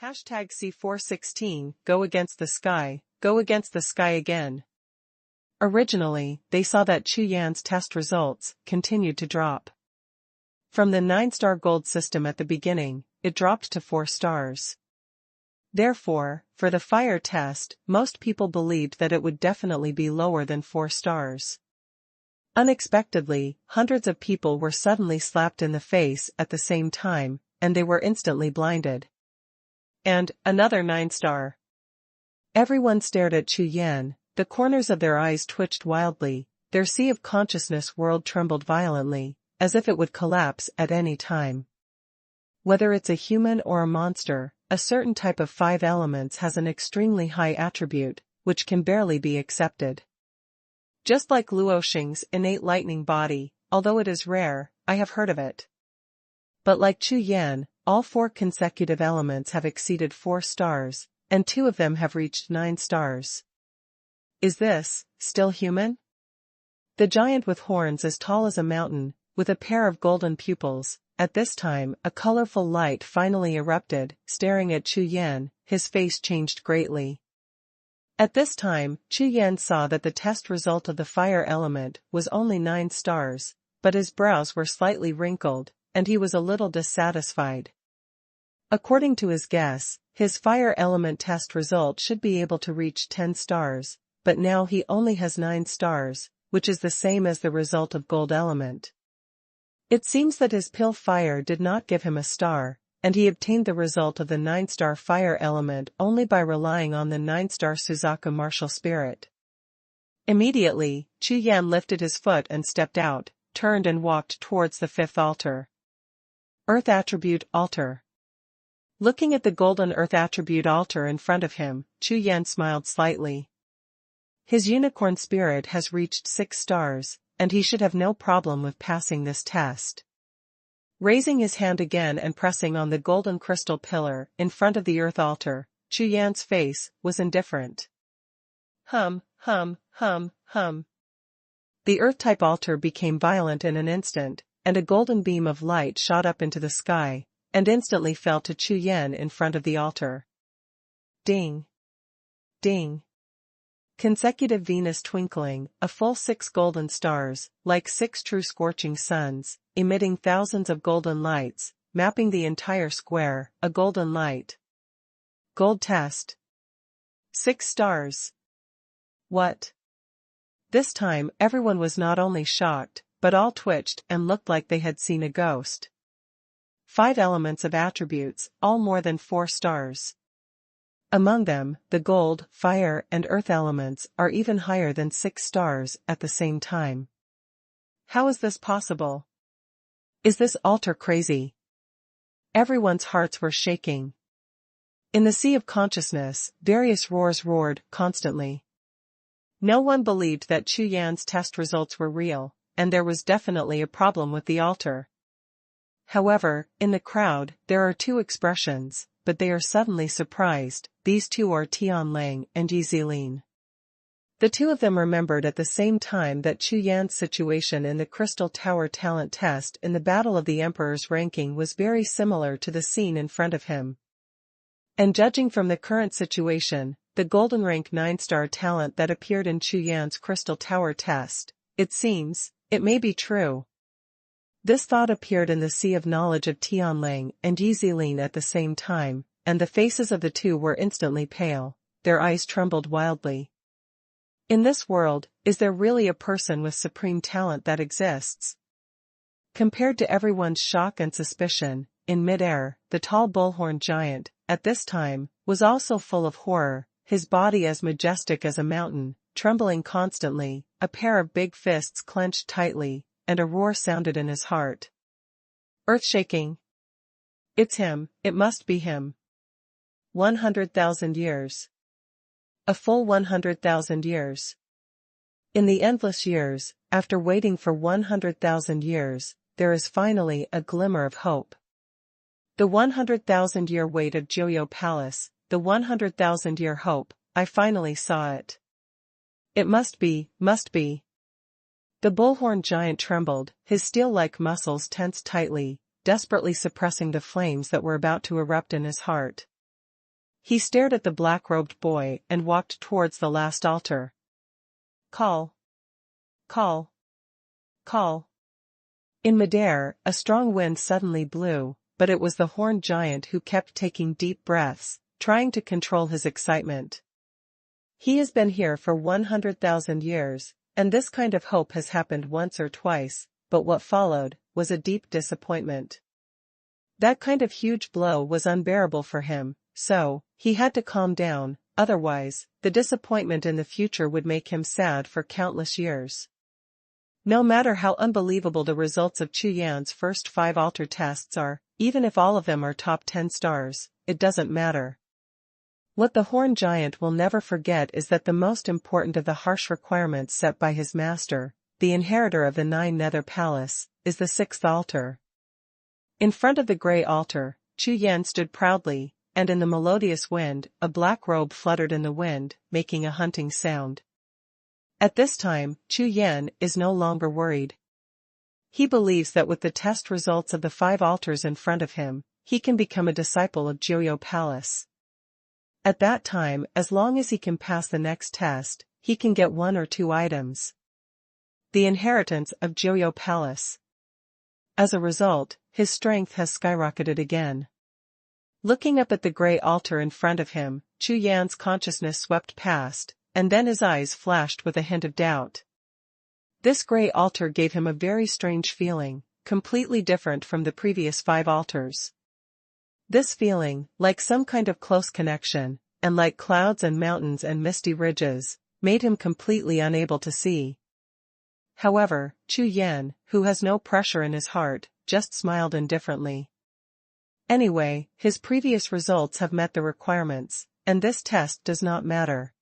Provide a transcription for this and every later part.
Hashtag C416, go against the sky again. Originally, they saw that Chu Yan's test results continued to drop. From the 9-star gold system at the beginning, it dropped to 4 stars. Therefore, for the fire test, most people believed that it would definitely be lower than 4 stars. Unexpectedly, hundreds of people were suddenly slapped in the face at the same time, and they were instantly blinded. And, another 9-star. Everyone stared at Chu Yan, the corners of their eyes twitched wildly, their sea of consciousness world trembled violently, as if it would collapse at any time. Whether it's a human or a monster, a certain type of 5 elements has an extremely high attribute, which can barely be accepted. Just like Luoxing's innate lightning body, although it is rare, I have heard of it. But like Chu Yan, all 4 consecutive elements have exceeded 4 stars, and 2 of them have reached 9 stars. Is this still human? The giant with horns as tall as a mountain, with a pair of golden pupils, at this time a colorful light finally erupted, staring at Chu Yan, his face changed greatly. At this time, Chu Yan saw that the test result of the fire element was only 9 stars, but his brows were slightly wrinkled, and he was a little dissatisfied. According to his guess, his fire element test result should be able to reach 10 stars, but now he only has 9 stars, which is the same as the result of gold element. It seems that his pill fire did not give him a star, and he obtained the result of the 9-star fire element only by relying on the 9-star Suzaka martial spirit. Immediately, Chu Yan lifted his foot and stepped out, turned and walked towards the 5th altar. Earth Attribute Altar. Looking at the golden Earth Attribute altar in front of him, Chu Yan smiled slightly. His unicorn spirit has reached 6 stars, and he should have no problem with passing this test. Raising his hand again and pressing on the golden crystal pillar in front of the earth altar, Chu Yan's face was indifferent. Hum. The earth-type altar became violent in an instant, and a golden beam of light shot up into the sky, and instantly fell to Chu Yan in front of the altar. Ding! Ding! Consecutive Venus twinkling, a full 6 golden stars, like 6 true scorching suns, emitting thousands of golden lights, mapping the entire square, a golden light. Gold test. 6 stars. What? This time everyone was not only shocked, but all twitched and looked like they had seen a ghost. 5 elements of attributes, all more than 4 stars. Among them, the gold, fire, and earth elements are even higher than 6 stars at the same time. How is this possible? Is this altar crazy? Everyone's hearts were shaking. In the sea of consciousness, various roars roared constantly. No one believed that Chu Yan's test results were real, and there was definitely a problem with the altar. However, in the crowd, there are 2 expressions, but they are suddenly surprised. These 2 are Tianlang and Yizilin. The 2 of them remembered at the same time that Chu Yan's situation in the Crystal Tower talent test in the Battle of the Emperor's ranking was very similar to the scene in front of him. And judging from the current situation, the golden rank 9-star talent that appeared in Chu Yan's Crystal Tower test, it seems, it may be true. This thought appeared in the sea of knowledge of Tianlang and Yizilin at the same time, and the faces of the 2 were instantly pale, their eyes trembled wildly. In this world, is there really a person with supreme talent that exists? Compared to everyone's shock and suspicion, in mid-air, the tall bullhorn giant, at this time, was also full of horror, his body as majestic as a mountain, trembling constantly, a pair of big fists clenched tightly, and a roar sounded in his heart. Earth-shaking. It's him, it must be him. 100,000 years. A full 100,000 years. In the endless years, after waiting for 100,000 years, there is finally a glimmer of hope. The 100,000-year wait of Jiuxiao Palace, the 100,000-year hope, I finally saw it. It must be. The bullhorn giant trembled, his steel-like muscles tensed tightly, desperately suppressing the flames that were about to erupt in his heart. He stared at the black-robed boy and walked towards the last altar. Call. Call. Call. In midair, a strong wind suddenly blew, but it was the horned giant who kept taking deep breaths, trying to control his excitement. He has been here for 100,000 years, and this kind of hope has happened once or twice, but what followed was a deep disappointment. That kind of huge blow was unbearable for him, so he had to calm down, otherwise, the disappointment in the future would make him sad for countless years. No matter how unbelievable the results of Chu Yan's first 5 altar tests are, even if all of them are top 10 stars, it doesn't matter. What the horned giant will never forget is that the most important of the harsh requirements set by his master, the inheritor of the 9 nether palace, is the 6th altar. In front of the grey altar, Chu Yan stood proudly, and in the melodious wind, a black robe fluttered in the wind, making a hunting sound. At this time, Chu Yan is no longer worried. He believes that with the test results of the 5 altars in front of him, he can become a disciple of Jiuxiao Palace. At that time, as long as he can pass the next test, he can get 1 or 2 items. The inheritance of Jiuxiao Palace. As a result, his strength has skyrocketed again. Looking up at the grey altar in front of him, Chu Yan's consciousness swept past, and then his eyes flashed with a hint of doubt. This grey altar gave him a very strange feeling, completely different from the previous 5 altars. This feeling, like some kind of close connection, and like clouds and mountains and misty ridges, made him completely unable to see. However, Chu Yan, who has no pressure in his heart, just smiled indifferently. Anyway, his previous results have met the requirements, and this test does not matter.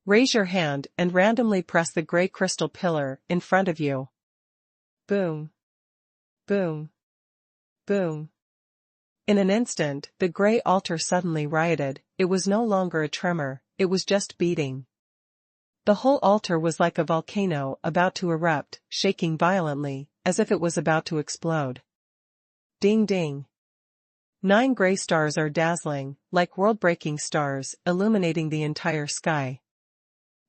Raise your hand and randomly press the grey crystal pillar in front of you. Boom. Boom. Boom. In an instant, the grey altar suddenly rioted. It was no longer a tremor, it was just beating. The whole altar was like a volcano about to erupt, shaking violently, as if it was about to explode. Ding ding. 9 grey stars are dazzling, like world-breaking stars, illuminating the entire sky.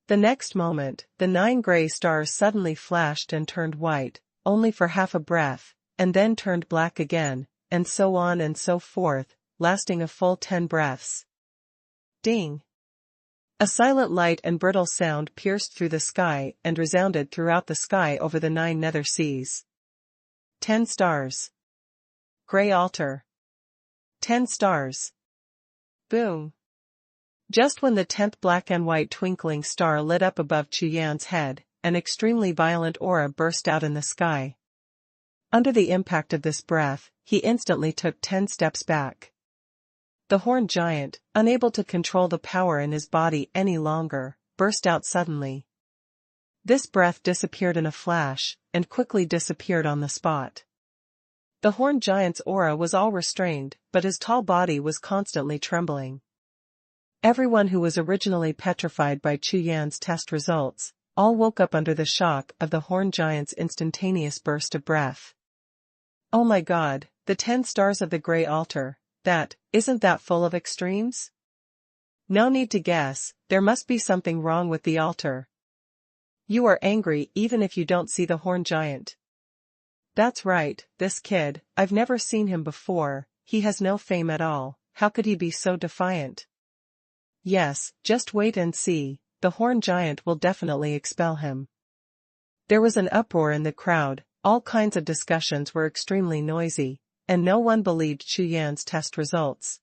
The next moment, the 9 grey stars suddenly flashed and turned white, only for half a breath, and then turned black again, and so on and so forth, lasting a full 10 breaths. Ding! A silent light and brittle sound pierced through the sky and resounded throughout the sky over the 9 nether seas. 10 stars. Grey altar. 10 stars. Boom! Just when the 10th black and white twinkling star lit up above Chu Yan's head, an extremely violent aura burst out in the sky. Under the impact of this breath, he instantly took 10 steps back. The horned giant, unable to control the power in his body any longer, burst out suddenly. This breath disappeared in a flash, and quickly disappeared on the spot. The horned giant's aura was all restrained, but his tall body was constantly trembling. Everyone who was originally petrified by Chu Yan's test results, all woke up under the shock of the horned giant's instantaneous burst of breath. Oh my God, the 10 stars of the grey altar, isn't that full of extremes? No need to guess, there must be something wrong with the altar. You are angry even if you don't see the horned giant. That's right, this kid, I've never seen him before, he has no fame at all, how could he be so defiant? Yes, just wait and see, the horned giant will definitely expel him. There was an uproar in the crowd, all kinds of discussions were extremely noisy, and no one believed Chu Yan's test results.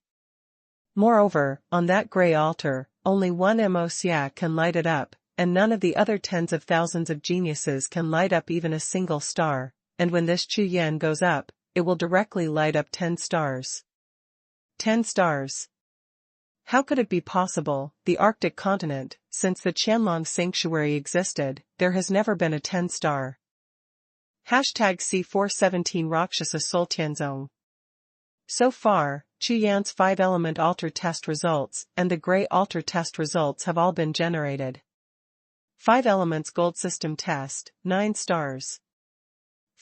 Moreover, on that grey altar, only one Mo-Xia can light it up, and none of the other tens of thousands of geniuses can light up even a single star, and when this Chu Yan goes up, it will directly light up 10 stars. 10 stars. How could it be possible? The Arctic continent, since the Qianlong sanctuary existed, there has never been a 10 star. #C417 Rakshasa Soltianzong. So far, Chu Yan's 5-element altar test results and the grey altar test results have all been generated. 5 elements gold system test, 9 stars.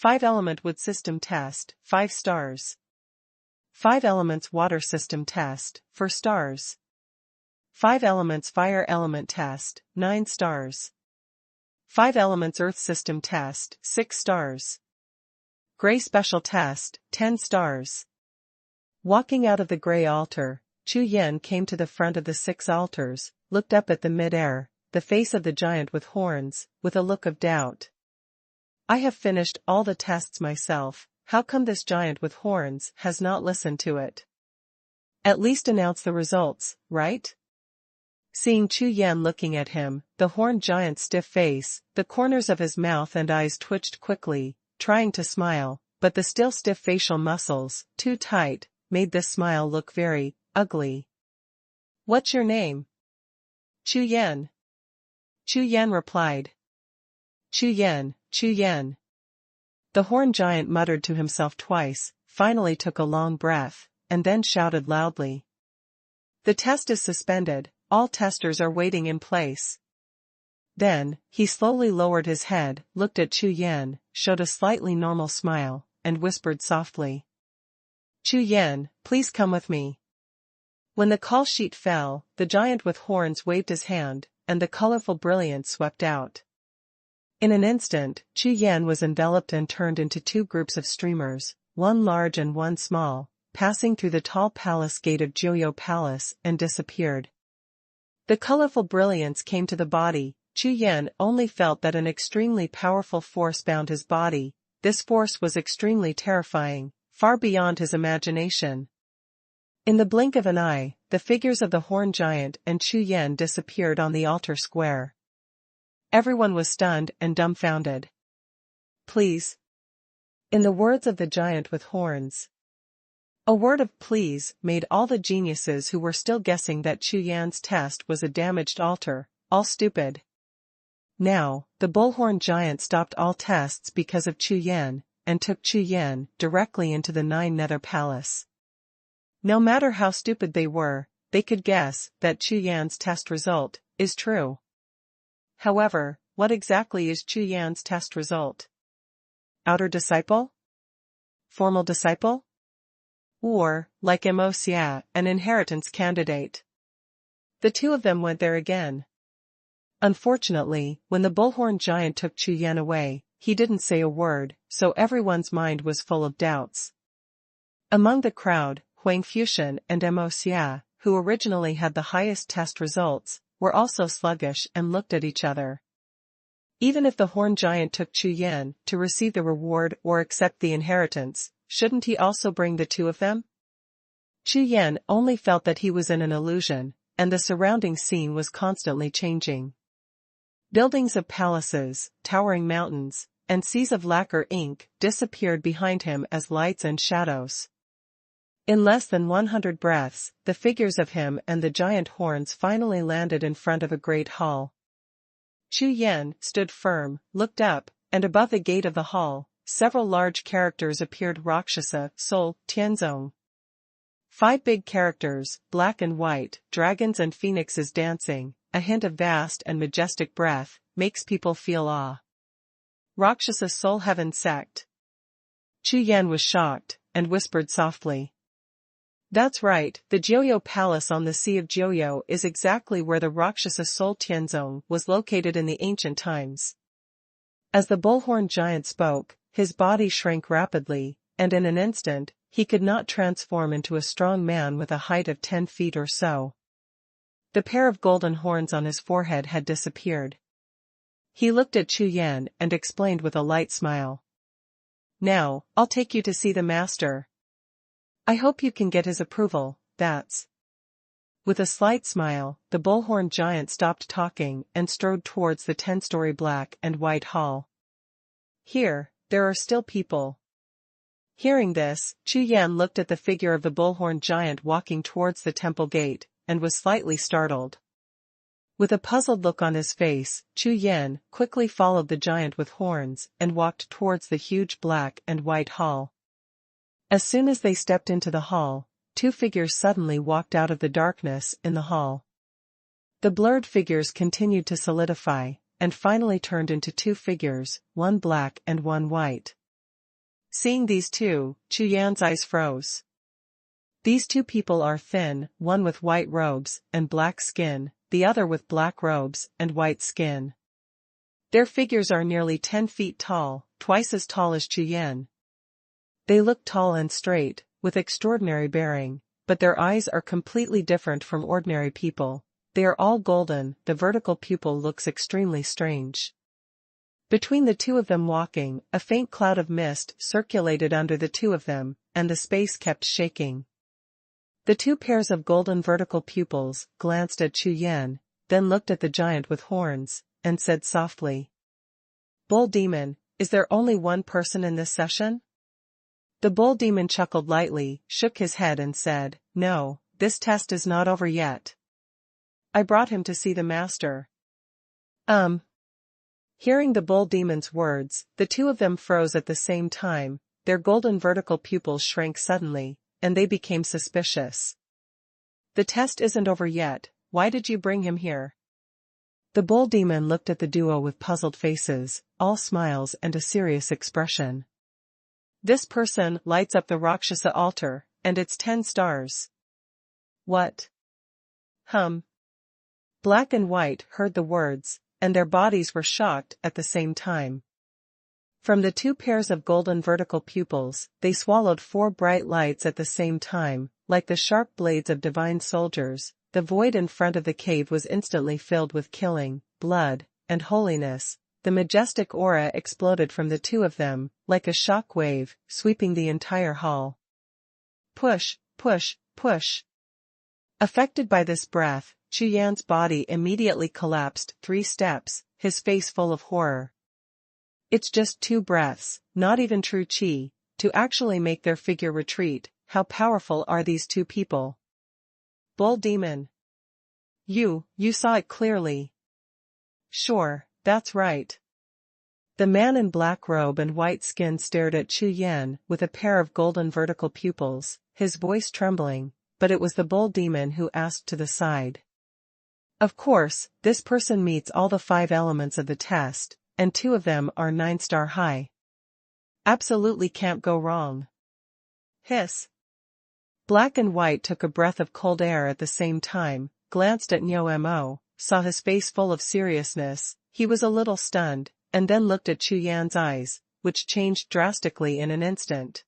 5-element wood system test, 5 stars. 5 elements water system test, 4 stars. 5 elements fire element test, 9 stars. 5 elements earth system test, 6 stars. Gray special test, 10 stars. Walking out of the gray altar, Chu Yan came to the front of the 6 altars, looked up at the mid-air, the face of the giant with horns, with a look of doubt. I have finished all the tests myself, how come this giant with horns has not listened to it? At least announce the results, right? Seeing Chu Yan looking at him, the horned giant's stiff face, the corners of his mouth and eyes twitched quickly, trying to smile, but the still stiff facial muscles, too tight, made this smile look very ugly. What's your name? Chu Yan. Chu Yan replied. Chu Yan, Chu Yan. The horned giant muttered to himself twice, finally took a long breath, and then shouted loudly. The test is suspended, all testers are waiting in place. Then, he slowly lowered his head, looked at Chu Yan, showed a slightly normal smile, and whispered softly. Chu Yan, please come with me. When the call sheet fell, the giant with horns waved his hand, and the colorful brilliance swept out. In an instant, Chu Yan was enveloped and turned into 2 groups of streamers, one large and one small, passing through the tall palace gate of Jiuxiao Palace and disappeared. The colorful brilliance came to the body. Chu Yan only felt that an extremely powerful force bound his body. This force was extremely terrifying, far beyond his imagination. In the blink of an eye, the figures of the horned giant and Chu Yan disappeared on the altar square. Everyone was stunned and dumbfounded. Please. In the words of the giant with horns. A word of please made all the geniuses who were still guessing that Chu Yan's test was a damaged altar, all stupid. Now, the bullhorn giant stopped all tests because of Chu Yan, and took Chu Yan directly into the 9 Nether Palace. No matter how stupid they were, they could guess that Chu Yan's test result is true. However, what exactly is Chu Yan's test result? Outer disciple? Formal disciple? Or, like Xie, an inheritance candidate? The 2 of them went there again. Unfortunately, when the bullhorn giant took Chu Yan away, he didn't say a word, so everyone's mind was full of doubts. Among the crowd, Huang Fuxian and Xie, who originally had the highest test results, were also sluggish and looked at each other. Even if the horned giant took Chu Yan to receive the reward or accept the inheritance, shouldn't he also bring the 2 of them? Chu Yan only felt that he was in an illusion, and the surrounding scene was constantly changing. Buildings of palaces, towering mountains, and seas of lacquer ink disappeared behind him as lights and shadows. In less than 100 breaths, the figures of him and the giant horns finally landed in front of a great hall. Chu Yan stood firm, looked up, and above the gate of the hall, several large characters appeared: Rakshasa, Soul, Tianzong. 5 big characters, black and white, dragons and phoenixes dancing, a hint of vast and majestic breath, makes people feel awe. Rakshasa Soul Heaven Sect. Chu Yan was shocked, and whispered softly. That's right, the Jiuxiao Palace on the Sea of Jiuxiao is exactly where the Rakshasa Soul Tianzong was located in the ancient times. As the bullhorn giant spoke, his body shrank rapidly, and in an instant, he could not transform into a strong man with a height of 10 feet or so. The pair of golden horns on his forehead had disappeared. He looked at Chu Yan and explained with a light smile. Now, I'll take you to see the master. I hope you can get his approval, that's. With a slight smile, the bullhorn giant stopped talking and strode towards the 10-story black and white hall. Here, there are still people. Hearing this, Chu Yan looked at the figure of the bullhorn giant walking towards the temple gate, and was slightly startled. With a puzzled look on his face, Chu Yan quickly followed the giant with horns and walked towards the huge black and white hall. As soon as they stepped into the hall, 2 figures suddenly walked out of the darkness in the hall. The blurred figures continued to solidify, and finally turned into 2 figures, one black and one white. Seeing these 2, Chu Yan's eyes froze. These two people are thin, one with white robes and black skin, the other with black robes and white skin. Their figures are nearly 10 feet tall, twice as tall as Chu Yan. They look tall and straight, with extraordinary bearing, but their eyes are completely different from ordinary people. They are all golden, the vertical pupil looks extremely strange. Between the two of them walking, a faint cloud of mist circulated under the two of them, and the space kept shaking. The two pairs of golden vertical pupils glanced at Chu Yan, then looked at the giant with horns, and said softly, "Bull Demon, is there only one person in this session?" The Bull Demon chuckled lightly, shook his head and said, "No, this test is not over yet. I brought him to see the master." Hearing the Bull Demon's words, the two of them froze at the same time, their golden vertical pupils shrank suddenly, and they became suspicious. "The test isn't over yet, why did you bring him here?" The Bull Demon looked at the duo with puzzled faces, all smiles and a serious expression. "This person lights up the Rakshasa altar, and it's 10 stars. "What?" Black and White heard the words, and their bodies were shocked at the same time. From the two pairs of golden vertical pupils, they swallowed 4 bright lights at the same time, like the sharp blades of divine soldiers. The void in front of the cave was instantly filled with killing, blood, and holiness. The majestic aura exploded from the two of them, like a shock wave, sweeping the entire hall. Push, push, push. Affected by this breath, Chu Yan's body immediately collapsed 3 steps, his face full of horror. It's just 2 breaths, not even true chi, to actually make their figure retreat. How powerful are these two people? Bull Demon. You saw it clearly. Sure, that's right. The man in black robe and white skin stared at Chu Yan with a pair of golden vertical pupils, his voice trembling, but it was the Bull Demon who asked to the side. Of course, this person meets all the 5 elements of the test, and 2 of them are 9-star high. Absolutely can't go wrong. Hiss. Black and White took a breath of cold air at the same time, glanced at Mo, saw his face full of seriousness. He was a little stunned, and then looked at Chu Yan's eyes, which changed drastically in an instant.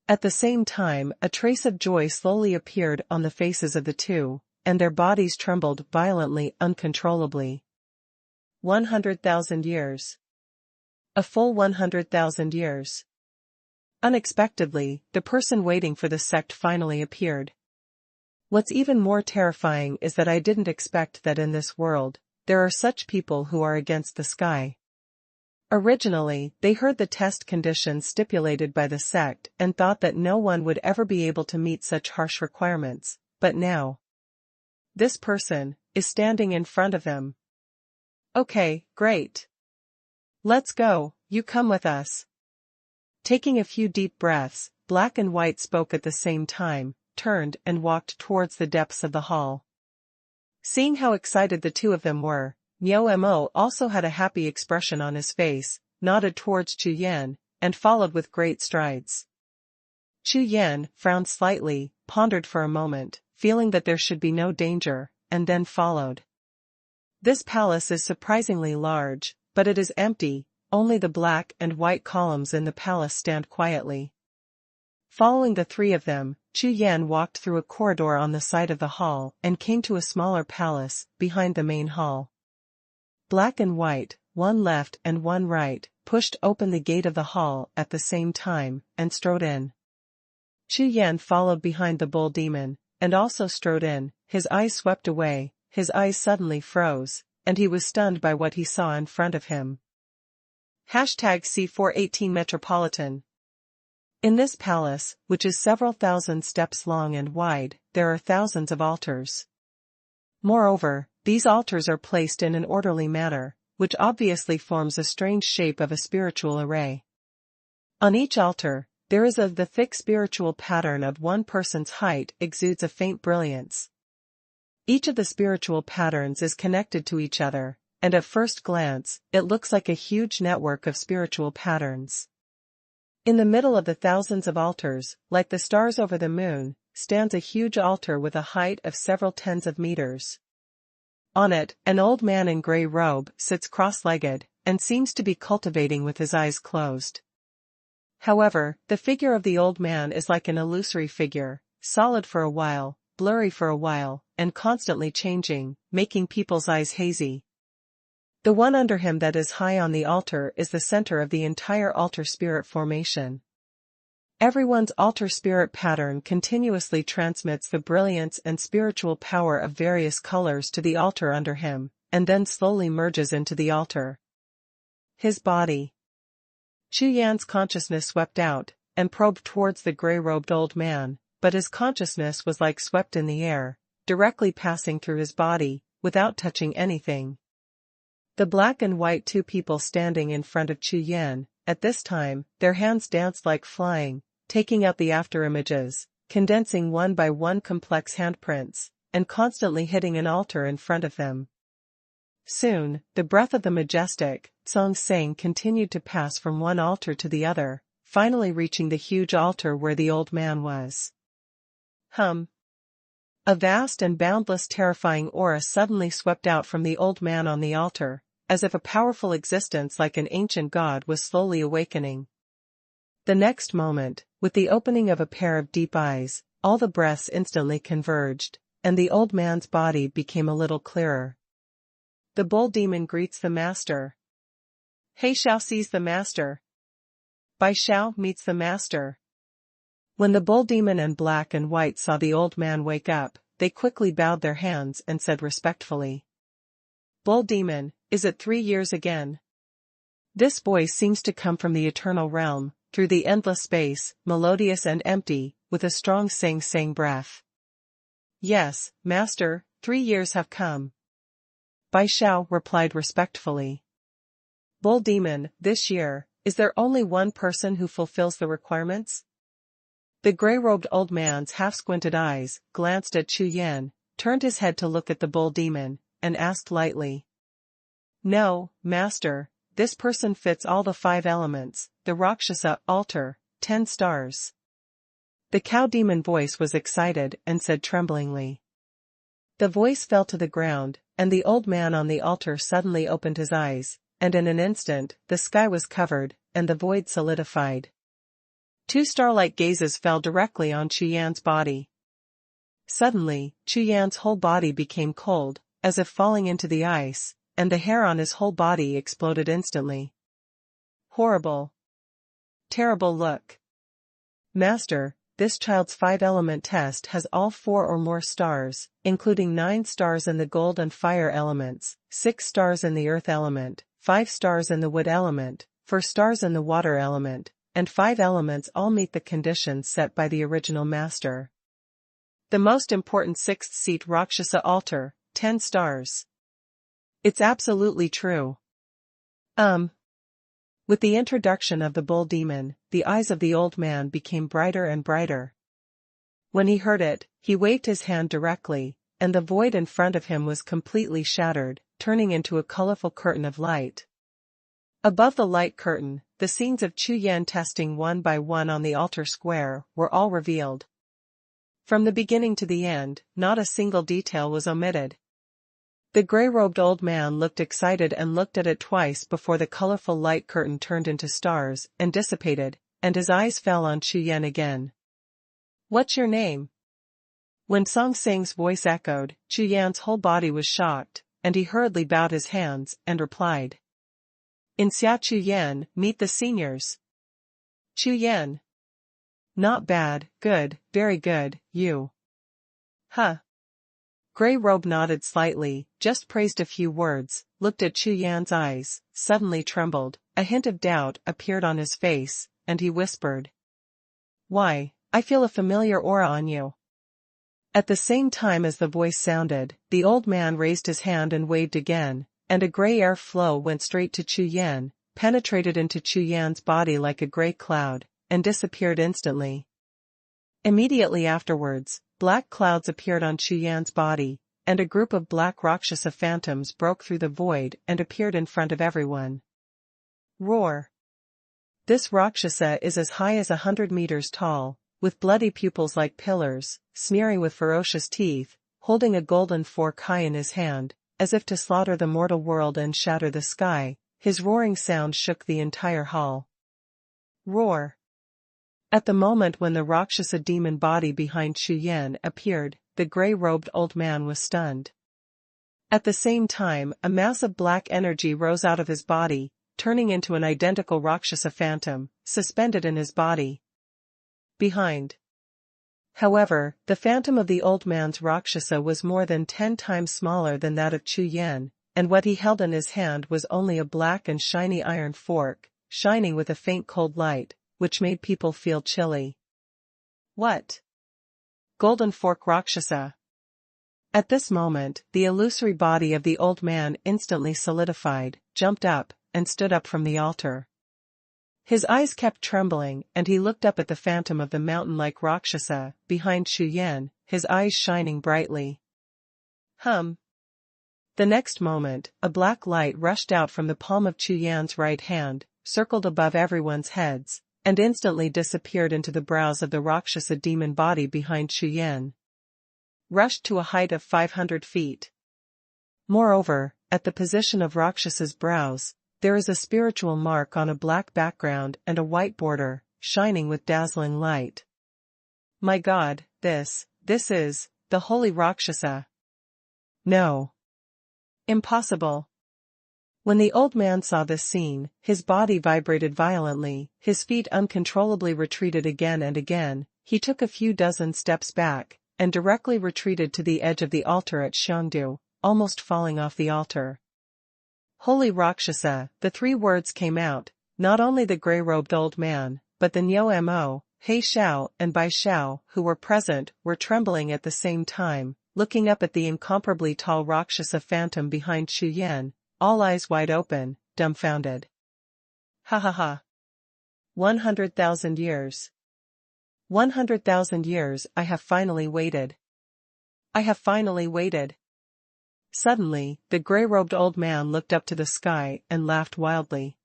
At the same time, a trace of joy slowly appeared on the faces of the two, and their bodies trembled violently, uncontrollably. 100,000 years. A full 100,000 years. Unexpectedly, the person waiting for the sect finally appeared. What's even more terrifying is that I didn't expect that in this world, there are such people who are against the sky. Originally, they heard the test conditions stipulated by the sect and thought that no one would ever be able to meet such harsh requirements, but now, this person is standing in front of them. Okay, great. Let's go, you come with us. Taking a few deep breaths, Black and White spoke at the same time, turned and walked towards the depths of the hall. Seeing how excited the two of them were, Mo also had a happy expression on his face, nodded towards Chu Yan, and followed with great strides. Chu Yan frowned slightly, pondered for a moment, feeling that there should be no danger, and then followed. This palace is surprisingly large, but it is empty, only the black and white columns in the palace stand quietly. Following the 3 of them, Chu Yan walked through a corridor on the side of the hall and came to a smaller palace, behind the main hall. Black and White, one left and one right, pushed open the gate of the hall at the same time, and strode in. Chu Yan followed behind the Bull Demon, and also strode in. His eyes swept away, his eyes suddenly froze, and he was stunned by what he saw in front of him. #C418 Metropolitan. In this palace, which is several thousand steps long and wide, there are thousands of altars. Moreover, these altars are placed in an orderly manner, which obviously forms a strange shape of a spiritual array. On each altar, there is the thick spiritual pattern of one person's height exudes a faint brilliance. Each of the spiritual patterns is connected to each other, and at first glance, it looks like a huge network of spiritual patterns. In the middle of the thousands of altars, like the stars over the moon, stands a huge altar with a height of several tens of meters. On it, an old man in gray robe sits cross-legged, and seems to be cultivating with his eyes closed. However, the figure of the old man is like an illusory figure, solid for a while, blurry for a while, and constantly changing, making people's eyes hazy. The one under him that is high on the altar is the center of the entire altar spirit formation. Everyone's altar spirit pattern continuously transmits the brilliance and spiritual power of various colors to the altar under him, and then slowly merges into the altar. His body. Chu Yan's consciousness swept out, and probed towards the gray-robed old man, but his consciousness was like swept in the air, directly passing through his body, without touching anything. The black and white two people standing in front of Chu Yan, at this time, their hands danced like flying, taking out the afterimages, condensing one by one complex handprints, and constantly hitting an altar in front of them. Soon, the breath of the majestic Song-Sang continued to pass from one altar to the other, finally reaching the huge altar where the old man was. A vast and boundless terrifying aura suddenly swept out from the old man on the altar, as if a powerful existence like an ancient god was slowly awakening. The next moment, with the opening of a pair of deep eyes, all the breaths instantly converged, and the old man's body became a little clearer. The bull demon greets the master. He Xiao sees the master. Bai Xiao meets the master. When the bull demon and black and white saw the old man wake up, they quickly bowed their hands and said respectfully, "Bull demon, is it 3 years again?" This voice seems to come from the eternal realm, through the endless space, melodious and empty, with a strong sing-sang breath. "Yes, master, 3 years have come." Bai Xiao replied respectfully. "Bull demon, this year, is there only one person who fulfills the requirements?" The gray-robed old man's half-squinted eyes glanced at Chu Yan, turned his head to look at the bull demon, and asked lightly. "No, master, this person fits all the 5 elements, the Rakshasa altar, 10 stars." The cow demon voice was excited and said tremblingly. The voice fell to the ground, and the old man on the altar suddenly opened his eyes, and in an instant, the sky was covered, and the void solidified. 2 starlight gazes fell directly on Chu Yan's body. Suddenly, Chu Yan's whole body became cold, as if falling into the ice, and the hair on his whole body exploded instantly. Horrible. Terrible look. Master, this child's 5-element test has all 4 or more stars, including 9 stars in the gold and fire elements, 6 stars in the earth element, 5 stars in the wood element, 4 stars in the water element, and 5 elements all meet the conditions set by the original master. The most important 6th seat Rakshasa altar, 10 stars. It's absolutely true. With the introduction of the bull demon, the eyes of the old man became brighter and brighter. When he heard it, he waved his hand directly, and the void in front of him was completely shattered, turning into a colorful curtain of light. Above the light curtain, the scenes of Chu Yan testing one by one on the altar square were all revealed. From the beginning to the end, not a single detail was omitted. The gray-robed old man looked excited and looked at it twice before the colorful light curtain turned into stars and dissipated, and his eyes fell on Chu Yan again. "What's your name?" When Song-Sang's voice echoed, Chu Yan's whole body was shocked, and he hurriedly bowed his hands and replied. "In Xia Chu Yan, meet the seniors." "Chu Yan." "Not bad, good, very good, you." "Huh." Grey Robe nodded slightly, just praised a few words, looked at Chu Yan's eyes, suddenly trembled, a hint of doubt appeared on his face, and he whispered. "Why, I feel a familiar aura on you." At the same time as the voice sounded, the old man raised his hand and waved again, and a gray air flow went straight to Chu Yan, penetrated into Chu Yan's body like a gray cloud, and disappeared instantly. Immediately afterwards, black clouds appeared on Chu Yan's body, and a group of black Rakshasa phantoms broke through the void and appeared in front of everyone. Roar! This Rakshasa is as high as 100 meters tall, with bloody pupils like pillars, sneering with ferocious teeth, holding a golden fork high in his hand, as if to slaughter the mortal world and shatter the sky. His roaring sound shook the entire hall. Roar! At the moment when the Rakshasa demon body behind Chu Yan appeared, the grey-robed old man was stunned. At the same time, a mass of black energy rose out of his body, turning into an identical Rakshasa phantom, suspended in his body. Behind. However, the phantom of the old man's Rakshasa was more than 10 times smaller than that of Chu Yan, and what he held in his hand was only a black and shiny iron fork, shining with a faint cold light, which made people feel chilly. What? Golden Fork Rakshasa. At this moment, the illusory body of the old man instantly solidified, jumped up, and stood up from the altar. His eyes kept trembling, and he looked up at the phantom of the mountain-like Rakshasa, behind Chu Yan, his eyes shining brightly. The next moment, a black light rushed out from the palm of Chu Yan's right hand, circled above everyone's heads, and instantly disappeared into the brows of the Rakshasa demon body behind Chu Yan. Rushed to a height of 500 feet. Moreover, at the position of Rakshasa's brows, there is a spiritual mark on a black background and a white border, shining with dazzling light. My God, this is the holy Rakshasa. No. Impossible. When the old man saw this scene, his body vibrated violently, his feet uncontrollably retreated again and again, he took a few dozen steps back, and directly retreated to the edge of the altar at Xiongdu, almost falling off the altar. Holy Rakshasa, the 3 words came out, not only the grey-robed old man, but the Niu Mo, He Xiao and Bai Xiao, who were present, were trembling at the same time, looking up at the incomparably tall Rakshasa phantom behind Chu Yan, all eyes wide open, dumbfounded. Ha ha ha. 100,000 years. 100,000 years, I have finally waited. I have finally waited. Suddenly, the grey-robed old man looked up to the sky and laughed wildly.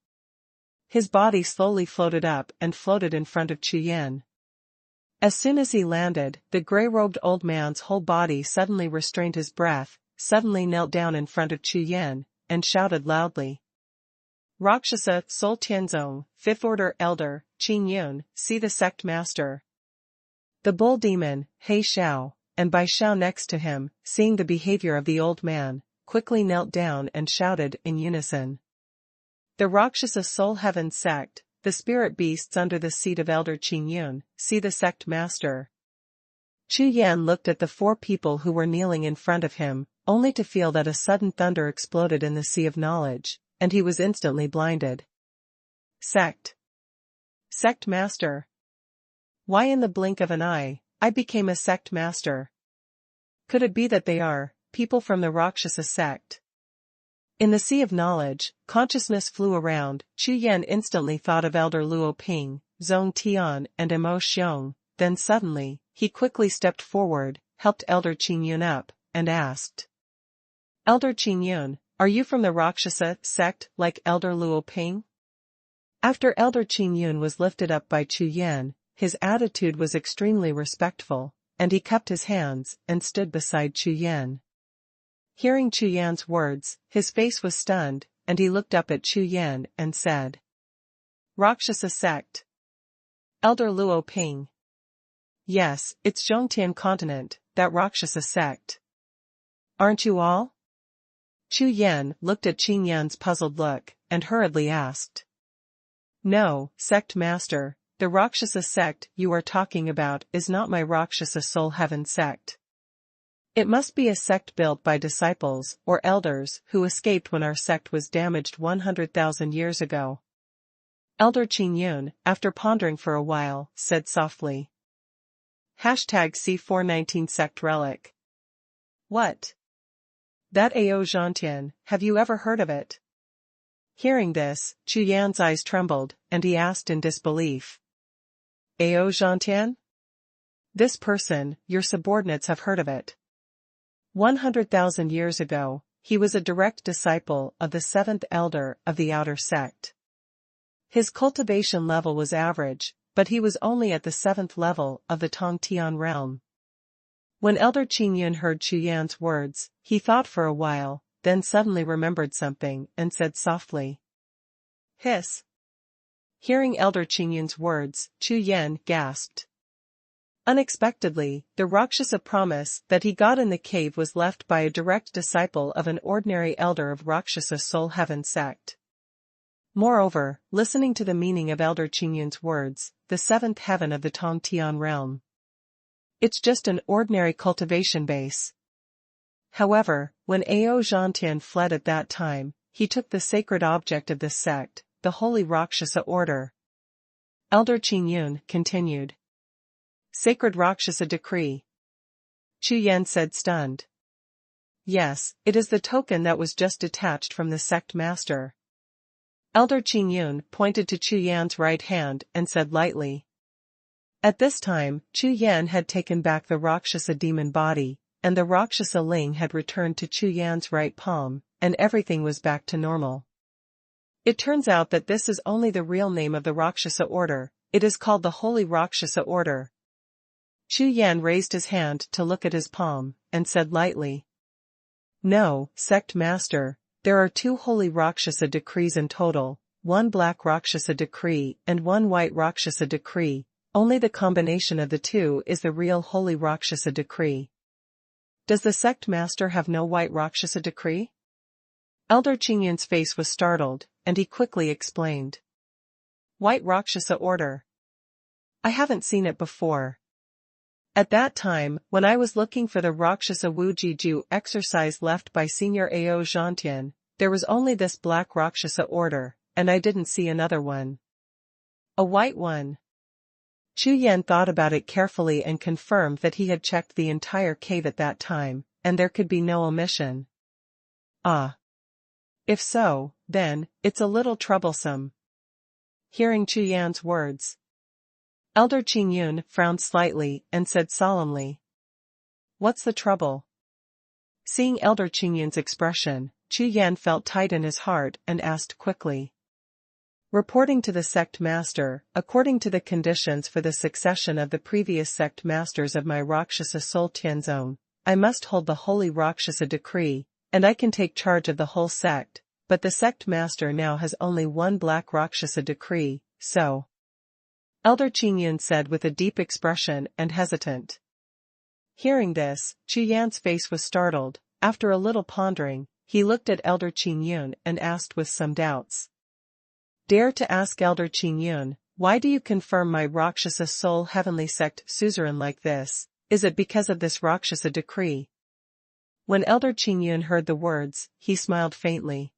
His body slowly floated up and floated in front of Chu Yan. As soon as he landed, the grey-robed old man's whole body suddenly restrained his breath, suddenly knelt down in front of Chu Yan, and shouted loudly. Rakshasa, Sol Tianzong, 5th Order Elder, Qin Yun, see the sect master. The bull demon, He Xiao, and Bai Xiao next to him, seeing the behavior of the old man, quickly knelt down and shouted in unison. The Rakshasa Soul Heaven sect, the spirit beasts under the seat of Elder Qin Yun, see the sect master. Chu Yan looked at the 4 people who were kneeling in front of him, only to feel that a sudden thunder exploded in the sea of knowledge, and he was instantly blinded. Sect. Sect master. Why in the blink of an eye, I became a sect master. Could it be that they are people from the Rakshasa sect? In the sea of knowledge, consciousness flew around. Chu Yan instantly thought of Elder Luo Ping, Zhong Tian and Mo Xiong, then suddenly, he quickly stepped forward, helped Elder Qin Yun up, and asked. Elder Qin Yun, are you from the Rakshasa sect like Elder Luo Ping? After Elder Qin Yun was lifted up by Chu Yan, his attitude was extremely respectful, and he cupped his hands and stood beside Chu Yan. Hearing Chu Yan's words, his face was stunned, and he looked up at Chu Yan and said. Rakshasa sect. Elder Luo Ping. Yes, it's Zhongtian continent, that Rakshasa sect. Aren't you all? Chu Yan looked at Qin Yan's puzzled look, and hurriedly asked. No, sect master, the Rakshasa sect you are talking about is not my Rakshasa Soul Heaven sect. It must be a sect built by disciples or elders who escaped when our sect was damaged 100,000 years ago. Elder Qin Yun, after pondering for a while, said softly. #C419 sect relic. What? That Ao Zhantian, have you ever heard of it? Hearing this, Chu Yan's eyes trembled, and he asked in disbelief. Ao Zhantian? This person, your subordinates have heard of it. 100,000 years ago, he was a direct disciple of the 7th elder of the outer sect. His cultivation level was average, but he was only at the 7th level of the Tongtian realm. When Elder Qingyun heard Chu Yan's words, he thought for a while, then suddenly remembered something and said softly, "Hiss." Hearing Elder Qingyun's words, Chu Yan gasped. Unexpectedly, the Rakshasa promise that he got in the cave was left by a direct disciple of an ordinary elder of Rakshasa Soul Heaven sect. Moreover, listening to the meaning of Elder Qingyun's words, the 7th heaven of the Tongtian realm. It's just an ordinary cultivation base. However, when Ao Zhantian fled at that time, he took the sacred object of this sect, the Holy Rakshasa Order. Elder Qingyun continued. Sacred Rakshasa Decree. Chu Yan said stunned. Yes, it is the token that was just detached from the sect master. Elder Qingyun pointed to Chu Yan's right hand and said lightly. At this time, Chu Yan had taken back the Rakshasa demon body, and the Rakshasa ling had returned to Chu Yan's right palm, and everything was back to normal. It turns out that this is only the real name of the Rakshasa order. It is called the Holy Rakshasa Order. Chu Yan raised his hand to look at his palm, and said lightly. No, sect master, there are 2 holy Rakshasa decrees in total, 1 black Rakshasa decree and 1 white Rakshasa decree, only the combination of the 2 is the real holy Rakshasa decree. Does the sect master have no white Rakshasa decree? Elder Qingyun's face was startled, and he quickly explained. White Rakshasa order. I haven't seen it before. At that time, when I was looking for the Rakshasa Wujiju exercise left by Senior Ao Zhantian, there was only this black Rakshasa order, and I didn't see another one. A white one. Chu Yan thought about it carefully and confirmed that he had checked the entire cave at that time, and there could be no omission. Ah. If so, then, it's a little troublesome. Hearing Chu Yan's words, Elder Qingyun frowned slightly and said solemnly. What's the trouble? Seeing Elder Qingyun's expression, Chu Yan felt tight in his heart and asked quickly. Reporting to the sect master, according to the conditions for the succession of the previous sect masters of my Rakshasa Soul Tianzong, I must hold the Holy Rakshasa Decree, and I can take charge of the whole sect, but the sect master now has only 1 black Rakshasa Decree, so. Elder Qingyun said with a deep expression and hesitant. Hearing this, Chu Yan's face was startled. After a little pondering, he looked at Elder Qingyun and asked with some doubts. Dare to ask Elder Qingyun, why do you confirm my Rakshasa Soul Heavenly Sect suzerain like this? Is it because of this Rakshasa decree? When Elder Qingyun heard the words, he smiled faintly.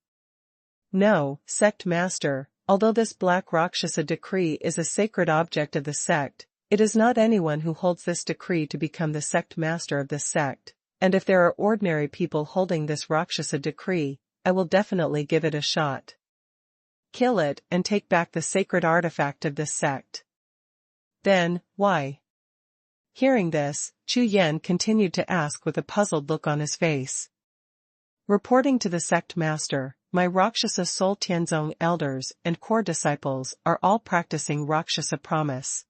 No, sect master. Although this black Rakshasa decree is a sacred object of the sect, it is not anyone who holds this decree to become the sect master of this sect, and if there are ordinary people holding this Rakshasa decree, I will definitely give it a shot. Kill it and take back the sacred artifact of this sect. Then, why? Hearing this, Chu Yan continued to ask with a puzzled look on his face. Reporting to the sect master, my Rakshasa Soul Tianzong elders and core disciples are all practicing Rakshasa promise.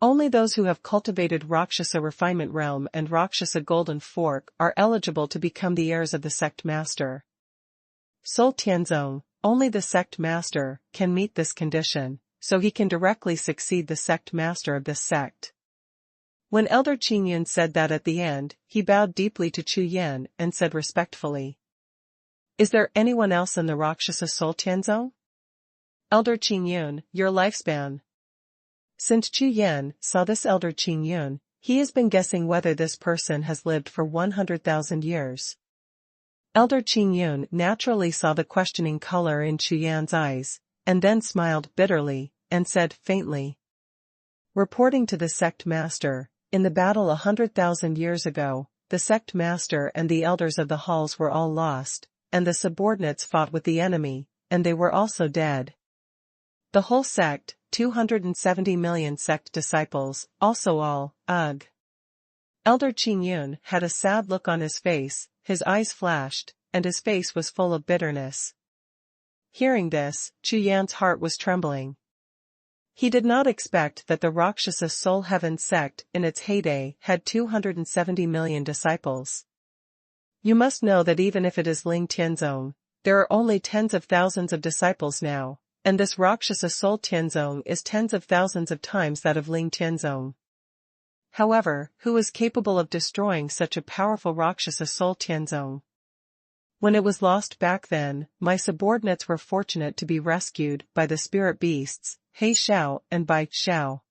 Only those who have cultivated Rakshasa Refinement Realm and Rakshasa Golden Fork are eligible to become the heirs of the sect master. Soul Tianzong, only the sect master, can meet this condition, so he can directly succeed the sect master of this sect. When Elder Qingyun said that at the end, he bowed deeply to Chu Yan and said respectfully. Is there anyone else in the Rakshasa Soul Tianzong? Elder Qingyun, your lifespan. Since Chu Yan saw this Elder Qingyun, he has been guessing whether this person has lived for 100,000 years. Elder Qingyun naturally saw the questioning color in Chu Yan's eyes, and then smiled bitterly, and said faintly. Reporting to the sect master, in the battle 100,000 years ago, the sect master and the elders of the halls were all lost, and the subordinates fought with the enemy, and they were also dead. The whole sect, 270 million sect disciples, also all, ugh. Elder Qingyun had a sad look on his face, his eyes flashed, and his face was full of bitterness. Hearing this, Chu Yan's heart was trembling. He did not expect that the Rakshasa Soul Heaven sect in its heyday had 270 million disciples. You must know that even if it is Ling Tianzong, there are only tens of thousands of disciples now, and this Rakshasa Soul Tianzong is tens of thousands of times that of Ling Tianzong. However, who is capable of destroying such a powerful Rakshasa Soul Tianzong? When it was lost back then, my subordinates were fortunate to be rescued by the spirit beasts, He Xiao and Bai Xiao.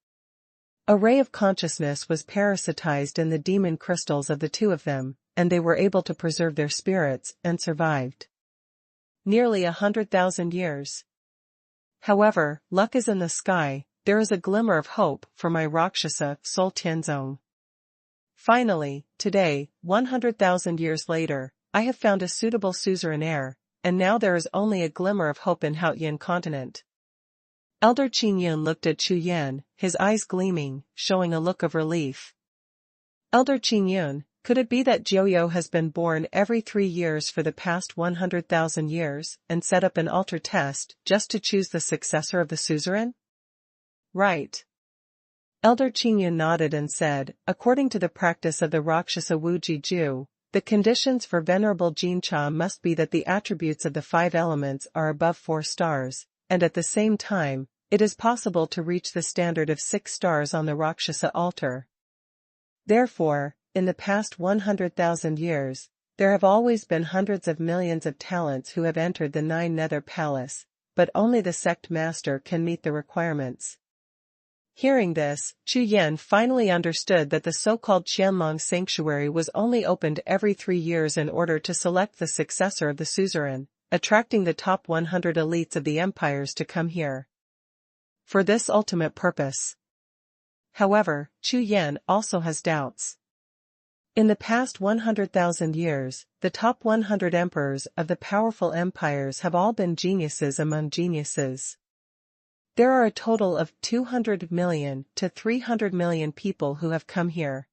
A ray of consciousness was parasitized in the demon crystals of the two of them, and they were able to preserve their spirits and survived. Nearly 100,000 years. However, luck is in the sky, there is a glimmer of hope for my Rakshasa Soul Tianzong. Finally, today, 100,000 years later, I have found a suitable suzerain heir, and now there is only a glimmer of hope in Haotian continent. Elder Qingyun looked at Chu Yan, his eyes gleaming, showing a look of relief. Elder Qingyun, could it be that Jiuxiao has been born every 3 years for the past 100,000 years, and set up an altar test just to choose the successor of the suzerain? Right. Elder Qingyun nodded and said, according to the practice of the Rakshasa Wuji Ju, the conditions for Venerable Jincha must be that the attributes of the 5 elements are above 4 stars, and at the same time, it is possible to reach the standard of 6 stars on the Rakshasa altar. Therefore, in the past 100,000 years, there have always been hundreds of millions of talents who have entered the 9 Nether Palace, but only the sect master can meet the requirements. Hearing this, Chu Yan finally understood that the so-called Qianlong sanctuary was only opened every 3 years in order to select the successor of the suzerain, attracting the top 100 elites of the empires to come here. For this ultimate purpose. However, Chu Yan also has doubts. In the past 100,000 years, the top 100 emperors of the powerful empires have all been geniuses among geniuses. There are a total of 200 million to 300 million people who have come here.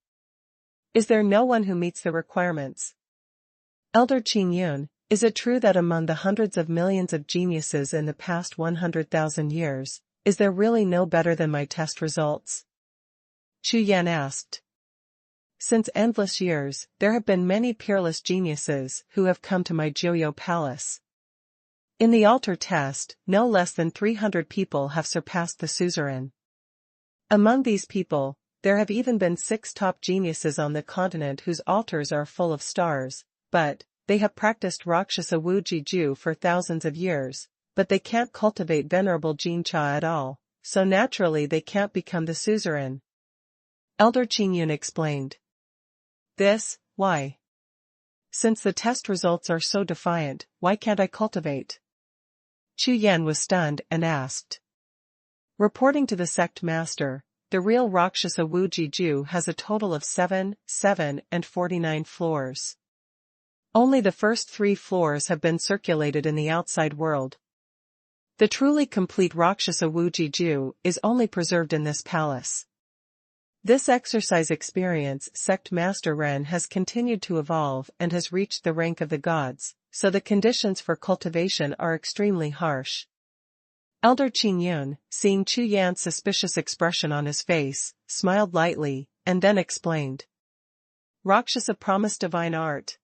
Is there no one who meets the requirements? Elder Qingyun, is it true that among the hundreds of millions of geniuses in the past 100,000 years, is there really no better than my test results? Chu Yan asked. Since endless years, there have been many peerless geniuses who have come to my Jiuxiao palace. In the altar test, no less than 300 people have surpassed the suzerain. Among these people, there have even been 6 top geniuses on the continent whose altars are full of stars, but they have practiced Rakshasa Wuji Ju for thousands of years, but they can't cultivate Venerable Jincha at all, so naturally they can't become the suzerain. Elder Qingyun explained. This, why? Since the test results are so defiant, why can't I cultivate? Chu Yan was stunned and asked. Reporting to the sect master, the real Rakshasa Wuji Ju has a total of 7, and 49 floors. Only the first 3 floors have been circulated in the outside world. The truly complete Rakshasa Wuji Ju is only preserved in this palace. This exercise experience Sect Master Ren has continued to evolve and has reached the rank of the gods, so the conditions for cultivation are extremely harsh. Elder Qingyun, seeing Chu Yan's suspicious expression on his face, smiled lightly, and then explained. Rakshasa promised divine art.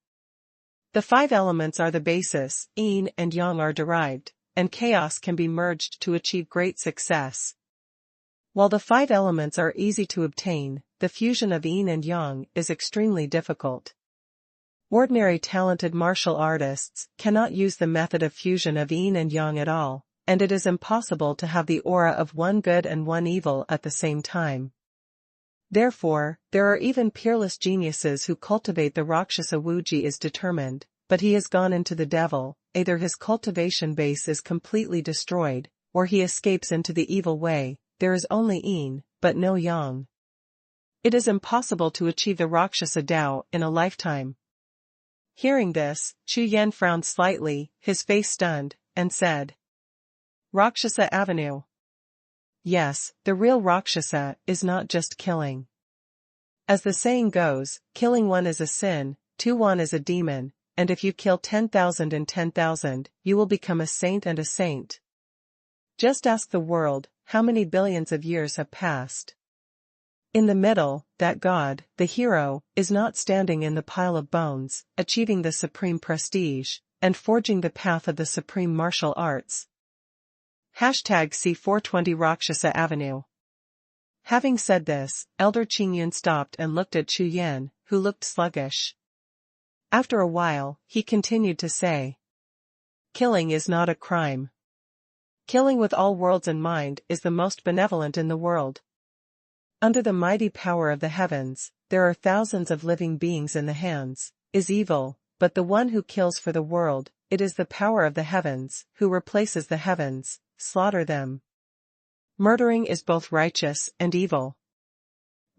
The 5 elements are the basis, yin and yang are derived, and chaos can be merged to achieve great success. While the 5 elements are easy to obtain, the fusion of yin and yang is extremely difficult. Ordinary talented martial artists cannot use the method of fusion of yin and yang at all, and it is impossible to have the aura of one good and one evil at the same time. Therefore, there are even peerless geniuses who cultivate the Rakshasa Wuji is determined, but he has gone into the devil, either his cultivation base is completely destroyed, or he escapes into the evil way. There is only yin, but no yang. It is impossible to achieve the Rakshasa Dao in a lifetime. Hearing this, Chu Yan frowned slightly, his face stunned, and said. Rakshasa Avenue. Yes, the real Rakshasa is not just killing. As the saying goes, killing one is a sin, 1 is a demon, and if you kill 10,000 and 10,000, you will become a saint and a saint. Just ask the world, how many billions of years have passed. In the middle, that god, the hero, is not standing in the pile of bones, achieving the supreme prestige, and forging the path of the supreme martial arts. #C420 Rakshasa Avenue. Having said this, Elder Qingyun stopped and looked at Chu Yan, who looked sluggish. After a while, he continued to say, "Killing is not a crime. Killing with all worlds in mind is the most benevolent in the world. Under the mighty power of the heavens, there are thousands of living beings in the hands, is evil, but the one who kills for the world, it is the power of the heavens, who replaces the heavens, slaughter them. Murdering is both righteous and evil.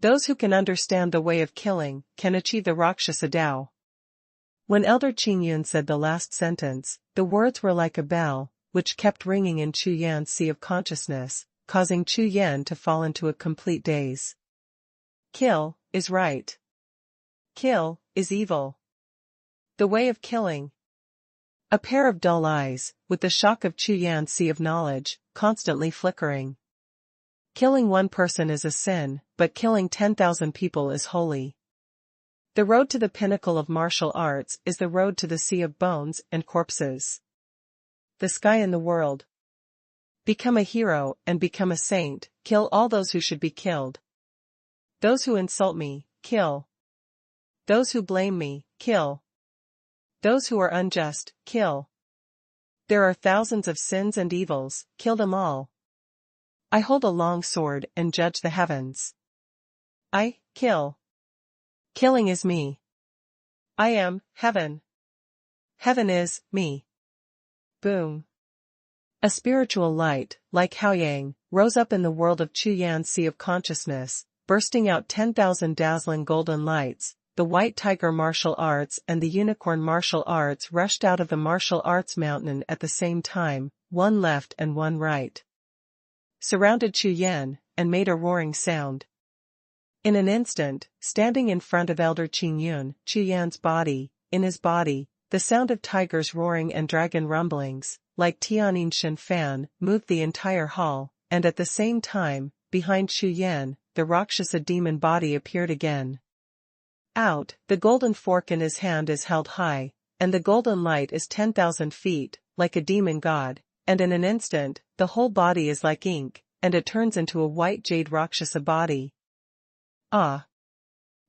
Those who can understand the way of killing, can achieve the Rakshasa Dao." When Elder Qingyun said the last sentence, the words were like a bell, which kept ringing in Chu Yan's sea of consciousness, causing Chu Yan to fall into a complete daze. Kill is right. Kill is evil. The way of killing. A pair of dull eyes, with the shock of Chu Yan's sea of knowledge, constantly flickering. Killing one person is a sin, but killing 10,000 people is holy. The road to the pinnacle of martial arts is the road to the sea of bones and corpses. The sky and the world. Become a hero and become a saint, kill all those who should be killed. Those who insult me, kill. Those who blame me, kill. Those who are unjust, kill. There are thousands of sins and evils, kill them all. I hold a long sword and judge the heavens. I kill. Killing is me. I am heaven. Heaven is me. Boom. A spiritual light, like Haoyang, rose up in the world of Chu Yan's sea of consciousness, bursting out 10,000 dazzling golden lights. The white tiger martial arts and the unicorn martial arts rushed out of the martial arts mountain at the same time, one left and one right. Surrounded Chu Yan, and made a roaring sound. In an instant, standing in front of Elder Qingyun, Chu Yan's body, in his body, the sound of tigers roaring and dragon rumblings, like Tianyin Shen Fan, moved the entire hall, and at the same time, behind Chu Yan, the Rakshasa demon body appeared again. Out, the golden fork in his hand is held high, and the golden light is 10,000 feet, like a demon god, and in an instant, the whole body is like ink, and it turns into a white jade Rakshasa body. Ah!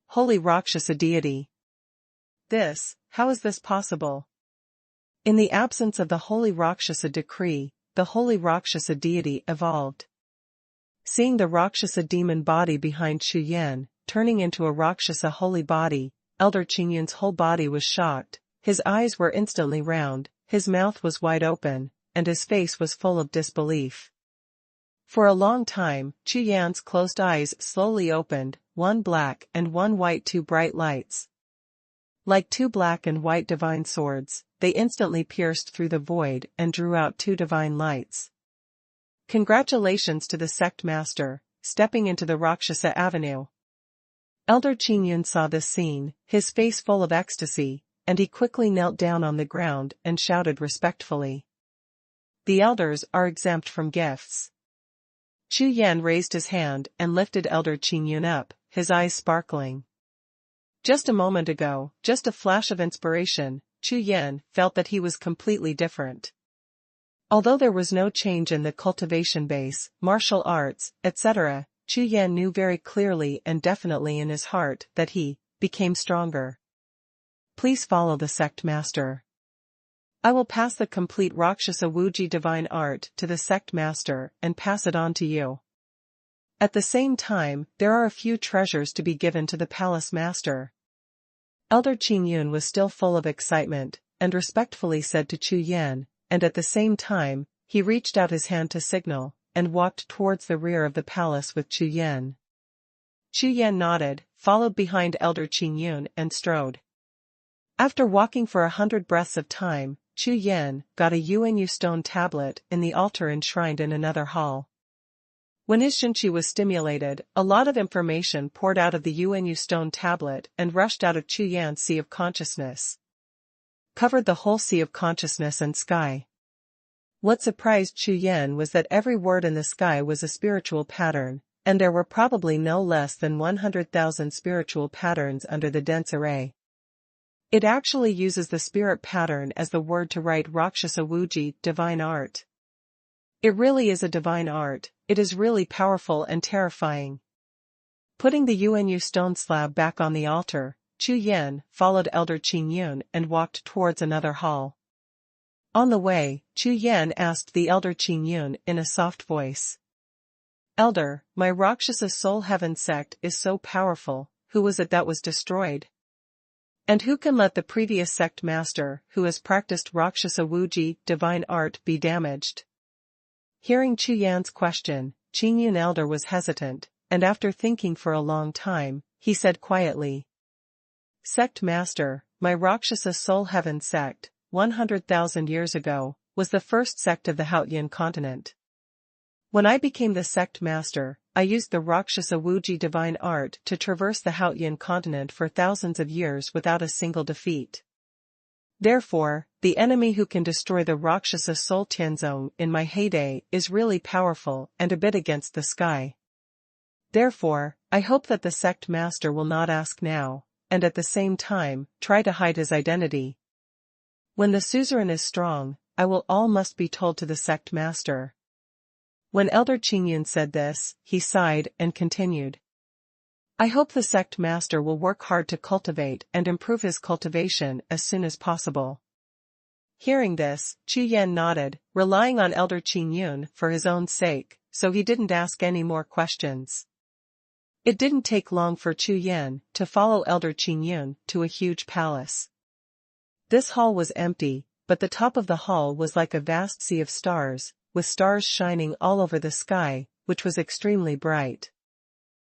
Holy Rakshasa deity! How is this possible? In the absence of the holy Rakshasa decree, the holy Rakshasa deity evolved. Seeing the Rakshasa demon body behind Chu Yan, turning into a Rakshasa holy body, Elder Qingyun's whole body was shocked, his eyes were instantly round, his mouth was wide open, and his face was full of disbelief. For a long time, Chu Yan's closed eyes slowly opened, one black and one white, two bright lights. Like two black and white divine swords, they instantly pierced through the void and drew out two divine lights. Congratulations to the sect master, stepping into the Rakshasa Avenue. Elder Qingyun saw this scene, his face full of ecstasy, and he quickly knelt down on the ground and shouted respectfully. The elders are exempt from gifts. Chu Yan raised his hand and lifted Elder Qingyun up, his eyes sparkling. Just a moment ago, just a flash of inspiration, Chu Yan felt that he was completely different. Although there was no change in the cultivation base, martial arts, etc., Chu Yan knew very clearly and definitely in his heart that he became stronger. Please follow the sect master. I will pass the complete Rakshasa Wuji divine art to the sect master and pass it on to you. At the same time, there are a few treasures to be given to the palace master. Elder Qingyun was still full of excitement, and respectfully said to Chu Yan, and at the same time, he reached out his hand to signal, and walked towards the rear of the palace with Chu Yan. Chu Yan nodded, followed behind Elder Qingyun and strode. After walking for 100 breaths of time, Chu Yan got a Yuanyu stone tablet in the altar enshrined in another hall. When his Shinchi was stimulated, a lot of information poured out of the Yuanyu stone tablet and rushed out of Chu Yan's sea of consciousness. Covered the whole sea of consciousness and sky. What surprised Chu Yan was that every word in the sky was a spiritual pattern, and there were probably no less than 100,000 spiritual patterns under the dense array. It actually uses the spirit pattern as the word to write Rakshasa Wuji, divine art. It really is a divine art, it is really powerful and terrifying. Putting the UNU stone slab back on the altar, Chu Yan followed Elder Qin Yun and walked towards another hall. On the way, Chu Yan asked the Elder Qin Yun in a soft voice. Elder, my Rakshasa Soul Heaven sect is so powerful, who was it that was destroyed? And who can let the previous sect master, who has practiced Rakshasa Wuji, divine art, be damaged? Hearing Chu Yan's question, Qin Yun Elder was hesitant, and after thinking for a long time, he said quietly. Sect master, my Rakshasa Soul Heaven sect, 100,000 years ago, was the first sect of the Haotian continent. When I became the sect master, I used the Rakshasa Wuji divine art to traverse the Haotian continent for thousands of years without a single defeat. Therefore, the enemy who can destroy the Rakshasa Soul Tianzong in my heyday is really powerful and a bit against the sky. Therefore, I hope that the sect master will not ask now, and at the same time, try to hide his identity. When the suzerain is strong, I will all must be told to the sect master. When Elder Qin Yun said this, he sighed and continued. I hope the sect master will work hard to cultivate and improve his cultivation as soon as possible. Hearing this, Chu Yan nodded, relying on Elder Qin Yun for his own sake, so he didn't ask any more questions. It didn't take long for Chu Yan to follow Elder Qin Yun to a huge palace. This hall was empty, but the top of the hall was like a vast sea of stars, with stars shining all over the sky, which was extremely bright.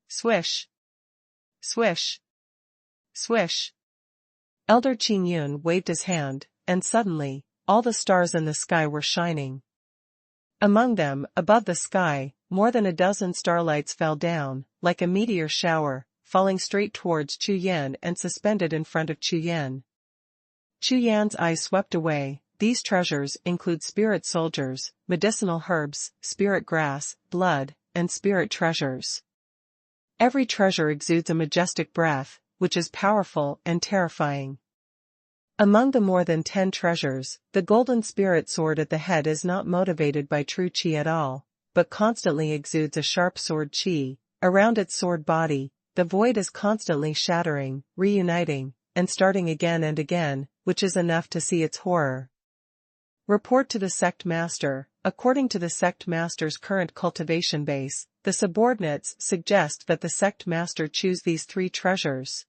Swish! Swish! Swish! Elder Qin Yun waved his hand, and suddenly, all the stars in the sky were shining. Among them, above the sky, more than a dozen starlights fell down, like a meteor shower, falling straight towards Chu Yan and suspended in front of Chu Yan. Chu Yan's eyes swept away. These treasures include spirit soldiers, medicinal herbs, spirit grass, blood, and spirit treasures. Every treasure exudes a majestic breath, which is powerful and terrifying. Among the more than 10 treasures, the golden spirit sword at the head is not motivated by true qi at all, but constantly exudes a sharp sword qi. Around its sword body, the void is constantly shattering, reuniting, and starting again and again, which is enough to see its horror. Report to the sect master. According to the sect master's current cultivation base, the subordinates suggest that the sect master choose these 3 treasures.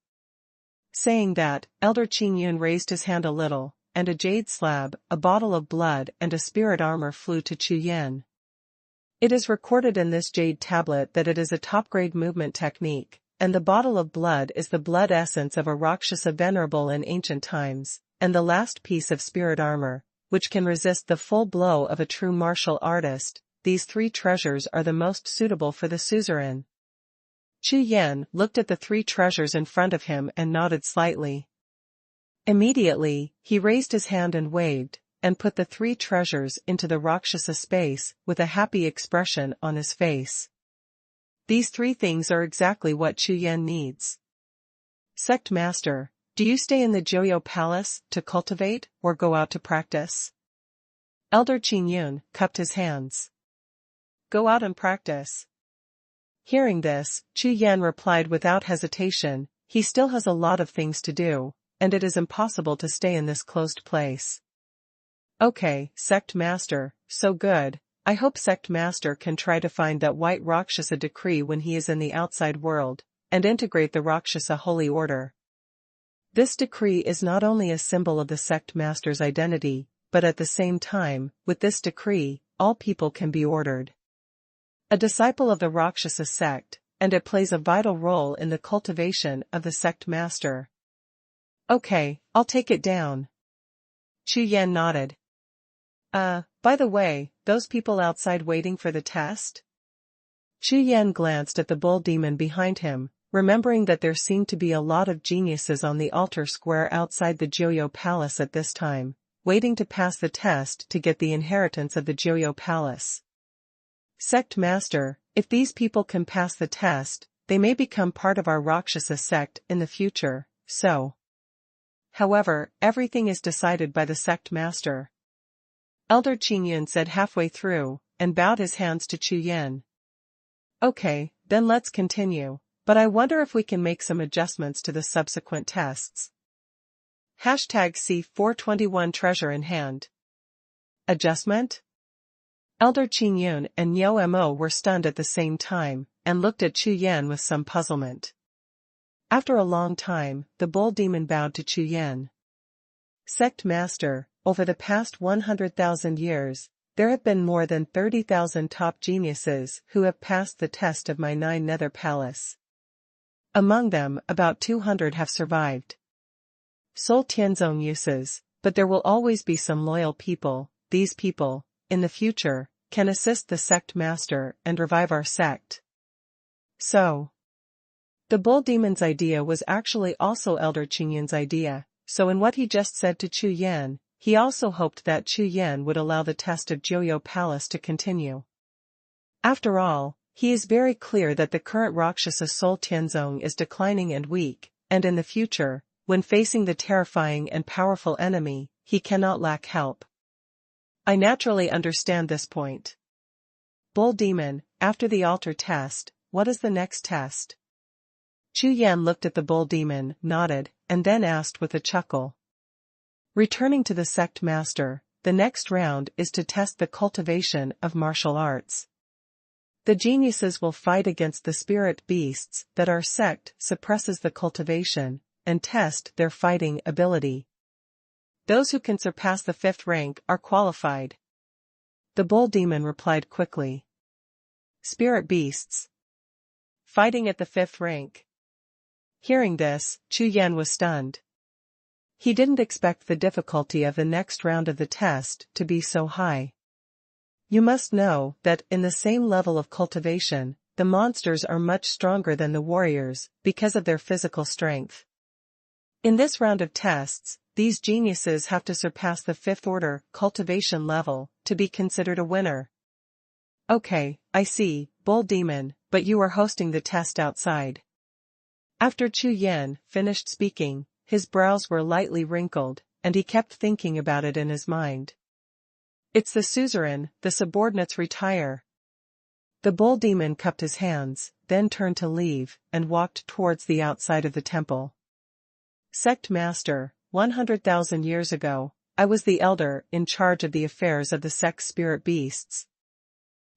Saying that, Elder Qin Yun raised his hand a little, and a jade slab, a bottle of blood and a spirit armor flew to Chu Yan. It is recorded in this jade tablet that it is a top-grade movement technique, and the bottle of blood is the blood essence of a Rakshasa venerable in ancient times, and the last piece of spirit armor, which can resist the full blow of a true martial artist. These 3 treasures are the most suitable for the suzerain. Chu Yan looked at the 3 treasures in front of him and nodded slightly. Immediately, he raised his hand and waved, and put the 3 treasures into the Rakshasa space with a happy expression on his face. These 3 things are exactly what Chu Yan needs. Sect Master, do you stay in the Jiuxiao Palace to cultivate or go out to practice? Elder Qin Yun cupped his hands. Go out and practice. Hearing this, Chu Yan replied without hesitation, he still has a lot of things to do, and it is impossible to stay in this closed place. Okay, Sect Master, so good. I hope Sect Master can try to find that white Rakshasa decree when he is in the outside world, and integrate the Rakshasa Holy Order. This decree is not only a symbol of the Sect Master's identity, but at the same time, with this decree, all people can be ordered. A disciple of the Rakshasa sect, and it plays a vital role in the cultivation of the Sect Master. Okay, I'll take it down. Chu Yan nodded. By the way, those people outside waiting for the test? Chu Yan glanced at the bull demon behind him, remembering that there seemed to be a lot of geniuses on the altar square outside the Jiuxiao Palace at this time, waiting to pass the test to get the inheritance of the Jiuxiao palace. Sect Master, if these people can pass the test, they may become part of our Rakshasa sect in the future, so. However, everything is decided by the sect master. Elder Qingyun said halfway through, and bowed his hands to Chu Yan. Okay, then let's continue, but I wonder if we can make some adjustments to the subsequent tests. #C421 Treasure in Hand. Adjustment? Elder Qingyun and Niao Mo were stunned at the same time, and looked at Chu Yan with some puzzlement. After a long time, the bull demon bowed to Chu Yan. Sect Master, over the past 100,000 years, there have been more than 30,000 top geniuses who have passed the test of my 9 nether palace. Among them, about 200 have survived. Soul Tianzong uses, but there will always be some loyal people. These people, in the future, can assist the sect master and revive our sect. So. The bull demon's idea was actually also Elder Qingyun's idea, so in what he just said to Chu Yan, he also hoped that Chu Yan would allow the test of Jiuxiao Palace to continue. After all, he is very clear that the current Rakshasa soul Tianzong is declining and weak, and in the future, when facing the terrifying and powerful enemy, he cannot lack help. I naturally understand this point. Bull Demon, after the altar test, what is the next test? Chu Yan looked at the bull demon, nodded, and then asked with a chuckle. Returning to the sect master, the next round is to test the cultivation of martial arts. The geniuses will fight against the spirit beasts that our sect suppresses the cultivation, and test their fighting ability. Those who can surpass the 5th rank are qualified. The bull demon replied quickly. Spirit beasts. Fighting at the 5th rank. Hearing this, Chu Yan was stunned. He didn't expect the difficulty of the next round of the test to be so high. You must know that in the same level of cultivation, the monsters are much stronger than the warriors because of their physical strength. In this round of tests, these geniuses have to surpass the 5th order cultivation level to be considered a winner. Okay, I see, Bull Demon, but you are hosting the test outside. After Chu Yan finished speaking, his brows were lightly wrinkled, and he kept thinking about it in his mind. It's the suzerain, the subordinates retire. The bull demon cupped his hands, then turned to leave, and walked towards the outside of the temple. Sect Master, 100,000 years ago, I was the elder in charge of the affairs of the sect's spirit beasts.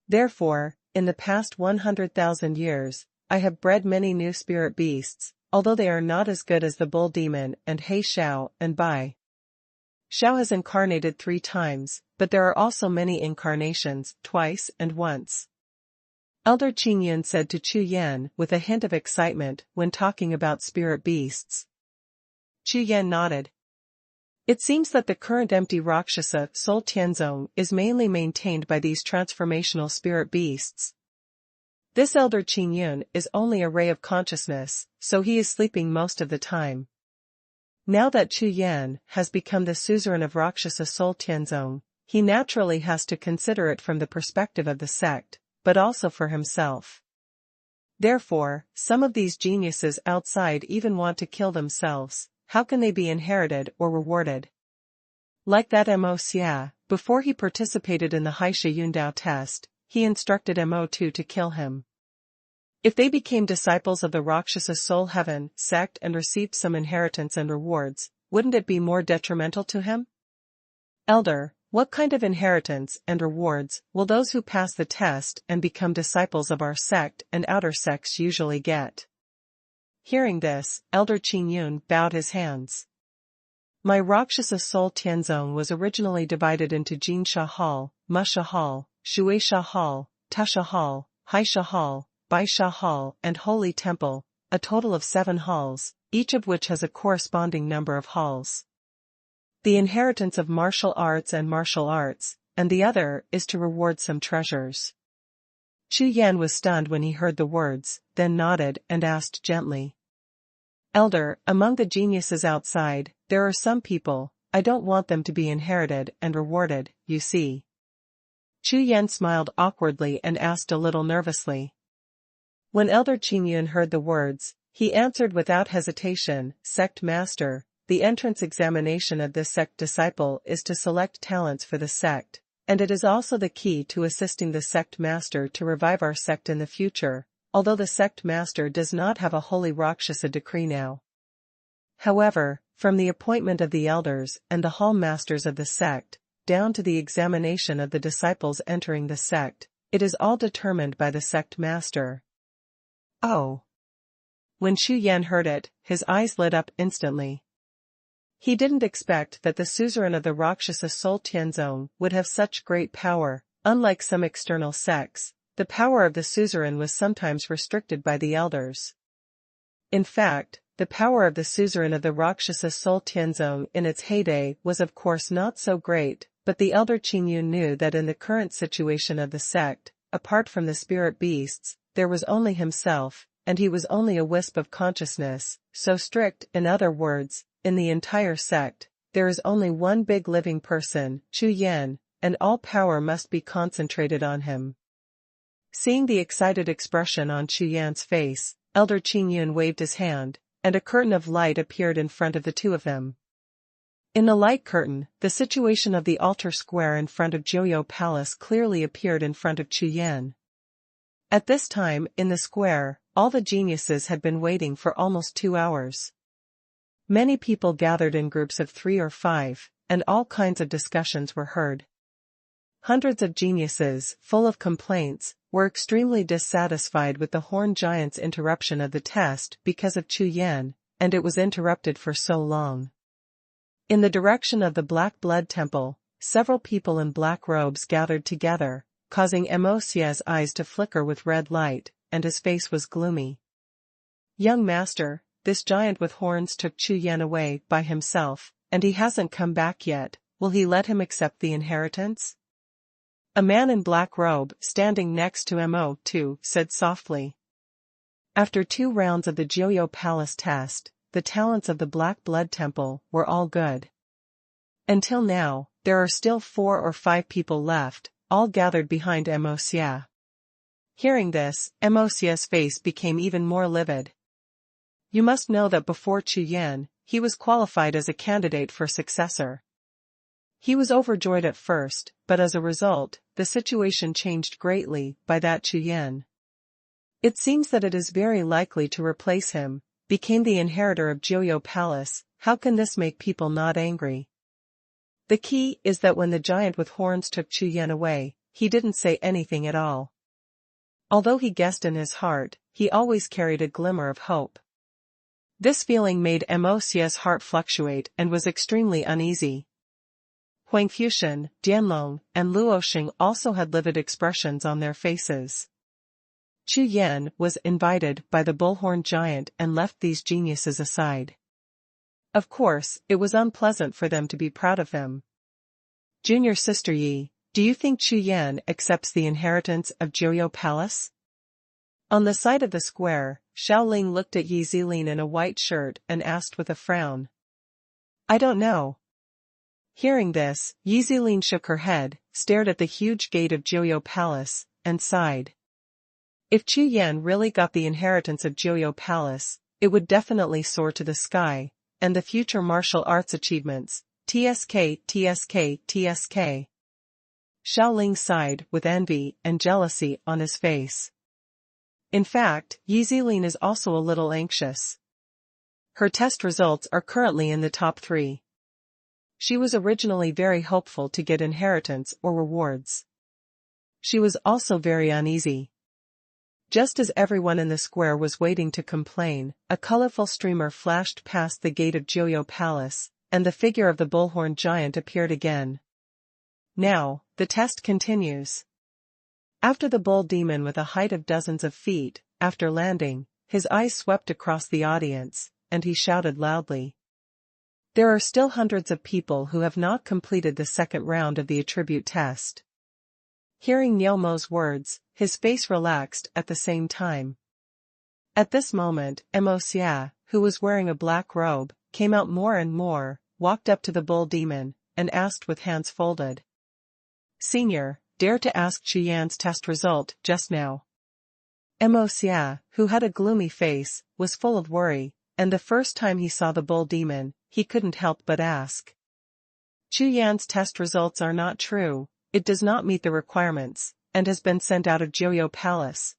Therefore, in the past 100,000 years, I have bred many new spirit beasts, although they are not as good as the bull demon and He Xiao and Bai. Xiao has incarnated 3 times, but there are also many incarnations, twice and once. Elder Qingyun said to Chu Yan with a hint of excitement when talking about spirit beasts. Chu Yan nodded. It seems that the current empty Rakshasa soul Tianzong is mainly maintained by these transformational spirit beasts. This Elder Qingyun is only a ray of consciousness, so he is sleeping most of the time. Now that Chu Yan has become the suzerain of Rakshasa soul Tianzong, he naturally has to consider it from the perspective of the sect, but also for himself. Therefore, some of these geniuses outside even want to kill themselves. How can they be inherited or rewarded? Like that Mo Xia, before he participated in the Haisha Yundao test, he instructed Mo2 to kill him. If they became disciples of the Rakshasa Soul Heaven sect and received some inheritance and rewards, wouldn't it be more detrimental to him? Elder, what kind of inheritance and rewards will those who pass the test and become disciples of our sect and outer sects usually get? Hearing this, Elder Qingyun bowed his hands. My Rakshasa soul Tianzong was originally divided into Jinsha Hall, Musha Hall, Shueisha Hall, Tusha Hall, Haisha Hall, Baisha Hall and Holy Temple, a total of 7 halls, each of which has a corresponding number of halls. The inheritance of martial arts, and the other is to reward some treasures. Chu Yan was stunned when he heard the words, then nodded and asked gently. Elder, among the geniuses outside, there are some people, I don't want them to be inherited and rewarded, you see. Chu Yan smiled awkwardly and asked a little nervously. When Elder Qingyun heard the words, he answered without hesitation, Sect Master, the entrance examination of this sect disciple is to select talents for the sect, and it is also the key to assisting the sect master to revive our sect in the future, although the sect master does not have a holy Rakshasa decree now. However, from the appointment of the elders and the hall masters of the sect, down to the examination of the disciples entering the sect, it is all determined by the sect master. Oh. When Chu Yan heard it, his eyes lit up instantly. He didn't expect that the suzerain of the Rakshasa Soul Tianzong would have such great power. Unlike some external sects, the power of the suzerain was sometimes restricted by the elders. In fact, the power of the suzerain of the Rakshasa Soul Tianzong in its heyday was of course not so great, but the elder Qingyun knew that in the current situation of the sect, apart from the spirit beasts, there was only himself, and he was only a wisp of consciousness, so strict, in other words, in the entire sect, there is only one big living person, Chu Yan, and all power must be concentrated on him. Seeing the excited expression on Chu Yan's face, Elder Qingyun waved his hand, and a curtain of light appeared in front of the two of them. In the light curtain, the situation of the altar square in front of Jiuxiao Palace clearly appeared in front of Chu Yan. At this time, in the square, all the geniuses had been waiting for almost 2 hours. Many people gathered in groups of 3 or 5, and all kinds of discussions were heard. Hundreds of geniuses, full of complaints, were extremely dissatisfied with the Horn Giant's interruption of the test because of Chu Yan, and it was interrupted for so long. In the direction of the Black Blood Temple, several people in black robes gathered together, causing Xie's eyes to flicker with red light, and his face was gloomy. Young master, this giant with horns took Chu Yan away by himself, and he hasn't come back yet. Will he let him accept the inheritance? A man in black robe, standing next to Mo2, said softly. After 2 rounds of the Jiuxiao Palace test, the talents of the Black Blood Temple were all good. Until now, there are still 4 or 5 people left, all gathered behind Xie. Hearing this, Xie's face became even more livid. You must know that before Chu Yan, he was qualified as a candidate for successor. He was overjoyed at first, but as a result, the situation changed greatly by that Chu Yan. It seems that it is very likely to replace him, became the inheritor of Jiuxiao Palace. How can this make people not angry? The key is that when the giant with horns took Chu Yan away, he didn't say anything at all. Although he guessed in his heart, he always carried a glimmer of hope. This feeling made Xie's heart fluctuate and was extremely uneasy. Huang Fuxian, Dianlong, and Luoxing also had livid expressions on their faces. Chu Yan was invited by the bullhorn giant and left these geniuses aside. Of course, it was unpleasant for them to be proud of him. Junior Sister Yi, do you think Chu Yan accepts the inheritance of Jiuxiao Palace? On the side of the square, Xiaoling looked at Yi Zilin in a white shirt and asked with a frown. I don't know. Hearing this, Yi Zilin shook her head, stared at the huge gate of Jiuxiao Palace, and sighed. If Chu Yan really got the inheritance of Jiuxiao Palace, it would definitely soar to the sky, and the future martial arts achievements, TSK. Xiaoling sighed with envy and jealousy on his face. In fact, Yi Zilin is also a little anxious. Her test results are currently in the top 3. She was originally very hopeful to get inheritance or rewards. She was also very uneasy. Just as everyone in the square was waiting to complain, a colorful streamer flashed past the gate of Jiuxiao Palace, and the figure of the bullhorn giant appeared again. Now, the test continues. After the bull demon with a height of dozens of feet, after landing, his eyes swept across the audience, and he shouted loudly. There are still hundreds of people who have not completed the second round of the attribute test. Hearing Niumo's words, his face relaxed at the same time. At this moment, Xie, who was wearing a black robe, came out more and more. walked up to the bull demon, and asked with hands folded. "Senior, dare to ask Chu Yan's test result just now?" Mo Xia, who had a gloomy face, was full of worry, and the first time he saw the bull demon, he couldn't help but ask. "Chu Yan's test results are not true, it does not meet the requirements, and has been sent out of Jiuxiao Palace."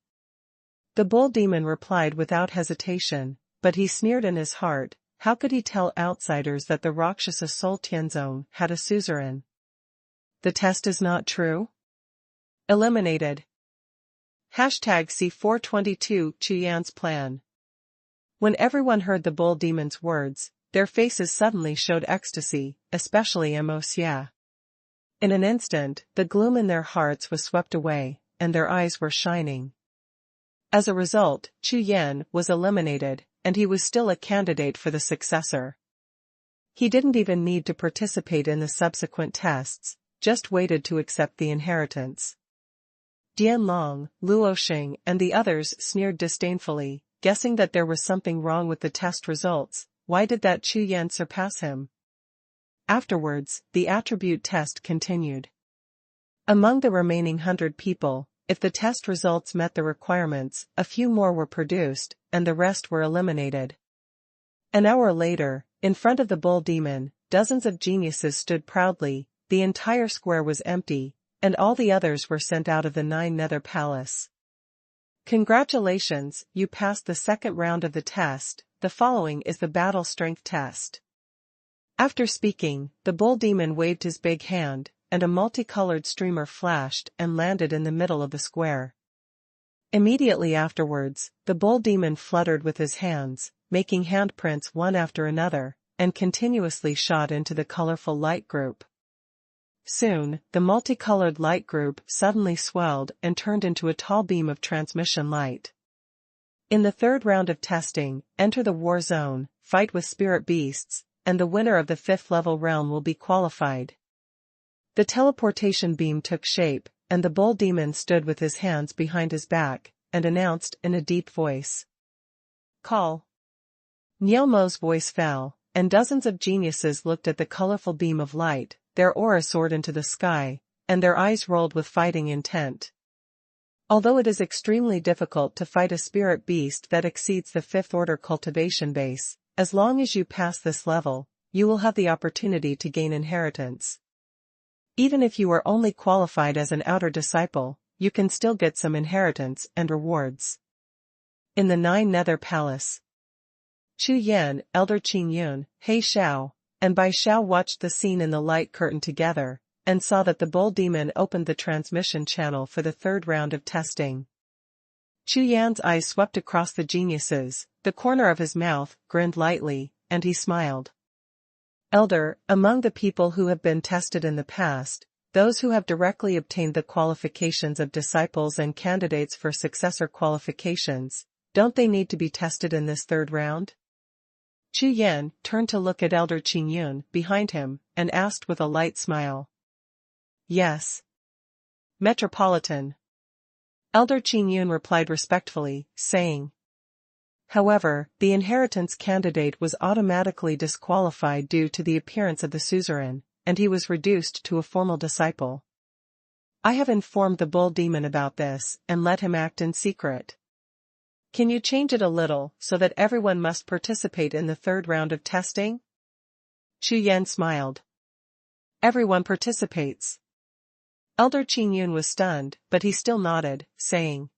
The bull demon replied without hesitation, but he sneered in his heart. How could he tell outsiders that the Rakshasa Soul Tianzong had a suzerain? The test is not true? Eliminated. #C422 Chu Yan's plan. When everyone heard the bull demon's words, their faces suddenly showed ecstasy, especially Mo Xia. In an instant, the gloom in their hearts was swept away, and their eyes were shining. As a result, Chu Yan was eliminated, and he was still a candidate for the successor. He didn't even need to participate in the subsequent tests, just waited to accept the inheritance. Dianlong, Luoxing, and the others sneered disdainfully, guessing that there was something wrong with the test results. Why did that Chu Yan surpass him? Afterwards, the attribute test continued. Among the remaining 100 people, if the test results met the requirements, a few more were produced, and the rest were eliminated. An hour later, in front of the bull demon, dozens of geniuses stood proudly, the entire square was empty, and all the others were sent out of the 9 Nether Palace. Congratulations, you passed the second round of the test. The following is the battle strength test. After speaking, the bull demon waved his big hand, and a multicolored streamer flashed and landed in the middle of the square. Immediately afterwards, the bull demon fluttered with his hands, making handprints one after another, and continuously shot into the colorful light group. Soon, the multicolored light group suddenly swelled and turned into a tall beam of transmission light. In the third round of testing, enter the war zone, fight with spirit beasts, and the winner of the 5th level realm will be qualified. The teleportation beam took shape, and the bull demon stood with his hands behind his back, and announced in a deep voice. "Call." Nielmo's voice fell, and dozens of geniuses looked at the colorful beam of light, their aura soared into the sky, and their eyes rolled with fighting intent. Although it is extremely difficult to fight a spirit beast that exceeds the 5th order cultivation base, as long as you pass this level, you will have the opportunity to gain inheritance. Even if you are only qualified as an outer disciple, you can still get some inheritance and rewards. In the 9 Nether Palace, Chu Yan, Elder Qing Yun, He Xiao, and Bai Xiao watched the scene in the light curtain together, and saw that the bull demon opened the transmission channel for the third round of testing. Chu Yan's eyes swept across the geniuses, the corner of his mouth grinned lightly, and he smiled. "Elder, among the people who have been tested in the past, those who have directly obtained the qualifications of disciples and candidates for successor qualifications, don't they need to be tested in this third round?" Chu Yan turned to look at Elder Qing Yun behind him, and asked with a light smile. "Yes. Metropolitan." Elder Qing Yun replied respectfully, saying. However, the inheritance candidate was automatically disqualified due to the appearance of the suzerain, and he was reduced to a formal disciple. "I have informed the bull demon about this, and let him act in secret. Can you change it a little, so that everyone must participate in the third round of testing?" Chu Yan smiled. "Everyone participates." Elder Qing Yun was stunned, but he still nodded, saying.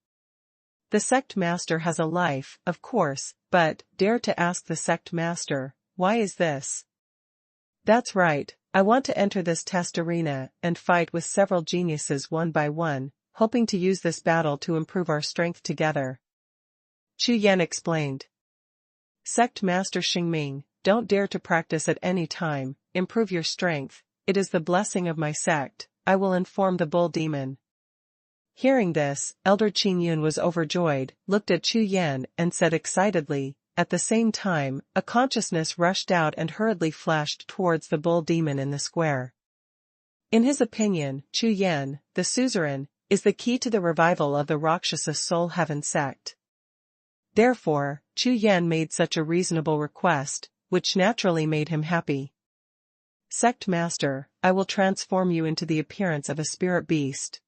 "The sect master has a life, of course, but, dare to ask the sect master, why is this?" "That's right, I want to enter this test arena and fight with several geniuses one by one, hoping to use this battle to improve our strength together." Chu Yan explained. "Sect Master Xingming, don't dare to practice at any time, improve your strength, it is the blessing of my sect, I will inform the bull demon." Hearing this, Elder Qing Yun was overjoyed, looked at Chu Yan and said excitedly. At the same time, a consciousness rushed out and hurriedly flashed towards the bull demon in the square. In his opinion, Chu Yan, the suzerain, is the key to the revival of the Rakshasa Soul Heaven sect. Therefore, Chu Yan made such a reasonable request, which naturally made him happy. Sect Master, I will transform you into the appearance of a spirit beast.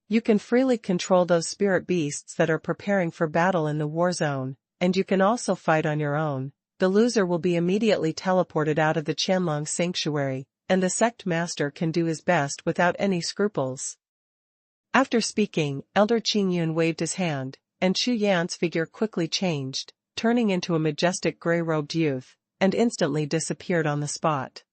You can freely control those spirit beasts that are preparing for battle in the war zone, and you can also fight on your own. The loser will be immediately teleported out of the Qianlong sanctuary, and the sect master can do his best without any scruples. After speaking, Elder Qingyun waved his hand, and Chu Yan's figure quickly changed, turning into a majestic gray-robed youth, and instantly disappeared on the spot.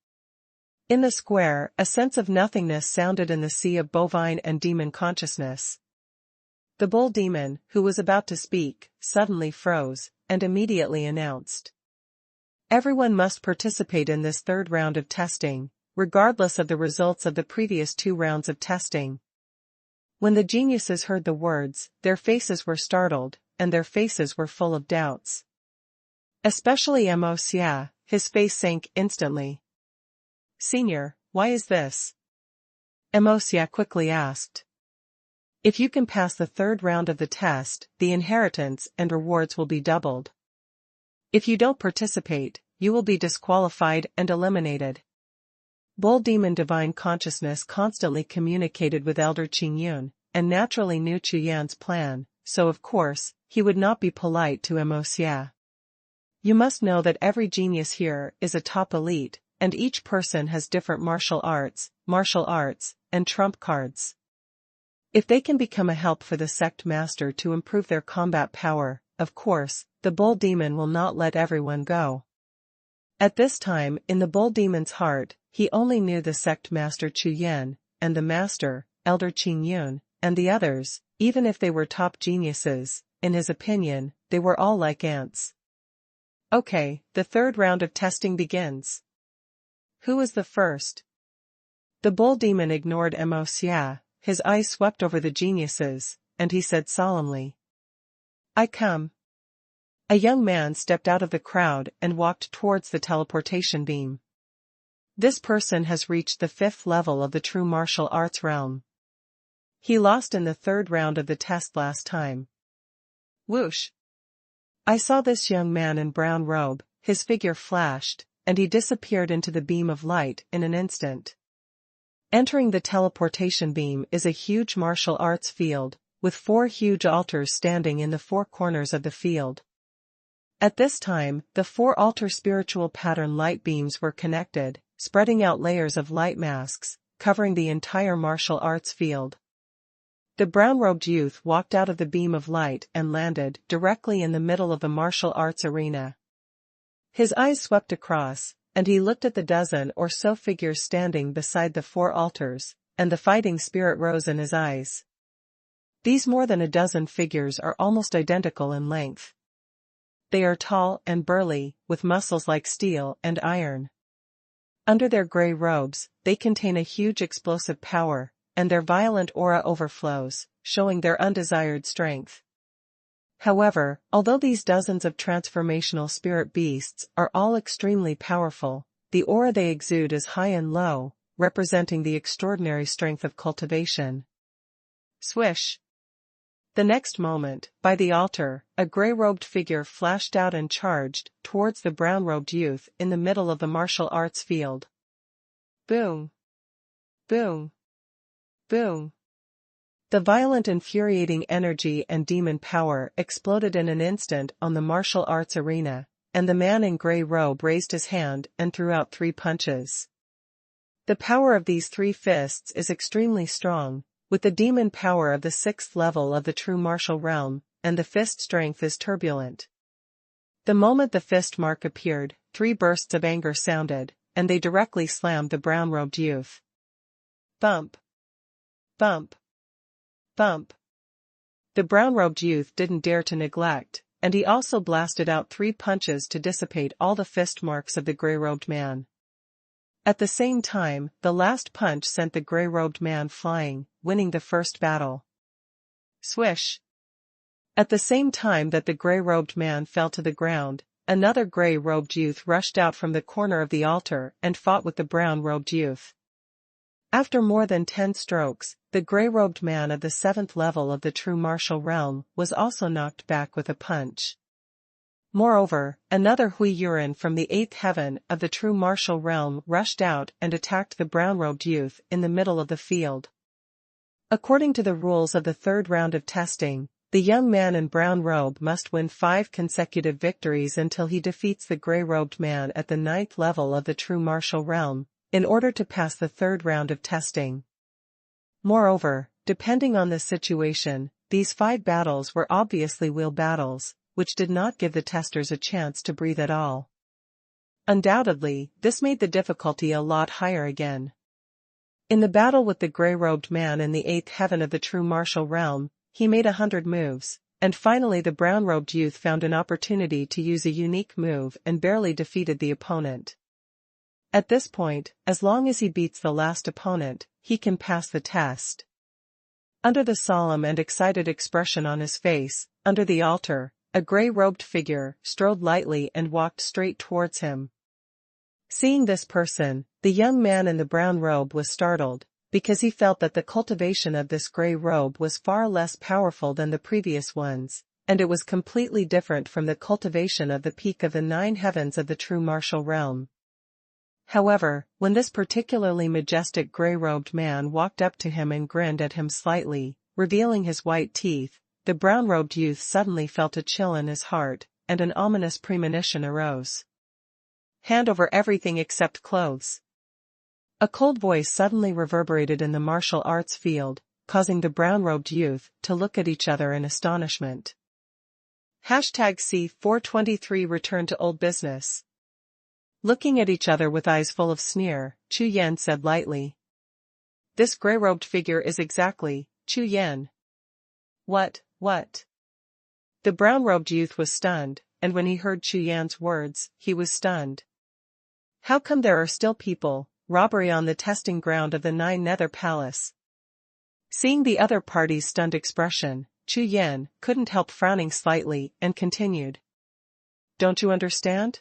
In the square, a sense of nothingness sounded in the sea of bovine and demon consciousness. The bull demon, who was about to speak, suddenly froze, and immediately announced. Everyone must participate in this third round of testing, regardless of the results of the previous 2 rounds of testing. When the geniuses heard the words, their faces were startled, and their faces were full of doubts. Especially Mo Xia, his face sank instantly. Senior, why is this? Mo Xia quickly asked. If you can pass the third round of the test, the inheritance and rewards will be doubled. If you don't participate, you will be disqualified and eliminated. Bull Demon Divine Consciousness constantly communicated with Elder Qingyun, and naturally knew Chu Yan's plan, so of course, he would not be polite to Mo Xia. You must know that every genius here is a top elite, and each person has different martial arts, and trump cards. If they can become a help for the sect master to improve their combat power, of course, the bull demon will not let everyone go. At this time, in the bull demon's heart, he only knew the sect master Chu Yan, and the master, Elder Qingyun, and the others, even if they were top geniuses, in his opinion, they were all like ants. Okay, the third round of testing begins. Who is the first? The bull demon ignored Mo Xia, his eyes swept over the geniuses, and he said solemnly. I come. A young man stepped out of the crowd and walked towards the teleportation beam. This person has reached the 5th level of the true martial arts realm. He lost in the third round of the test last time. Whoosh! I saw this young man in brown robe, his figure flashed, and he disappeared into the beam of light in an instant. Entering the teleportation beam is a huge martial arts field, with 4 huge altars standing in the 4 corners of the field. At this time, the 4 altar spiritual pattern light beams were connected, spreading out layers of light masks, covering the entire martial arts field. The brown-robed youth walked out of the beam of light and landed directly in the middle of the martial arts arena. His eyes swept across, and he looked at the dozen or so figures standing beside the 4 altars, and the fighting spirit rose in his eyes. These more than a dozen figures are almost identical in length. They are tall and burly, with muscles like steel and iron. Under their gray robes, they contain a huge explosive power, and their violent aura overflows, showing their undesired strength. However, although these dozens of transformational spirit beasts are all extremely powerful, the aura they exude is high and low, representing the extraordinary strength of cultivation. Swish! The next moment, by the altar, a gray-robed figure flashed out and charged towards the brown-robed youth in the middle of the martial arts field. Boom! Boom! Boom! The violent infuriating energy and demon power exploded in an instant on the martial arts arena, and the man in gray robe raised his hand and threw out 3 punches. The power of these 3 fists is extremely strong, with the demon power of the 6th level of the true martial realm, and the fist strength is turbulent. The moment the fist mark appeared, 3 bursts of anger sounded, and they directly slammed the brown-robed youth. Bump! Bump! Bump! The brown-robed youth didn't dare to neglect, and he also blasted out 3 punches to dissipate all the fist marks of the gray-robed man. At the same time, the last punch sent the gray-robed man flying, winning the first battle. Swish! At the same time that the gray-robed man fell to the ground, another gray-robed youth rushed out from the corner of the altar and fought with the brown-robed youth. After more than 10 strokes, the gray-robed man of the 7th level of the true martial realm was also knocked back with a punch. Moreover, another Hui Yuan from the 8th heaven of the true martial realm rushed out and attacked the brown-robed youth in the middle of the field. According to the rules of the third round of testing, the young man in brown robe must win 5 consecutive victories until he defeats the gray-robed man at the 9th level of the true martial realm, in order to pass the third round of testing. Moreover, depending on the situation, these 5 battles were obviously will battles, which did not give the testers a chance to breathe at all. Undoubtedly, this made the difficulty a lot higher again. In the battle with the gray-robed man in the 8th heaven of the true martial realm, he made 100 moves, and finally the brown-robed youth found an opportunity to use a unique move and barely defeated the opponent. At this point, as long as he beats the last opponent, he can pass the test. Under the solemn and excited expression on his face, under the altar, a gray-robed figure strode lightly and walked straight towards him. Seeing this person, the young man in the brown robe was startled, because he felt that the cultivation of this gray robe was far less powerful than the previous ones, and it was completely different from the cultivation of the peak of the 9 heavens of the true martial realm. However, when this particularly majestic gray-robed man walked up to him and grinned at him slightly, revealing his white teeth, the brown-robed youth suddenly felt a chill in his heart, and an ominous premonition arose. Hand over everything except clothes. A cold voice suddenly reverberated in the martial arts field, causing the brown-robed youth to look at each other in astonishment. #C423 Return to old business. Looking at each other with eyes full of sneer, Chu Yan said lightly. This gray-robed figure is exactly Chu Yan. What? The brown-robed youth was stunned, and when he heard Chu Yan's words, he was stunned. How come there are still people, robbery on the testing ground of the 9 Nether Palace? Seeing the other party's stunned expression, Chu Yan couldn't help frowning slightly and continued. Don't you understand?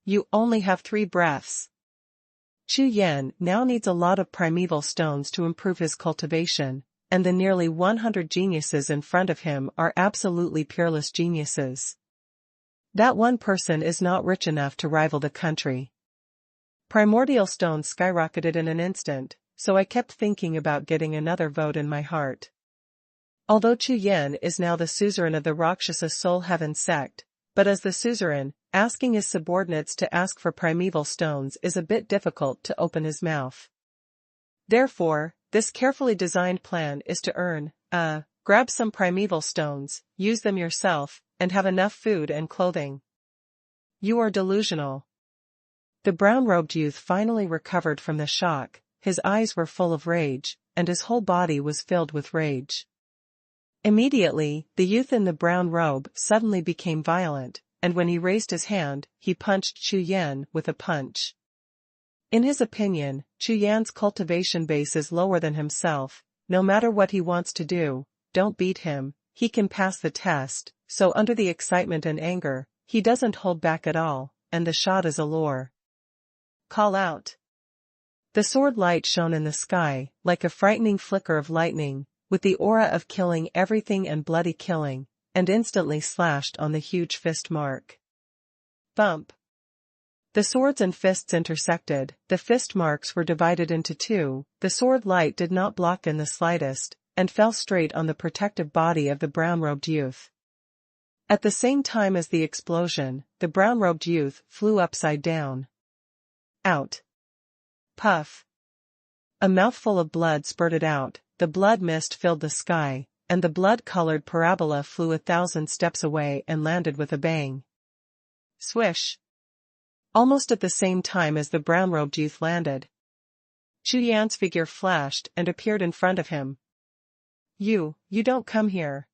You only have 3 breaths. Chu Yan now needs a lot of primeval stones to improve his cultivation, and the nearly 100 geniuses in front of him are absolutely peerless geniuses. That one person is not rich enough to rival the country. Primordial stones skyrocketed in an instant, so I kept thinking about getting another vote in my heart. Although Chu Yan is now the suzerain of the Rakshasa Soul Heaven sect, but as the suzerain, asking his subordinates to ask for primeval stones is a bit difficult to open his mouth. Therefore, this carefully designed plan is to grab some primeval stones, use them yourself, and have enough food and clothing. You are delusional. The brown-robed youth finally recovered from the shock, his eyes were full of rage, and his whole body was filled with rage. Immediately, the youth in the brown robe suddenly became violent, and when he raised his hand, he punched Chu Yan with a punch. In his opinion, Chu Yan's cultivation base is lower than himself. No matter what he wants to do, don't beat him, he can pass the test, so under the excitement and anger, he doesn't hold back at all, and the shot is a lure. Call out. The sword light shone in the sky, like a frightening flicker of lightning, with the aura of killing everything and bloody killing, and instantly slashed on the huge fist mark. Bump. The swords and fists intersected, the fist marks were divided into 2, the sword light did not block in the slightest, and fell straight on the protective body of the brown-robed youth. At the same time as the explosion, the brown-robed youth flew upside down. Out. Puff. A mouthful of blood spurted out, the blood mist filled the sky, and the blood-colored parabola flew 1,000 steps away and landed with a bang. Swish. Almost at the same time as the brown-robed youth landed, Chu Yan's figure flashed and appeared in front of him. You don't come here.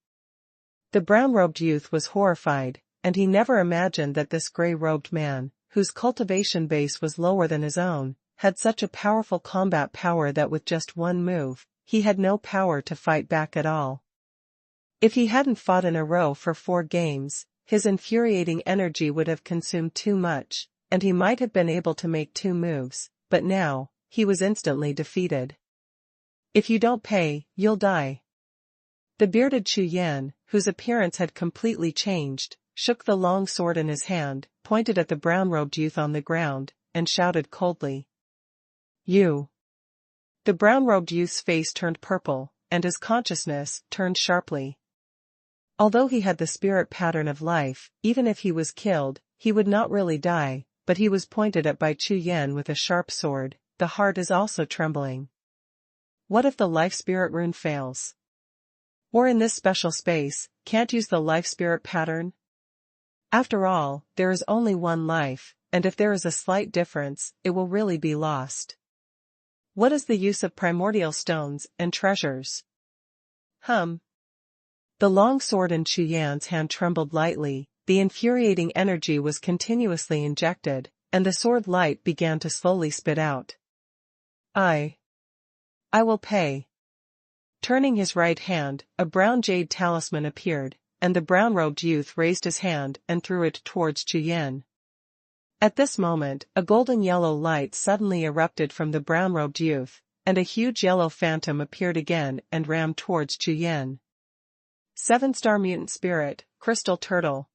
The brown-robed youth was horrified, and he never imagined that this gray-robed man, whose cultivation base was lower than his own, had such a powerful combat power that with just one move, he had no power to fight back at all. If he hadn't fought in a row for 4 games, his infuriating energy would have consumed too much, and he might have been able to make 2 moves, but now, he was instantly defeated. If you don't pay, you'll die. The bearded Chu Yan, whose appearance had completely changed, shook the long sword in his hand, pointed at the brown-robed youth on the ground, and shouted coldly. You! The brown-robed youth's face turned purple, and his consciousness turned sharply. Although he had the spirit pattern of life, even if he was killed, he would not really die, but he was pointed at by Chu Yan with a sharp sword. The heart is also trembling. What if the life spirit rune fails? Or in this special space, can't use the life spirit pattern? After all, there is only one life, and if there is a slight difference, it will really be lost. What is the use of primordial stones and treasures? The long sword in Chu Yan's hand trembled lightly, the infuriating energy was continuously injected, and the sword light began to slowly spit out. I will pay. Turning his right hand, a brown jade talisman appeared, and the brown-robed youth raised his hand and threw it towards Chu Yan. At this moment, a golden-yellow light suddenly erupted from the brown-robed youth, and a huge yellow phantom appeared again and rammed towards Chu Yan. 7-star mutant spirit, crystal turtle.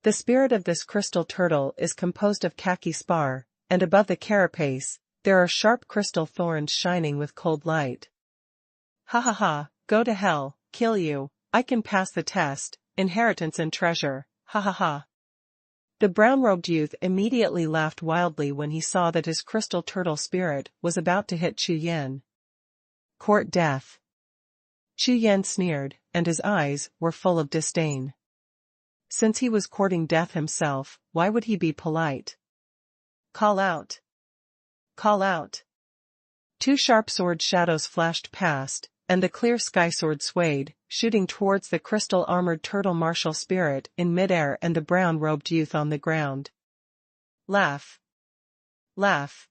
The spirit of this crystal turtle is composed of khaki spar, and above the carapace, there are sharp crystal thorns shining with cold light. Ha ha ha, go to hell, kill you, I can pass the test, inheritance and treasure, ha ha ha. The brown-robed youth immediately laughed wildly when he saw that his crystal turtle spirit was about to hit Chu Yan. Court death. Chu Yan sneered, and his eyes were full of disdain. Since he was courting death himself, why would he be polite? Call out. Call out. 2 sharp sword shadows flashed past, and the clear sky sword swayed, shooting towards the crystal-armored turtle martial spirit in midair and the brown-robed youth on the ground. Laugh. Laugh.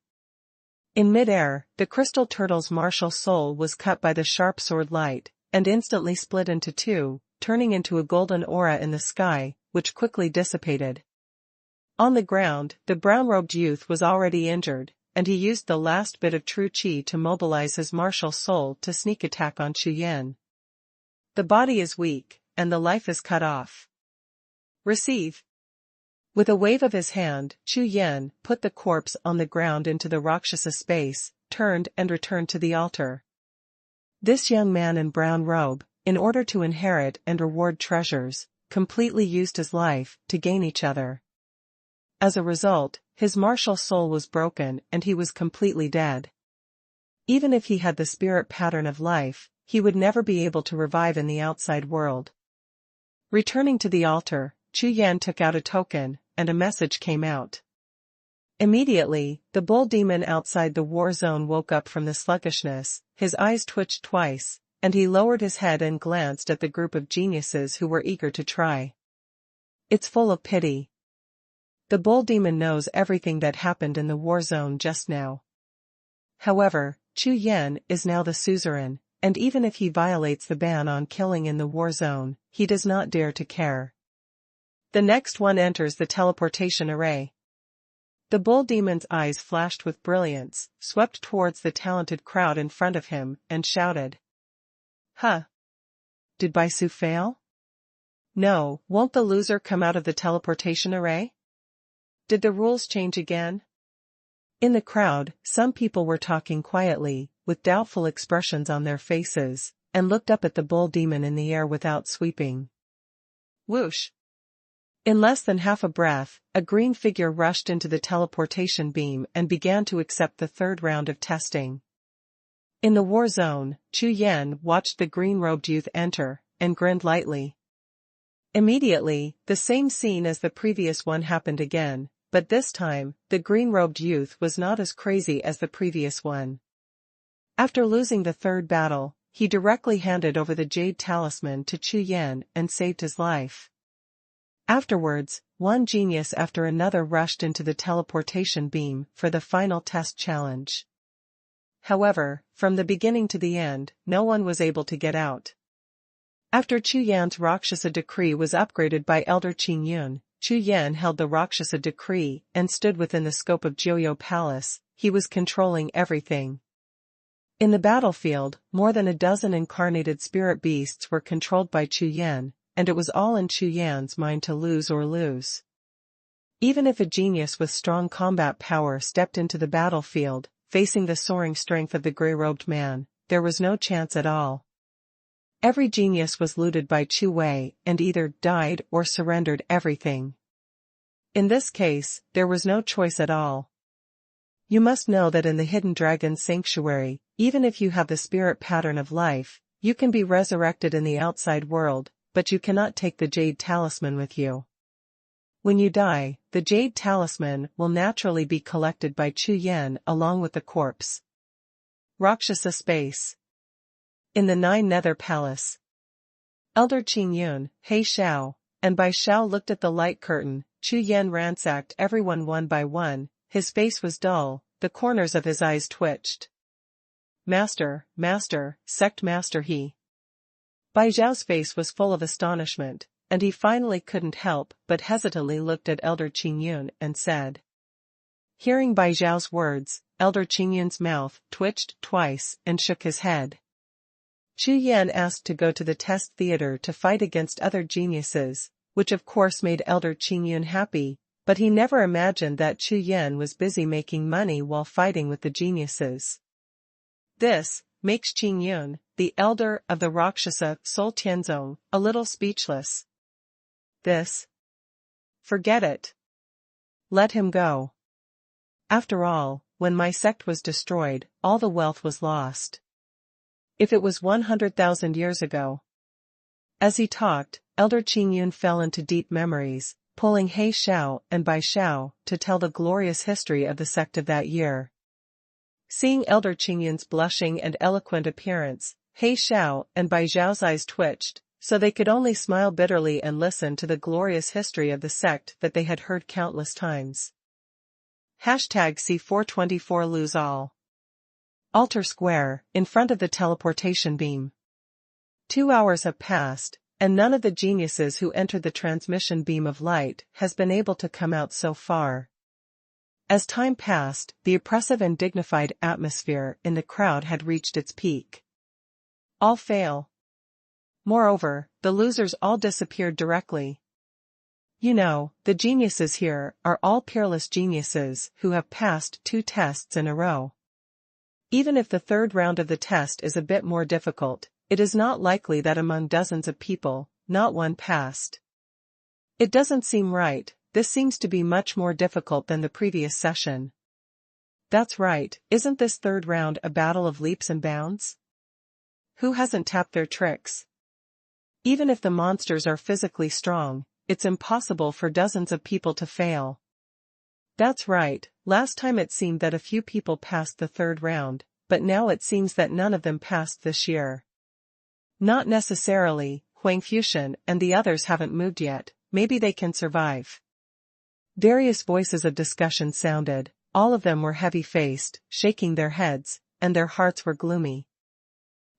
In midair, the crystal turtle's martial soul was cut by the sharp sword light, and instantly split into 2, turning into a golden aura in the sky, which quickly dissipated. On the ground, the brown-robed youth was already injured, and he used the last bit of true chi to mobilize his martial soul to sneak attack on Chu Yan. The body is weak, and the life is cut off. Receive. With a wave of his hand, Chu Yan put the corpse on the ground into the Rakshasa space, turned and returned to the altar. This young man in brown robe, in order to inherit and reward treasures, completely used his life to gain each other. As a result, his martial soul was broken and he was completely dead. Even if he had the spirit pattern of life, he would never be able to revive in the outside world. Returning to the altar, Chu Yan took out a token, and a message came out. Immediately, the bull demon outside the war zone woke up from the sluggishness, his eyes twitched twice, and he lowered his head and glanced at the group of geniuses who were eager to try. It's full of pity. The bull demon knows everything that happened in the war zone just now. However, Chu Yan is now the suzerain, and even if he violates the ban on killing in the war zone, he does not dare to care. The next one enters the teleportation array. The bull demon's eyes flashed with brilliance, swept towards the talented crowd in front of him, and shouted. Huh? Did Baisu fail? No, won't the loser come out of the teleportation array? Did the rules change again? In the crowd, some people were talking quietly, with doubtful expressions on their faces, and looked up at the bull demon in the air without sweeping. Whoosh! In less than half a breath, a green figure rushed into the teleportation beam and began to accept the third round of testing. In the war zone, Chu Yan watched the green-robed youth enter, and grinned lightly. Immediately, the same scene as the previous one happened again, but this time, the green-robed youth was not as crazy as the previous one. After losing the third battle, he directly handed over the jade talisman to Chu Yan and saved his life. Afterwards, one genius after another rushed into the teleportation beam for the final test challenge. However, from the beginning to the end, no one was able to get out. After Chu Yan's Rakshasa decree was upgraded by Elder Qing Yun, Chu Yan held the Rakshasa decree and stood within the scope of Jiuxiao Palace. He was controlling everything. In the battlefield, more than a dozen incarnated spirit beasts were controlled by Chu Yan, and it was all in Chu Yan's mind to lose or lose. Even if a genius with strong combat power stepped into the battlefield, facing the soaring strength of the gray-robed man, there was no chance at all. Every genius was looted by Chu Wei and either died or surrendered everything. In this case, there was no choice at all. You must know that in the Hidden Dragon's sanctuary, even if you have the spirit pattern of life, you can be resurrected in the outside world, but you cannot take the Jade Talisman with you. When you die, the Jade Talisman will naturally be collected by Chu Yan along with the corpse. Rakshasa Space. In the Nine Nether Palace. Elder Qingyun, He Xiao, and Bai Xiao looked at the light curtain. Chu Yan ransacked everyone one by one, his face was dull, the corners of his eyes twitched. Master, sect master he. Bai Xiao's face was full of astonishment, and he finally couldn't help but hesitantly looked at Elder Qingyun and said. Hearing Bai Xiao's words, Elder Qingyun's mouth twitched twice and shook his head. Chu Yan asked to go to the test theater to fight against other geniuses, which of course made Elder Qingyun happy, but he never imagined that Chu Yan was busy making money while fighting with the geniuses. This makes Qingyun, the elder of the Rakshasa Soul Tianzong, a little speechless. This? Forget it. Let him go. After all, when my sect was destroyed, all the wealth was lost. If it was 100,000 years ago. As he talked, Elder Qingyun fell into deep memories, pulling He Xiao and Bai Xiao to tell the glorious history of the sect of that year. Seeing Elder Qingyun's blushing and eloquent appearance, He Xiao and Bai Xiao's eyes twitched, so they could only smile bitterly and listen to the glorious history of the sect that they had heard countless times. #C424 Lose All. Altar Square, in front of the teleportation beam. 2 hours have passed, and none of the geniuses who entered the transmission beam of light has been able to come out so far. As time passed, the oppressive and dignified atmosphere in the crowd had reached its peak. All fail. Moreover, the losers all disappeared directly. You know, the geniuses here are all peerless geniuses who have passed 2 tests in a row. Even if the third round of the test is a bit more difficult, it is not likely that among dozens of people, not one passed. It doesn't seem right. This seems to be much more difficult than the previous session. That's right, isn't this third round a battle of leaps and bounds? Who hasn't tapped their tricks? Even if the monsters are physically strong, it's impossible for dozens of people to fail. That's right, last time it seemed that a few people passed the third round, but now it seems that none of them passed this year. Not necessarily, Huang Fuxian and the others haven't moved yet, maybe they can survive. Various voices of discussion sounded, all of them were heavy-faced, shaking their heads, and their hearts were gloomy.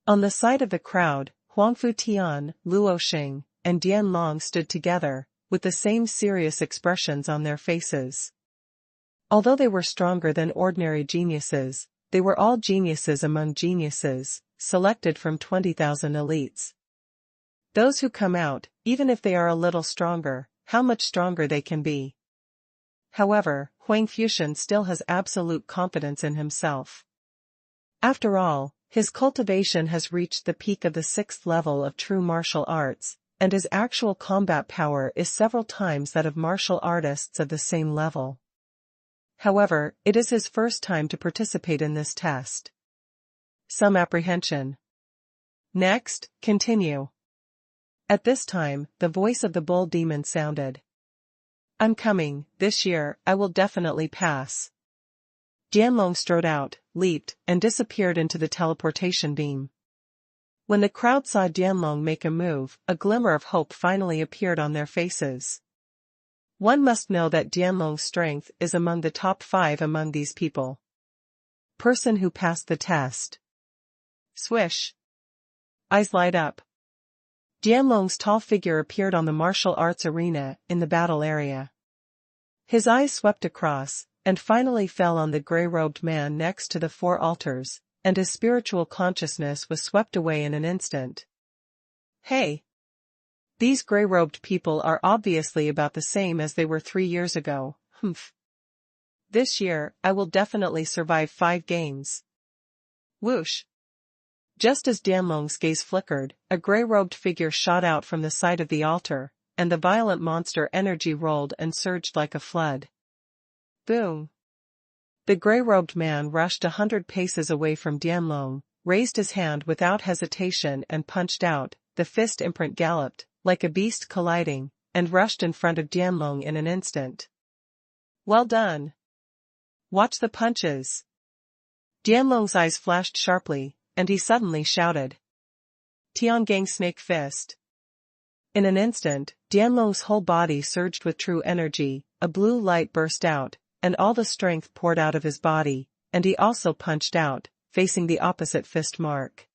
On the side of the crowd, Huangfu Tian, Luo Xing, and Dian Long stood together, with the same serious expressions on their faces. Although they were stronger than ordinary geniuses, they were all geniuses among geniuses, selected from 20,000 elites. Those who come out, even if they are a little stronger, how much stronger they can be. However, Huang Fuxian still has absolute confidence in himself. After all, his cultivation has reached the peak of the 6th level of true martial arts, and his actual combat power is several times that of martial artists of the same level. However, it is his first time to participate in this test. Some apprehension. Next, continue. At this time, the voice of the bull demon sounded. I'm coming, this year, I will definitely pass. Dianlong strode out, leaped, and disappeared into the teleportation beam. When the crowd saw Dianlong make a move, a glimmer of hope finally appeared on their faces. One must know that Dianlong's strength is among the top 5 among these people. Person who passed the test. Swish. Eyes light up. Dianlong's tall figure appeared on the martial arts arena in the battle area. His eyes swept across, and finally fell on the gray-robed man next to the 4 altars, and his spiritual consciousness was swept away in an instant. Hey! These gray-robed people are obviously about the same as they were 3 years ago. Humph. This year, I will definitely survive 5 games. Whoosh. Just as Dianlong's gaze flickered, a gray-robed figure shot out from the side of the altar, and the violent monster energy rolled and surged like a flood. Boom. The gray-robed man rushed 100 paces away from Dianlong, raised his hand without hesitation and punched out. The fist imprint galloped, like a beast colliding, and rushed in front of Dianlong in an instant. Well done. Watch the punches. Dianlong's eyes flashed sharply, and he suddenly shouted. Tiangang Snake Fist. In an instant, Dianlong's whole body surged with true energy, a blue light burst out, and all the strength poured out of his body, and he also punched out, facing the opposite fist mark.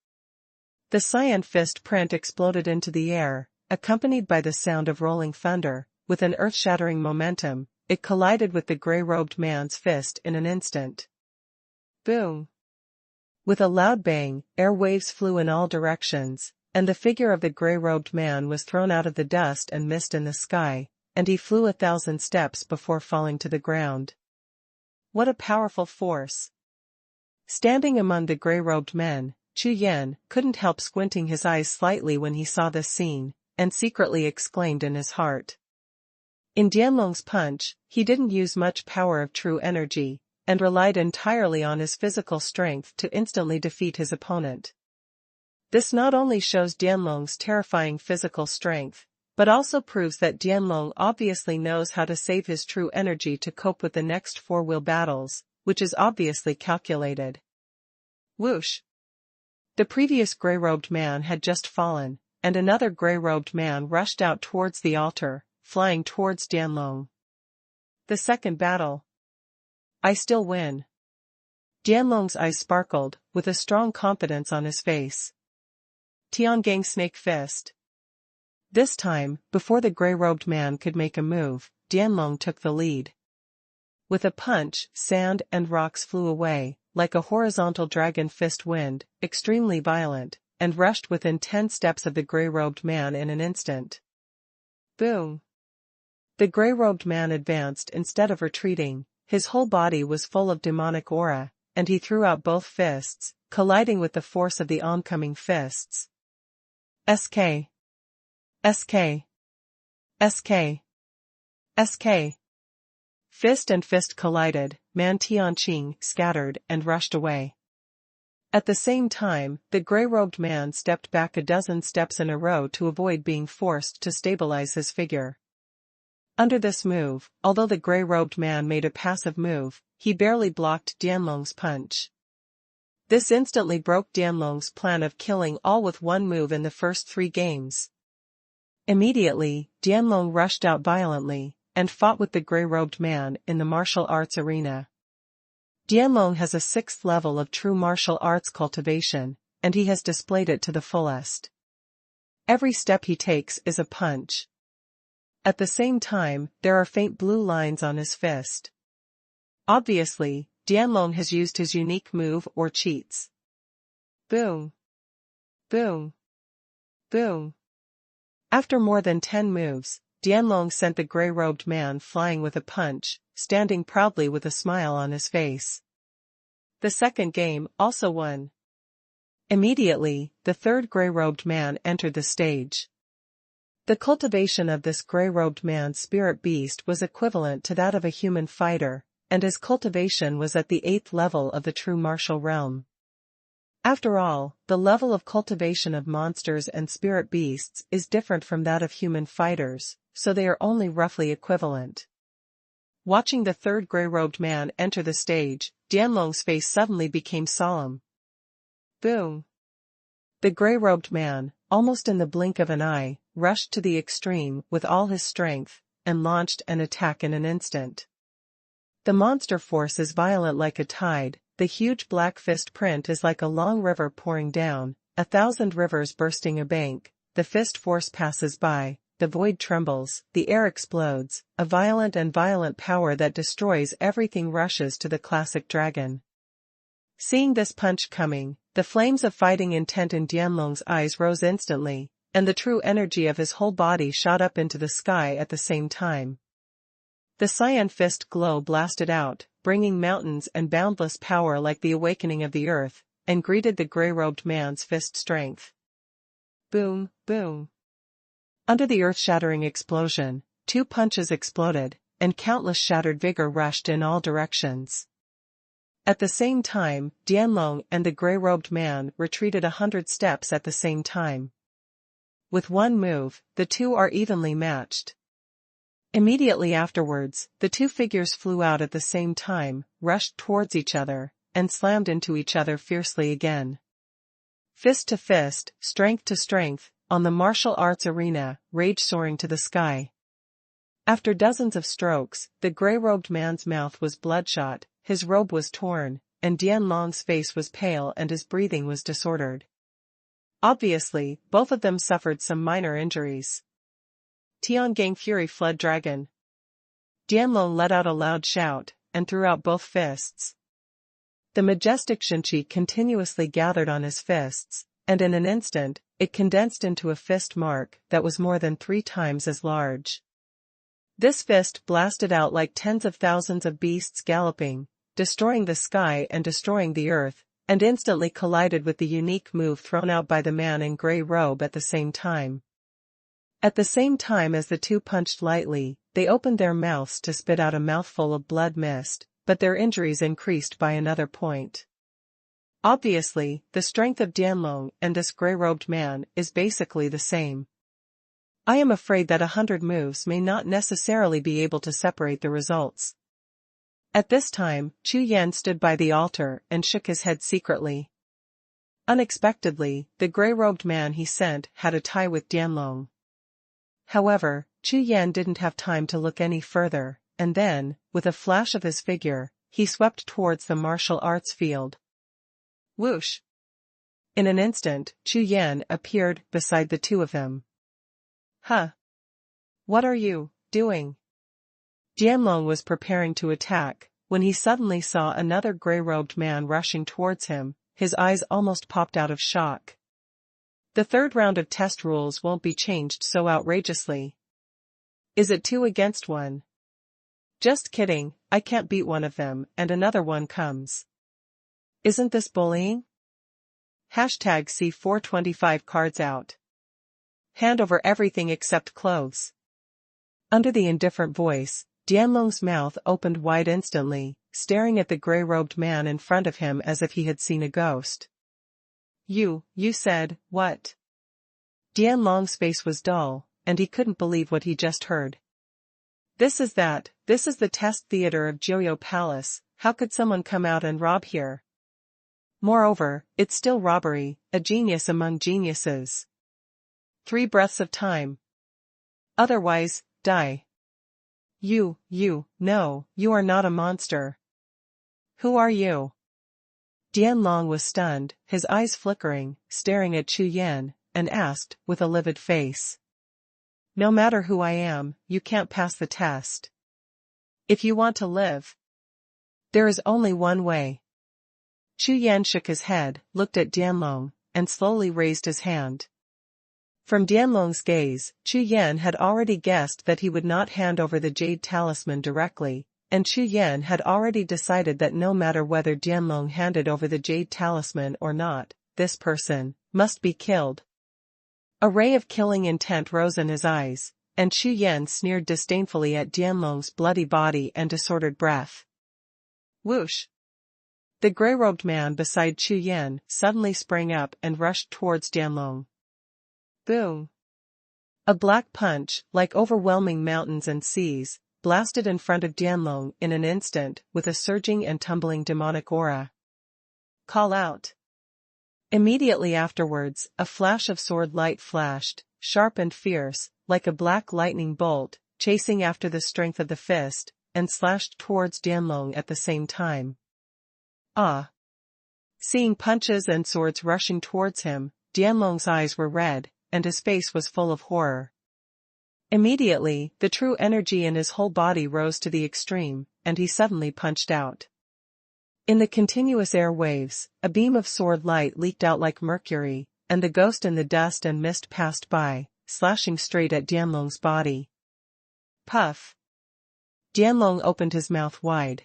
The cyan fist print exploded into the air, accompanied by the sound of rolling thunder. With an earth-shattering momentum, it collided with the gray-robed man's fist in an instant. Boom! With a loud bang, air waves flew in all directions, and the figure of the gray-robed man was thrown out of the dust and mist in the sky, and he flew 1,000 steps before falling to the ground. What a powerful force! Standing among the gray-robed men, Chu Yan couldn't help squinting his eyes slightly when he saw this scene, and secretly exclaimed in his heart. In Dianlong's punch, he didn't use much power of true energy, and relied entirely on his physical strength to instantly defeat his opponent. This not only shows Dianlong's terrifying physical strength, but also proves that Dianlong obviously knows how to save his true energy to cope with the next 4-wheel battles, which is obviously calculated. Whoosh! The previous gray-robed man had just fallen, and another gray-robed man rushed out towards the altar, flying towards Dianlong. The second battle. I still win. Dianlong's eyes sparkled, with a strong confidence on his face. Tiangang Snake Fist. This time, before the gray-robed man could make a move, Dianlong took the lead. With a punch, sand and rocks flew away, like a horizontal dragon fist wind, extremely violent, and rushed within 10 steps of the gray-robed man in an instant. Boom! The gray-robed man advanced instead of retreating. His whole body was full of demonic aura, and he threw out both fists, colliding with the force of the oncoming fists. SK. SK. SK. SK. Fist and fist collided, Man Tianqing scattered and rushed away. At the same time, the gray-robed man stepped back a dozen steps in a row to avoid being forced to stabilize his figure. Under this move, although the gray-robed man made a passive move, he barely blocked Dianlong's punch. This instantly broke Dianlong's plan of killing all with one move in the first 3 games. Immediately, Dianlong rushed out violently, and fought with the gray-robed man in the martial arts arena. Dianlong has a 6th level of true martial arts cultivation, and he has displayed it to the fullest. Every step he takes is a punch. At the same time, there are faint blue lines on his fist. Obviously, Dianlong has used his unique move or cheats. Boom. Boom. Boom. After more than 10 moves, Dianlong sent the gray-robed man flying with a punch, standing proudly with a smile on his face. The second game also won. Immediately, the third gray-robed man entered the stage. The cultivation of this gray-robed man's spirit beast was equivalent to that of a human fighter, and his cultivation was at the 8th level of the true martial realm. After all, the level of cultivation of monsters and spirit beasts is different from that of human fighters, so they are only roughly equivalent. Watching the third gray-robed man enter the stage, Dianlong's face suddenly became solemn. Boom! The gray-robed man, almost in the blink of an eye, rushed to the extreme with all his strength, and launched an attack in an instant. The monster force is violent like a tide, the huge black fist print is like a long river pouring down, 1,000 rivers bursting a bank, the fist force passes by, the void trembles, the air explodes, a violent power that destroys everything rushes to the classic dragon. Seeing this punch coming, the flames of fighting intent in Dianlong's eyes rose instantly, and the true energy of his whole body shot up into the sky at the same time. The cyan fist glow blasted out, bringing mountains and boundless power like the awakening of the earth, and greeted the gray-robed man's fist strength. Boom, boom. Under the earth-shattering explosion, 2 punches exploded, and countless shattered vigor rushed in all directions. At the same time, Dianlong and the gray-robed man retreated 100 steps at the same time. With one move, the two are evenly matched. Immediately afterwards, the 2 figures flew out at the same time, rushed towards each other, and slammed into each other fiercely again. Fist to fist, strength to strength, on the martial arts arena, rage soaring to the sky. After dozens of strokes, the gray-robed man's mouth was bloodshot, his robe was torn, and Dianlong's face was pale and his breathing was disordered. Obviously, both of them suffered some minor injuries. Tiangang Fury fled dragon. Dianlong let out a loud shout, and threw out both fists. The majestic Shinchi continuously gathered on his fists, and in an instant, it condensed into a fist mark that was more than 3 times as large. This fist blasted out like tens of thousands of beasts galloping, destroying the sky and destroying the earth, and instantly collided with the unique move thrown out by the man in gray robe at the same time. At the same time as the 2 punched lightly, they opened their mouths to spit out a mouthful of blood mist, but their injuries increased by another point. Obviously, the strength of Dianlong and this gray-robed man is basically the same. I am afraid that 100 moves may not necessarily be able to separate the results. At this time, Chu Yan stood by the altar and shook his head secretly. Unexpectedly, the gray-robed man he sent had a tie with Dianlong. However, Chu Yan didn't have time to look any further, and then, with a flash of his figure, he swept towards the martial arts field. Whoosh! In an instant, Chu Yan appeared beside the 2 of them. Huh? What are you doing? Dianlong was preparing to attack, when he suddenly saw another gray-robed man rushing towards him, his eyes almost popped out of shock. The 3rd round of test rules won't be changed so outrageously. Is it 2 against 1? Just kidding, I can't beat one of them and another one comes. Isn't this bullying? Hashtag C425 cards out. Hand over everything except clothes. Under the indifferent voice, Dianlong's mouth opened wide instantly, staring at the gray-robed man in front of him as if he had seen a ghost. You said, what? Dianlong's face was dull, and he couldn't believe what he just heard. This is the test theater of Jiuxiao Palace, how could someone come out and rob here? Moreover, it's still robbery, a genius among geniuses. 3 breaths of time. Otherwise, die. No, you are not a monster. Who are you? Dianlong was stunned, his eyes flickering, staring at Chu Yan, and asked, with a livid face. No matter who I am, you can't pass the test. If you want to live, there is only one way. Chu Yan shook his head, looked at Dianlong, and slowly raised his hand. From Dianlong's gaze, Chu Yan had already guessed that he would not hand over the jade talisman directly, and Chu Yan had already decided that no matter whether Dianlong handed over the jade talisman or not, this person must be killed. A ray of killing intent rose in his eyes, and Chu Yan sneered disdainfully at Dianlong's bloody body and disordered breath. Whoosh! The gray-robed man beside Chu Yan suddenly sprang up and rushed towards Dianlong. Boom! A black punch, like overwhelming mountains and seas, blasted in front of Dianlong in an instant with a surging and tumbling demonic aura. Call out! Immediately afterwards, a flash of sword light flashed, sharp and fierce, like a black lightning bolt, chasing after the strength of the fist, and slashed towards Dianlong at the same time. Ah! Seeing punches and swords rushing towards him, Dianlong's eyes were red, and his face was full of horror. Immediately, the true energy in his whole body rose to the extreme, and he suddenly punched out. In the continuous air waves, a beam of sword light leaked out like mercury, and the ghost in the dust and mist passed by, slashing straight at Dianlong's body. Puff! Dianlong opened his mouth wide.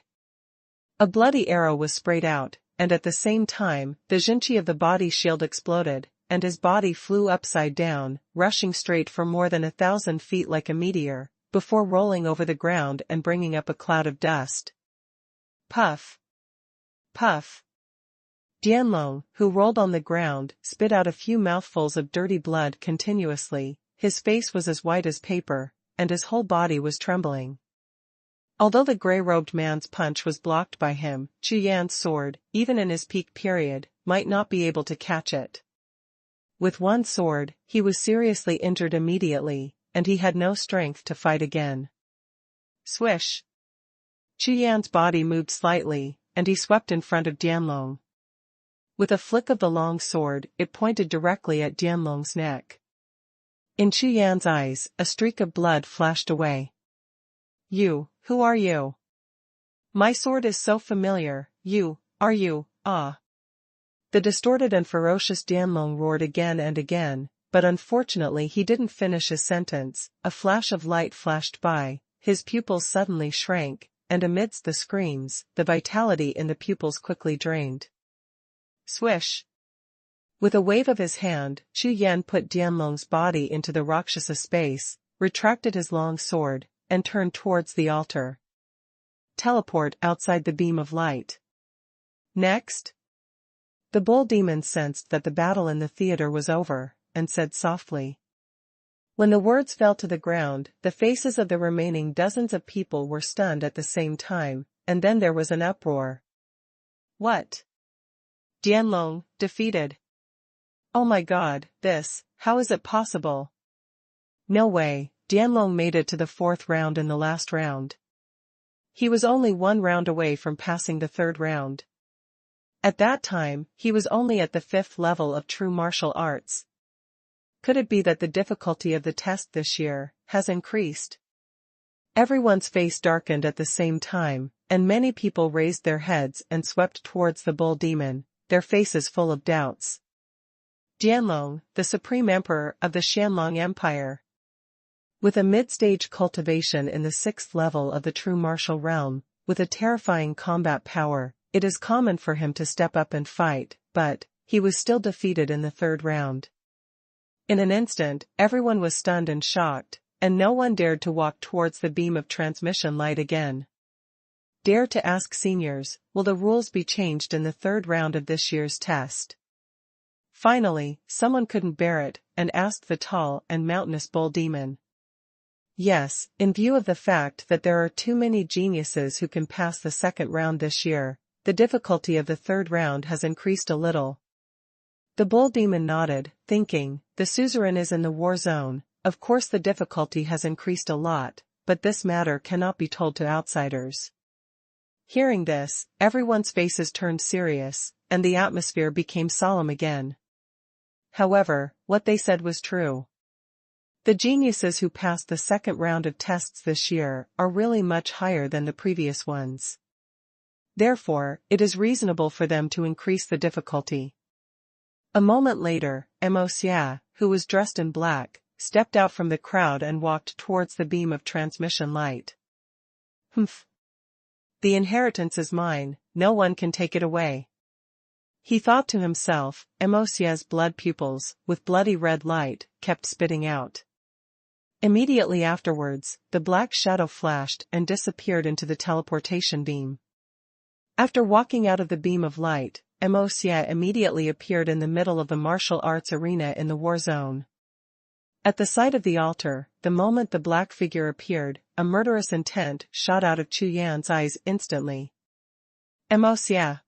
A bloody arrow was sprayed out, and at the same time, the Jinqi of the body shield exploded, and his body flew upside down, rushing straight for more than 1,000 feet like a meteor, before rolling over the ground and bringing up a cloud of dust. Puff! Puff! Dianlong, who rolled on the ground, spit out a few mouthfuls of dirty blood continuously. His face was as white as paper, and his whole body was trembling. Although the gray-robed man's punch was blocked by him, Chu Yan's sword, even in his peak period, might not be able to catch it. With one sword, he was seriously injured immediately, and he had no strength to fight again. Swish! Chu Yan's body moved slightly, and he swept in front of Dianlong. With a flick of the long sword, it pointed directly at Dianlong's neck. In Chu Yan's eyes, a streak of blood flashed away. "You, who are you? My sword is so familiar, are you, ah?" The distorted and ferocious Dianlong roared again and again, but unfortunately he didn't finish his sentence. A flash of light flashed by, his pupils suddenly shrank, and amidst the screams, the vitality in the pupils quickly drained. Swish! With a wave of his hand, Chu Yan put Dianlong's body into the Rakshasa space, retracted his long sword, and turned towards the altar. Teleport outside the beam of light. Next! The bull demon sensed that the battle in the theater was over, and said softly. When the words fell to the ground, the faces of the remaining dozens of people were stunned at the same time, and then there was an uproar. What? Dianlong, defeated. Oh my God, how is it possible? No way, Dianlong made it to the 4th round in the last round. He was only 1 round away from passing the 3rd round. At that time, he was only at the 5th level of true martial arts. Could it be that the difficulty of the test this year has increased? Everyone's face darkened at the same time, and many people raised their heads and swept towards the bull demon, their faces full of doubts. Dianlong, the supreme emperor of the Xianlong Empire. With a mid-stage cultivation in the 6th level of the true martial realm, with a terrifying combat power, it is common for him to step up and fight, but he was still defeated in the 3rd round. In an instant, everyone was stunned and shocked, and no one dared to walk towards the beam of transmission light again. Dare to ask seniors, will the rules be changed in the 3rd round of this year's test? Finally, someone couldn't bear it, and asked the tall and mountainous bull demon. Yes, in view of the fact that there are too many geniuses who can pass the 2nd round this year, the difficulty of the 3rd round has increased a little. The bull demon nodded, thinking, the suzerain is in the war zone, of course the difficulty has increased a lot, but this matter cannot be told to outsiders. Hearing this, everyone's faces turned serious, and the atmosphere became solemn again. However, what they said was true. The geniuses who passed the 2nd round of tests this year are really much higher than the previous ones. Therefore, it is reasonable for them to increase the difficulty. A moment later, Xie, who was dressed in black, stepped out from the crowd and walked towards the beam of transmission light. Humph! The inheritance is mine, no one can take it away. He thought to himself. Xie's blood pupils, with bloody red light, kept spitting out. Immediately afterwards, the black shadow flashed and disappeared into the teleportation beam. After walking out of the beam of light, Xie immediately appeared in the middle of the martial arts arena in the war zone. At the sight of the altar, the moment the black figure appeared, a murderous intent shot out of Chu Yan's eyes instantly. Xie!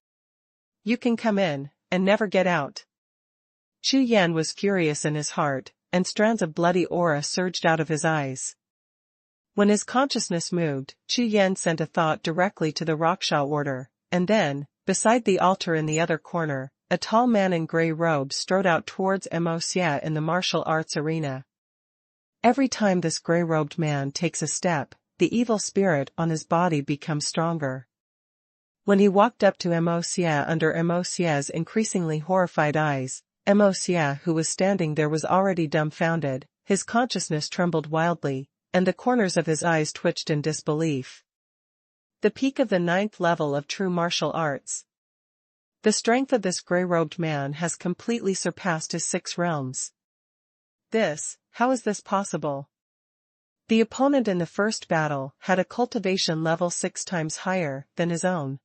You can come in, and never get out. Chu Yan was furious in his heart, and strands of bloody aura surged out of his eyes. When his consciousness moved, Chu Yan sent a thought directly to the Rakshasa order, and then, beside the altar in the other corner, a tall man in grey robes strode out towards Xie in the martial arts arena. Every time this grey-robed man takes a step, the evil spirit on his body becomes stronger. When he walked up to Xie under Xie's increasingly horrified eyes, Mo Xie, who was standing there, was already dumbfounded, his consciousness trembled wildly, and the corners of his eyes twitched in disbelief. The peak of the 9th level of true martial arts. The strength of this gray-robed man has completely surpassed his 6 realms. How is this possible? The opponent in the first battle had a cultivation level 6 times higher than his own.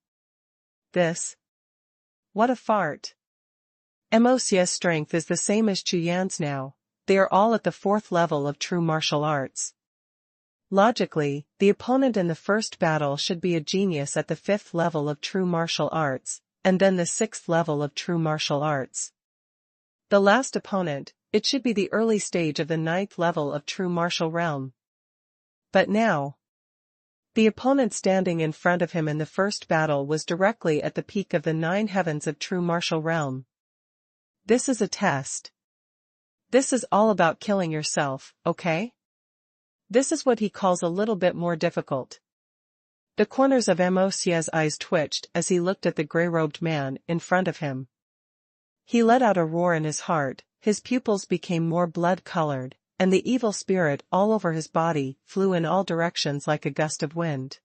What a fart. Mo Xie's strength is the same as Chu Yan's now. They are all at the 4th level of true martial arts. Logically, the opponent in the first battle should be a genius at the 5th level of true martial arts, and then the 6th level of true martial arts. The last opponent, it should be the early stage of the 9th level of true martial realm. But now, the opponent standing in front of him in the first battle was directly at the peak of the 9 heavens of true martial realm. This is a test. This is all about killing yourself, okay? This is what he calls a little bit more difficult. The corners of Mo Xie's eyes twitched as he looked at the gray-robed man in front of him. He let out a roar in his heart, his pupils became more blood-colored, and the evil spirit all over his body flew in all directions like a gust of wind.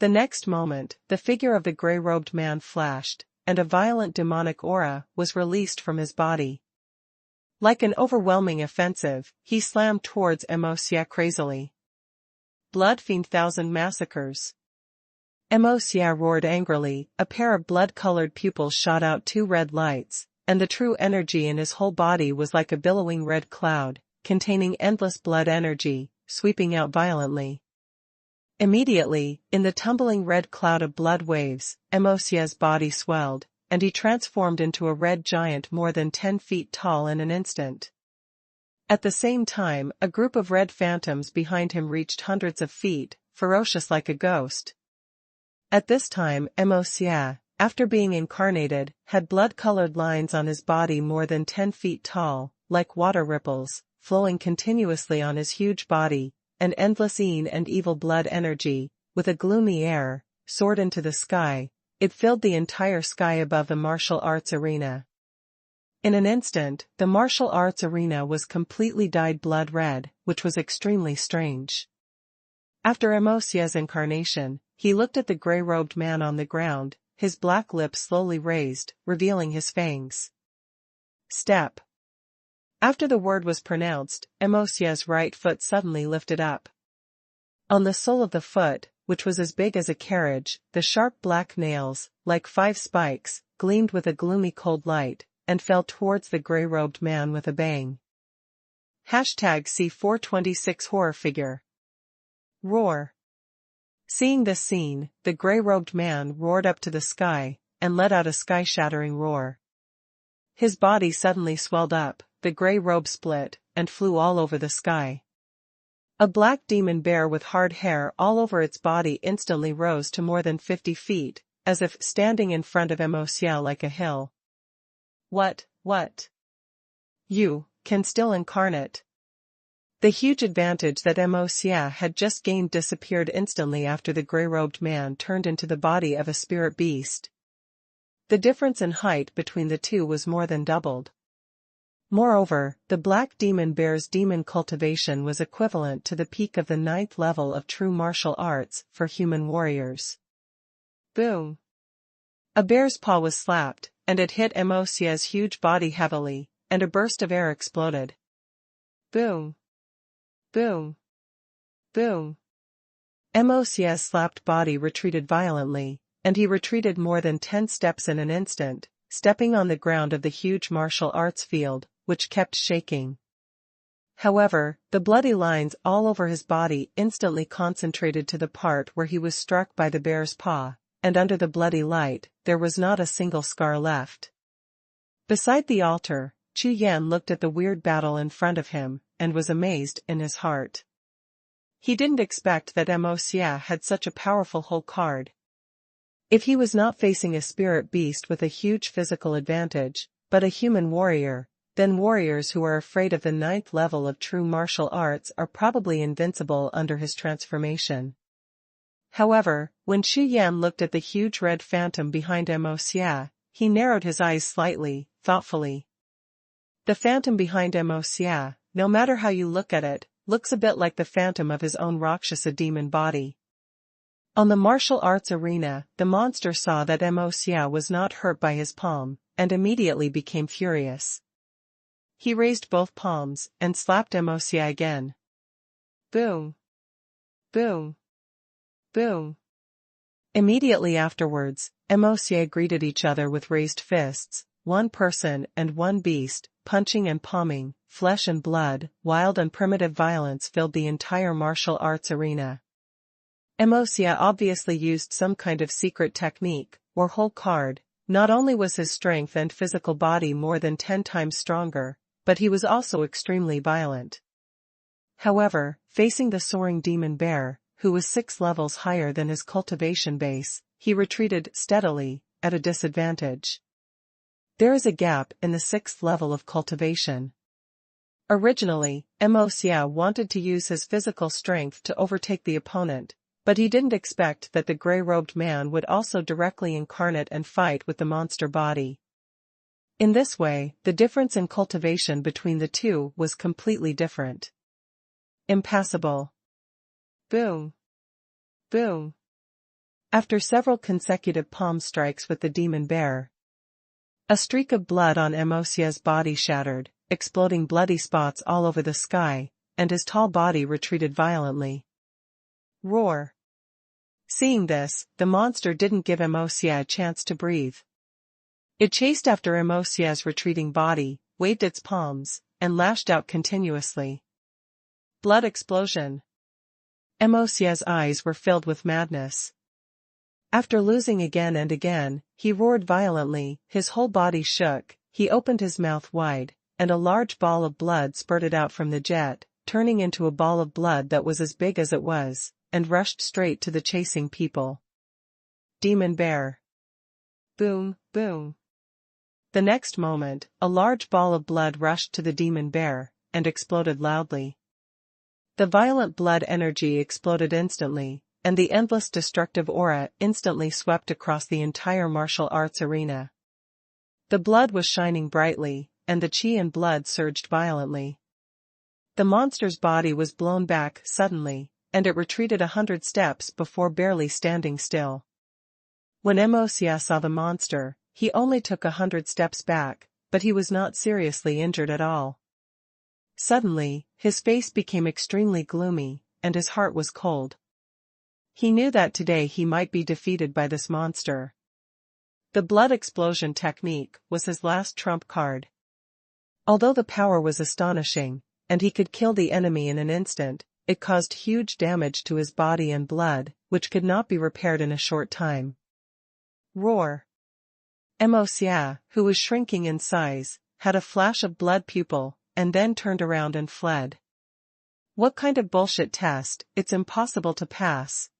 The next moment, the figure of the gray-robed man flashed, and a violent demonic aura was released from his body. Like an overwhelming offensive, he slammed towards Mo Xie crazily. Blood fiend 1,000 massacres. Mo Xie roared angrily, a pair of blood-colored pupils shot out 2 red lights, and the true energy in his whole body was like a billowing red cloud, containing endless blood energy, sweeping out violently. Immediately, in the tumbling red cloud of blood waves, Mo Xie's body swelled, and he transformed into a red giant more than 10 feet tall in an instant. At the same time, a group of red phantoms behind him reached hundreds of feet, ferocious like a ghost. At this time, Mo Xie, after being incarnated, had blood-colored lines on his body more than 10 feet tall, like water ripples, flowing continuously on his huge body, and endless and evil blood energy, with a gloomy air, soared into the sky. It filled the entire sky above the martial arts arena. In an instant, the martial arts arena was completely dyed blood red, which was extremely strange. After Mo Xie's incarnation, he looked at the gray-robed man on the ground, his black lips slowly raised, revealing his fangs. Step. After the word was pronounced, Mo Xie's right foot suddenly lifted up. On the sole of the foot, which was as big as a carriage, the sharp black nails, like 5 spikes, gleamed with a gloomy cold light, and fell towards the gray-robed man with a bang. #C426 Horror Figure. Roar. Seeing this scene, the gray-robed man roared up to the sky, and let out a sky-shattering roar. His body suddenly swelled up, the gray robe split, and flew all over the sky. A black demon bear with hard hair all over its body instantly rose to more than 50 feet, as if standing in front of Mo Xie like a hill. What? You can still incarnate. The huge advantage that Mo Xie had just gained disappeared instantly after the gray-robed man turned into the body of a spirit beast. The difference in height between the two was more than doubled. Moreover, the black demon bear's demon cultivation was equivalent to the peak of the 9th level of true martial arts for human warriors. Boom! A bear's paw was slapped, and it hit Mo Xie's huge body heavily, and a burst of air exploded. Boom! Boom! Boom! Mo Xie's slapped body retreated violently, and he retreated more than 10 steps in an instant, stepping on the ground of the huge martial arts field, which kept shaking. However, the bloody lines all over his body instantly concentrated to the part where he was struck by the bear's paw, and under the bloody light, there was not a single scar left. Beside the altar, Chu Yan looked at the weird battle in front of him, and was amazed in his heart. He didn't expect that Mo Xie had such a powerful whole card. If he was not facing a spirit beast with a huge physical advantage, but a human warrior, then warriors who are afraid of the 9th level of true martial arts are probably invincible under his transformation. However, when Chu Yan looked at the huge red phantom behind Mo Xie, he narrowed his eyes slightly, thoughtfully. The phantom behind Mo Xie, no matter how you look at it, looks a bit like the phantom of his own Rakshasa demon body. On the martial arts arena, the monster saw that Mo Xie was not hurt by his palm, and immediately became furious. He raised both palms and slapped Mo Xie again. Boom! Boom! Boom! Immediately afterwards, Mo Xie greeted each other with raised fists, one person and one beast, punching and palming, flesh and blood, wild and primitive violence filled the entire martial arts arena. Mo Xie obviously used some kind of secret technique, or whole card. Not only was his strength and physical body more than 10 times stronger, but he was also extremely violent. However, facing the soaring demon bear, who was 6 levels higher than his cultivation base, he retreated steadily, at a disadvantage. There is a gap in the 6th level of cultivation. Originally, Mo Xie wanted to use his physical strength to overtake the opponent, but he didn't expect that the gray-robed man would also directly incarnate and fight with the monster body. In this way, the difference in cultivation between the two was completely different. Impassable. Boom. Boom. After several consecutive palm strikes with the demon bear, a streak of blood on Mo Xie's body shattered, exploding bloody spots all over the sky, and his tall body retreated violently. Roar. Seeing this, the monster didn't give Mo Xie a chance to breathe. It chased after Mo Xie's retreating body, waved its palms, and lashed out continuously. Blood explosion. Mo Xie's eyes were filled with madness. After losing again and again, he roared violently, his whole body shook, he opened his mouth wide, and a large ball of blood spurted out from the jet, turning into a ball of blood that was as big as it was, and rushed straight to the chasing people. Demon bear. Boom, boom. The next moment, a large ball of blood rushed to the demon bear, and exploded loudly. The violent blood energy exploded instantly, and the endless destructive aura instantly swept across the entire martial arts arena. The blood was shining brightly, and the chi and blood surged violently. The monster's body was blown back suddenly, and it retreated 100 steps before barely standing still. When Mo Xie saw the monster, he only took 100 steps back, but he was not seriously injured at all. Suddenly, his face became extremely gloomy, and his heart was cold. He knew that today he might be defeated by this monster. The blood explosion technique was his last trump card. Although the power was astonishing, and he could kill the enemy in an instant, it caused huge damage to his body and blood, which could not be repaired in a short time. Roar. Mo Xie, who was shrinking in size, had a flash of blood pupil, and then turned around and fled. What kind of bullshit test, it's impossible to pass.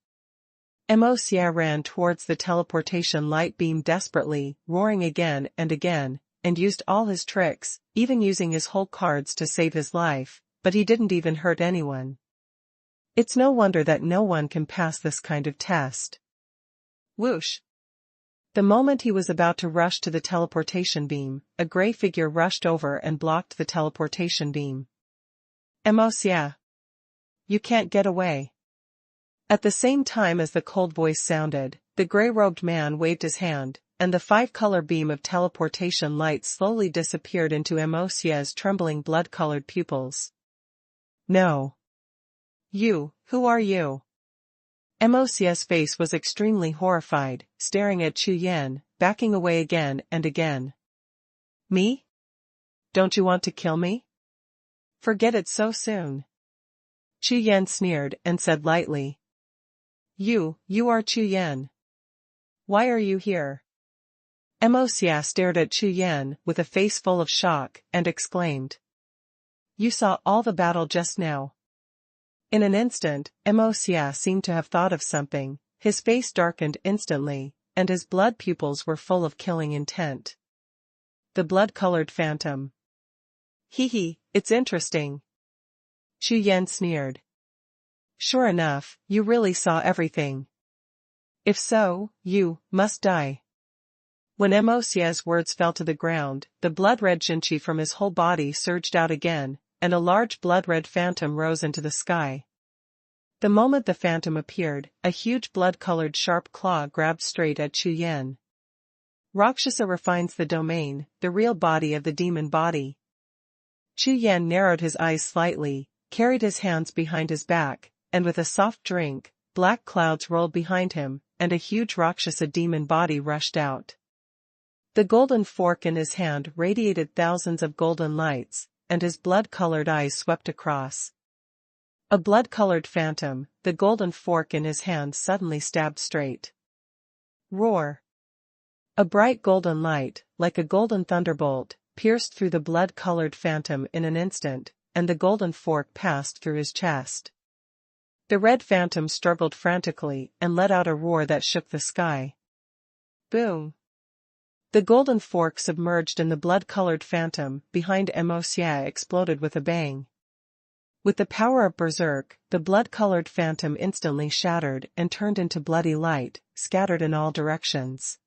Mo Xie ran towards the teleportation light beam desperately, roaring again, and used all his tricks, even using his whole cards to save his life, but he didn't even hurt anyone. It's no wonder that no one can pass this kind of test. Whoosh. The moment he was about to rush to the teleportation beam, a gray figure rushed over and blocked the teleportation beam. Mo Xie. You can't get away. At the same time as the cold voice sounded, the gray-robed man waved his hand, and the 5-color beam of teleportation light slowly disappeared into Mo Xie's trembling blood-colored pupils. No. You, who are you? Mo Xie's face was extremely horrified, staring at Chu Yan, backing away again and again. Me? Don't you want to kill me? Forget it so soon. Chu Yan sneered and said lightly. You are Chu Yan. Why are you here? Mo Xie stared at Chu Yan with a face full of shock and exclaimed. You saw all the battle just now. In an instant, Mo Xie seemed to have thought of something, his face darkened instantly, and his blood pupils were full of killing intent. The blood-colored phantom. Hee, it's interesting. Chu Yan sneered. Sure enough, you really saw everything. If so, you must die. When Xie's words fell to the ground, the blood-red Jinqi from his whole body surged out again, and a large blood-red phantom rose into the sky. The moment the phantom appeared, a huge blood-colored sharp claw grabbed straight at Chu Yan. Rakshasa refines the domain, the real body of the demon body. Chu Yan narrowed his eyes slightly, carried his hands behind his back, and with a soft drink, black clouds rolled behind him, and a huge Rakshasa demon body rushed out. The golden fork in his hand radiated thousands of golden lights, and his blood-colored eyes swept across. A blood-colored phantom, the golden fork in his hand suddenly stabbed straight. Roar! A bright golden light, like a golden thunderbolt, pierced through the blood-colored phantom in an instant, and the golden fork passed through his chest. The red phantom struggled frantically and let out a roar that shook the sky. Boom! The golden fork submerged in the blood-colored phantom behind Xie exploded with a bang. With the power of Berserk, the blood-colored phantom instantly shattered and turned into bloody light, scattered in all directions.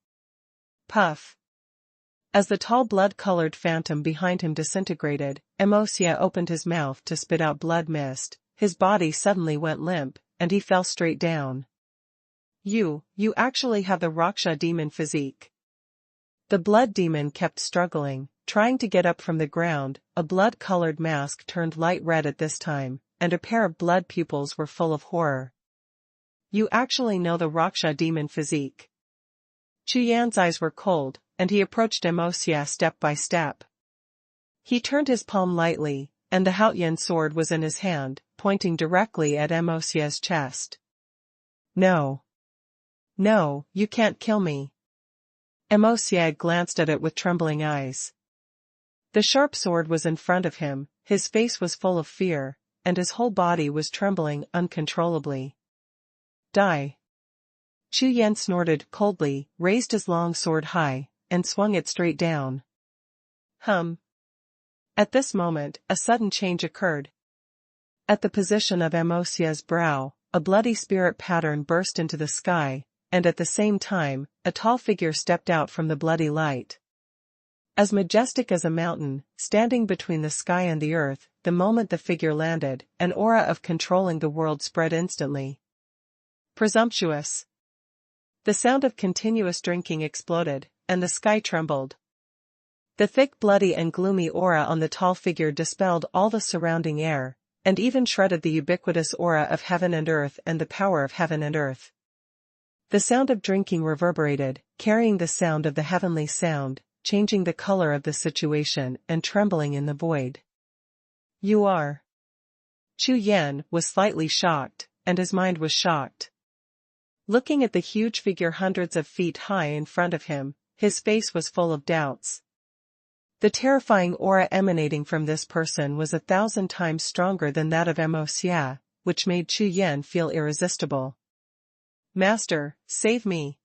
Puff! As the tall blood-colored phantom behind him disintegrated, Xie opened his mouth to spit out blood mist, his body suddenly went limp, and he fell straight down. You actually have the Raksha demon physique. The blood demon kept struggling, trying to get up from the ground. A blood-colored mask turned light red at this time, and a pair of blood pupils were full of horror. You actually know the Raksha demon physique. Chu Yan's eyes were cold, and he approached Xie step by step. He turned his palm lightly, and the Haotian sword was in his hand, pointing directly at Xie's chest. No. No, you can't kill me. Xie glanced at it with trembling eyes. The sharp sword was in front of him, his face was full of fear, and his whole body was trembling uncontrollably. Die. Chu Yan snorted coldly, raised his long sword high, and swung it straight down. At this moment, a sudden change occurred. At the position of Xie's brow, a bloody spirit pattern burst into the sky, and at the same time, a tall figure stepped out from the bloody light. As majestic as a mountain, standing between the sky and the earth, the moment the figure landed, an aura of controlling the world spread instantly. Presumptuous. The sound of continuous drinking exploded, and the sky trembled. The thick, bloody and gloomy aura on the tall figure dispelled all the surrounding air, and even shredded the ubiquitous aura of heaven and earth and the power of heaven and earth. The sound of drinking reverberated, carrying the sound of the heavenly sound, changing the color of the situation and trembling in the void. You are. Chu Yan was slightly shocked, and his mind was shocked. Looking at the huge figure hundreds of feet high in front of him, his face was full of doubts. The terrifying aura emanating from this person was 1,000 times stronger than that of Xie, which made Chu Yan feel irresistible. Master, save me.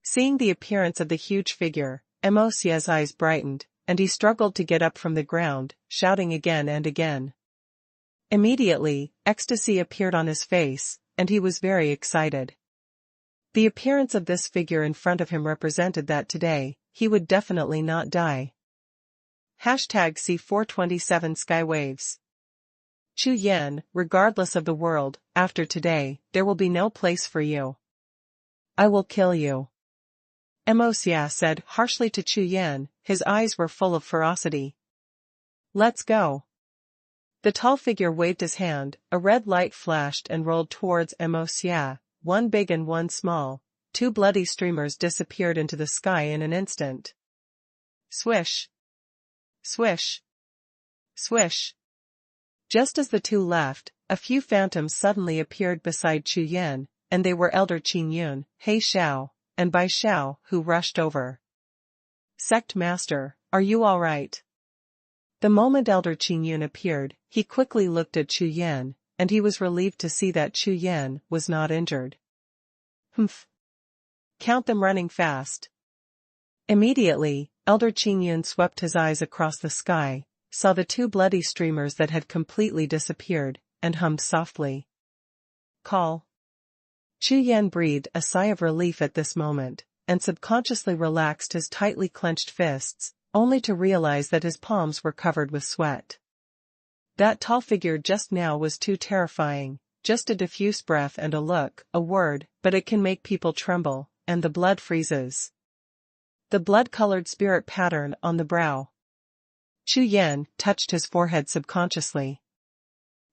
Seeing the appearance of the huge figure, Xie's eyes brightened, and he struggled to get up from the ground, shouting again and again. Immediately, ecstasy appeared on his face, and he was very excited. The appearance of this figure in front of him represented that today, he would definitely not die. #C427 Skywaves. Chu Yan, regardless of the world, after today, there will be no place for you. I will kill you. Xie said harshly to Chu Yan, his eyes were full of ferocity. Let's go. The tall figure waved his hand, a red light flashed and rolled towards Xie, one big and one small. 2 bloody streamers disappeared into the sky in an instant. Swish. Swish. Swish. Just as the two left, a few phantoms suddenly appeared beside Chu Yan, and they were Elder Qingyun, He Xiao, and Bai Xiao, who rushed over. Sect Master, are you all right? The moment Elder Qingyun appeared, he quickly looked at Chu Yan, and he was relieved to see that Chu Yan was not injured. Humph. Count them running fast. Immediately, Elder Qingyun swept his eyes across the sky, saw the 2 bloody streamers that had completely disappeared, and hummed softly. Call. Chu Yan breathed a sigh of relief at this moment, and subconsciously relaxed his tightly clenched fists, only to realize that his palms were covered with sweat. That tall figure just now was too terrifying, just a diffuse breath and a look, a word, but it can make people tremble, and the blood freezes. The blood-colored spirit pattern on the brow. Chu Yan touched his forehead subconsciously.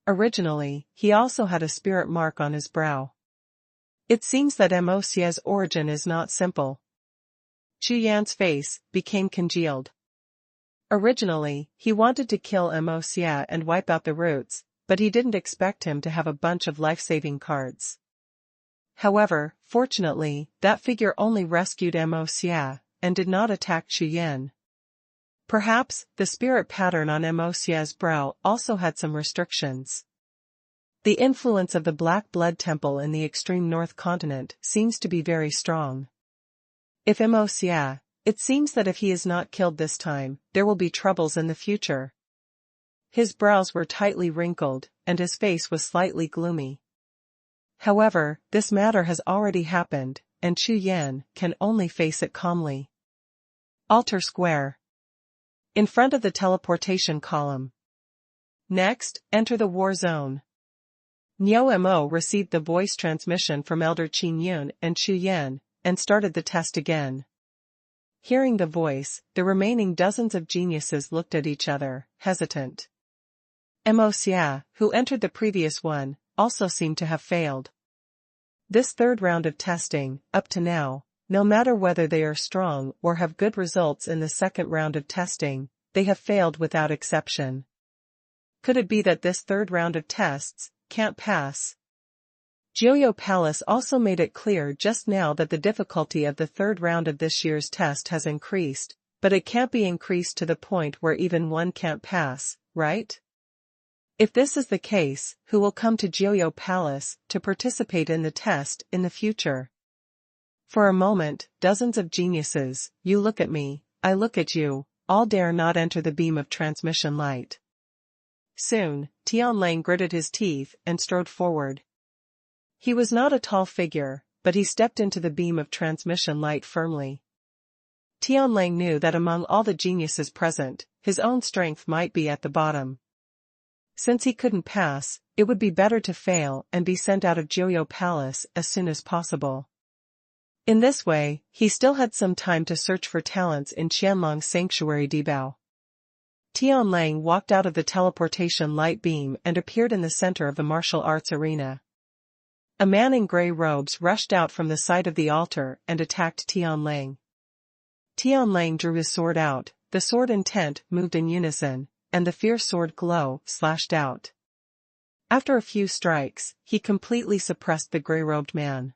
Originally, he also had a spirit mark on his brow. It seems that Mo Xie's origin is not simple. Chu Yan's face became congealed. Originally, he wanted to kill Mo Xie and wipe out the roots, but he didn't expect him to have a bunch of life-saving cards. However, fortunately, that figure only rescued Mo Xie, and did not attack Chu Yan. Perhaps, the spirit pattern on Mo Xie's brow also had some restrictions. The influence of the Black Blood Temple in the extreme North Continent seems to be very strong. If Mo Xie, it seems that if he is not killed this time, there will be troubles in the future. His brows were tightly wrinkled, and his face was slightly gloomy. However, this matter has already happened, and Chu Yan can only face it calmly. Altar Square. In front of the teleportation column. Next, enter the war zone. Niu Mo received the voice transmission from Elder Qin Yun and Chu Yan, and started the test again. Hearing the voice, the remaining dozens of geniuses looked at each other, hesitant. Mo Xie, who entered the previous one, also seemed to have failed. This third round of testing, up to now, no matter whether they are strong or have good results in the second round of testing, they have failed without exception. Could it be that this third round of tests can't pass? Jiuxiao Palace also made it clear just now that the difficulty of the third round of this year's test has increased, but it can't be increased to the point where even one can't pass, right? If this is the case, who will come to Jiuxiao Palace to participate in the test in the future? For a moment, dozens of geniuses, you look at me, I look at you, all dare not enter the beam of transmission light. Soon, Tianlang gritted his teeth and strode forward. He was not a tall figure, but he stepped into the beam of transmission light firmly. Tianlang knew that among all the geniuses present, his own strength might be at the bottom. Since he couldn't pass, it would be better to fail and be sent out of Jiuxiao Palace as soon as possible. In this way, he still had some time to search for talents in Qianlong's sanctuary Dibao. Tianlang walked out of the teleportation light beam and appeared in the center of the martial arts arena. A man in gray robes rushed out from the side of the altar and attacked Tianlang. Tianlang drew his sword out, the sword intent moved in unison, and the fierce sword glow slashed out. After a few strikes, he completely suppressed the gray-robed man.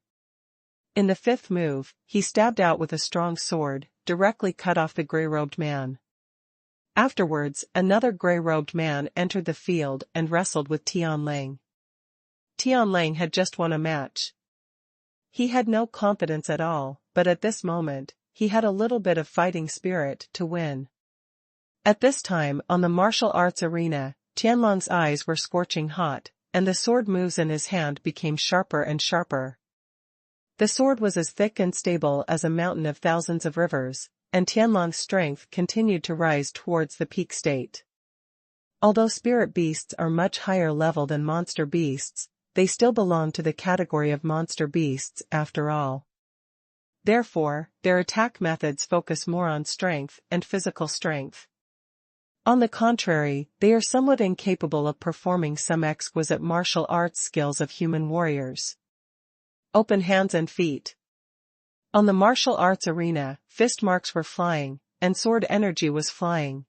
In the fifth move, he stabbed out with a strong sword, directly cut off the gray-robed man. Afterwards, another gray-robed man entered the field and wrestled with Tianlang. Tianlang had just won a match. He had no confidence at all, but at this moment, he had a little bit of fighting spirit to win. At this time on the martial arts arena, Tianlong's eyes were scorching hot, and the sword moves in his hand became sharper and sharper. The sword was as thick and stable as a mountain of thousands of rivers, and Tianlong's strength continued to rise towards the peak state. Although spirit beasts are much higher level than monster beasts, they still belong to the category of monster beasts after all. Therefore, their attack methods focus more on strength and physical strength. On the contrary, they are somewhat incapable of performing some exquisite martial arts skills of human warriors. Open hands and feet. On the martial arts arena, fist marks were flying, and sword energy was flying.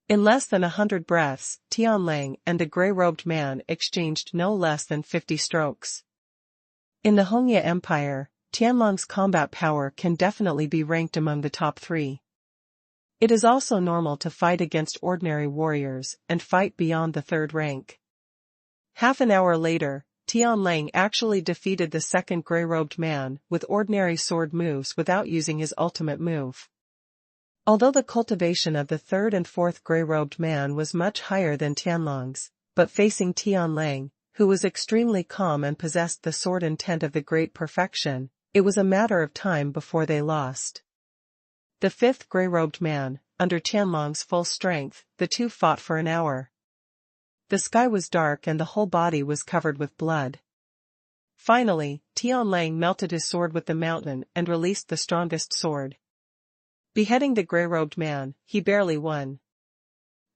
In less than 100 breaths, Tianlang and a gray-robed man exchanged no less than 50 strokes. In the Hongye Empire, Tianlong's combat power can definitely be ranked among the top 3. It is also normal to fight against ordinary warriors and fight beyond the 3rd rank. Half an hour later, Tianlang actually defeated the second gray-robed man with ordinary sword moves without using his ultimate move. Although the cultivation of the 3rd and 4th gray-robed man was much higher than Tianlong's, but facing Tianlang, who was extremely calm and possessed the sword intent of the great perfection, It was a matter of time before they lost. The fifth gray-robed man, under Tianlong's full strength, the two fought for an hour. The sky was dark and the whole body was covered with blood. Finally, Tianlang melted his sword with the mountain and released the strongest sword. Beheading the gray-robed man, he barely won.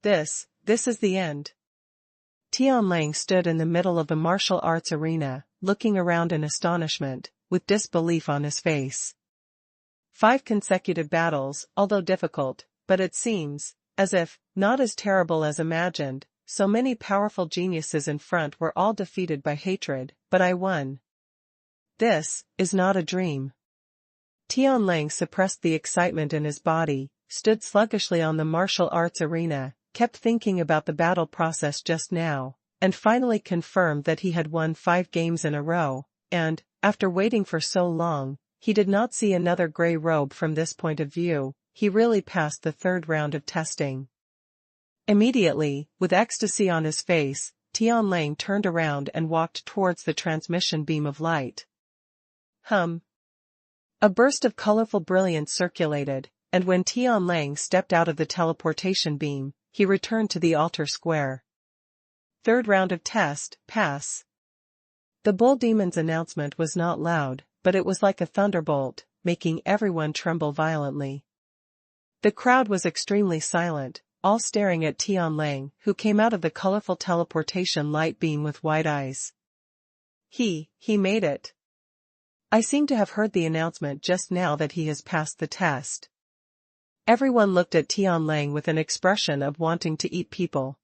This is the end. Tianlang stood in the middle of the martial arts arena, looking around in astonishment, with disbelief on his face. 5 consecutive battles, although difficult, but it seems, as if, not as terrible as imagined, so many powerful geniuses in front were all defeated by hatred, but I won. This is not a dream. Tianlang suppressed the excitement in his body, stood sluggishly on the martial arts arena, kept thinking about the battle process just now, and finally confirmed that he had won 5 games in a row, and, after waiting for so long, he did not see another gray robe from this point of view. He really passed the 3rd round of testing. Immediately, with ecstasy on his face, Tianlang turned around and walked towards the transmission beam of light. A burst of colorful brilliance circulated, and when Tianlang stepped out of the teleportation beam, he returned to the altar square. 3rd round of test, pass. The bull demon's announcement was not loud, but it was like a thunderbolt, making everyone tremble violently. The crowd was extremely silent, all staring at Tianlang, who came out of the colorful teleportation light beam with wide eyes. He made it. I seem to have heard the announcement just now that he has passed the test. Everyone looked at Tianlang with an expression of wanting to eat people.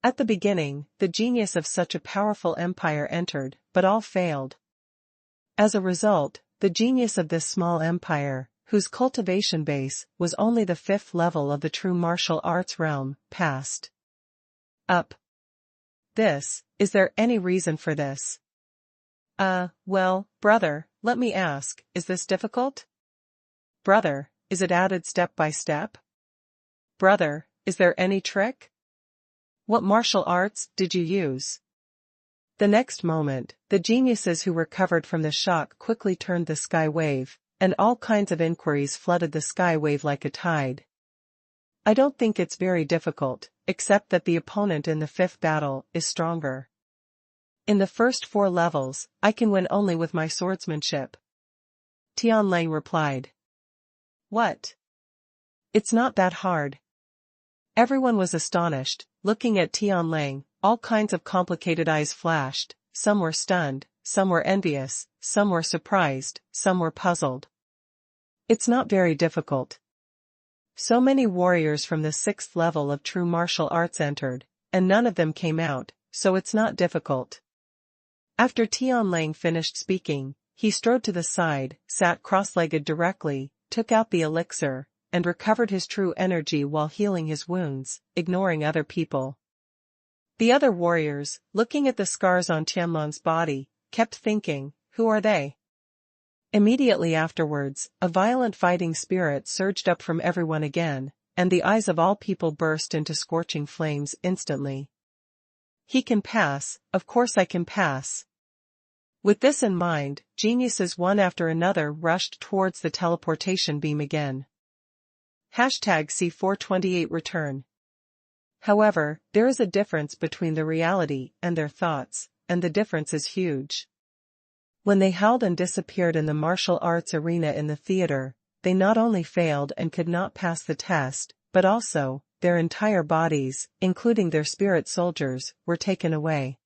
At the beginning, the genius of such a powerful empire entered, but all failed. As a result, the genius of this small empire, whose cultivation base was only the 5th level of the true martial arts realm, passed. Is there any reason for this? Well, brother, let me ask, is this difficult? Brother, is it added step by step? Brother, is there any trick? What martial arts did you use? The next moment, the geniuses who recovered from the shock quickly turned the sky wave, and all kinds of inquiries flooded the sky wave like a tide. I don't think it's very difficult, except that the opponent in the 5th battle is stronger. In the first 4 levels, I can win only with my swordsmanship. Tianlang replied. What? It's not that hard. Everyone was astonished, looking at Tianlang. All kinds of complicated eyes flashed, some were stunned, some were envious, some were surprised, some were puzzled. It's not very difficult. So many warriors from the 6th level of true martial arts entered, and none of them came out, so it's not difficult. After Tianlang finished speaking, he strode to the side, sat cross-legged directly, took out the elixir, and recovered his true energy while healing his wounds, ignoring other people. The other warriors, looking at the scars on Tianlong's body, kept thinking, who are they? Immediately afterwards, a violent fighting spirit surged up from everyone again, and the eyes of all people burst into scorching flames instantly. He can pass, of course I can pass. With this in mind, geniuses one after another rushed towards the teleportation beam again. #C428 return. However, there is a difference between the reality and their thoughts, and the difference is huge. When they howled and disappeared in the martial arts arena in the theater, they not only failed and could not pass the test, but also, their entire bodies, including their spirit soldiers, were taken away.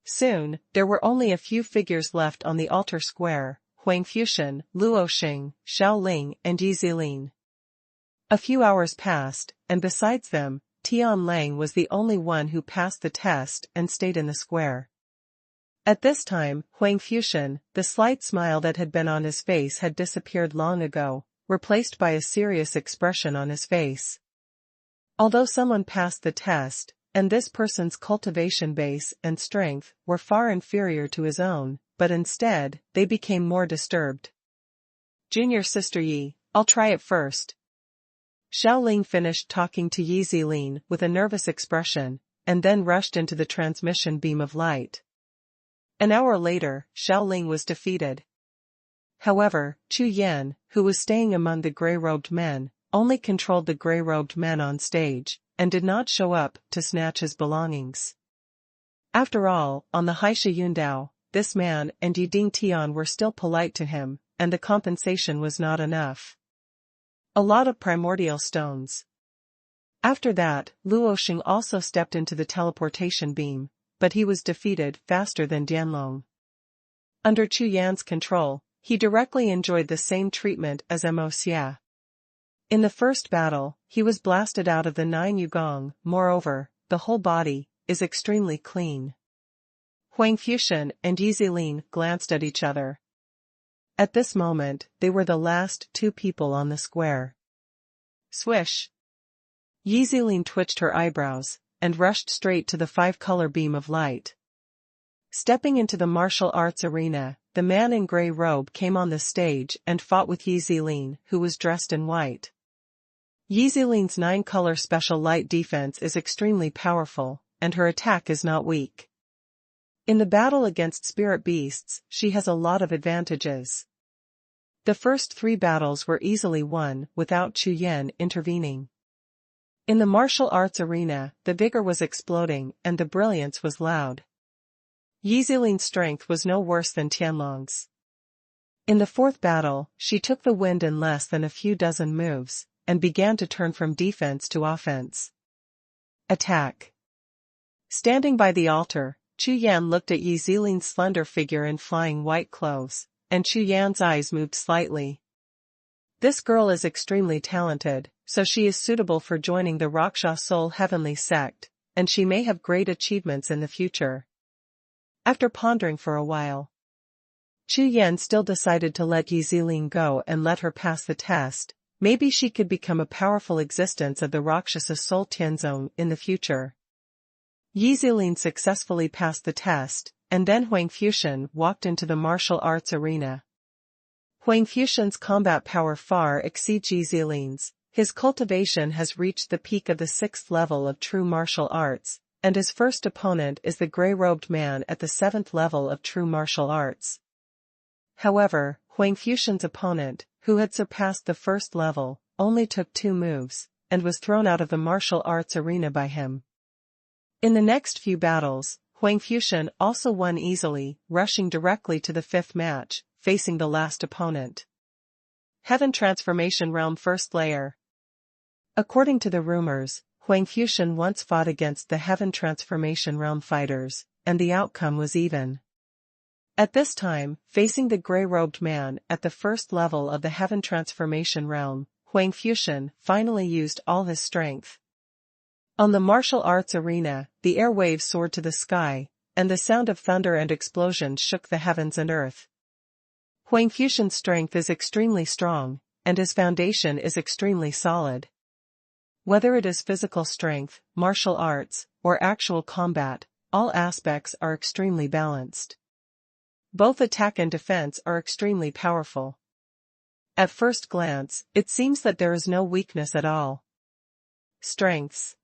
Soon, there were only a few figures left on the altar square: Huang Fuxian, Luo Xing, Xiao Ling, and Yi Zilin. A few hours passed, and besides them, Tianlang was the only one who passed the test and stayed in the square. At this time, Huang Fuxian, the slight smile that had been on his face had disappeared long ago, replaced by a serious expression on his face. Although someone passed the test, and this person's cultivation base and strength were far inferior to his own, but instead, they became more disturbed. Junior Sister Yi, I'll try it first. Xiao Ling finished talking to Yi Zilin with a nervous expression, and then rushed into the transmission beam of light. An hour later, Xiao Ling was defeated. However, Chu Yan, who was staying among the gray-robed men, only controlled the gray-robed men on stage, and did not show up to snatch his belongings. After all, on the Haisha Yundao, this man and Yiding Tian were still polite to him, and the compensation was not enough. A lot of primordial stones. After that, Luoxing also stepped into the teleportation beam, but he was defeated faster than Dianlong. Under Chu Yan's control, he directly enjoyed the same treatment as Mo Xia. In the first battle, he was blasted out of the 9 Yugong. Moreover, the whole body is extremely clean. Huang Fuxian and Yi Zilin glanced at each other. At this moment, they were the last 2 people on the square. Swish! Yi Zilin twitched her eyebrows, and rushed straight to the 5-color beam of light. Stepping into the martial arts arena, the man in gray robe came on the stage and fought with Yi Zilin, who was dressed in white. Yi Zilin's 9-color special light defense is extremely powerful, and her attack is not weak. In the battle against spirit beasts, she has a lot of advantages. The first 3 battles were easily won without Chu Yan intervening. In the martial arts arena, the vigor was exploding and the brilliance was loud. Yi Zilin's strength was no worse than Tianlong's. In the 4th battle, she took the wind in less than a few dozen moves, and began to turn from defense to offense. Attack. Standing by the altar, Chu Yan looked at Yi Zilin's slender figure in flying white clothes, and Chu Yan's eyes moved slightly. This girl is extremely talented, so she is suitable for joining the Raksha Soul Heavenly Sect, and she may have great achievements in the future. After pondering for a while, Chu Yan still decided to let Yi Zilin go and let her pass the test. Maybe she could become a powerful existence of the Rakshasa Soul Tianzong in the future. Yi Zilin successfully passed the test, and then Huang Fuxian walked into the martial arts arena. Huang Fuxian's combat power far exceeds Yi Zilin's. His cultivation has reached the peak of the 6th level of true martial arts, and his first opponent is the gray-robed man at the 7th level of true martial arts. However, Huang Fuxian's opponent, who had surpassed the 1st level, only took 2 moves, and was thrown out of the martial arts arena by him. In the next few battles, Huang Fuxian also won easily, rushing directly to the 5th match, facing the last opponent. Heaven Transformation Realm First Layer. According to the rumors, Huang Fuxian once fought against the Heaven Transformation Realm fighters, and the outcome was even. At this time, facing the gray-robed man at the 1st level of the Heaven Transformation Realm, Huang Fuxian finally used all his strength. On the martial arts arena, the airwaves soared to the sky, and the sound of thunder and explosions shook the heavens and earth. Huang Fuxian's strength is extremely strong, and his foundation is extremely solid. Whether it is physical strength, martial arts, or actual combat, all aspects are extremely balanced. Both attack and defense are extremely powerful. At first glance, it seems that there is no weakness at all. Strengths.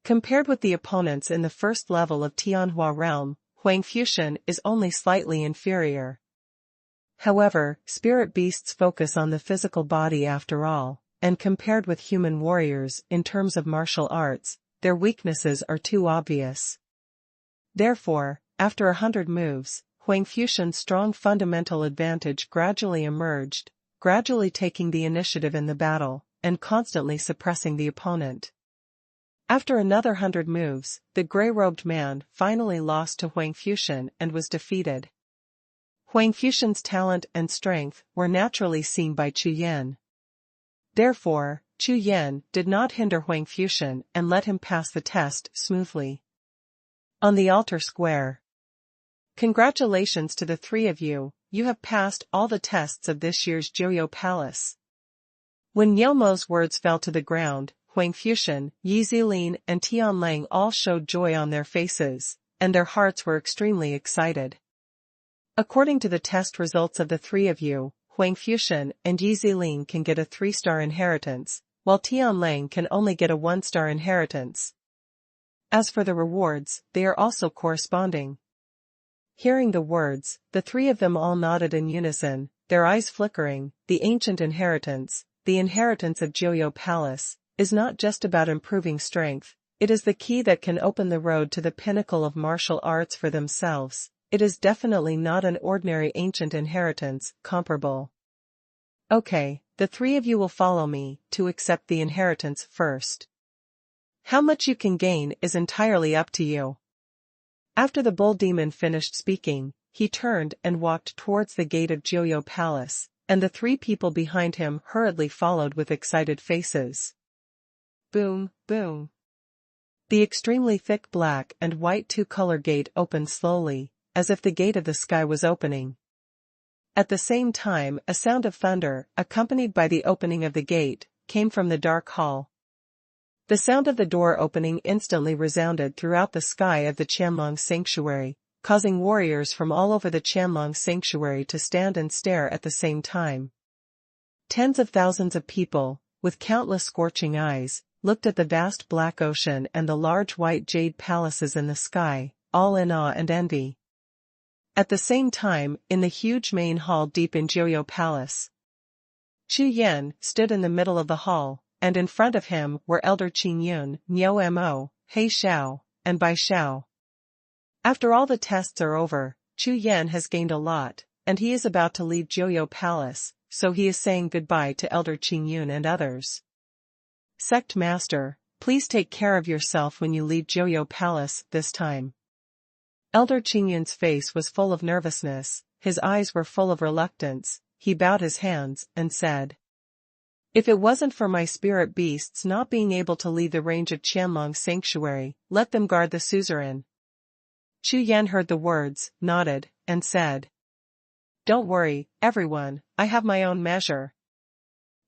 Compared with the opponents in the 1st level of Tianhua realm, Huang Fuxian is only slightly inferior. However, spirit beasts focus on the physical body after all, and compared with human warriors in terms of martial arts, their weaknesses are too obvious. Therefore, after 100 moves, Huang Fuxian's strong fundamental advantage gradually emerged, gradually taking the initiative in the battle, and constantly suppressing the opponent. After another 100 moves, the gray-robed man finally lost to Huang Fuxian and was defeated. Huang Fuxian's talent and strength were naturally seen by Chu Yan. Therefore, Chu Yan did not hinder Huang Fuxian and let him pass the test smoothly. On the altar square. Congratulations to the 3 of you, you have passed all the tests of this year's Jiuxiao Palace. When Yomo's words fell to the ground, Huang Fuxian, Yi Zilin and Tianlang all showed joy on their faces, and their hearts were extremely excited. According to the test results of the 3 of you, Huang Fuxian and Yi Zilin can get a 3-star inheritance, while Tianlang can only get a 1-star inheritance. As for the rewards, they are also corresponding. Hearing the words, the 3 of them all nodded in unison, their eyes flickering, the ancient inheritance, the inheritance of Jiuxiao Palace, is not just about improving strength, it is the key that can open the road to the pinnacle of martial arts for themselves. It is definitely not an ordinary ancient inheritance, comparable. Okay, the three of you will follow me, to accept the inheritance first. How much you can gain is entirely up to you. After the bull demon finished speaking, he turned and walked towards the gate of Jiuxiao Palace, and the three people behind him hurriedly followed with excited faces. Boom, boom. The extremely thick black and white two-color gate opened slowly, as if the gate of the sky was opening. At the same time, a sound of thunder, accompanied by the opening of the gate, came from the dark hall. The sound of the door opening instantly resounded throughout the sky of the Qianlong Sanctuary, causing warriors from all over the Qianlong Sanctuary to stand and stare at the same time. Tens of thousands of people, with countless scorching eyes, looked at the vast black ocean and the large white jade palaces in the sky, all in awe and envy. At the same time, in the huge main hall deep in Jiuxiao Palace, Chu Yan stood in the middle of the hall, and in front of him were Elder Qingyun, Niu Mo, He Xiao, and Bai Xiao. After all the tests are over, Chu Yan has gained a lot, and he is about to leave Jiuxiao Palace, so he is saying goodbye to Elder Qingyun and others. Sect Master, please take care of yourself when you leave Jiuxiao Palace this time. Elder Qingyun's face was full of nervousness, his eyes were full of reluctance, he bowed his hands and said, "If it wasn't for my spirit beasts not being able to leave the range of Qianlong Sanctuary, let them guard the suzerain." Chu Yan heard the words, nodded, and said, "Don't worry, everyone, I have my own measure."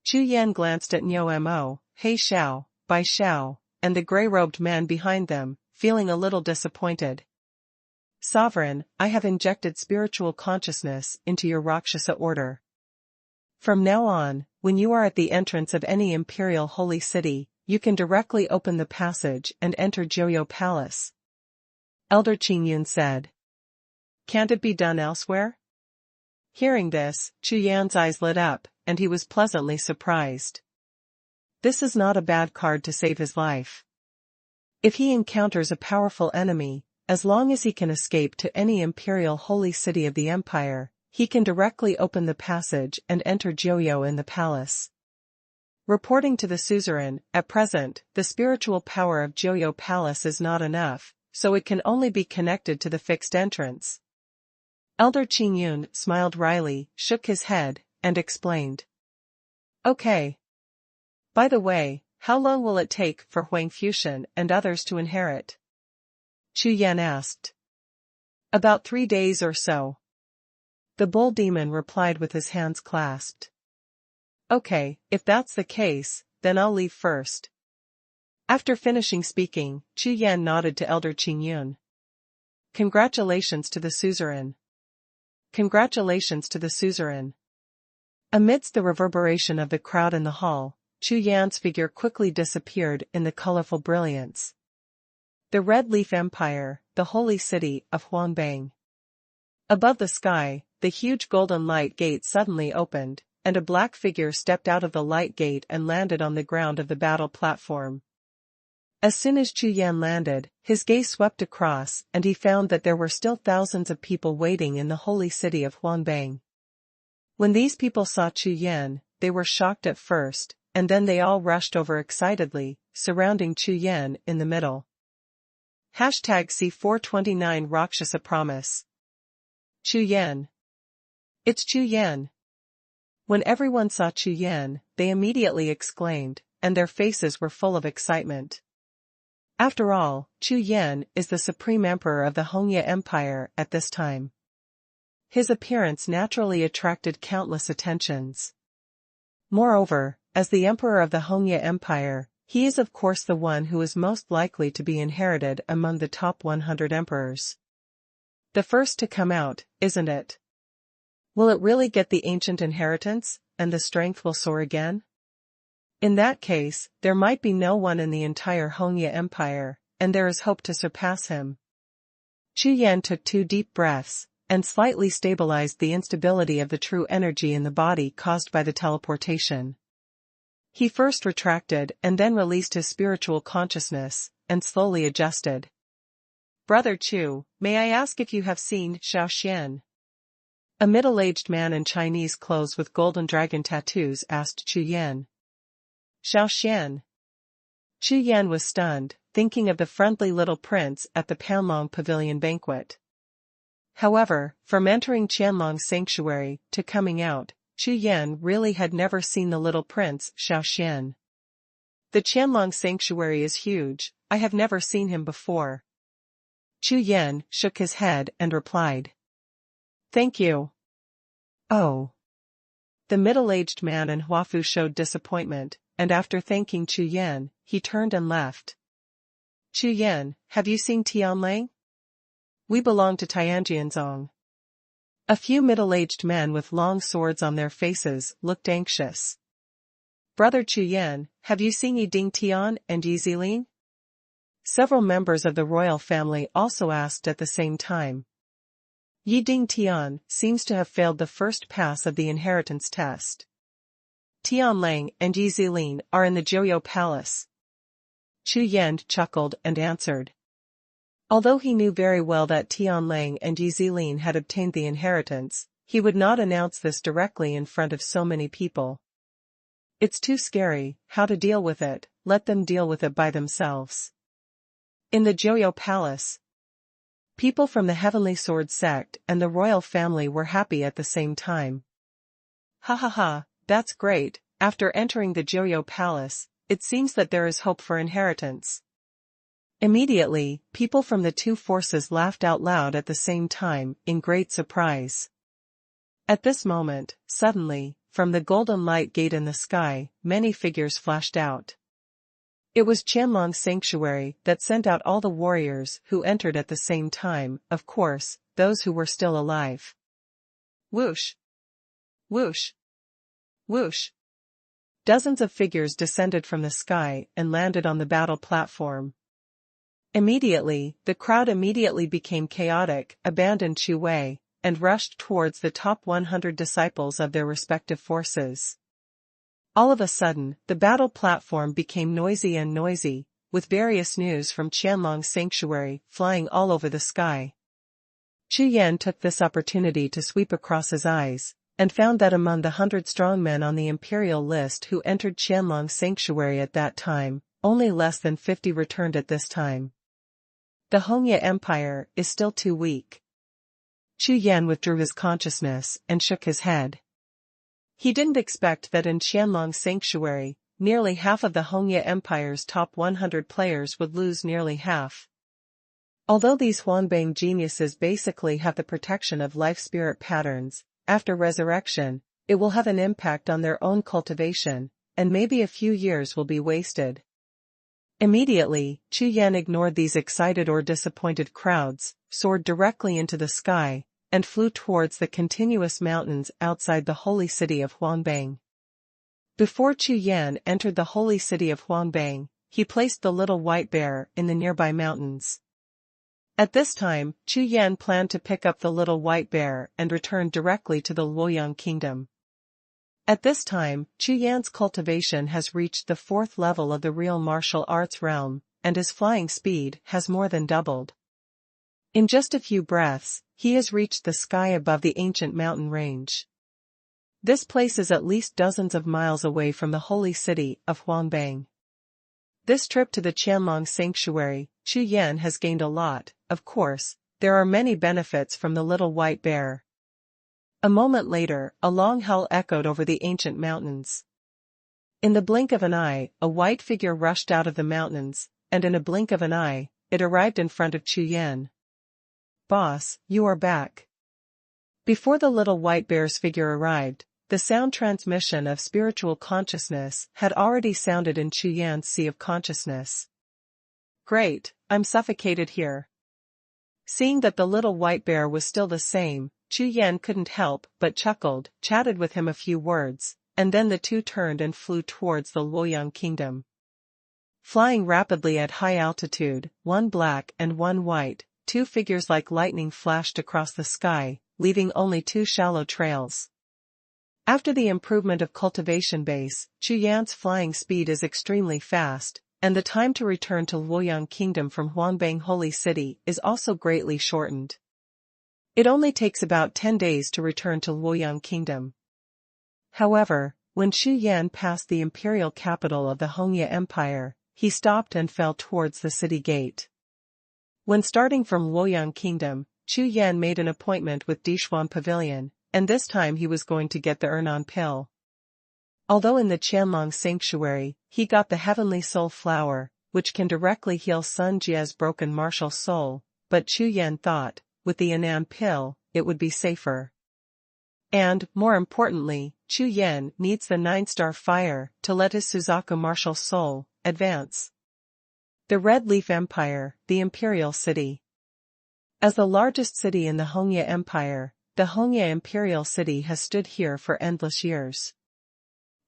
Chu Yan glanced at Niu Mo, He Xiao, Bai Xiao, and the gray-robed man behind them, feeling a little disappointed. "Sovereign, I have injected spiritual consciousness into your Rakshasa order. From now on, when you are at the entrance of any imperial holy city, you can directly open the passage and enter Jiuxiao Palace." Elder Qingyun said. "Can't it be done elsewhere?" Hearing this, Chu Yan's eyes lit up, and he was pleasantly surprised. This is not a bad card to save his life. If he encounters a powerful enemy, as long as he can escape to any imperial holy city of the empire, he can directly open the passage and enter Jiuxiao in the palace. Reporting to the suzerain, at present, the spiritual power of Jiuxiao Palace is not enough, so it can only be connected to the fixed entrance. Elder Qingyun smiled wryly, shook his head, and explained. "Okay. By the way, how long will it take for Huang Fuxian and others to inherit?" Chu Yan asked. "About 3 days or so." The bull demon replied with his hands clasped. "Okay, if that's the case, then I'll leave first." After finishing speaking, Chu Yan nodded to Elder Qingyun. "Congratulations to the suzerain." "Congratulations to the suzerain." Amidst the reverberation of the crowd in the hall, Chu Yan's figure quickly disappeared in the colorful brilliance. The Red Leaf Empire, the holy city of Huangbang. Above the sky, the huge golden light gate suddenly opened, and a black figure stepped out of the light gate and landed on the ground of the battle platform. As soon as Chu Yan landed, his gaze swept across and he found that there were still thousands of people waiting in the holy city of Huangbang. When these people saw Chu Yan, they were shocked at first, and then they all rushed over excitedly, surrounding Chu Yan in the middle. #C429 Rakshasa Promise. Chu Yan. It's Chu Yan. When everyone saw Chu Yan, they immediately exclaimed, and their faces were full of excitement. After all, Chu Yan is the supreme emperor of the Hongye Empire at this time. His appearance naturally attracted countless attentions. Moreover, as the emperor of the Hongye Empire, he is of course the one who is most likely to be inherited among the top 100 emperors. The first to come out, isn't it? Will it really get the ancient inheritance, and the strength will soar again? In that case, there might be no one in the entire Hongye Empire, and there is hope to surpass him. Chu Yan took 2 deep breaths, and slightly stabilized the instability of the true energy in the body caused by the teleportation. He first retracted and then released his spiritual consciousness, and slowly adjusted. "Brother Chu, may I ask if you have seen Xiao? A middle-aged man in Chinese clothes with golden dragon tattoos asked Chu Yan. Xiao. Chu Yan was stunned, thinking of the friendly little prince at the Panlong Pavilion banquet. However, from entering Qianlong's sanctuary to coming out, Chu Yan really had never seen the little prince Xiao. "The Qianlong sanctuary is huge, I have never seen him before." Chu Yan shook his head and replied. "Thank you." "Oh." The middle-aged man in Huafu showed disappointment, and after thanking Chu Yan, he turned and left. "Chu Yan, have you seen Tianlang? We belong to Tianjianzong." A few middle-aged men with long swords on their faces looked anxious. "Brother Chu Yan, have you seen Yi Dingtian and Yi Zilin?" Several members of the royal family also asked at the same time. Yi Dingtian seems to have failed the first pass of the inheritance test. Tianlang and Yi Zilin are in the Jiuxiao palace. Chu Yan chuckled and answered. Although he knew very well that Tianlang and Yi Zilin had obtained the inheritance, he would not announce this directly in front of so many people. It's too scary. How to deal with it? Let them deal with it by themselves. In the Jiuxiao palace, people from the Heavenly Sword sect and the royal family were happy at the same time. "Ha ha ha, that's great. After entering the Jiuxiao palace, it seems that there is hope for inheritance." Immediately, people from the two forces laughed out loud at the same time, in great surprise. At this moment, suddenly, from the golden light gate in the sky, many figures flashed out. It was Qianlong's sanctuary that sent out all the warriors who entered at the same time, of course, those who were still alive. Whoosh! Whoosh! Whoosh! Dozens of figures descended from the sky and landed on the battle platform. Immediately, the crowd became chaotic, abandoned Chu Wei, and rushed towards the top 100 disciples of their respective forces. All of a sudden, the battle platform became noisy, with various news from Qianlong's sanctuary flying all over the sky. Chu Yan took this opportunity to sweep across his eyes, and found that among the 100 strong men on the imperial list who entered Qianlong's sanctuary at that time, only less than 50 returned at this time. The Hongye Empire is still too weak. Chu Yan withdrew his consciousness and shook his head. He didn't expect that in Qianlong's sanctuary, nearly half of the Hongye Empire's top 100 players would lose nearly half. Although these Huanbang geniuses basically have the protection of life spirit patterns, after resurrection, it will have an impact on their own cultivation, and maybe a few years will be wasted. Immediately, Chu Yan ignored these excited or disappointed crowds, soared directly into the sky, and flew towards the continuous mountains outside the holy city of Huangbang. Before Chu Yan entered the holy city of Huangbang, he placed the little white bear in the nearby mountains. At this time, Chu Yan planned to pick up the little white bear and return directly to the Luoyang kingdom. At this time, Chu Yan's cultivation has reached the 4th level of the real martial arts realm, and his flying speed has more than doubled. In just a few breaths, he has reached the sky above the ancient mountain range. This place is at least dozens of miles away from the holy city of Huangbang. This trip to the Qianlong sanctuary, Chu Yan has gained a lot. Of course, there are many benefits from the little white bear. A moment later, a long howl echoed over the ancient mountains. In the blink of an eye, a white figure rushed out of the mountains, and in a blink of an eye, it arrived in front of Chu Yan. "Boss, you are back." Before the little white bear's figure arrived, the sound transmission of spiritual consciousness had already sounded in Chu Yan's sea of consciousness. "Great, I'm suffocated here." Seeing that the little white bear was still the same, Chu Yan couldn't help but chuckled, chatted with him a few words, and then the two turned and flew towards the Luoyang kingdom. Flying rapidly at high altitude, one black and one white, two figures like lightning flashed across the sky, leaving only 2 shallow trails. After the improvement of cultivation base, Chu Yan's flying speed is extremely fast, and the time to return to Luoyang Kingdom from Huangbang Holy City is also greatly shortened. It only takes about 10 days to return to Luoyang Kingdom. However, when Chu Yan passed the imperial capital of the Hongye Empire, he stopped and fell towards the city gate. When starting from Luoyang Kingdom, Chu Yan made an appointment with Dishuan Pavilion, and this time he was going to get the Ernan pill. Although in the Qianlong Sanctuary, he got the Heavenly Soul Flower, which can directly heal Sun Jie's broken martial soul, but Chu Yan thought, with the Ernan pill, it would be safer. And, more importantly, Chu Yan needs the 9-star fire to let his Suzaku martial soul advance. The Red Leaf Empire, the Imperial City. As the largest city in the Hongye Empire, the Hongye Imperial City has stood here for endless years.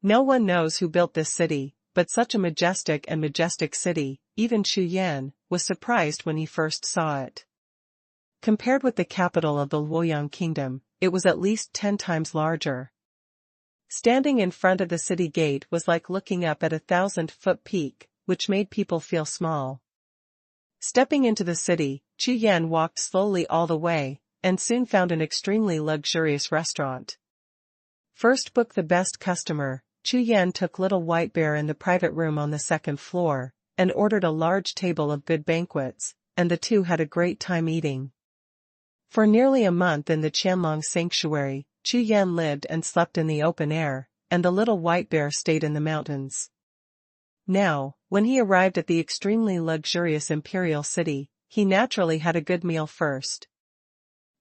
No one knows who built this city, but such a majestic city, even Chu Yan, was surprised when he first saw it. Compared with the capital of the Luoyang Kingdom, it was at least 10 times larger. Standing in front of the city gate was like looking up at a 1,000-foot peak, which made people feel small. Stepping into the city, Chu Yan walked slowly all the way, and soon found an extremely luxurious restaurant. First book the best customer, Chu Yan took Little White Bear in the private room on the 2nd floor, and ordered a large table of good banquets, and the two had a great time eating. For nearly a month in the Qianlong Sanctuary, Chu Yan lived and slept in the open air, and the Little White Bear stayed in the mountains. Now, when he arrived at the extremely luxurious imperial city, he naturally had a good meal first.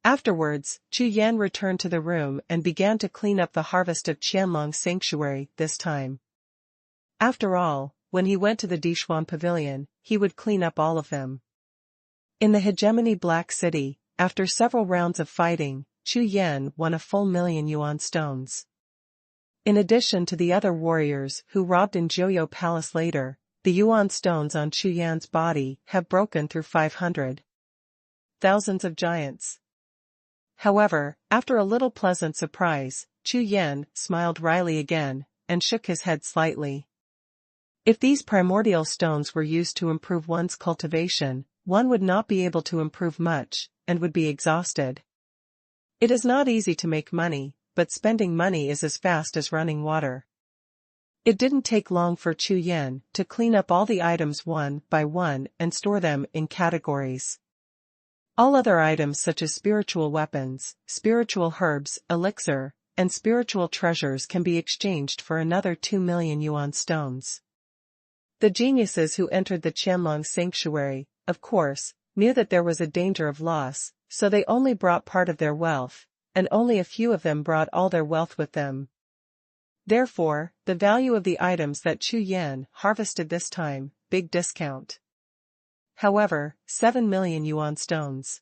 Afterwards, Chu Yan returned to the room and began to clean up the harvest of Qianlong Sanctuary this time. After all, when he went to the Dishuan Pavilion, he would clean up all of them. In the hegemony Black City, after several rounds of fighting, Chu Yan won a full 1,000,000 yuan stones. In addition to the other warriors who robbed in Jiuxiao Palace later, the yuan stones on Chu Yan's body have broken through 500. Thousands of giants. However, after a little pleasant surprise, Chu Yan smiled wryly again, and shook his head slightly. If these primordial stones were used to improve one's cultivation, one would not be able to improve much, and would be exhausted. It is not easy to make money, but spending money is as fast as running water. It didn't take long for Chu Yan to clean up all the items one by one and store them in categories. All other items such as spiritual weapons, spiritual herbs, elixir, and spiritual treasures can be exchanged for another 2,000,000 yuan stones. The geniuses who entered the Qianlong Sanctuary, of course, knew that there was a danger of loss, so they only brought part of their wealth, and only a few of them brought all their wealth with them. Therefore, the value of the items that Chu Yan harvested this time, big discount. However, 7,000,000 yuan stones.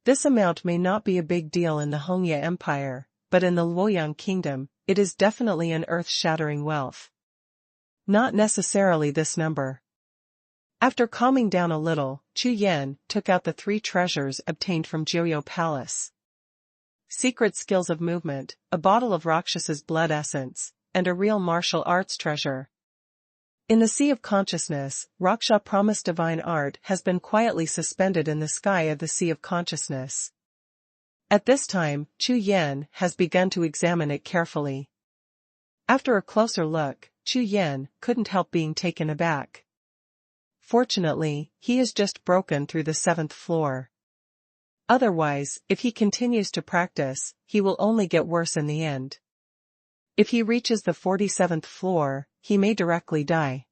This amount may not be a big deal in the Hongye Empire, but in the Luoyang Kingdom, it is definitely an earth-shattering wealth. Not necessarily this number. After calming down a little, Chu Yan took out the 3 treasures obtained from Jiuxiao Palace. Secret skills of movement, a bottle of Rakshasa's blood essence, and a real martial arts treasure. In the Sea of Consciousness, Raksha promised divine art has been quietly suspended in the sky of the Sea of Consciousness. At this time, Chu Yan has begun to examine it carefully. After a closer look, Chu Yan couldn't help being taken aback. Fortunately, he has just broken through the 7th floor. Otherwise, if he continues to practice, he will only get worse in the end. If he reaches the 47th floor, he may directly die.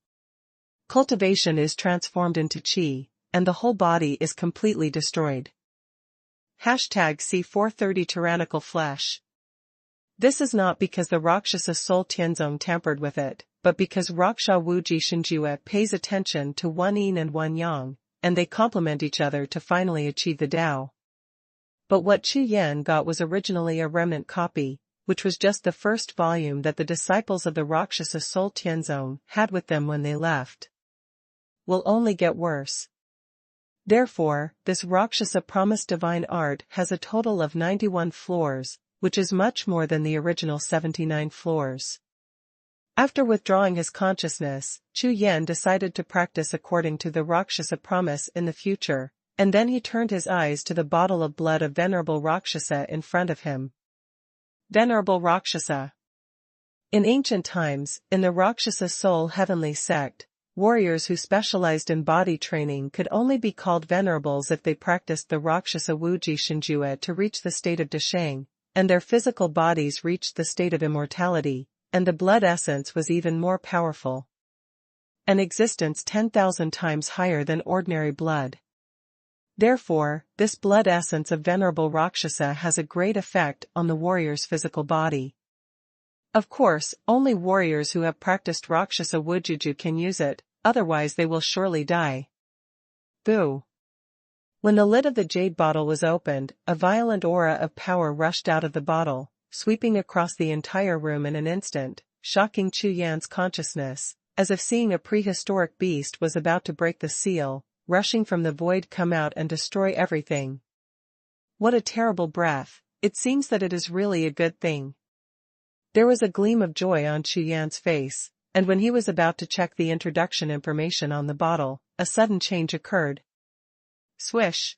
Cultivation is transformed into qi, and the whole body is completely destroyed. #C430 Tyrannical Flesh. This is not because the Rakshasa Soul Tianzong tampered with it, but because Raksha Wuji Shinjue pays attention to one yin and one yang, and they complement each other to finally achieve the Tao. But what Chu Yan got was originally a remnant copy, which was just the first volume that the disciples of the Rakshasa Soul Tianzong had with them when they left. Will only get worse. Therefore, this Rakshasa promised divine art has a total of 91 floors, which is much more than the original 79 floors. After withdrawing his consciousness, Chu Yan decided to practice according to the Rakshasa promise in the future, and then he turned his eyes to the bottle of blood of Venerable Rakshasa in front of him. Venerable Rakshasa. In ancient times, in the Rakshasa Soul Heavenly sect, warriors who specialized in body training could only be called venerables if they practiced the Rakshasa Wuji Shinjue to reach the state of Dashang, and their physical bodies reached the state of immortality, and the blood essence was even more powerful. An existence 10,000 times higher than ordinary blood. Therefore, this blood essence of Venerable Rakshasa has a great effect on the warrior's physical body. Of course, only warriors who have practiced Rakshasa Wujuju can use it, otherwise they will surely die. Boo! When the lid of the jade bottle was opened, a violent aura of power rushed out of the bottle, sweeping across the entire room in an instant, shocking Chu Yan's consciousness, as if seeing a prehistoric beast was about to break the seal, rushing from the void come out and destroy everything. What a terrible breath, it seems that it is really a good thing. There was a gleam of joy on Chu Yan's face, and when he was about to check the introduction information on the bottle, a sudden change occurred. Swish!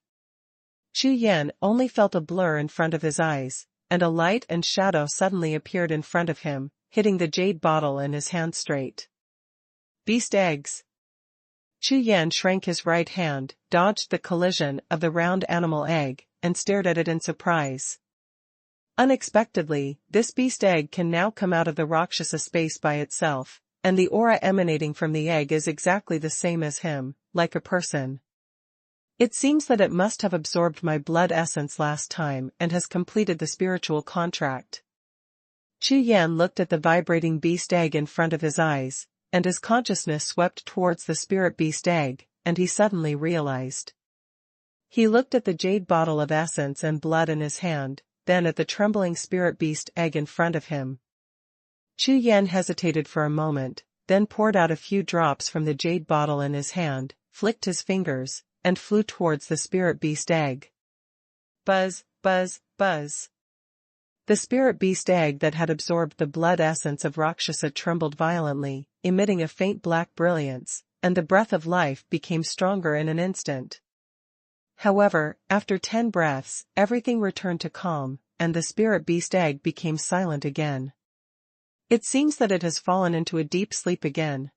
Chu Yan only felt a blur in front of his eyes, and a light and shadow suddenly appeared in front of him, hitting the jade bottle in his hand straight. Beast eggs! Chu Yan shrank his right hand, dodged the collision of the round animal egg, and stared at it in surprise. Unexpectedly, this beast egg can now come out of the Rakshasa space by itself, and the aura emanating from the egg is exactly the same as him, like a person. It seems that it must have absorbed my blood essence last time and has completed the spiritual contract. Chu Yan looked at the vibrating beast egg in front of his eyes, and his consciousness swept towards the spirit beast egg, and he suddenly realized. He looked at the jade bottle of essence and blood in his hand, then at the trembling spirit beast egg in front of him. Chu Yan hesitated for a moment, then poured out a few drops from the jade bottle in his hand, flicked his fingers, and flew towards the spirit beast egg. Buzz, buzz, buzz. The spirit beast egg that had absorbed the blood essence of Rakshasa trembled violently, emitting a faint black brilliance, and the breath of life became stronger in an instant. However, after 10 breaths, everything returned to calm, and the spirit beast egg became silent again. It seems that it has fallen into a deep sleep again.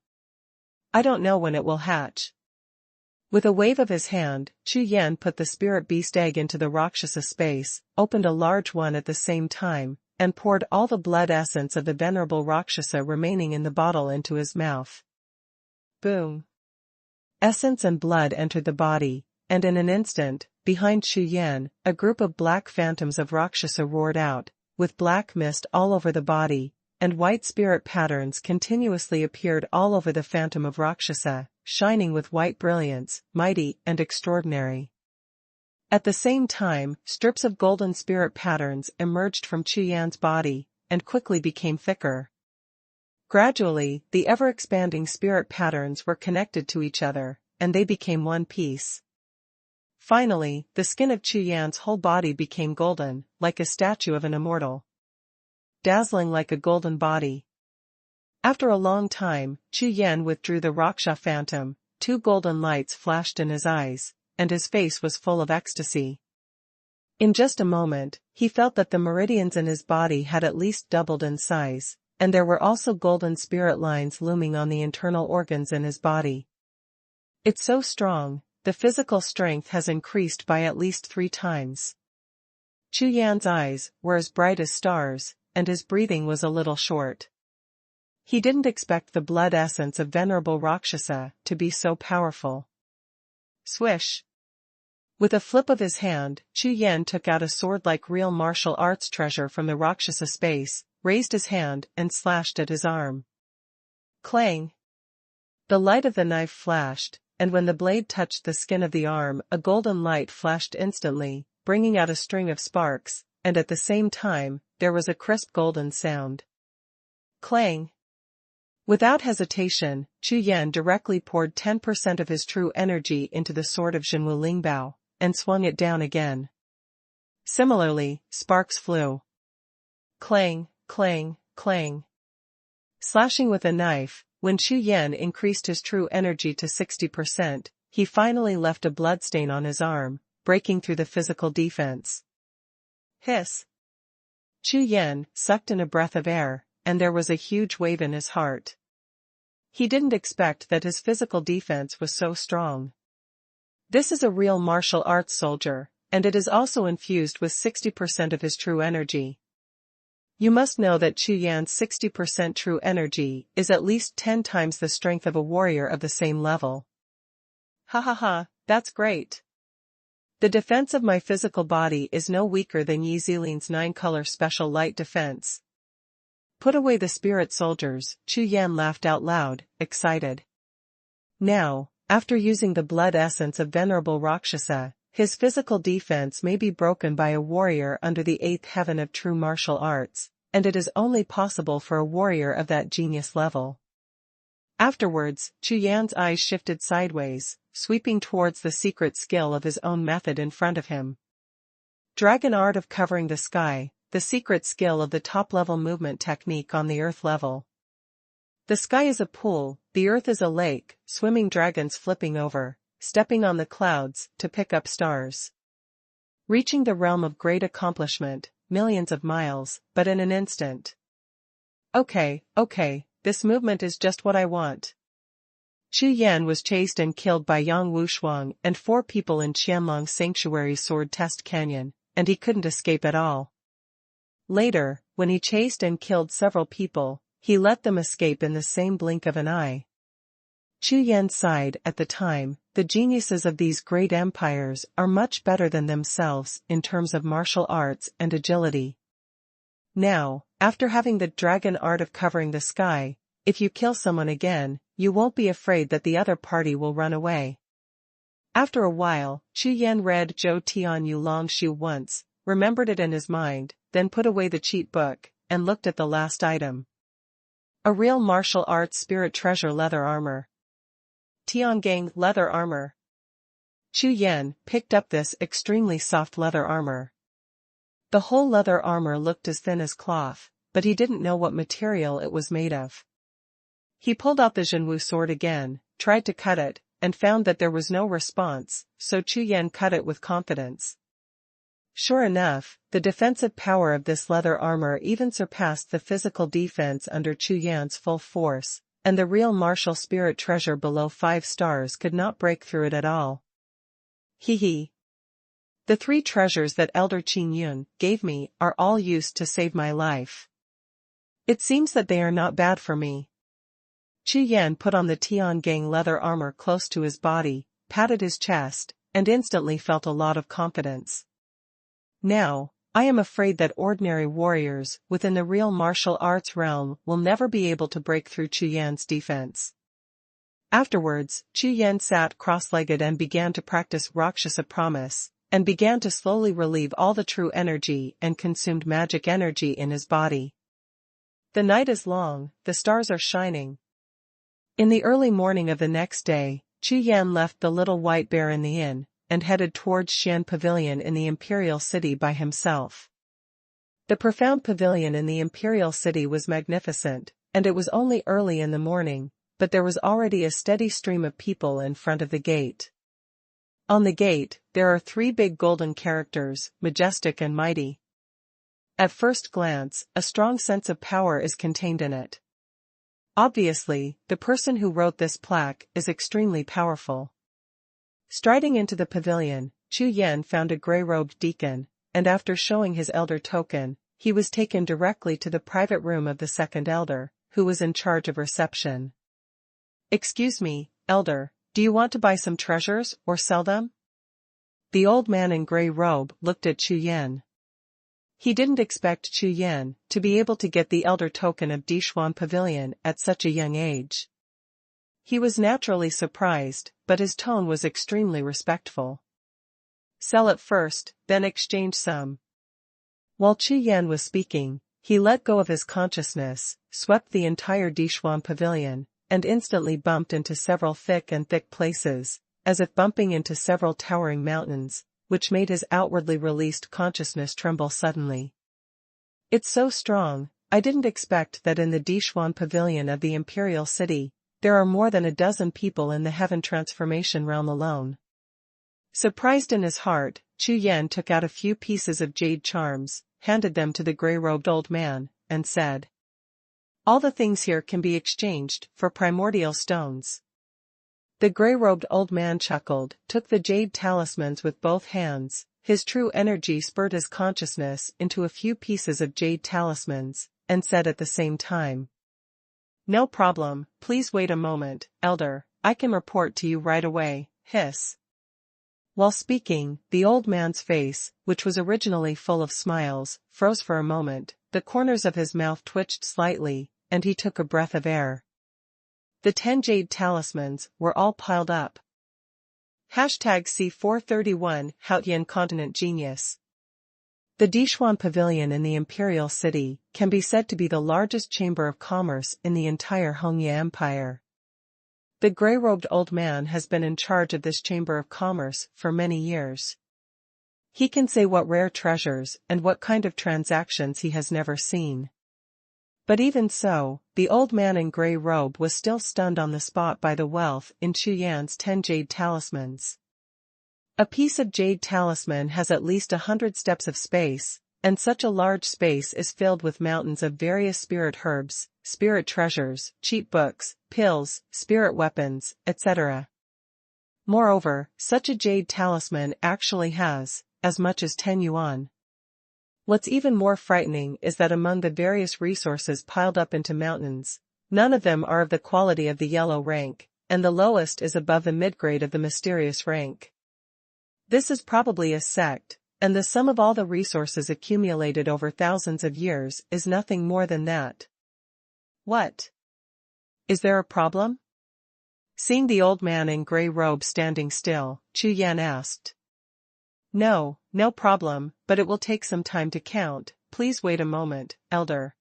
I don't know when it will hatch. With a wave of his hand, Chu Yan put the spirit beast egg into the Rakshasa space, opened a large one at the same time, and poured all the blood essence of the venerable Rakshasa remaining in the bottle into his mouth. Boom! Essence and blood entered the body, and in an instant, behind Chu Yan, a group of black phantoms of Rakshasa roared out, with black mist all over the body, and white spirit patterns continuously appeared all over the phantom of Rakshasa, shining with white brilliance, mighty and extraordinary. At the same time, strips of golden spirit patterns emerged from Chu Yan's body, and quickly became thicker. Gradually, the ever-expanding spirit patterns were connected to each other, and they became one piece. Finally, the skin of Chu Yan's whole body became golden, like a statue of an immortal. Dazzling like a golden body. After a long time, Chu Yan withdrew the Rakshasa phantom, 2 golden lights flashed in his eyes, and his face was full of ecstasy. In just a moment, he felt that the meridians in his body had at least doubled in size, and there were also golden spirit lines looming on the internal organs in his body. It's so strong, the physical strength has increased by at least 3 times. Chu Yan's eyes were as bright as stars, and his breathing was a little short. He didn't expect the blood essence of Venerable Rakshasa to be so powerful. Swish! With a flip of his hand, Chu Yan took out a sword like real martial arts treasure from the Rakshasa space, raised his hand and slashed at his arm. Clang! The light of the knife flashed, and when the blade touched the skin of the arm, a golden light flashed instantly, bringing out a string of sparks, and at the same time, there was a crisp golden sound. Clang! Without hesitation, Chu Yan directly poured 10% of his true energy into the sword of Zhenwu Lingbao, and swung it down again. Similarly, sparks flew. Clang, clang, clang. Slashing with a knife, when Chu Yan increased his true energy to 60%, he finally left a bloodstain on his arm, breaking through the physical defense. Hiss. Chu Yan sucked in a breath of air, and there was a huge wave in his heart. He didn't expect that his physical defense was so strong. This is a real martial arts soldier, and it is also infused with 60% of his true energy. You must know that Chu Yan's 60% true energy is at least 10 times the strength of a warrior of the same level. Ha ha ha, that's great. The defense of my physical body is no weaker than Yi Zilin's 9-color special light defense. Put away the spirit soldiers, Chu Yan laughed out loud, excited. Now, after using the blood essence of Venerable Rakshasa, his physical defense may be broken by a warrior under the 8th heaven of true martial arts, and it is only possible for a warrior of that genius level. Afterwards, Chu Yan's eyes shifted sideways, sweeping towards the secret skill of his own method in front of him. Dragon Art of Covering the Sky, the secret skill of the top-level movement technique on the earth level. The sky is a pool, the earth is a lake, swimming dragons flipping over, stepping on the clouds to pick up stars. Reaching the realm of great accomplishment, millions of miles, but in an instant. Okay, this movement is just what I want. Chu Yan was chased and killed by Yang Wushuang and 4 people in Qianlong Sanctuary's Sword Test Canyon, and he couldn't escape at all. Later, when he chased and killed several people, he let them escape in the same blink of an eye. Chu Yan sighed at the time, the geniuses of these great empires are much better than themselves in terms of martial arts and agility. Now, after having the dragon art of covering the sky, if you kill someone again, you won't be afraid that the other party will run away. After a while, Chu Yan read Zhou Tian Yu Long Shu once, remembered it in his mind, then put away the cheat book, and looked at the last item. A real martial arts spirit treasure leather armor. Tiangang leather armor. Chu Yan picked up this extremely soft leather armor. The whole leather armor looked as thin as cloth, but he didn't know what material it was made of. He pulled out the Zhenwu sword again, tried to cut it, and found that there was no response, so Chu Yan cut it with confidence. Sure enough, the defensive power of this leather armor even surpassed the physical defense under Chu Yan's full force, and the real martial spirit treasure below 5 stars could not break through it at all. Hee. The 3 treasures that Elder Qin Yun gave me are all used to save my life. It seems that they are not bad for me. Chu Yan put on the Tiangang leather armor close to his body, patted his chest, and instantly felt a lot of confidence. Now, I am afraid that ordinary warriors within the real martial arts realm will never be able to break through Chu Yan's defense. Afterwards, Chu Yan sat cross-legged and began to practice Rakshasa Promise, and began to slowly relieve all the true energy and consumed magic energy in his body. The night is long, the stars are shining. In the early morning of the next day, Chu Yan left the little white bear in the inn, and headed towards Xian Pavilion in the Imperial City by himself. The profound pavilion in the Imperial City was magnificent, and it was only early in the morning, but there was already a steady stream of people in front of the gate. On the gate, there are 3 big golden characters, majestic and mighty. At first glance, a strong sense of power is contained in it. Obviously, the person who wrote this plaque is extremely powerful. Striding into the pavilion, Chu Yan found a gray-robed deacon, and after showing his elder token, he was taken directly to the private room of the second elder, who was in charge of reception. Excuse me, elder, do you want to buy some treasures or sell them? The old man in gray robe looked at Chu Yan. He didn't expect Chu Yan to be able to get the elder token of Dishuan Pavilion at such a young age. He was naturally surprised, but his tone was extremely respectful. Sell it first, then exchange some. While Chu Yan was speaking, He let go of his consciousness, swept the entire Dishuan pavilion, and instantly bumped into several thick places, as if bumping into several towering mountains, which made his outwardly released consciousness tremble suddenly. It's so strong, I didn't expect that in the Dishuan pavilion of the Imperial City, there are more than a dozen people in the Heaven Transformation realm alone. Surprised in his heart, Chu Yan took out a few pieces of jade charms, handed them to the gray-robed old man, and said, "All the things here can be exchanged for primordial stones." The gray-robed old man chuckled, took the jade talismans with both hands, his true energy spurred his consciousness into a few pieces of jade talismans, and said at the same time, "No problem, please wait a moment, Elder, I can report to you right away, hiss." While speaking, the old man's face, which was originally full of smiles, froze for a moment, the corners of his mouth twitched slightly, and he took a breath of air. The 10 jade talismans were all piled up. #C431 Haotian Continent Genius. The Dishuan Pavilion in the Imperial City can be said to be the largest chamber of commerce in the entire Hongye Empire. The gray-robed old man has been in charge of this chamber of commerce for many years. He can say what rare treasures and what kind of transactions he has never seen. But even so, the old man in gray robe was still stunned on the spot by the wealth in Chu Yan's 10 jade talismans. A piece of jade talisman has at least 100 steps of space, and such a large space is filled with mountains of various spirit herbs, spirit treasures, cheap books, pills, spirit weapons, etc. Moreover, such a jade talisman actually has as much as 10 yuan. What's even more frightening is that among the various resources piled up into mountains, none of them are of the quality of the yellow rank, and the lowest is above the mid-grade of the mysterious rank. This is probably a sect, and the sum of all the resources accumulated over thousands of years is nothing more than that. What? Is there a problem? Seeing the old man in gray robe standing still, Chu Yan asked. No problem, but it will take some time to count, please wait a moment, Elder.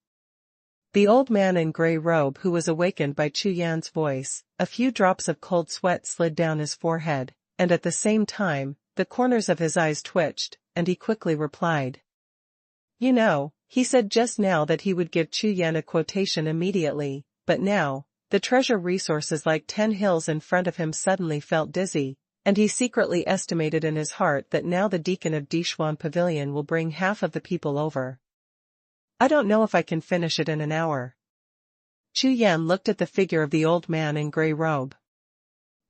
The old man in gray robe who was awakened by Chu Yan's voice, a few drops of cold sweat slid down his forehead, and at the same time, the corners of his eyes twitched, and he quickly replied. You know, he said just now that he would give Chu Yan a quotation immediately, but now, the treasure resources like 10 hills in front of him suddenly felt dizzy, and he secretly estimated in his heart that now the deacon of Dishuan Pavilion will bring half of the people over. I don't know if I can finish it in an hour. Chu Yan looked at the figure of the old man in gray robe.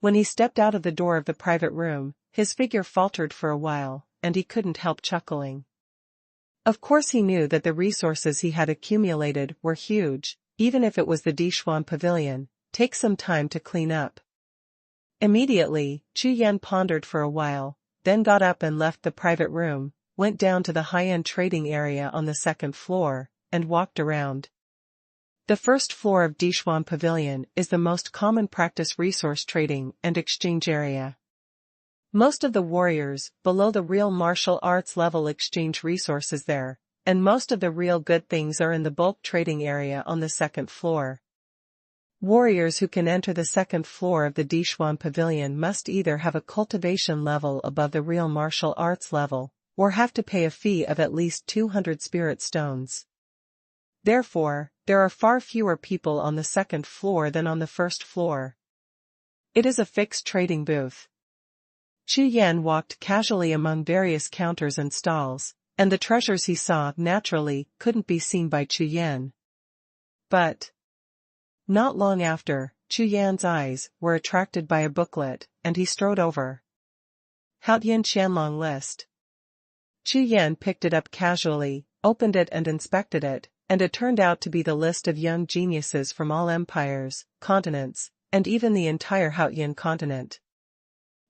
When he stepped out of the door of the private room, his figure faltered for a while, and he couldn't help chuckling. Of course he knew that the resources he had accumulated were huge, even if it was the Dishuan Pavilion, take some time to clean up. Immediately, Chu Yan pondered for a while, then got up and left the private room, went down to the high-end trading area on the second floor, and walked around. The first floor of Dishuan Pavilion is the most common practice resource trading and exchange area. Most of the warriors below the real martial arts level exchange resources there, and most of the real good things are in the bulk trading area on the second floor. Warriors who can enter the second floor of the Dishuan Pavilion must either have a cultivation level above the real martial arts level, or have to pay a fee of at least 200 spirit stones. Therefore, there are far fewer people on the second floor than on the first floor. It is a fixed trading booth. Chu Yan walked casually among various counters and stalls, and the treasures he saw naturally couldn't be seen by Chu Yan. But not long after, Chu Yan's eyes were attracted by a booklet, and he strode over. Haotian Qianlong list. Chu Yan picked it up casually, opened it and inspected it, and it turned out to be the list of young geniuses from all empires, continents, and even the entire Haotian continent.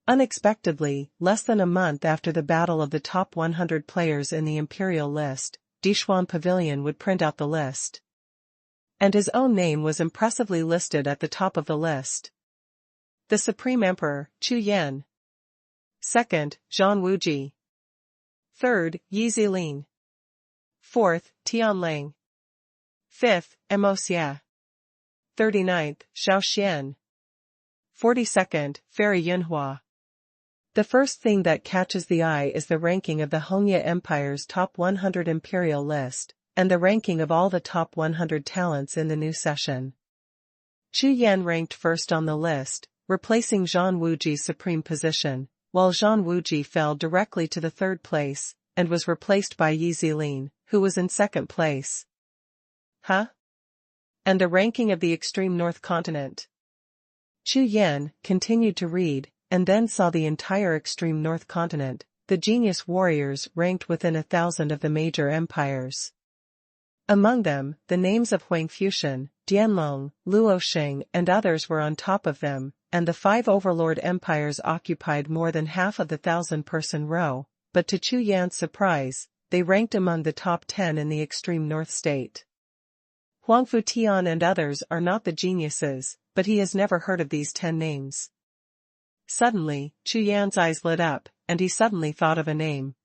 Unexpectedly, less than a month after the battle of the top 100 players in the Imperial list, Dishuan Pavilion would print out the list. And his own name was impressively listed at the top of the list. The Supreme Emperor, Chu Yan. Second, Zhang Wuji. Third, Yi Zilin. Fourth, Tian Lang. 5th, Mo Xie. 39th, Xiao Xian. 42nd, Fairy Yunhua. The first thing that catches the eye is the ranking of the Hongye Empire's top 100 imperial list, and the ranking of all the top 100 talents in the new session. Chu Yan ranked first on the list, replacing Zhang Wuji's supreme position, while Zhang Wuji fell directly to the third place, and was replaced by Yi Zilin, who was in second place. Huh? And the ranking of the extreme north continent. Chu Yan continued to read, and then saw the entire extreme north continent, the genius warriors ranked within 1,000 of the major empires. Among them, the names of Huang Fuxian, Dianlong, Luosheng and others were on top of them, and the 5 overlord empires occupied more than half of the 1,000-person row, but to Chu Yan's surprise, they ranked among the top 10 in the extreme north state. Huang Futian and others are not the geniuses, but he has never heard of these 10 names. Suddenly, Chu Yan's eyes lit up, and he suddenly thought of a name.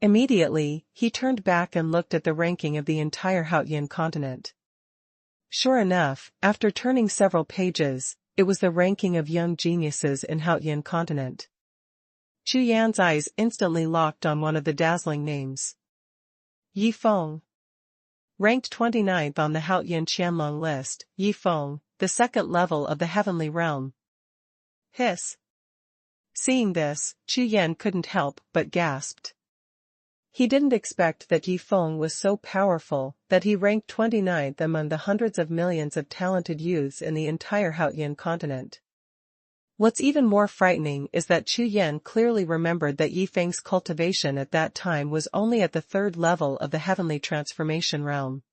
Immediately, he turned back and looked at the ranking of the entire Haotian continent. Sure enough, after turning several pages, it was the ranking of young geniuses in Haotian continent. Chu Yan's eyes instantly locked on one of the dazzling names. Yi Feng. Ranked 29th on the Haotian Qianlong list, Yi Feng, the second level of the heavenly realm. Hiss. Seeing this, Chu Yan couldn't help but gasped. He didn't expect that Yi Feng was so powerful that he ranked 29th among the hundreds of millions of talented youths in the entire Haotian continent. What's even more frightening is that Chu Yan clearly remembered that Yi Feng's cultivation at that time was only at the third level of the heavenly transformation realm.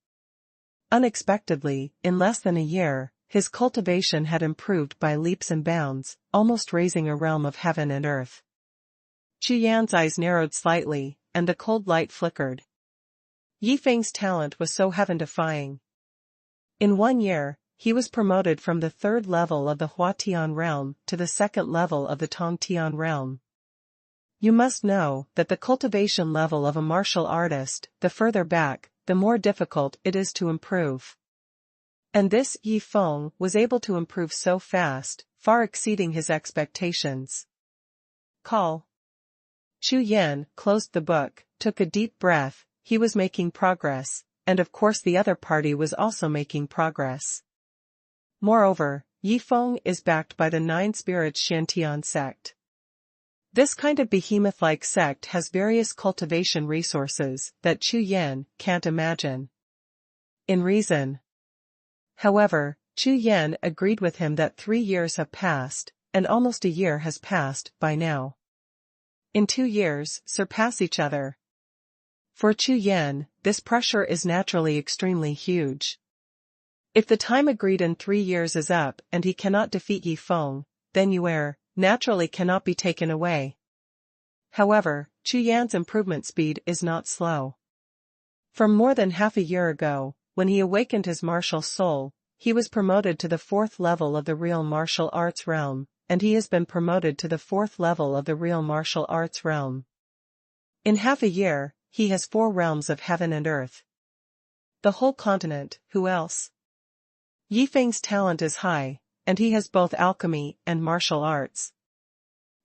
Unexpectedly, in less than a year, his cultivation had improved by leaps and bounds, almost raising a realm of heaven and earth. Chu Yan's eyes narrowed slightly, and the cold light flickered. Yi Feng's talent was so heaven-defying. In 1 year, he was promoted from the third level of the Huatian realm to the second level of the Tongtian realm. You must know that the cultivation level of a martial artist, the further back, the more difficult it is to improve. And this Yi Feng was able to improve so fast, far exceeding his expectations. Call. Chu Yan closed the book, took a deep breath. He was making progress, and of course the other party was also making progress. Moreover, Yi Feng is backed by the 9 spirits Shantian sect. This kind of behemoth-like sect has various cultivation resources that Chu Yan can't imagine. In reason. However, Chu Yan agreed with him that 3 years have passed, and almost a year has passed by now. In 2 years, surpass each other. For Chu Yan, this pressure is naturally extremely huge. If the time agreed in 3 years is up and he cannot defeat Yi Feng, then Yuer, naturally cannot be taken away. However, Chu Yan's improvement speed is not slow. From more than half a year ago, when he awakened his martial soul, he was promoted to the 4th level of the real martial arts realm, and he has been promoted to the 4th level of the real martial arts realm. In half a year, he has 4 realms of heaven and earth. The whole continent, who else? Yi Feng's talent is high, and he has both alchemy and martial arts.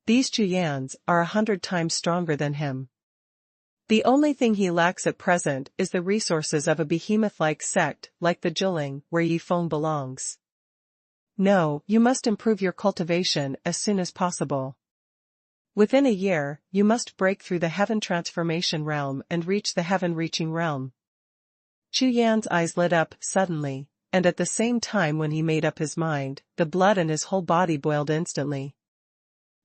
These Chu Yans are 100 times stronger than him. The only thing he lacks at present is the resources of a behemoth-like sect like the Jiuling where Yi Feng belongs. No, you must improve your cultivation as soon as possible. Within a year, you must break through the heaven transformation realm and reach the heaven-reaching realm. Chu Yan's eyes lit up suddenly, and at the same time when he made up his mind, the blood in his whole body boiled instantly.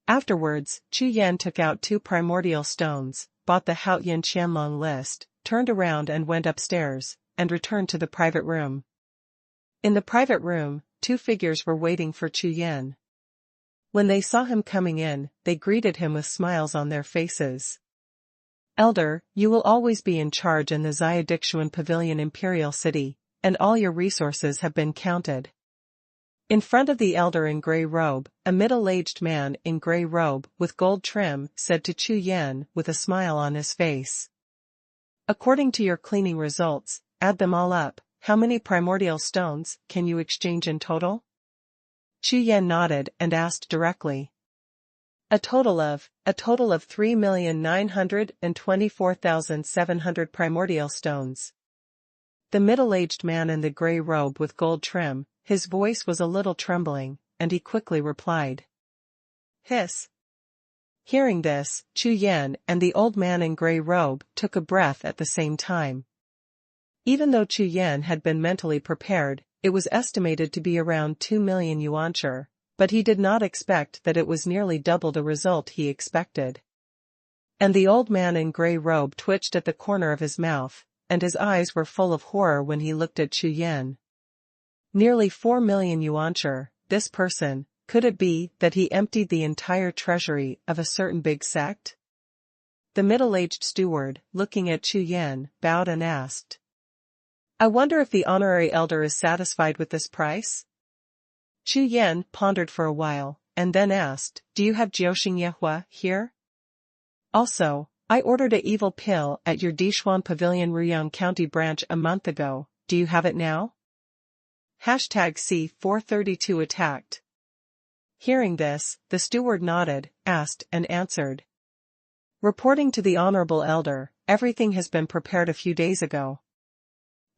Afterwards, Chu Yan took out 2 primordial stones, bought the Haotian Qianlong list, turned around and went upstairs, and returned to the private room. In the private room, 2 figures were waiting for Chu Yan. When they saw him coming in, they greeted him with smiles on their faces. Elder, you will always be in charge in the Xiadixuan Pavilion Imperial City, and all your resources have been counted. In front of the elder in gray robe, a middle-aged man in gray robe with gold trim said to Chu Yan with a smile on his face. According to your cleaning results, add them all up, how many primordial stones can you exchange in total? Chu Yan nodded and asked directly. A total of 3,924,700 primordial stones. The middle-aged man in the gray robe with gold trim, his voice was a little trembling, and he quickly replied. Hiss. Hearing this, Chu Yan and the old man in gray robe took a breath at the same time. Even though Chu Yan had been mentally prepared, it was estimated to be around 2 million yuancher, but he did not expect that it was nearly double the result he expected. And the old man in gray robe twitched at the corner of his mouth, and his eyes were full of horror when he looked at Chu Yan. Nearly 4 million yuancher, this person, could it be that he emptied the entire treasury of a certain big sect? The middle-aged steward, looking at Chu Yan, bowed and asked. I wonder if the honorary elder is satisfied with this price? Chu Yan pondered for a while, and then asked, do you have Jiuxiao here? Also, I ordered a evil pill at your Dixuan Pavilion Ruyang County branch a month ago, do you have it now? #C432 attacked. Hearing this, the steward nodded, asked and answered. Reporting to the honorable elder, everything has been prepared a few days ago.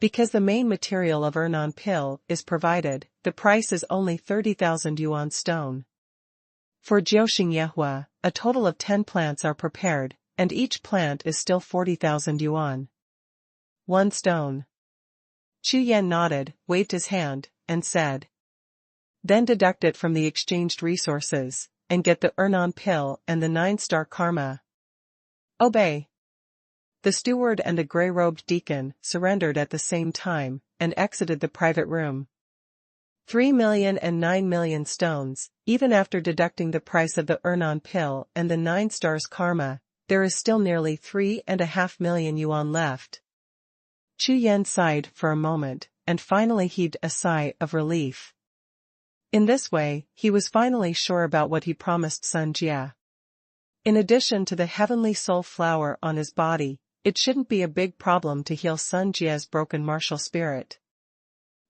Because the main material of Ernan pill is provided, the price is only 30,000 yuan stone. For Jiuxiao, a total of 10 plants are prepared, and each plant is still 40,000 yuan. 1 stone. Chu Yan nodded, waved his hand, and said. Then deduct it from the exchanged resources, and get the Ernan pill and the 9-star karma. Obey. The steward and a gray-robed deacon surrendered at the same time, and exited the private room. 3 million and 9 million stones, even after deducting the price of the Ernan pill and the 9 stars karma, there is still nearly 3.5 million yuan left. Chu Yan sighed for a moment, and finally heaved a sigh of relief. In this way, he was finally sure about what he promised Sun Jia. In addition to the heavenly soul flower on his body, it shouldn't be a big problem to heal Sun Jia's broken martial spirit.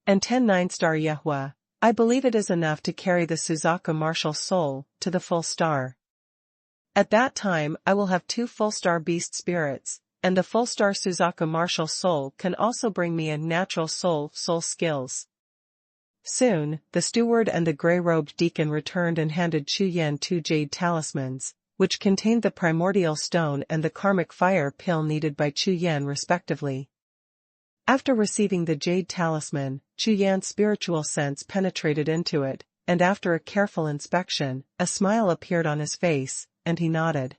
And 10 9-star Yehua, I believe it is enough to carry the Suzaku martial soul to the full star. At that time I will have 2 full-star beast spirits, and the full-star Suzaku martial soul can also bring me a natural soul skills. Soon, the steward and the gray-robed deacon returned and handed Chu Yan 2 jade talismans, which contained the primordial stone and the karmic fire pill needed by Chu Yan respectively. After receiving the jade talisman, Chu Yan's spiritual sense penetrated into it, and after a careful inspection, a smile appeared on his face, and he nodded.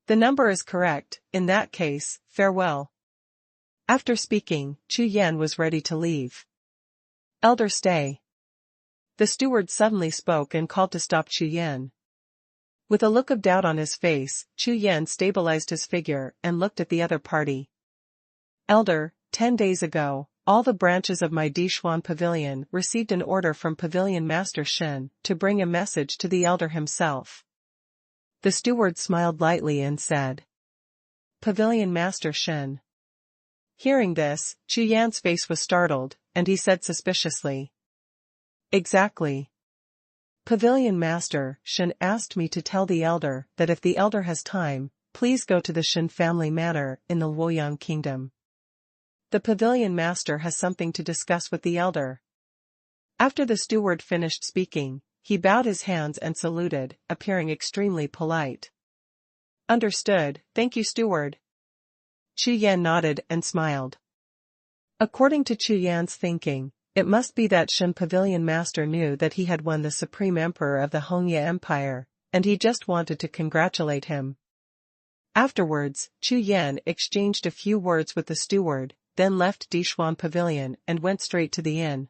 The number is correct, in that case, farewell. After speaking, Chu Yan was ready to leave. Elder, stay. The steward suddenly spoke and called to stop Chu Yan. With a look of doubt on his face, Chu Yan stabilized his figure and looked at the other party. Elder, 10 days ago, all the branches of my Dixuan Pavilion received an order from Pavilion Master Shen to bring a message to the elder himself. The steward smiled lightly and said. Pavilion Master Shen. Hearing this, Chu Yan's face was startled, and he said suspiciously. Exactly. Pavilion Master Shen asked me to tell the elder that if the elder has time, please go to the Shen family manor in the Luoyang kingdom. The Pavilion Master has something to discuss with the elder. After the steward finished speaking, he bowed his hands and saluted, appearing extremely polite. Understood, thank you, steward. Chu Yan nodded and smiled. According to Chu Yan's thinking, it must be that Shen Pavilion Master knew that he had won the Supreme Emperor of the Hongye Empire, and he just wanted to congratulate him. Afterwards, Chu Yan exchanged a few words with the steward, then left Dixuan Pavilion and went straight to the inn.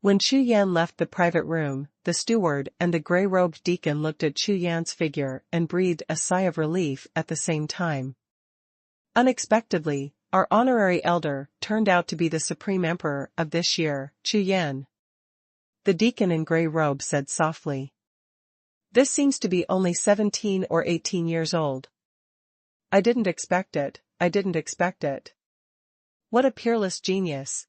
When Chu Yan left the private room, the steward and the gray-robed deacon looked at Chu Yan's figure and breathed a sigh of relief at the same time. Unexpectedly, our honorary elder turned out to be the Supreme Emperor of this year, Chu Yan. The deacon in gray robe said softly. This seems to be only 17 or 18 years old. I didn't expect it, I didn't expect it. What a peerless genius,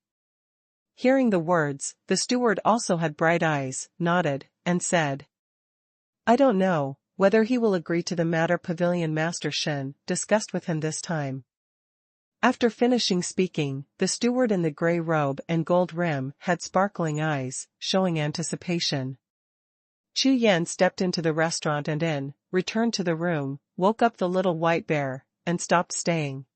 Hearing the words, the steward also had bright eyes, nodded, and said, "I don't know whether he will agree to the matter Pavilion Master Shen discussed with him this time." After finishing speaking, the steward in the grey robe and gold rim had sparkling eyes, showing anticipation. Chu Yan stepped into the restaurant and returned to the room, woke up the little white bear, and stopped staying.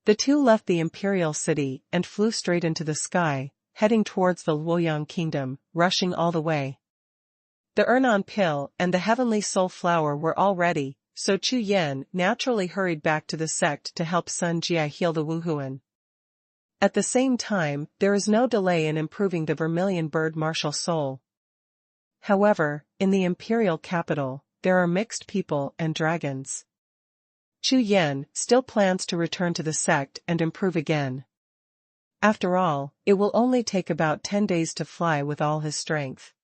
The two left the imperial city and flew straight into the sky, heading towards the Luoyang kingdom, rushing all the way. The Ernan pill and the heavenly soul flower were all ready, so Chu Yan naturally hurried back to the sect to help Sun Jia heal the Wuhun. At the same time, there is no delay in improving the vermilion bird martial soul. However, in the imperial capital, there are mixed people and dragons. Chu Yan still plans to return to the sect and improve again. After all, it will only take about 10 days to fly with all his strength.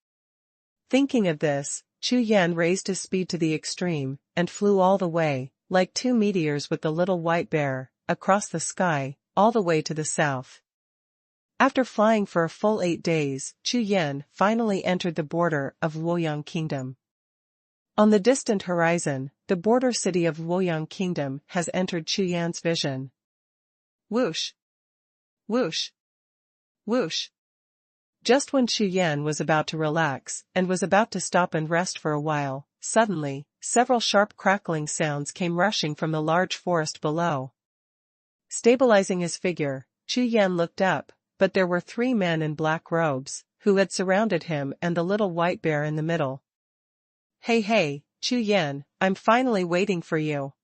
Thinking of this, Chu Yan raised his speed to the extreme, and flew all the way, like two meteors with the little white bear, across the sky, all the way to the south. After flying for a full 8 days, Chu Yan finally entered the border of Luoyang Kingdom. On the distant horizon, the border city of Luoyang Kingdom has entered Chu Yan's vision. Whoosh! Whoosh! Whoosh! Just when Chu Yan was about to relax, and was about to stop and rest for a while, suddenly, several sharp crackling sounds came rushing from the large forest below. Stabilizing his figure, Chu Yan looked up, but there were 3 men in black robes, who had surrounded him and the little white bear in the middle. Hey, Chu Yan, I'm finally waiting for you."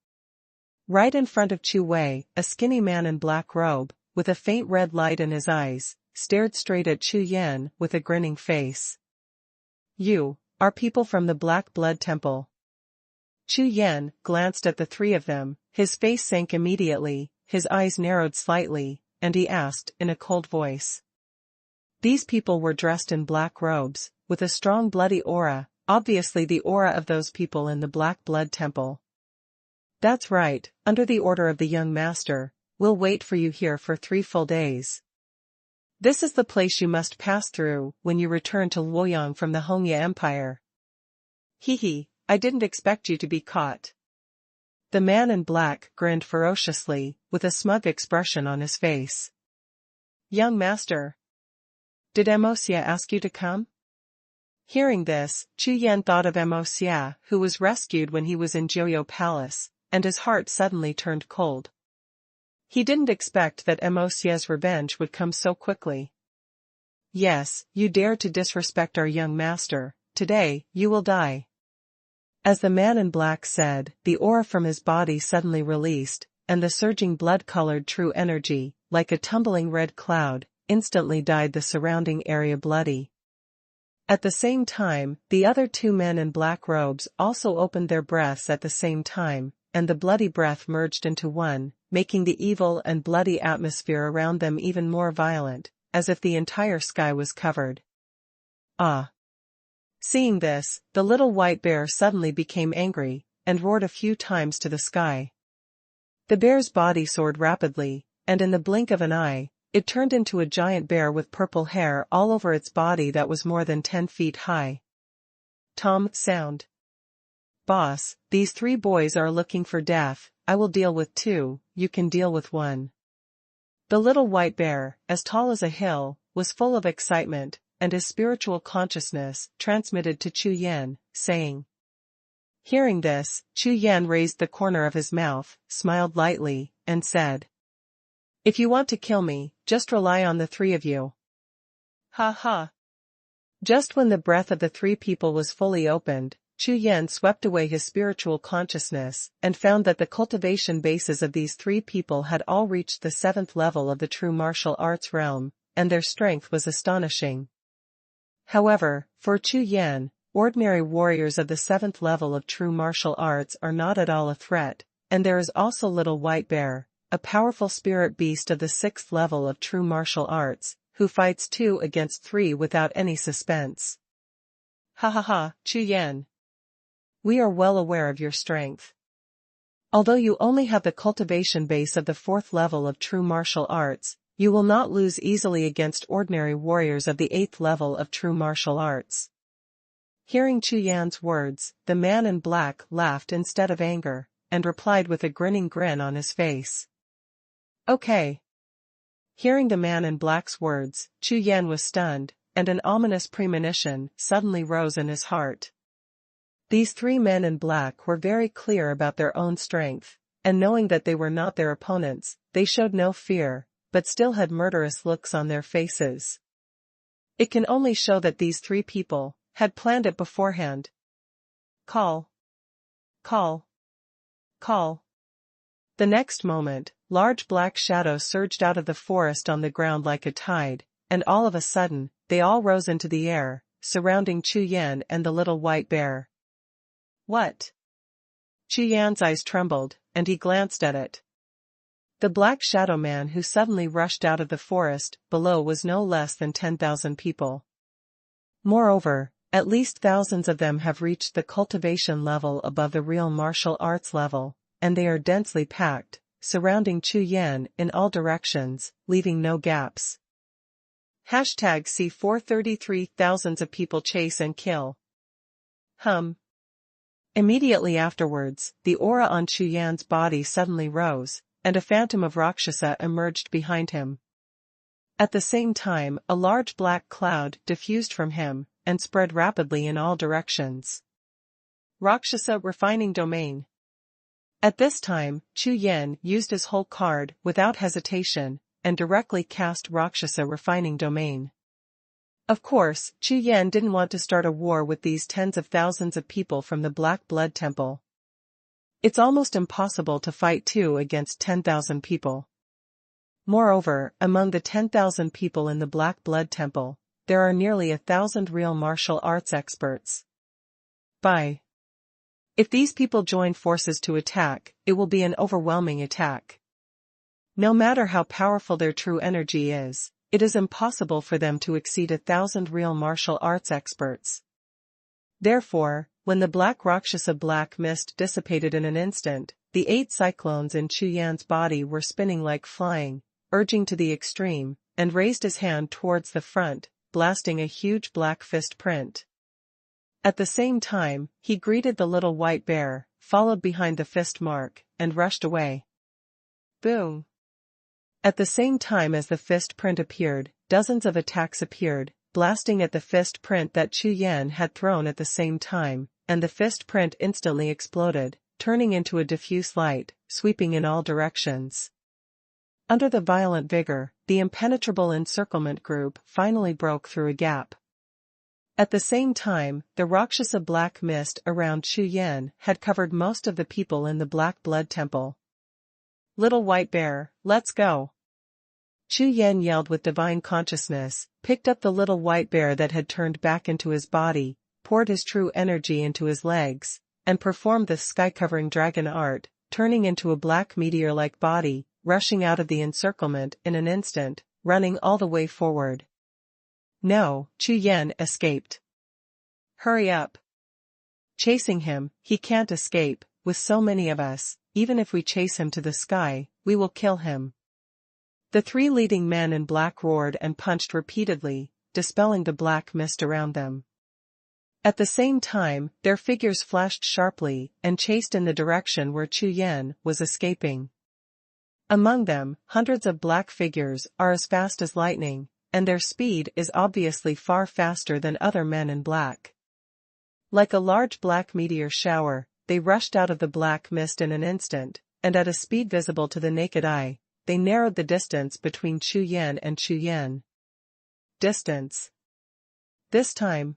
Right in front of Chu Wei, a skinny man in black robe, with a faint red light in his eyes, stared straight at Chu Yan with a grinning face. "You are people from the Black Blood Temple." Chu Yan glanced at the 3 of them, his face sank immediately, his eyes narrowed slightly, and he asked in a cold voice. These people were dressed in black robes, with a strong bloody aura, obviously the aura of those people in the Black Blood Temple. "That's right, under the order of the young master, we'll wait for you here for 3 full days. This is the place you must pass through when you return to Luoyang from the Hongya Empire." "Hee, I didn't expect you to be caught." The man in black grinned ferociously, with a smug expression on his face. "Young master, did Xie ask you to come?" Hearing this, Chu Yan thought of Xie, who was rescued when he was in Jiuxiao Palace, and his heart suddenly turned cold. He didn't expect that Xie's revenge would come so quickly. "Yes, you dared to disrespect our young master, today, you will die." As the man in black said, the aura from his body suddenly released, and the surging blood-colored true energy, like a tumbling red cloud, instantly dyed the surrounding area bloody. At the same time, the other 2 men in black robes also opened their breaths at the same time, and the bloody breath merged into one, making the evil and bloody atmosphere around them even more violent, as if the entire sky was covered. Ah! Seeing this, the little white bear suddenly became angry, and roared a few times to the sky. The bear's body soared rapidly, and in the blink of an eye, it turned into a giant bear with purple hair all over its body that was more than 10 feet high. Tom, sound. "Boss, these 3 boys are looking for death, I will deal with 2, you can deal with 1. The little white bear, as tall as a hill, was full of excitement, and his spiritual consciousness transmitted to Chu Yan, saying. Hearing this, Chu Yan raised the corner of his mouth, smiled lightly, and said. "If you want to kill me, just rely on the 3 of you." Ha ha. Just when the breath of the 3 people was fully opened, Chu Yan swept away his spiritual consciousness and found that the cultivation bases of these 3 people had all reached the 7th level of the true martial arts realm, and their strength was astonishing. However, for Chu Yan, ordinary warriors of the 7th level of true martial arts are not at all a threat, and there is also Little White Bear, a powerful spirit beast of the 6th level of true martial arts, who fights 2 against 3 without any suspense. Ha ha ha, Chu Yan. We are well aware of your strength. Although you only have the cultivation base of the 4th level of true martial arts, You will not lose easily against ordinary warriors of the 8th level of true martial arts. Hearing Chu Yan's words, the man in black laughed instead of anger, and replied with a grinning grin on his face. Okay. Hearing the man in black's words, Chu Yan was stunned, and an ominous premonition suddenly rose in his heart. These 3 men in black were very clear about their own strength, and knowing that they were not their opponents, they showed no fear, but still had murderous looks on their faces. It can only show that these 3 people had planned it beforehand. Call. Call. Call. The next moment, large black shadows surged out of the forest on the ground like a tide, and all of a sudden, they all rose into the air, surrounding Chu Yan and the little white bear. What? Chu Yan's eyes trembled, and he glanced at it. The black shadow man who suddenly rushed out of the forest below was no less than 10,000 people. Moreover, at least thousands of them have reached the cultivation level above the real martial arts level, and they are densely packed, surrounding Chu Yan in all directions, leaving no gaps. #C433 Thousands of people chase and kill. Immediately afterwards, the aura on Chu Yan's body suddenly rose, and a phantom of Rakshasa emerged behind him. At the same time, a large black cloud diffused from him, and spread rapidly in all directions. Rakshasa Refining Domain. At this time, Chu Yan used his whole card without hesitation, and directly cast Rakshasa Refining Domain. Of course, Chu Yan didn't want to start a war with these tens of thousands of people from the Black Blood Temple. It's almost impossible to fight 2 against 10,000 people. Moreover, among the 10,000 people in the Black Blood Temple, there are nearly 1,000 real martial arts experts. If these people join forces to attack, it will be an overwhelming attack. No matter how powerful their true energy is, it is impossible for them to exceed 1,000 real martial arts experts. Therefore, when the black Rakshasa black mist dissipated in an instant, the 8 cyclones in Chu Yan's body were spinning like flying, urging to the extreme, and raised his hand towards the front, blasting a huge black fist print. At the same time, he greeted the little white bear, followed behind the fist mark, and rushed away. Boom! At the same time as the fist print appeared, dozens of attacks appeared, blasting at the fist print that Chu Yan had thrown at the same time, and the fist print instantly exploded, turning into a diffuse light, sweeping in all directions. Under the violent vigor, the impenetrable encirclement group finally broke through a gap. At the same time, the Rakshasa black mist around Chu Yan had covered most of the people in the Black Blood Temple. Little white bear, let's go! Chu Yan yelled with divine consciousness, picked up the little white bear that had turned back into his body, poured his true energy into his legs, and performed the sky-covering dragon art, turning into a black meteor-like body, rushing out of the encirclement in an instant, running all the way forward. No, Chu Yan escaped. Hurry up. Chasing him, he can't escape, with so many of us, even if we chase him to the sky, we will kill him. The 3 leading men in black roared and punched repeatedly, dispelling the black mist around them. At the same time, their figures flashed sharply and chased in the direction where Chu Yan was escaping. Among them, hundreds of black figures are as fast as lightning, and their speed is obviously far faster than other men in black. Like a large black meteor shower, they rushed out of the black mist in an instant, and at a speed visible to the naked eye, they narrowed the distance between Chu Yan and Chu Yan. Distance. This time,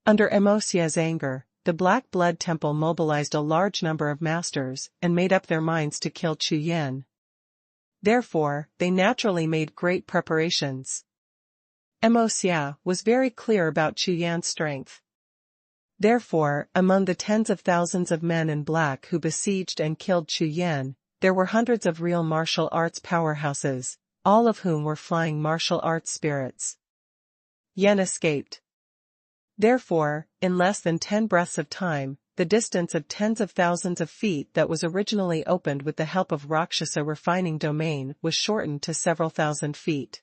under Emosia's anger, the Black Blood Temple mobilized a large number of masters and made up their minds to kill Chu Yan. Therefore, they naturally made great preparations. Emosia was very clear about Chu Yan's strength. Therefore, among the tens of thousands of men in black who besieged and killed Chu Yan, there were hundreds of real martial arts powerhouses, all of whom were flying martial arts spirits. Yan escaped. Therefore, in less than 10 breaths of time, the distance of tens of thousands of feet that was originally opened with the help of Rakshasa refining domain was shortened to several thousand feet.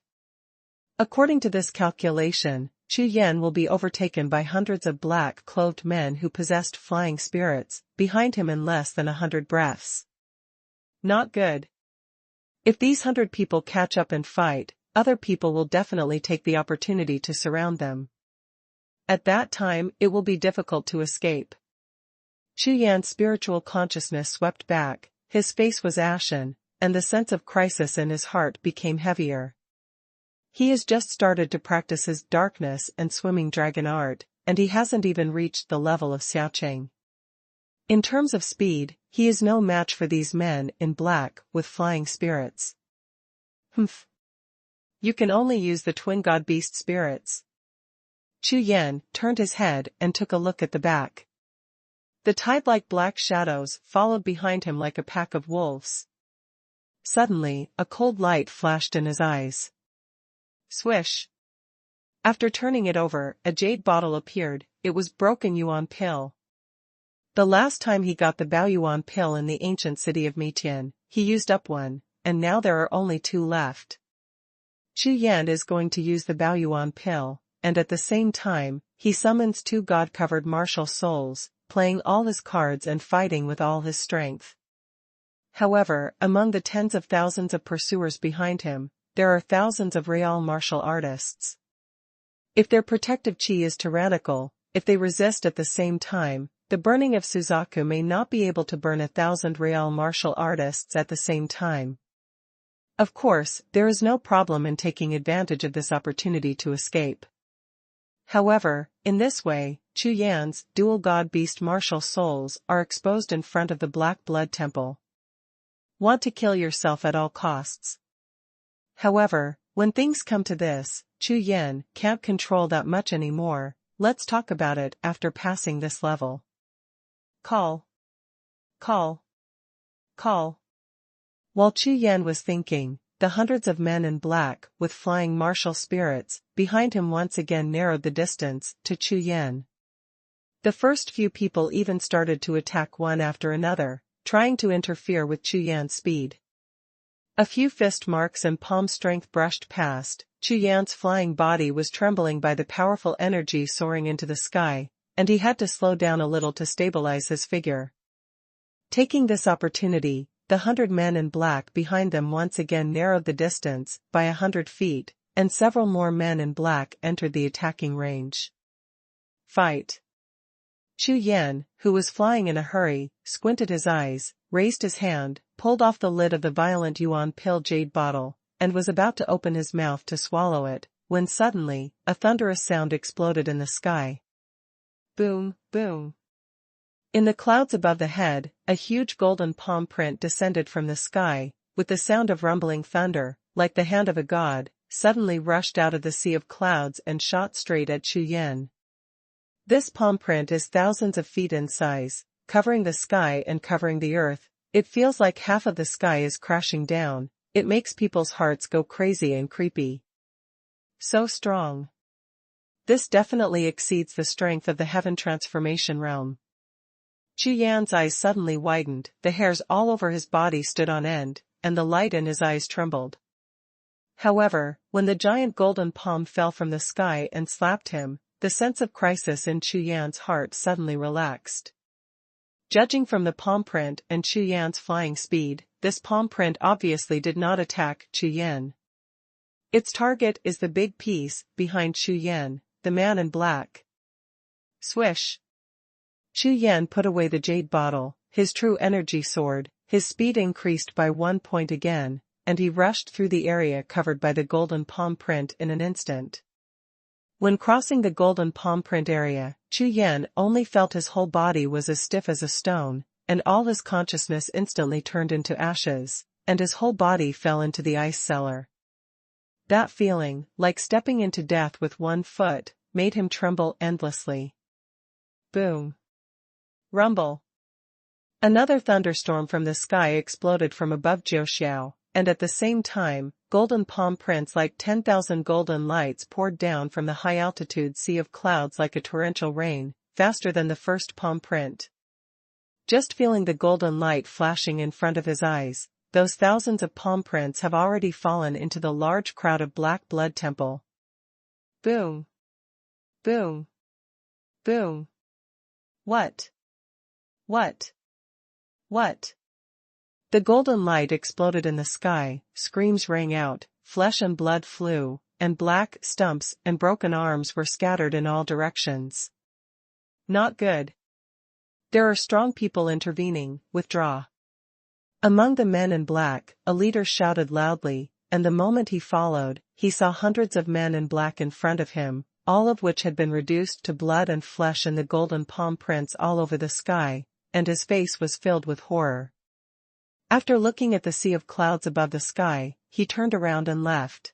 According to this calculation, Chu Yan will be overtaken by hundreds of black-clothed men who possessed flying spirits, behind him in less than 100 breaths. Not good. If these 100 people catch up and fight, other people will definitely take the opportunity to surround them. At that time, it will be difficult to escape. Chu Yan's spiritual consciousness swept back, his face was ashen, and the sense of crisis in his heart became heavier. He has just started to practice his darkness and swimming dragon art, and he hasn't even reached the level of Xiaocheng. In terms of speed, he is no match for these men in black with flying spirits. Humph. You can only use the twin god beast spirits. Chu Yan turned his head and took a look at the back. The tide-like black shadows followed behind him like a pack of wolves. Suddenly, a cold light flashed in his eyes. Swish. After turning it over, a jade bottle appeared. It was broken yuan pill. The last time he got the Baoyuan pill in the ancient city of Mitian, he used up one, and now there are only 2 left. Chu Yan is going to use the Baoyuan pill, and at the same time, he summons 2 god-covered martial souls, playing all his cards and fighting with all his strength. However, among the tens of thousands of pursuers behind him, there are thousands of real martial artists. If their protective chi is tyrannical, if they resist at the same time, the burning of Suzaku may not be able to burn 1,000 real martial artists at the same time. Of course, there is no problem in taking advantage of this opportunity to escape. However, in this way, Chu Yan's dual god-beast martial souls are exposed in front of the Black Blood Temple. Want to kill yourself at all costs. However, when things come to this, Chu Yan can't control that much anymore. Let's talk about it after passing this level. Call. Call. Call. While Chu Yan was thinking, the hundreds of men in black with flying martial spirits behind him once again narrowed the distance to Chu Yan. The first few people even started to attack one after another, trying to interfere with Chu Yan's speed. A few fist marks and palm strength brushed past. Chu Yan's flying body was trembling by the powerful energy soaring into the sky, and he had to slow down a little to stabilize his figure. Taking this opportunity, the 100 men in black behind them once again narrowed the distance by 100 feet, and several more men in black entered the attacking range. Fight. Chu Yan, who was flying in a hurry, squinted his eyes, raised his hand, pulled off the lid of the violent yuan pill jade bottle, and was about to open his mouth to swallow it, when suddenly, a thunderous sound exploded in the sky. Boom, boom. In the clouds above the head, a huge golden palm print descended from the sky, with the sound of rumbling thunder, like the hand of a god, suddenly rushed out of the sea of clouds and shot straight at Chu Yan. This palm print is thousands of feet in size, covering the sky and covering the earth. It feels like half of the sky is crashing down. It makes people's hearts go crazy and creepy. So strong. This definitely exceeds the strength of the heaven transformation realm. Chu Yan's eyes suddenly widened, the hairs all over his body stood on end, and the light in his eyes trembled. However, when the giant golden palm fell from the sky and slapped him, the sense of crisis in Chu Yan's heart suddenly relaxed. Judging from the palm print and Chu Yan's flying speed, this palm print obviously did not attack Chu Yan. Its target is the big piece behind Chu Yan, the man in black. Swish. Chu Yan put away the jade bottle, his true energy soared, his speed increased by 1 point again, and he rushed through the area covered by the golden palm print in an instant. When crossing the golden palm print area, Chu Yan only felt his whole body was as stiff as a stone, and all his consciousness instantly turned into ashes, and his whole body fell into the ice cellar. That feeling, like stepping into death with 1 foot, made him tremble endlessly. Boom. Rumble. Another thunderstorm from the sky exploded from above Jiuxiao, and at the same time, golden palm prints like 10,000 golden lights poured down from the high-altitude sea of clouds like a torrential rain, faster than the first palm print. Just feeling the golden light flashing in front of his eyes, those thousands of palm prints have already fallen into the large crowd of black blood temple. Boom. Boom. Boom. What? What? What? The golden light exploded in the sky, screams rang out, flesh and blood flew, and black stumps and broken arms were scattered in all directions. Not good. There are strong people intervening, withdraw. Among the men in black, a leader shouted loudly, and the moment he followed, he saw hundreds of men in black in front of him, all of which had been reduced to blood and flesh and the golden palm prints all over the sky, and his face was filled with horror. After looking at the sea of clouds above the sky, he turned around and left.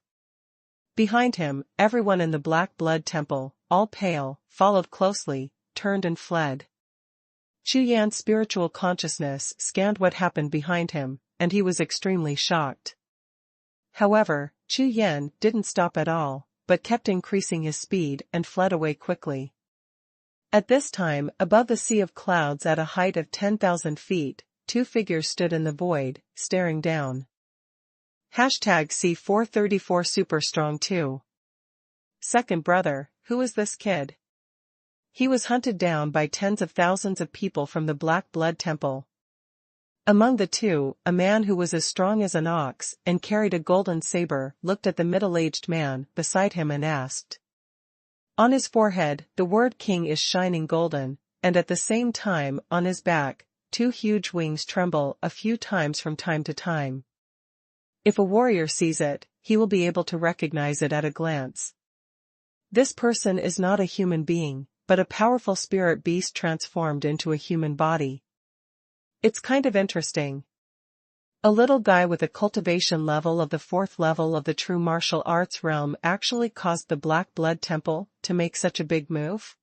Behind him, everyone in the black blood temple, all pale, followed closely, turned and fled. Chu Yan's spiritual consciousness scanned what happened behind him, and he was extremely shocked. However, Chu Yan didn't stop at all, but kept increasing his speed and fled away quickly. At this time, above the sea of clouds at a height of 10,000 feet, two figures stood in the void, staring down. #C434 Super Strong 2. Second brother, who is this kid? He was hunted down by tens of thousands of people from the Black Blood Temple. Among the two, a man who was as strong as an ox and carried a golden saber looked at the middle-aged man beside him and asked. On his forehead, the word king is shining golden, and at the same time, on his back, two huge wings tremble a few times from time to time. If a warrior sees it, he will be able to recognize it at a glance. This person is not a human being, but a powerful spirit beast transformed into a human body. It's kind of interesting. A little guy with a cultivation level of the 4th level of the true martial arts realm actually caused the Black Blood Temple to make such a big move?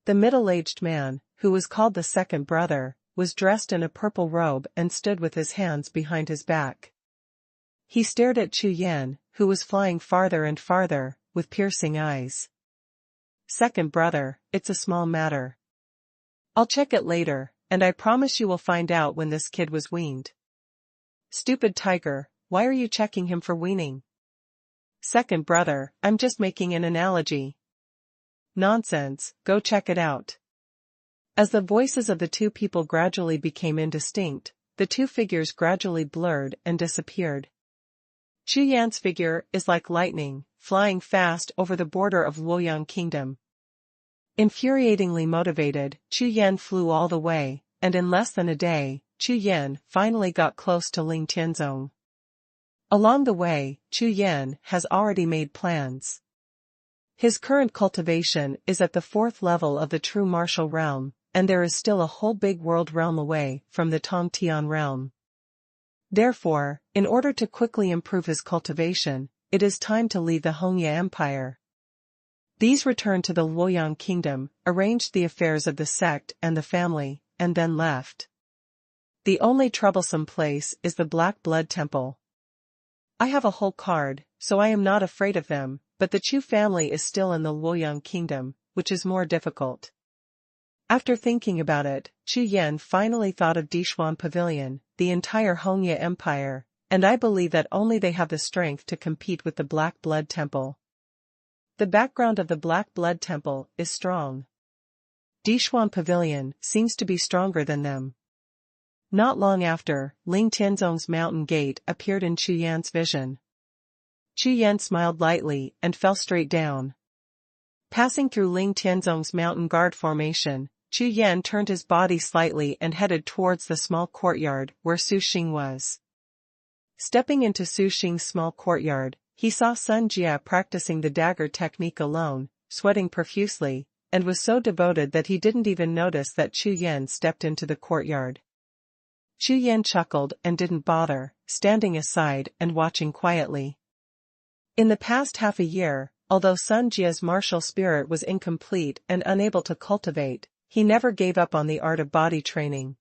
The middle-aged man, who was called the second brother, was dressed in a purple robe and stood with his hands behind his back. He stared at Chu Yan, who was flying farther and farther, with piercing eyes. Second brother, it's a small matter. I'll check it later, and I promise you will find out when this kid was weaned. Stupid tiger, why are you checking him for weaning? Second brother, I'm just making an analogy. Nonsense, go check it out. As the voices of the two people gradually became indistinct, the two figures gradually blurred and disappeared. Chu Yan's figure is like lightning, flying fast over the border of Luoyang Kingdom. Infuriatingly motivated, Chu Yan flew all the way, and in less than a day, Chu Yan finally got close to Ling Tianzong. Along the way, Chu Yan has already made plans. His current cultivation is at the 4th level of the true martial realm, and there is still a whole big world realm away from the Tongtian realm. Therefore, in order to quickly improve his cultivation, it is time to leave the Hongye Empire. These returned to the Luoyang Kingdom, arranged the affairs of the sect and the family, and then left. The only troublesome place is the Black Blood Temple. I have a whole card, so I am not afraid of them, but the Chu family is still in the Luoyang Kingdom, which is more difficult. After thinking about it, Chu Yan finally thought of Dishuan Pavilion, the entire Hongye Empire, and I believe that only they have the strength to compete with the Black Blood Temple. The background of the Black Blood Temple is strong. Dishuan Pavilion seems to be stronger than them. Not long after, Ling Tianzong's mountain gate appeared in Chu Yan's vision. Chu Yan smiled lightly and fell straight down. Passing through Ling Tianzong's mountain guard formation, Chu Yan turned his body slightly and headed towards the small courtyard where Su Xing was. Stepping into Su Xing's small courtyard, he saw Sun Jia practicing the dagger technique alone, sweating profusely, and was so devoted that he didn't even notice that Chu Yan stepped into the courtyard. Chu Yan chuckled and didn't bother, standing aside and watching quietly. In the past half a year, although Sun Jia's martial spirit was incomplete and unable to cultivate, he never gave up on the art of body training.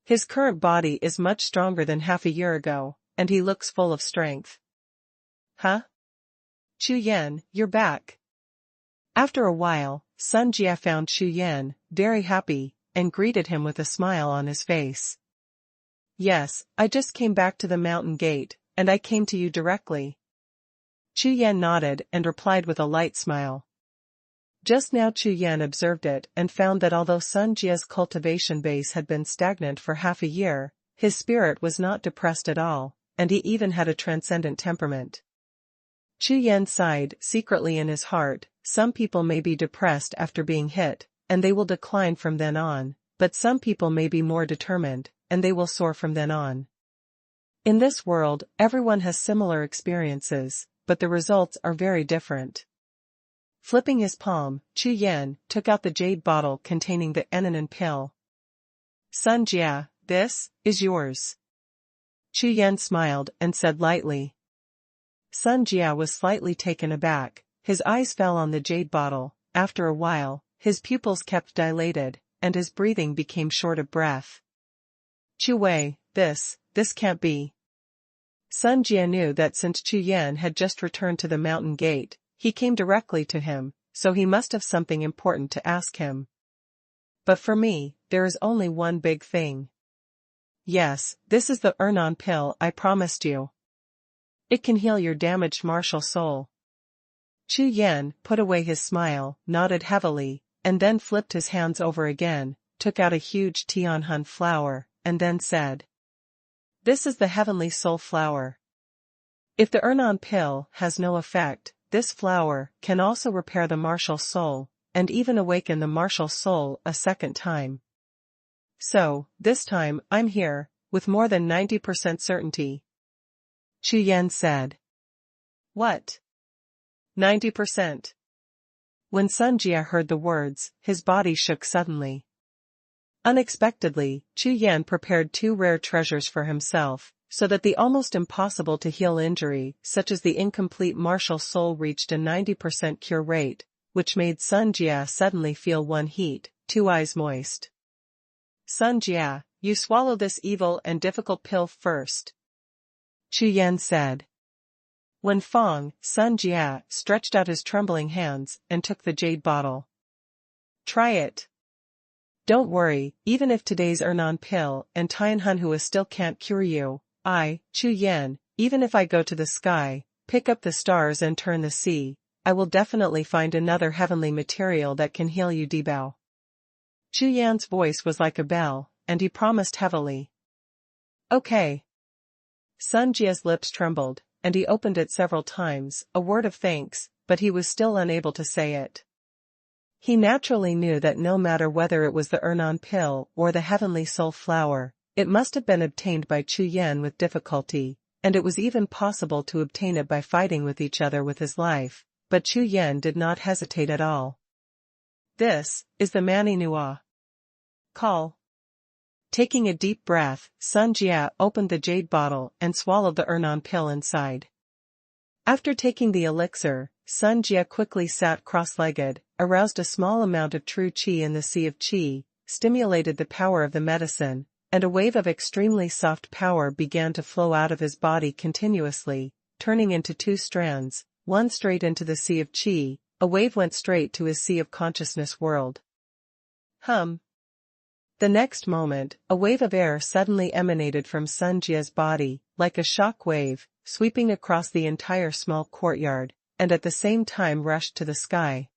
His current body is much stronger than half a year ago, and he looks full of strength. Huh? Chu Yan, you're back. After a while, Sun Jia found Chu Yan very happy, and greeted him with a smile on his face. "Yes, I just came back to the mountain gate, and I came to you directly." Chu Yan nodded and replied with a light smile. Just now Chu Yan observed it and found that although Sun Jia's cultivation base had been stagnant for half a year, his spirit was not depressed at all, and he even had a transcendent temperament. Chu Yan sighed secretly in his heart. Some people may be depressed after being hit, and they will decline from then on, but some people may be more determined, and they will soar from then on. In this world, everyone has similar experiences, but the results are very different. Flipping his palm, Chu Yan took out the jade bottle containing the Enanan pill. "Sun Jia, this is yours." Chu Yan smiled and said lightly. Sun Jia was slightly taken aback. His eyes fell on the jade bottle. After a while, his pupils kept dilated, and his breathing became short of breath. "Chu Wei, this can't be." Sun Jia knew that since Chu Yan had just returned to the mountain gate, he came directly to him, so he must have something important to ask him. "But for me, there is only one big thing." "Yes, this is the Ernan pill I promised you. It can heal your damaged martial soul." Chu Yan put away his smile, nodded heavily, and then flipped his hands over again, took out a huge Tianhun flower, and then said, "This is the heavenly soul flower. If the Ernan pill has no effect, this flower can also repair the martial soul, and even awaken the martial soul a second time. So, this time, I'm here, with more than 90% certainty." Chu Yan said. "What? 90%? When Sun Jia heard the words, his body shook suddenly. Unexpectedly, Chu Yan prepared 2 rare treasures for himself, so that the almost impossible to heal injury, such as the incomplete martial soul, reached a 90% cure rate, which made Sun Jia suddenly feel one heat, 2 eyes moist. "Sun Jia, you swallow this evil and difficult pill first," Chu Yan said. When Fong, Sun Jia, stretched out his trembling hands and took the jade bottle. "Try it. Don't worry, even if today's Ernan pill and Tianhunhua still can't cure you, Chu Yan, even if I go to the sky, pick up the stars and turn the sea, I will definitely find another heavenly material that can heal you." Dibao. Chu Yan's voice was like a bell, and he promised heavily. "Okay." Sun Jia's lips trembled, and he opened it several times, a word of thanks, but he was still unable to say it. He naturally knew that no matter whether it was the Ernan pill or the heavenly soul flower, it must have been obtained by Chu Yan with difficulty, and it was even possible to obtain it by fighting with each other with his life, but Chu Yan did not hesitate at all. "This is the Mani Nua. Call." Taking a deep breath, Sun Jia opened the jade bottle and swallowed the Ernan pill inside. After taking the elixir, Sun Jia quickly sat cross-legged, aroused a small amount of true qi in the sea of qi, stimulated the power of the medicine, and a wave of extremely soft power began to flow out of his body continuously, turning into 2 strands, one straight into the sea of qi. A wave went straight to his sea of consciousness world. The next moment, a wave of air suddenly emanated from Sun Jia's body, like a shock wave, sweeping across the entire small courtyard, and at the same time rushed to the sky.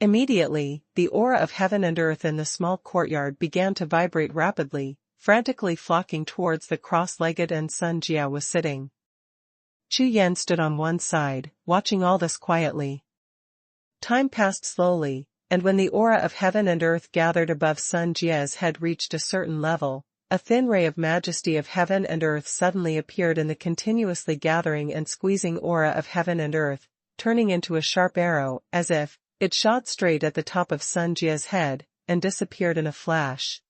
Immediately, the aura of heaven and earth in the small courtyard began to vibrate rapidly, frantically flocking towards the cross-legged and Sun Jia was sitting. Chu Yan stood on one side, watching all this quietly. Time passed slowly, and when the aura of heaven and earth gathered above Sun Jia's head reached a certain level, a thin ray of majesty of heaven and earth suddenly appeared in the continuously gathering and squeezing aura of heaven and earth, turning into a sharp arrow, as if it shot straight at the top of Sun Jia's head, and disappeared in a flash.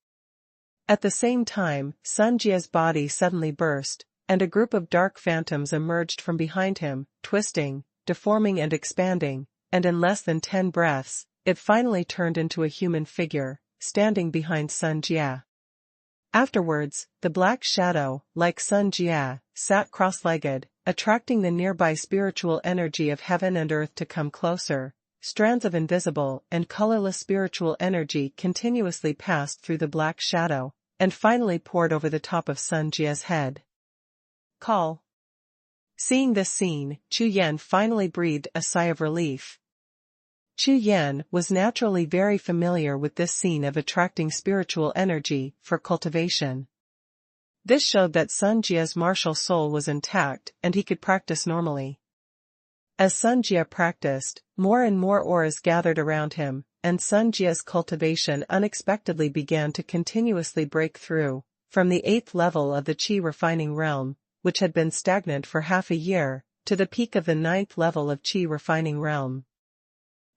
At the same time, Sun Jia's body suddenly burst, and a group of dark phantoms emerged from behind him, twisting, deforming and expanding, and in less than 10 breaths, it finally turned into a human figure, standing behind Sun Jia. Afterwards, the black shadow, like Sun Jia, sat cross-legged, attracting the nearby spiritual energy of heaven and earth to come closer, strands of invisible and colorless spiritual energy continuously passed through the black shadow, and finally poured over the top of Sun Jia's head. Call. Seeing this scene, Chu Yan finally breathed a sigh of relief. Chu Yan was naturally very familiar with this scene of attracting spiritual energy for cultivation. This showed that Sun Jia's martial soul was intact and he could practice normally. As Sun Jia practiced, more and more auras gathered around him, and Sun Jia's cultivation unexpectedly began to continuously break through, from the 8th level of the Qi refining realm, which had been stagnant for half a year, to the peak of the 9th level of Qi refining realm.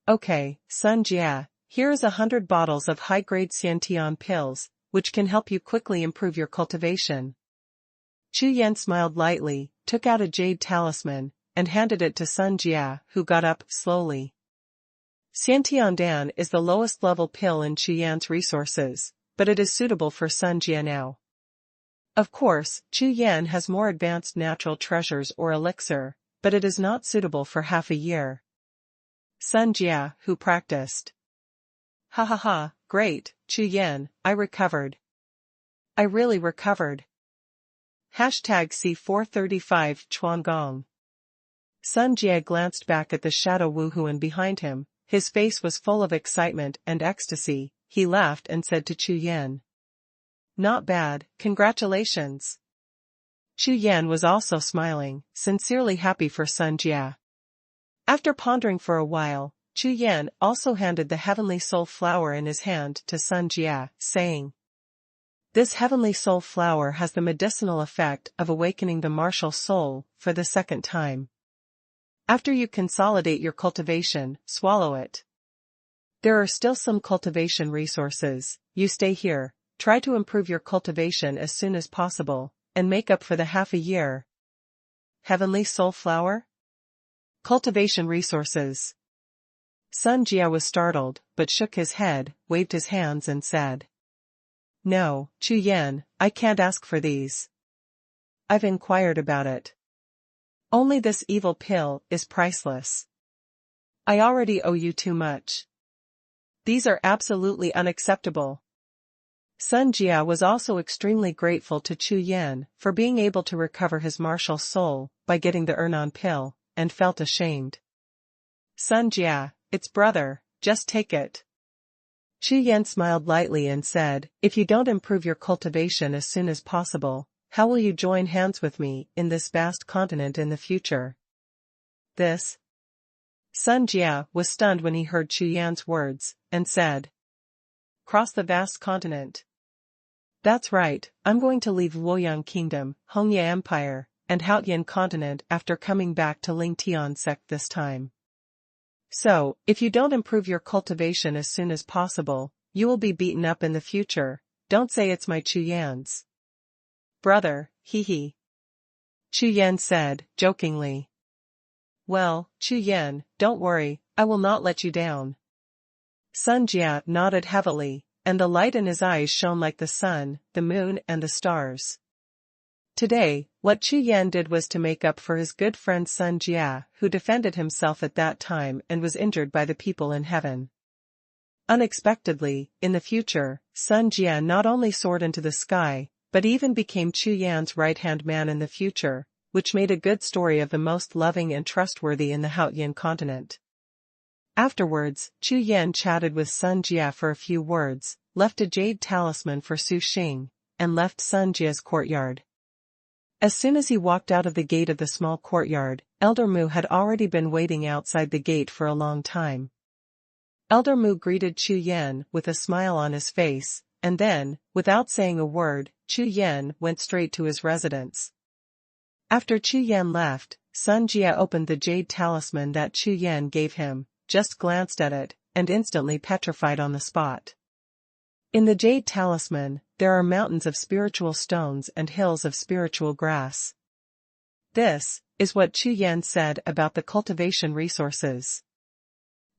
Okay, Sun Jia, here is 100 bottles of high-grade Xiantian pills, which can help you quickly improve your cultivation. Chu Yan smiled lightly, took out a jade talisman, and handed it to Sun Jia, who got up slowly. Xiantian Dan is the lowest level pill in Chu Yan's resources, but it is suitable for Sun Jia now. Of course, Chu Yan has more advanced natural treasures or elixir, but it is not suitable for half a year. Sun Jia, who practiced. Ha ha ha, great, Chu Yan, I recovered. I really recovered. Hashtag C435 Chuangong. Sun Jia glanced back at the shadow Wuhun behind him, his face was full of excitement and ecstasy. He laughed and said to Chu Yan. Not bad, congratulations. Chu Yan was also smiling, sincerely happy for Sun Jia. After pondering for a while, Chu Yan also handed the heavenly soul flower in his hand to Sun Jia, saying, This heavenly soul flower has the medicinal effect of awakening the martial soul for the 2nd time. After you consolidate your cultivation, swallow it. There are still some cultivation resources, you stay here, try to improve your cultivation as soon as possible, and make up for the half a year. Heavenly soul flower? Cultivation resources. Sun Jia was startled, but shook his head, waved his hands and said. No, Chu Yan, I can't ask for these. I've inquired about it. Only this evil pill is priceless. I already owe you too much. These are absolutely unacceptable. Sun Jia was also extremely grateful to Chu Yan for being able to recover his martial soul by getting the Ernan pill, and felt ashamed. Sun Jia, it's brother, just take it. Chu Yan smiled lightly and said, If you don't improve your cultivation as soon as possible, how will you join hands with me in this vast continent in the future? This? Sun Jia was stunned when he heard Chu Yan's words, and said. Cross the vast continent. That's right, I'm going to leave Luoyang Kingdom, Hongye Empire, and Haotian continent after coming back to Lingtian sect this time. So, if you don't improve your cultivation as soon as possible, you will be beaten up in the future. Don't say it's my Chu Yan's brother, hee. Chu Yan said, jokingly. Well, Chu Yan, don't worry, I will not let you down. Sun Jia nodded heavily, and the light in his eyes shone like the sun, the moon and the stars. Today, what Chu Yan did was to make up for his good friend Sun Jia, who defended himself at that time and was injured by the people in heaven. Unexpectedly, in the future, Sun Jia not only soared into the sky, but even became Chu Yan's right-hand man in the future, which made a good story of the most loving and trustworthy in the Haotian continent. Afterwards, Chu Yan chatted with Sun Jia for a few words, left a jade talisman for Su Xing, and left Sun Jia's courtyard. As soon as he walked out of the gate of the small courtyard, Elder Mu had already been waiting outside the gate for a long time. Elder Mu greeted Chu Yan with a smile on his face, and then, without saying a word, Chu Yan went straight to his residence. After Chu Yan left, Sun Jia opened the jade talisman that Chu Yan gave him, just glanced at it, and instantly petrified on the spot. In the jade talisman, there are mountains of spiritual stones and hills of spiritual grass. This is what Chu Yan said about the cultivation resources.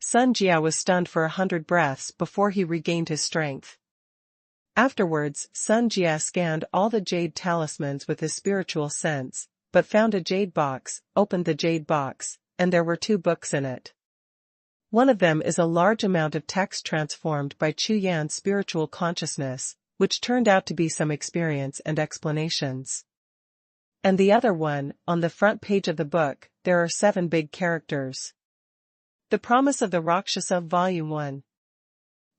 Sun Jia was stunned for 100 breaths before he regained his strength. Afterwards, Sun Jia scanned all the jade talismans with his spiritual sense, but found a jade box, opened the jade box, and there were 2 books in it. One of them is a large amount of text transformed by Chu Yan's spiritual consciousness, which turned out to be some experience and explanations. And the other one, on the front page of the book, there are 7 big characters. The Promise of the Rakshasa Volume 1.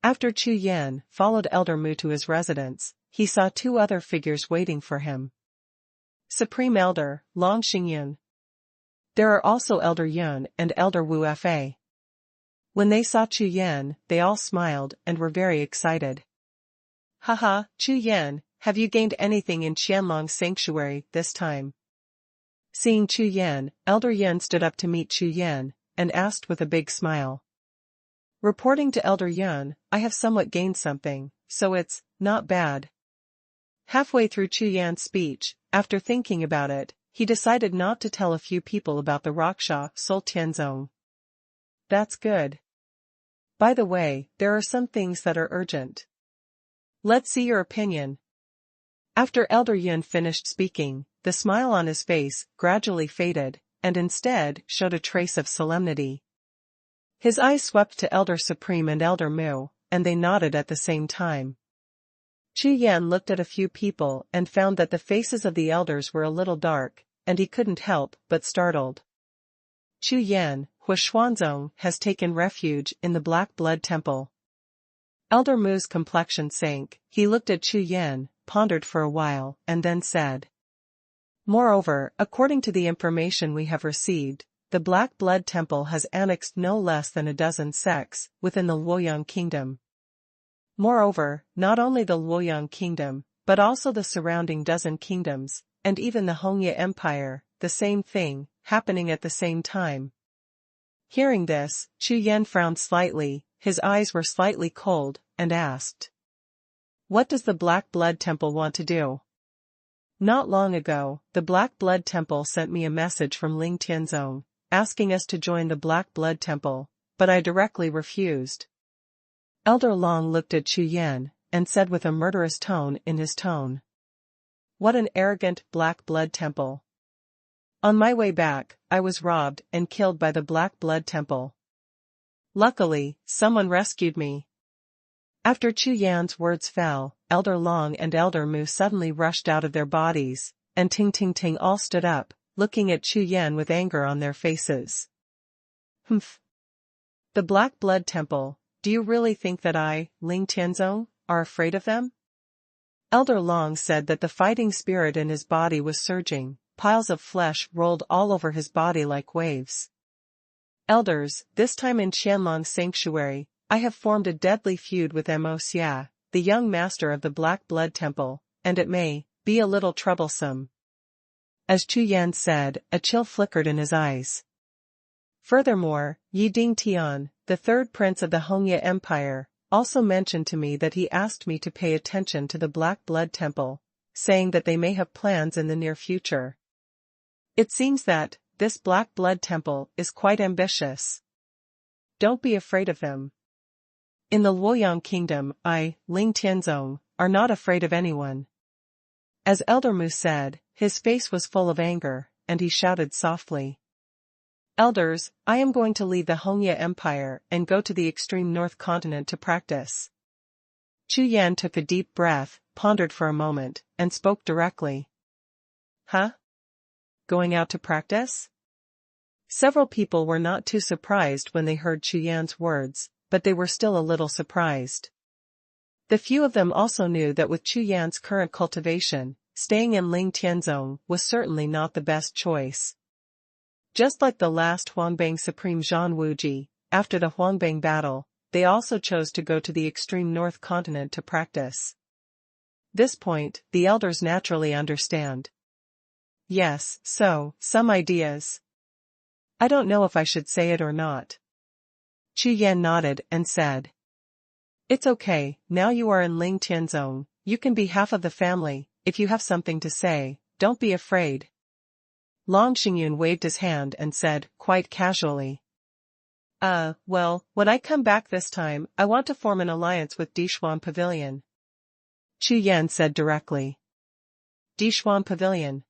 After Chu Yan followed Elder Mu to his residence, he saw 2 other figures waiting for him. Supreme Elder, Long Xingyun. There are also Elder Yun and Elder Wu Fa. When they saw Chu Yan, they all smiled and were very excited. Haha, Chu Yan, have you gained anything in Qianlong's sanctuary this time? Seeing Chu Yan, Elder Yun stood up to meet Chu Yan, and asked with a big smile. Reporting to Elder Yun, I have somewhat gained something, so it's not bad. Halfway through Chu Yan's speech, after thinking about it, he decided not to tell a few people about the Raksha Sol Tianzong. That's good. By the way, there are some things that are urgent. Let's see your opinion. After Elder Yun finished speaking, the smile on his face gradually faded, and instead showed a trace of solemnity. His eyes swept to Elder Supreme and Elder Mu, and they nodded at the same time. Chu Yan looked at a few people and found that the faces of the elders were a little dark, and he couldn't help but startled. Chu Yan, Xuanhuan, has taken refuge in the Black Blood Temple. Elder Mu's complexion sank, he looked at Chu Yan, pondered for a while, and then said. Moreover, according to the information we have received, the Black Blood Temple has annexed no less than a dozen sects within the Luoyang Kingdom. Moreover, not only the Luoyang Kingdom, but also the surrounding dozen kingdoms, and even the Hongye Empire, the same thing, happening at the same time. Hearing this, Chu Yan frowned slightly, his eyes were slightly cold, and asked. What does the Black Blood Temple want to do? Not long ago, the Black Blood Temple sent me a message from Ling Tianzong, asking us to join the Black Blood Temple, but I directly refused. Elder Long looked at Chu Yan, and said with a murderous tone in his tone. What an arrogant Black Blood Temple. On my way back, I was robbed and killed by the Black Blood Temple. Luckily, someone rescued me. After Chu Yan's words fell, Elder Long and Elder Mu suddenly rushed out of their bodies, and Ting Ting Ting all stood up, looking at Chu Yan with anger on their faces. Humph. The Black Blood Temple, do you really think that I, Ling Tianzong, are afraid of them? Elder Long said that the fighting spirit in his body was surging, piles of flesh rolled all over his body like waves. Elders, this time in Qianlong's sanctuary, I have formed a deadly feud with Mo Xia, the young master of the Black Blood Temple, and it may be a little troublesome. As Chu Yan said, a chill flickered in his eyes. Furthermore, Yi Ding Tian, the 3rd prince of the Hongye Empire, also mentioned to me that he asked me to pay attention to the Black Blood Temple, saying that they may have plans in the near future. It seems that this Black Blood Temple is quite ambitious. Don't be afraid of them. In the Luoyang Kingdom, I, Ling Tianzong, are not afraid of anyone. As Elder Mu said, his face was full of anger, and he shouted softly. Elders, I am going to leave the Hongye Empire and go to the extreme north continent to practice. Chu Yan took a deep breath, pondered for a moment, and spoke directly. Huh? Going out to practice? Several people were not too surprised when they heard Chu Yan's words, but they were still a little surprised. The few of them also knew that with Chu Yan's current cultivation, staying in Ling Tianzong was certainly not the best choice. Just like the last Huangbang Supreme Zhan Wuji, after the Huangbang battle, they also chose to go to the extreme north continent to practice. This point, the elders naturally understand. Yes, so, some ideas. I don't know if I should say it or not. Chu Yan nodded and said. It's okay, now you are in Ling Tianzong, you can be half of the family, if you have something to say, don't be afraid. Long Xingyun waved his hand and said, quite casually. Well, when I come back this time, I want to form an alliance with Dishuan Pavilion. Chu Yan said directly. Dishuan Pavilion.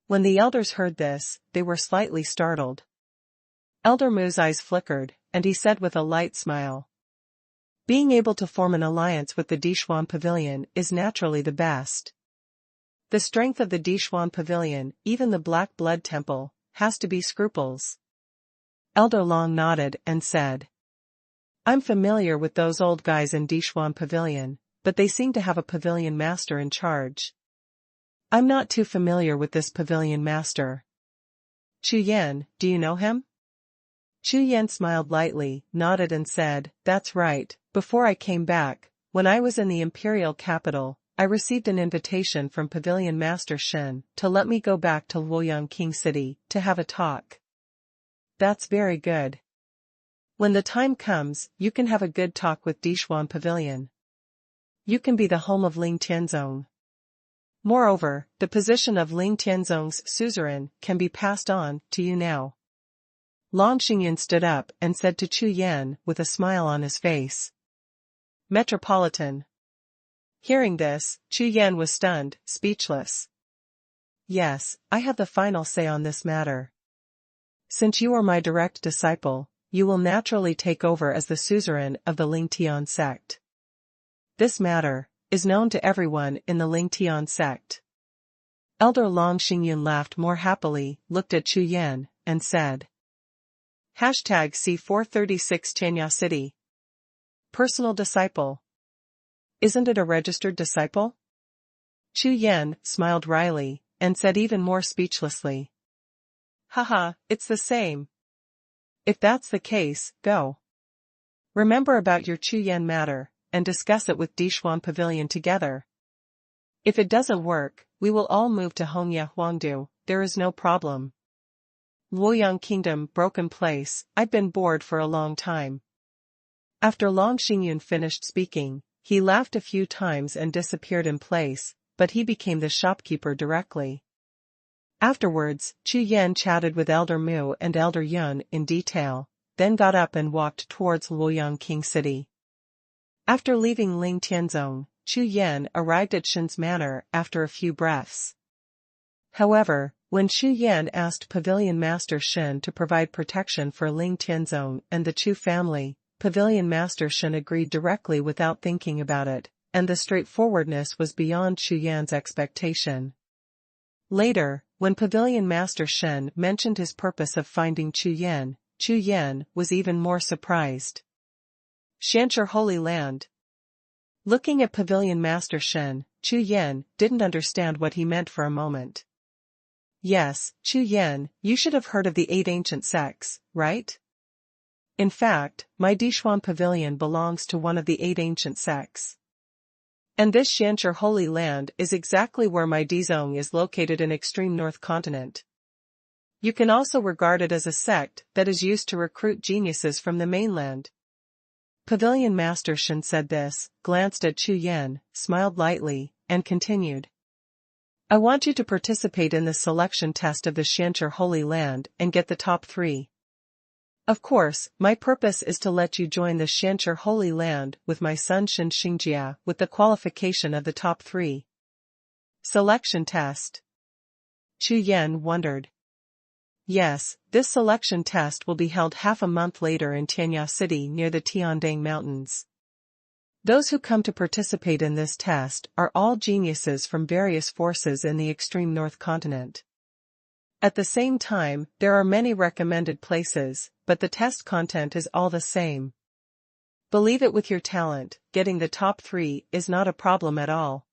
When the elders heard this, they were slightly startled. Elder Mu's eyes flickered, and he said with a light smile. Being able to form an alliance with the Dishuan Pavilion is naturally the best. The strength of the Dishuan Pavilion, even the Black Blood Temple, has to be scruples. Elder Long nodded and said. I'm familiar with those old guys in Dishuan Pavilion, but they seem to have a pavilion master in charge. I'm not too familiar with this pavilion master. Chu Yan, do you know him? Chu Yan smiled lightly, nodded and said, That's right, before I came back, when I was in the imperial capital, I received an invitation from Pavilion Master Shen to let me go back to Luoyang King City to have a talk. That's very good. When the time comes, you can have a good talk with Dishuan Pavilion. You can be the home of Ling Tianzong. Moreover, the position of Ling Tianzong's suzerain can be passed on to you now. Long Xingyan stood up and said to Chu Yan with a smile on his face. Metropolitan. Hearing this, Chu Yan was stunned, speechless. Yes, I have the final say on this matter. Since you are my direct disciple, you will naturally take over as the suzerain of the Ling Tian sect. This matter is known to everyone in the Ling Tian sect. Elder Long Xingyan laughed more happily, looked at Chu Yan, and said. #C436 Chenya City. Personal disciple. Isn't it a registered disciple? Chu Yan smiled wryly, and said even more speechlessly. Haha, it's the same. If that's the case, go. Remember about your Chu Yan matter, and discuss it with Dishuan Pavilion together. If it doesn't work, we will all move to Hongya Huangdu, there is no problem. Luoyang Kingdom, broken place, I've been bored for a long time. After Long Xingyan finished speaking, he laughed a few times and disappeared in place, but he became the shopkeeper directly. Afterwards, Chu Yan chatted with Elder Mu and Elder Yun in detail, then got up and walked towards Luoyang King City. After leaving Ling Tianzong, Chu Yan arrived at Shen's manor after a few breaths. However, when Chu Yan asked Pavilion Master Shen to provide protection for Ling Tianzong and the Chu family, Pavilion Master Shen agreed directly without thinking about it, and the straightforwardness was beyond Chu Yan's expectation. Later, when Pavilion Master Shen mentioned his purpose of finding Chu Yan was even more surprised. Shancher Holy Land. Looking at Pavilion Master Shen, Chu Yan didn't understand what he meant for a moment. Yes, Chu Yan, you should have heard of the 8 ancient sects, right? In fact, my Dishuan Pavilion belongs to one of the 8 ancient sects. And this Shancher Holy Land is exactly where my Dizong is located in extreme North Continent. You can also regard it as a sect that is used to recruit geniuses from the mainland. Pavilion Master Shen said this, glanced at Chu Yan, smiled lightly, and continued. I want you to participate in the selection test of the Shancher Holy Land and get the top 3. Of course, my purpose is to let you join the Shancher Holy Land with my son Shen Xingjia with the qualification of the top 3. Selection test. Chu Yan wondered. Yes, this selection test will be held half a month later in Tianya City near the Tiandang Mountains. Those who come to participate in this test are all geniuses from various forces in the extreme North Continent. At the same time, there are many recommended places, but the test content is all the same. Believe it with your talent, getting the top 3 is not a problem at all.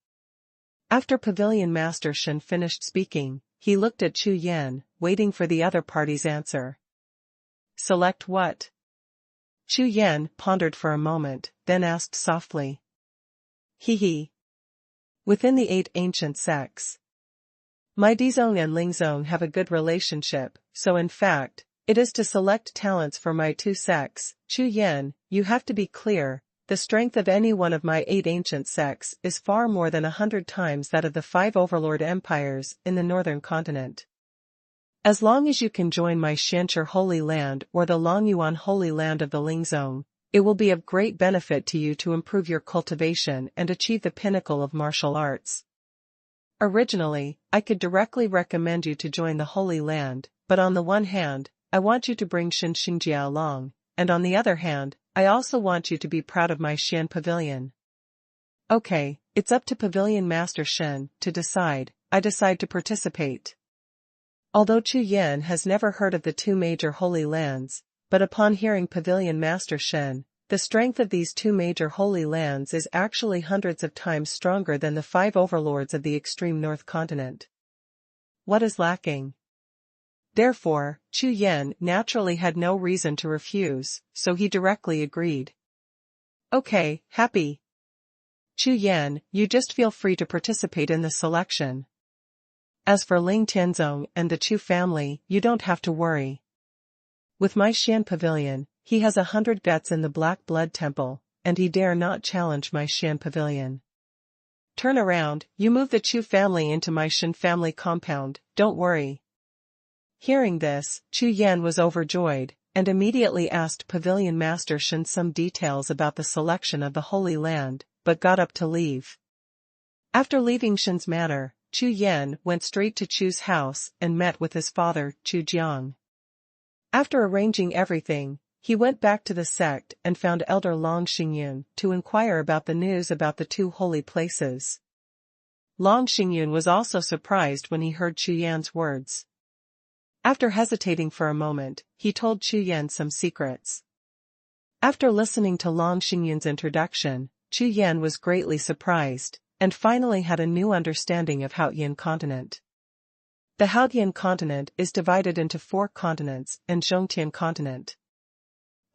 After Pavilion Master Shen finished speaking, he looked at Chu Yan, waiting for the other party's answer. Select what? Chu Yan pondered for a moment, then asked softly. He. Within the 8 ancient sects. My Dizong and Lingzong have a good relationship, so in fact, it is to select talents for my 2 sects. Chu Yan, you have to be clear, the strength of any one of my 8 ancient sects is far more than 100 times that of the 5 overlord empires in the northern continent. As long as you can join my Shancher Holy Land or the Longyuan Holy Land of the Lingzong, it will be of great benefit to you to improve your cultivation and achieve the pinnacle of martial arts. Originally, I could directly recommend you to join the Holy Land, but on the one hand, I want you to bring Shen Xingjia along, and on the other hand, I also want you to be proud of my Xian Pavilion. Okay, it's up to Pavilion Master Shen to decide. I decide to participate. Although Chu Yan has never heard of the two major holy lands, but upon hearing Pavilion Master Shen, the strength of these two major holy lands is actually hundreds of times stronger than the 5 overlords of the extreme north continent. What is lacking? Therefore, Chu Yan naturally had no reason to refuse, so he directly agreed. Okay, happy. Chu Yan, you just feel free to participate in the selection. As for Ling Tianzong and the Chu family, you don't have to worry. With my Xian Pavilion, he has 100 guts in the Black Blood Temple, and he dare not challenge my Xian Pavilion. Turn around, you move the Chu family into my Shen family compound, don't worry. Hearing this, Chu Yan was overjoyed, and immediately asked Pavilion Master Shen some details about the selection of the Holy Land, but got up to leave. After leaving Shen's manor, Chu Yan went straight to Chu's house and met with his father, Chu Jiang. After arranging everything, he went back to the sect and found Elder Long Xingyun to inquire about the news about the two holy places. Long Xingyun was also surprised when he heard Chu Yan's words. After hesitating for a moment, he told Chu Yan some secrets. After listening to Long Xingyun's introduction, Chu Yan was greatly surprised, and finally had a new understanding of Haotian continent. The Haotian continent is divided into 4 continents and Zhongtian continent.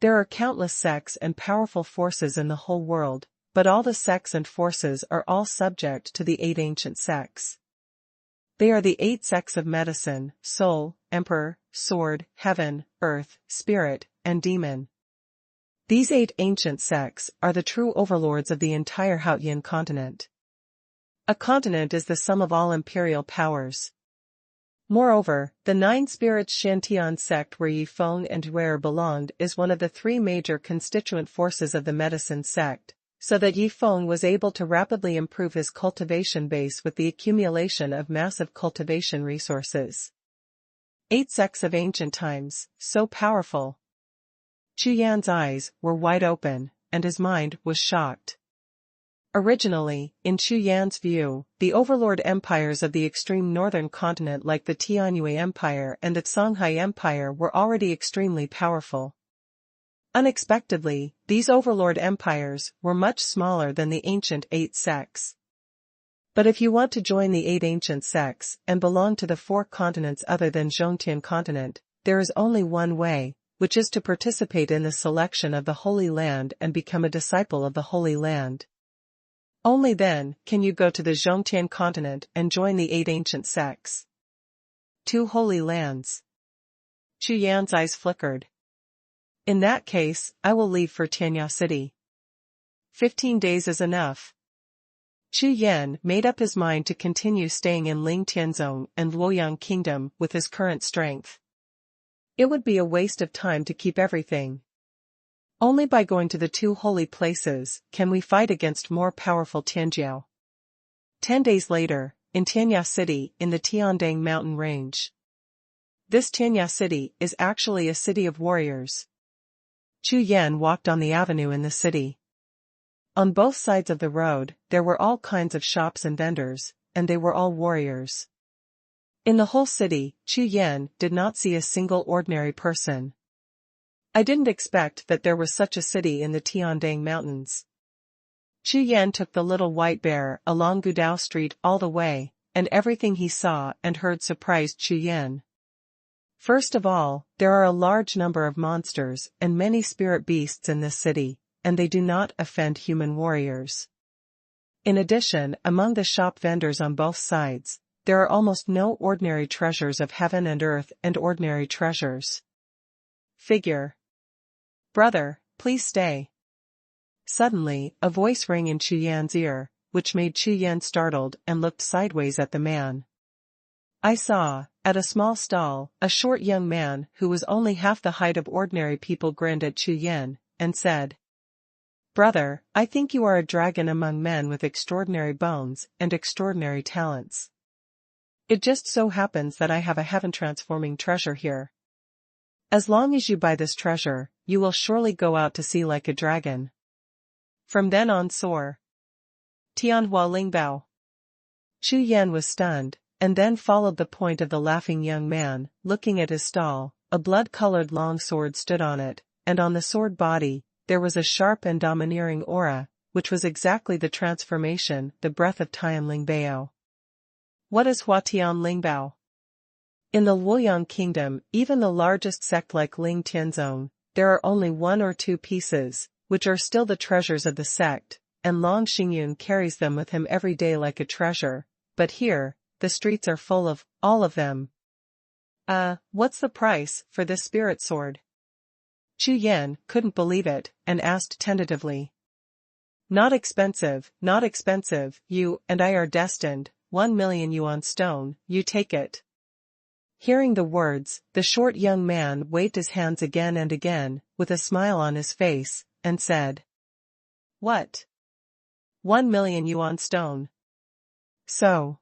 There are countless sects and powerful forces in the whole world, but all the sects and forces are all subject to the 8 ancient sects. They are the 8 sects of medicine, soul, emperor, sword, heaven, earth, spirit, and demon. These 8 ancient sects are the true overlords of the entire Haotian continent. A continent is the sum of all imperial powers. Moreover, the 9 spirits Shantian sect where Yi Feng and Huer belonged is one of the 3 major constituent forces of the medicine sect, so that Yi Feng was able to rapidly improve his cultivation base with the accumulation of massive cultivation resources. 8 sects of ancient times, so powerful. Chu Yan's eyes were wide open, and his mind was shocked. Originally, in Chu Yan's view, the overlord empires of the extreme northern continent like the Tianyue Empire and the Songhai Empire were already extremely powerful. Unexpectedly, these overlord empires were much smaller than the ancient 8 sects. But if you want to join the 8 ancient sects and belong to the 4 continents other than Zhongtian continent, there is only one way, which is to participate in the selection of the Holy Land and become a disciple of the Holy Land. Only then can you go to the Zhongtian continent and join the 8 ancient sects. 2 holy lands. Chu Yan's eyes flickered. In that case, I will leave for Tianya City. 15 days is enough. Chu Yan made up his mind to continue staying in Ling Tianzong and Luoyang Kingdom with his current strength. It would be a waste of time to keep everything. Only by going to the 2 holy places can we fight against more powerful Tianjiao. 10 days later, in Tianya City in the Tiandang mountain range. This Tianya City is actually a city of warriors. Chu Yan walked on the avenue in the city. On both sides of the road, there were all kinds of shops and vendors, and they were all warriors. In the whole city, Chu Yan did not see a single ordinary person. I didn't expect that there was such a city in the Tiandang Mountains. Chu Yan took the little white bear along Gudao Street all the way, and everything he saw and heard surprised Chu Yan. First of all, there are a large number of monsters and many spirit beasts in this city, and they do not offend human warriors. In addition, among the shop vendors on both sides, there are almost no ordinary treasures of heaven and earth and ordinary treasures. Figure. Brother, please stay. Suddenly, a voice rang in Chu Yan's ear, which made Chu Yan startled and looked sideways at the man. I saw, at a small stall, a short young man who was only half the height of ordinary people grinned at Chu Yan, and said, Brother, I think you are a dragon among men with extraordinary bones and extraordinary talents. It just so happens that I have a heaven-transforming treasure here. As long as you buy this treasure, you will surely go out to sea like a dragon. From then on soar. Tianhua Lingbao. Chu Yan was stunned, and then followed the point of the laughing young man. Looking at his stall, a blood-colored long sword stood on it, and on the sword body, there was a sharp and domineering aura, which was exactly the transformation, the breath of Tian Lingbao. What is Huatian Lingbao? In the Luoyang kingdom, even the largest sect like Ling Tianzong, there are only 1 or 2 pieces, which are still the treasures of the sect, and Long Xingyun carries them with him every day like a treasure, but here, the streets are full of, all of them. What's the price for this spirit sword? Chu Yan couldn't believe it, and asked tentatively. Not expensive, you and I are destined, 1 million yuan stone, you take it. Hearing the words, the short young man waved his hands again and again, with a smile on his face, and said. What? 1 million yuan stone. So.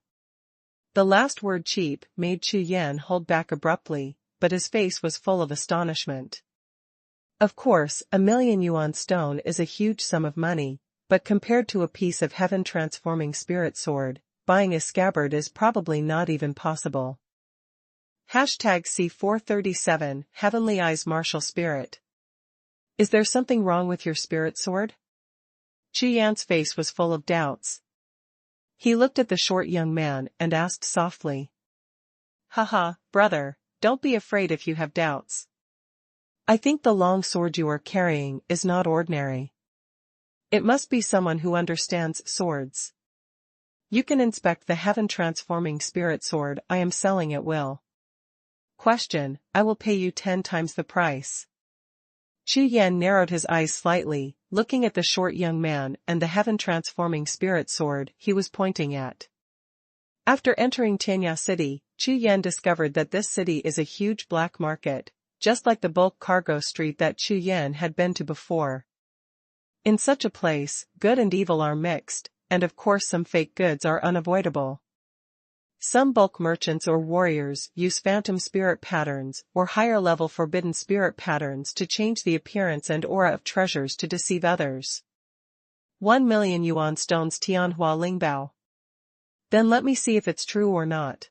The last word cheap made Chu Yan hold back abruptly, but his face was full of astonishment. Of course, 1 million yuan stone is a huge sum of money, but compared to a piece of heaven-transforming spirit sword, buying a scabbard is probably not even possible. #C437 Heavenly Eyes Martial Spirit. Is there something wrong with your spirit sword? Chu Yan's face was full of doubts. He looked at the short young man and asked softly. Haha, brother, don't be afraid if you have doubts. I think the long sword you are carrying is not ordinary. It must be someone who understands swords. You can inspect the heaven-transforming spirit sword I am selling at will. Question, I will pay you 10 times the price. Chu Yan narrowed his eyes slightly, looking at the short young man and the heaven-transforming spirit sword he was pointing at. After entering Tianya City, Chu Yan discovered that this city is a huge black market, just like the bulk cargo street that Chu Yan had been to before. In such a place, good and evil are mixed, and of course some fake goods are unavoidable. Some bulk merchants or warriors use phantom spirit patterns or higher-level forbidden spirit patterns to change the appearance and aura of treasures to deceive others. 1 million yuan stones Tianhua Lingbao. Then let me see if it's true or not.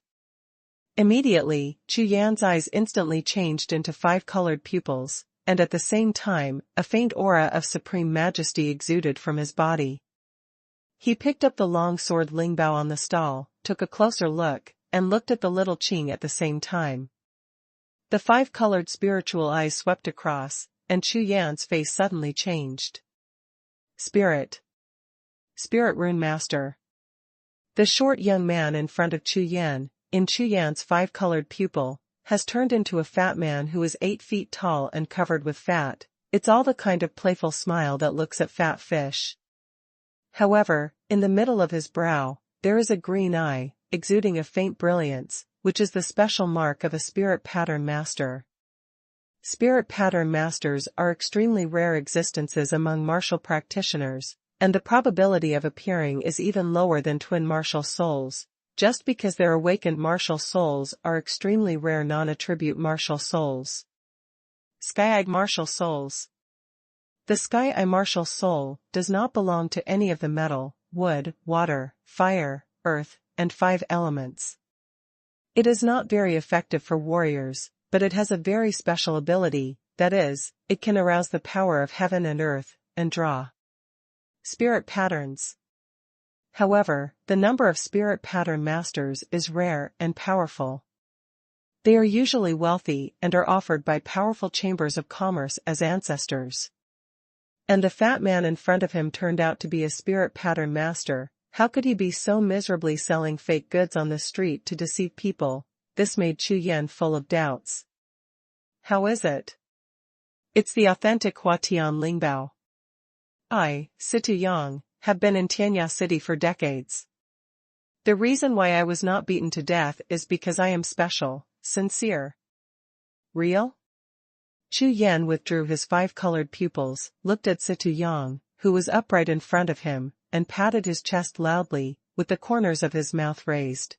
Immediately, Chu Yan's eyes instantly changed into 5-colored pupils, and at the same time, a faint aura of supreme majesty exuded from his body. He picked up the long sword Lingbao on the stall, took a closer look, and looked at the little Qing at the same time. The 5-colored spiritual eyes swept across, and Chu Yan's face suddenly changed. Spirit Rune Master. The short young man in front of Chu Yan, in Chu Yan's 5-colored pupil, has turned into a fat man who is 8 feet tall and covered with fat. It's all the kind of playful smile that looks at fat fish. However, in the middle of his brow, there is a green eye, exuding a faint brilliance, which is the special mark of a spirit pattern master. Spirit pattern masters are extremely rare existences among martial practitioners, and the probability of appearing is even lower than twin martial souls, just because their awakened martial souls are extremely rare non-attribute martial souls. Sky-eyed martial souls. The Sky-eye martial soul does not belong to any of the metal, wood, water, fire, earth, and 5 elements. It is not very effective for warriors, but it has a very special ability, that is, it can arouse the power of heaven and earth, and draw spirit patterns. However, the number of spirit pattern masters is rare and powerful. They are usually wealthy and are offered by powerful chambers of commerce as ancestors. And the fat man in front of him turned out to be a spirit pattern master. How could he be so miserably selling fake goods on the street to deceive people? This made Chu Yan full of doubts. How is it? It's the authentic Huatian Lingbao. I, Situ Yang, have been in Tianya City for decades. The reason why I was not beaten to death is because I am special, sincere. Real? Chu Yan withdrew his 5-colored pupils, looked at Situ Yang, who was upright in front of him, and patted his chest loudly, with the corners of his mouth raised.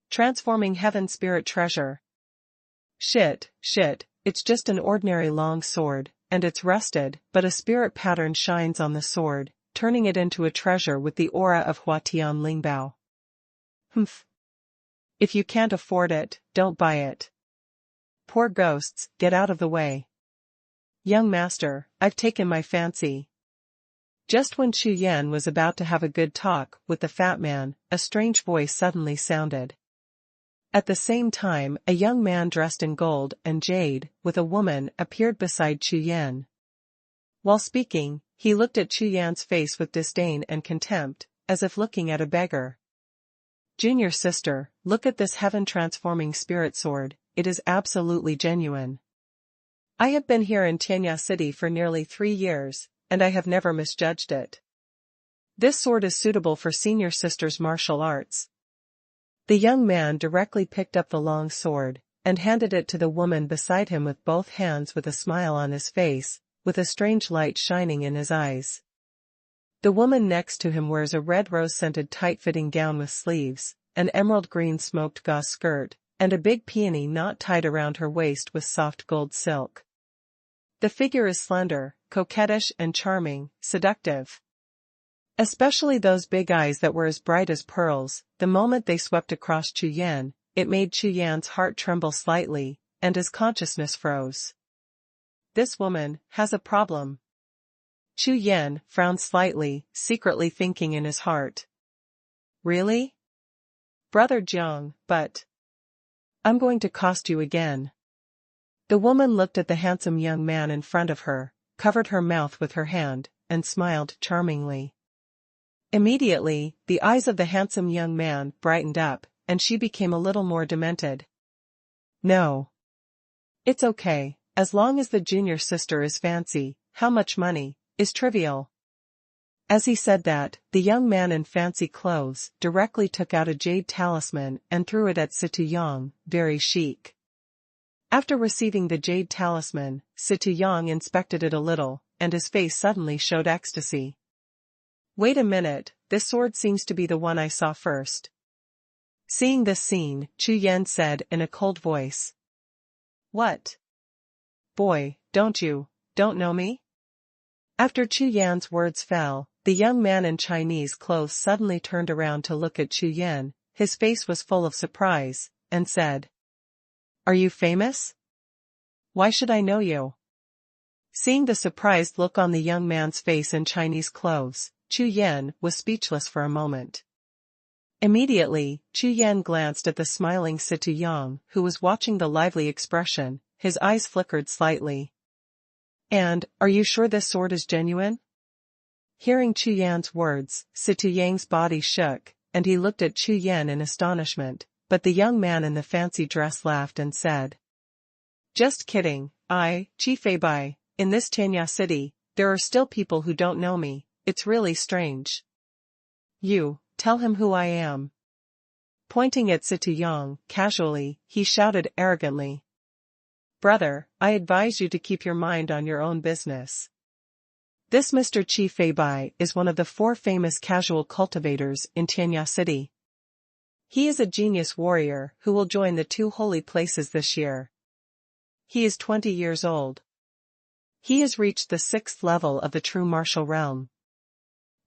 Transforming Heaven Spirit Treasure. Shit, it's just an ordinary long sword, and it's rusted, but a spirit pattern shines on the sword, turning it into a treasure with the aura of Huatian Lingbao. Humph. If you can't afford it, don't buy it. Poor ghosts, get out of the way. Young master, I've taken my fancy. Just when Chu Yan was about to have a good talk with the fat man, a strange voice suddenly sounded. At the same time, a young man dressed in gold and jade, with a woman, appeared beside Chu Yan. While speaking, he looked at Chu Yan's face with disdain and contempt, as if looking at a beggar. Junior sister, look at this heaven-transforming spirit sword, it is absolutely genuine. I have been here in Tianya City for nearly 3 years, and I have never misjudged it. This sword is suitable for senior sister's martial arts. The young man directly picked up the long sword, and handed it to the woman beside him with both hands with a smile on his face, with a strange light shining in his eyes. The woman next to him wears a red rose-scented tight-fitting gown with sleeves, an emerald green smoked gauze skirt, and a big peony knot tied around her waist with soft gold silk. The figure is slender, coquettish and charming, seductive. Especially those big eyes that were as bright as pearls. The moment they swept across Chu Yan, it made Chu Yan's heart tremble slightly, and his consciousness froze. This woman has a problem. Chu Yan frowned slightly, secretly thinking in his heart. Really? Brother Jiang, but I'm going to cost you again. The woman looked at the handsome young man in front of her, covered her mouth with her hand, and smiled charmingly. Immediately, the eyes of the handsome young man brightened up, and she became a little more demented. No. It's okay, as long as the junior sister is fancy, how much money is trivial. As he said that, the young man in fancy clothes directly took out a jade talisman and threw it at Situ Yang, very chic. After receiving the jade talisman, Situ Yang inspected it a little, and his face suddenly showed ecstasy. Wait a minute, this sword seems to be the one I saw first. Seeing this scene, Chu Yan said in a cold voice. What? Boy, don't know me? After Chu Yan's words fell, the young man in Chinese clothes suddenly turned around to look at Chu Yan, his face was full of surprise, and said. Are you famous? Why should I know you? Seeing the surprised look on the young man's face in Chinese clothes, Chu Yan was speechless for a moment. Immediately, Chu Yan glanced at the smiling Situ Yang, who was watching the lively expression, his eyes flickered slightly. And, are you sure this sword is genuine? Hearing Chu Yan's words, Situ Yang's body shook, and he looked at Chu Yan in astonishment, but the young man in the fancy dress laughed and said. Just kidding, Chi Fei Bai, in this Tianya city, there are still people who don't know me, it's really strange. You, tell him who I am. Pointing at Situ Yang, casually, he shouted arrogantly. Brother, I advise you to keep your mind on your own business. This Mr. Chi Fei Bai is one of the 4 famous casual cultivators in Tianya City. He is a genius warrior who will join the 2 holy places this year. He is 20 years old. He has reached the 6th level of the true martial realm.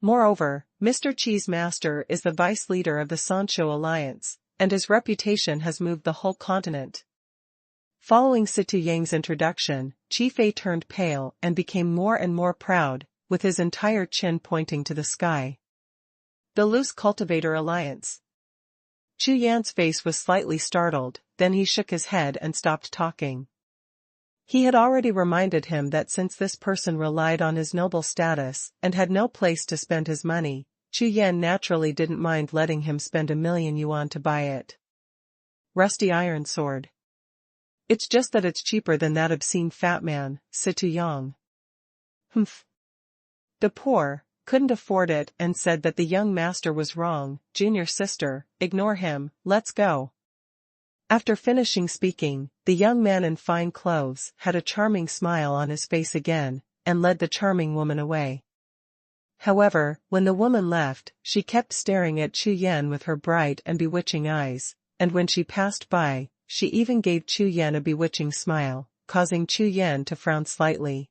Moreover, Mr. Chi's master is the vice leader of the Sancho Alliance, and his reputation has moved the whole continent. Following Situ Yang's introduction, Chi Fei turned pale and became more and more proud, with his entire chin pointing to the sky. The Loose Cultivator Alliance. Chu Yan's face was slightly startled, then he shook his head and stopped talking. He had already reminded him that since this person relied on his noble status and had no place to spend his money, Chu Yan naturally didn't mind letting him spend 1,000,000 yuan to buy it. Rusty iron sword. It's just that it's cheaper than that obscene fat man, Situ Yang. Humph. The poor couldn't afford it and said that the young master was wrong. Junior sister, ignore him, let's go. After finishing speaking, the young man in fine clothes had a charming smile on his face again, and led the charming woman away. However, when the woman left, she kept staring at Chu Yan with her bright and bewitching eyes, and when she passed by, she even gave Chu Yan a bewitching smile, causing Chu Yan to frown slightly.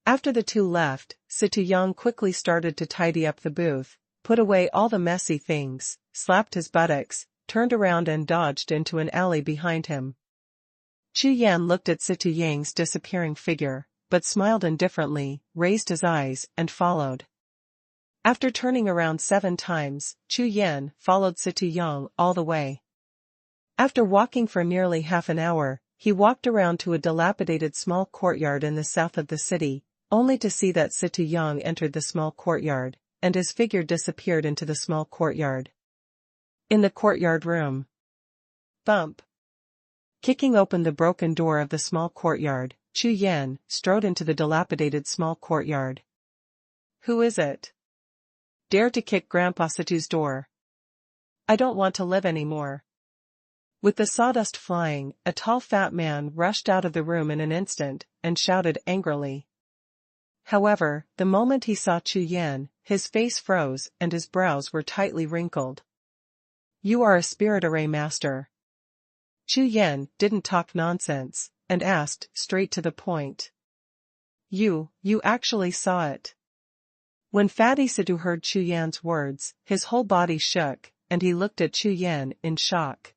After the two left, Xie La Jiao quickly started to tidy up the booth, put away all the messy things, slapped his buttocks, turned around and dodged into an alley behind him. Chu Yan looked at Xie La Jiao's disappearing figure, but smiled indifferently, raised his eyes, and followed. After turning around 7 times, Chu Yan followed Xie La Jiao all the way. After walking for nearly half an hour, he walked around to a dilapidated small courtyard in the south of the city, only to see that Xie La Jiao entered the small courtyard, and his figure disappeared into the small courtyard. In the courtyard room. Thump. Kicking open the broken door of the small courtyard, Chu Yan strode into the dilapidated small courtyard. Who is it? Dare to kick Grandpa Situ's door. I don't want to live anymore. With the sawdust flying, a tall fat man rushed out of the room in an instant, and shouted angrily. However, the moment he saw Chu Yan, his face froze and his brows were tightly wrinkled. You are a spirit array master. Chu Yan didn't talk nonsense, and asked straight to the point. You actually saw it. When Fatty Situ heard Chu Yan's words, his whole body shook, and he looked at Chu Yan in shock.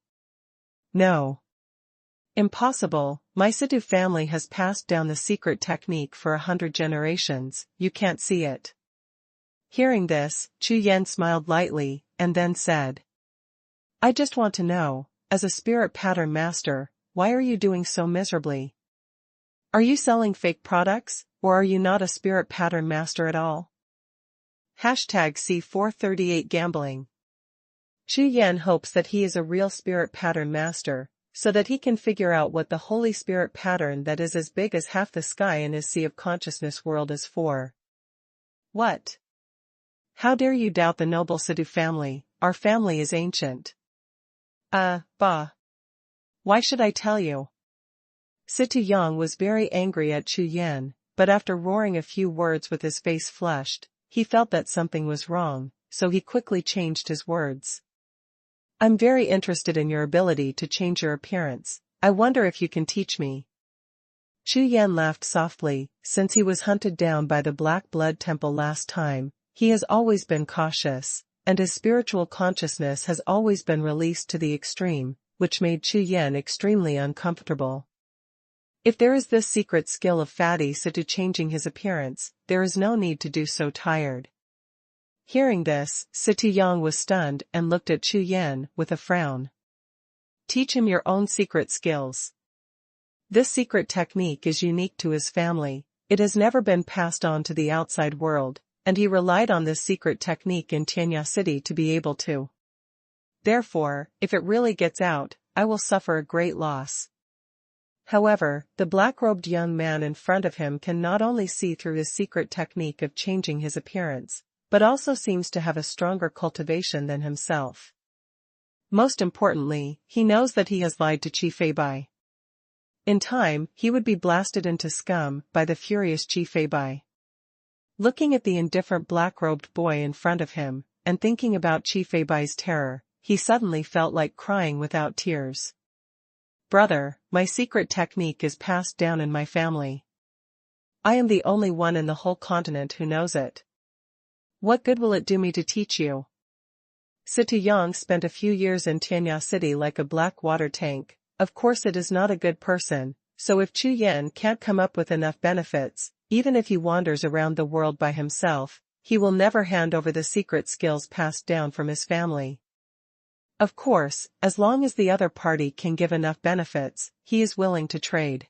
No. Impossible, my Situ family has passed down the secret technique for 100 generations, you can't see it. Hearing this, Chu Yan smiled lightly, and then said. I just want to know, as a spirit pattern master, why are you doing so miserably? Are you selling fake products, or are you not a spirit pattern master at all? #C438 Gambling. Chu Yan hopes that he is a real spirit pattern master, so that he can figure out what the holy spirit pattern that is as big as half the sky in his sea of consciousness world is for. What? How dare you doubt the noble Situ family? Our family is ancient. Bah. Why should I tell you? Xie La Jiao was very angry at Chu Yan, but after roaring a few words with his face flushed, he felt that something was wrong, so he quickly changed his words. I'm very interested in your ability to change your appearance. I wonder if you can teach me. Chu Yan laughed softly. Since he was hunted down by the Black Blood Temple last time, he has always been cautious, and his spiritual consciousness has always been released to the extreme, which made Chu Yan extremely uncomfortable. If there is this secret skill of Fatty Situ changing his appearance, there is no need to do so tired. Hearing this, Xie La Jiao was stunned and looked at Chu Yan with a frown. Teach him your own secret skills. This secret technique is unique to his family, it has never been passed on to the outside world, and he relied on this secret technique in Tianya City to be able to. Therefore, if it really gets out, I will suffer a great loss. However, the black-robed young man in front of him can not only see through his secret technique of changing his appearance, but also seems to have a stronger cultivation than himself. Most importantly, he knows that he has lied to Chi Feibai. In time, he would be blasted into scum by the furious Chi Feibai. Looking at the indifferent black-robed boy in front of him, and thinking about Chi Feibai's terror, he suddenly felt like crying without tears. Brother, my secret technique is passed down in my family. I am the only one in the whole continent who knows it. What good will it do me to teach you? Xie La Jiao spent a few years in Tianya City like a black water tank. Of course it is not a good person, so if Chu Yan can't come up with enough benefits, even if he wanders around the world by himself, he will never hand over the secret skills passed down from his family. Of course, as long as the other party can give enough benefits, he is willing to trade.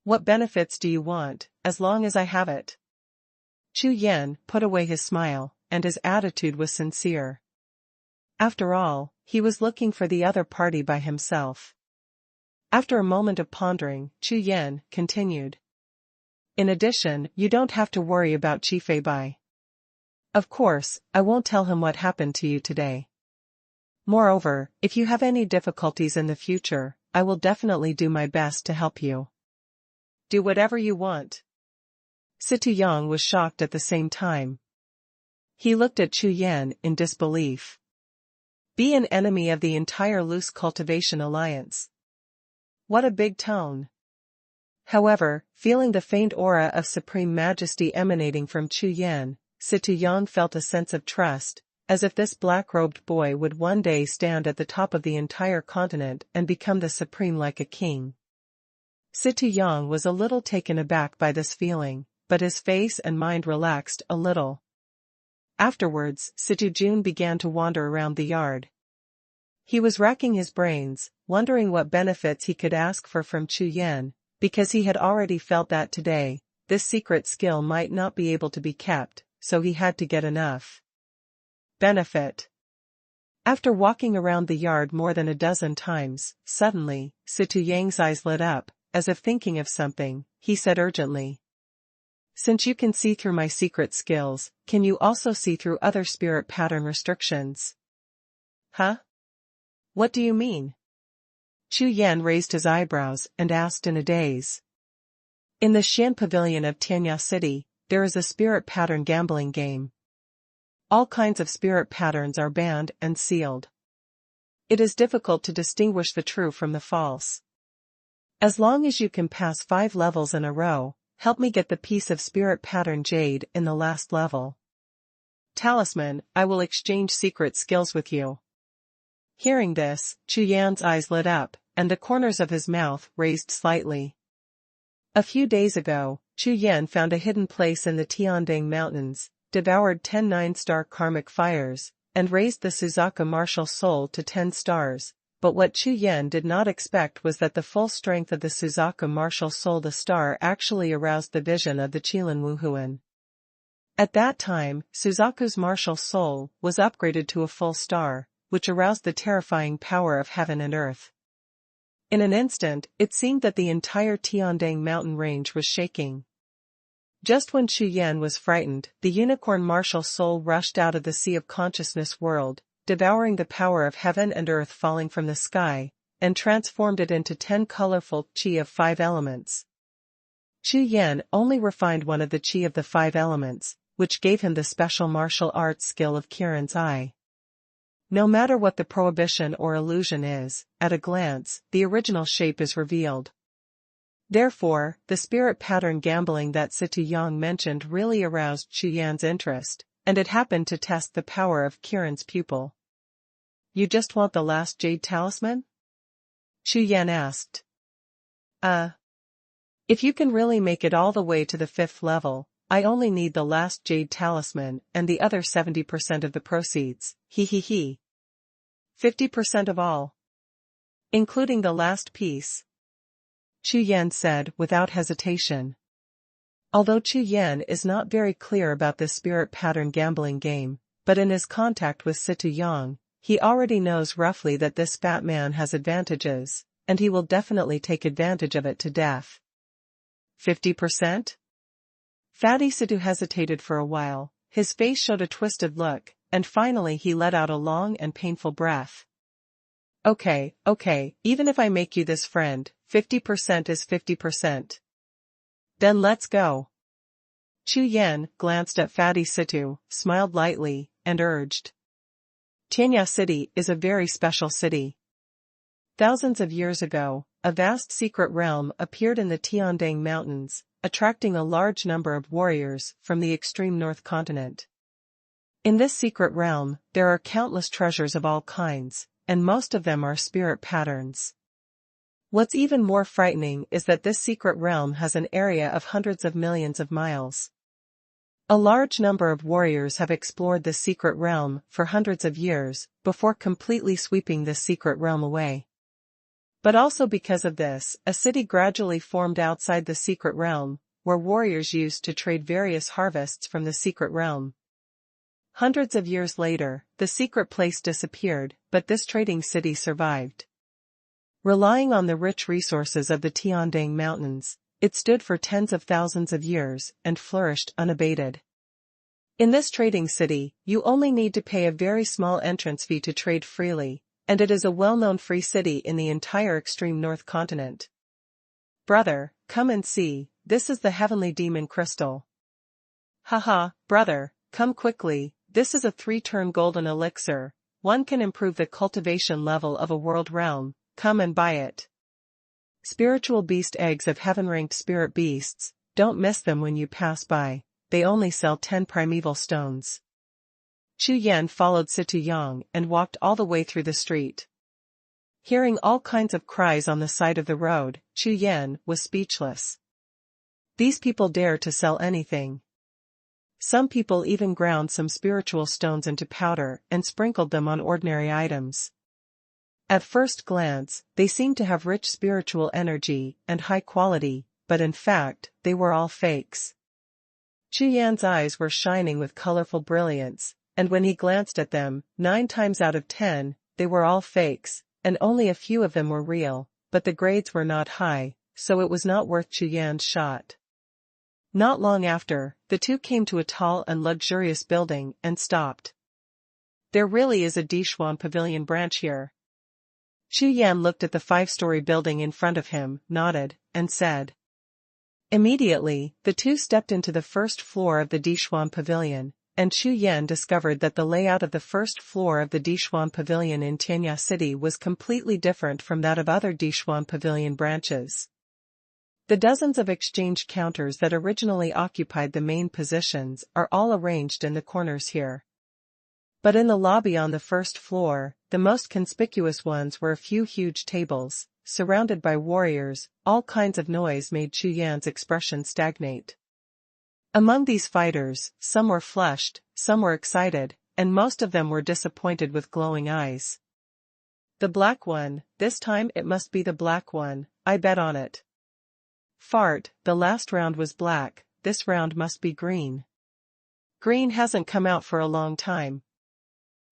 What benefits do you want, as long as I have it? Chu Yan put away his smile, and his attitude was sincere. After all, he was looking for the other party by himself. After a moment of pondering, Chu Yan continued. In addition, you don't have to worry about Chi Feibai. Of course, I won't tell him what happened to you today. Moreover, if you have any difficulties in the future, I will definitely do my best to help you. Do whatever you want. Xie La Jiao was shocked at the same time. He looked at Chu Yan in disbelief. Be an enemy of the entire loose cultivation alliance. What a big tone. However, feeling the faint aura of supreme majesty emanating from Chu Yan, Xie Yang felt a sense of trust, as if this black-robed boy would one day stand at the top of the entire continent and become the supreme like a king. Xie Yang was a little taken aback by this feeling, but his face and mind relaxed a little. Afterwards, Xie Jun began to wander around the yard. He was racking his brains, wondering what benefits he could ask for from Chu Yan, because he had already felt that today, this secret skill might not be able to be kept, so he had to get enough benefit. After walking around the yard more than a dozen times, suddenly, Xie Yang's eyes lit up, as if thinking of something. He said urgently, "Since you can see through my secret skills, can you also see through other spirit pattern restrictions?" "Huh? What do you mean?" Chu Yan raised his eyebrows and asked in a daze. "In the Xian Pavilion of Tianya City, there is a spirit pattern gambling game. All kinds of spirit patterns are banned and sealed. It is difficult to distinguish the true from the false. As long as you can pass 5 levels in a row, help me get the piece of spirit pattern jade in the last level. Talisman, I will exchange secret skills with you." Hearing this, Chu Yan's eyes lit up, and the corners of his mouth raised slightly. A few days ago, Chu Yan found a hidden place in the Tiandang Mountains, devoured 10 9-star karmic fires, and raised the Suzaku martial soul to 10 stars, but what Chu Yan did not expect was that the full strength of the Suzaku martial soul the star actually aroused the vision of the Qilin Wuhun. At that time, Suzaku's martial soul was upgraded to a full star, which aroused the terrifying power of heaven and earth. In an instant, it seemed that the entire Tiandang mountain range was shaking. Just when Chu Yan was frightened, the unicorn martial soul rushed out of the sea of consciousness world, devouring the power of heaven and earth falling from the sky, and transformed it into 10 colorful qi of 5 elements. Chu Yan only refined one of the qi of the 5 elements, which gave him the special martial arts skill of Kirin's eye. No matter what the prohibition or illusion is, at a glance, the original shape is revealed. Therefore, the spirit pattern gambling that Xie Yang mentioned really aroused Chu Yan's interest, and it happened to test the power of Kirin's pupil. "You just want the last jade talisman?" Chu Yan asked. If you can really make it all the way to the 5th level, I only need the last jade talisman and the other 70% of the proceeds, he. 50% of all. Including the last piece. Chu Yan said without hesitation. Although Chu Yan is not very clear about this spirit pattern gambling game, but in his contact with Xie Yang, he already knows roughly that this fat man has advantages, and he will definitely take advantage of it to death. 50%? Fatty Situ hesitated for a while, his face showed a twisted look, and finally he let out a long and painful breath. Okay, even if I make you this friend, 50% is 50%. Then let's go. Chu Yan glanced at Fatty Situ, smiled lightly, and urged. Tianya City is a very special city. Thousands of years ago, a vast secret realm appeared in the Tiandang Mountains, attracting a large number of warriors from the extreme north continent. In this secret realm, there are countless treasures of all kinds, and most of them are spirit patterns. What's even more frightening is that this secret realm has an area of hundreds of millions of miles. A large number of warriors have explored this secret realm for hundreds of years, before completely sweeping this secret realm away. But also because of this, a city gradually formed outside the secret realm, where warriors used to trade various harvests from the secret realm. Hundreds of years later, the secret place disappeared, but this trading city survived. Relying on the rich resources of the Tiandang Mountains, it stood for tens of thousands of years and flourished unabated. In this trading city, you only need to pay a very small entrance fee to trade freely, and it is a well-known free city in the entire extreme north continent. Brother, come and see, this is the heavenly demon crystal. Haha, brother, come quickly, this is a 3-turn golden elixir, one can improve the cultivation level of a world realm, come and buy it. Spiritual beast eggs of heaven-ranked spirit beasts, don't miss them when you pass by, they only sell 10 primeval stones. Chu Yan followed Xie La Jiao and walked all the way through the street. Hearing all kinds of cries on the side of the road, Chu Yan was speechless. These people dare to sell anything. Some people even ground some spiritual stones into powder and sprinkled them on ordinary items. At first glance, they seemed to have rich spiritual energy and high quality, but in fact, they were all fakes. Chu Yan's eyes were shining with colorful brilliance, and when he glanced at them, 9 times out of 10, they were all fakes, and only a few of them were real, but the grades were not high, so it was not worth Chu Yan's shot. Not long after, the two came to a tall and luxurious building and stopped. There really is a Xuanhuan pavilion branch here. Chu Yan looked at the 5-story building in front of him, nodded, and said. Immediately, the two stepped into the first floor of the Xuanhuan pavilion, and Chu Yan discovered that the layout of the first floor of the Xuanhuan pavilion in Tianya City was completely different from that of other Xuanhuan pavilion branches. The dozens of exchange counters that originally occupied the main positions are all arranged in the corners here. But in the lobby on the first floor, the most conspicuous ones were a few huge tables, surrounded by warriors. All kinds of noise made Chu Yan's expression stagnate. Among these fighters, some were flushed, some were excited, and most of them were disappointed with glowing eyes. The black one, this time it must be the black one, I bet on it. Fart, the last round was black, this round must be green. Green hasn't come out for a long time.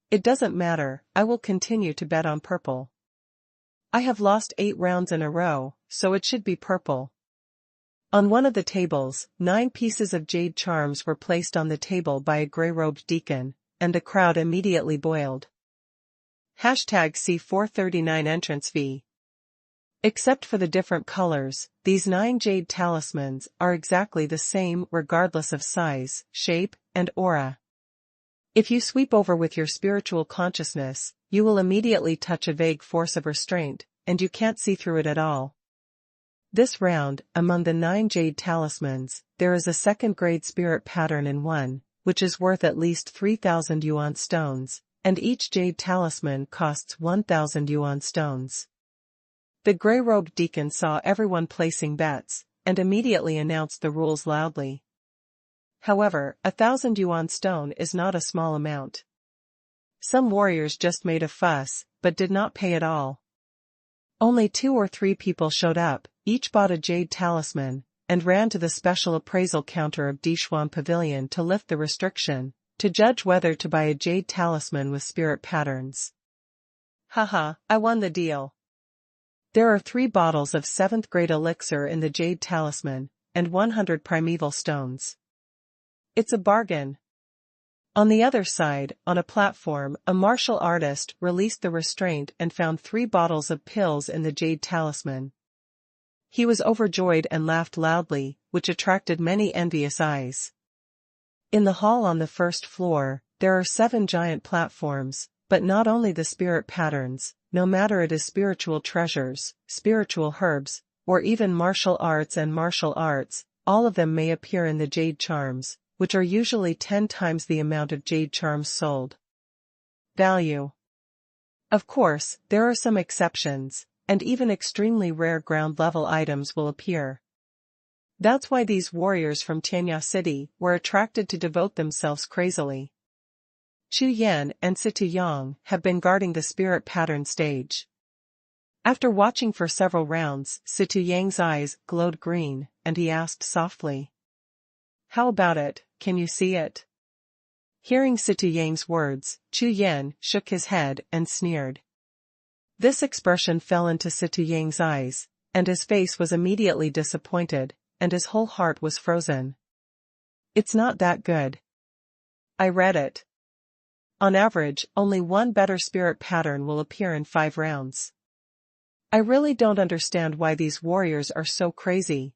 It doesn't matter, I will continue to bet on purple. I have lost 8 rounds in a row, so it should be purple. On one of the tables, 9 pieces of jade charms were placed on the table by a gray-robed deacon, and the crowd immediately boiled. #C439 entrance fee. Except for the different colors, these 9 jade talismans are exactly the same regardless of size, shape, and aura. If you sweep over with your spiritual consciousness, you will immediately touch a vague force of restraint, and you can't see through it at all. This round, among the 9 jade talismans, there is a second-grade spirit pattern in one, which is worth at least 3,000 yuan stones, and each jade talisman costs 1,000 yuan stones. The gray-robed deacon saw everyone placing bets, and immediately announced the rules loudly. However, 1,000 yuan stone is not a small amount. Some warriors just made a fuss, but did not pay at all. Only 2 or 3 people showed up, each bought a jade talisman, and ran to the special appraisal counter of Xuanhuan Pavilion to lift the restriction, to judge whether to buy a jade talisman with spirit patterns. Haha, I won the deal. There are 3 bottles of 7th grade elixir in the jade talisman, and 100 primeval stones. It's a bargain. On the other side, on a platform, a martial artist released the restraint and found 3 bottles of pills in the jade talisman. He was overjoyed and laughed loudly, which attracted many envious eyes. In the hall on the first floor, there are 7 giant platforms, but not only the spirit patterns, no matter it is spiritual treasures, spiritual herbs, or even martial arts and martial arts, all of them may appear in the jade charms, which are usually 10 times the amount of jade charms sold. Value. Of course, there are some exceptions, and even extremely rare ground-level items will appear. That's why these warriors from Tianya City were attracted to devote themselves crazily. Chu Yan and Xie La Jiao have been guarding the spirit pattern stage. After watching for several rounds, Xie La Jiao's eyes glowed green, and he asked softly, "How about it, can you see it?" Hearing Xie La Jiao's words, Chu Yan shook his head and sneered. This expression fell into Xie La Jiao's eyes, and his face was immediately disappointed, and his whole heart was frozen. It's not that good. I read it. On average, only 1 better spirit pattern will appear in 5 rounds. I really don't understand why these warriors are so crazy.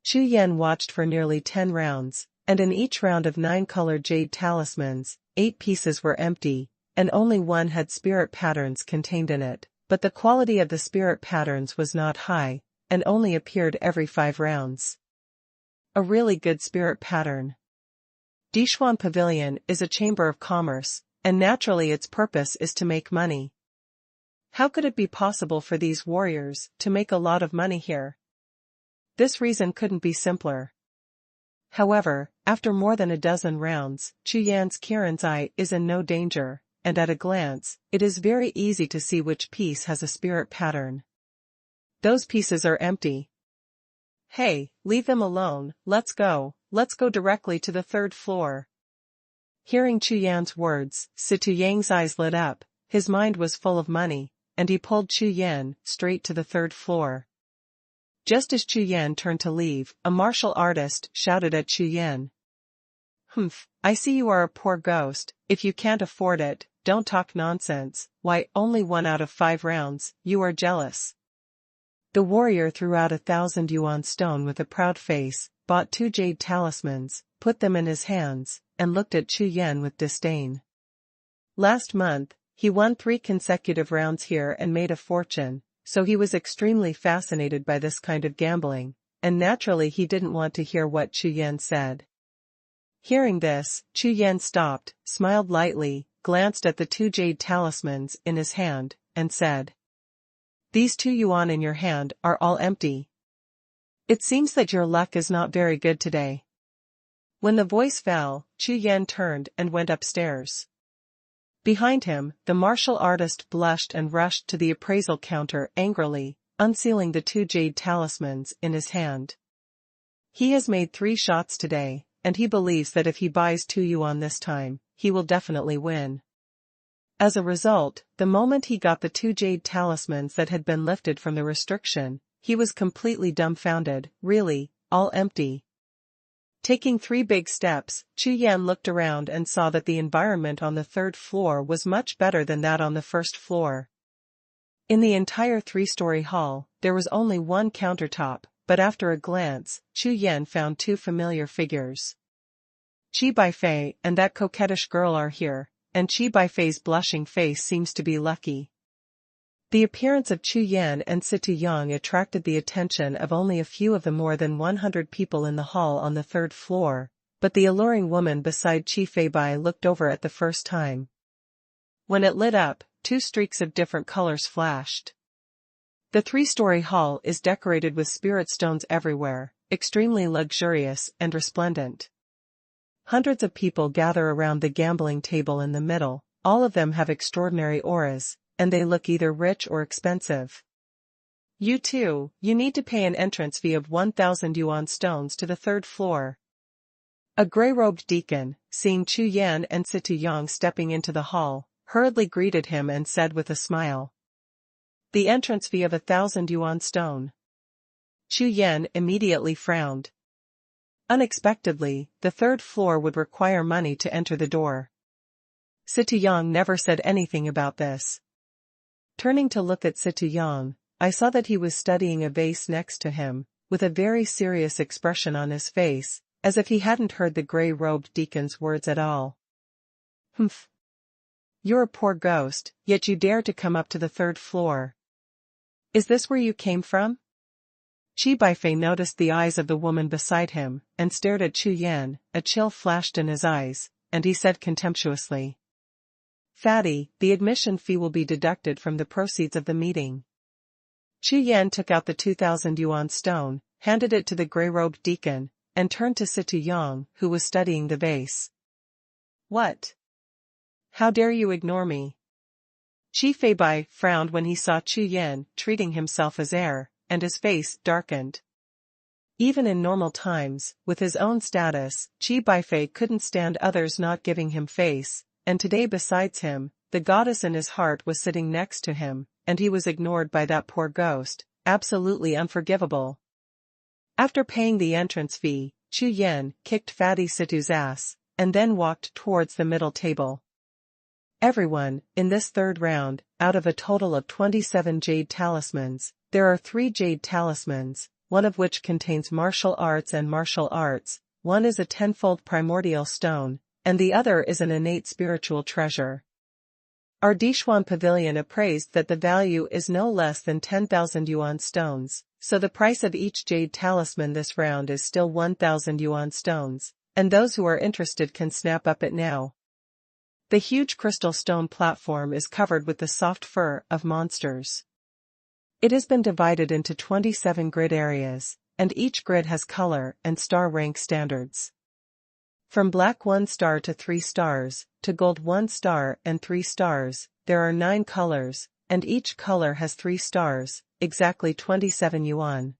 Chu Yan watched for nearly 10 rounds, and in each round of 9 colored jade talismans, 8 pieces were empty, and only 1 had spirit patterns contained in it, but the quality of the spirit patterns was not high, and only appeared every 5 rounds. A really good spirit pattern. Xuanhuan Pavilion is a chamber of commerce, and naturally its purpose is to make money. How could it be possible for these warriors to make a lot of money here? This reason couldn't be simpler. However, after more than a dozen rounds, Chu Yan's Kirin's eye is in no danger, and at a glance, it is very easy to see which piece has a spirit pattern. Those pieces are empty. Hey, leave them alone, let's go directly to the 3rd floor. Hearing Chu Yan's words, Situ Yang's eyes lit up, his mind was full of money, and he pulled Chu Yan straight to the 3rd floor. Just as Chu Yan turned to leave, a martial artist shouted at Chu Yan. "Humph, I see you are a poor ghost. If you can't afford it, don't talk nonsense. Why, only 1 out of 5 rounds, you are jealous." The warrior threw out 1,000 yuan stone with a proud face, bought 2 jade talismans, put them in his hands, and looked at Chu Yan with disdain. Last month, he won 3 consecutive rounds here and made a fortune, so he was extremely fascinated by this kind of gambling, and naturally he didn't want to hear what Chu Yan said. Hearing this, Chu Yan stopped, smiled lightly, glanced at the 2 jade talismans in his hand, and said, "These 2 yuan in your hand are all empty. It seems that your luck is not very good today." When the voice fell, Chu Yan turned and went upstairs. Behind him, the martial artist blushed and rushed to the appraisal counter angrily, unsealing the 2 jade talismans in his hand. He has made 3 shots today, and he believes that if he buys 2 yuan this time, he will definitely win. As a result, the moment he got the 2 jade talismans that had been lifted from the restriction, he was completely dumbfounded, really, all empty. Taking 3 big steps, Chu Yan looked around and saw that the environment on the 3rd floor was much better than that on the 1st floor. In the entire 3-story hall, there was only 1 countertop, but after a glance, Chu Yan found 2 familiar figures. Qi Baifei and that coquettish girl are here, and Qi Baifei's blushing face seems to be lucky. The appearance of Chu Yan and Situ Yang attracted the attention of only a few of the more than 100 people in the hall on the 3rd floor, but the alluring woman beside Qi Feibai looked over at the first time. When it lit up, 2 streaks of different colors flashed. The 3-story hall is decorated with spirit stones everywhere, extremely luxurious and resplendent. Hundreds of people gather around the gambling table in the middle, all of them have extraordinary auras, and they look either rich or expensive. You too, you need to pay an entrance fee of 1,000 yuan stones to the 3rd floor. A gray-robed deacon, seeing Chu Yan and Situ Yang stepping into the hall, hurriedly greeted him and said with a smile, "The entrance fee of 1,000 yuan stone." Chu Yan immediately frowned. Unexpectedly, the 3rd floor would require money to enter the door. Situ Yang never said anything about this. Turning to look at Situ Yang, I saw that he was studying a vase next to him, with a very serious expression on his face, as if he hadn't heard the gray-robed deacon's words at all. "Humph. You're a poor ghost, yet you dare to come up to the 3rd floor. Is this where you came from?" Qi Baifei noticed the eyes of the woman beside him, and stared at Chu Yan. A chill flashed in his eyes, and he said contemptuously, "Fatty, the admission fee will be deducted from the proceeds of the meeting." Chu Yan took out the 2,000 yuan stone, handed it to the gray-robed deacon, and turned to Situ Yang, who was studying the vase. "What? How dare you ignore me?" Qi Feibai frowned when he saw Chu Yan treating himself as heir, and his face darkened. Even in normal times, with his own status, Qi Baifei couldn't stand others not giving him face, and today besides him, the goddess in his heart was sitting next to him, and he was ignored by that poor ghost, absolutely unforgivable. After paying the entrance fee, Chu Yan kicked Fatty Situ's ass, and then walked towards the middle table. Everyone, in this 3rd round, out of a total of 27 jade talismans, there are 3 jade talismans, one of which contains martial arts and martial arts, one is a 10-fold primordial stone, and the other is an innate spiritual treasure. Our Dixuan pavilion appraised that the value is no less than 10,000 yuan stones, so the price of each jade talisman this round is still 1,000 yuan stones, and those who are interested can snap up it now. The huge crystal stone platform is covered with the soft fur of monsters. It has been divided into 27 grid areas, and each grid has color and star rank standards. From black 1 star to 3 stars, to gold 1 star and 3 stars, there are 9 colors, and each color has 3 stars, exactly 27 yuan.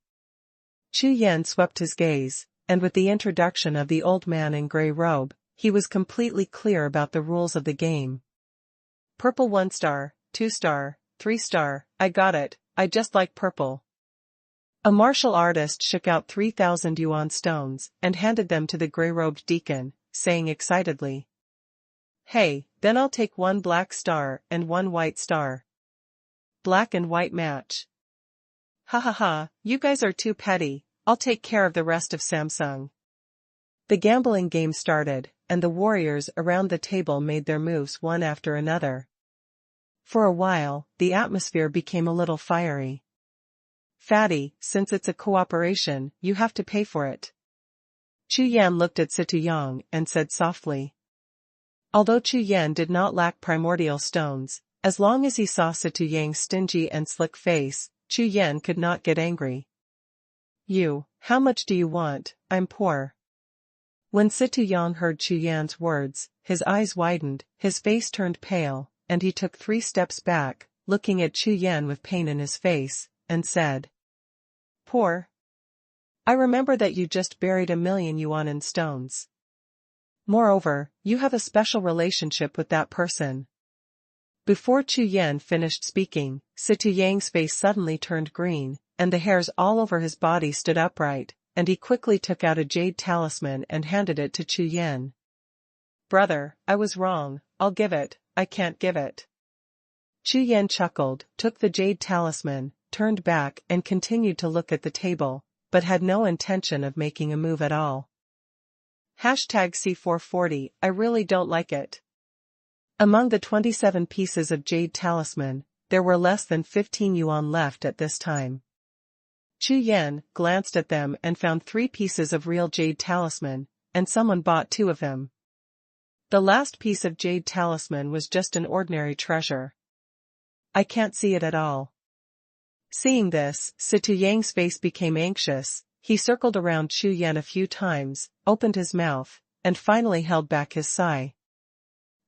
Chu Yan swept his gaze, and with the introduction of the old man in gray robe, he was completely clear about the rules of the game. Purple 1 star, 2 star, 3 star, I got it, I just like purple. A martial artist shook out 3,000 yuan stones and handed them to the gray-robed deacon, saying excitedly, "Hey, then I'll take 1 black star and 1 white star. Black and white match. Ha ha ha, you guys are too petty, I'll take care of the rest of Samsung." The gambling game started, and the warriors around the table made their moves one after another. For a while, the atmosphere became a little fiery. "Fatty, since it's a cooperation, you have to pay for it." Chu Yan looked at Situyang and said softly. Although Chu Yan did not lack primordial stones, as long as he saw Situyang's stingy and slick face, Chu Yan could not get angry. How much do you want? I'm poor." When Situyang heard Chu Yan's words, his eyes widened, his face turned pale, and he took 3 steps back, looking at Chu Yan with pain in his face, and said, "Poor? I remember that you just buried 1,000,000 yuan in stones. Moreover, you have a special relationship with that person." Before Chu Yan finished speaking, Situyang's face suddenly turned green, and the hairs all over his body stood upright, and he quickly took out a jade talisman and handed it to Chu Yan. "Brother, I was wrong, I'll give it, I can't give it." Chu Yan chuckled, took the jade talisman, turned back and continued to look at the table, but had no intention of making a move at all. #C440, I really don't like it. Among the 27 pieces of jade talisman, there were less than 15 yuan left at this time. Chu Yan glanced at them and found 3 pieces of real jade talisman, and someone bought 2 of them. The last piece of jade talisman was just an ordinary treasure. "I can't see it at all." Seeing this, Situyang's face became anxious, he circled around Chu Yan a few times, opened his mouth, and finally held back his sigh.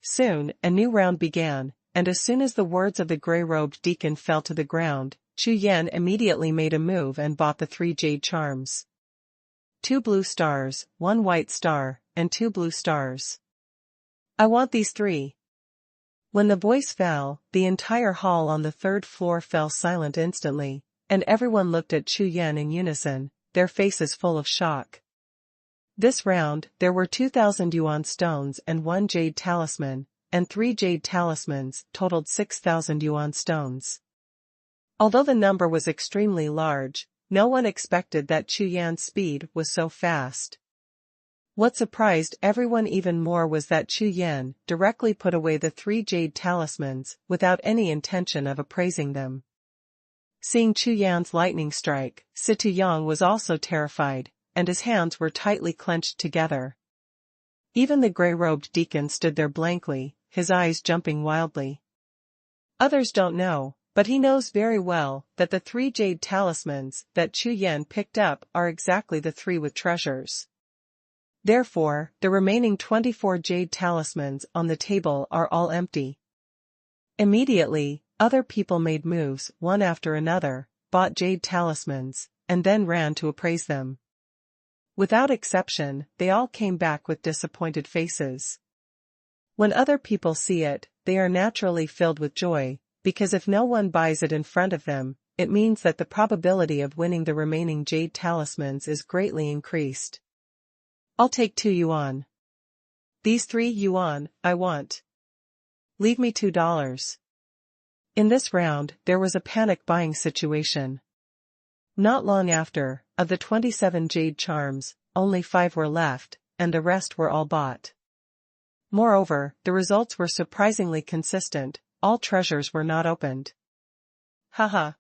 Soon, a new round began, and as soon as the words of the gray-robed deacon fell to the ground, Chu Yan immediately made a move and bought the 3 jade charms. 2 blue stars, 1 white star, and 2 blue stars. "I want these 3. When the voice fell, the entire hall on the 3rd floor fell silent instantly, and everyone looked at Chu Yan in unison, their faces full of shock. This round, there were 2,000 yuan stones and 1 jade talisman, and 3 jade talismans totaled 6,000 yuan stones. Although the number was extremely large, no one expected that Chu Yan's speed was so fast. What surprised everyone even more was that Chu Yan directly put away the 3 jade talismans without any intention of appraising them. Seeing Chu Yan's lightning strike, Situyang was also terrified, and his hands were tightly clenched together. Even the gray-robed deacon stood there blankly, his eyes jumping wildly. Others don't know, but he knows very well that the 3 jade talismans that Chu Yan picked up are exactly the 3 with treasures. Therefore, the remaining 24 jade talismans on the table are all empty. Immediately, other people made moves one after another, bought jade talismans, and then ran to appraise them. Without exception, they all came back with disappointed faces. When other people see it, they are naturally filled with joy, because if no one buys it in front of them, it means that the probability of winning the remaining jade talismans is greatly increased. "I'll take 2 yuan. These 3 yuan, I want. Leave me $2. In this round, there was a panic buying situation. Not long after, of the 27 jade charms, only 5 were left, and the rest were all bought. Moreover, the results were surprisingly consistent, all treasures were not opened. Haha.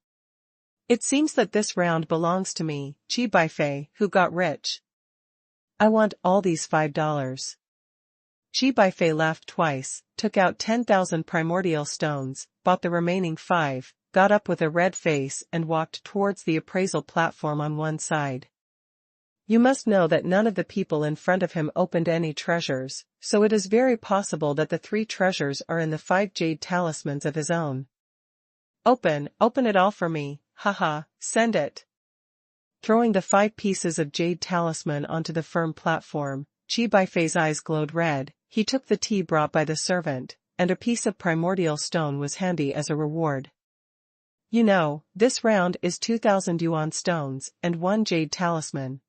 It seems that this round belongs to me, Qi Baifei, who got rich. I want all these $5. Qi Baifei laughed twice, took out 10,000 primordial stones, bought the remaining 5, got up with a red face and walked towards the appraisal platform on one side. You must know that none of the people in front of him opened any treasures, so it is very possible that the 3 treasures are in the 5 jade talismans of his own. Open it all for me, haha, send it. Throwing the 5 pieces of jade talisman onto the firm platform, Qi Baifei's eyes glowed red. He took the tea brought by the servant, and a piece of primordial stone was handy as a reward. You know, this round is 2,000 yuan stones and 1 jade talisman.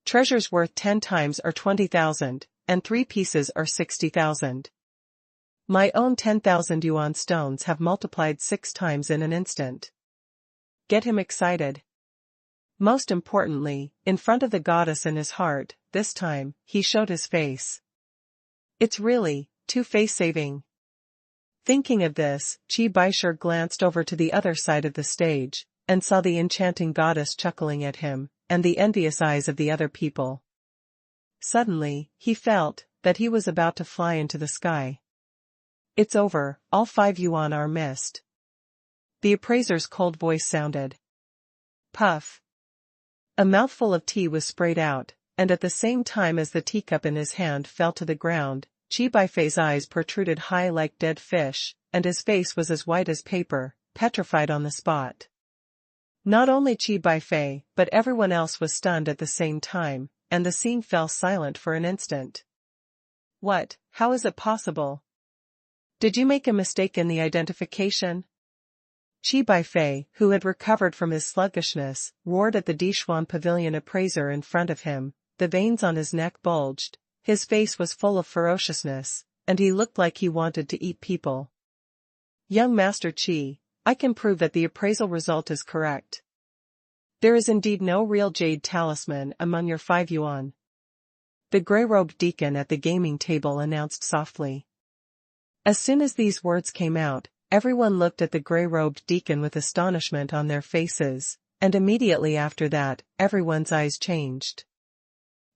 Treasures worth 10 times are 20,000, and 3 pieces are 60,000. My own 10,000 yuan stones have multiplied 6 times in an instant. Get him excited. Most importantly, in front of the goddess in his heart, this time, he showed his face. It's really, too face-saving. Thinking of this, Qi Baishe glanced over to the other side of the stage, and saw the enchanting goddess chuckling at him, and the envious eyes of the other people. Suddenly, he felt that he was about to fly into the sky. It's over, all 5 yuan are missed. The appraiser's cold voice sounded. Puff. A mouthful of tea was sprayed out, and at the same time as the teacup in his hand fell to the ground, Qi Baifei's eyes protruded high like dead fish, and his face was as white as paper, petrified on the spot. Not only Qi Baifei, but everyone else was stunned at the same time, and the scene fell silent for an instant. What? How is it possible? Did you make a mistake in the identification? Qi Baifei, who had recovered from his sluggishness, roared at the Dishuan Pavilion appraiser in front of him. The veins on his neck bulged, his face was full of ferociousness, and he looked like he wanted to eat people. Young Master Qi, I can prove that the appraisal result is correct. There is indeed no real jade talisman among your 5 yuan. The grey-robed deacon at the gaming table announced softly. As soon as these words came out, everyone looked at the grey-robed deacon with astonishment on their faces, and immediately after that, everyone's eyes changed.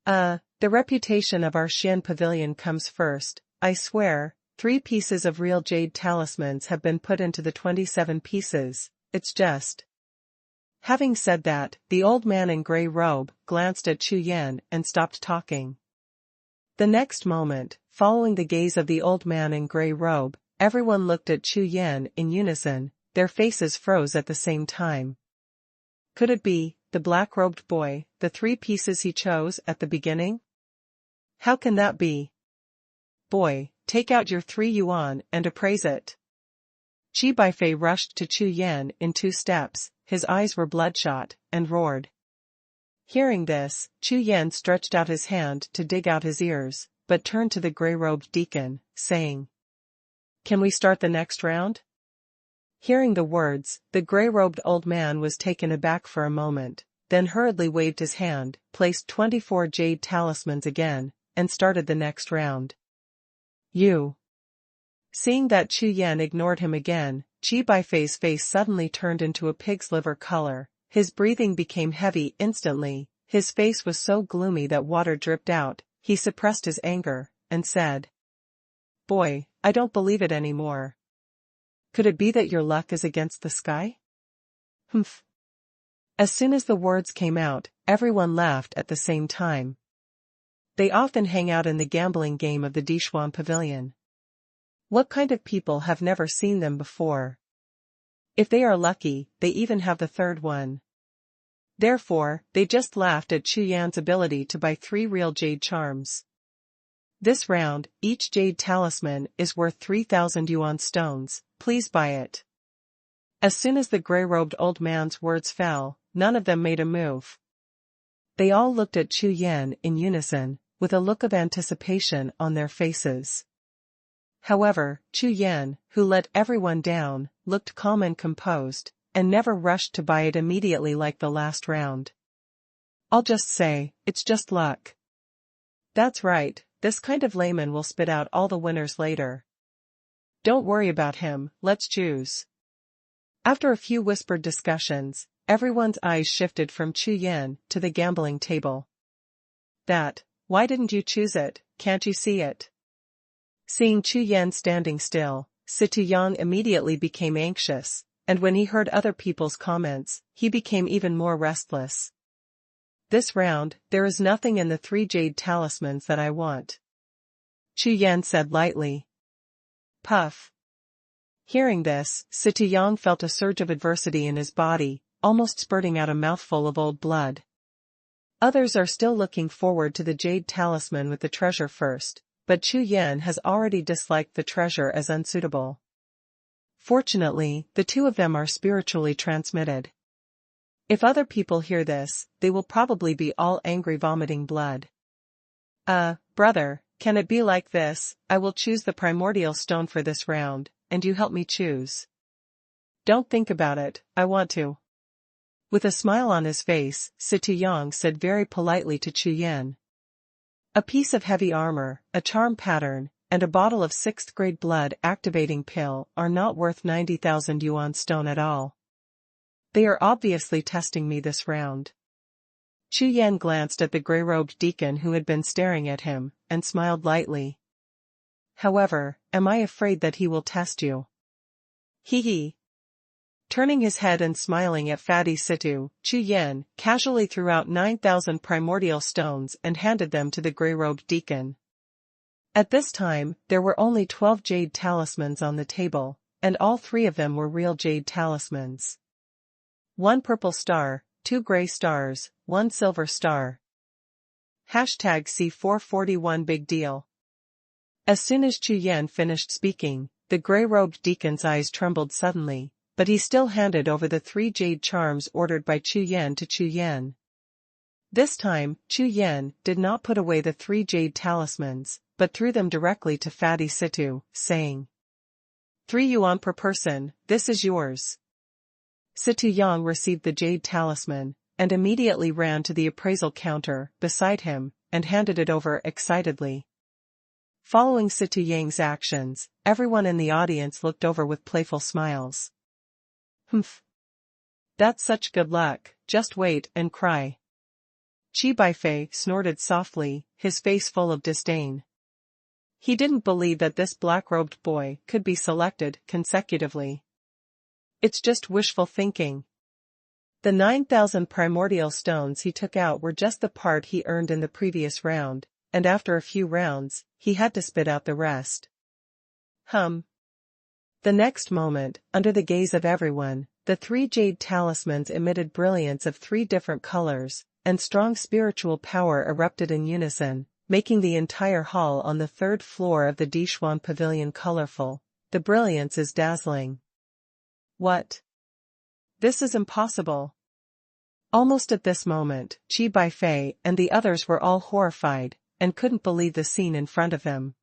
The reputation of our Xian pavilion comes first, I swear. 3 pieces of real jade talismans have been put into the 27 pieces, it's just. Having said that, the old man in grey robe glanced at Chu Yan and stopped talking. The next moment, following the gaze of the old man in grey robe, everyone looked at Chu Yan in unison, their faces froze at the same time. Could it be the black-robed boy, the 3 pieces he chose at the beginning? How can that be? Boy, take out your 3 yuan and appraise it. Qi Baifei rushed to Chu Yan in 2 steps, his eyes were bloodshot, and roared. Hearing this, Chu Yan stretched out his hand to dig out his ears, but turned to the grey-robed deacon, saying, Can we start the next round? Hearing the words, the grey-robed old man was taken aback for a moment, then hurriedly waved his hand, placed 24 jade talismans again, and started the next round. You. Seeing that Chu Yan ignored him again, Qi Baifei's face suddenly turned into a pig's liver color, his breathing became heavy instantly, his face was so gloomy that water dripped out, he suppressed his anger, and said, Boy, I don't believe it anymore. Could it be that your luck is against the sky? Humph. As soon as the words came out, everyone laughed at the same time. They often hang out in the gambling game of the Dishuan Pavilion. What kind of people have never seen them before? If they are lucky, they even have the third one. Therefore, they just laughed at Chu Yan's ability to buy 3 real jade charms. This round, each jade talisman is worth 3,000 yuan stones, please buy it. As soon as the grey-robed old man's words fell, none of them made a move. They all looked at Chu Yan in unison, with a look of anticipation on their faces. However, Chu Yan, who let everyone down, looked calm and composed, and never rushed to buy it immediately like the last round. I'll just say, it's just luck. That's right, this kind of layman will spit out all the winners later. Don't worry about him, let's choose. After a few whispered discussions, everyone's eyes shifted from Chu Yan to the gambling table. Why didn't you choose it, can't you see it? Seeing Chu Yan standing still, Xie Yang immediately became anxious, and when he heard other people's comments, he became even more restless. This round, there is nothing in the 3 jade talismans that I want. Chu Yan said lightly. Puff. Hearing this, Xie Yang felt a surge of adversity in his body, almost spurting out a mouthful of old blood. Others are still looking forward to the jade talisman with the treasure first, but Chu Yan has already disliked the treasure as unsuitable. Fortunately, the two of them are spiritually transmitted. If other people hear this, they will probably be all angry vomiting blood. Brother, can it be like this? I will choose the primordial stone for this round, and you help me choose. Don't think about it, I want to. With a smile on his face, Xie Yang said very politely to Chu Yan. A piece of heavy armor, a charm pattern, and a bottle of 6th grade blood activating pill are not worth 90,000 yuan stone at all. They are obviously testing me this round. Chu Yan glanced at the grey-robed deacon who had been staring at him, and smiled lightly. However, am I afraid that he will test you? Hee hee. Turning his head and smiling at Fatty Situ, Chu Yan casually threw out 9,000 primordial stones and handed them to the grey-robed deacon. At this time, there were only 12 jade talismans on the table, and all 3 of them were real jade talismans. 1 purple star, 2 grey stars, 1 silver star. #C441 Big Deal. As soon as Chu Yan finished speaking, the grey-robed deacon's eyes trembled suddenly, but he still handed over the 3 jade charms ordered by Chu Yan to Chu Yan. This time, Chu Yan did not put away the 3 jade talismans, but threw them directly to Fatty Situ, saying, 3 yuan per person, this is yours. Xie Yang received the jade talisman, and immediately ran to the appraisal counter beside him, and handed it over excitedly. Following Xie Yang's actions, everyone in the audience looked over with playful smiles. Humph. That's such good luck, just wait and cry. Qi Baifei snorted softly, his face full of disdain. He didn't believe that this black-robed boy could be selected consecutively. It's just wishful thinking. The 9,000 primordial stones he took out were just the part he earned in the previous round, and after a few rounds, he had to spit out the rest. The next moment, under the gaze of everyone, the 3 jade talismans emitted brilliance of 3 different colors, and strong spiritual power erupted in unison, making the entire hall on the 3rd floor of the Xuanhuan pavilion colorful. The brilliance is dazzling. What? This is impossible. Almost at this moment, Qi Baifei and the others were all horrified, and couldn't believe the scene in front of them.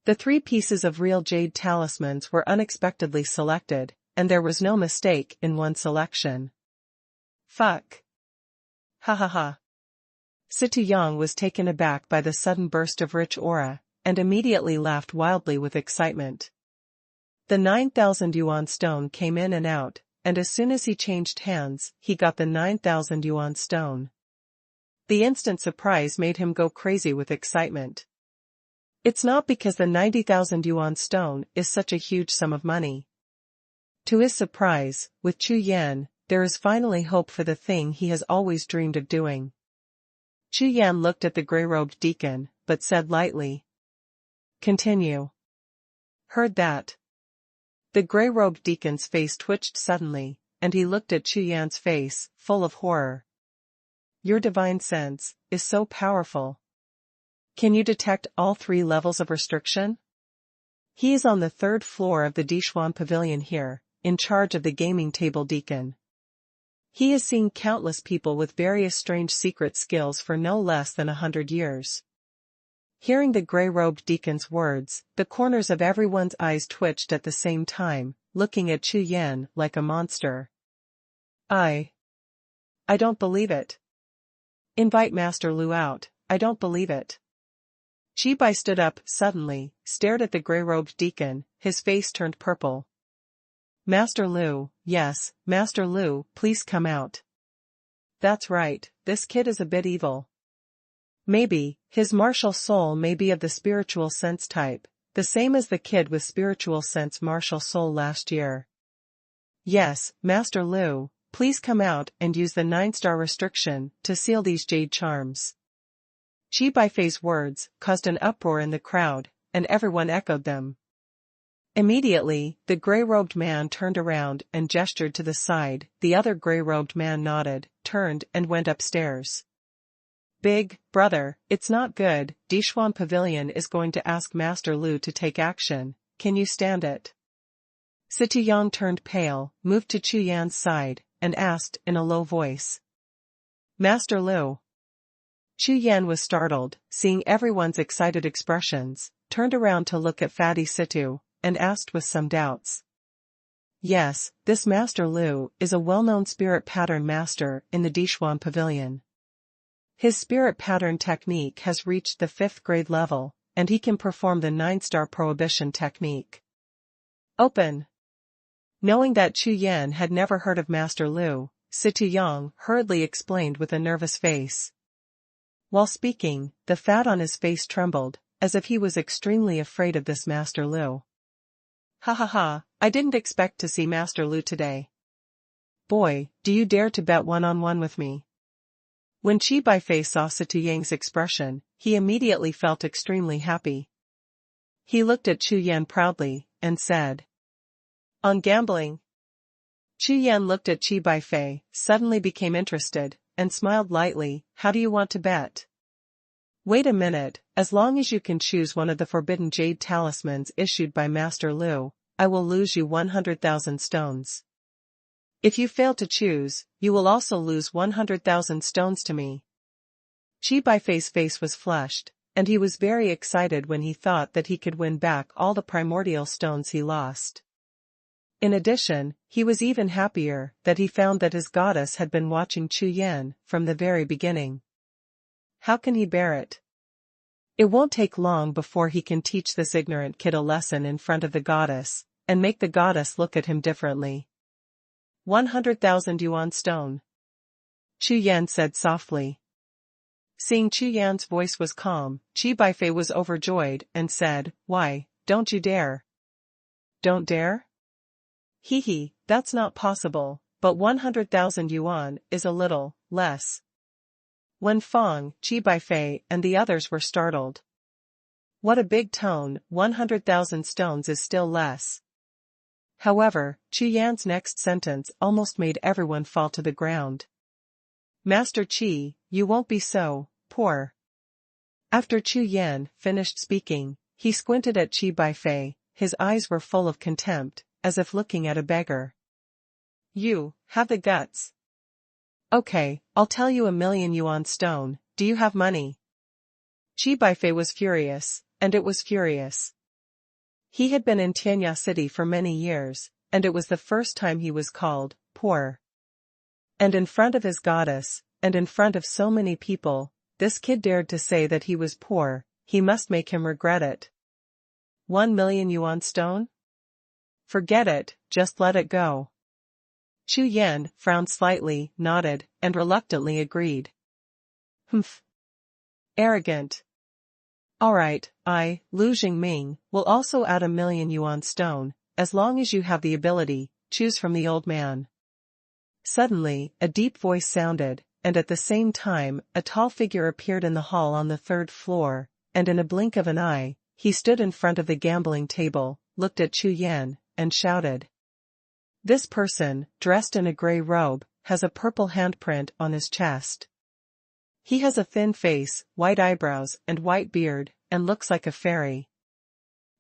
The 3 pieces of real jade talismans were unexpectedly selected, and there was no mistake in one selection. Fuck. Ha ha ha. Xie Yang was taken aback by the sudden burst of rich aura, and immediately laughed wildly with excitement. The 9,000 yuan stone came in and out, and as soon as he changed hands, he got the 9,000 yuan stone. The instant surprise made him go crazy with excitement. It's not because the 90,000 yuan stone is such a huge sum of money. To his surprise, with Chu Yan, there is finally hope for the thing he has always dreamed of doing. Chu Yan looked at the grey-robed deacon, but said lightly. Continue. Heard that. The grey-robed deacon's face twitched suddenly, and he looked at Chu Yan's face, full of horror. Your divine sense is so powerful. Can you detect all 3 levels of restriction? He is on the 3rd floor of the Xuanhuan pavilion here, in charge of the gaming table deacon. He has seen countless people with various strange secret skills for no less than 100 years. Hearing the grey-robed deacon's words, the corners of everyone's eyes twitched at the same time, looking at Chu Yan like a monster. I don't believe it. Invite Master Lu out, I don't believe it. Chi Bai stood up suddenly, stared at the gray-robed deacon, his face turned purple. Master Lu, yes, Master Lu, please come out. That's right, this kid is a bit evil. Maybe, his martial soul may be of the spiritual sense type, the same as the kid with spiritual sense martial soul last year. Yes, Master Lu, please come out and use the 9-star restriction to seal these jade charms. Chi Baifei's words caused an uproar in the crowd, and everyone echoed them. Immediately, the gray-robed man turned around and gestured to the side. The other gray-robed man nodded, turned and went upstairs. Big brother, it's not good. Xuanhuan Pavilion is going to ask Master Lu to take action. Can you stand it? Yang turned pale, moved to Chu Yan's side, and asked in a low voice. Master Lu. Chu Yan was startled, seeing everyone's excited expressions, turned around to look at Fatty Situ, and asked with some doubts. Yes, this Master Lu is a well-known spirit pattern master in the Xuanhuan Pavilion. His spirit pattern technique has reached the 5th grade level, and he can perform the 9-star prohibition technique. Open. Knowing that Chu Yan had never heard of Master Lu, Situ Yang hurriedly explained with a nervous face. While speaking, the fat on his face trembled, as if he was extremely afraid of this Master Lu. Ha ha ha, I didn't expect to see Master Lu today. Boy, do you dare to bet one-on-one with me? When Chi Baifei saw Situ Yang's expression, he immediately felt extremely happy. He looked at Chu Yan proudly, and said, On gambling. Chu Yan looked at Chi Baifei, suddenly became interested, and smiled lightly. How do you want to bet? Wait a minute, as long as you can choose one of the forbidden jade talismans issued by Master Lu, I will lose you 100,000 stones. If you fail to choose, you will also lose 100,000 stones to me. Chi Baifei's face was flushed, and he was very excited when he thought that he could win back all the primordial stones he lost. In addition, he was even happier that he found that his goddess had been watching Chu Yan from the very beginning. How can he bear it? It won't take long before he can teach this ignorant kid a lesson in front of the goddess, and make the goddess look at him differently. 100,000 yuan stone. Chu Yan said softly. Seeing Chu Yan's voice was calm, Chi Baifei was overjoyed and said, Why, don't you dare? Don't dare? Hee, that's not possible, but 100,000 yuan is a little less. Wen Fang, Chi Baifei and the others were startled. What a big tone, 100,000 stones is still less. However, Chu Yan's next sentence almost made everyone fall to the ground. Master Chi, you won't be so poor. After Chu Yan finished speaking, he squinted at Chi Baifei, his eyes were full of contempt, as if looking at a beggar. You have the guts. Okay, I'll tell you 1,000,000 yuan stone, do you have money? Chi Baifei was furious, and it was furious. He had been in Tianya City for many years, and it was the first time he was called poor. And in front of his goddess, and in front of so many people, this kid dared to say that he was poor. He must make him regret it. 1,000,000 yuan stone? Forget it, just let it go. Chu Yan frowned slightly, nodded, and reluctantly agreed. Humph. Arrogant. Alright, I, Lu Jingming, will also add 1,000,000 yuan stone, as long as you have the ability, choose from the old man. Suddenly, a deep voice sounded, and at the same time, a tall figure appeared in the hall on the 3rd floor, and in a blink of an eye, he stood in front of the gambling table, looked at Chu Yan, and shouted. This person, dressed in a gray robe, has a purple handprint on his chest. He has a thin face, white eyebrows and white beard, and looks like a fairy.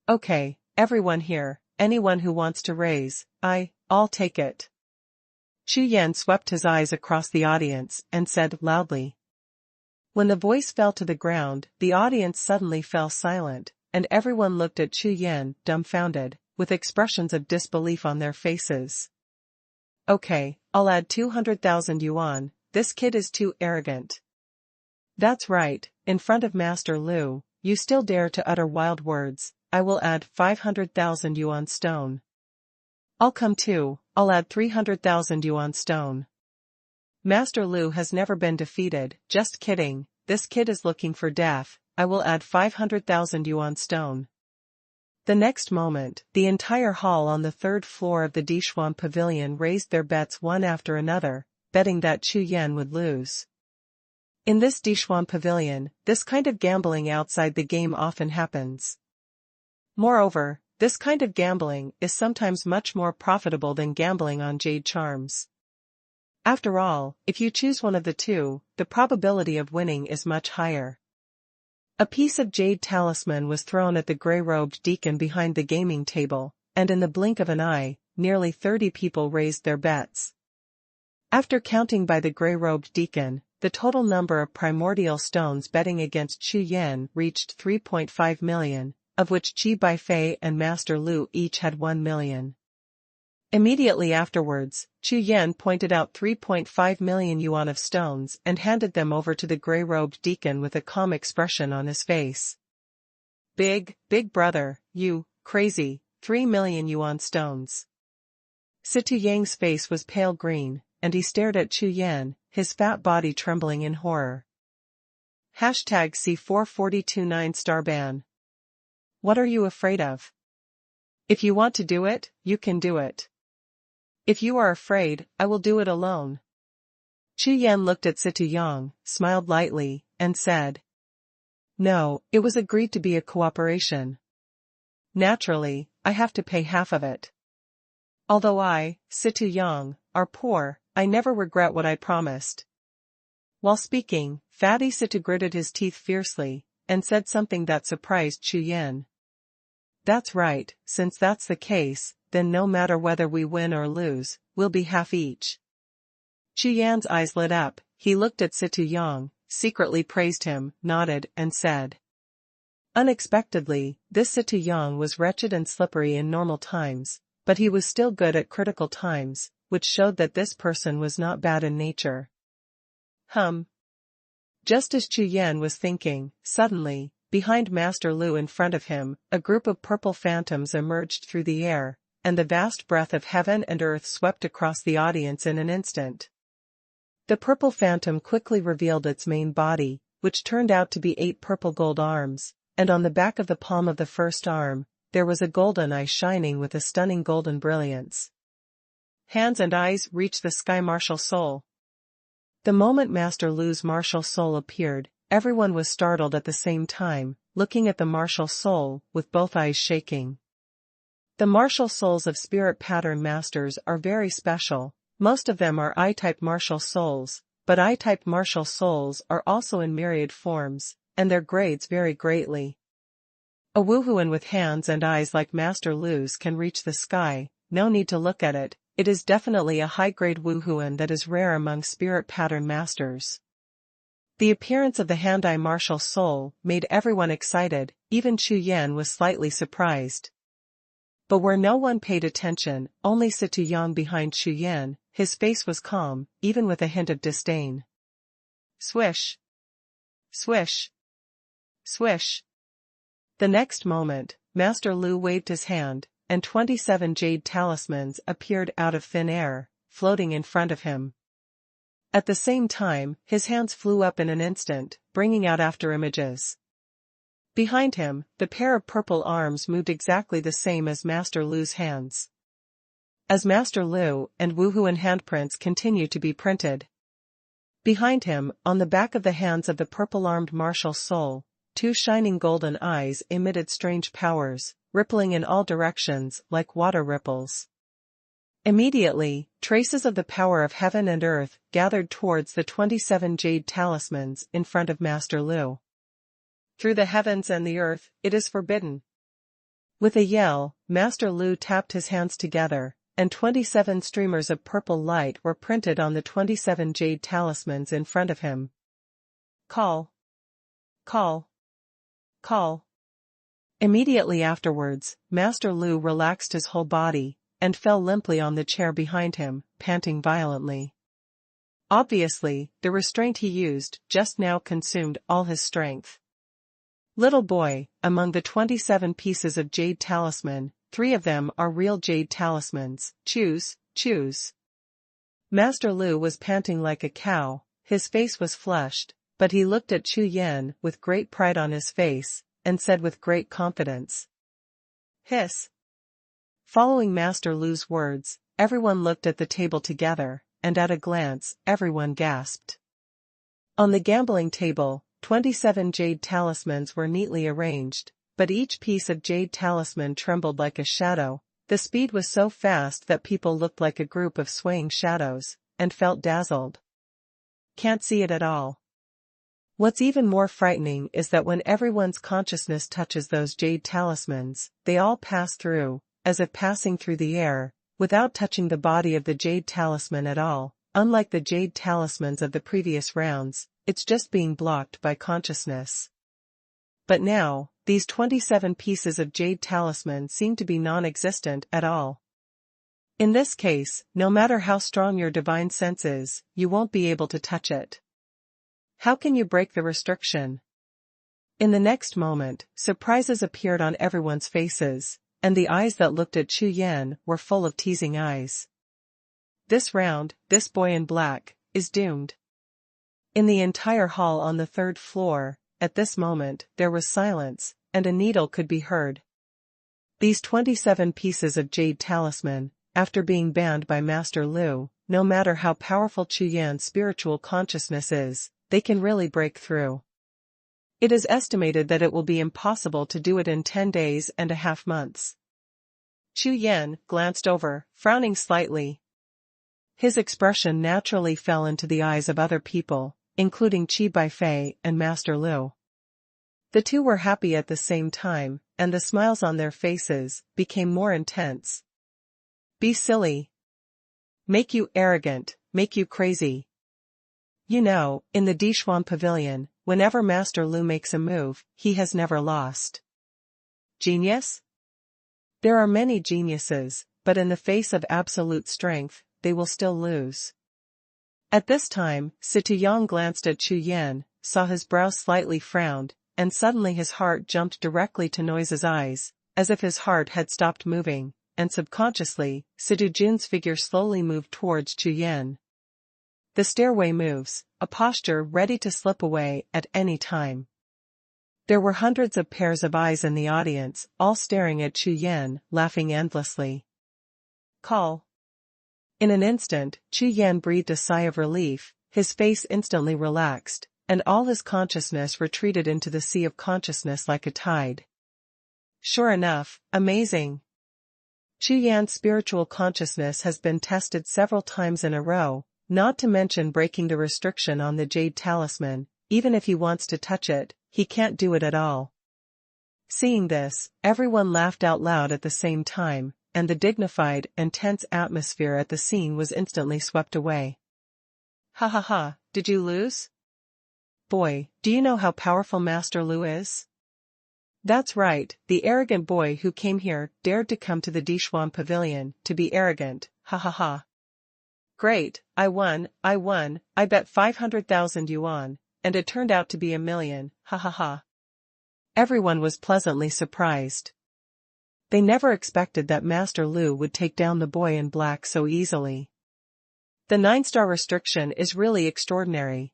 Okay, everyone here, anyone who wants to raise, I'll take it. Chu Yan swept his eyes across the audience and said loudly. When the voice fell to the ground, the audience suddenly fell silent, and everyone looked at Chu Yan, dumbfounded, with expressions of disbelief on their faces. Okay, I'll add 200,000 yuan, this kid is too arrogant. That's right, in front of Master Lu, you still dare to utter wild words, I will add 500,000 yuan stone. I'll come too, I'll add 300,000 yuan stone. Master Lu has never been defeated, just kidding, this kid is looking for death, I will add 500,000 yuan stone. The next moment, the entire hall on the third floor of the Dishuan Pavilion raised their bets one after another, betting that Chu Yan would lose. In this Dishuan Pavilion, this kind of gambling outside the game often happens. Moreover, this kind of gambling is sometimes much more profitable than gambling on jade charms. After all, if you choose one of the two, the probability of winning is much higher. A piece of jade talisman was thrown at the grey-robed deacon behind the gaming table, and in the blink of an eye, nearly 30 people raised their bets. After counting by the grey-robed deacon, the total number of primordial stones betting against Chu Yan reached 3.5 million, of which Ji Baifei and Master Lu each had 1 million. Immediately afterwards, Chu Yan pointed out 3.5 million yuan of stones and handed them over to the grey-robed deacon with a calm expression on his face. Big brother, you, crazy, 3 million yuan stones. Situ Yang's face was pale green, and he stared at Chu Yan, his fat body trembling in horror. #C4429 star ban. What are you afraid of? If you want to do it, you can do it. If you are afraid, I will do it alone. Chu Yan looked at Situ Yang, smiled lightly, and said. No, it was agreed to be a cooperation. Naturally, I have to pay half of it. Although I, Situ Yang, are poor, I never regret what I promised. While speaking, Fatty Situ gritted his teeth fiercely, and said something that surprised Chu Yan. That's right, since that's the case, then no matter whether we win or lose, we'll be half each. Chu Yan's eyes lit up, he looked at Situ Yang, secretly praised him, nodded, and said. Unexpectedly, this Situ Yang was wretched and slippery in normal times, but he was still good at critical times, which showed that this person was not bad in nature. Just as Chu Yan was thinking, suddenly, behind Master Lu in front of him, a group of purple phantoms emerged through the air, and the vast breath of heaven and earth swept across the audience in an instant. The purple phantom quickly revealed its main body, which turned out to be 8 purple gold arms, and on the back of the palm of the first arm, there was a golden eye shining with a stunning golden brilliance. Hands and eyes reached the sky martial soul. The moment Master Lu's martial soul appeared, everyone was startled at the same time, looking at the martial soul, with both eyes shaking. The martial souls of spirit pattern masters are very special, most of them are I-type martial souls, but I-type martial souls are also in myriad forms, and their grades vary greatly. A Wuhun with hands and eyes like Master Lu's can reach the sky, no need to look at it, it is definitely a high-grade Wuhun that is rare among spirit pattern masters. The appearance of the hand-eye martial soul made everyone excited, even Chu Yan was slightly surprised. But where no one paid attention, only Situ Yang behind Chu Yan, his face was calm, even with a hint of disdain. Swish! Swish! Swish! The next moment, Master Lu waved his hand, and 27 jade talismans appeared out of thin air, floating in front of him. At the same time, his hands flew up in an instant, bringing out after images. Behind him, the pair of purple arms moved exactly the same as Master Lu's hands. As Master Lu and Wuhun handprints continue to be printed. Behind him, on the back of the hands of the purple-armed martial soul, 2 shining golden eyes emitted strange powers, rippling in all directions like water ripples. Immediately, traces of the power of heaven and earth gathered towards the 27 jade talismans in front of Master Lu. Through the heavens and the earth, it is forbidden. With a yell, Master Lu tapped his hands together, and 27 streamers of purple light were printed on the 27 jade talismans in front of him. Call! Call! Call! Immediately afterwards, Master Lu relaxed his whole body, and fell limply on the chair behind him, panting violently. Obviously, the restraint he used just now consumed all his strength. Little boy, among the 27 pieces of jade talisman, 3 of them are real jade talismans. Choose, choose. Master Lu was panting like a cow, his face was flushed, but he looked at Chu Yan with great pride on his face, and said with great confidence. Hiss. Following Master Lu's words, everyone looked at the table together, and at a glance, everyone gasped. On the gambling table, 27 jade talismans were neatly arranged, but each piece of jade talisman trembled like a shadow. The speed was so fast that people looked like a group of swaying shadows, and felt dazzled. Can't see it at all. What's even more frightening is that when everyone's consciousness touches those jade talismans, they all pass through, as if passing through the air, without touching the body of the jade talisman at all. Unlike the jade talismans of the previous rounds, it's just being blocked by consciousness. But now, these 27 pieces of jade talisman seem to be non-existent at all. In this case, no matter how strong your divine sense is, you won't be able to touch it. How can you break the restriction? In the next moment, surprises appeared on everyone's faces, and the eyes that looked at Chu Yan were full of teasing eyes. This round, this boy in black, is doomed. In the entire hall on the 3rd floor, at this moment, there was silence, and a needle could be heard. These 27 pieces of jade talisman, after being banned by Master Lu, no matter how powerful Chu Yan's spiritual consciousness is, they can really break through. It is estimated that it will be impossible to do it in 10 days and a half months. Chu Yan glanced over, frowning slightly. His expression naturally fell into the eyes of other people, including Qi Baifei and Master Lu. The two were happy at the same time, and the smiles on their faces became more intense. Be silly. Make you arrogant, make you crazy. You know, in the Dixuan Pavilion, whenever Master Lu makes a move, he has never lost. Genius? There are many geniuses, but in the face of absolute strength, they will still lose. At this time, Xie Yang glanced at Chu Yan, saw his brow slightly frowned, and suddenly his heart jumped directly to Noise's eyes, as if his heart had stopped moving, and subconsciously, Xie Jun's figure slowly moved towards Chu Yan. The stairway moves, a posture ready to slip away at any time. There were hundreds of pairs of eyes in the audience, all staring at Chu Yan, laughing endlessly. Call. In an instant, Chu Yan breathed a sigh of relief, his face instantly relaxed, and all his consciousness retreated into the sea of consciousness like a tide. Sure enough, amazing. Chu Yan's spiritual consciousness has been tested several times in a row, not to mention breaking the restriction on the jade talisman. Even if he wants to touch it, he can't do it at all. Seeing this, everyone laughed out loud at the same time, and the dignified and tense atmosphere at the scene was instantly swept away. Ha ha ha, did you lose? Boy, do you know how powerful Master Lu is? That's right, the arrogant boy who came here dared to come to the Dixuan Pavilion to be arrogant, ha ha ha. Great, I won, I bet 500,000 yuan, and it turned out to be 1,000,000, ha ha ha. Everyone was pleasantly surprised. They never expected that Master Lu would take down the boy in black so easily. The 9-star restriction is really extraordinary.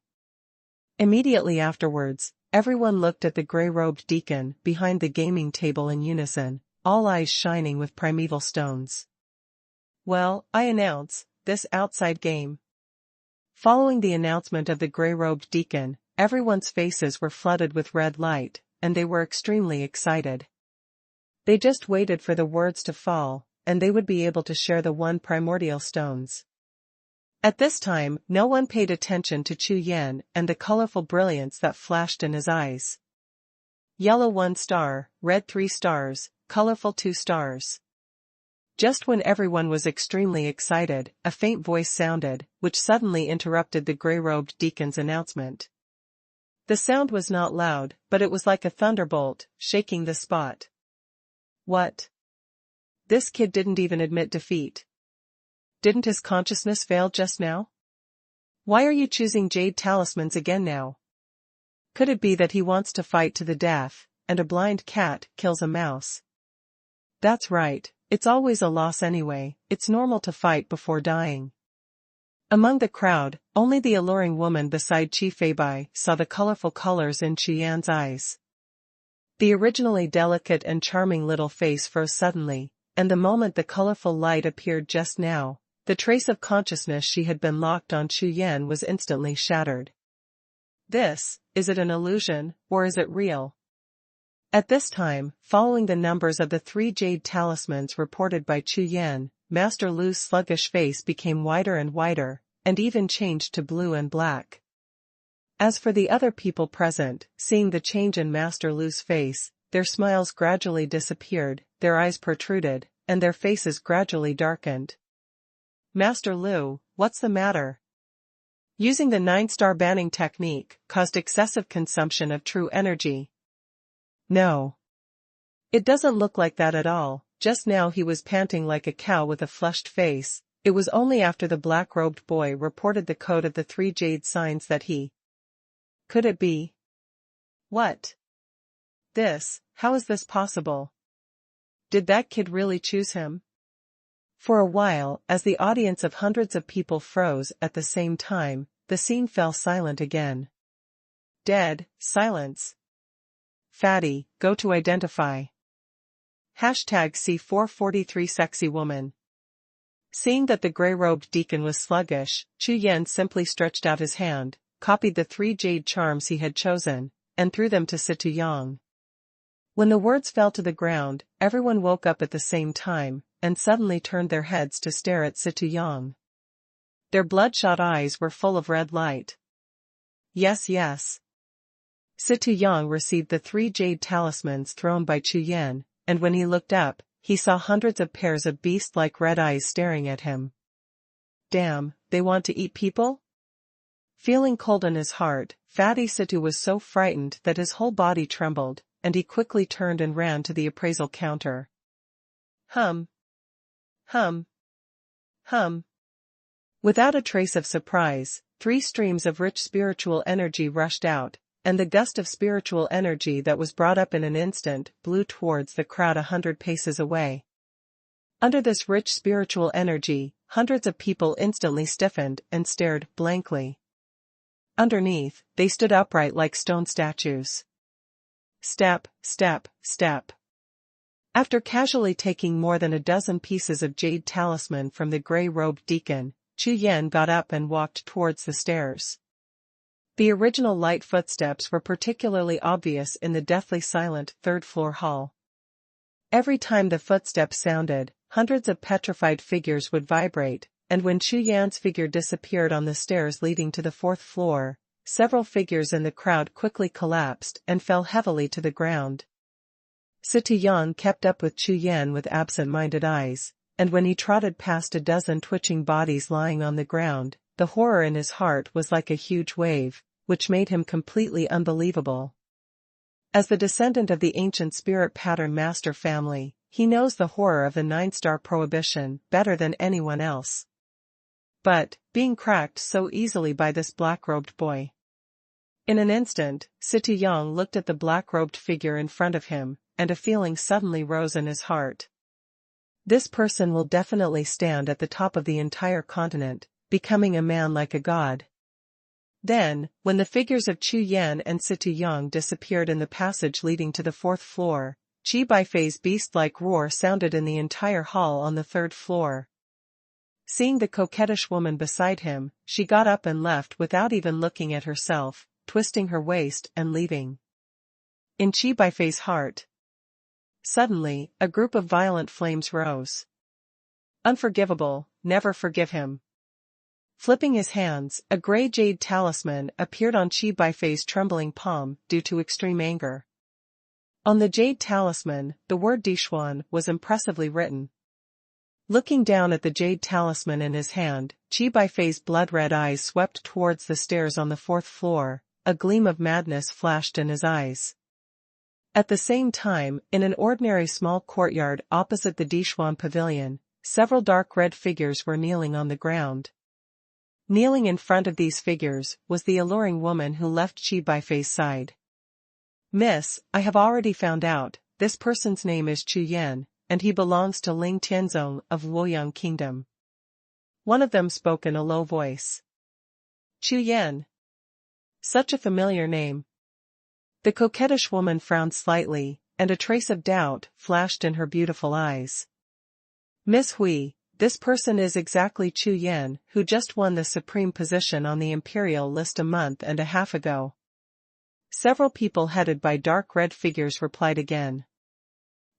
Immediately afterwards, everyone looked at the gray-robed deacon behind the gaming table in unison, all eyes shining with primeval stones. Well, I announce, this outside game. Following the announcement of the gray-robed deacon, everyone's faces were flooded with red light, and they were extremely excited. They just waited for the words to fall, and they would be able to share the 1 primordial stones. At this time, no one paid attention to Chu Yan and the colorful brilliance that flashed in his eyes. Yellow 1 star, red 3 stars, colorful 2 stars. Just when everyone was extremely excited, a faint voice sounded, which suddenly interrupted the gray-robed deacon's announcement. The sound was not loud, but it was like a thunderbolt, shaking the spot. What? This kid didn't even admit defeat. Didn't his consciousness fail just now? Why are you choosing jade talismans again now? Could it be that he wants to fight to the death, and a blind cat kills a mouse. That's right, it's always a loss anyway, it's normal to fight before dying. Among the crowd, only the alluring woman beside Qi Feibai saw the colorful colors in Chu Yan's eyes. The originally delicate and charming little face froze suddenly, and the moment the colorful light appeared just now, the trace of consciousness she had been locked on Chu Yan was instantly shattered. Is it an illusion, or is it real? At this time, following the numbers of the 3 jade talismans reported by Chu Yan, Master Lu's sluggish face became wider and wider, and even changed to blue and black. As for the other people present, seeing the change in Master Lu's face, their smiles gradually disappeared, their eyes protruded, and their faces gradually darkened. Master Lu, what's the matter? Using the 9-star banning technique caused excessive consumption of true energy. No. It doesn't look like that at all. Just now he was panting like a cow with a flushed face. It was only after the black-robed boy reported the code of the 3 jade signs that he... Could it be? What? How is this possible? Did that kid really choose him? For a while, as the audience of hundreds of people froze at the same time, the scene fell silent again. Dead silence. Fatty, go to identify. #C443 Sexy Woman. Seeing that the gray-robed deacon was sluggish, Chu Yan simply stretched out his hand, copied the 3 jade charms he had chosen, and threw them to Situyang. When the words fell to the ground, everyone woke up at the same time, and suddenly turned their heads to stare at Situyang. Their bloodshot eyes were full of red light. Yes. Situyang received the 3 jade talismans thrown by Chu Yan, and when he looked up, he saw hundreds of pairs of beast-like red eyes staring at him. Damn, they want to eat people? Feeling cold in his heart, Fatty Situ was so frightened that his whole body trembled, and he quickly turned and ran to the appraisal counter. Hum. Without a trace of surprise, 3 streams of rich spiritual energy rushed out, and the gust of spiritual energy that was brought up in an instant blew towards the crowd 100 paces away. Under this rich spiritual energy, hundreds of people instantly stiffened and stared blankly. Underneath, they stood upright like stone statues. Step. After casually taking more than a dozen pieces of jade talisman from the gray-robed deacon, Chu Yan got up and walked towards the stairs. The original light footsteps were particularly obvious in the deathly silent third-floor hall. Every time the footsteps sounded, hundreds of petrified figures would vibrate, and when Chu Yan's figure disappeared on the stairs leading to the 4th floor, several figures in the crowd quickly collapsed and fell heavily to the ground. Situyang kept up with Chu Yan with absent-minded eyes, and when he trotted past a dozen twitching bodies lying on the ground, the horror in his heart was like a huge wave, which made him completely unbelievable. As the descendant of the ancient spirit pattern master family, he knows the horror of the 9-star prohibition better than anyone else. But, being cracked so easily by this black-robed boy. In an instant, Situyang looked at the black-robed figure in front of him, and a feeling suddenly rose in his heart. This person will definitely stand at the top of the entire continent, becoming a man like a god. Then, when the figures of Chu Yan and Situyang disappeared in the passage leading to the 4th floor, Qi Baifei's beast-like roar sounded in the entire hall on the 3rd floor. Seeing the coquettish woman beside him, she got up and left without even looking at herself, twisting her waist and leaving. In Qi Baifei's heart. Suddenly, a group of violent flames rose. Unforgivable, never forgive him. Flipping his hands, a gray jade talisman appeared on Qi Baifei's trembling palm due to extreme anger. On the jade talisman, the word Xuanhuan was impressively written. Looking down at the jade talisman in his hand, Qi Baifei's blood-red eyes swept towards the stairs on the 4th floor, a gleam of madness flashed in his eyes. At the same time, in an ordinary small courtyard opposite the Xuanhuan pavilion, several dark red figures were kneeling on the ground. Kneeling in front of these figures was the alluring woman who left Qi Baifei's side. Miss, I have already found out, this person's name is Chu Yan, and he belongs to Ling Tianzong of Luoyang Kingdom. One of them spoke in a low voice. Chu Yan. Such a familiar name. The coquettish woman frowned slightly, and a trace of doubt flashed in her beautiful eyes. Miss Hui, this person is exactly Chu Yan, who just won the supreme position on the imperial list a month and a half ago. Several people headed by dark red figures replied again.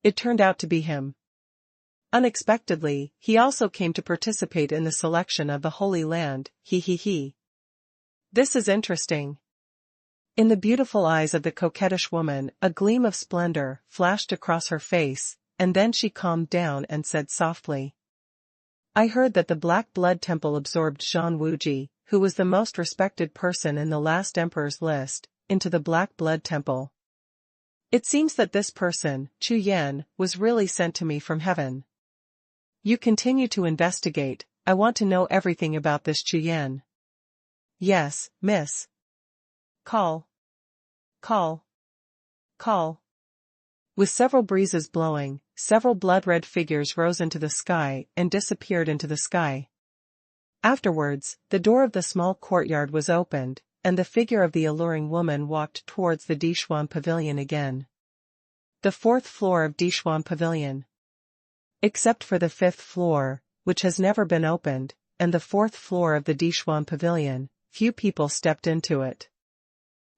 It turned out to be him. Unexpectedly, he also came to participate in the selection of the Holy Land, he. This is interesting. In the beautiful eyes of the coquettish woman, a gleam of splendor flashed across her face, and then she calmed down and said softly. I heard that the Black Blood Temple absorbed Zhang Wuji, who was the most respected person in the last emperor's list, into the Black Blood Temple. It seems that this person, Chu Yan, was really sent to me from heaven. You continue to investigate, I want to know everything about this Chu Yan. Yes, miss. Call. With several breezes blowing, several blood-red figures rose into the sky and disappeared into the sky. Afterwards, the door of the small courtyard was opened, and the figure of the alluring woman walked towards the Dixuan Pavilion again. The 4th floor of Dixuan Pavilion. Except for the 5th floor, which has never been opened, and the 4th floor of the Dixuan Pavilion, few people stepped into it.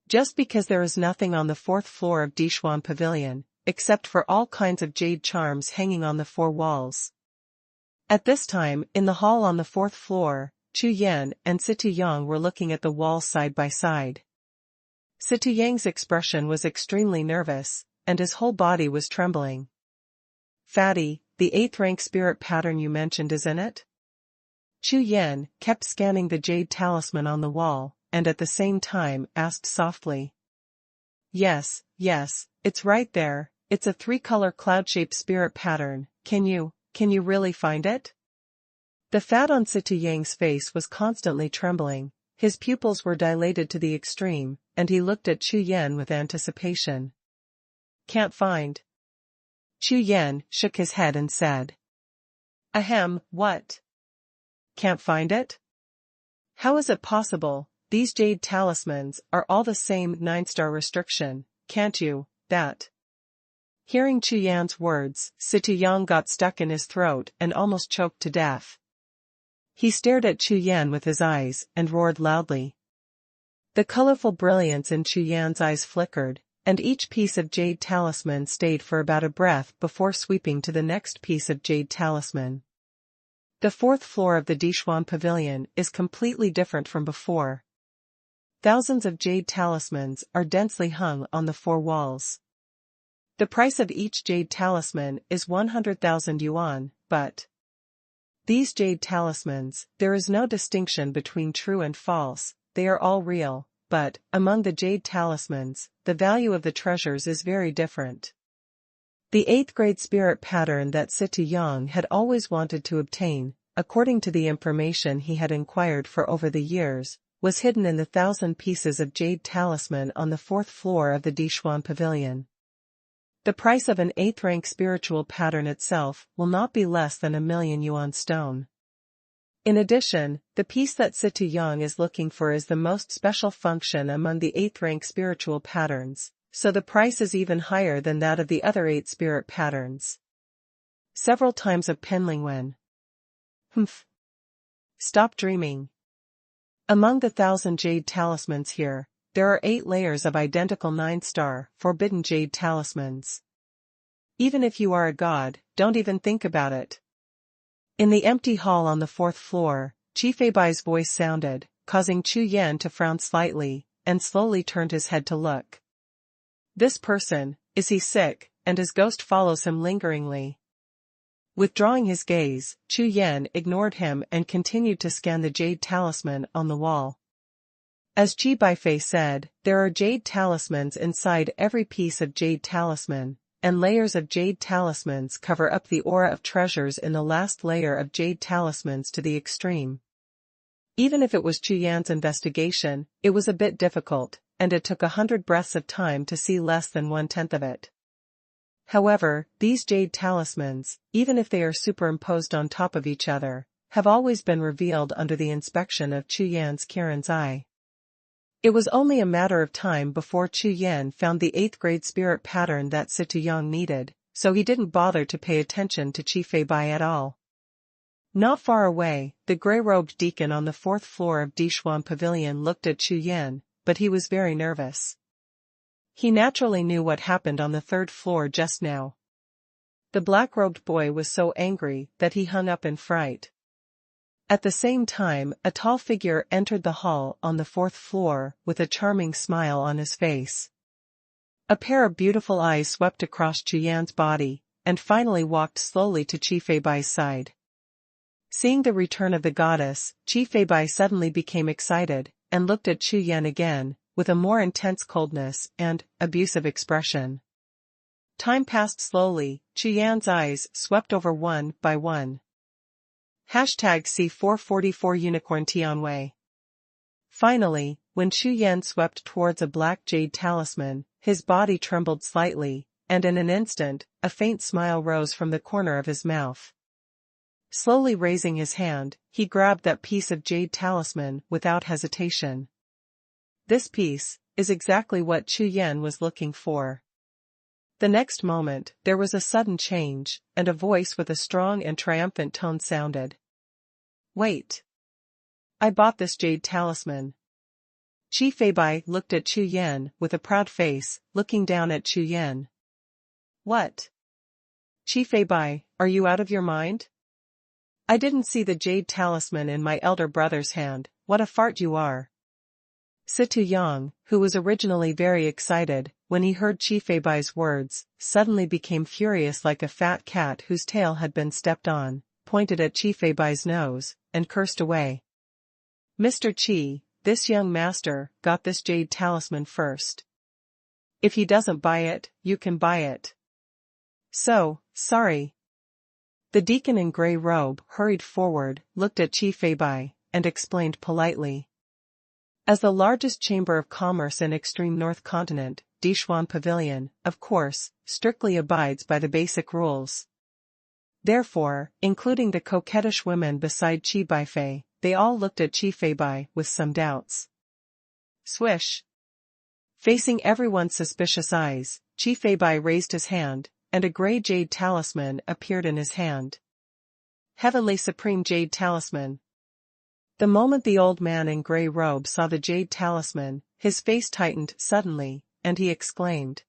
Just because there is nothing on the 4th floor of Dixuan Pavilion, except for all kinds of jade charms hanging on the 4 walls. At this time, in the hall on the 4th floor, Chu Yan and Situ Yang were looking at the walls side by side. Situ Yang's expression was extremely nervous, and his whole body was trembling. Fatty, the 8th rank spirit pattern you mentioned is in it? Chu Yan kept scanning the jade talisman on the wall, and at the same time asked softly. Yes, it's right there, it's a 3-color cloud-shaped spirit pattern, can you really find it? The fat on Situ Yang's face was constantly trembling, his pupils were dilated to the extreme, and he looked at Chu Yan with anticipation. Can't find. Chu Yan shook his head and said. Ahem, what? Can't find it? How is it possible? These jade talismans are all the same 9-star restriction, can't you, that? Hearing Chu Yan's words, Situ Yang got stuck in his throat and almost choked to death. He stared at Chu Yan with his eyes and roared loudly. The colorful brilliance in Chu Yan's eyes flickered, and each piece of jade talisman stayed for about a breath before sweeping to the next piece of jade talisman. The 4th floor of the Dixuan Pavilion is completely different from before. Thousands of jade talismans are densely hung on the 4 walls. The price of each jade talisman is 100,000 yuan, but these jade talismans, there is no distinction between true and false, they are all real, but, among the jade talismans, the value of the treasures is very different. The 8th grade spirit pattern that Situ Yang had always wanted to obtain, according to the information he had inquired for over the years, was hidden in the 1,000 pieces of jade talisman on the 4th floor of the Dixuan Pavilion. The price of an 8th rank spiritual pattern itself will not be less than 1,000,000 yuan stone. In addition, the piece that Situ Yang is looking for is the most special function among the 8th rank spiritual patterns, so the price is even higher than that of the other 8 spirit patterns. Several times of Penling Wen. Humph. Stop dreaming. Among the 1,000 jade talismans here, there are 8 layers of identical 9-star, forbidden jade talismans. Even if you are a god, don't even think about it. In the empty hall on the 4th floor, Chi Feibai's voice sounded, causing Chu Yan to frown slightly, and slowly turned his head to look. This person, is he sick, and his ghost follows him lingeringly? Withdrawing his gaze, Chu Yan ignored him and continued to scan the jade talisman on the wall. As Chi Beifei said, there are jade talismans inside every piece of jade talisman, and layers of jade talismans cover up the aura of treasures in the last layer of jade talismans to the extreme. Even if it was Chu Yan's investigation, it was a bit difficult, and it took 100 breaths of time to see less than 1/10 of it. However, these jade talismans, even if they are superimposed on top of each other, have always been revealed under the inspection of Chu Yan's Kirin's eye. It was only a matter of time before Chu Yan found the 8th grade spirit pattern that Situyong needed, so he didn't bother to pay attention to Qi Fei Bai at all. Not far away, the grey-robed deacon on the 4th floor of Dixuan Pavilion looked at Chu Yan, but he was very nervous. He naturally knew what happened on the 3rd floor just now. The black-robed boy was so angry that he hung up in fright. At the same time, a tall figure entered the hall on the 4th floor with a charming smile on his face. A pair of beautiful eyes swept across Chu Yan's body, and finally walked slowly to Qi Fei Bai's side. Seeing the return of the goddess, Qi Fei Bai suddenly became excited, and looked at Chu Yan again, with a more intense coldness and abusive expression. Time passed slowly, Chu Yan's eyes swept over one by one. #C444 Unicorn Tianwei. Finally, when Chu Yan swept towards a black jade talisman, his body trembled slightly, and in an instant, a faint smile rose from the corner of his mouth. Slowly raising his hand, he grabbed that piece of jade talisman without hesitation. This piece is exactly what Chu Yan was looking for. The next moment, there was a sudden change, and a voice with a strong and triumphant tone sounded. "Wait! I bought this jade talisman." Qi Fei Bai looked at Chu Yan with a proud face, looking down at Chu Yan. "What? Qi Fei Bai, are you out of your mind? I didn't see the jade talisman in my elder brother's hand, what a fart you are." Situyong, who was originally very excited, when he heard Qi Fei Bai's words, suddenly became furious like a fat cat whose tail had been stepped on, pointed at Qi Fei Bai's nose, and cursed away. "Mr. Qi, this young master got this jade talisman first. If he doesn't buy it, you can buy it. So, sorry." The deacon in grey robe hurried forward, looked at Qi Fei Bai, and explained politely. As the largest chamber of commerce in extreme North Continent, Dixuan Pavilion, of course, strictly abides by the basic rules. Therefore, including the coquettish women beside Qi Baifei, they all looked at Qi Fei Bai with some doubts. Swish! Facing everyone's suspicious eyes, Qi Fei Bai raised his hand, and a grey jade talisman appeared in his hand. Heavenly Supreme Jade Talisman. The moment the old man in grey robe saw the jade talisman, his face tightened suddenly, and he exclaimed.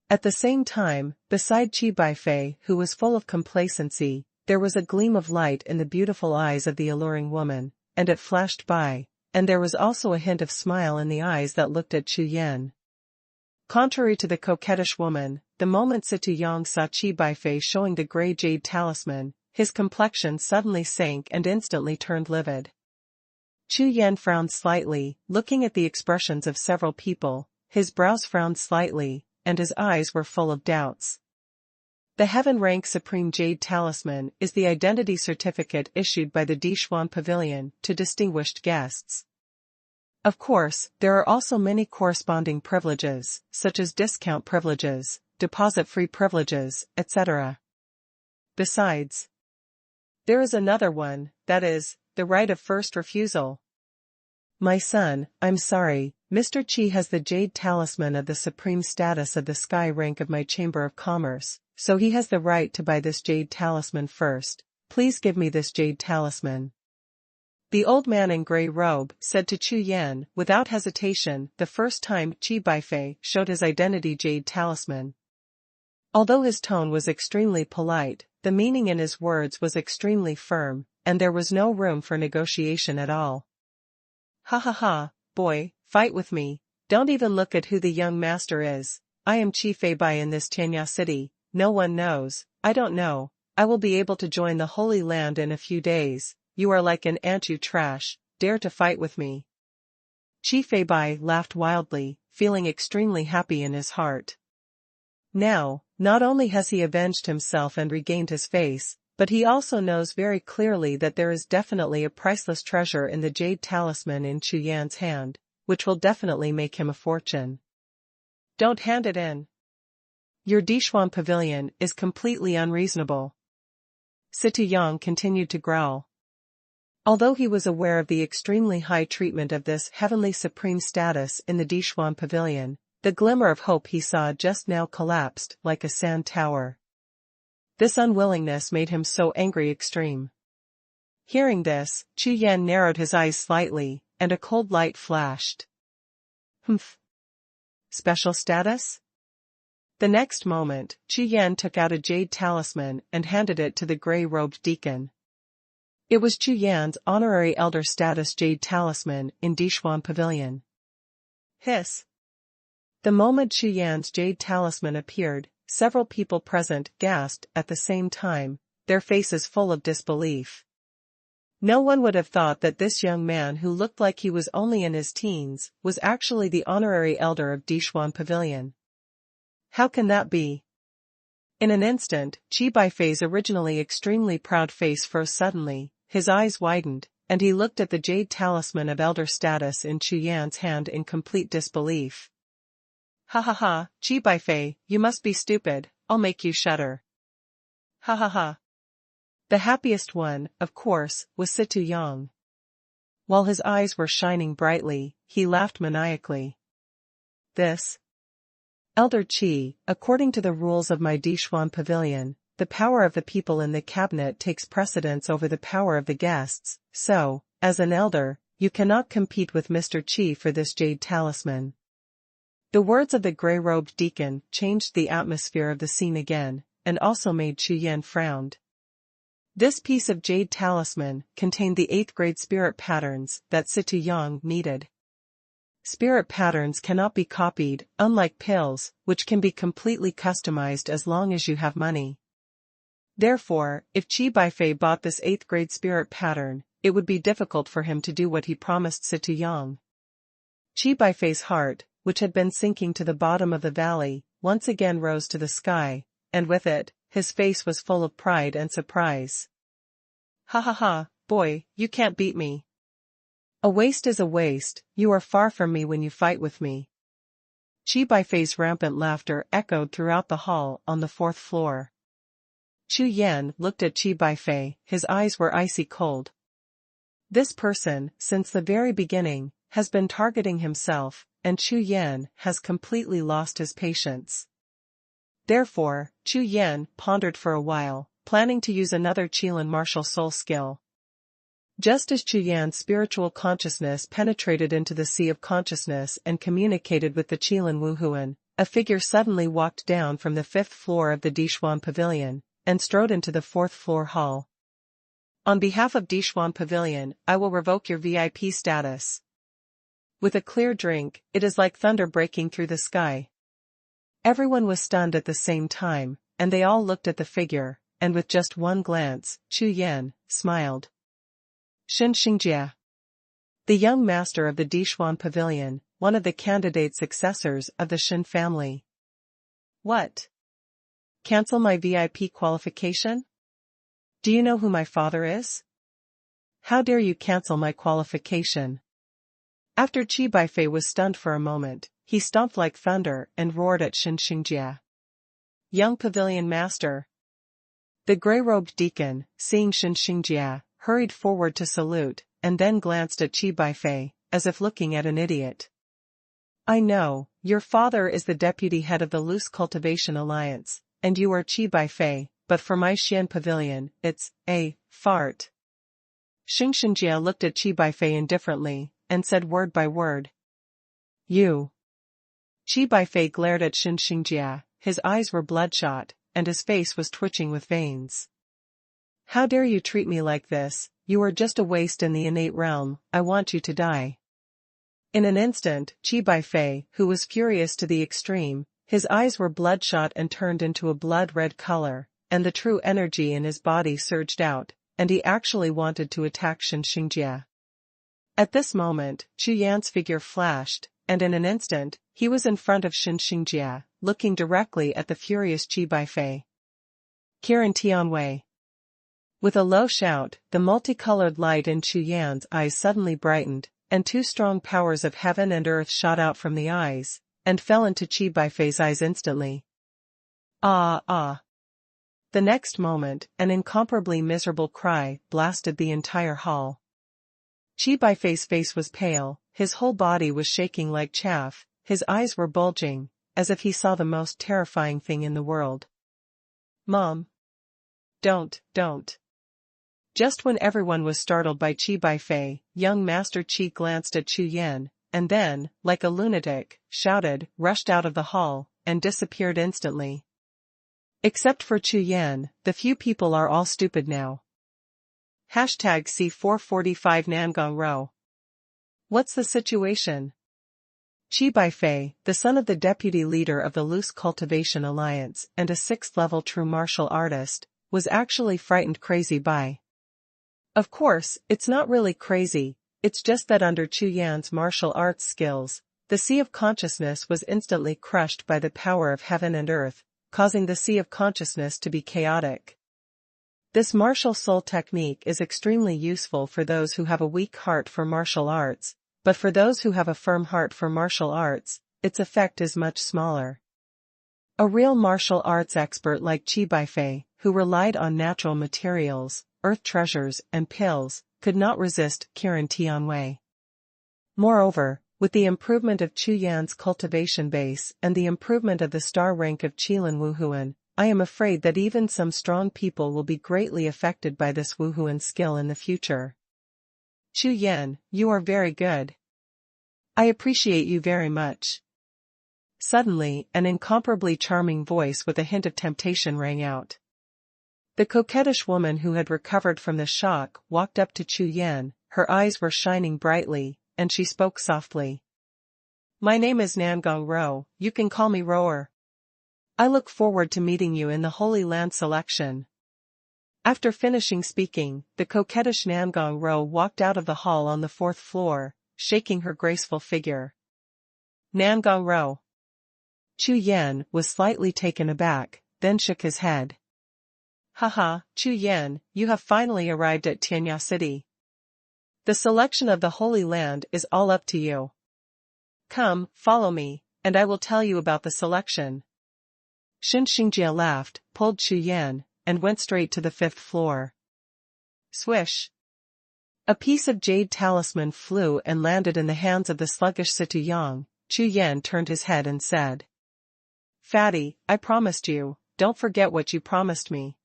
At the same time, beside Qi Baifei, who was full of complacency, there was a gleam of light in the beautiful eyes of the alluring woman, and it flashed by, and there was also a hint of smile in the eyes that looked at Chu Yan. Contrary to the coquettish woman, the moment Situyong saw Qi Baifei showing the grey jade talisman, his complexion suddenly sank and instantly turned livid. Chu Yan frowned slightly, looking at the expressions of several people, his brows frowned slightly, and his eyes were full of doubts. The Heaven-rank Supreme Jade Talisman is the identity certificate issued by the Dixuan Pavilion to distinguished guests. Of course, there are also many corresponding privileges, such as discount privileges, deposit-free privileges, etc. Besides, there is another one, that is, the right of first refusal. My son, I'm sorry, Mr. Qi has the jade talisman of the supreme status of the sky rank of my Chamber of Commerce, so he has the right to buy this jade talisman first. Please give me this jade talisman. The old man in grey robe said to Chu Yan without hesitation the first time Qi Baifei showed his identity jade talisman. Although his tone was extremely polite, the meaning in his words was extremely firm, and there was no room for negotiation at all. Ha ha ha, boy, fight with me, don't even look at who the young master is. I am Qi Fei Bai in this Tianya city, no one knows, I don't know, I will be able to join the Holy Land in a few days. You are like an ant, you trash, dare to fight with me. Qi Fei Bai laughed wildly, feeling extremely happy in his heart. Now, not only has he avenged himself and regained his face, but he also knows very clearly that there is definitely a priceless treasure in the jade talisman in Chu Yan's hand, which will definitely make him a fortune. Don't hand it in. Your Dixuan pavilion is completely unreasonable. Xie La Jiao continued to growl. Although he was aware of the extremely high treatment of this heavenly supreme status in the Dixuan pavilion, the glimmer of hope he saw just now collapsed like a sand tower. This unwillingness made him so angry extreme. Hearing this, Chu Yan narrowed his eyes slightly, and a cold light flashed. Humph. Special status? The next moment, Chu Yan took out a jade talisman and handed it to the gray-robed deacon. It was Chu Yan's honorary elder status jade talisman in Dixuan pavilion. Hiss. The moment Chu Yan's jade talisman appeared, several people present gasped at the same time, their faces full of disbelief. No one would have thought that this young man who looked like he was only in his teens was actually the honorary elder of Dixuan pavilion. How can that be? In an instant, Qi Baifei's originally extremely proud face froze suddenly, his eyes widened, and he looked at the jade talisman of elder status in Chu Yan's hand in complete disbelief. Ha ha ha, Qi Baifei, you must be stupid, I'll make you shudder. Ha ha ha. The happiest one, of course, was Xie La Jiao. While his eyes were shining brightly, he laughed maniacally. This? Elder Qi, according to the rules of my Dixuan pavilion, the power of the people in the cabinet takes precedence over the power of the guests, so, as an elder, you cannot compete with Mr. Qi for this jade talisman. The words of the gray-robed deacon changed the atmosphere of the scene again, and also made Chu Yan frown. This piece of jade talisman contained the 8th grade spirit patterns that Xie La Jiao needed. Spirit patterns cannot be copied, unlike pills, which can be completely customized as long as you have money. Therefore, if Qi Baifei bought this 8th grade spirit pattern, it would be difficult for him to do what he promised Xie La Jiao. Qi Baifei's heart, which had been sinking to the bottom of the valley, once again rose to the sky, and with it, his face was full of pride and surprise. Ha ha ha, boy, you can't beat me. A waste is a waste, you are far from me when you fight with me. Qi Baifei's rampant laughter echoed throughout the hall on the 4th floor. Chu Yan looked at Qi Baifei, his eyes were icy cold. This person, since the very beginning, has been targeting himself, and Chu Yan has completely lost his patience. Therefore, Chu Yan pondered for a while, planning to use another Qilin martial soul skill. Just as Chu Yan's spiritual consciousness penetrated into the sea of consciousness and communicated with the Qilin Wuhun, a figure suddenly walked down from the 5th floor of the Dixuan pavilion, and strode into the 4th floor hall. On behalf of Dixuan pavilion, I will revoke your VIP status. With a clear drink, it is like thunder breaking through the sky. Everyone was stunned at the same time, and they all looked at the figure, and with just one glance, Chu Yan smiled. Xinjia. The young master of the Dixuan pavilion, one of the candidate successors of the Xin family. What? Cancel my VIP qualification? Do you know who my father is? How dare you cancel my qualification? After Qi Baifei was stunned for a moment, he stomped like thunder and roared at Xinjia. Young pavilion master. The gray-robed deacon, seeing Xinjia, hurried forward to salute, and then glanced at Qi Baifei, as if looking at an idiot. I know, your father is the deputy head of the Loose Cultivation Alliance, and you are Qi Baifei, but for my Xian pavilion, it's a fart. Xinjia looked at Qi Baifei indifferently, and said word by word. You. Qi Baifei glared at Xinjia, his eyes were bloodshot, and his face was twitching with veins. How dare you treat me like this, you are just a waste in the innate realm, I want you to die. In an instant, Qi Baifei, who was furious to the extreme, his eyes were bloodshot and turned into a blood-red color, and the true energy in his body surged out, and he actually wanted to attack Xinjia. At this moment, Chu Yan's figure flashed, and in an instant, he was in front of Xinjia, looking directly at the furious Qi Baifei. Kiran Tianwei. With a low shout, the multicolored light in Chu Yan's eyes suddenly brightened, and two strong powers of heaven and earth shot out from the eyes, and fell into Qi Baifei's eyes instantly. Ah ah! The next moment, an incomparably miserable cry blasted the entire hall. Qi Baifei's face was pale, his whole body was shaking like chaff, his eyes were bulging, as if he saw the most terrifying thing in the world. Mom! Don't. Just when everyone was startled by Qi Baifei, young Master Qi glanced at Chu Yan, and then, like a lunatic, shouted, rushed out of the hall, and disappeared instantly. Except for Chu Yan, the few people are all stupid now. #C445 Nangong Ro. What's the situation? Qi Baifei, the son of the deputy leader of the Loose Cultivation Alliance and a 6th-level true martial artist, was actually frightened crazy by. Of course, it's not really crazy, it's just that under Chu Yan's martial arts skills, the sea of consciousness was instantly crushed by the power of heaven and earth, causing the sea of consciousness to be chaotic. This martial soul technique is extremely useful for those who have a weak heart for martial arts, but for those who have a firm heart for martial arts, its effect is much smaller. A real martial arts expert like Qi Baifei, who relied on natural materials, earth treasures and pills, could not resist Kiran Tianwei. Moreover, with the improvement of Chu Yan's cultivation base and the improvement of the star rank of Qilin Wuhun, I am afraid that even some strong people will be greatly affected by this Wuhun skill in the future. Chu Yan, you are very good. I appreciate you very much. Suddenly, an incomparably charming voice with a hint of temptation rang out. The coquettish woman who had recovered from the shock walked up to Chu Yan, her eyes were shining brightly, and she spoke softly. My name is Nangong Ro, you can call me Roer. I look forward to meeting you in the Holy Land selection. After finishing speaking, the coquettish Nangong Ro walked out of the hall on the 4th floor, shaking her graceful figure. Nangong Ro. Chu Yan was slightly taken aback, then shook his head. Haha, Chu Yan, you have finally arrived at Tianya City. The selection of the Holy Land is all up to you. Come, follow me, and I will tell you about the selection. Xinxingjia laughed, pulled Chu Yan, and went straight to the 5th floor. Swish! A piece of jade talisman flew and landed in the hands of the sluggish Situ Yang. Chu Yan turned his head and said. Fatty, I promised you, don't forget what you promised me.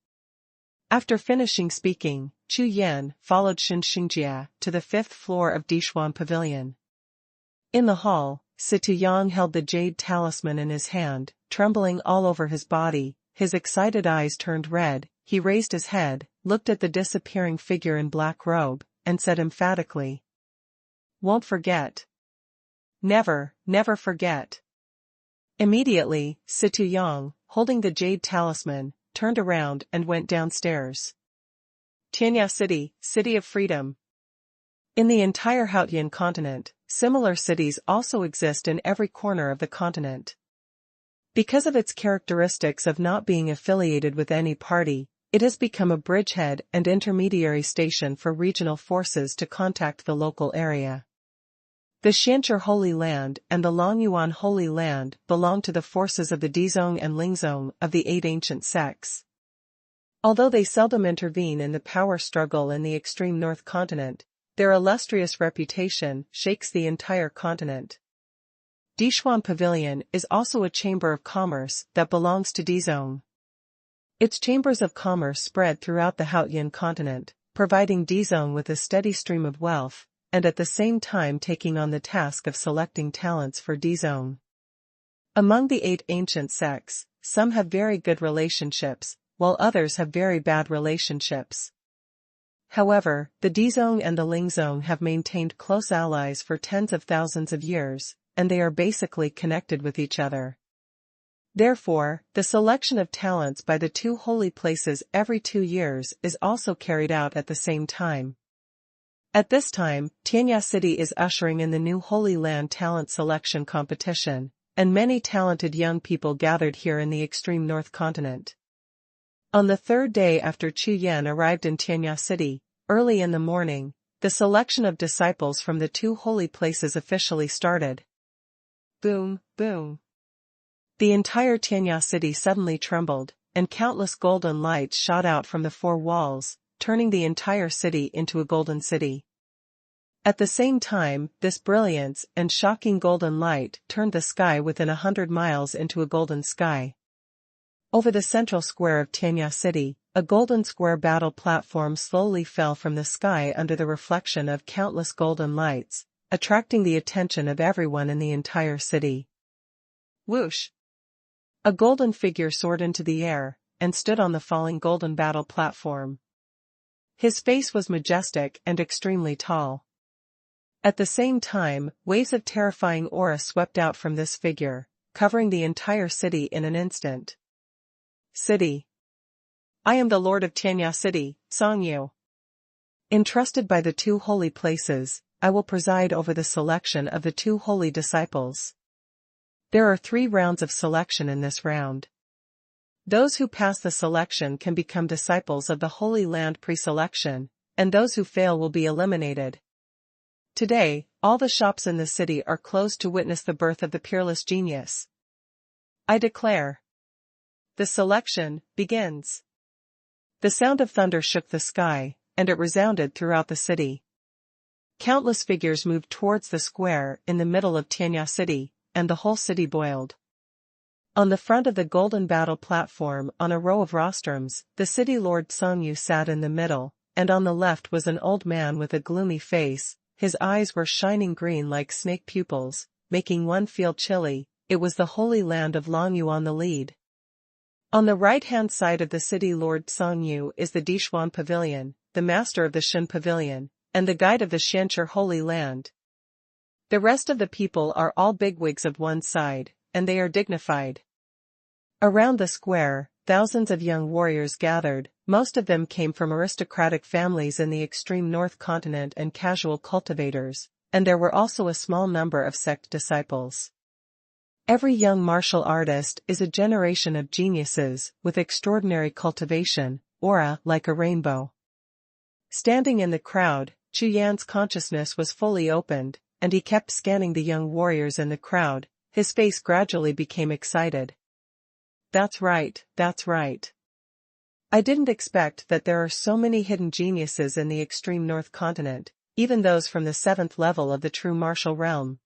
After finishing speaking, Chu Yan followed Xinxingjia to the 5th floor of Dishuan Pavilion. In the hall, Situ Yang held the jade talisman in his hand, trembling all over his body, his excited eyes turned red, he raised his head, looked at the disappearing figure in black robe, and said emphatically. Won't forget. Never forget. Immediately, Situ Yang, holding the jade talisman, turned around and went downstairs. Tianya City, City of Freedom. In the entire Haotian continent, similar cities also exist in every corner of the continent. Because of its characteristics of not being affiliated with any party, it has become a bridgehead and intermediary station for regional forces to contact the local area. The Xianzhi Holy Land and the Longyuan Holy Land belong to the forces of the Dizong and Lingzong of the 8 ancient sects. Although they seldom intervene in the power struggle in the extreme North Continent, their illustrious reputation shakes the entire continent. Dishuan Pavilion is also a chamber of commerce that belongs to Dizong. Its chambers of commerce spread throughout the Haotian continent, providing Dizong with a steady stream of wealth, and at the same time taking on the task of selecting talents for Dizong. Among the 8 ancient sects, some have very good relationships, while others have very bad relationships. However, the Dizong and the Lingzong have maintained close allies for tens of thousands of years, and they are basically connected with each other. Therefore, the selection of talents by the 2 holy places every 2 years is also carried out at the same time. At this time, Tianya City is ushering in the new Holy Land talent selection competition, and many talented young people gathered here in the extreme North Continent. On the 3rd day after Chu Yan arrived in Tianya City, early in the morning, the selection of disciples from the two holy places officially started. Boom, boom. The entire Tianya city suddenly trembled, and countless golden lights shot out from the four walls, turning the entire city into a golden city. At the same time, this brilliance and shocking golden light turned the sky within 100 miles into a golden sky. Over the central square of Tianya city, a golden square battle platform slowly fell from the sky under the reflection of countless golden lights, attracting the attention of everyone in the entire city. Whoosh! A golden figure soared into the air, and stood on the falling golden battle platform. His face was majestic and extremely tall. At the same time, waves of terrifying aura swept out from this figure, covering the entire city in an instant. City. I am the Lord of Tianya City, Songyu. Entrusted by the two holy places, I will preside over the selection of the two holy disciples. There are 3 rounds of selection in this round. Those who pass the selection can become disciples of the Holy Land pre-selection, and those who fail will be eliminated. Today, all the shops in the city are closed to witness the birth of the peerless genius. I declare. The selection begins. The sound of thunder shook the sky, and it resounded throughout the city. Countless figures moved towards the square in the middle of Tianya city, and the whole city boiled. On the front of the golden battle platform on a row of rostrums, the city lord Songyu sat in the middle, and on the left was an old man with a gloomy face. His eyes were shining green like snake pupils, making one feel chilly. It was the Holy Land of Longyu on the lead. On the right-hand side of the city lord Songyu is the Dixuan Pavilion, the master of the Shin Pavilion, and the guide of the Xianchi Holy Land. The rest of the people are all bigwigs of one side, and they are dignified. Around the square, thousands of young warriors gathered. Most of them came from aristocratic families in the extreme north continent and casual cultivators, and there were also a small number of sect disciples. Every young martial artist is a generation of geniuses with extraordinary cultivation, aura like a rainbow. Standing in the crowd, Chu Yan's consciousness was fully opened, and he kept scanning the young warriors in the crowd. His face gradually became excited. That's right, that's right. I didn't expect that there are so many hidden geniuses in the extreme north continent, even those from the 7th level of the true martial realm.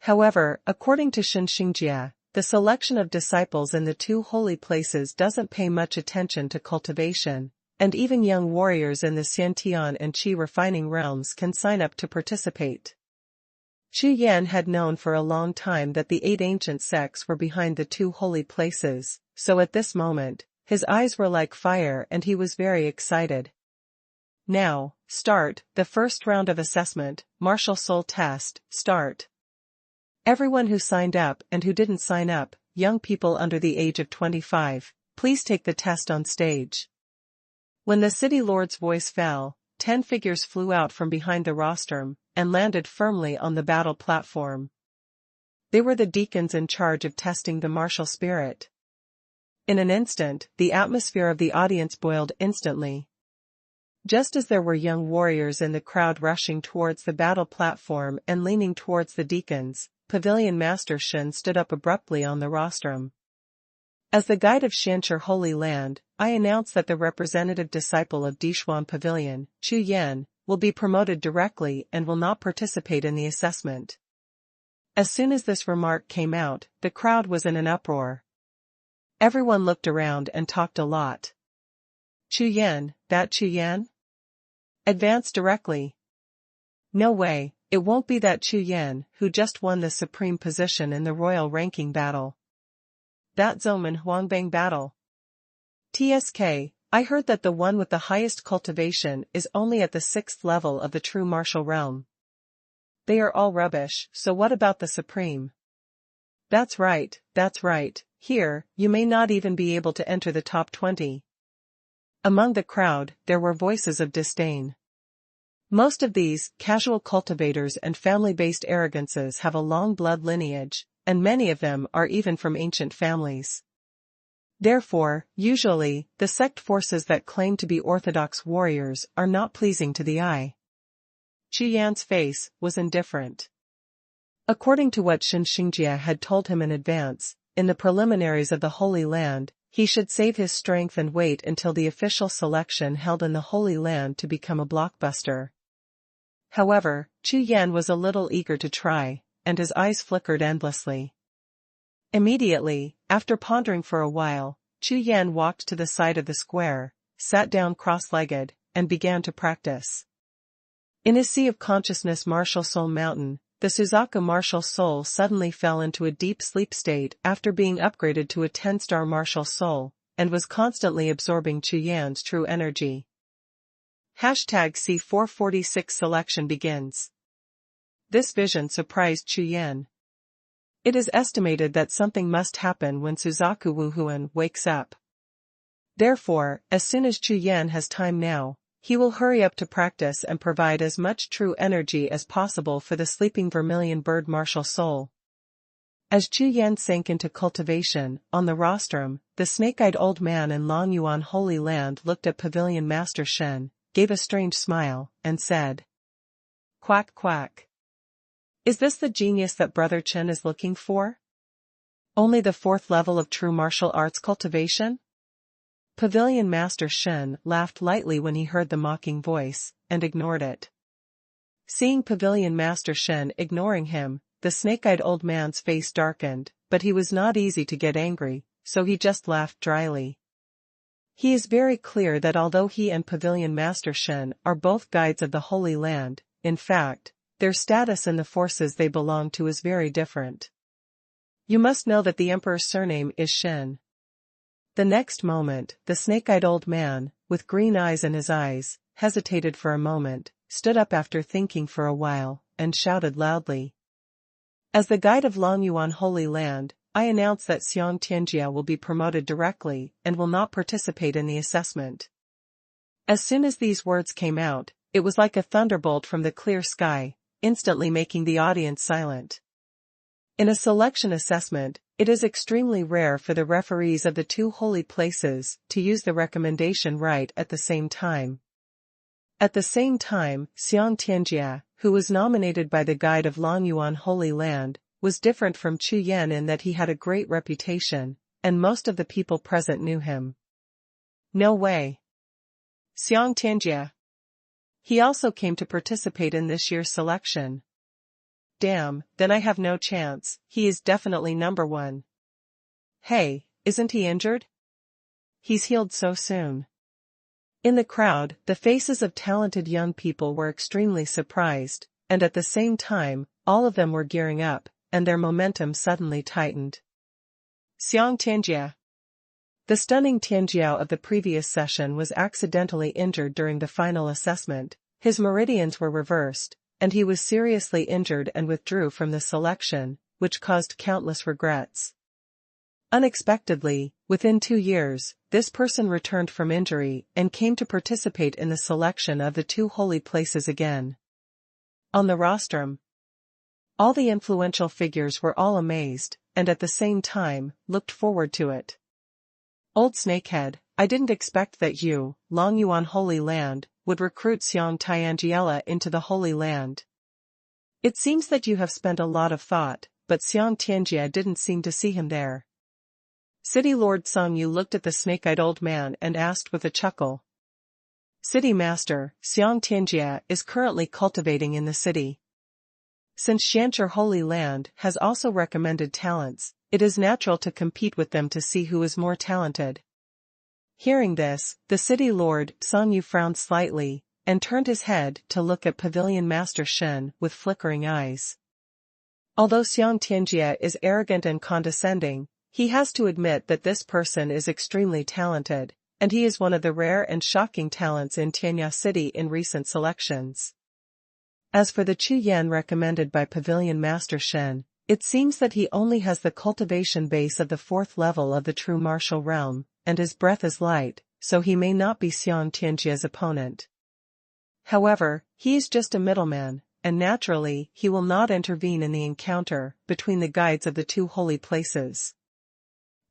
However, according to Shin Xingjia, the selection of disciples in the two holy places doesn't pay much attention to cultivation, and even young warriors in the Xiantian and Qi refining realms can sign up to participate. Chu Yan had known for a long time that the 8 ancient sects were behind the two holy places, so at this moment, his eyes were like fire and he was very excited. Now, start, the first round of assessment, martial soul test, start. Everyone who signed up and who didn't sign up, young people under the age of 25, please take the test on stage. When the city lord's voice fell, 10 figures flew out from behind the rostrum, and landed firmly on the battle platform. They were the deacons in charge of testing the martial spirit. In an instant, the atmosphere of the audience boiled instantly. Just as there were young warriors in the crowd rushing towards the battle platform and leaning towards the deacons, Pavilion Master Shin stood up abruptly on the rostrum. As the guide of Xianchi Holy Land, I announce that the representative disciple of Dixuan Pavilion, Chu Yan, will be promoted directly and will not participate in the assessment. As soon as this remark came out, the crowd was in an uproar. Everyone looked around and talked a lot. Chu Yan, that Chu Yan? Advance directly. No way, it won't be that Chu Yan who just won the supreme position in the royal ranking battle. That Zoman Huangbang battle. TSK, I heard that the one with the highest cultivation is only at the 6th level of the true martial realm. They are all rubbish, so what about the supreme? That's right, that's right. Here, you may not even be able to enter the top 20. Among the crowd, there were voices of disdain. Most of these casual cultivators and family-based arrogances have a long blood lineage, and many of them are even from ancient families. Therefore, usually, the sect forces that claim to be orthodox warriors are not pleasing to the eye. Chu Yan's face was indifferent. According to what Shen Xingjie had told him in advance, in the preliminaries of the Holy Land, he should save his strength and wait until the official selection held in the Holy Land to become a blockbuster. However, Chu Yan was a little eager to try, and his eyes flickered endlessly. Immediately, after pondering for a while, Chu Yan walked to the side of the square, sat down cross-legged, and began to practice. In his sea of consciousness martial soul mountain, the Suzaku martial soul suddenly fell into a deep sleep state after being upgraded to a 10-star martial soul, and was constantly absorbing Chu Yan's true energy. #C446 selection begins. This vision surprised Chu Yan. It is estimated that something must happen when Suzaku Wuhun wakes up. Therefore, as soon as Chu Yan has time now, he will hurry up to practice and provide as much true energy as possible for the sleeping vermilion bird martial soul. As Chu Yan sank into cultivation, on the rostrum, the snake-eyed old man in Longyuan Holy Land looked at Pavilion Master Shen, gave a strange smile, and said, "Quack quack. Is this the genius that Brother Chen is looking for? Only the 4th level of true martial arts cultivation?" Pavilion Master Shen laughed lightly when he heard the mocking voice, and ignored it. Seeing Pavilion Master Shen ignoring him, the snake-eyed old man's face darkened, but he was not easy to get angry, so he just laughed dryly. He is very clear that although he and Pavilion Master Shen are both guides of the Holy Land, in fact, their status in the forces they belong to is very different. You must know that the Emperor's surname is Shen. The next moment, the snake-eyed old man, with green eyes in his eyes, hesitated for a moment, stood up after thinking for a while, and shouted loudly. "As the guide of Longyuan Holy Land, I announce that Xiang Tianjia will be promoted directly and will not participate in the assessment." As soon as these words came out, it was like a thunderbolt from the clear sky, instantly making the audience silent. In a selection assessment, it is extremely rare for the referees of the 2 holy places to use the recommendation right at the same time. At the same time, Xiang Tianjia, who was nominated by the guide of Longyuan Holy Land, was different from Chu Yan in that he had a great reputation, and most of the people present knew him. No way. Xiang Tianjia. He also came to participate in this year's selection. Damn, then I have no chance, he is definitely number 1. Hey, isn't he injured? He's healed so soon. In the crowd, the faces of talented young people were extremely surprised, and at the same time, all of them were gearing up, and their momentum suddenly tightened. Xiang Tianjia. The stunning Tianjiao of the previous session was accidentally injured during the final assessment, his meridians were reversed, and he was seriously injured and withdrew from the selection, which caused countless regrets. Unexpectedly, within 2 years, this person returned from injury and came to participate in the selection of the 2 holy places again. On the rostrum, all the influential figures were all amazed, and at the same time, looked forward to it. Old Snakehead, I didn't expect that you, Longyuan Holy Land, would recruit Xiang Tianjiela into the Holy Land. It seems that you have spent a lot of thought, but Xiang Tianjia didn't seem to see him there. City Lord Song Yu looked at the snake-eyed old man and asked with a chuckle. City Master, Xiang Tianjia is currently cultivating in the city. Since Xianzhi Holy Land has also recommended talents, it is natural to compete with them to see who is more talented. Hearing this, the city lord, Song Yu frowned slightly, and turned his head to look at Pavilion Master Shen with flickering eyes. Although Xiang Tianjia is arrogant and condescending, he has to admit that this person is extremely talented, and he is one of the rare and shocking talents in Tianya City in recent selections. As for the Chu Yan recommended by Pavilion Master Shen, it seems that he only has the cultivation base of the 4th level of the true martial realm, and his breath is light, so he may not be Xiang Tianjia's opponent. However, he is just a middleman, and naturally he will not intervene in the encounter between the guides of the 2 holy places.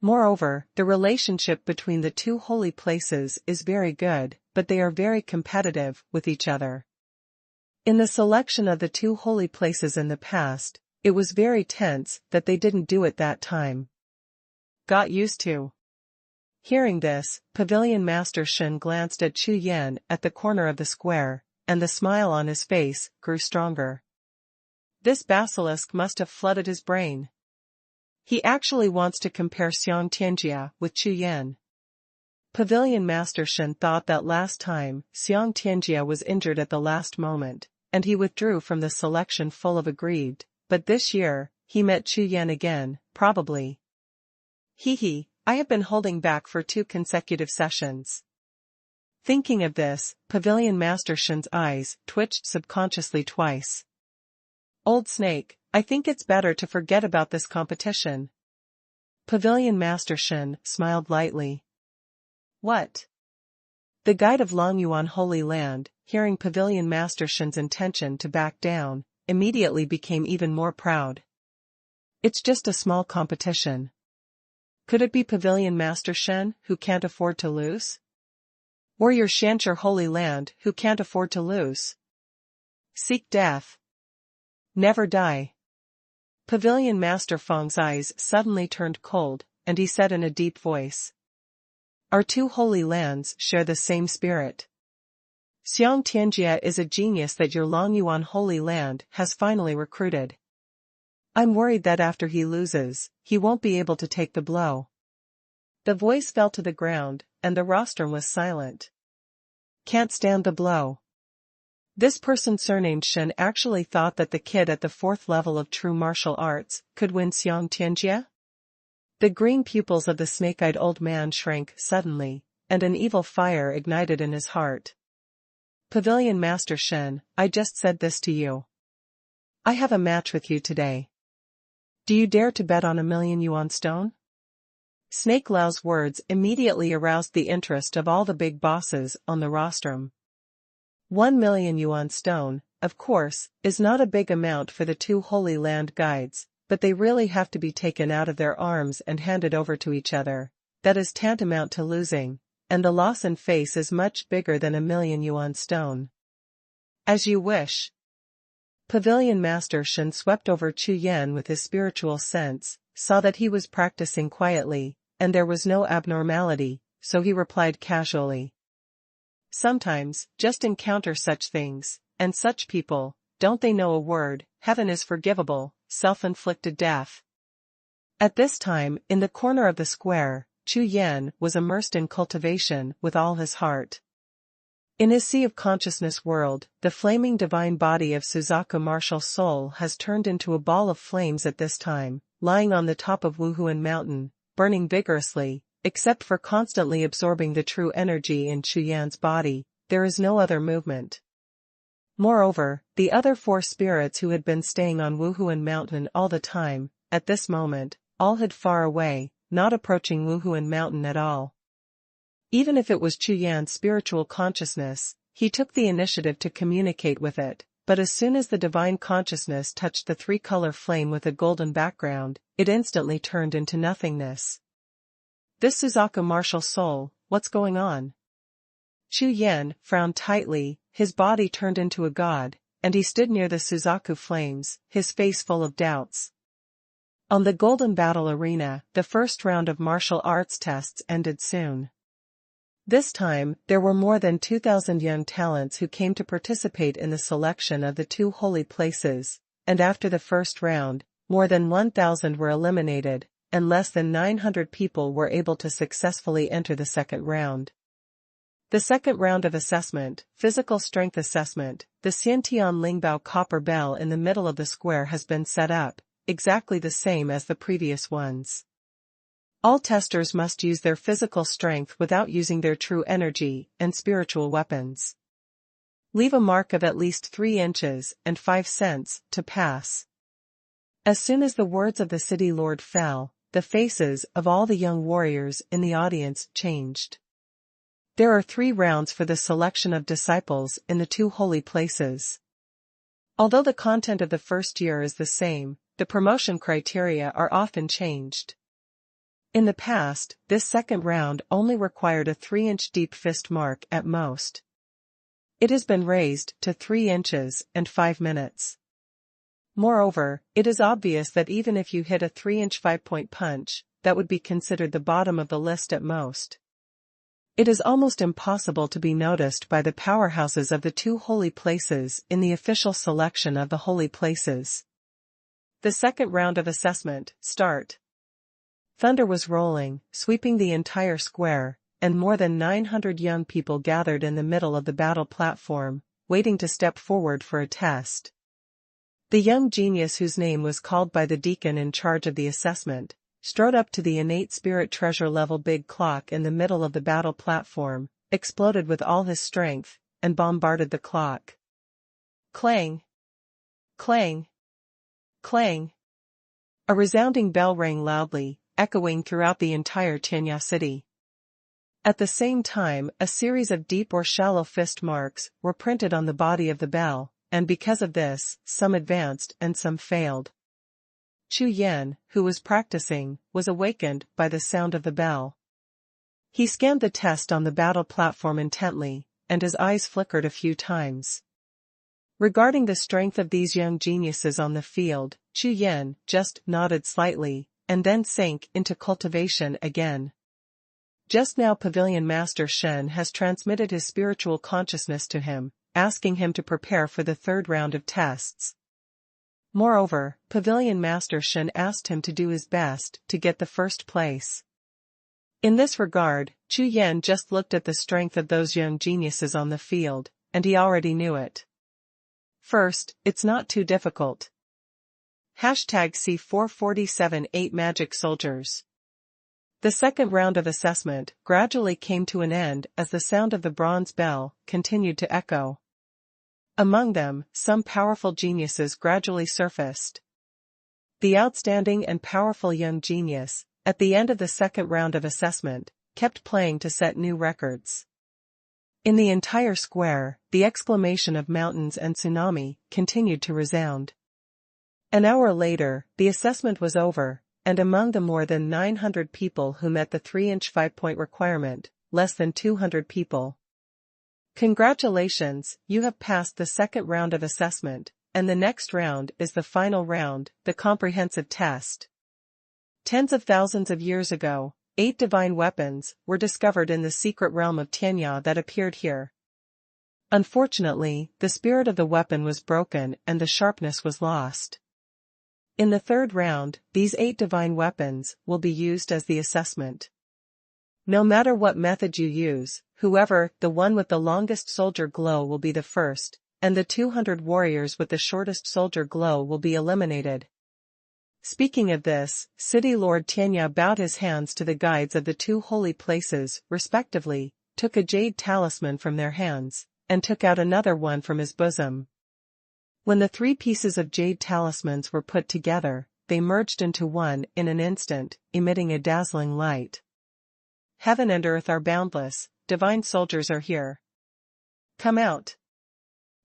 Moreover, the relationship between the 2 holy places is very good, but they are very competitive with each other. In the selection of the two holy places in the past, it was very tense that they didn't do it that time. Got used to. Hearing this, Pavilion Master Shen glanced at Chu Yan at the corner of the square, and the smile on his face grew stronger. This basilisk must have flooded his brain. He actually wants to compare Xiang Tianjia with Chu Yan. Pavilion Master Shen thought that last time, Xiang Tianjia was injured at the last moment, and he withdrew from the selection full of aggrieved, but this year, he met Chu Yan again, probably. I have been holding back for 2 consecutive sessions. Thinking of this, Pavilion Master Shen's eyes twitched subconsciously twice. Old snake, I think it's better to forget about this competition. Pavilion Master Shen smiled lightly. What? The guide of Longyuan Holy Land, hearing Pavilion Master Shen's intention to back down, immediately became even more proud. It's just a small competition. Could it be Pavilion Master Shen, who can't afford to lose? Or your Shancher Holy Land, who can't afford to lose? Seek death. Never die. Pavilion Master Feng's eyes suddenly turned cold, and he said in a deep voice. Our two holy lands share the same spirit. Xiang Tianjia is a genius that your Longyuan Holy Land has finally recruited. I'm worried that after he loses, he won't be able to take the blow. The voice fell to the ground, and the rostrum was silent. Can't stand the blow. This person surnamed Shen actually thought that the kid at the 4th level of true martial arts could win Xiang Tianjia? The green pupils of the snake-eyed old man shrank suddenly, and an evil fire ignited in his heart. Pavilion Master Shen, I just said this to you. I have a match with you today. Do you dare to bet on 1,000,000 yuan stone? Snake Lao's words immediately aroused the interest of all the big bosses on the rostrum. 1,000,000 yuan stone, of course, is not a big amount for the two Holy Land guides, but they really have to be taken out of their arms and handed over to each other. That is tantamount to losing, and the loss in face is much bigger than 1,000,000 yuan stone. As you wish. Pavilion Master Shen swept over Chu Yan with his spiritual sense, saw that he was practicing quietly, and there was no abnormality, so he replied casually. Sometimes, just encounter such things, and such people, don't they know a word, heaven is forgivable, self-inflicted death. At this time, in the corner of the square, Chu Yan was immersed in cultivation with all his heart. In his sea of consciousness world, the flaming divine body of Suzaku martial soul has turned into a ball of flames at this time, lying on the top of Wuhun mountain, burning vigorously, except for constantly absorbing the true energy in Chu Yan's body, there is no other movement. Moreover, the other 4 spirits who had been staying on Wuhun mountain all the time, at this moment, all hid far away, not approaching Wuhun mountain at all. Even if it was Chu Yan's spiritual consciousness, he took the initiative to communicate with it, but as soon as the divine consciousness touched the 3-color flame with a golden background, it instantly turned into nothingness. This Suzaku martial soul, what's going on? Chu Yan frowned tightly, his body turned into a god, and he stood near the Suzaku flames, his face full of doubts. On the Golden Battle Arena, the first round of martial arts tests ended soon. This time, there were more than 2,000 young talents who came to participate in the selection of the two holy places, and after the first round, more than 1,000 were eliminated, and less than 900 people were able to successfully enter the second round. The second round of assessment, physical strength assessment, the Xiantian Lingbao copper bell in the middle of the square has been set up, exactly the same as the previous ones. All testers must use their physical strength without using their true energy and spiritual weapons. Leave a mark of at least 3 inches and 5 cents to pass. As soon as the words of the city lord fell, the faces of all the young warriors in the audience changed. There are 3 rounds for the selection of disciples in the two holy places. Although the content of the first year is the same, the promotion criteria are often changed. In the past, this second round only required a 3-inch deep fist mark at most. It has been raised to 3 inches and 5 minutes. Moreover, it is obvious that even if you hit a 3-inch 5-point punch, that would be considered the bottom of the list at most. It is almost impossible to be noticed by the powerhouses of the 2 holy places in the official selection of the holy places. The second round of assessment, start. Thunder was rolling, sweeping the entire square, and more than 900 young people gathered in the middle of the battle platform, waiting to step forward for a test. The young genius whose name was called by the deacon in charge of the assessment, strode up to the innate spirit treasure level big clock in the middle of the battle platform, exploded with all his strength, and bombarded the clock. Clang! Clang! Clang! A resounding bell rang loudly, echoing throughout the entire Tianya city. At the same time, a series of deep or shallow fist marks were printed on the body of the bell, and because of this, some advanced and some failed. Chu Yan, who was practicing, was awakened by the sound of the bell. He scanned the test on the battle platform intently, and his eyes flickered a few times. Regarding the strength of these young geniuses on the field, Chu Yan just nodded slightly, and then sank into cultivation again. Just now Pavilion Master Shen has transmitted his spiritual consciousness to him, asking him to prepare for the third round of tests. Moreover, Pavilion Master Shen asked him to do his best to get the first place. In this regard, Chu Yan just looked at the strength of those young geniuses on the field, and he already knew it. First, it's not too difficult. #C4478 Magic Soldiers. The second round of assessment gradually came to an end as the sound of the bronze bell continued to echo. Among them, some powerful geniuses gradually surfaced. The outstanding and powerful young genius, at the end of the second round of assessment, kept playing to set new records. In the entire square, the exclamation of mountains and tsunami continued to resound. An hour later, the assessment was over, and among the more than 900 people who met the 3-inch 5-point requirement, less than 200 people. Congratulations, you have passed the second round of assessment, and the next round is the final round, the comprehensive test. Tens of thousands of years ago, 8 divine weapons were discovered in the secret realm of Tianya that appeared here. Unfortunately, the spirit of the weapon was broken and the sharpness was lost. In the third round, these 8 divine weapons will be used as the assessment. No matter what method you use, the one with the longest soldier glow will be the first, and the 200 warriors with the shortest soldier glow will be eliminated. Speaking of this, City Lord Tianya bowed his hands to the guides of the 2 holy places, respectively, took a jade talisman from their hands, and took out another one from his bosom. When the 3 pieces of jade talismans were put together, they merged into one in an instant, emitting a dazzling light. Heaven and earth are boundless, divine soldiers are here. Come out.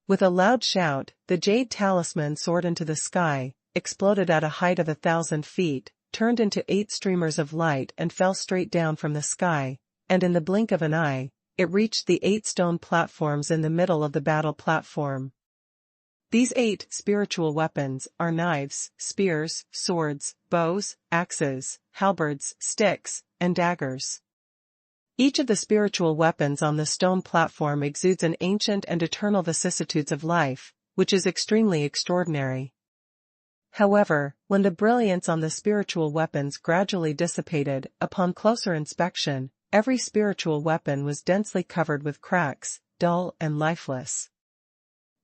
With a loud shout, the jade talisman soared into the sky, exploded at a height of 1,000 feet, turned into 8 streamers of light and fell straight down from the sky, and in the blink of an eye, it reached the 8 stone platforms in the middle of the battle platform. These 8 spiritual weapons are knives, spears, swords, bows, axes, halberds, sticks, and daggers. Each of the spiritual weapons on the stone platform exudes an ancient and eternal vicissitudes of life, which is extremely extraordinary. However, when the brilliance on the spiritual weapons gradually dissipated, upon closer inspection, every spiritual weapon was densely covered with cracks, dull and lifeless.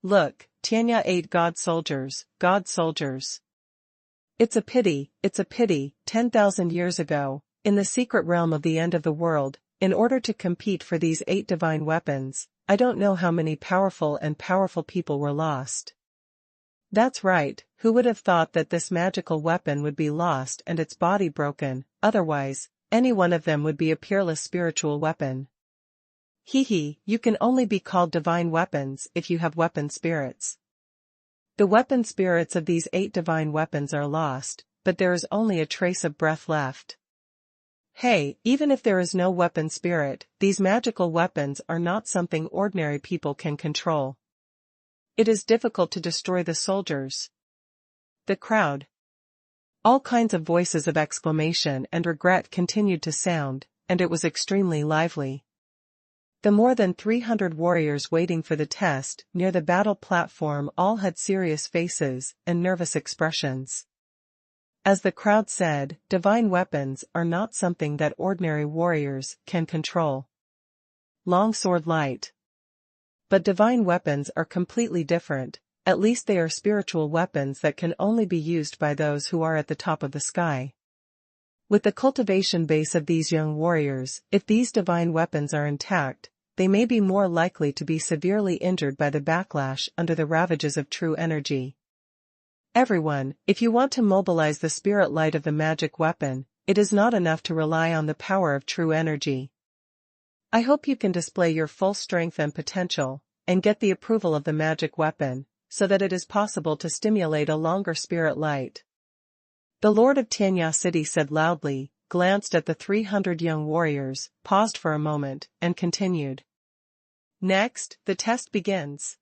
Look, Tianya 8 God soldiers, God soldiers. It's a pity, 10,000 years ago, in the secret realm of the end of the world, in order to compete for these 8 divine weapons, I don't know how many powerful people were lost. That's right, who would have thought that this magical weapon would be lost and its body broken, otherwise, any one of them would be a peerless spiritual weapon. You can only be called divine weapons if you have weapon spirits. The weapon spirits of these 8 divine weapons are lost, but there is only a trace of breath left. Hey, even if there is no weapon spirit, these magical weapons are not something ordinary people can control. It is difficult to destroy the soldiers. The crowd. All kinds of voices of exclamation and regret continued to sound, and it was extremely lively. The more than 300 warriors waiting for the test near the battle platform all had serious faces and nervous expressions. As the crowd said, divine weapons are not something that ordinary warriors can control. Longsword light. But divine weapons are completely different, at least they are spiritual weapons that can only be used by those who are at the top of the sky. With the cultivation base of these young warriors, if these divine weapons are intact, they may be more likely to be severely injured by the backlash under the ravages of true energy. Everyone, if you want to mobilize the spirit light of the magic weapon, it is not enough to rely on the power of true energy. I hope you can display your full strength and potential, and get the approval of the magic weapon, so that it is possible to stimulate a longer spirit light. The Lord of Tianya City said loudly, glanced at the 300 young warriors, paused for a moment, and continued. Next, the test begins.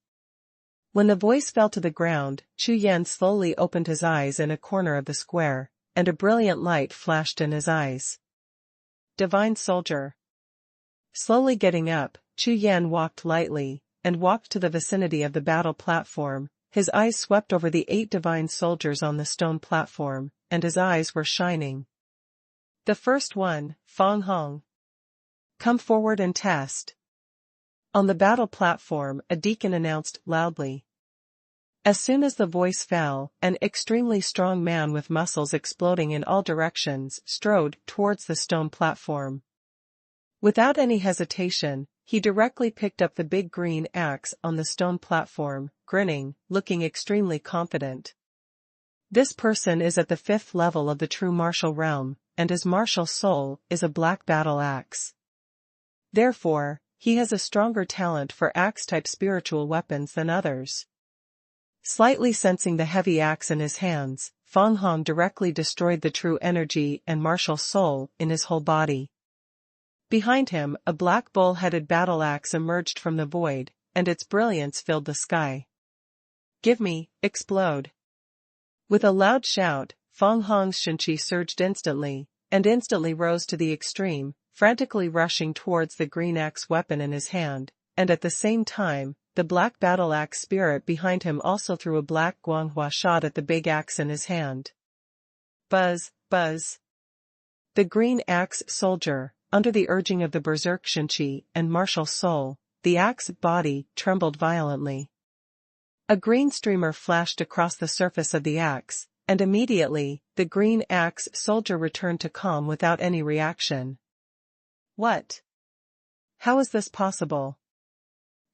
When the voice fell to the ground, Chu Yan slowly opened his eyes in a corner of the square, and a brilliant light flashed in his eyes. Divine Soldier. Slowly getting up, Chu Yan walked lightly, and walked to the vicinity of the battle platform. His eyes swept over the 8 divine soldiers on the stone platform, and his eyes were shining. The first one, Fang Hong. Come forward and test. On the battle platform, a deacon announced loudly. As soon as the voice fell, an extremely strong man with muscles exploding in all directions strode towards the stone platform. Without any hesitation, he directly picked up the big green axe on the stone platform, grinning, looking extremely confident. This person is at the 5th level of the true martial realm, and his martial soul is a black battle axe. Therefore, he has a stronger talent for axe-type spiritual weapons than others. Slightly sensing the heavy axe in his hands, Fang Hong directly destroyed the true energy and martial soul in his whole body. Behind him, a black bull-headed battle axe emerged from the void, and its brilliance filled the sky. Give me, explode. With a loud shout, Fang Hong's shenqi surged instantly, and instantly rose to the extreme, frantically rushing towards the green axe weapon in his hand, and at the same time, the black battle axe spirit behind him also threw a black guanghua shot at the big axe in his hand. Buzz, buzz. The green axe soldier, under the urging of the berserk shenqi and martial soul, the axe body trembled violently. A green streamer flashed across the surface of the axe, and immediately, the green axe soldier returned to calm without any reaction. What? How is this possible?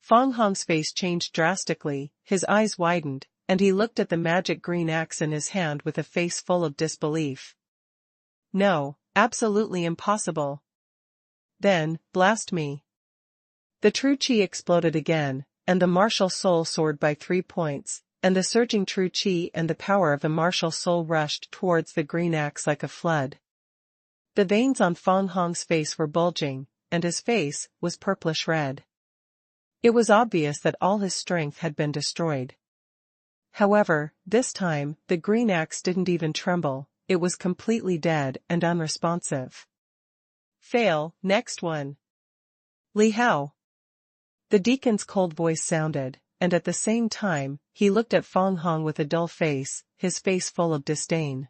Fang Hong's face changed drastically, his eyes widened, and he looked at the magic green axe in his hand with a face full of disbelief. No, absolutely impossible. Then, blast me. The true qi exploded again, and the martial soul soared by 3 points, and the surging true qi and the power of the martial soul rushed towards the green axe like a flood. The veins on Fang Hong's face were bulging, and his face was purplish red. It was obvious that all his strength had been destroyed. However, this time, the green axe didn't even tremble, it was completely dead and unresponsive. Fail, next one. Li Hao. The deacon's cold voice sounded, and at the same time, he looked at Fang Hong with a dull face, his face full of disdain.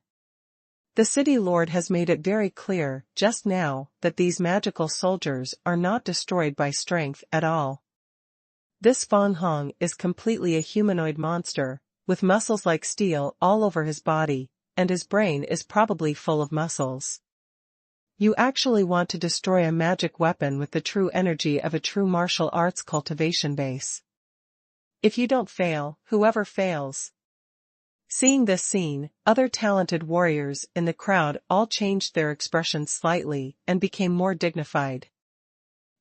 The city lord has made it very clear, just now, that these magical soldiers are not destroyed by strength at all. This Fang Hong is completely a humanoid monster, with muscles like steel all over his body, and his brain is probably full of muscles. You actually want to destroy a magic weapon with the true energy of a true martial arts cultivation base. If you don't fail, whoever fails. Seeing this scene, other talented warriors in the crowd all changed their expressions slightly and became more dignified.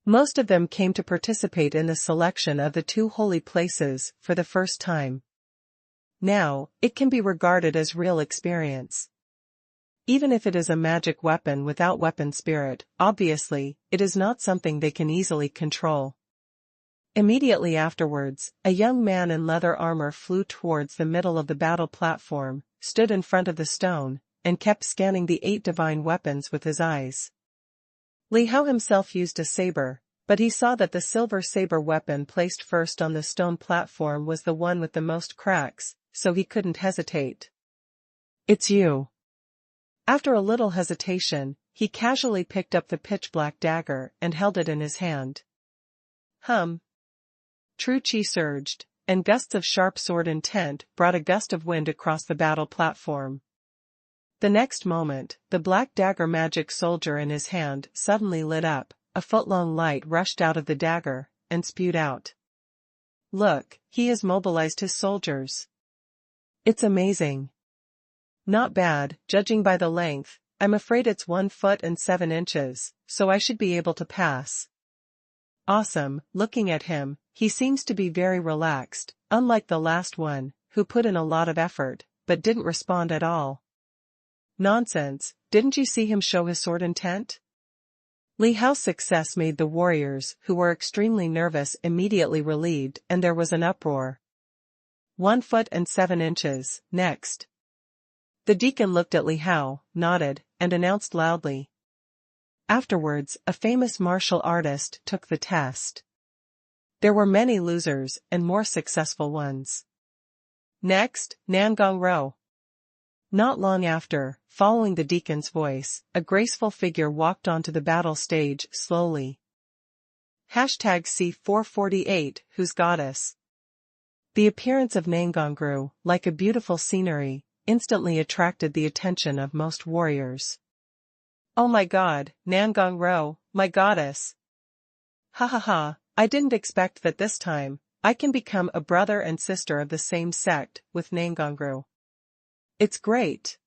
Most of them came to participate in the selection of the 2 holy places for the first time. Now, it can be regarded as real experience. Even if it is a magic weapon without weapon spirit, obviously, it is not something they can easily control. Immediately afterwards, a young man in leather armor flew towards the middle of the battle platform, stood in front of the stone, and kept scanning the 8 divine weapons with his eyes. Li Hao himself used a saber, but he saw that the silver saber weapon placed first on the stone platform was the one with the most cracks, so he couldn't hesitate. "It's you." After a little hesitation, he casually picked up the pitch-black dagger and held it in his hand. True Qi surged, and gusts of sharp sword intent brought a gust of wind across the battle platform. The next moment, the black dagger magic soldier in his hand suddenly lit up, a foot-long light rushed out of the dagger, and spewed out. "Look, he has mobilized his soldiers. It's amazing." "Not bad, judging by the length. I'm afraid it's 1 foot and 7 inches, so I should be able to pass." "Awesome." Looking at him, he seems to be very relaxed, unlike the last one, who put in a lot of effort, but didn't respond at all. "Nonsense, didn't you see him show his sword intent?" Li Hao's success made the warriors, who were extremely nervous, immediately relieved, and there was an uproar. 1 foot and 7 inches, next. The deacon looked at Li Hao, nodded, and announced loudly. Afterwards, a famous martial artist took the test. There were many losers and more successful ones. Next, Nangong Rou. Not long after, following the deacon's voice, a graceful figure walked onto the battle stage slowly. #C448, whose goddess? The appearance of Nangong Rou, like a beautiful scenery, instantly attracted the attention of most warriors. "Oh my god, Nangong Rou, my goddess! Ha ha ha, I didn't expect that this time, I can become a brother and sister of the same sect with Nangong Rou. It's great.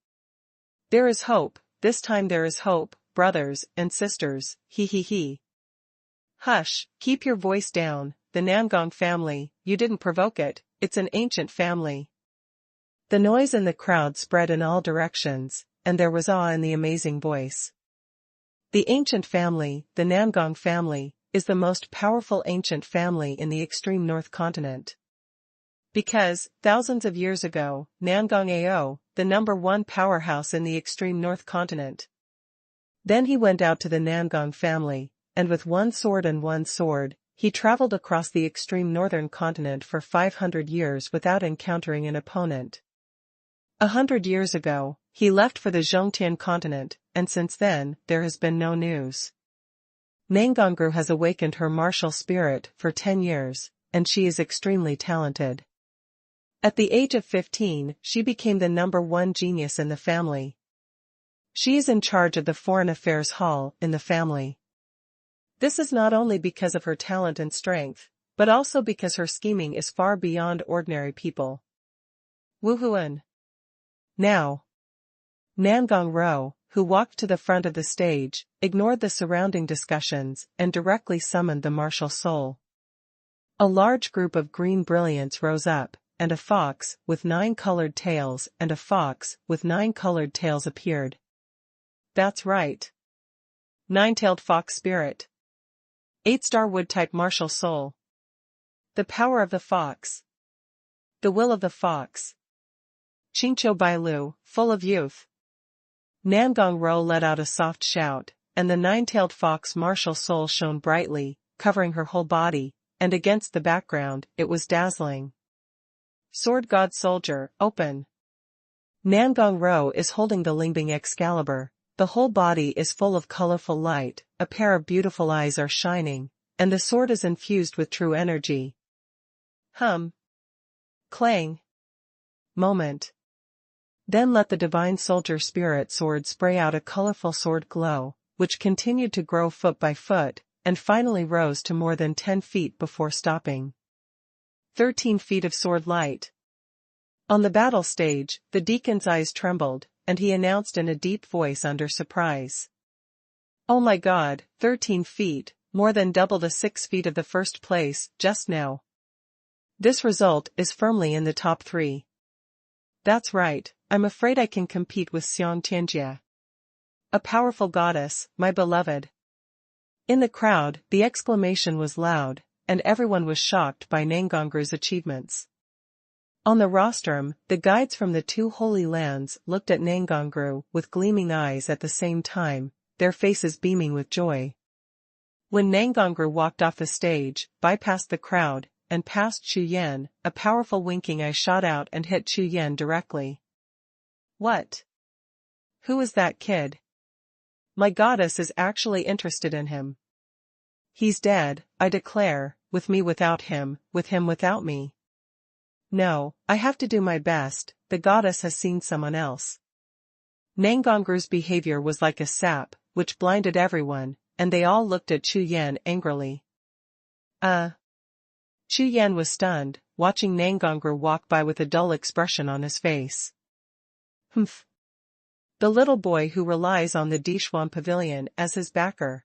There is hope, this time there is hope, brothers and sisters, he he he." "Hush, keep your voice down, the Nangong family, you didn't provoke it, it's an ancient family." The noise in the crowd spread in all directions, and there was awe in the amazing voice. The ancient family, the Nangong family, is the most powerful ancient family in the extreme North Continent. Because, thousands of years ago, Nangong Ao, the #1 powerhouse in the extreme North Continent. Then he went out to the Nangong family, and with 1 sword and 1 sword, he traveled across the extreme Northern Continent for 500 years without encountering an opponent. 100 years ago, he left for the Zhongtian continent, and since then, there has been no news. Nangong Rou has awakened her martial spirit for 10 years, and she is extremely talented. At the age of 15, she became the #1 genius in the family. She is in charge of the Foreign Affairs Hall in the family. This is not only because of her talent and strength, but also because her scheming is far beyond ordinary people. Wuhun. Now. Nangong Rou, who walked to the front of the stage, ignored the surrounding discussions and directly summoned the martial soul. A large group of green brilliance rose up, and a fox with 9 colored tails and a fox with 9 colored tails appeared. That's right. 9-tailed fox spirit. 8-star wood-type martial soul. The power of the fox. The will of the fox. Qingqiu Bailu, full of youth. Nangong Rou let out a soft shout, and the 9-tailed fox martial soul shone brightly, covering her whole body, and against the background, it was dazzling. Sword God Soldier, open. Nangong Rou is holding the Lingbing Excalibur. The whole body is full of colorful light, a pair of beautiful eyes are shining, and the sword is infused with true energy. Clang. Moment. Then let the divine soldier spirit sword spray out a colorful sword glow, which continued to grow foot by foot, and finally rose to more than 10 feet before stopping. 13 feet of sword light. On the battle stage, the deacon's eyes trembled, and he announced in a deep voice under surprise. "Oh my god, 13 feet, more than double the 6 feet of the first place, just now. This result is firmly in the top 3. That's right, I'm afraid I can compete with Xiong Tianjie." A powerful goddess, my beloved. In the crowd, the exclamation was loud, and everyone was shocked by Nangongru's achievements. On the rostrum, the guides from the two holy lands looked at Nangongru with gleaming eyes at the same time, their faces beaming with joy. When Nangongru walked off the stage, bypassed the crowd, and past Chu Yan, a powerful winking eye shot out and hit Chu Yan directly. What? Who is that kid? My goddess is actually interested in him. He's dead, I declare, with me without him, with him without me. No, I have to do my best, the goddess has seen someone else. Nangongru's behavior was like a sap, which blinded everyone, and they all looked at Chu Yan angrily. Chu Yan was stunned, watching Nangongru walk by with a dull expression on his face. Humph. The little boy who relies on the Xuanhuan pavilion as his backer.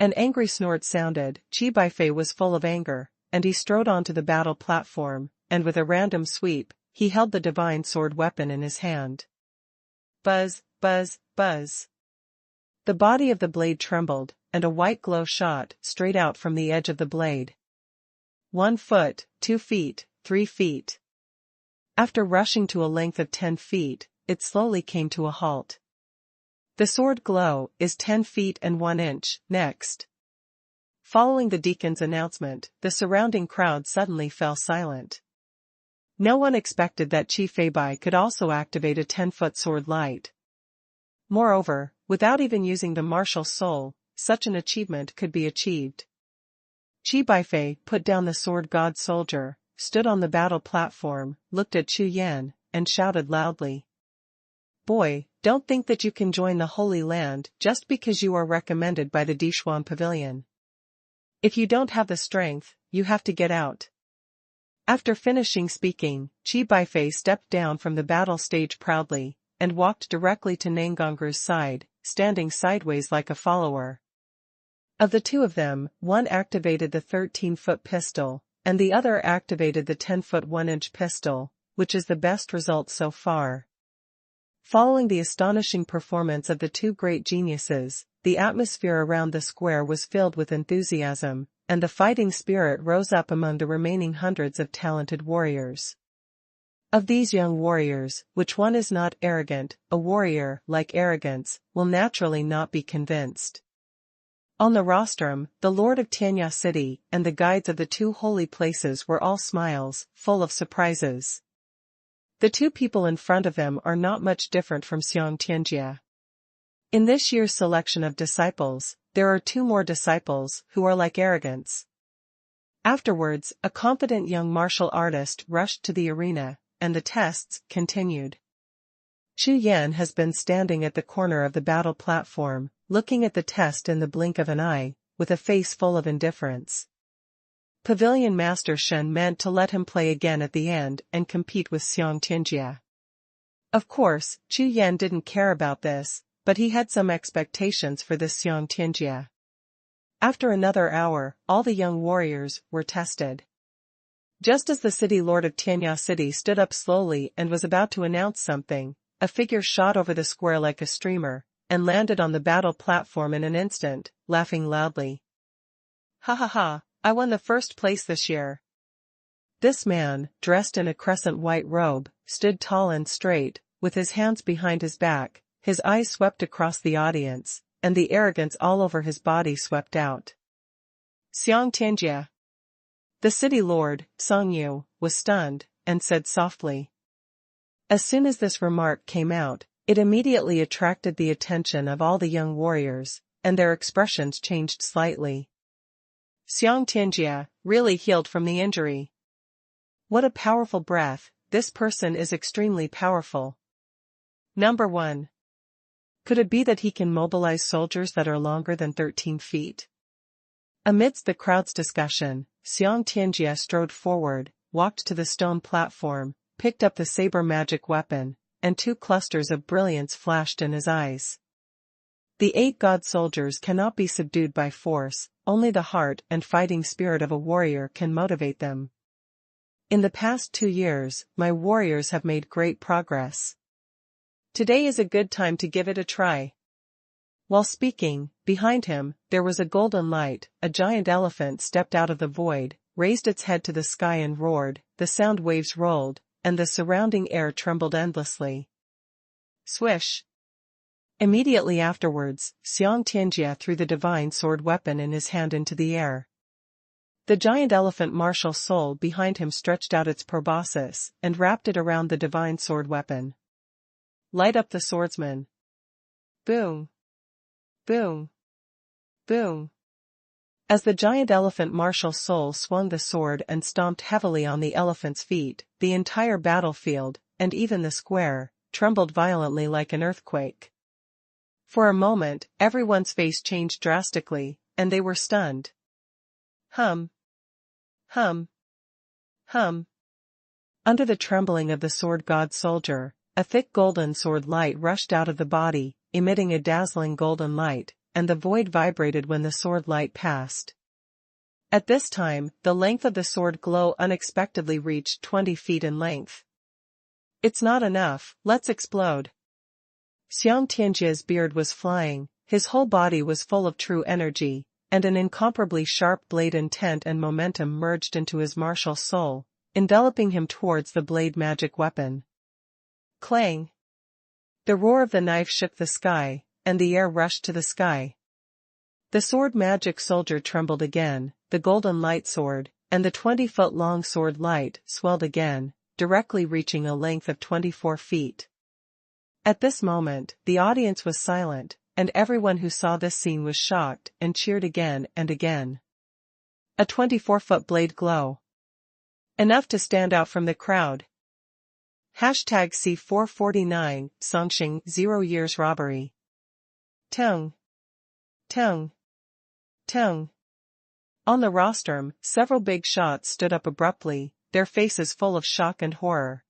An angry snort sounded. Qi Baifei was full of anger, and he strode onto the battle platform, and with a random sweep, he held the divine sword weapon in his hand. Buzz, buzz, buzz. The body of the blade trembled, and a white glow shot straight out from the edge of the blade. 1 foot, 2 feet, 3 feet. After rushing to a length of 10 feet, it slowly came to a halt. The sword glow is 10 feet and 1 inch, next. Following the deacon's announcement, the surrounding crowd suddenly fell silent. No one expected that Qi Feibai could also activate a 10-foot sword light. Moreover, without even using the martial soul, such an achievement could be achieved. Qi Baifei put down the sword god soldier, stood on the battle platform, looked at Chu Yan, and shouted loudly. Boy, don't think that you can join the Holy Land just because you are recommended by the Xuanhuan pavilion. If you don't have the strength, you have to get out. After finishing speaking, Qi Baifei stepped down from the battle stage proudly, and walked directly to Nangongru's side, standing sideways like a follower. Of the two of them, one activated the 13-foot pistol, and the other activated the 10-foot 1-inch pistol, which is the best result so far. Following the astonishing performance of the two great geniuses, the atmosphere around the square was filled with enthusiasm, and the fighting spirit rose up among the remaining hundreds of talented warriors. Of these young warriors, which one is not arrogant? A warrior, like arrogance, will naturally not be convinced. On the rostrum, the Lord of Tianya City and the guides of the two holy places were all smiles, full of surprises. The two people in front of them are not much different from Xiong Tianjia. In this year's selection of disciples, there are 2 more disciples who are like arrogance. Afterwards, a confident young martial artist rushed to the arena, and the tests continued. Chu Yan has been standing at the corner of the battle platform, looking at the test in the blink of an eye, with a face full of indifference. Pavilion Master Shen meant to let him play again at the end and compete with Xiong Tianjia. Of course, Chu Yan didn't care about this, but he had some expectations for this Xiong Tianjia. After another hour, all the young warriors were tested. Just as the city lord of Tianya City stood up slowly and was about to announce something, a figure shot over the square like a streamer, and landed on the battle platform in an instant, laughing loudly. Ha ha ha, I won the first place this year. This man, dressed in a crescent white robe, stood tall and straight, with his hands behind his back, his eyes swept across the audience, and the arrogance all over his body swept out. Xiong Tianjia. The city lord, Song Yu, was stunned, and said softly. As soon as this remark came out, it immediately attracted the attention of all the young warriors, and their expressions changed slightly. Xiong Tianjia, really healed from the injury. What a powerful breath, this person is extremely powerful. Number 1. Could it be that he can mobilize soldiers that are longer than 13 feet? Amidst the crowd's discussion, Xiong Tianjia strode forward, walked to the stone platform, picked up the saber magic weapon, and 2 clusters of brilliance flashed in his eyes. The 8 god soldiers cannot be subdued by force, only the heart and fighting spirit of a warrior can motivate them. In the past 2 years, my warriors have made great progress. Today is a good time to give it a try. While speaking, behind him, there was a golden light. A giant elephant stepped out of the void, raised its head to the sky and roared. The sound waves rolled, and the surrounding air trembled endlessly. Swish! Immediately afterwards, Xiang Tianjie threw the divine sword weapon in his hand into the air. The giant elephant martial soul behind him stretched out its proboscis and wrapped it around the divine sword weapon. Light up the swordsman. Boom! Boom! Boom! As the giant elephant martial soul swung the sword and stomped heavily on the elephant's feet, the entire battlefield, and even the square, trembled violently like an earthquake. For a moment, everyone's face changed drastically, and they were stunned. Hum. Hum. Hum. Under the trembling of the sword god soldier, a thick golden sword light rushed out of the body, emitting a dazzling golden light, and the void vibrated when the sword light passed. At this time, the length of the sword glow unexpectedly reached 20 feet in length. It's not enough, let's explode. Xiang Tianjie's beard was flying, his whole body was full of true energy, and an incomparably sharp blade intent and momentum merged into his martial soul, enveloping him towards the blade magic weapon. Clang! The roar of the knife shook the sky, and the air rushed to the sky. The sword magic soldier trembled again, the golden light sword, and the 20-foot-long sword light swelled again, directly reaching a length of 24 feet. At this moment, the audience was silent, and everyone who saw this scene was shocked and cheered again and again. A 24-foot blade glow. Enough to stand out from the crowd. Hashtag C449, Songxing 0 years robbery. Tung. Tung. Tung. On the rostrum, several big shots stood up abruptly, their faces full of shock and horror.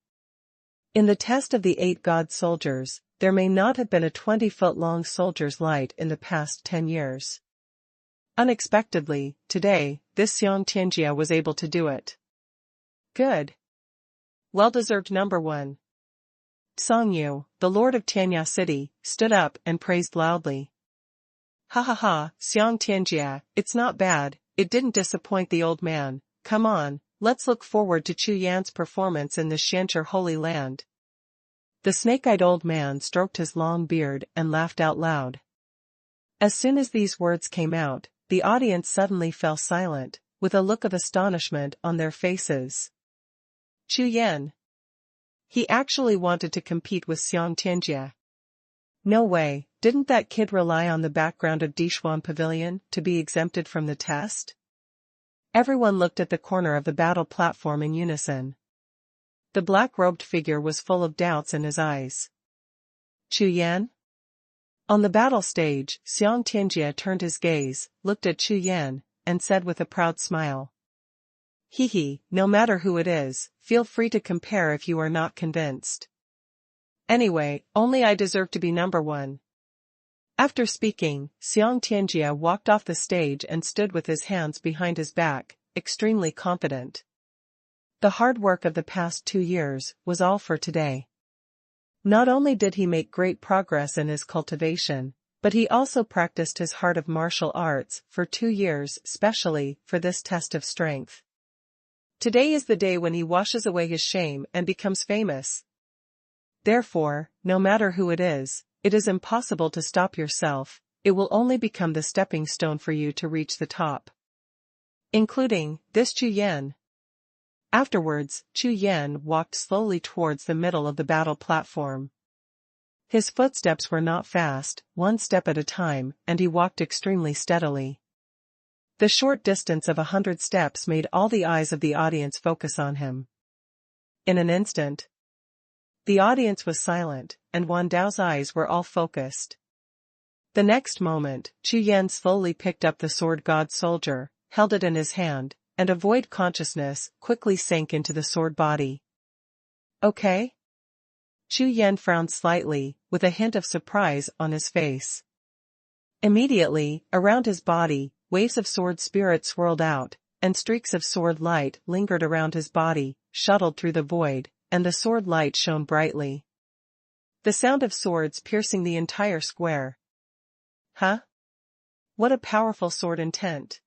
In the test of the 8 god soldiers, there may not have been a 20-foot-long soldier's light in the past 10 years. Unexpectedly, today, this Xiang Tianjie was able to do it. Good. Well-deserved number 1. Song Yu, the lord of Tianya City, stood up and praised loudly. Ha ha ha, Xiang Tianjie, it's not bad, it didn't disappoint the old man. Come on, let's look forward to Chu Yan's performance in the Xianzhi Holy Land. The snake-eyed old man stroked his long beard and laughed out loud. As soon as these words came out, the audience suddenly fell silent, with a look of astonishment on their faces. Chu Yan. He actually wanted to compete with Xiang Tianjie. No way, didn't that kid rely on the background of Dishuan Pavilion to be exempted from the test? Everyone looked at the corner of the battle platform in unison. The black-robed figure was full of doubts in his eyes. Chu Yan? On the battle stage, Xiang Tianjie turned his gaze, looked at Chu Yan, and said with a proud smile. Hee, no matter who it is, feel free to compare if you are not convinced. Anyway, only I deserve to be number 1. After speaking, Xiang Tianjie walked off the stage and stood with his hands behind his back, extremely confident. The hard work of the past 2 years was all for today. Not only did he make great progress in his cultivation, but he also practiced his art of martial arts for 2 years specially for this test of strength. Today is the day when he washes away his shame and becomes famous. Therefore, no matter who it is impossible to stop yourself, it will only become the stepping stone for you to reach the top. Including this Chu Yan. Afterwards, Chu Yan walked slowly towards the middle of the battle platform. His footsteps were not fast, 1 step at a time, and he walked extremely steadily. The short distance of 100 steps made all the eyes of the audience focus on him. In an instant, the audience was silent, and Wan Dao's eyes were all focused. The next moment, Chu Yan slowly picked up the sword god soldier, held it in his hand, and a void consciousness quickly sank into the sword body. Okay? Chu Yan frowned slightly, with a hint of surprise on his face. Immediately, around his body, waves of sword spirit swirled out, and streaks of sword light lingered around his body, shuttled through the void, and the sword light shone brightly. The sound of swords piercing the entire square. Huh? What a powerful sword intent.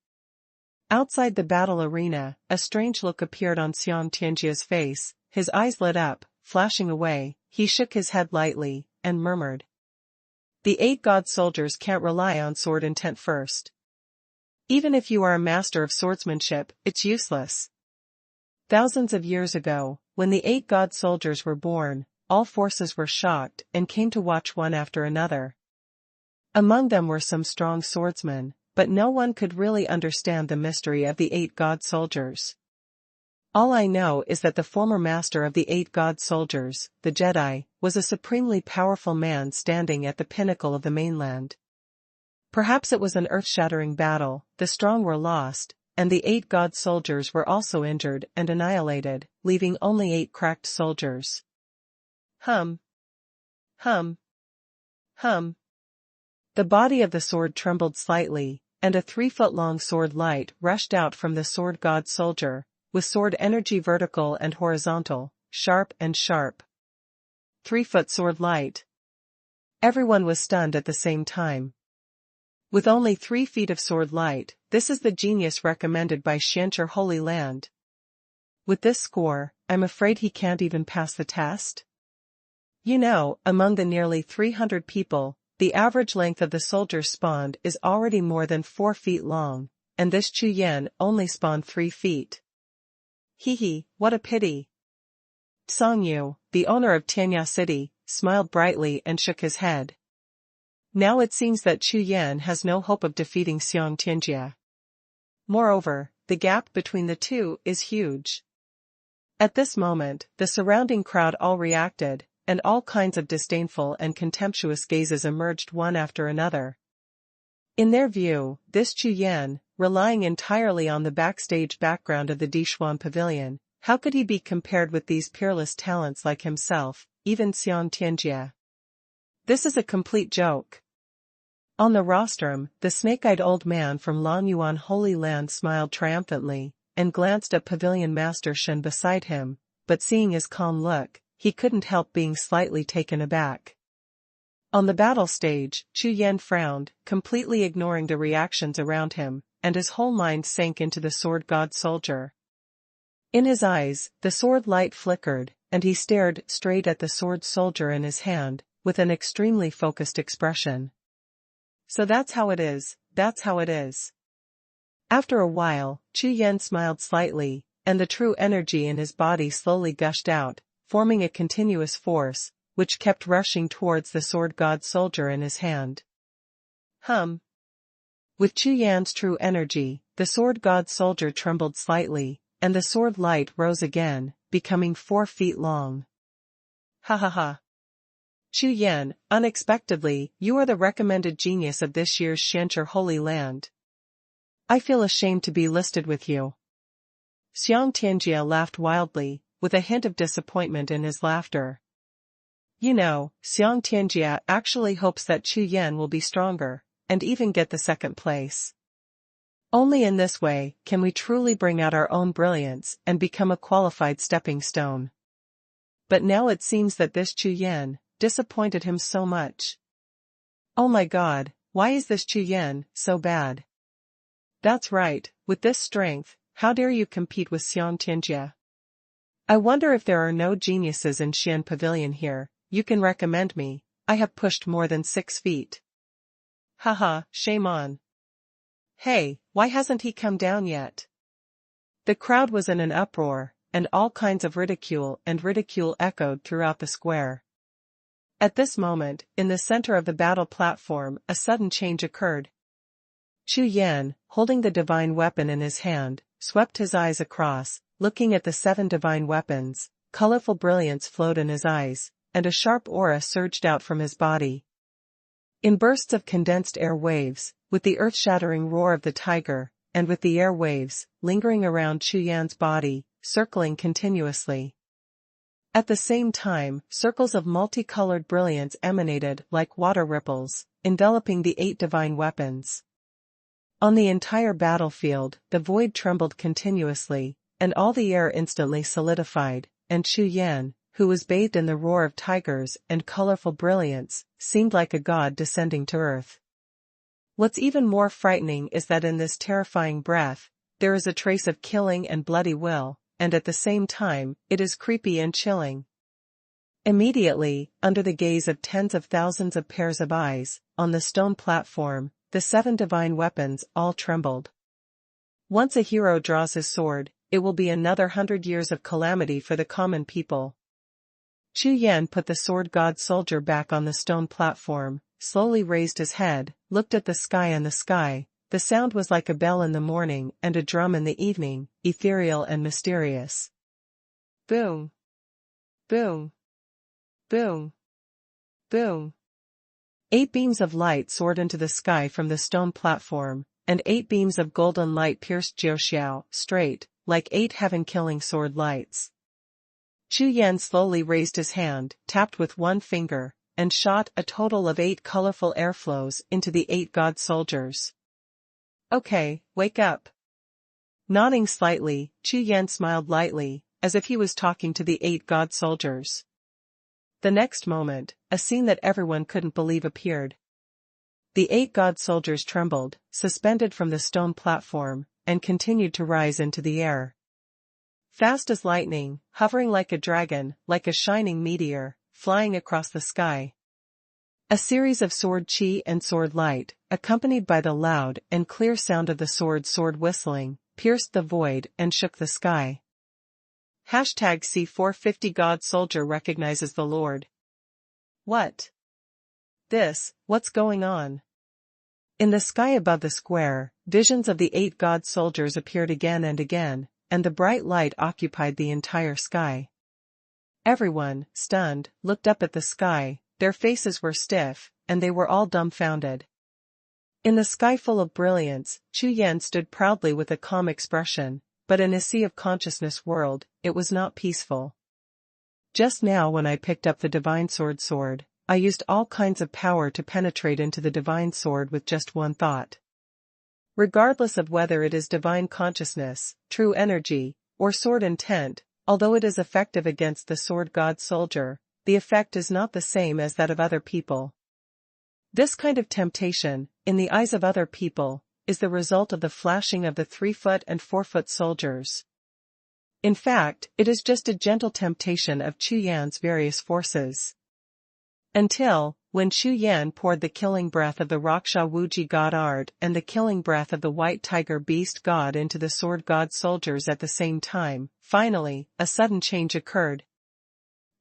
Outside the battle arena, a strange look appeared on Xiang Tianjia's face, his eyes lit up, flashing away, he shook his head lightly, and murmured. The 8 god soldiers can't rely on sword intent first. Even if you are a master of swordsmanship, it's useless. Thousands of years ago, when the 8 god soldiers were born, all forces were shocked and came to watch one after another. Among them were some strong swordsmen, but no one could really understand the mystery of the 8 god soldiers. All I know is that the former master of the 8 god soldiers, the Jedi, was a supremely powerful man standing at the pinnacle of the mainland. Perhaps it was an earth-shattering battle, the strong were lost, and the 8 god soldiers were also injured and annihilated, leaving only 8 cracked soldiers. Hum. Hum. Hum. The body of the sword trembled slightly, and a 3-foot-long sword light rushed out from the sword god soldier, with sword energy vertical and horizontal, sharp and sharp. 3-foot sword light. Everyone was stunned at the same time. With only 3 feet of sword light, this is the genius recommended by Xianzhi Holy Land. With this score, I'm afraid he can't even pass the test. You know, among the nearly 300 people, the average length of the soldiers spawned is already more than 4 feet long, and this Chu Yan only spawned 3 feet. Hee, what a pity. Song Yu, the owner of Tianya City, smiled brightly and shook his head. Now it seems that Chu Yan has no hope of defeating Xiang Tianjia. Moreover, the gap between the two is huge. At this moment, the surrounding crowd all reacted, and all kinds of disdainful and contemptuous gazes emerged one after another. In their view, this Chu Yan, relying entirely on the backstage background of the Dixuan Pavilion, how could he be compared with these peerless talents like himself, even Xiang Tianjia? This is a complete joke. On the rostrum, the snake-eyed old man from Longyuan Holy Land smiled triumphantly, and glanced at Pavilion Master Shen beside him, but seeing his calm look, he couldn't help being slightly taken aback. On the battle stage, Chu Yan frowned, completely ignoring the reactions around him, and his whole mind sank into the sword god soldier. In his eyes, the sword light flickered, and he stared straight at the sword soldier in his hand, with an extremely focused expression. So that's how it is, that's how it is. After a while, Chu Yan smiled slightly, and the true energy in his body slowly gushed out, forming a continuous force, which kept rushing towards the sword god soldier in his hand. Hum. With Chu Yan's true energy, the sword god soldier trembled slightly, and the sword light rose again, becoming 4 feet long. Ha ha ha. Chu Yan, unexpectedly, you are the recommended genius of this year's Xianzhi Holy Land. I feel ashamed to be listed with you. Xiang Tianjia laughed wildly, with a hint of disappointment in his laughter. You know, Xiang Tianjia actually hopes that Chu Yan will be stronger, and even get the 2nd place. Only in this way can we truly bring out our own brilliance and become a qualified stepping stone. But now it seems that this Chu Yan disappointed him so much. Oh my god, why is this Chu Yan so bad? That's right, with this strength, how dare you compete with Xiang Tianjia? I wonder if there are no geniuses in Xian Pavilion here. You can recommend me. I have pushed more than 6 feet. Haha, shame on. Hey, why hasn't he come down yet? The crowd was in an uproar, and all kinds of ridicule echoed throughout the square. At this moment, in the center of the battle platform, a sudden change occurred. Chu Yan, holding the divine weapon in his hand, swept his eyes across, looking at the 7 divine weapons. Colorful brilliance flowed in his eyes, and a sharp aura surged out from his body. In bursts of condensed air waves, with the earth-shattering roar of the tiger, and with the air waves lingering around Chu Yan's body, circling continuously. At the same time, circles of multicolored brilliance emanated like water ripples, enveloping the 8 divine weapons. On the entire battlefield, the void trembled continuously, and all the air instantly solidified, and Chu Yan, who was bathed in the roar of tigers and colorful brilliance, seemed like a god descending to earth. What's even more frightening is that in this terrifying breath, there is a trace of killing and bloody will, and at the same time, it is creepy and chilling. Immediately, under the gaze of tens of thousands of pairs of eyes, on the stone platform, the 7 divine weapons all trembled. Once a hero draws his sword, it will be another 100 years of calamity for the common people. Chu Yan put the sword god soldier back on the stone platform, slowly raised his head, looked at the sky and the sky. The sound was like a bell in the morning and a drum in the evening, ethereal and mysterious. Boom! Boom! Boom! Boom! 8 beams of light soared into the sky from the stone platform, and 8 beams of golden light pierced Jiuxiao, straight, like 8 heaven-killing sword lights. Chu Yan slowly raised his hand, tapped with one finger, and shot a total of 8 colorful airflows into the 8 god soldiers. Okay, wake up. Nodding slightly, Chu Yan smiled lightly, as if he was talking to the 8 god soldiers. The next moment, a scene that everyone couldn't believe appeared. The 8 god soldiers trembled, suspended from the stone platform, and continued to rise into the air. Fast as lightning, hovering like a dragon, like a shining meteor, flying across the sky. A series of sword chi and sword light, accompanied by the loud and clear sound of the sword whistling, pierced the void and shook the sky. #C450 God Soldier recognizes the Lord. What? What's going on? In the sky above the square, visions of the 8 god soldiers appeared again and again, and the bright light occupied the entire sky. Everyone, stunned, looked up at the sky, their faces were stiff, and they were all dumbfounded. In the sky full of brilliance, Chu Yan stood proudly with a calm expression, but in a sea of consciousness world, it was not peaceful. Just now when I picked up the divine sword, I used all kinds of power to penetrate into the divine sword with just one thought. Regardless of whether it is divine consciousness, true energy, or sword intent, although it is effective against the sword god soldier, the effect is not the same as that of other people. This kind of temptation, in the eyes of other people, is the result of the flashing of the 3-foot and 4-foot soldiers. In fact, it is just a gentle temptation of Chu Yan's various forces. Until, when Chu Yan poured the killing breath of the Raksha Wuji god Ard and the killing breath of the white tiger beast god into the sword god soldiers at the same time, finally, a sudden change occurred.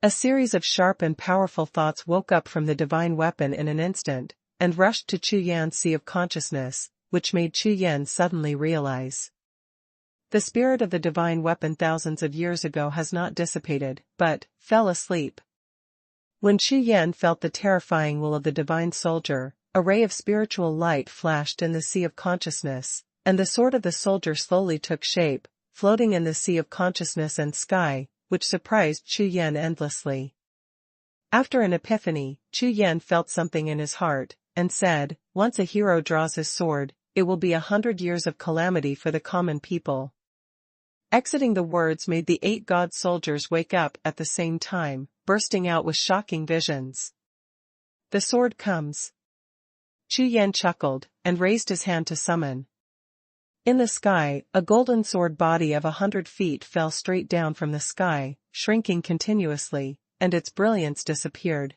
A series of sharp and powerful thoughts woke up from the divine weapon in an instant, and rushed to Chu Yan's sea of consciousness, which made Chu Yan suddenly realize. The spirit of the divine weapon thousands of years ago has not dissipated, but fell asleep. When Chu Yan felt the terrifying will of the divine soldier, a ray of spiritual light flashed in the sea of consciousness, and the sword of the soldier slowly took shape, floating in the sea of consciousness and sky, which surprised Chu Yan endlessly. After an epiphany, Chu Yan felt something in his heart, and said, once a hero draws his sword, it will be 100 years of calamity for the common people. Exiting the words made the 8 god soldiers wake up at the same time, bursting out with shocking visions. The sword comes. Chu Yan chuckled, and raised his hand to summon. In the sky, a golden sword body of 100 feet fell straight down from the sky, shrinking continuously, and its brilliance disappeared.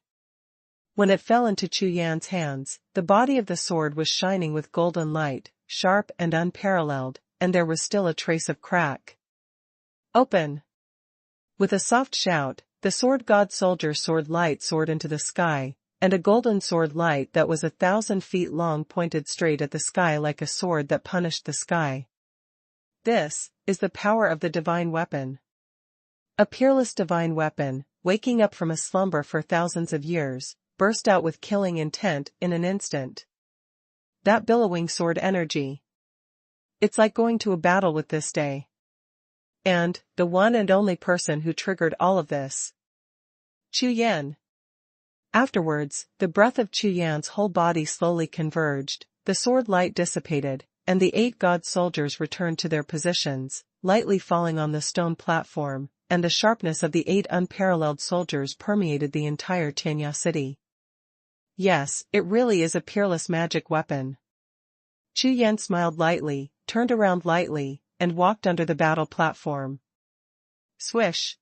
When it fell into Chu Yan's hands, the body of the sword was shining with golden light, sharp and unparalleled, and there was still a trace of crack. Open! With a soft shout, the sword god soldier sword light soared into the sky, and a golden sword light that was 1,000 feet long pointed straight at the sky like a sword that punished the sky. This is the power of the divine weapon. A peerless divine weapon, waking up from a slumber for thousands of years, burst out with killing intent in an instant. That billowing sword energy. It's like going to a battle with this day. And, the one and only person who triggered all of this. Chu Yan. Afterwards, the breath of Chu Yan's whole body slowly converged, the sword light dissipated, and the 8 god soldiers returned to their positions, lightly falling on the stone platform, and the sharpness of the 8 unparalleled soldiers permeated the entire Tianya city. Yes, it really is a peerless magic weapon. Chu Yan smiled lightly, turned around lightly, and walked under the battle platform. Swish!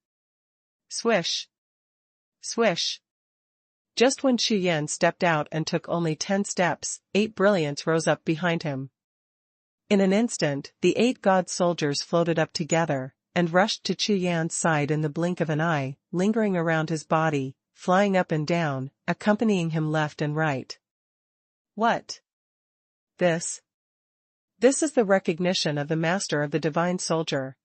Swish! Swish! Just when Chu Yan stepped out and took only 10 steps, 8 brilliants rose up behind him. In an instant, the 8 god soldiers floated up together, and rushed to Chu Yan's side in the blink of an eye, lingering around his body, flying up and down, accompanying him left and right. What? This is the recognition of the master of the divine soldier.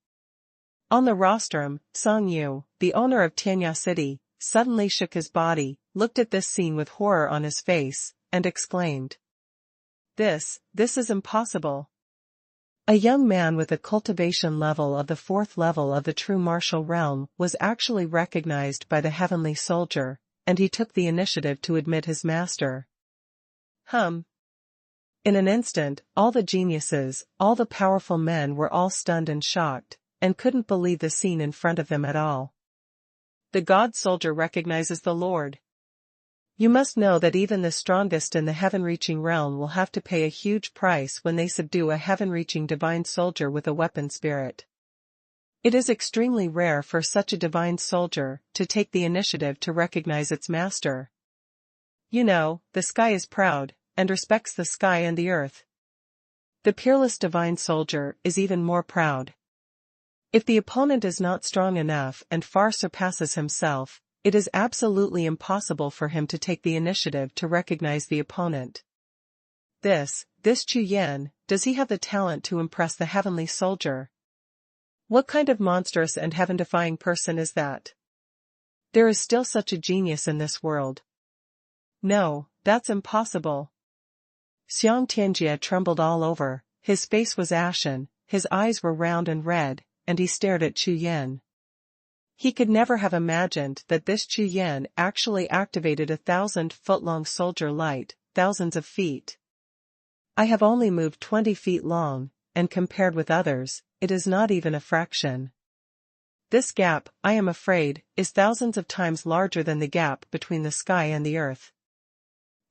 On the rostrum, Song Yu, the owner of Tianya City, suddenly shook his body, looked at this scene with horror on his face, and exclaimed. This is impossible. A young man with a cultivation level of the 4th level of the true martial realm was actually recognized by the heavenly soldier, and he took the initiative to admit his master. In an instant, all the geniuses, all the powerful men were all stunned and shocked, and couldn't believe the scene in front of them at all. The god soldier recognizes the Lord. You must know that even the strongest in the heaven-reaching realm will have to pay a huge price when they subdue a heaven-reaching divine soldier with a weapon spirit. It is extremely rare for such a divine soldier to take the initiative to recognize its master. You know, the sky is proud, and respects the sky and the earth. The peerless divine soldier is even more proud. If the opponent is not strong enough and far surpasses himself, it is absolutely impossible for him to take the initiative to recognize the opponent. This Chu Yan, does he have the talent to impress the heavenly soldier? What kind of monstrous and heaven-defying person is that? There is still such a genius in this world. No, that's impossible. Xiang Tianjie trembled all over, his face was ashen, his eyes were round and red, and he stared at Chu Yan. He could never have imagined that this Chu Yan actually activated a 1,000-foot-long soldier light, thousands of feet. I have only moved 20 feet long, and compared with others, it is not even a fraction. This gap, I am afraid, is thousands of times larger than the gap between the sky and the earth.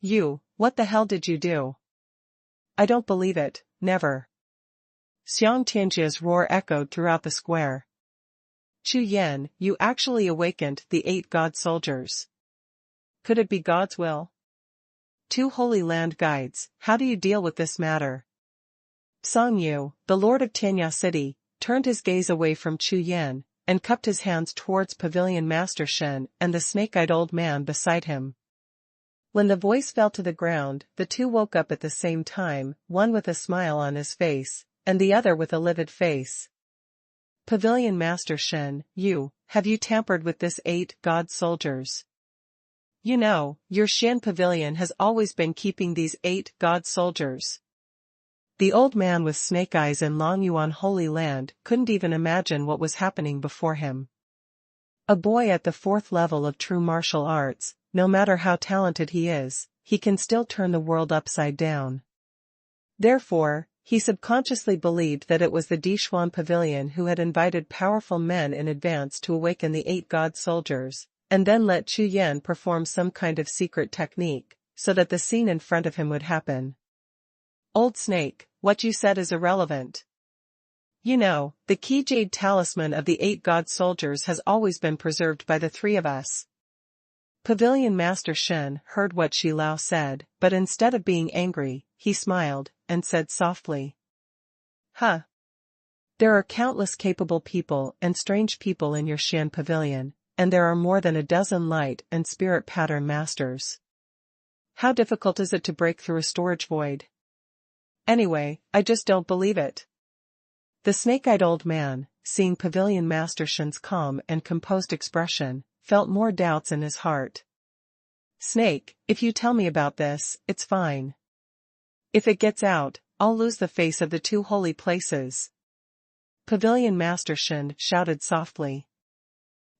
You, what the hell did you do? I don't believe it, never. Xiang Tianjie's roar echoed throughout the square. Chu Yan, you actually awakened the 8 god soldiers. Could it be God's will? 2 Holy Land guides, how do you deal with this matter? Song Yu, the lord of Tianya City, turned his gaze away from Chu Yan, and cupped his hands towards Pavilion Master Shen and the snake-eyed old man beside him. When the voice fell to the ground, the 2 woke up at the same time, one with a smile on his face, and the other with a livid face. Pavilion Master Shen, have you tampered with this 8 god soldiers? You know, your Shan Pavilion has always been keeping these 8 god soldiers. The old man with snake eyes in Longyuan Holy Land couldn't even imagine what was happening before him. A boy at the 4th level of true martial arts, no matter how talented he is, he can still turn the world upside down. Therefore, he subconsciously believed that it was the Dishuan Pavilion who had invited powerful men in advance to awaken the 8 god soldiers, and then let Chu Yan perform some kind of secret technique, so that the scene in front of him would happen. Old snake, what you said is irrelevant. You know, the key jade talisman of the 8 god soldiers has always been preserved by the 3 of us. Pavilion Master Shen heard what Xie La said, but instead of being angry, he smiled, and said softly. There are countless capable people and strange people in your Shan Pavilion, and there are more than a dozen light and spirit pattern masters. How difficult is it to break through a storage void? Anyway, I just don't believe it. The snake-eyed old man, seeing Pavilion Master Shen's calm and composed expression, felt more doubts in his heart. Snake, if you tell me about this, it's fine. If it gets out, I'll lose the face of the 2 holy places. Pavilion Master Shen shouted softly.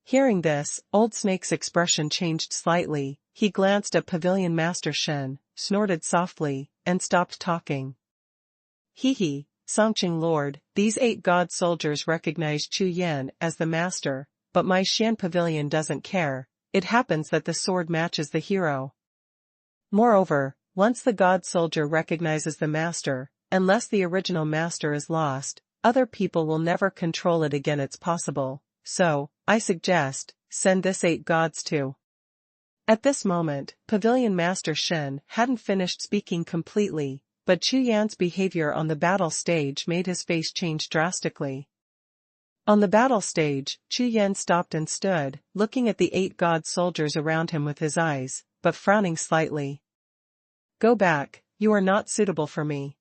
Hearing this, Old Snake's expression changed slightly, he glanced at Pavilion Master Shen, snorted softly, and stopped talking. Hee, Songqing Lord, these 8 god soldiers recognize Chu Yan as the master, but my Shan Pavilion doesn't care, it happens that the sword matches the hero. Moreover, once the god soldier recognizes the master, unless the original master is lost, other people will never control it again. It's possible, so, I suggest, send this 8 gods to. At this moment, Pavilion Master Shen hadn't finished speaking completely, but Chu Yan's behavior on the battle stage made his face change drastically. On the battle stage, Chu Yan stopped and stood, looking at the 8 god soldiers around him with his eyes, but frowning slightly. Go back, you are not suitable for me.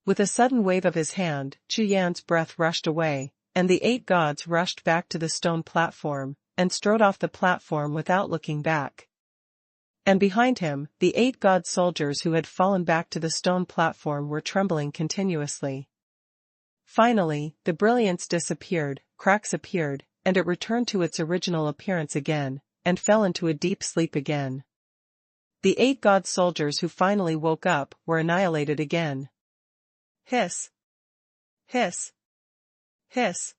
With a sudden wave of his hand, Chu Yan's breath rushed away, and the 8 gods rushed back to the stone platform, and strode off the platform without looking back. And behind him, the 8 god soldiers who had fallen back to the stone platform were trembling continuously. Finally, the brilliance disappeared, cracks appeared, and it returned to its original appearance again, and fell into a deep sleep again. The 8 god soldiers who finally woke up were annihilated again. Hiss! Hiss! Hiss!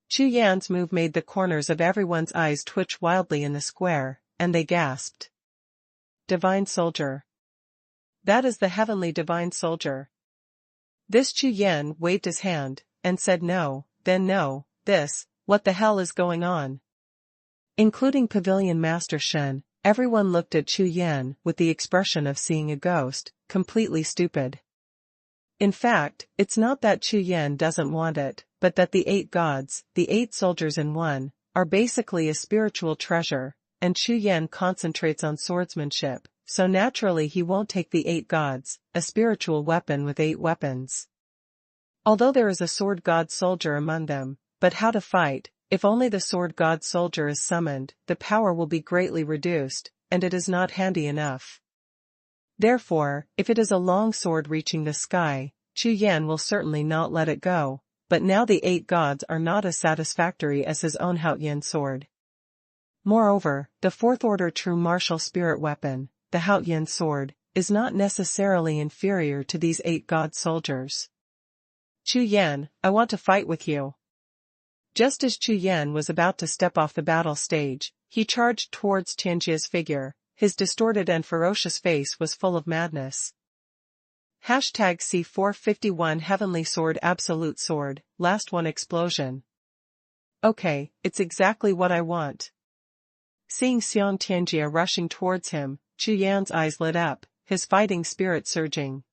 Chu Yan's move made the corners of everyone's eyes twitch wildly in the square, and they gasped. Divine Soldier. That is the heavenly Divine Soldier. This Chu Yan waved his hand, and said no, then no, this, what the hell is going on? Including Pavilion Master Shen, everyone looked at Chu Yan with the expression of seeing a ghost, completely stupid. In fact, it's not that Chu Yan doesn't want it, but that the 8 gods, the 8 soldiers in one, are basically a spiritual treasure, and Chu Yan concentrates on swordsmanship, so naturally he won't take the 8 gods, a spiritual weapon with 8 weapons. Although there is a sword god soldier among them, but how to fight, if only the sword god soldier is summoned, the power will be greatly reduced, and it is not handy enough. Therefore, if it is a long sword reaching the sky, Chu Yan will certainly not let it go, but now the 8 gods are not as satisfactory as his own Haoyan sword. Moreover, the 4th order true martial spirit weapon, the Haoyan sword, is not necessarily inferior to these 8 god soldiers. Chu Yan, I want to fight with you. Just as Chu Yan was about to step off the battle stage, he charged towards Tianjia's figure. His distorted and ferocious face was full of madness. C451 Heavenly Sword Absolute Sword, Last One Explosion. Okay, it's exactly what I want. Seeing Xiong Tianjia rushing towards him, Chu Yan's eyes lit up, his fighting spirit surging.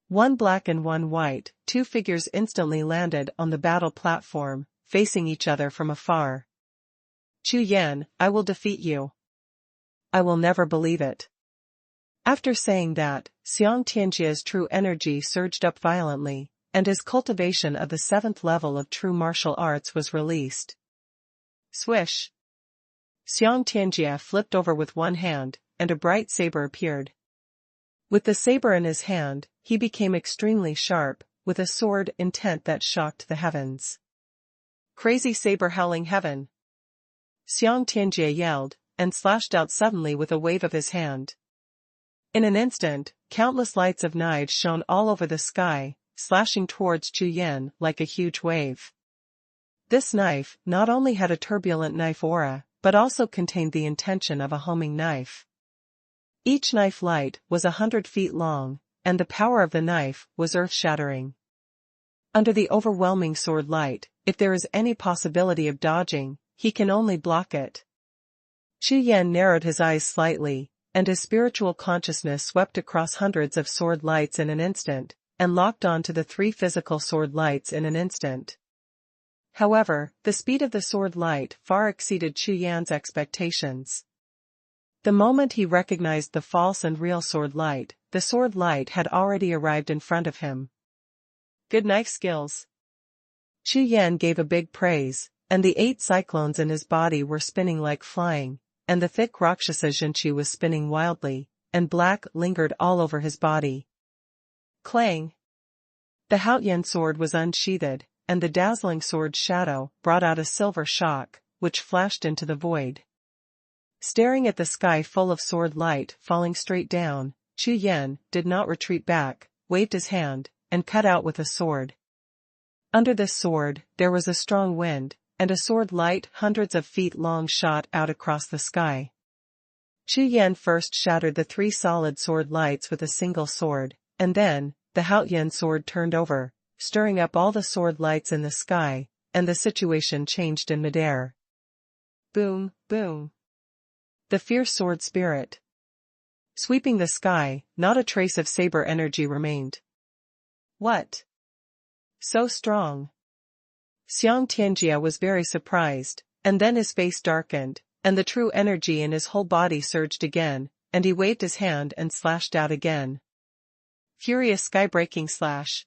One black and one white, 2 figures instantly landed on the battle platform, facing each other from afar. Chu Yan, I will defeat you. I will never believe it. After saying that, Xiong Tianjia's true energy surged up violently, and his cultivation of the 7th level of true martial arts was released. Swish! Xiong Tianjia flipped over with one hand, and a bright saber appeared. With the saber in his hand, he became extremely sharp, with a sword intent that shocked the heavens. Crazy saber howling heaven! Xiong Tianjia yelled, and slashed out suddenly with a wave of his hand. In an instant, countless lights of knives shone all over the sky, slashing towards Chu Yan like a huge wave. This knife not only had a turbulent knife aura, but also contained the intention of a homing knife. Each knife light was 100 feet long, and the power of the knife was earth-shattering. Under the overwhelming sword light, if there is any possibility of dodging, he can only block it. Chu Yan narrowed his eyes slightly, and his spiritual consciousness swept across hundreds of sword lights in an instant, and locked on to the 3 physical sword lights in an instant. However, the speed of the sword light far exceeded Chu Yan's expectations. The moment he recognized the false and real sword light, the sword light had already arrived in front of him. Good knife skills. Chu Yan gave a big praise, and the 8 cyclones in his body were spinning like flying, and the thick Rakshasa Jinchi was spinning wildly, and black lingered all over his body. Clang! The Haoyan sword was unsheathed, and the dazzling sword shadow brought out a silver shock, which flashed into the void. Staring at the sky full of sword light falling straight down, Chu Yan did not retreat back, waved his hand, and cut out with a sword. Under this sword, there was a strong wind, and a sword light hundreds of feet long shot out across the sky. Chu Yan first shattered the 3 solid sword lights with a single sword, and then, the Haoyan sword turned over, stirring up all the sword lights in the sky, and the situation changed in midair. Boom, boom. The fierce sword spirit. Sweeping the sky, not a trace of saber energy remained. What? So strong? Xiang Tianjia was very surprised, and then his face darkened, and the true energy in his whole body surged again, and he waved his hand and slashed out again. Furious sky-breaking slash.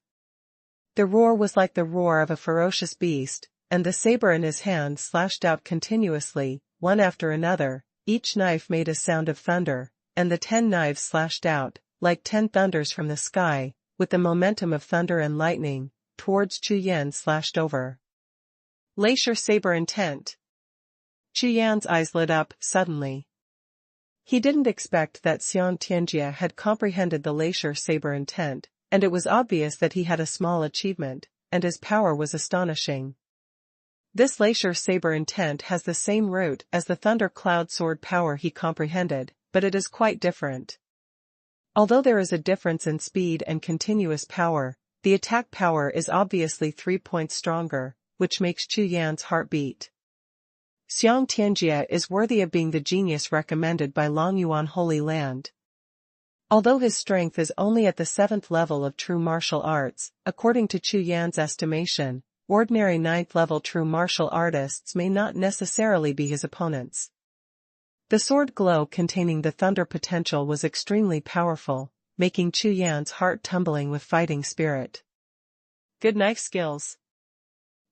The roar was like the roar of a ferocious beast, and the saber in his hand slashed out continuously, one after another. Each knife made a sound of thunder, and the 10 knives slashed out, like 10 thunders from the sky, with the momentum of thunder and lightning, towards Chu Yan slashed over. Laser saber intent. Chu Yan's eyes lit up, suddenly. He didn't expect that Xiang Tianjia had comprehended the laser saber intent, and it was obvious that he had a small achievement, and his power was astonishing. This laser saber intent has the same root as the thunder cloud sword power he comprehended, but it is quite different. Although there is a difference in speed and continuous power, the attack power is obviously 3 points stronger, which makes Chu Yan's heart beat. Xiang Tianjia is worthy of being the genius recommended by Longyuan Holy Land. Although his strength is only at the 7th level of true martial arts, according to Chu Yan's estimation, ordinary 9th level true martial artists may not necessarily be his opponents. The sword glow containing the thunder potential was extremely powerful, making Chu Yan's heart tumbling with fighting spirit. Good knife skills.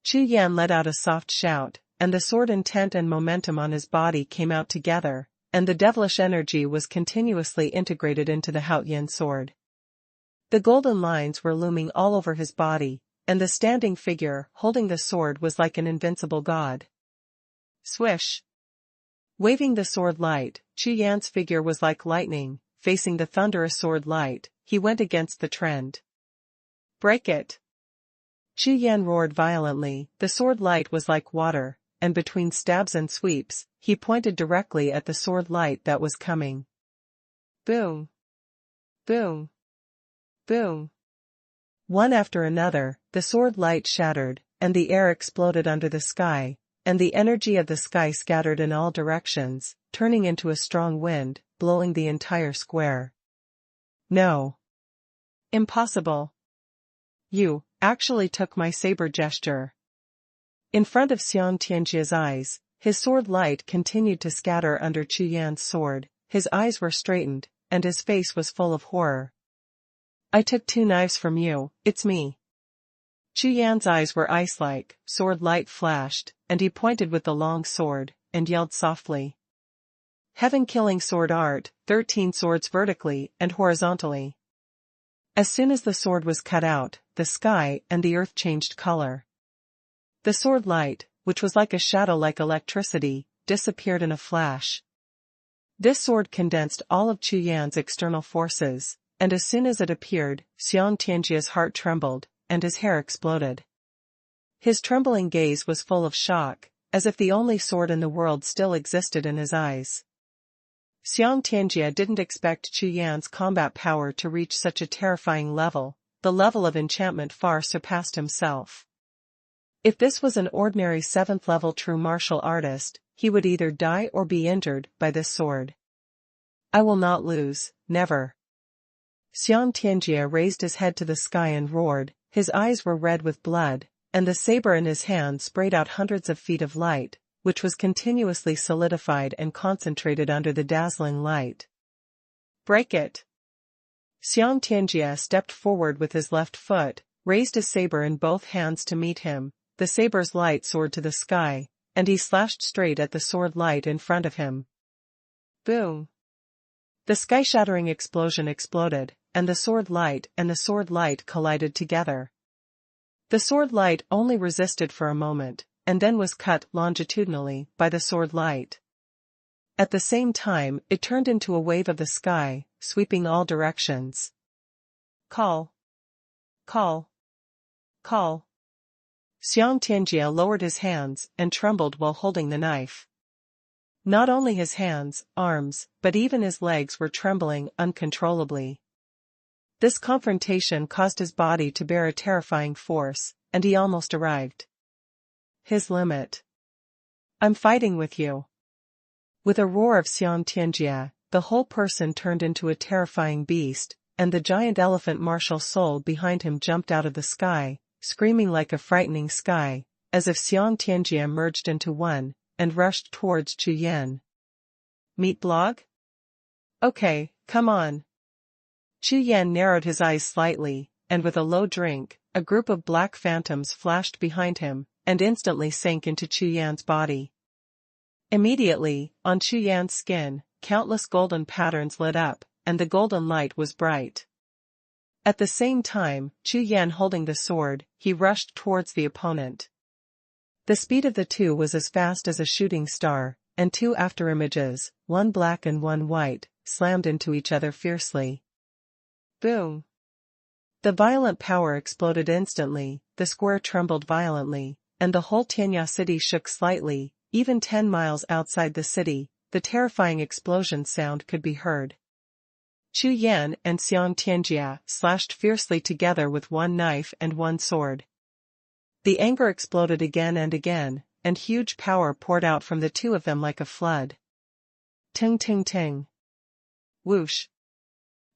Chu Yan let out a soft shout, and the sword intent and momentum on his body came out together, and the devilish energy was continuously integrated into the Haoyan sword. The golden lines were looming all over his body, and the standing figure holding the sword was like an invincible god. Swish! Waving the sword light, Chu Yan's figure was like lightning, facing the thunderous sword light, he went against the trend. Break it! Chu Yan roared violently, the sword light was like water, and between stabs and sweeps, he pointed directly at the sword light that was coming. Boom! Boom! Boom! One after another, the sword light shattered, and the air exploded under the sky, and the energy of the sky scattered in all directions, turning into a strong wind, blowing the entire square. No. Impossible. You actually took my saber gesture. In front of Xiang Tianjia's eyes, his sword light continued to scatter under Chu Yan's sword, his eyes were straightened, and his face was full of horror. I took 2 knives from you, it's me. Chu Yan's eyes were ice-like, sword light flashed, and he pointed with the long sword, and yelled softly. Heaven-killing sword art, 13 swords vertically and horizontally. As soon as the sword was cut out, the sky and the earth changed color. The sword light, which was like a shadow like electricity, disappeared in a flash. This sword condensed all of Chu Yan's external forces, and as soon as it appeared, Xiang Tianjia's heart trembled, and his hair exploded. His trembling gaze was full of shock, as if the only sword in the world still existed in his eyes. Xiang Tianjia didn't expect Chu Yan's combat power to reach such a terrifying level, the level of enchantment far surpassed himself. If this was an ordinary 7th level true martial artist, he would either die or be injured by this sword. I will not lose, never. Xiang Tianjia raised his head to the sky and roared, his eyes were red with blood, and the saber in his hand sprayed out hundreds of feet of light, which was continuously solidified and concentrated under the dazzling light. Break it! Xiang Tianjia stepped forward with his left foot, raised his saber in both hands to meet him, the saber's light soared to the sky, and he slashed straight at the sword light in front of him. Boom! The sky-shattering explosion exploded, and the sword light collided together. The sword light only resisted for a moment, and then was cut longitudinally by the sword light. At the same time, it turned into a wave of the sky, sweeping all directions. Call! Call! Call! Xiang Tianjia lowered his hands and trembled while holding the knife. Not only his hands, arms, but even his legs were trembling uncontrollably. This confrontation caused his body to bear a terrifying force, and he almost arrived his limit. I'm fighting with you. With a roar of Xiang Tianjia, the whole person turned into a terrifying beast, and the giant elephant martial soul behind him jumped out of the sky, screaming like a frightening sky, as if Xiang Tianjia merged into one, and rushed towards Chu Yan. Meet blog? Okay, come on. Chu Yan narrowed his eyes slightly, and with a low drink, a group of black phantoms flashed behind him, and instantly sank into Chu Yan's body. Immediately, on Chu Yan's skin, countless golden patterns lit up, and the golden light was bright. At the same time, Chu Yan holding the sword, he rushed towards the opponent. The speed of the two was as fast as a shooting star, and two afterimages, one black and one white, slammed into each other fiercely. Boom! The violent power exploded instantly, the square trembled violently, and the whole Tianya city shook slightly. Even 10 miles outside the city, the terrifying explosion sound could be heard. Chu Yan and Xiang Tianjia slashed fiercely together with one knife and one sword. The anger exploded again, and huge power poured out from the two of them like a flood. Ting ting ting. Whoosh.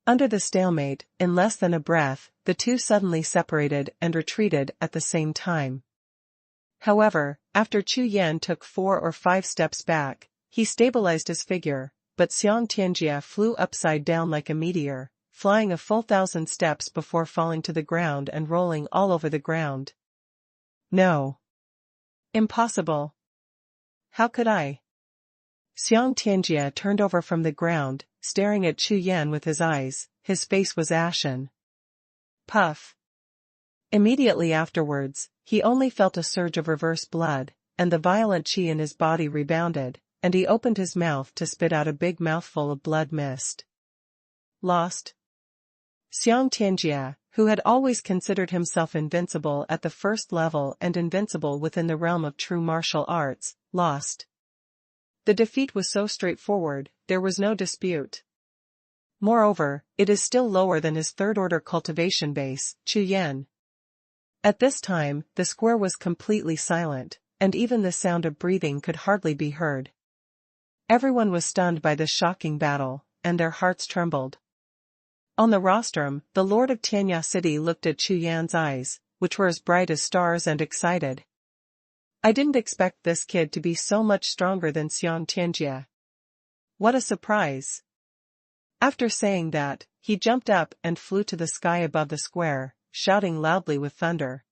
Under the stalemate, in less than a breath, the two suddenly separated and retreated at the same time. However, after Chu Yan took 4 or 5 steps back, he stabilized his figure, but Xiang Tianjia flew upside down like a meteor, flying a full 1,000 steps before falling to the ground and rolling all over the ground. No. Impossible. How could I? Xiang Tianjia turned over from the ground, staring at Chu Yan with his eyes. His face was ashen. Puff. Immediately afterwards, he only felt a surge of reverse blood, and the violent chi in his body rebounded, and he opened his mouth to spit out a big mouthful of blood mist. Lost. Xiang Tianjia, who had always considered himself invincible at the first level and invincible within the realm of true martial arts, lost. The defeat was so straightforward, there was no dispute. Moreover, it is still lower than his third-order cultivation base, Chu Yan. At this time, the square was completely silent, and even the sound of breathing could hardly be heard. Everyone was stunned by this shocking battle, and their hearts trembled. On the rostrum, the Lord of Tianya City looked at Chu Yan's eyes, which were as bright as stars, and excited. I didn't expect this kid to be so much stronger than Xiang Tianjia. What a surprise! After saying that, he jumped up and flew to the sky above the square, shouting loudly with thunder.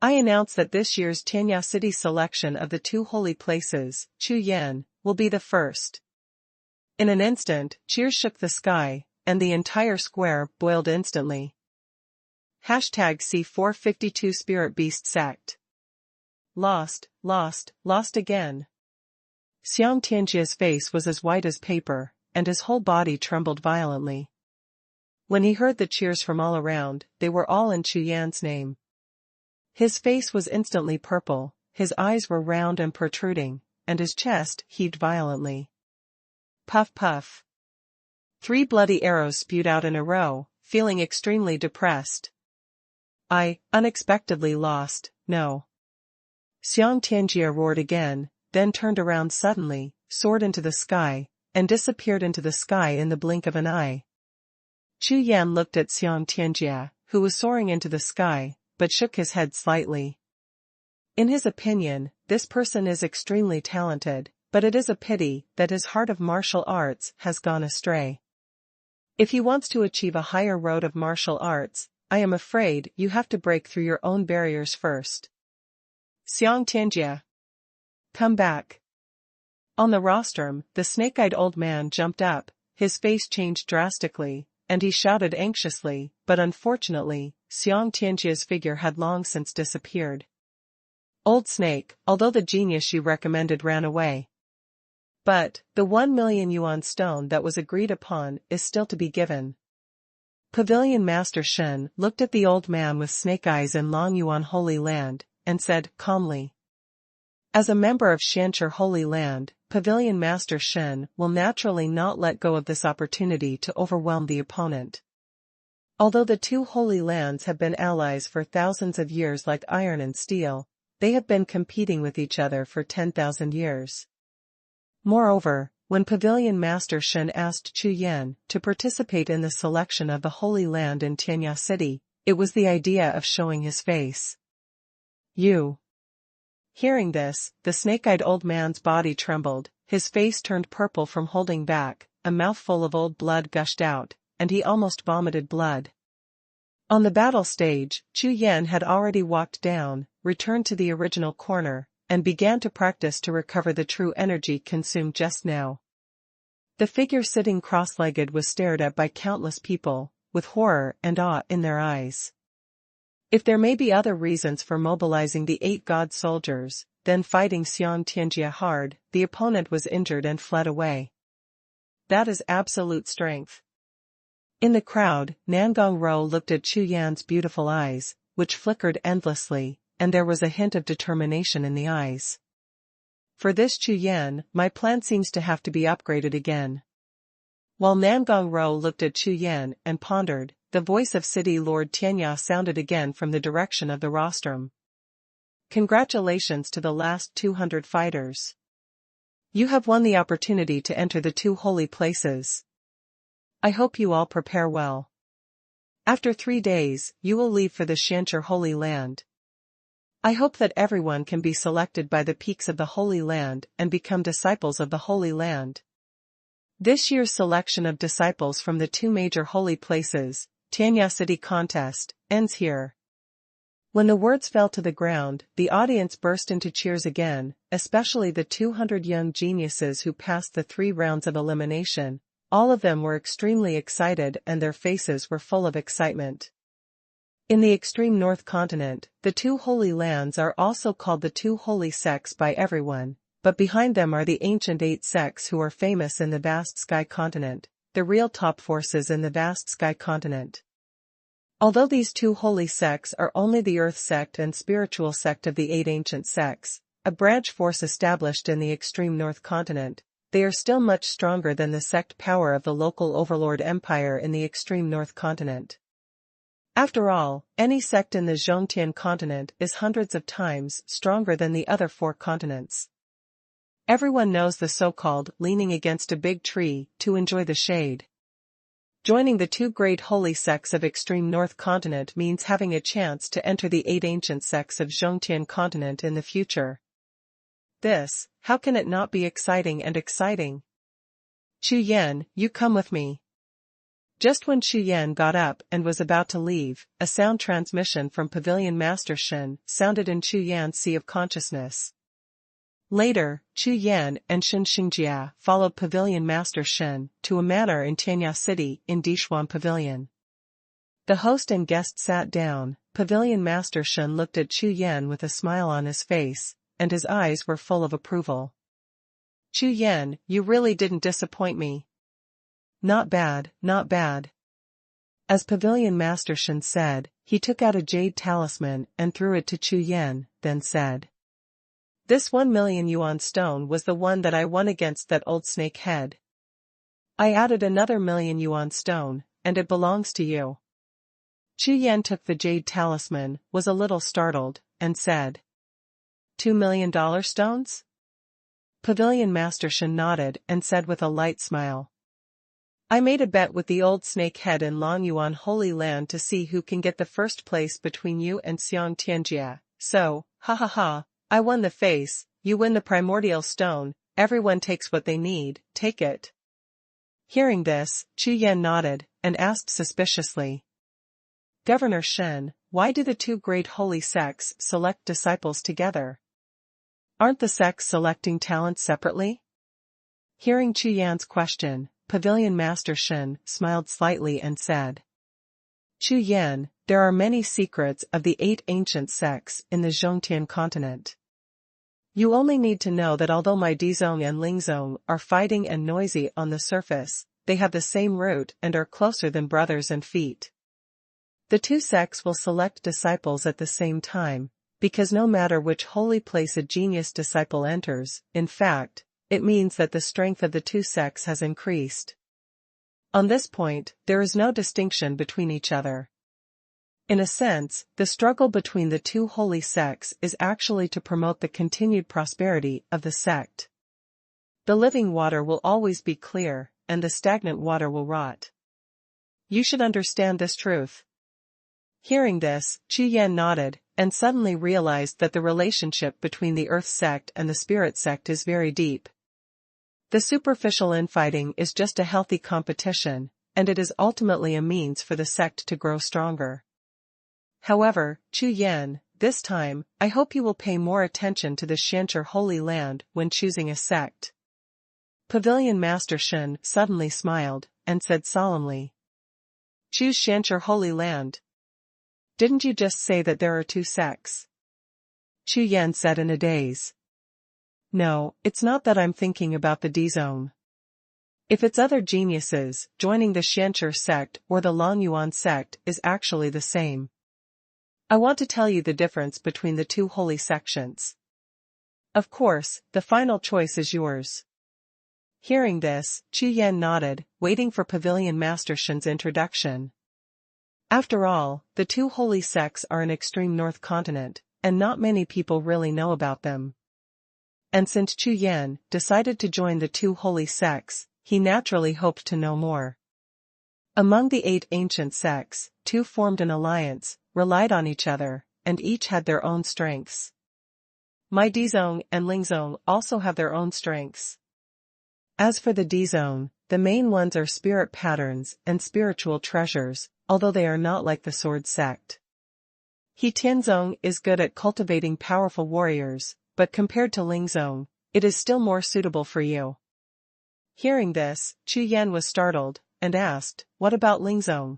I announce that this year's Tianya City selection of the 2 holy places, Chu Yan, will be the first. In an instant, cheers shook the sky, and the entire square boiled instantly. #C452 Spirit Beast Sect. Lost, lost, lost again. Xiang Tianjia's face was as white as paper, and his whole body trembled violently. When he heard the cheers from all around, they were all in Chu Yan's name. His face was instantly purple, his eyes were round and protruding, and his chest heaved violently. Puff puff. 3 bloody arrows spewed out in a row, feeling extremely depressed. I, unexpectedly lost, no. Xiang Tianjia roared again, then turned around suddenly, soared into the sky, and disappeared into the sky in the blink of an eye. Chu Yan looked at Xiang Tianjia, who was soaring into the sky, but shook his head slightly. In his opinion, this person is extremely talented, but it is a pity that his heart of martial arts has gone astray. If he wants to achieve a higher road of martial arts, I am afraid you have to break through your own barriers first. Xiang Tianjia. Come back. On the rostrum, the snake-eyed old man jumped up, his face changed drastically, and he shouted anxiously, but unfortunately, Xiang Tianjia's figure had long since disappeared. Old snake, although the genius you recommended ran away. But, the 1 million yuan stone that was agreed upon is still to be given. Pavilion Master Shen looked at the old man with snake eyes in Long Yuan Holy Land, and said calmly. As a member of Shancher Holy Land, Pavilion Master Shen will naturally not let go of this opportunity to overwhelm the opponent. Although the two holy lands have been allies for thousands of years like iron and steel, they have been competing with each other for 10,000 years. Moreover, when Pavilion Master Shen asked Chu Yan to participate in the selection of the Holy Land in Tianya City, it was the idea of showing his face. You. Hearing this, the snake-eyed old man's body trembled, his face turned purple from holding back, a mouthful of old blood gushed out, and he almost vomited blood. On the battle stage, Chu Yan had already walked down, returned to the original corner, and began to practice to recover the true energy consumed just now. The figure sitting cross-legged was stared at by countless people, with horror and awe in their eyes. If there may be other reasons for mobilizing the 8 god soldiers, then fighting Xiang Tianjia hard, the opponent was injured and fled away. That is absolute strength. In the crowd, Nangong Ro looked at Chu Yan's beautiful eyes, which flickered endlessly, and there was a hint of determination in the eyes. For this Chu Yan, my plan seems to have to be upgraded again. While Nangong Ro looked at Chu Yan and pondered, the voice of City Lord Tianya sounded again from the direction of the rostrum. Congratulations to the last 200 fighters. You have won the opportunity to enter the 2 holy places. I hope you all prepare well. After 3 days, you will leave for the Shancher Holy Land. I hope that everyone can be selected by the peaks of the Holy Land and become disciples of the Holy Land. This year's selection of disciples from the 2 major holy places, Tianya City Contest, ends here. When the words fell to the ground, the audience burst into cheers again, especially the 200 young geniuses who passed the 3 rounds of elimination. All of them were extremely excited and their faces were full of excitement. In the extreme North Continent, the 2 holy lands are also called the 2 holy sects by everyone, but behind them are the ancient 8 sects who are famous in the vast Sky Continent, the real top forces in the vast Sky Continent. Although these 2 holy sects are only the Earth sect and spiritual sect of the 8 ancient sects, a branch force established in the extreme North Continent, they are still much stronger than the sect power of the local overlord empire in the extreme North Continent. After all, any sect in the Zhongtian continent is hundreds of times stronger than the other 4 continents. Everyone knows the so-called leaning against a big tree to enjoy the shade. Joining the 2 great holy sects of extreme North Continent means having a chance to enter the 8 ancient sects of Zhongtian continent in the future. This, how can it not be exciting and exciting? Chu Yan, you come with me. Just when Chu Yan got up and was about to leave, a sound transmission from Pavilion Master Shen sounded in Chu Yan's sea of consciousness. Later, Chu Yan and Shen Xingjia followed Pavilion Master Shen to a manor in Tianya City in Dishuan Pavilion. The host and guest sat down. Pavilion Master Shen looked at Chu Yan with a smile on his face, and his eyes were full of approval. Chu Yan, you really didn't disappoint me. Not bad, not bad. As Pavilion Master Shen said, he took out a jade talisman and threw it to Chu Yan, then said. This 1 million yuan stone was the one that I won against that old snake head. I added another 1 million yuan stone, and it belongs to you. Chu Yan took the jade talisman, was a little startled, and said. $2 million stones? Pavilion Master Shen nodded and said with a light smile. I made a bet with the old snake head in Longyuan Holy Land to see who can get the first place between you and Xiang Tianjia, so, ha ha ha, I won the face, you win the primordial stone, everyone takes what they need, take it. Hearing this, Chu Yan nodded, and asked suspiciously. Governor Shen, why do the 2 great holy sects select disciples together? Aren't the sects selecting talents separately? Hearing Chu Yan's question, Pavilion Master Shen smiled slightly and said. Chu Yan, there are many secrets of the 8 ancient sects in the Zhongtian continent. You only need to know that although my Dizong and Lingzong are fighting and noisy on the surface, they have the same root and are closer than brothers and feet. The 2 sects will select disciples at the same time, because no matter which holy place a genius disciple enters, in fact, it means that the strength of the 2 sects has increased. On this point, there is no distinction between each other. In a sense, the struggle between the two holy sects is actually to promote the continued prosperity of the sect. The living water will always be clear, and the stagnant water will rot. You should understand this truth. Hearing this, Chu Yan nodded, and suddenly realized that the relationship between the Earth sect and the Spirit sect is very deep. The superficial infighting is just a healthy competition, and it is ultimately a means for the sect to grow stronger. However, Chu Yan, this time, I hope you will pay more attention to the Xianzhi Holy Land when choosing a sect. Pavilion Master Shen suddenly smiled, and said solemnly. Choose Xianzhi Holy Land. Didn't you just say that there are two sects? Chu Yan said in a daze. No, it's not that I'm thinking about the D-Zone. If it's other geniuses, joining the Xianzhi sect or the Longyuan sect is actually the same. I want to tell you the difference between the two holy sections. Of course, the final choice is yours. Hearing this, Chu Yan nodded, waiting for Pavilion Master Shen's introduction. After all, the two holy sects are an extreme north continent, and not many people really know about them. And since Chu Yan decided to join the two holy sects, he naturally hoped to know more. Among the 8 ancient sects, 2 formed an alliance, relied on each other, and each had their own strengths. My D-Zone and Ling-Zone also have their own strengths. As for the D-Zone, the main ones are spirit patterns and spiritual treasures, although they are not like the Sword sect. He Tianzong is good at cultivating powerful warriors, but compared to Ling-Zone, it is still more suitable for you. Hearing this, Chu Yan was startled, and asked, what about Ling-Zone?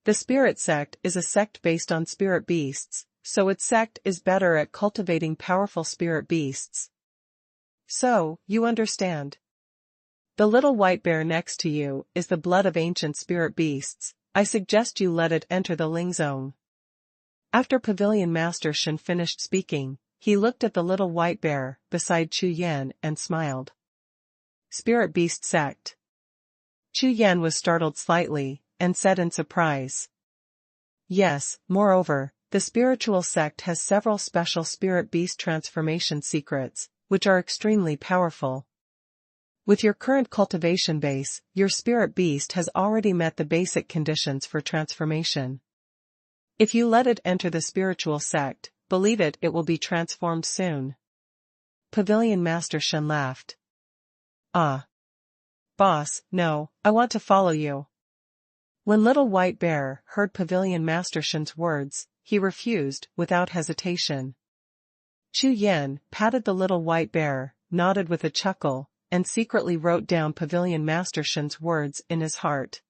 The Spirit sect is a sect based on spirit beasts, so its sect is better at cultivating powerful spirit beasts. So, you understand. The little white bear next to you is the blood of ancient spirit beasts. I suggest you let it enter the Ling-Zone. After Pavilion Master Shen finished speaking, he looked at the little white bear beside Chu Yan and smiled. Spirit beast sect. Chu Yan was startled slightly, and said in surprise. Yes, moreover, the spiritual sect has several special spirit beast transformation secrets, which are extremely powerful. With your current cultivation base, your spirit beast has already met the basic conditions for transformation. If you let it enter the spiritual sect, believe it will be transformed soon. Pavilion Master Shen laughed. Ah. Boss, no, I want to follow you. When Little White Bear heard Pavilion Master Shen's words, he refused without hesitation. Chu Yan patted the little white bear, nodded with a chuckle, and secretly wrote down Pavilion Master Shen's words in his heart.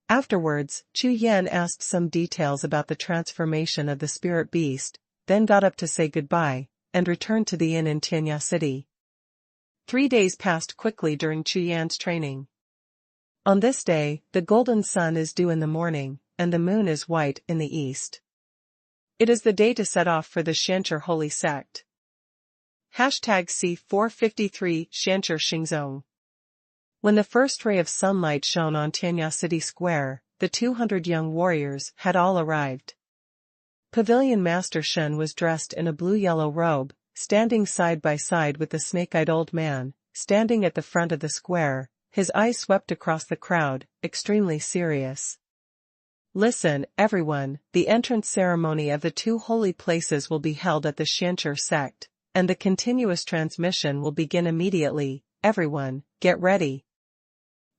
Afterwards, Chu Yan asked some details about the transformation of the spirit beast, then got up to say goodbye, and returned to the inn in Tianya City. 3 days passed quickly during Chu Yan's training. On this day, the golden sun is due in the morning, and the moon is white in the east. It is the day to set off for the Xianzhi Holy Sect. #C453 Xianzhi Xingzong. When the first ray of sunlight shone on Tianya City Square, the 200 young warriors had all arrived. Pavilion Master Shen was dressed in a blue-yellow robe, standing side by side with the snake-eyed old man, standing at the front of the square, his eyes swept across the crowd, extremely serious. Listen, everyone, the entrance ceremony of the 2 holy places will be held at the Xianzhi sect, and the continuous transmission will begin immediately. Everyone, get ready.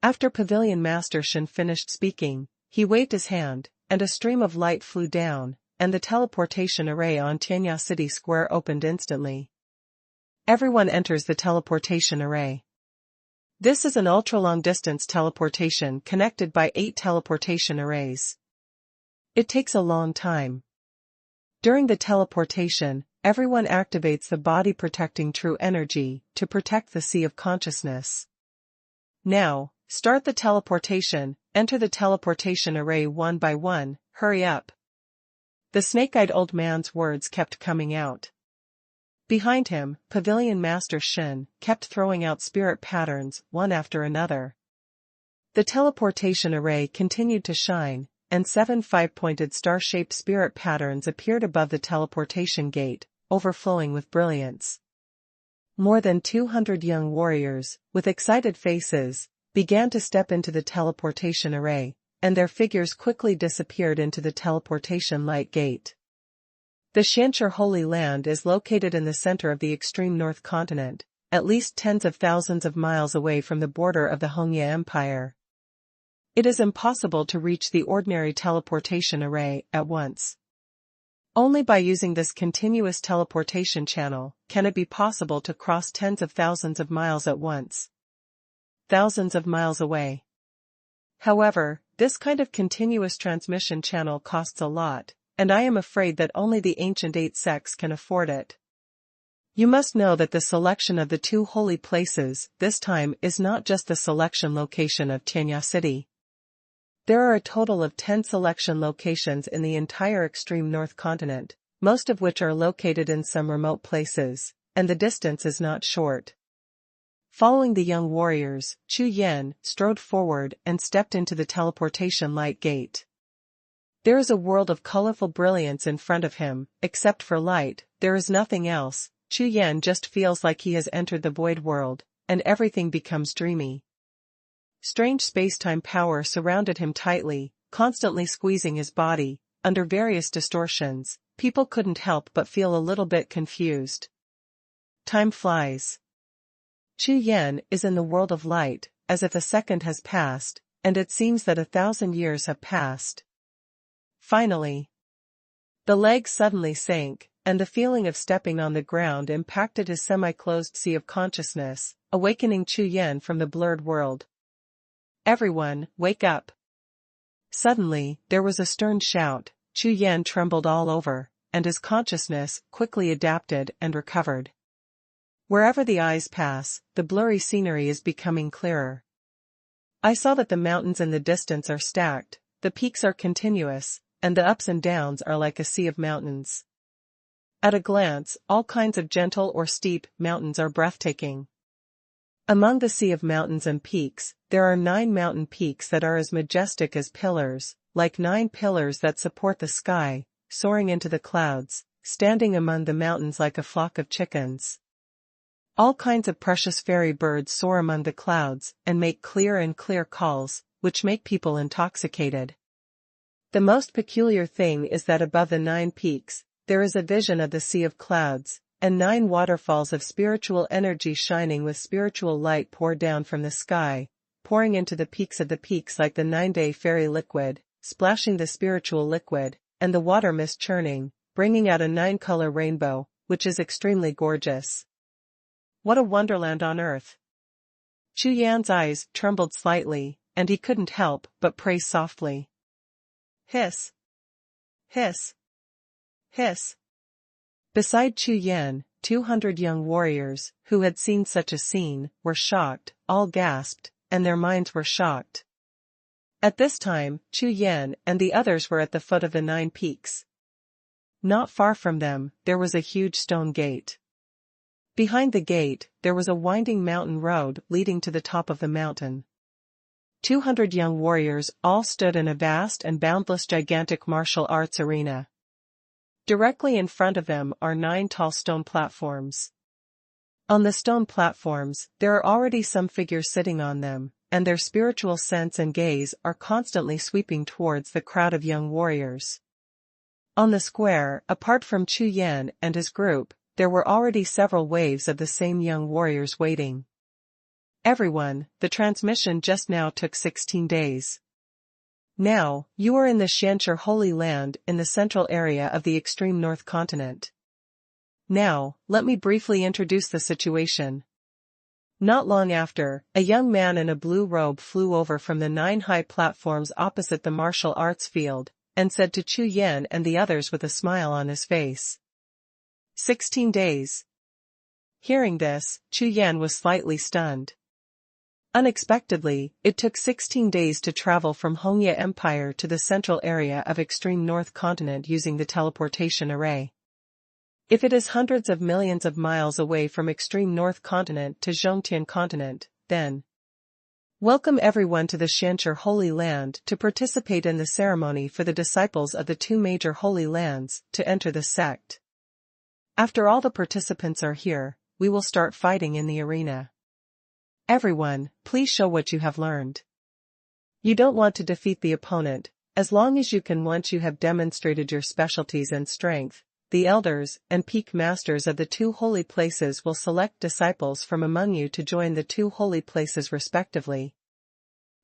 After Pavilion Master Shen finished speaking, he waved his hand, and a stream of light flew down, and the teleportation array on Tianya City Square opened instantly. Everyone enters the teleportation array. This is an ultra-long-distance teleportation connected by 8 teleportation arrays. It takes a long time. During the teleportation, everyone activates the body-protecting true energy to protect the sea of consciousness. Now, start the teleportation, enter the teleportation array one by one, hurry up. The snake-eyed old man's words kept coming out. Behind him, Pavilion Master Shen kept throwing out spirit patterns one after another. The teleportation array continued to shine, and 7 five-pointed star-shaped spirit patterns appeared above the teleportation gate, overflowing with brilliance. More than 200 young warriors, with excited faces, began to step into the teleportation array, and their figures quickly disappeared into the teleportation light gate. The Xianxi Holy Land is located in the center of the extreme north continent, at least tens of thousands of miles away from the border of the Hongye Empire. It is impossible to reach the ordinary teleportation array at once. Only by using this continuous teleportation channel can it be possible to cross tens of thousands of miles at once. Thousands of miles away. However, this kind of continuous transmission channel costs a lot, and I am afraid that only the ancient 8 sects can afford it. You must know that the selection of the 2 holy places this time is not just the selection location of Tianya City. There are a total of 10 selection locations in the entire extreme north continent, most of which are located in some remote places, and the distance is not short. Following the young warriors, Chu Yan strode forward and stepped into the teleportation light gate. There is a world of colorful brilliance in front of him, except for light, there is nothing else. Chu Yan just feels like he has entered the void world, and everything becomes dreamy. Strange space-time power surrounded him tightly, constantly squeezing his body. Under various distortions, people couldn't help but feel a little bit confused. Time flies. Chu Yan is in the world of light, as if a second has passed, and it seems that 1,000 years have passed. Finally, the leg suddenly sank, and the feeling of stepping on the ground impacted his semi-closed sea of consciousness, awakening Chu Yan from the blurred world. Everyone, wake up! Suddenly, there was a stern shout. Chu Yan trembled all over, and his consciousness quickly adapted and recovered. Wherever the eyes pass, the blurry scenery is becoming clearer. I saw that the mountains in the distance are stacked, the peaks are continuous, and the ups and downs are like a sea of mountains. At a glance, all kinds of gentle or steep mountains are breathtaking. Among the sea of mountains and peaks, there are 9 mountain peaks that are as majestic as pillars, like 9 pillars that support the sky, soaring into the clouds, standing among the mountains like a flock of chickens. All kinds of precious fairy birds soar among the clouds and make clear and clear calls, which make people intoxicated. The most peculiar thing is that above the 9 peaks, there is a vision of the sea of clouds, and 9 waterfalls of spiritual energy shining with spiritual light pour down from the sky, pouring into the peaks of the peaks like the 9-day fairy liquid, splashing the spiritual liquid, and the water mist churning, bringing out a 9-color rainbow, which is extremely gorgeous. What a wonderland on earth! Chu Yan's eyes trembled slightly, and he couldn't help but praise softly. Hiss! Hiss! Hiss! Beside Chu Yan, 200 young warriors, who had seen such a scene, were shocked, all gasped, and their minds were shocked. At this time, Chu Yan and the others were at the foot of the 9 peaks. Not far from them, there was a huge stone gate. Behind the gate, there was a winding mountain road leading to the top of the mountain. 200 young warriors all stood in a vast and boundless gigantic martial arts arena. Directly in front of them are 9 tall stone platforms. On the stone platforms, there are already some figures sitting on them, and their spiritual sense and gaze are constantly sweeping towards the crowd of young warriors. On the square, apart from Chu Yan and his group, there were already several waves of the same young warriors waiting. Everyone, the transmission just now took 16 days. Now, you are in the Xianxi Holy Land in the central area of the extreme north continent. Now, let me briefly introduce the situation. Not long after, a young man in a blue robe flew over from the 9 high platforms opposite the martial arts field, and said to Chu Yan and the others with a smile on his face. 16 days. Hearing this, Chu Yan was slightly stunned. Unexpectedly, it took 16 days to travel from Hongye Empire to the central area of extreme north continent using the teleportation array. If it is hundreds of millions of miles away from extreme north continent to Zhongtian continent, then Welcome everyone to the Shanxi Holy Land to participate in the ceremony for the disciples of the two major holy lands to enter the sect. After all the participants are here, we will start fighting in the arena. Everyone, please show what you have learned. You don't want to defeat the opponent, as long as you can. Once you have demonstrated your specialties and strength, the elders and peak masters of the two holy places will select disciples from among you to join the two holy places respectively.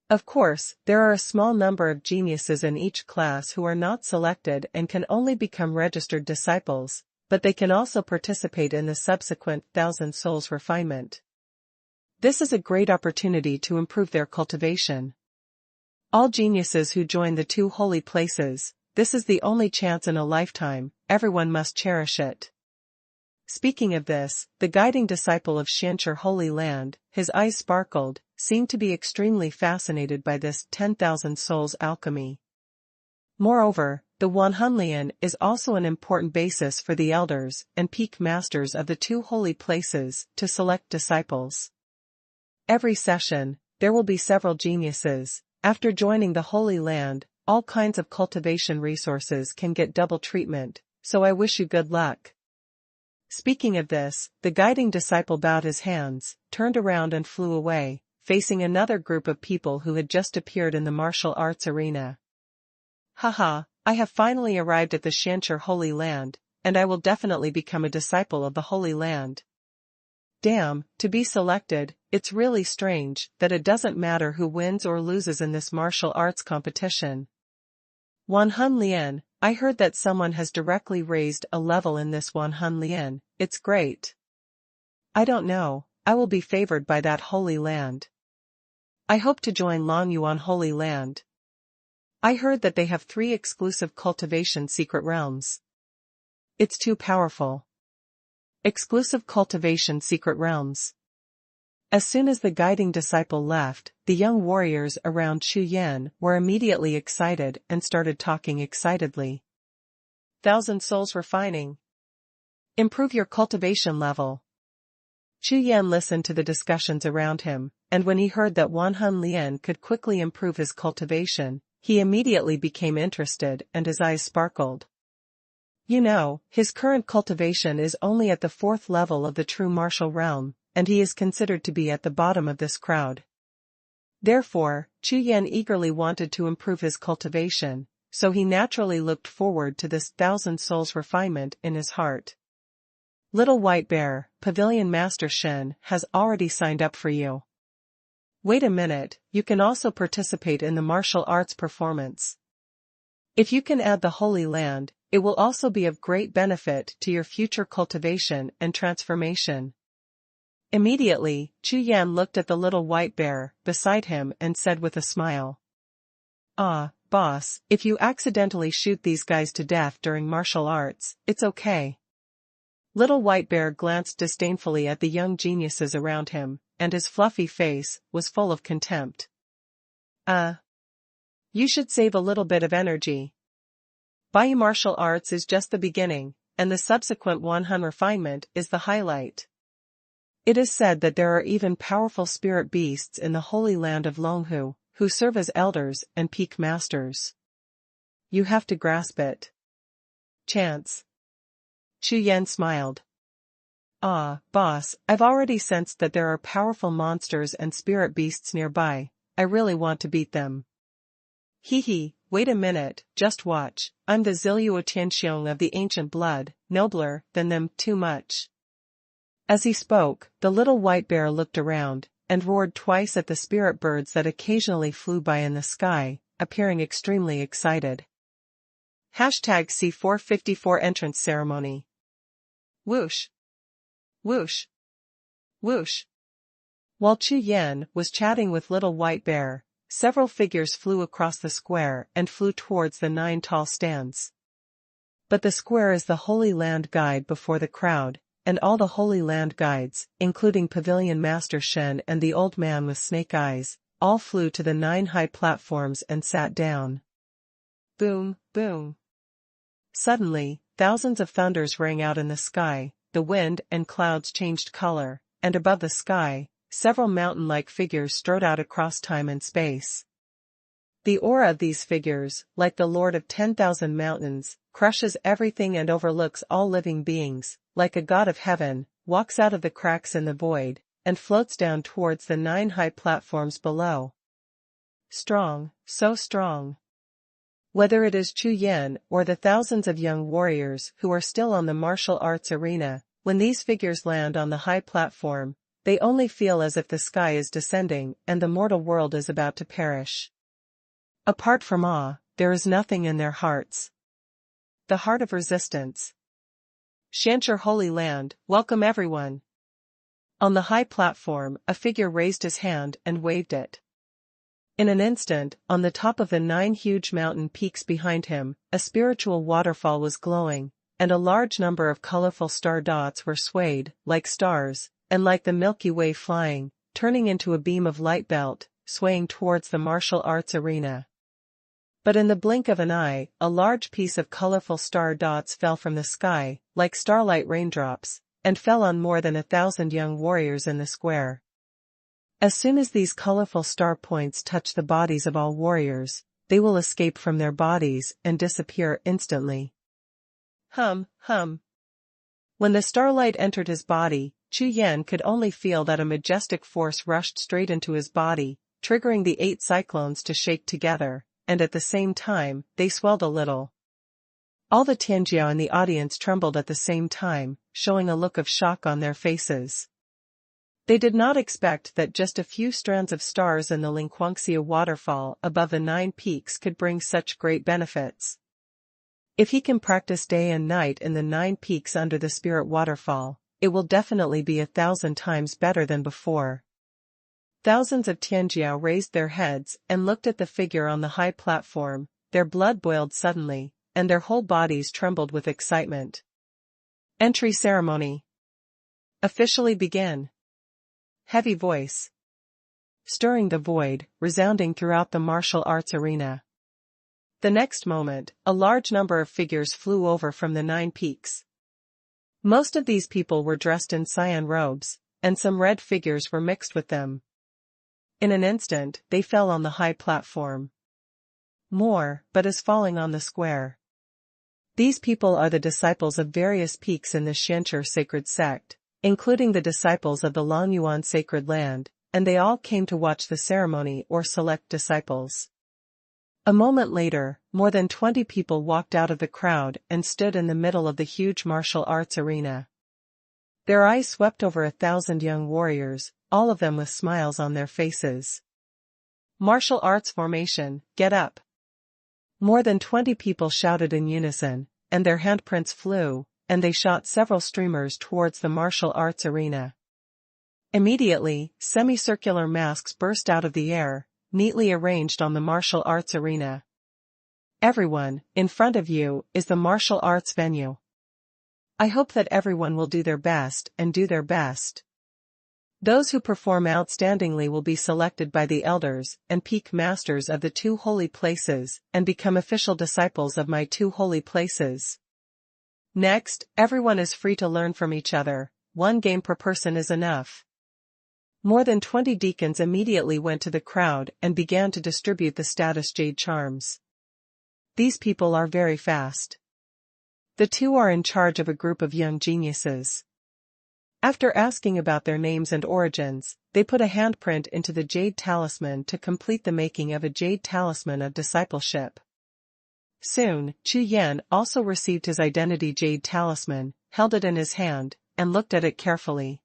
Of course, there are a small number of geniuses in each class who are not selected and can only become registered disciples, but they can also participate in the subsequent 1,000 souls refinement. This is a great opportunity to improve their cultivation. All geniuses who join the two holy places, this is the only chance in a lifetime, everyone must cherish it. Speaking of this, the guiding disciple of Shanxi Holy Land, his eyes sparkled, seemed to be extremely fascinated by this 10,000 souls alchemy. Moreover, the Wuhun is also an important basis for the elders and peak masters of the two holy places to select disciples. Every session, there will be several geniuses. After joining the Holy Land, all kinds of cultivation resources can get double treatment, so I wish you good luck. Speaking of this, the guiding disciple bowed his hands, turned around and flew away, facing another group of people who had just appeared in the martial arts arena. Haha, I have finally arrived at the Shanxi Holy Land, and I will definitely become a disciple of the Holy Land. Damn, to be selected, it's really strange that it doesn't matter who wins or loses in this martial arts competition. Wuhun, I heard that someone has directly raised a level in this Wuhun. It's great. I don't know, I will be favored by that Holy Land. I hope to join Longyuan Holy Land. I heard that they have 3 exclusive cultivation secret realms. It's too powerful. Exclusive cultivation secret realms. As soon as the guiding disciple left, the young warriors around Chu Yan were immediately excited and started talking excitedly. 1,000 souls refining. Improve your cultivation level. Chu Yan listened to the discussions around him, and when he heard that Wuhun could quickly improve his cultivation, he immediately became interested and his eyes sparkled. You know, his current cultivation is only at the 4th level of the true martial realm, and he is considered to be at the bottom of this crowd. Therefore, Chu Yan eagerly wanted to improve his cultivation, so he naturally looked forward to this 1,000 souls refinement in his heart. Little White Bear, Pavilion Master Shen has already signed up for you. Wait a minute, you can also participate in the martial arts performance. If you can add the Holy Land, it will also be of great benefit to your future cultivation and transformation. Immediately, Chu Yan looked at the little white bear beside him and said with a smile. Ah, boss, if you accidentally shoot these guys to death during martial arts, it's okay. Little White Bear glanced disdainfully at the young geniuses around him, and his fluffy face was full of contempt. You should save a little bit of energy. Bai martial arts is just the beginning, and the subsequent Wuhun refinement is the highlight. It is said that there are even powerful spirit beasts in the Holy Land of Longhu, who serve as elders and peak masters. You have to grasp it. Chance. Chu Yan smiled. Ah, boss, I've already sensed that there are powerful monsters and spirit beasts nearby. I really want to beat them. Hee, wait a minute, just watch. I'm the Ziluo Tianxiong of the ancient blood, nobler than them too much. As he spoke, the little white bear looked around, and roared twice at the spirit birds that occasionally flew by in the sky, appearing extremely excited. #C454 Entrance Ceremony. Whoosh. Whoosh. Whoosh. While Chu Yan was chatting with little white bear, several figures flew across the square and flew towards the 9 tall stands. But the square is the Holy Land Guide before the crowd, and all the Holy Land Guides, including Pavilion Master Shen and the old man with snake eyes, all flew to the 9 high platforms and sat down. Boom, boom. Suddenly, thousands of thunders rang out in the sky, the wind and clouds changed color, and above the sky, several mountain-like figures strode out across time and space. The aura of these figures, like the Lord of 10,000 mountains, crushes everything and overlooks all living beings, like a god of heaven, walks out of the cracks in the void, and floats down towards the 9 high platforms below. Strong, so strong. Whether it is Chu Yan or the thousands of young warriors who are still on the martial arts arena, when these figures land on the high platform, they only feel as if the sky is descending and the mortal world is about to perish. Apart from awe, there is nothing in their hearts. The heart of resistance. Shancher Holy Land, welcome everyone. On the high platform, a figure raised his hand and waved it. In an instant, on the top of the 9 huge mountain peaks behind him, a spiritual waterfall was glowing, and a large number of colorful star dots were swayed, like stars, and like the Milky Way flying, turning into a beam of light belt, swaying towards the martial arts arena. But in the blink of an eye, a large piece of colorful star dots fell from the sky, like starlight raindrops, and fell on more than 1,000 young warriors in the square. As soon as these colorful star points touch the bodies of all warriors, they will escape from their bodies and disappear instantly. Hum. When the starlight entered his body, Chu Yan could only feel that a majestic force rushed straight into his body, triggering the 8 cyclones to shake together, and at the same time, they swelled a little. All the Tianjiao in the audience trembled at the same time, showing a look of shock on their faces. They did not expect that just a few strands of stars in the Lingquangxia waterfall above the 9 peaks could bring such great benefits. If he can practice day and night in the 9 peaks under the spirit waterfall, it will definitely be 1,000 times better than before. Thousands of Tianjiao raised their heads and looked at the figure on the high platform, their blood boiled suddenly, and their whole bodies trembled with excitement. Entry ceremony. Officially begin. Heavy voice. Stirring the void, resounding throughout the martial arts arena. The next moment, a large number of figures flew over from the 9 peaks. Most of these people were dressed in cyan robes, and some red figures were mixed with them. In an instant, they fell on the high platform. More, but is falling on the square. These people are the disciples of various peaks in the Shancher sacred sect, including the disciples of the Longyuan sacred land, and they all came to watch the ceremony or select disciples. A moment later, more than 20 people walked out of the crowd and stood in the middle of the huge martial arts arena. Their eyes swept over 1,000 young warriors, all of them with smiles on their faces. Martial arts formation, get up. More than 20 people shouted in unison, and their handprints flew, and they shot several streamers towards the martial arts arena. Immediately, semicircular masks burst out of the air, neatly arranged on the martial arts arena. Everyone, in front of you, is the martial arts venue. I hope that everyone will do their best and do their best. Those who perform outstandingly will be selected by the elders and peak masters of the 2 holy places and become official disciples of my 2 holy places. Next, everyone is free to learn from each other. 1 game per person is enough. More than 20 deacons immediately went to the crowd and began to distribute the status jade charms. These people are very fast. The 2 are in charge of a group of young geniuses. After asking about their names and origins, they put a handprint into the jade talisman to complete the making of a jade talisman of discipleship. Soon, Chu Yan also received his identity jade talisman, held it in his hand, and looked at it carefully.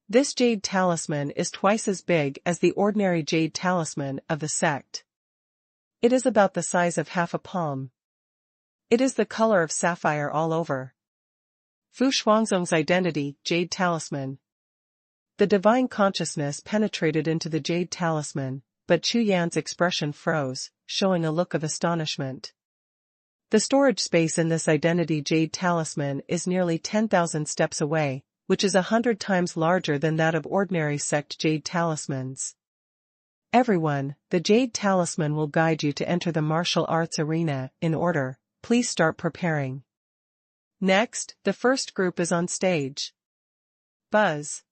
This jade talisman is twice as big as the ordinary jade talisman of the sect. It is about the size of half a palm. It is the color of sapphire all over. Fu Shuangzong's identity, jade talisman. The divine consciousness penetrated into the jade talisman, but Chu Yan's expression froze, showing a look of astonishment. The storage space in this identity jade talisman is nearly 10,000 steps away, which is 100 times larger than that of ordinary sect jade talismans. Everyone, the jade talisman will guide you to enter the martial arts arena, in order. Please start preparing. Next, the first group is on stage. Buzz.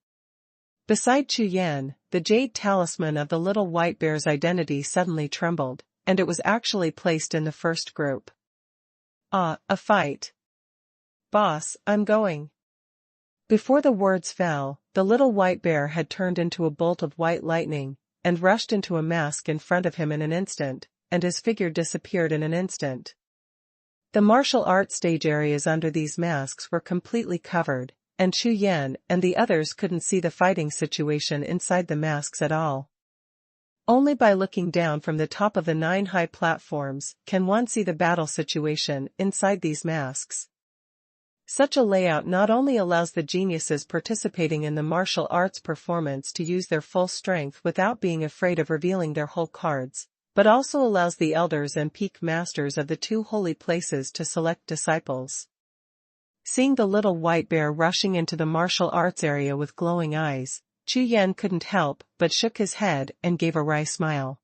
Beside Chu Yan, the jade talisman of the little white bear's identity suddenly trembled, and it was actually placed in the first group. Ah, a fight. Boss, I'm going. Before the words fell, the little white bear had turned into a bolt of white lightning, and rushed into a mask in front of him in an instant, and his figure disappeared in an instant. The martial arts stage areas under these masks were completely covered, and Chu Yan and the others couldn't see the fighting situation inside the masks at all. Only by looking down from the top of the 9 high platforms can one see the battle situation inside these masks. Such a layout not only allows the geniuses participating in the martial arts performance to use their full strength without being afraid of revealing their whole cards, but also allows the elders and peak masters of the 2 holy places to select disciples. Seeing the little white bear rushing into the martial arts area with glowing eyes, Chu Yan couldn't help but shook his head and gave a wry smile.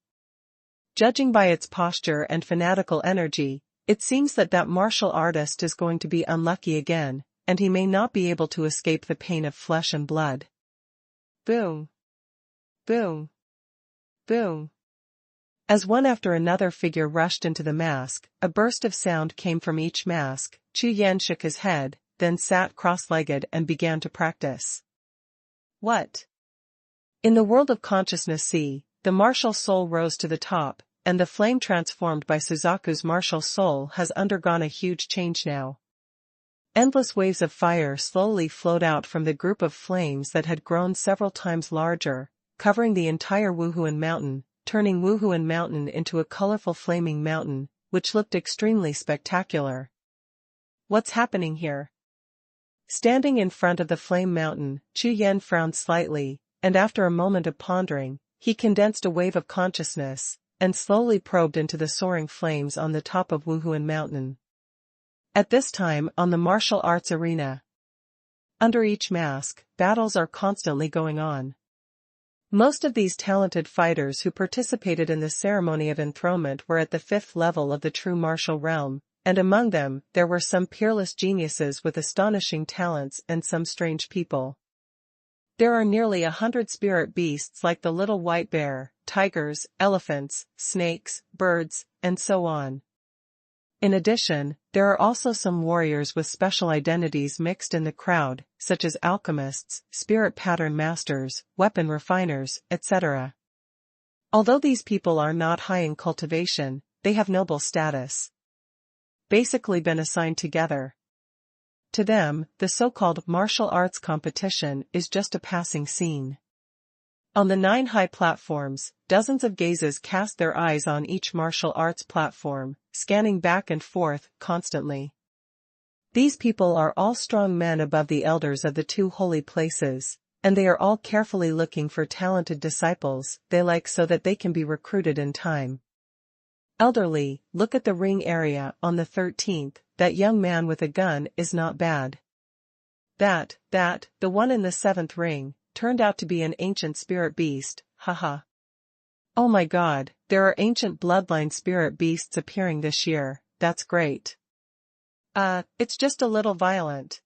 Judging by its posture and fanatical energy, it seems that martial artist is going to be unlucky again, and he may not be able to escape the pain of flesh and blood. Boom. Boom. Boom. As one after another figure rushed into the mask, a burst of sound came from each mask. Chu Yan shook his head, then sat cross-legged and began to practice. What? In the world of consciousness C, the martial soul rose to the top, and the flame transformed by Suzaku's martial soul has undergone a huge change now. Endless waves of fire slowly flowed out from the group of flames that had grown several times larger, covering the entire Wuhun mountain, turning Wuhun mountain into a colorful flaming mountain, which looked extremely spectacular. What's happening here? Standing in front of the flame mountain, Chu Yan frowned slightly, and after a moment of pondering, he condensed a wave of consciousness, and slowly probed into the soaring flames on the top of Wuhun mountain. At this time on the martial arts arena, under each mask, battles are constantly going on. Most of these talented fighters who participated in the ceremony of enthronement were at the 5th level of the true martial realm, and among them there were some peerless geniuses with astonishing talents and some strange people. There are nearly 100 spirit beasts like the little white bear, tigers, elephants, snakes, birds, and so on. In addition, there are also some warriors with special identities mixed in the crowd, such as alchemists, spirit pattern masters, weapon refiners, etc. Although these people are not high in cultivation, they have noble status. Basically been assigned together. To them, the so-called martial arts competition is just a passing scene. On the 9 high platforms, dozens of gazes cast their eyes on each martial arts platform, scanning back and forth constantly. These people are all strong men above the elders of the 2 holy places, and they are all carefully looking for talented disciples they like so that they can be recruited in time. Elderly, look at the ring area on the 13th, that young man with a gun is not bad. The one in the 7th ring, turned out to be an ancient spirit beast, haha. Oh my god, there are ancient bloodline spirit beasts appearing this year, that's great. It's just a little violent.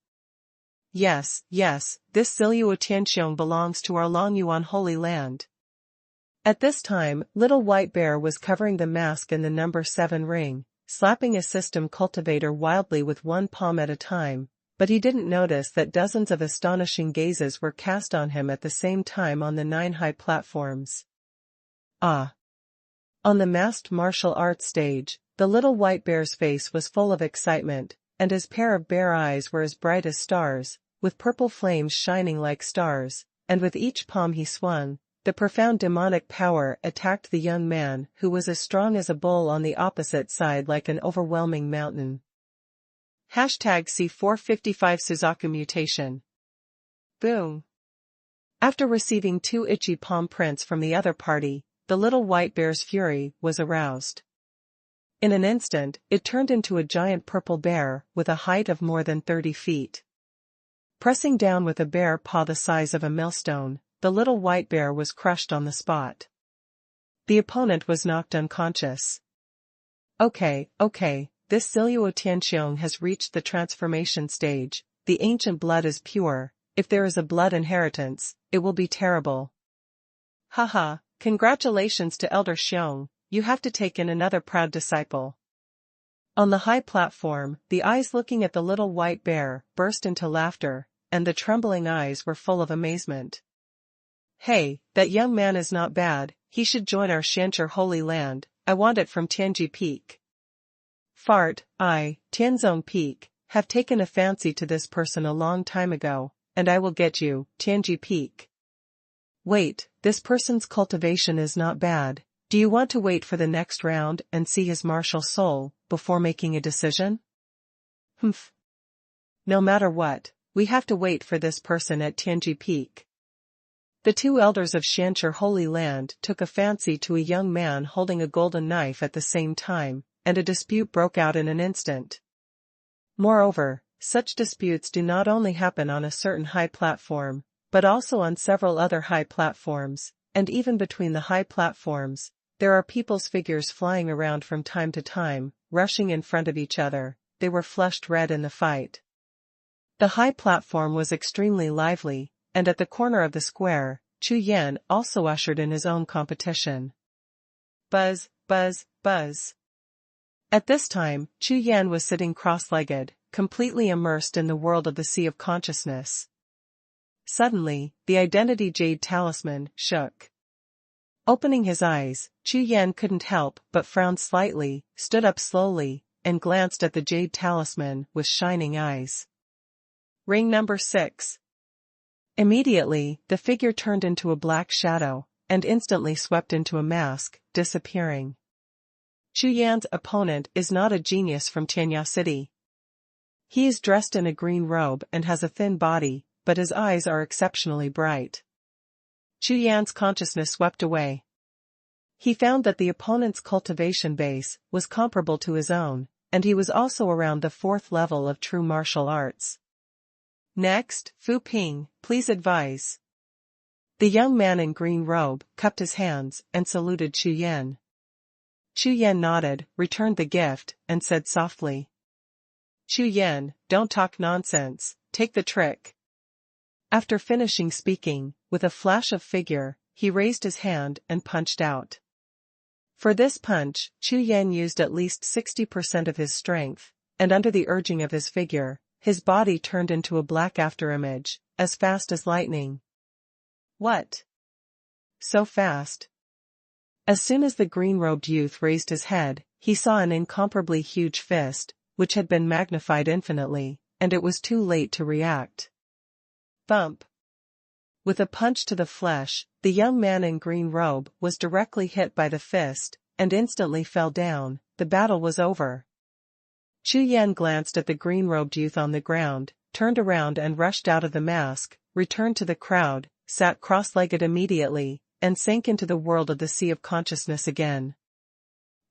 Yes, this Ziliu Tianxiong belongs to our Longyuan holy land. At this time, little white bear was covering the mask in the number 7 ring, slapping a system cultivator wildly with one palm at a time, but he didn't notice that dozens of astonishing gazes were cast on him at the same time on the 9 high platforms. Ah! On the masked martial arts stage, the little white bear's face was full of excitement, and his pair of bear eyes were as bright as stars, with purple flames shining like stars, and with each palm he swung, the profound demonic power attacked the young man who was as strong as a bull on the opposite side like an overwhelming mountain. #C455 Suzaku mutation. Boom. After receiving 2 itchy palm prints from the other party, the little white bear's fury was aroused. In an instant, it turned into a giant purple bear with a height of more than 30 feet. Pressing down with a bear paw the size of a millstone, the little white bear was crushed on the spot. The opponent was knocked unconscious. Okay, this Ziliu Tianxiong has reached the transformation stage, the ancient blood is pure, if there is a blood inheritance, it will be terrible. Haha, congratulations to Elder Xiong, you have to take in another proud disciple. On the high platform, the eyes looking at the little white bear burst into laughter, and the trembling eyes were full of amazement. Hey, that young man is not bad, he should join our Shancher Holy Land, I want it from Tianji Peak. Fart, I, Tianzong Peak, have taken a fancy to this person a long time ago, and I will get you, Tianji Peak. Wait, this person's cultivation is not bad, do you want to wait for the next round and see his martial soul, before making a decision? Humph. No matter what, we have to wait for this person at Tianji Peak. The two elders of Shancher Holy Land took a fancy to a young man holding a golden knife at the same time, and a dispute broke out in an instant. Moreover, such disputes do not only happen on a certain high platform, but also on several other high platforms, and even between the high platforms, there are people's figures flying around from time to time, rushing in front of each other, they were flushed red in the fight. The high platform was extremely lively, and at the corner of the square, Chu Yan also ushered in his own competition. Buzz, buzz, buzz. At this time, Chu Yan was sitting cross-legged, completely immersed in the world of the Sea of Consciousness. Suddenly, the identity jade talisman shook. Opening his eyes, Chu Yan couldn't help but frown slightly, stood up slowly, and glanced at the jade talisman with shining eyes. Ring number 6. Immediately, the figure turned into a black shadow, and instantly swept into a mask, disappearing. Chu Yan's opponent is not a genius from Tianya City. He is dressed in a green robe and has a thin body, but his eyes are exceptionally bright. Chu Yan's consciousness swept away. He found that the opponent's cultivation base was comparable to his own, and he was also around the 4th level of true martial arts. Next, Fu Ping, please advise. The young man in green robe cupped his hands and saluted Chu Yan. Chu Yan nodded, returned the gift, and said softly. Chu Yan, don't talk nonsense, take the trick. After finishing speaking, with a flash of figure, he raised his hand and punched out. For this punch, Chu Yan used at least 60% of his strength, and under the urging of his figure, his body turned into a black afterimage, as fast as lightning. What? So fast? As soon as the green-robed youth raised his head, he saw an incomparably huge fist, which had been magnified infinitely, and it was too late to react. Bump. With a punch to the flesh, the young man in green robe was directly hit by the fist, and instantly fell down. The battle was over. Chu Yan glanced at the green-robed youth on the ground, turned around and rushed out of the mask, returned to the crowd, sat cross-legged immediately, and sank into the world of the Sea of Consciousness again.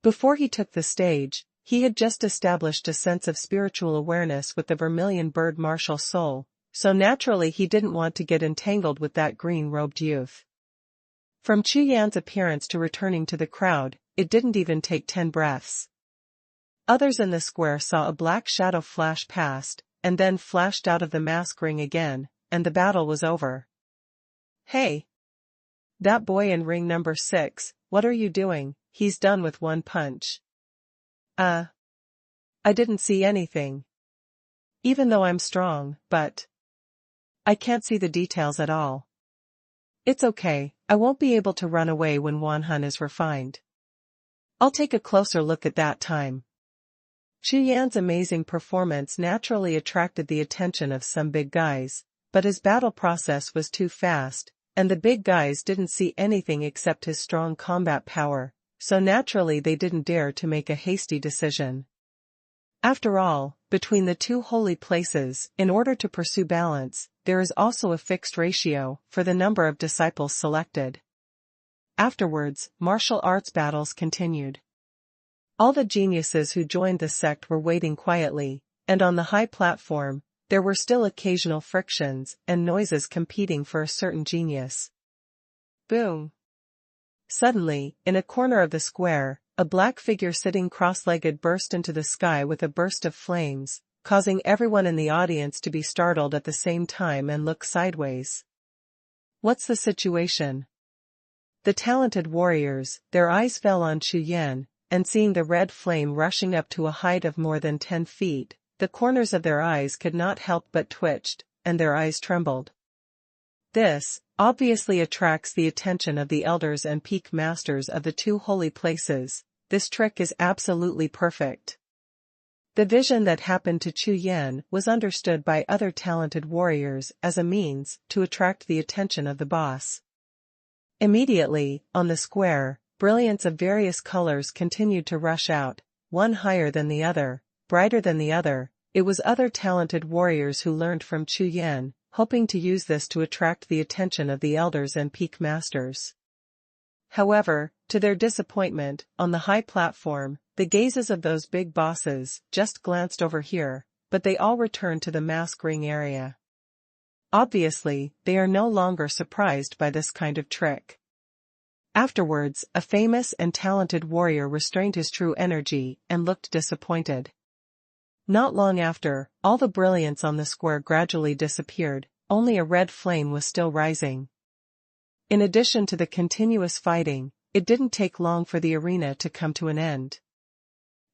Before he took the stage, he had just established a sense of spiritual awareness with the vermilion bird martial soul, so naturally he didn't want to get entangled with that green-robed youth. From Chu Yan's appearance to returning to the crowd, it didn't even take 10 breaths. Others in the square saw a black shadow flash past, and then flashed out of the mask ring again, and the battle was over. Hey! That boy in ring number 6, what are you doing? He's done with one punch. I didn't see anything. Even though I'm strong, but I can't see the details at all. It's okay, I won't be able to run away when Xuanhuan is refined. I'll take a closer look at that time. Chu Yan's amazing performance naturally attracted the attention of some big guys, but his battle process was too fast, and the big guys didn't see anything except his strong combat power, so naturally they didn't dare to make a hasty decision. After all, between the two holy places, in order to pursue balance, there is also a fixed ratio for the number of disciples selected. Afterwards, martial arts battles continued. All the geniuses who joined the sect were waiting quietly, and on the high platform, there were still occasional frictions and noises competing for a certain genius. Boom! Suddenly, in a corner of the square, a black figure sitting cross-legged burst into the sky with a burst of flames, causing everyone in the audience to be startled at the same time and look sideways. What's the situation? The talented warriors, their eyes fell on Chu Yan, and seeing the red flame rushing up to a height of more than 10 feet, the corners of their eyes could not help but twitched, and their eyes trembled. This, obviously attracts the attention of the elders and peak masters of the two holy places. This trick is absolutely perfect. The vision that happened to Chu Yan was understood by other talented warriors as a means to attract the attention of the boss. Immediately, on the square, brilliants of various colors continued to rush out, one higher than the other, brighter than the other. It was other talented warriors who learned from Chu Yan, hoping to use this to attract the attention of the elders and peak masters. However, to their disappointment, on the high platform, the gazes of those big bosses just glanced over here, but they all returned to the mask ring area. Obviously, they are no longer surprised by this kind of trick. Afterwards, a famous and talented warrior restrained his true energy and looked disappointed. Not long after, all the brilliance on the square gradually disappeared, only a red flame was still rising. In addition to the continuous fighting, it didn't take long for the arena to come to an end.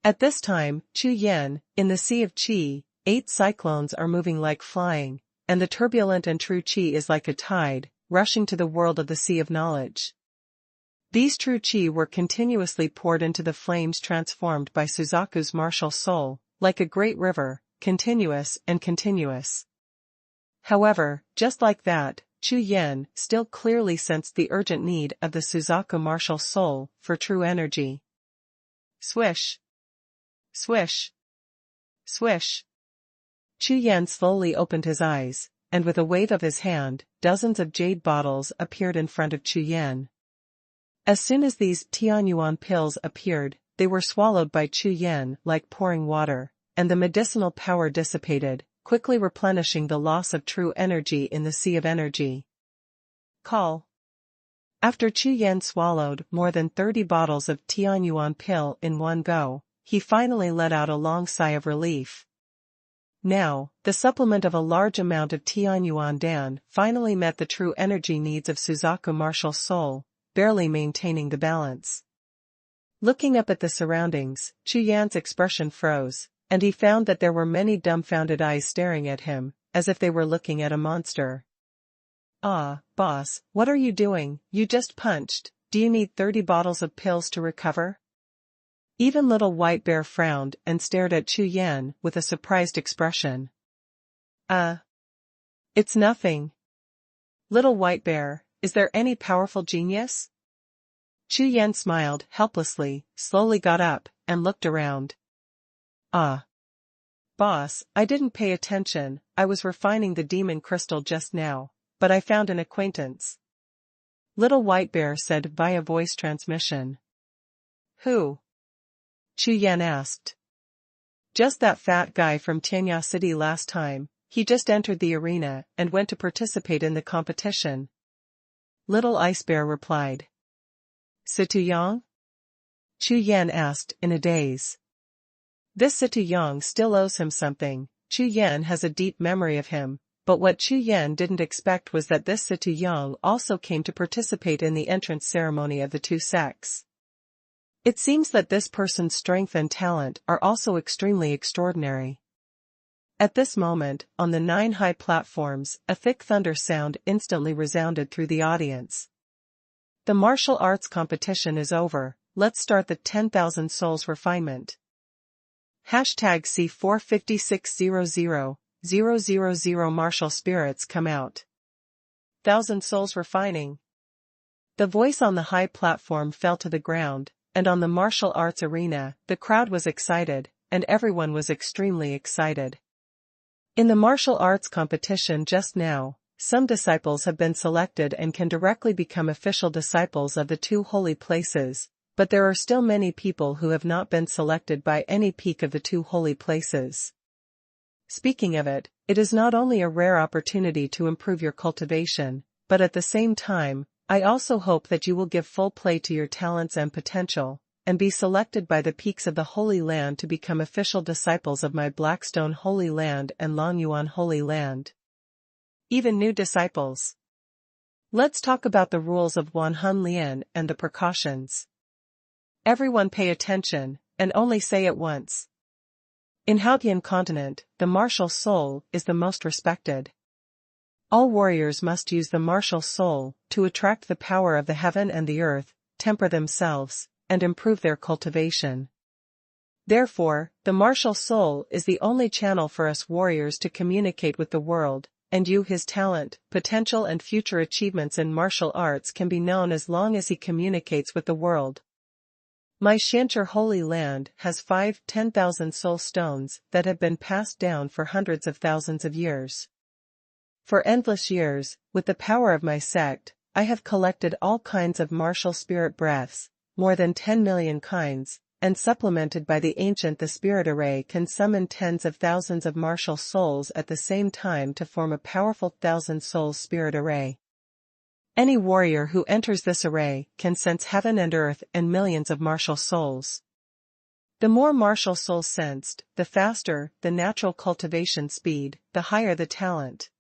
At this time, Chu Yan, in the Sea of Qi, 8 cyclones are moving like flying, and the turbulent and true Qi is like a tide, rushing to the world of the Sea of Knowledge. These true Qi were continuously poured into the flames transformed by Suzaku's martial soul, like a great river, continuous and continuous. However, just like that, Chu Yan still clearly sensed the urgent need of the Suzaku martial soul for true energy. Swish! Swish! Swish! Chu Yan slowly opened his eyes, and with a wave of his hand, dozens of jade bottles appeared in front of Chu Yan. As soon as these Tianyuan pills appeared, they were swallowed by Chu Yan like pouring water, and the medicinal power dissipated, quickly replenishing the loss of true energy in the sea of energy. Call. After Chu Yan swallowed more than 30 bottles of Tianyuan pill in one go, he finally let out a long sigh of relief. Now, the supplement of a large amount of Tianyuan Dan finally met the true energy needs of Suzaku martial soul, barely maintaining the balance. Looking up at the surroundings, Chu Yan's expression froze, and he found that there were many dumbfounded eyes staring at him, as if they were looking at a monster. Ah, boss, what are you doing? You just punched. Do you need 30 bottles of pills to recover? Even little White Bear frowned and stared at Chu Yan with a surprised expression. It's nothing. Little White Bear, is there any powerful genius? Chu Yan smiled helplessly, slowly got up, and looked around. Boss, I didn't pay attention, I was refining the demon crystal just now, but I found an acquaintance. Little White Bear said via voice transmission. Who? Chu Yan asked. Just that fat guy from Tianya City last time, he just entered the arena and went to participate in the competition. Little Ice Bear replied. Situ Yang? Chu Yan asked in a daze. This Situ Yang still owes him something. Chu Yan has a deep memory of him, but what Chu Yan didn't expect was that this Situ Yang also came to participate in the entrance ceremony of the two sects. It seems that this person's strength and talent are also extremely extraordinary. At this moment, on the 9 high platforms, a thick thunder sound instantly resounded through the audience. The martial arts competition is over, let's start the 10,000 souls refinement. Hashtag C45600000 martial spirits come out. 1,000 souls refining. The voice on the high platform fell to the ground, and on the martial arts arena, the crowd was excited, and everyone was extremely excited. In the martial arts competition just now, some disciples have been selected and can directly become official disciples of the two holy places, but there are still many people who have not been selected by any peak of the two holy places. Speaking of it, it is not only a rare opportunity to improve your cultivation, but at the same time, I also hope that you will give full play to your talents and potential, and be selected by the peaks of the Holy Land to become official disciples of my Blackstone Holy Land and Longyuan Holy Land. Even new disciples. Let's talk about the rules of Wuhun Lian and the precautions. Everyone pay attention, and only say it once. In Haotian continent, the martial soul is the most respected. All warriors must use the martial soul to attract the power of the heaven and the earth, temper themselves, and improve their cultivation. Therefore, the martial soul is the only channel for us warriors to communicate with the world, and his talent, potential and future achievements in martial arts can be known as long as he communicates with the world. My Xianzhi Holy Land has 5 10,000 soul stones that have been passed down for hundreds of thousands of years. For endless years, with the power of my sect, I have collected all kinds of martial spirit breaths, more than 10 million kinds, and supplemented by the ancient the spirit array can summon tens of thousands of martial souls at the same time to form a powerful 1,000 souls spirit array. Any warrior who enters this array can sense heaven and earth and millions of martial souls. The more martial souls sensed, the faster the natural cultivation speed, the higher the talent.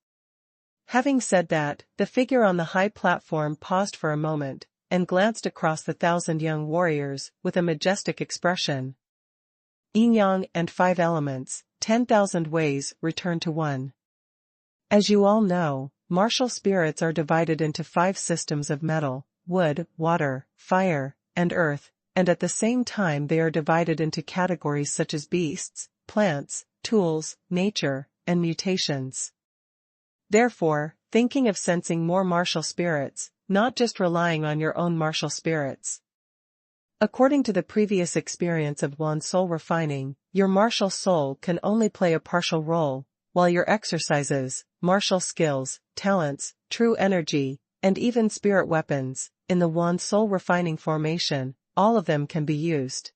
Having said that, the figure on the high platform paused for a moment, and glanced across the 1,000 young warriors, with a majestic expression. Yin-yang and 5 elements, 10,000 ways return to one. As you all know, martial spirits are divided into 5 systems of metal, wood, water, fire, and earth, and at the same time they are divided into categories such as beasts, plants, tools, nature, and mutations. Therefore, thinking of sensing more martial spirits, not just relying on your own martial spirits. According to the previous experience of one soul refining, your martial soul can only play a partial role, while your exercises, martial skills, talents, true energy, and even spirit weapons, in the one soul refining formation, all of them can be used.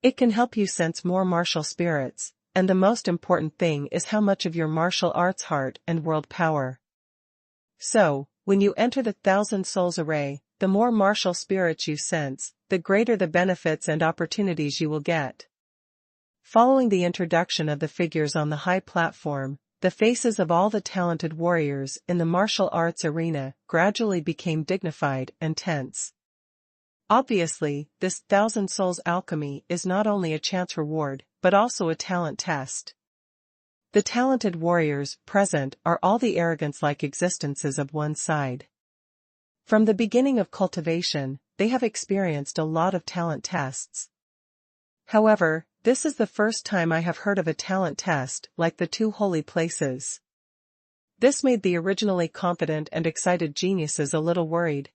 It can help you sense more martial spirits, and the most important thing is how much of your martial arts heart and world power. So, when you enter the 1,000 souls array, the more martial spirits you sense, the greater the benefits and opportunities you will get. Following the introduction of the figures on the high platform, the faces of all the talented warriors in the martial arts arena gradually became dignified and tense. Obviously, this 1,000 souls alchemy is not only a chance reward, but also a talent test. The talented warriors present are all the arrogance-like existences of one side. From the beginning of cultivation, they have experienced a lot of talent tests. However, this is the first time I have heard of a talent test like the 2 holy places. This made the originally confident and excited geniuses a little worried.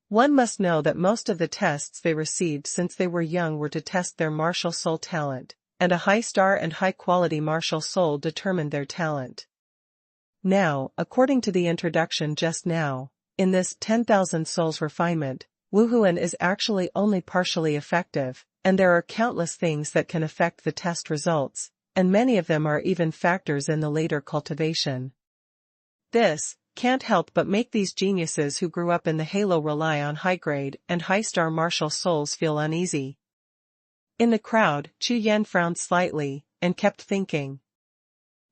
One must know that most of the tests they received since they were young were to test their martial soul talent, and a high star and high-quality martial soul determined their talent. Now, according to the introduction just now, in this 10,000 souls refinement, Wuhun is actually only partially effective, and there are countless things that can affect the test results, and many of them are even factors in the later cultivation. This can't help but make these geniuses who grew up in the halo rely on high-grade and high-star martial souls feel uneasy. In the crowd, Chu Yan frowned slightly, and kept thinking.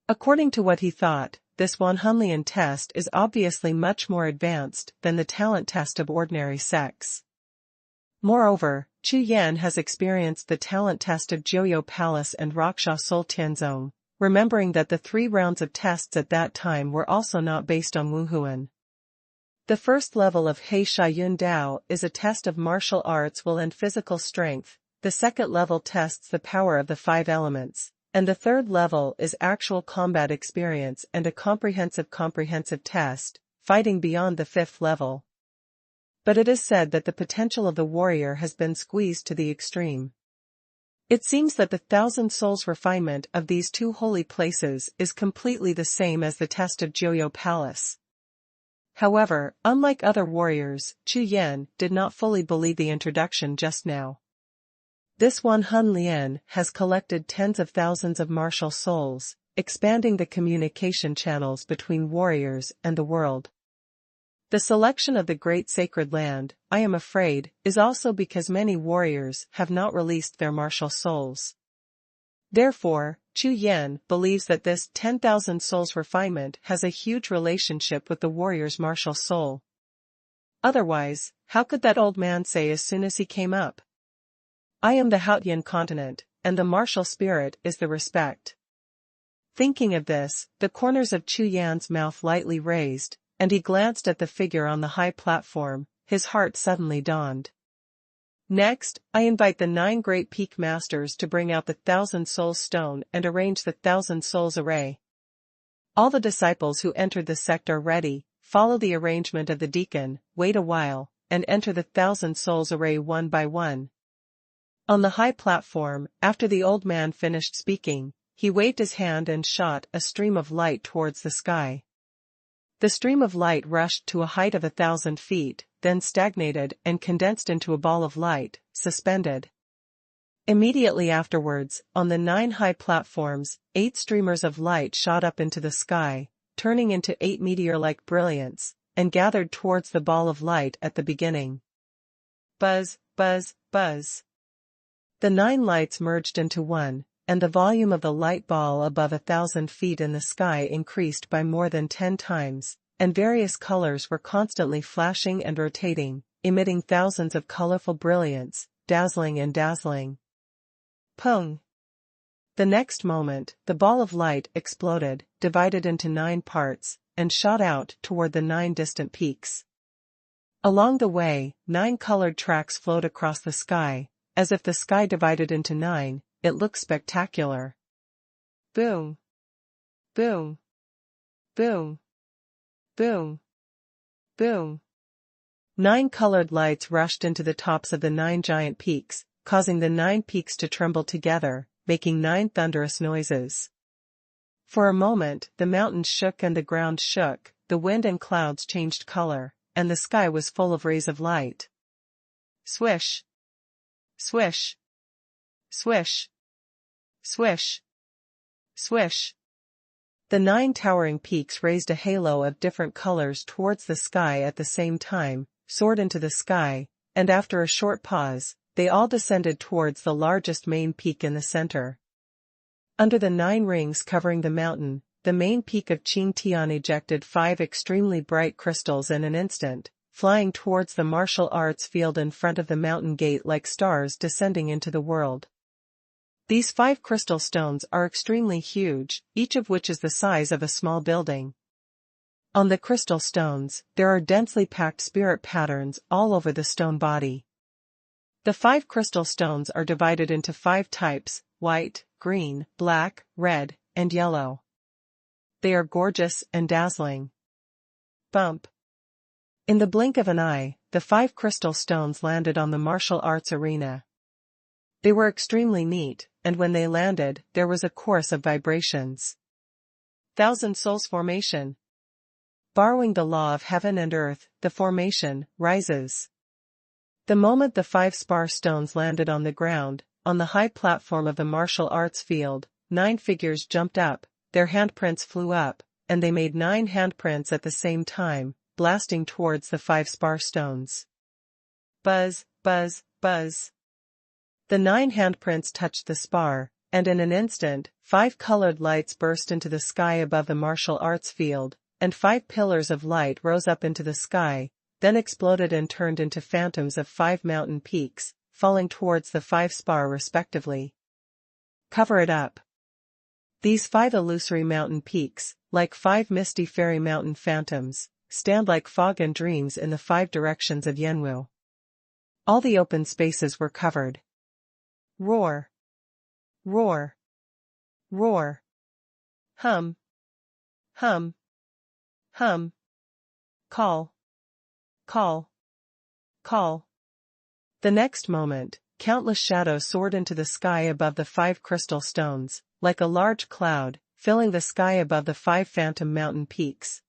According to what he thought, this Wuhunlian test is obviously much more advanced than the talent test of ordinary sects. Moreover, Chu Yan has experienced the talent test of Jiuxiao Palace and Raksha Soul Tianzong, remembering that the 3 rounds of tests at that time were also not based on Wuhun. The first level of He Shayun Dao is a test of martial arts will and physical strength, the second level tests the power of the 5 elements, and the third level is actual combat experience and a comprehensive test, fighting beyond the 5th level. But it is said that the potential of the warrior has been squeezed to the extreme. It seems that the 1,000 souls refinement of these 2 holy places is completely the same as the test of Jiuxiao Palace. However, unlike other warriors, Chu Yan did not fully believe the introduction just now. This Wuhun Lian has collected tens of thousands of martial souls, expanding the communication channels between warriors and the world. The selection of the great sacred land, I am afraid, is also because many warriors have not released their martial souls. Therefore, Chu Yan believes that this 10,000 souls refinement has a huge relationship with the warrior's martial soul. Otherwise, how could that old man say as soon as he came up, "I am the Haotian continent, and the martial spirit is the respect"? Thinking of this, the corners of Chu Yan's mouth lightly raised, and he glanced at the figure on the high platform. His heart suddenly dawned. Next, I invite the 9 great peak masters to bring out the 1,000 souls stone and arrange the 1,000 souls array. All the disciples who entered the sect are ready. Follow the arrangement of the deacon, wait a while, and enter the 1,000 souls array one by one. On the high platform, after the old man finished speaking, he waved his hand and shot a stream of light towards the sky. The stream of light rushed to a height of 1,000 feet, then stagnated and condensed into a ball of light, suspended. Immediately afterwards, on the 9 high platforms, 8 streamers of light shot up into the sky, turning into 8 meteor-like brilliance, and gathered towards the ball of light at the beginning. Buzz, buzz, buzz. The 9 lights merged into one, and the volume of the light ball above 1,000 feet in the sky increased by more than 10 times, and various colors were constantly flashing and rotating, emitting thousands of colorful brilliance, dazzling and dazzling. Pung! The next moment, the ball of light exploded, divided into 9 parts, and shot out toward the 9 distant peaks. Along the way, 9 colored tracks flowed across the sky. As if the sky divided into 9, it looked spectacular. Boom! Boom! Boom! Boom! Boom! 9 colored lights rushed into the tops of the 9 giant peaks, causing the 9 peaks to tremble together, making 9 thunderous noises. For a moment, the mountains shook and the ground shook, the wind and clouds changed color, and the sky was full of rays of light. Swish! Swish! Swish! Swish! Swish! The 9 towering peaks raised a halo of different colors towards the sky at the same time, soared into the sky, and after a short pause, they all descended towards the largest main peak in the center. Under the 9 rings covering the mountain, the main peak of Qingtian ejected 5 extremely bright crystals in an instant, flying towards the martial arts field in front of the mountain gate like stars descending into the world. These 5 crystal stones are extremely huge, each of which is the size of a small building. On the crystal stones, there are densely packed spirit patterns all over the stone body. The 5 crystal stones are divided into 5 types: white, green, black, red, and yellow. They are gorgeous and dazzling. Bump! In the blink of an eye, the 5 crystal stones landed on the martial arts arena. They were extremely neat, and when they landed, there was a chorus of vibrations. 1,000 souls formation. Borrowing the law of heaven and earth, the formation rises. The moment the 5 spar stones landed on the ground, on the high platform of the martial arts field, 9 figures jumped up, their handprints flew up, and they made 9 handprints at the same time, blasting towards the 5 spar stones. Buzz, buzz, buzz. The 9 handprints touched the spar, and in an instant, 5 colored lights burst into the sky above the martial arts field, and 5 pillars of light rose up into the sky, then exploded and turned into phantoms of 5 mountain peaks, falling towards the 5 spar respectively. Cover it up. These 5 illusory mountain peaks, like 5 misty fairy mountain phantoms, stand like fog and dreams in the 5 directions of Yanwu. All the open spaces were covered. Roar! Roar! Roar! Hum! Hum! Hum! Call! Call! Call! The next moment, countless shadows soared into the sky above the 5 crystal stones, like a large cloud, filling the sky above the 5 phantom mountain peaks.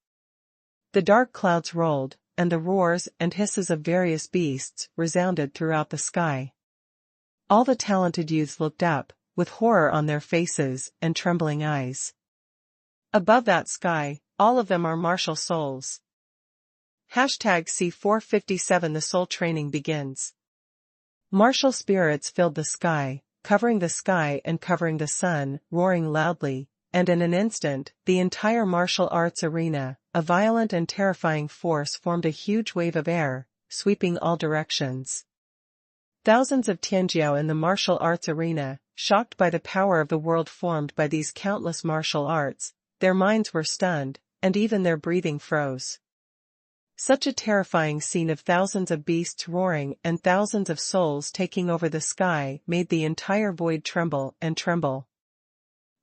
The dark clouds rolled, and the roars and hisses of various beasts resounded throughout the sky. All the talented youths looked up, with horror on their faces and trembling eyes. Above that sky, all of them are martial souls. Hashtag C457 The soul training begins. Martial spirits filled the sky, covering the sky and covering the sun, roaring loudly, and in an instant, the entire martial arts arena, a violent and terrifying force, formed a huge wave of air, sweeping all directions. Thousands of Tianjiao in the martial arts arena, shocked by the power of the world formed by these countless martial arts, their minds were stunned, and even their breathing froze. Such a terrifying scene of thousands of beasts roaring and thousands of souls taking over the sky made the entire void tremble and tremble.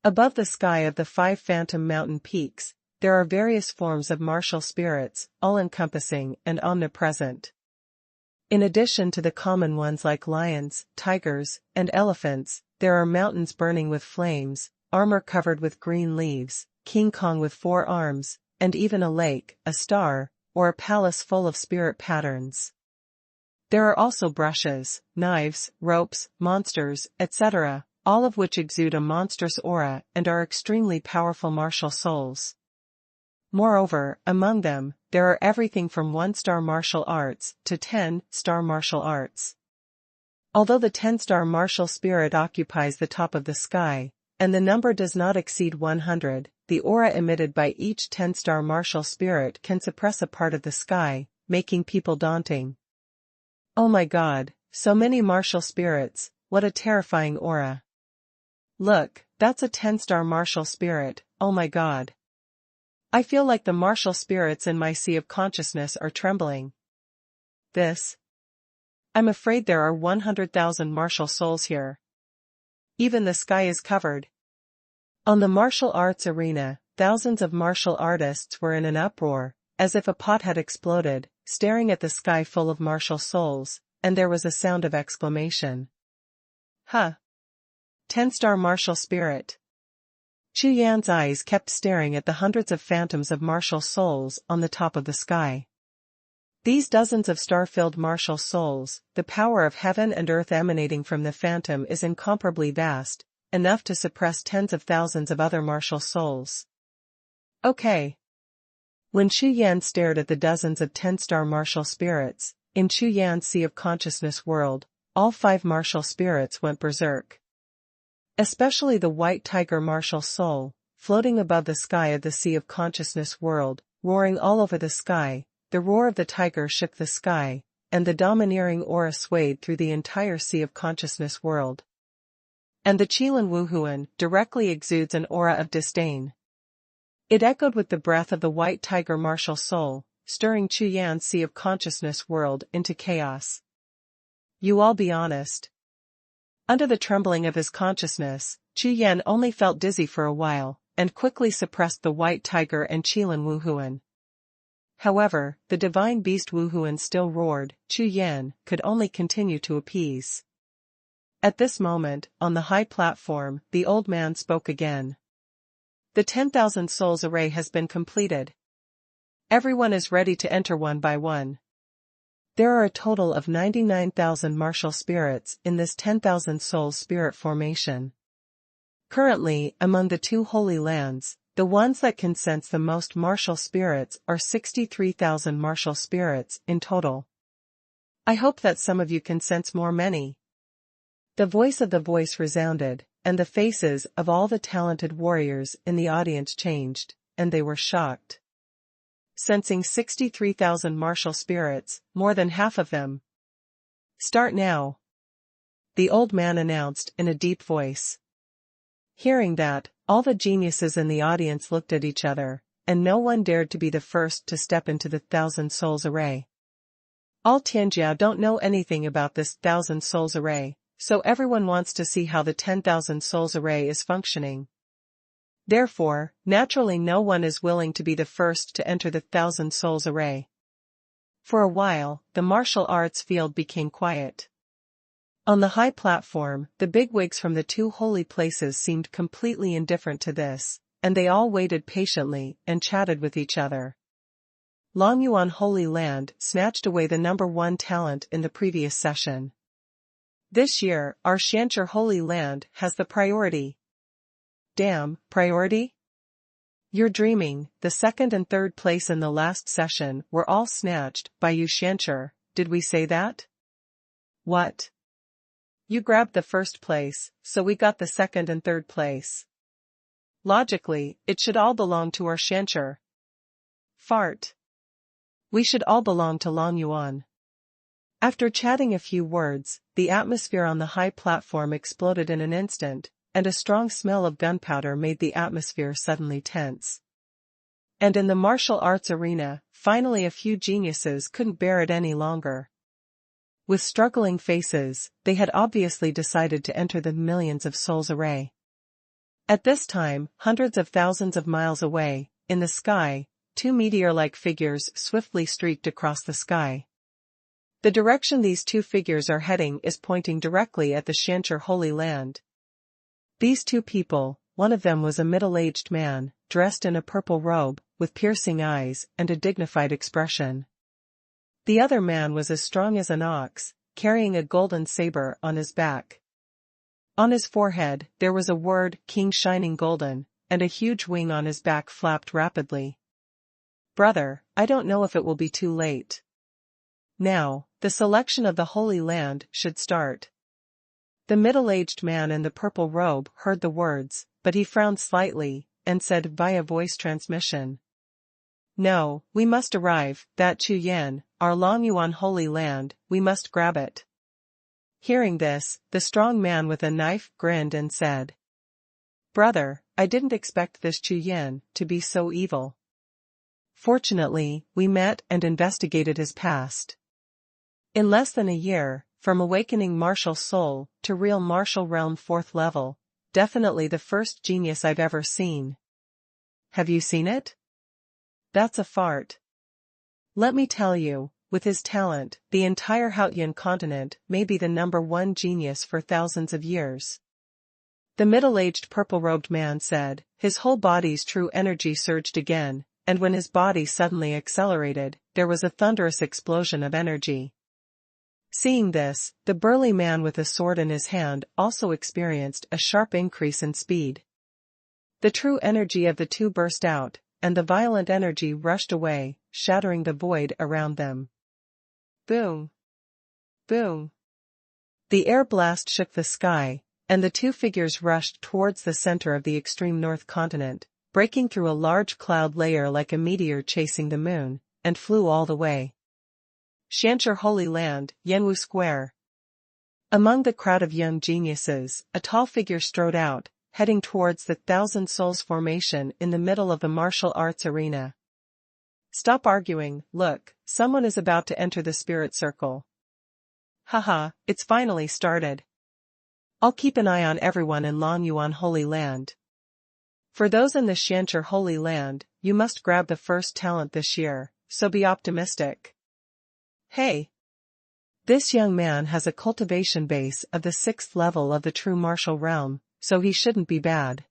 Above the sky of the 5 phantom mountain peaks, there are various forms of martial spirits, all-encompassing and omnipresent. In addition to the common ones like lions, tigers, and elephants, there are mountains burning with flames, armor covered with green leaves, King Kong with 4 arms, and even a lake, a star, or a palace full of spirit patterns. There are also brushes, knives, ropes, monsters, etc., all of which exude a monstrous aura and are extremely powerful martial souls. Moreover, among them, there are everything from 1-star martial arts to 10-star martial arts. Although the 10-star martial spirit occupies the top of the sky, and the number does not exceed 100, the aura emitted by each 10-star martial spirit can suppress a part of the sky, making people daunting. Oh my god, so many martial spirits, what a terrifying aura. Look, that's a 10-star martial spirit, oh my god. I feel like the martial spirits in my sea of consciousness are trembling. I'm afraid there are 100,000 martial souls here. Even the sky is covered. On the martial arts arena, thousands of martial artists were in an uproar, as if a pot had exploded, staring at the sky full of martial souls, and there was a sound of exclamation. Huh. 10-star martial spirit. Chu Yan's eyes kept staring at the hundreds of phantoms of martial souls on the top of the sky. These dozens of star-filled martial souls, the power of heaven and earth emanating from the phantom is incomparably vast, enough to suppress tens of thousands of other martial souls. Okay. When Chu Yan stared at the dozens of 10-star martial spirits, in Chu Yan's sea of consciousness world, all 5 martial spirits went berserk. Especially the white tiger martial soul, floating above the sky of the sea of consciousness world, roaring all over the sky, the roar of the tiger shook the sky, and the domineering aura swayed through the entire sea of consciousness world. And the Qilin Wuhun directly exudes an aura of disdain. It echoed with the breath of the white tiger martial soul, stirring Chu Yan's sea of consciousness world into chaos. You all be honest. Under the trembling of his consciousness, Chu Yan only felt dizzy for a while, and quickly suppressed the white tiger and Qilin Wuhun. However, the divine beast Wuhun still roared. Chu Yan could only continue to appease. At this moment, on the high platform, the old man spoke again. The 10,000 souls array has been completed. Everyone is ready to enter one by one. There are a total of 99,000 martial spirits in this 10,000 souls spirit formation. Currently, among the 2 holy lands, the ones that can sense the most martial spirits are 63,000 martial spirits in total. I hope that some of you can sense many. The voice of the voice resounded, and the faces of all the talented warriors in the audience changed, and they were shocked. Sensing 63,000 martial spirits, more than half of them. Start now. The old man announced in a deep voice. Hearing that, all the geniuses in the audience looked at each other, and no one dared to be the first to step into the 1,000 souls array. All Tianjia don't know anything about this 1,000 souls array, so everyone wants to see how the 10,000 souls array is functioning. Therefore, naturally no one is willing to be the first to enter the 1,000 souls array. For a while, the martial arts field became quiet. On the high platform, the bigwigs from the 2 holy places seemed completely indifferent to this, and they all waited patiently and chatted with each other. Longyuan Holy Land snatched away the number 1 talent in the previous session. This year, our Xianzhi Holy Land has the priority. Damn, priority? You're dreaming. The second and third place in the last session were all snatched by you, Xiancher. Did we say that? What? You grabbed the first place, so we got the second and third place. Logically, it should all belong to our Xiancher. Fart. We should all belong to Long Yuan. After chatting a few words, the atmosphere on the high platform exploded in an instant, and a strong smell of gunpowder made the atmosphere suddenly tense. And in the martial arts arena, finally a few geniuses couldn't bear it any longer. With struggling faces, they had obviously decided to enter the millions of souls array. At this time, hundreds of thousands of miles away, in the sky, two meteor-like figures swiftly streaked across the sky. The direction these two figures are heading is pointing directly at the Xiancher Holy Land. These two people, one of them was a middle-aged man, dressed in a purple robe, with piercing eyes and a dignified expression. The other man was as strong as an ox, carrying a golden saber on his back. On his forehead, there was a word, King, shining golden, and a huge wing on his back flapped rapidly. Brother, I don't know if it will be too late. Now, the selection of the Holy Land should start. The middle-aged man in the purple robe heard the words, but he frowned slightly, and said via voice transmission. No, we must arrive, that Chu Yan, our Long Yuan Holy Land, we must grab it. Hearing this, the strong man with a knife grinned and said, Brother, I didn't expect this Chu Yan to be so evil. Fortunately, we met and investigated his past. In less than a year, from awakening martial soul to real martial realm 4th level, definitely the first genius I've ever seen. Have you seen it? That's a fart. Let me tell you, with his talent, the entire Haotian continent may be the #1 genius for thousands of years. The middle-aged purple-robed man said, his whole body's true energy surged again, and when his body suddenly accelerated, there was a thunderous explosion of energy. Seeing this, the burly man with a sword in his hand also experienced a sharp increase in speed. The true energy of the two burst out, and the violent energy rushed away, shattering the void around them. Boom! Boom! The air blast shook the sky, and the two figures rushed towards the center of the extreme north continent, breaking through a large cloud layer like a meteor chasing the moon, and flew all the way. Xiancher Holy Land, Yanwu Square. Among the crowd of young geniuses, a tall figure strode out, heading towards the Thousand Souls formation in the middle of the martial arts arena. Stop arguing, look, someone is about to enter the spirit circle. Haha, it's finally started. I'll keep an eye on everyone in Long Yuan Holy Land. For those in the Xiancher Holy Land, you must grab the first talent this year, so be optimistic. Hey! This young man has a cultivation base of the 6th level of the true martial realm, so he shouldn't be bad.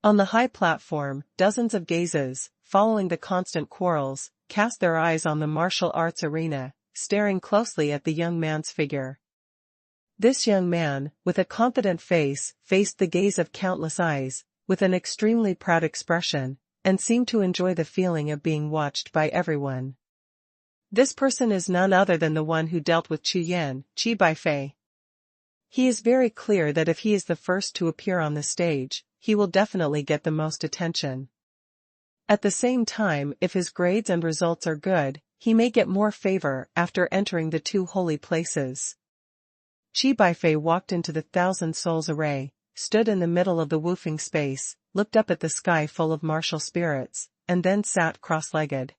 On the high platform, dozens of gazes, following the constant quarrels, cast their eyes on the martial arts arena, staring closely at the young man's figure. This young man, with a confident face, faced the gaze of countless eyes, with an extremely proud expression, and seemed to enjoy the feeling of being watched by everyone. This person is none other than the one who dealt with Chu Yan, Qi Baifei. He is very clear that if he is the first to appear on the stage, he will definitely get the most attention. At the same time, if his grades and results are good, he may get more favor after entering the two holy places. Qi Baifei walked into the Thousand Souls array, stood in the middle of the woofing space, looked up at the sky full of martial spirits, and then sat cross-legged.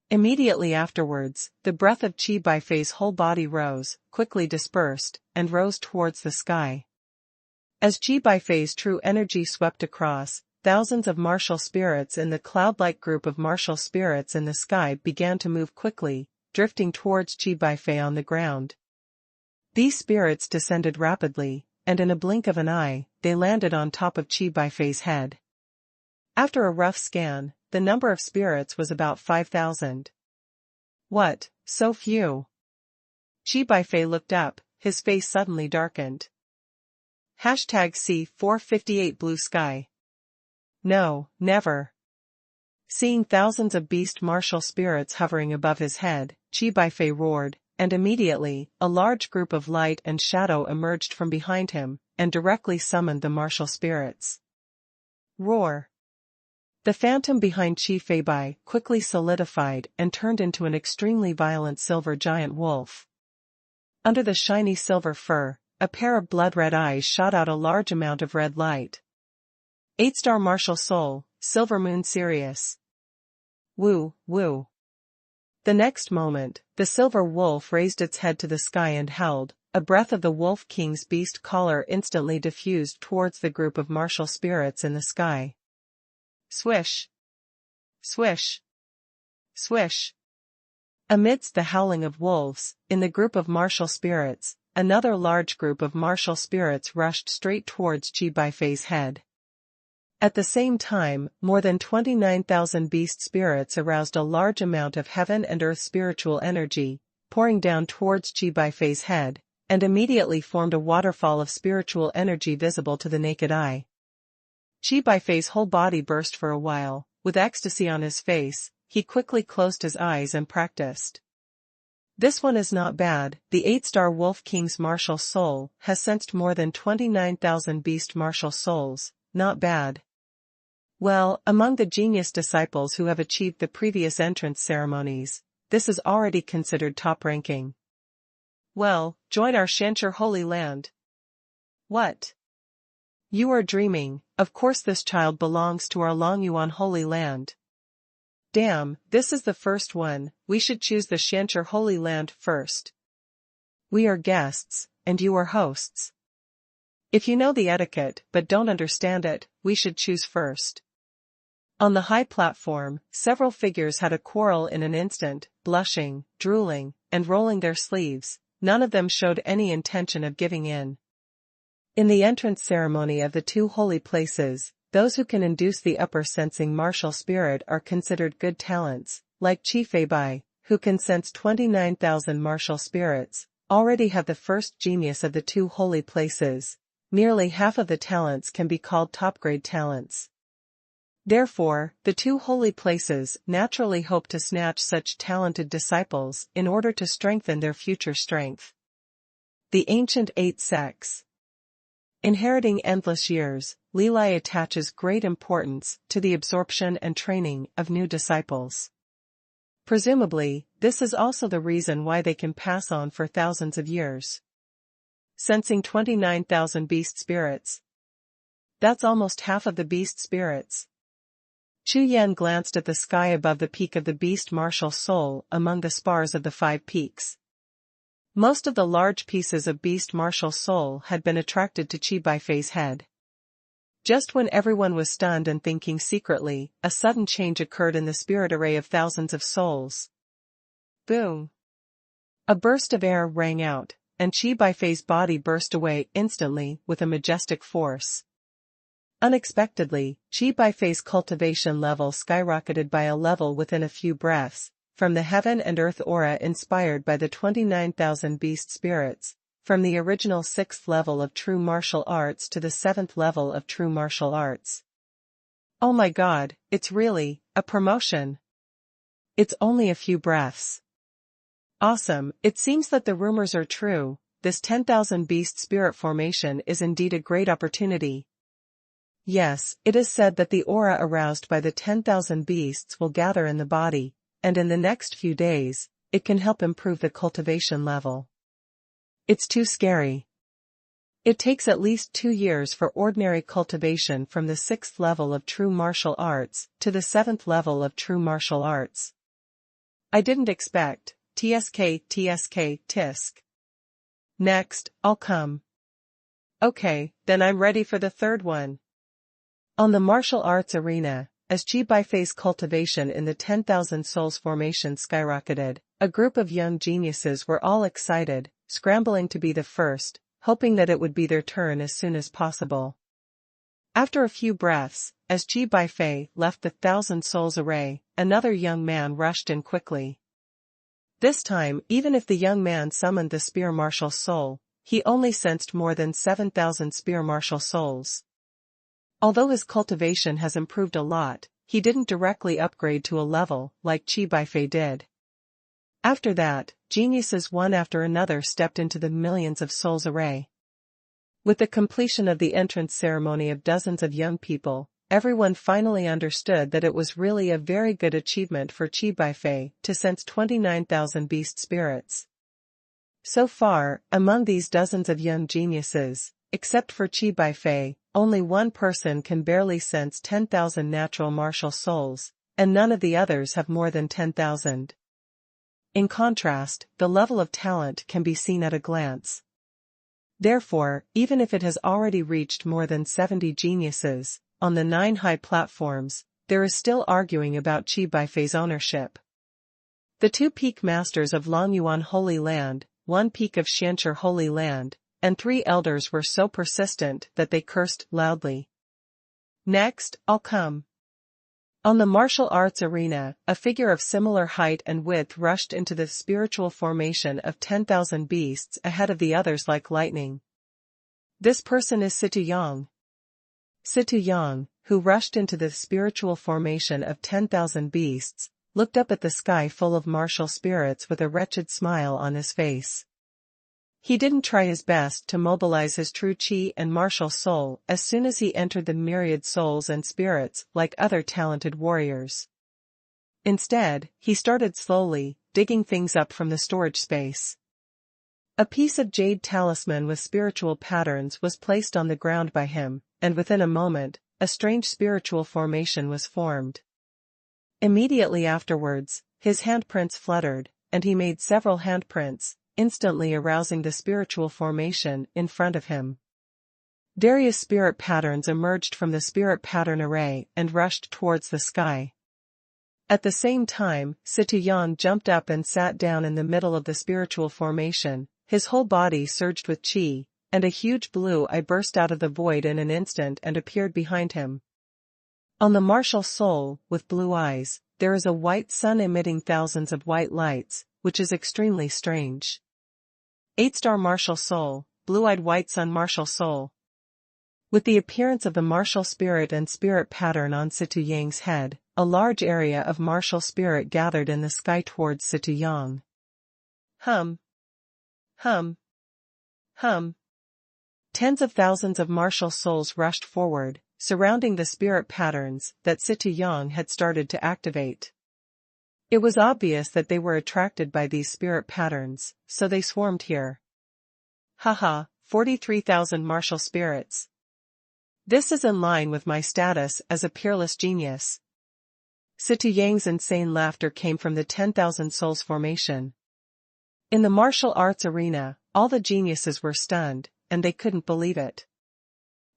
Immediately afterwards, the breath of Qi Baifei's whole body rose, quickly dispersed, and rose towards the sky. As Qi Baifei's true energy swept across, thousands of martial spirits in the cloud-like group of martial spirits in the sky began to move quickly, drifting towards Qi Baifei on the ground. These spirits descended rapidly, and in a blink of an eye, they landed on top of Qi Baifei's head. After a rough scan, the number of spirits was about 5,000. What, so few? Qi Baifei looked up, his face suddenly darkened. #C458 Blue Sky. No, never. Seeing thousands of beast martial spirits hovering above his head, Qi Baifei roared, and immediately, a large group of light and shadow emerged from behind him, and directly summoned the martial spirits. Roar! The phantom behind Qi Feibai quickly solidified and turned into an extremely violent silver giant wolf. Under the shiny silver fur, a pair of blood-red eyes shot out a large amount of red light. 8-star martial soul, Silver Moon Sirius. Woo, woo. The next moment, the silver wolf raised its head to the sky and howled. A breath of the Wolf King's beast collar instantly diffused towards the group of martial spirits in the sky. Swish! Swish! Swish! Amidst the howling of wolves, in the group of martial spirits, another large group of martial spirits rushed straight towards Qi Baifei's head. At the same time, more than 29,000 beast spirits aroused a large amount of heaven and earth spiritual energy, pouring down towards Qi Baifei's head, and immediately formed a waterfall of spiritual energy visible to the naked eye. Qi Baifei's whole body burst for a while, with ecstasy on his face. He quickly closed his eyes and practiced. This one is not bad. The 8-star Wolf King's martial soul has sensed more than 29,000 beast martial souls. Not bad. Well, among the genius disciples who have achieved the previous entrance ceremonies, this is already considered top ranking. Well, join our Shanxi Holy Land. What? You are dreaming. Of course this child belongs to our Longyuan Holy Land. Damn, this is the first one. We should choose the Shanxi Holy Land first. We are guests, and you are hosts. If you know the etiquette but don't understand it, we should choose first. On the high platform, several figures had a quarrel in an instant, blushing, drooling, and rolling their sleeves. None of them showed any intention of giving in. In the entrance ceremony of the two holy places, those who can induce the upper sensing martial spirit are considered good talents, like Qi Feibai, who can sense 29,000 martial spirits, already have the first genius of the two holy places. Nearly half of the talents can be called top-grade talents. Therefore, the two holy places naturally hope to snatch such talented disciples in order to strengthen their future strength. The ancient 8 sects. Inheriting endless years, Li Lai attaches great importance to the absorption and training of new disciples. Presumably, this is also the reason why they can pass on for thousands of years. Sensing 29,000 beast spirits. That's almost half of the beast spirits. Chu Yan glanced at the sky above the peak of the beast martial soul among the spars of the 5 peaks. Most of the large pieces of beast martial soul had been attracted to Qi Baifei's head. Just when everyone was stunned and thinking secretly, a sudden change occurred in the spirit array of thousands of souls. Boom! A burst of air rang out, and Qi Baifei's body burst away instantly with a majestic force. Unexpectedly, Qi Baifei's cultivation level skyrocketed by a level within a few breaths, from the heaven and earth aura inspired by the 29,000 beast spirits, from the original 6th level of true martial arts to the 7th level of true martial arts. Oh my god, it's really a promotion. It's only a few breaths. Awesome, it seems that the rumors are true. This 10,000 beast spirit formation is indeed a great opportunity. Yes, it is said that the aura aroused by the 10,000 beasts will gather in the body, and in the next few days, it can help improve the cultivation level. It's too scary. It takes at least 2 years for ordinary cultivation from the 6th level of true martial arts to the 7th level of true martial arts. I didn't expect. TSK, tisk. Next, I'll come. Okay, then I'm ready for the third one. On the martial arts arena, as Qi Baifei's cultivation in the 10,000 souls formation skyrocketed, a group of young geniuses were all excited, scrambling to be the first, hoping that it would be their turn as soon as possible. After a few breaths, as Qi Baifei left the 1,000 souls array, another young man rushed in quickly. This time, even if the young man summoned the spear martial soul, he only sensed more than 7,000 spear martial souls. Although his cultivation has improved a lot, he didn't directly upgrade to a level like Qi Baifei did. After that, geniuses one after another stepped into the millions of souls array. With the completion of the entrance ceremony of dozens of young people, everyone finally understood that it was really a very good achievement for Qi Baifei to sense 29,000 beast spirits. So far, among these dozens of young geniuses, except for Qi Baifei, only one person can barely sense 10,000 natural martial souls, and none of the others have more than 10,000. In contrast, the level of talent can be seen at a glance. Therefore, even if it has already reached more than 70 geniuses, on the 9 high platforms, there is still arguing about Qi Baifei's ownership. The 2 peak masters of Longyuan Holy Land, 1 peak of Xianchi Holy Land, and 3 elders were so persistent that they cursed loudly. Next, I'll come. On the martial arts arena, a figure of similar height and width rushed into the spiritual formation of 10,000 beasts ahead of the others like lightning. This person is Situ Yang. Situ Yang, who rushed into the spiritual formation of 10,000 beasts, looked up at the sky full of martial spirits with a wretched smile on his face. He didn't try his best to mobilize his true qi and martial soul as soon as he entered the myriad souls and spirits like other talented warriors. Instead, he started slowly, digging things up from the storage space. A piece of jade talisman with spiritual patterns was placed on the ground by him, and within a moment, a strange spiritual formation was formed. Immediately afterwards, his handprints fluttered, and he made several handprints, instantly arousing the spiritual formation in front of him. Various spirit patterns emerged from the spirit pattern array and rushed towards the sky. At the same time, Situ Yan jumped up and sat down in the middle of the spiritual formation, his whole body surged with qi, and a huge blue eye burst out of the void in an instant and appeared behind him. On the martial soul, with blue eyes, there is a white sun emitting thousands of white lights, which is extremely strange. 8-star martial soul, blue-eyed white sun martial soul. With the appearance of the martial spirit and spirit pattern on Situ Yang's head, a large area of martial spirit gathered in the sky towards Situ Yang. Hum. Hum. Hum. Tens of thousands of martial souls rushed forward, surrounding the spirit patterns that Situ Yang had started to activate. It was obvious that they were attracted by these spirit patterns, so they swarmed here. Haha, 43,000 martial spirits. This is in line with my status as a peerless genius. Situ Yang's insane laughter came from the 10,000 souls formation. In the martial arts arena, all the geniuses were stunned, and they couldn't believe it.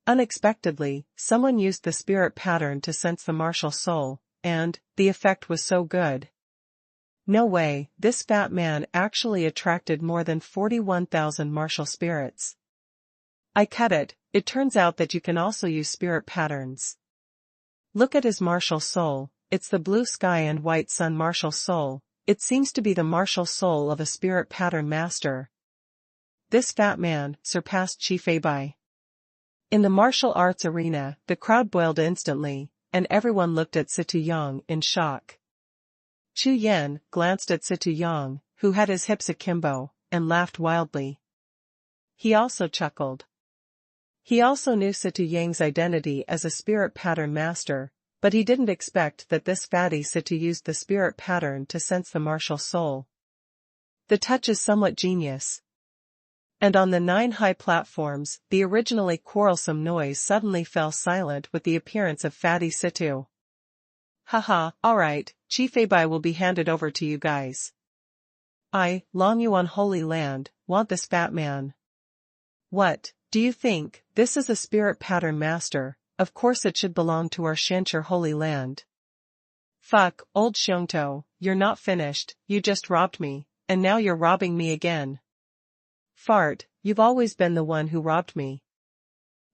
Unexpectedly, someone used the spirit pattern to sense the martial soul, and the effect was so good. No way, this fat man actually attracted more than 41,000 martial spirits. I cut it, it turns out that you can also use spirit patterns. Look at his martial soul, it's the blue sky and white sun martial soul, it seems to be the martial soul of a spirit pattern master. This fat man surpassed Qi Feibai. In the martial arts arena, the crowd boiled instantly, and everyone looked at Situ Yang in shock. Chu Yan glanced at Situ Yang, who had his hips akimbo, and laughed wildly. He also chuckled. He also knew Situ Yang's identity as a spirit pattern master, but he didn't expect that this fatty Situ used the spirit pattern to sense the martial soul. The touch is somewhat genius. And on the 9 high platforms, the originally quarrelsome noise suddenly fell silent with the appearance of fatty Situ. Haha, alright, Qi Feibai will be handed over to you guys. I, Longyuan Holy Land, want this fat man. What, do you think, this is a spirit pattern master, of course it should belong to our Xianchi Holy Land. Fuck, old Xiongtou, you're not finished, you just robbed me, and now you're robbing me again. Fart, you've always been the one who robbed me.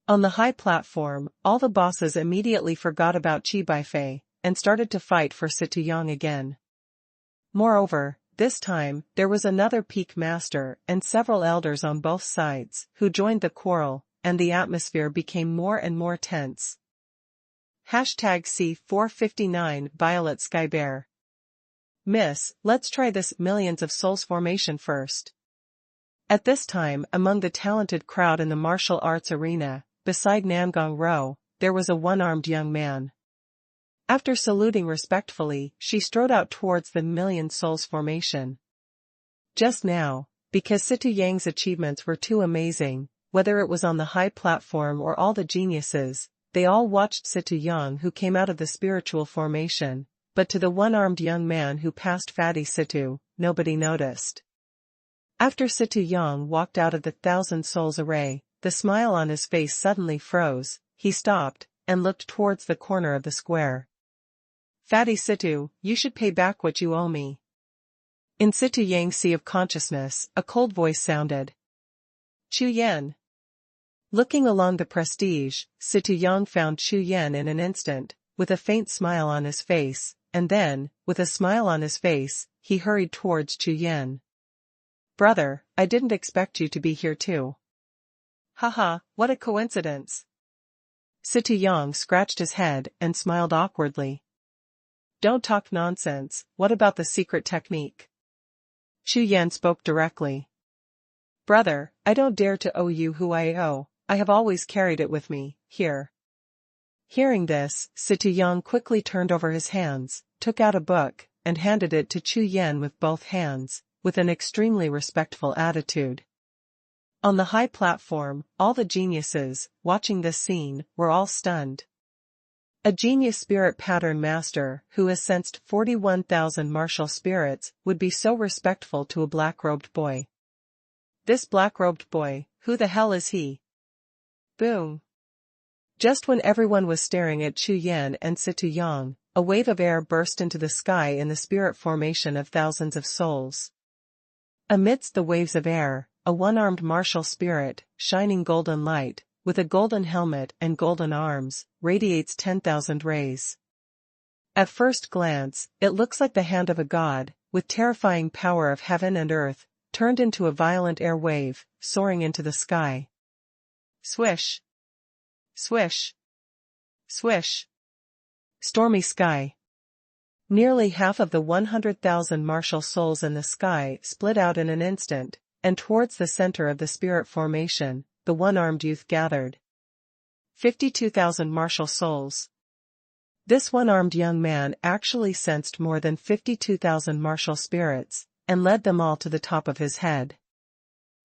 On the high platform, all the bosses immediately forgot about Qi Baifei, and started to fight for Situ Yang again. Moreover, this time, there was another peak master and several elders on both sides, who joined the quarrel, and the atmosphere became more and more tense. Hashtag C459 Violet Sky Bear. Miss, let's try this millions of souls formation first. At this time, among the talented crowd in the martial arts arena, beside Nangong Ro, there was a one-armed young man. After saluting respectfully, she strode out towards the million souls formation. Just now, because Situ Yang's achievements were too amazing, whether it was on the high platform or all the geniuses, they all watched Situ Yang who came out of the spiritual formation, but to the one-armed young man who passed Fatty Situ, nobody noticed. After Situ Yang walked out of the thousand souls array, the smile on his face suddenly froze, he stopped, and looked towards the corner of the square. Fatty Situ, you should pay back what you owe me. In Situ Yang's sea of consciousness, a cold voice sounded. Chu Yan. Looking along the prestige, Situ Yang found Chu Yan in an instant, with a faint smile on his face, and then, with a smile on his face, he hurried towards Chu Yan. Brother, I didn't expect you to be here too. Haha, what a coincidence. Situ Yang scratched his head and smiled awkwardly. Don't talk nonsense, what about the secret technique? Chu Yan spoke directly. Brother, I don't dare to owe you who I owe, I have always carried it with me, here. Hearing this, Situ Yang quickly turned over his hands, took out a book, and handed it to Chu Yan with both hands, with an extremely respectful attitude. On the high platform, all the geniuses, watching this scene, were all stunned. A genius spirit pattern master, who has sensed 41,000 martial spirits, would be so respectful to a black-robed boy. This black-robed boy, who the hell is he? Boom. Just when everyone was staring at Chu Yan and Situ Yang, a wave of air burst into the sky in the spirit formation of thousands of souls. Amidst the waves of air, a one-armed martial spirit, shining golden light, with a golden helmet and golden arms, radiates 10,000 rays. At first glance, it looks like the hand of a god, with terrifying power of heaven and earth, turned into a violent air wave, soaring into the sky. Swish. Swish. Swish. Stormy sky. Nearly half of the 100,000 martial souls in the sky split out in an instant, and towards the center of the spirit formation, the one-armed youth gathered. 52,000 martial souls. This one-armed young man actually sensed more than 52,000 martial spirits, and led them all to the top of his head.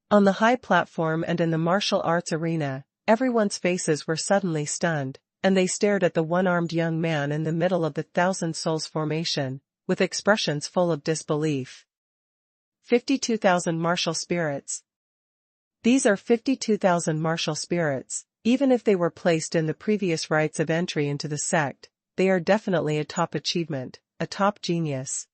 On the high platform and in the martial arts arena, everyone's faces were suddenly stunned, and they stared at the one-armed young man in the middle of the thousand souls formation, with expressions full of disbelief. 52,000 martial spirits. These are 52,000 martial spirits, even if they were placed in the previous rites of entry into the sect, they are definitely a top achievement, a top genius.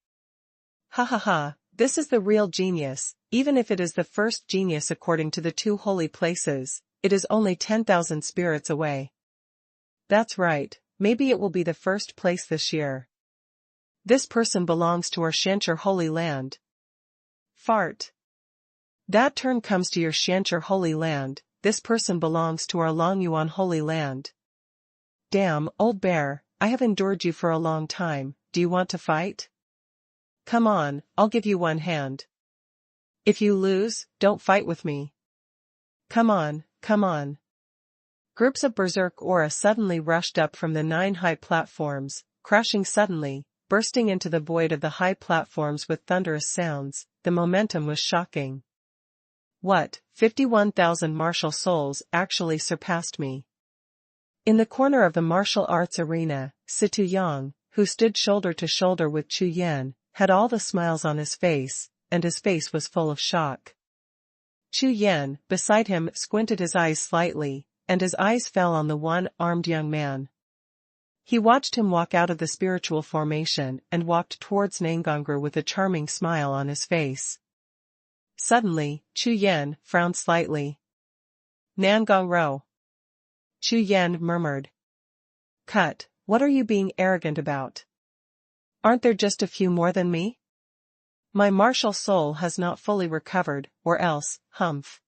Ha ha ha, this is the real genius, even if it is the first genius according to the two holy places, it is only 10,000 spirits away. That's right, maybe it will be the first place this year. This person belongs to our Shancher holy land. Fart. That turn comes to your Shancher holy land, this person belongs to our Longyuan holy land. Damn, old bear, I have endured you for a long time, do you want to fight? Come on, I'll give you one hand. If you lose, don't fight with me. Come on, come on. Groups of berserk aura suddenly rushed up from the 9 high platforms, crashing suddenly, bursting into the void of the high platforms with thunderous sounds. The momentum was shocking. What, 51,000 martial souls actually surpassed me. In the corner of the martial arts arena, Situ Yang, who stood shoulder to shoulder with Chu Yan, had all the smiles on his face, and his face was full of shock. Chu Yan, beside him, squinted his eyes slightly, and his eyes fell on the one-armed young man. He watched him walk out of the spiritual formation and walked towards Nangongru with a charming smile on his face. Suddenly, Chu Yan frowned slightly. Nangongru. Chu Yan murmured. Cut, what are you being arrogant about? Aren't there just a few more than me? My martial soul has not fully recovered, or else, humph.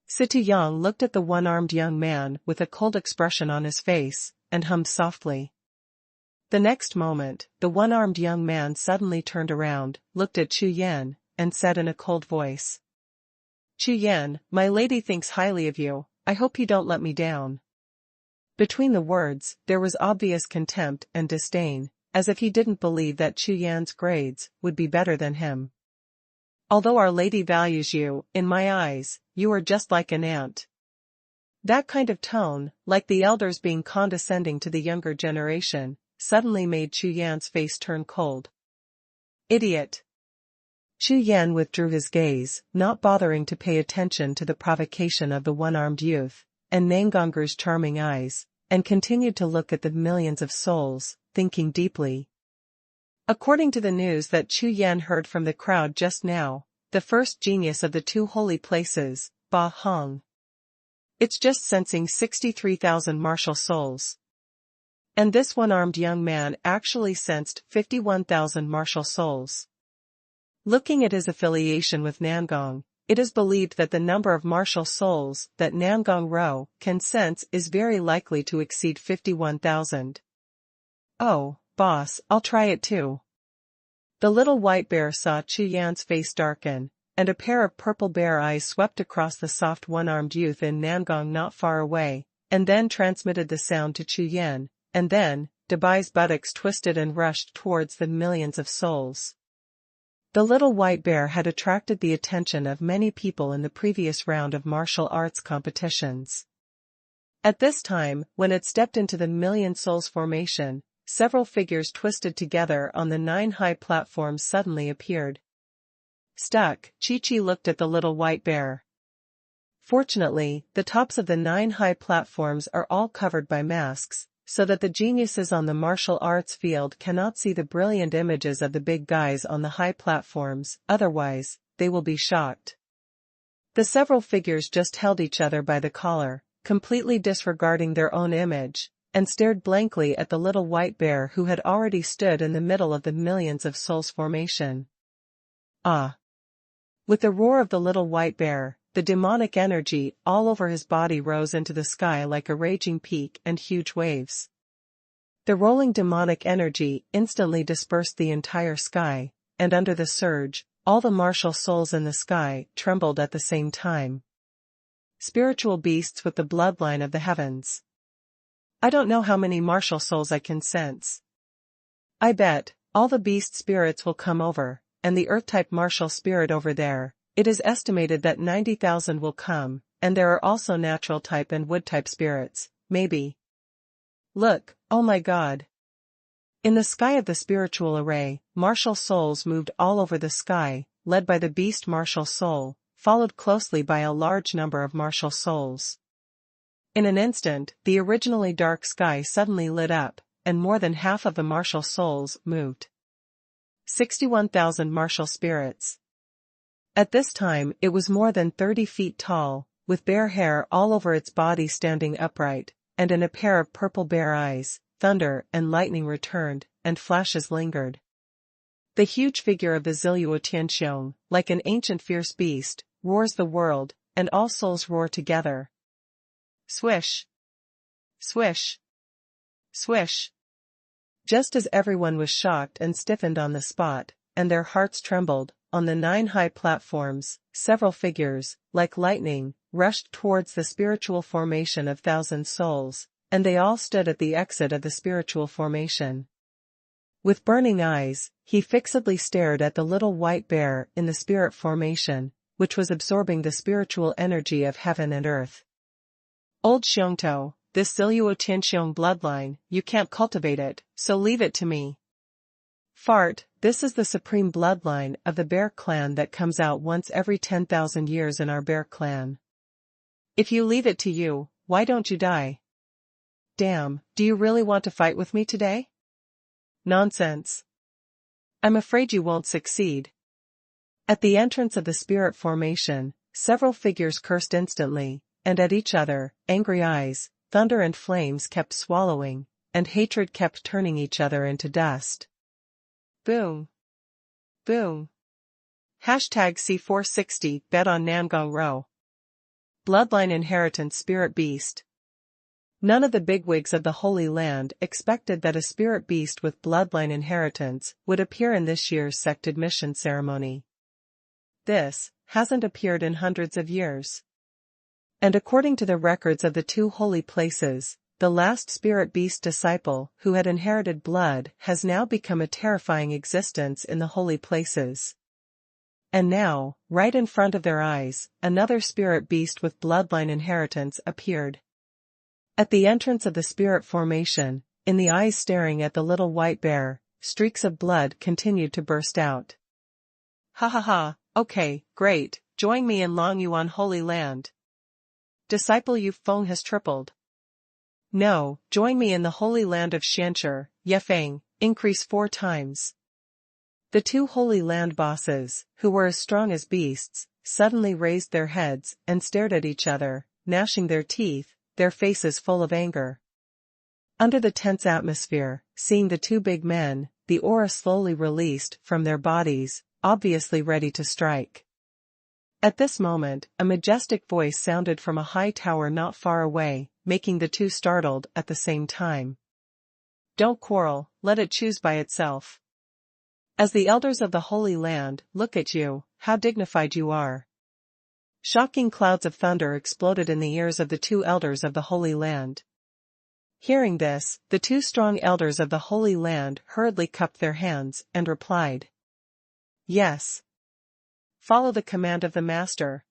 Situ Yang looked at the one-armed young man with a cold expression on his face, and hummed softly. The next moment, the one-armed young man suddenly turned around, looked at Chu Yan, and said in a cold voice. Chu Yan, my lady thinks highly of you, I hope you don't let me down. Between the words, there was obvious contempt and disdain, as if he didn't believe that Chu Yan's grades would be better than him. Although Our Lady values you, in my eyes, you are just like an ant. That kind of tone, like the elders being condescending to the younger generation, suddenly made Chu Yan's face turn cold. Idiot! Chu Yan withdrew his gaze, not bothering to pay attention to the provocation of the one-armed youth, and Nangonger's charming eyes, and continued to look at the millions of souls, thinking deeply. According to the news that Chu Yan heard from the crowd just now, the first genius of the two holy places, Ba Hong. It's just sensing 63,000 martial souls. And this one-armed young man actually sensed 51,000 martial souls. Looking at his affiliation with Nangong, it is believed that the number of martial souls that Nangong Ro can sense is very likely to exceed 51,000. Oh, boss, I'll try it too. The little white bear saw Chu Yan's face darken, and a pair of purple bear eyes swept across the soft one-armed youth in Nangong not far away, and then transmitted the sound to Chu Yan, and then, Dabai's buttocks twisted and rushed towards the millions of souls. The little white bear had attracted the attention of many people in the previous round of martial arts competitions. At this time, when it stepped into the million souls formation, several figures twisted together on the 9 high platforms suddenly appeared. Stuck, Chi-Chi looked at the little white bear. Fortunately, the tops of the 9 high platforms are all covered by masks, so that the geniuses on the martial arts field cannot see the brilliant images of the big guys on the high platforms, otherwise, they will be shocked. The several figures just held each other by the collar, completely disregarding their own image, and stared blankly at the little white bear who had already stood in the middle of the millions of souls formation. Ah! With the roar of the little white bear, the demonic energy all over his body rose into the sky like a raging peak and huge waves. The rolling demonic energy instantly dispersed the entire sky, and under the surge, all the martial souls in the sky trembled at the same time. Spiritual beasts with the bloodline of the heavens. I don't know how many martial souls I can sense. I bet, all the beast spirits will come over, and the earth-type martial spirit over there. It is estimated that 90,000 will come, and there are also natural-type and wood-type spirits, maybe. Look, oh my God! In the sky of the spiritual array, martial souls moved all over the sky, led by the beast martial soul, followed closely by a large number of martial souls. In an instant, the originally dark sky suddenly lit up, and more than half of the martial souls moved. 61,000 martial spirits. At this time it was more than 30 feet tall, with bear hair all over its body standing upright, and in a pair of purple bear eyes, thunder and lightning returned, and flashes lingered. The huge figure of the Ziluo Tianxiong, like an ancient fierce beast, roars the world, and all souls roar together. Swish! Swish! Swish! Just as everyone was shocked and stiffened on the spot, and their hearts trembled, on the 9 high platforms, several figures, like lightning, rushed towards the spiritual formation of 1,000 souls, and they all stood at the exit of the spiritual formation. With burning eyes, he fixedly stared at the little white bear in the spirit formation, which was absorbing the spiritual energy of heaven and earth. Old Xiongtou, this Ziluo Tianxiong bloodline, you can't cultivate it, so leave it to me. Fart, this is the supreme bloodline of the bear clan that comes out once every 10,000 years in our bear clan. If you leave it to you, why don't you die? Damn, do you really want to fight with me today? Nonsense. I'm afraid you won't succeed. At the entrance of the spirit formation, several figures cursed instantly, and at each other, angry eyes, thunder and flames kept swallowing, and hatred kept turning each other into dust. Boom. Boom. Hashtag C460 bet on Nangong Ro. Bloodline Inheritance Spirit Beast. None of the bigwigs of the Holy Land expected that a spirit beast with bloodline inheritance would appear in this year's sect admission ceremony. This hasn't appeared in hundreds of years. And according to the records of the two holy places, the last spirit beast disciple who had inherited blood has now become a terrifying existence in the holy places. And now, right in front of their eyes, another spirit beast with bloodline inheritance appeared. At the entrance of the spirit formation, in the eyes staring at the little white bear, streaks of blood continued to burst out. Ha ha ha, okay, great, join me in Longyuan Holy Land. Disciple Yufeng has tripled. No, join me in the Holy Land of Xianshi, Yefeng, increase 4 times. The two Holy Land bosses, who were as strong as beasts, suddenly raised their heads and stared at each other, gnashing their teeth, their faces full of anger. Under the tense atmosphere, seeing the two big men, the aura slowly released from their bodies, obviously ready to strike. At this moment, a majestic voice sounded from a high tower not far away, making the two startled at the same time. Don't quarrel, let it choose by itself. As the elders of the Holy Land look at you, how dignified you are. Shocking clouds of thunder exploded in the ears of the two elders of the Holy Land. Hearing this, the two strong elders of the Holy Land hurriedly cupped their hands and replied. Yes. Follow the command of the Master.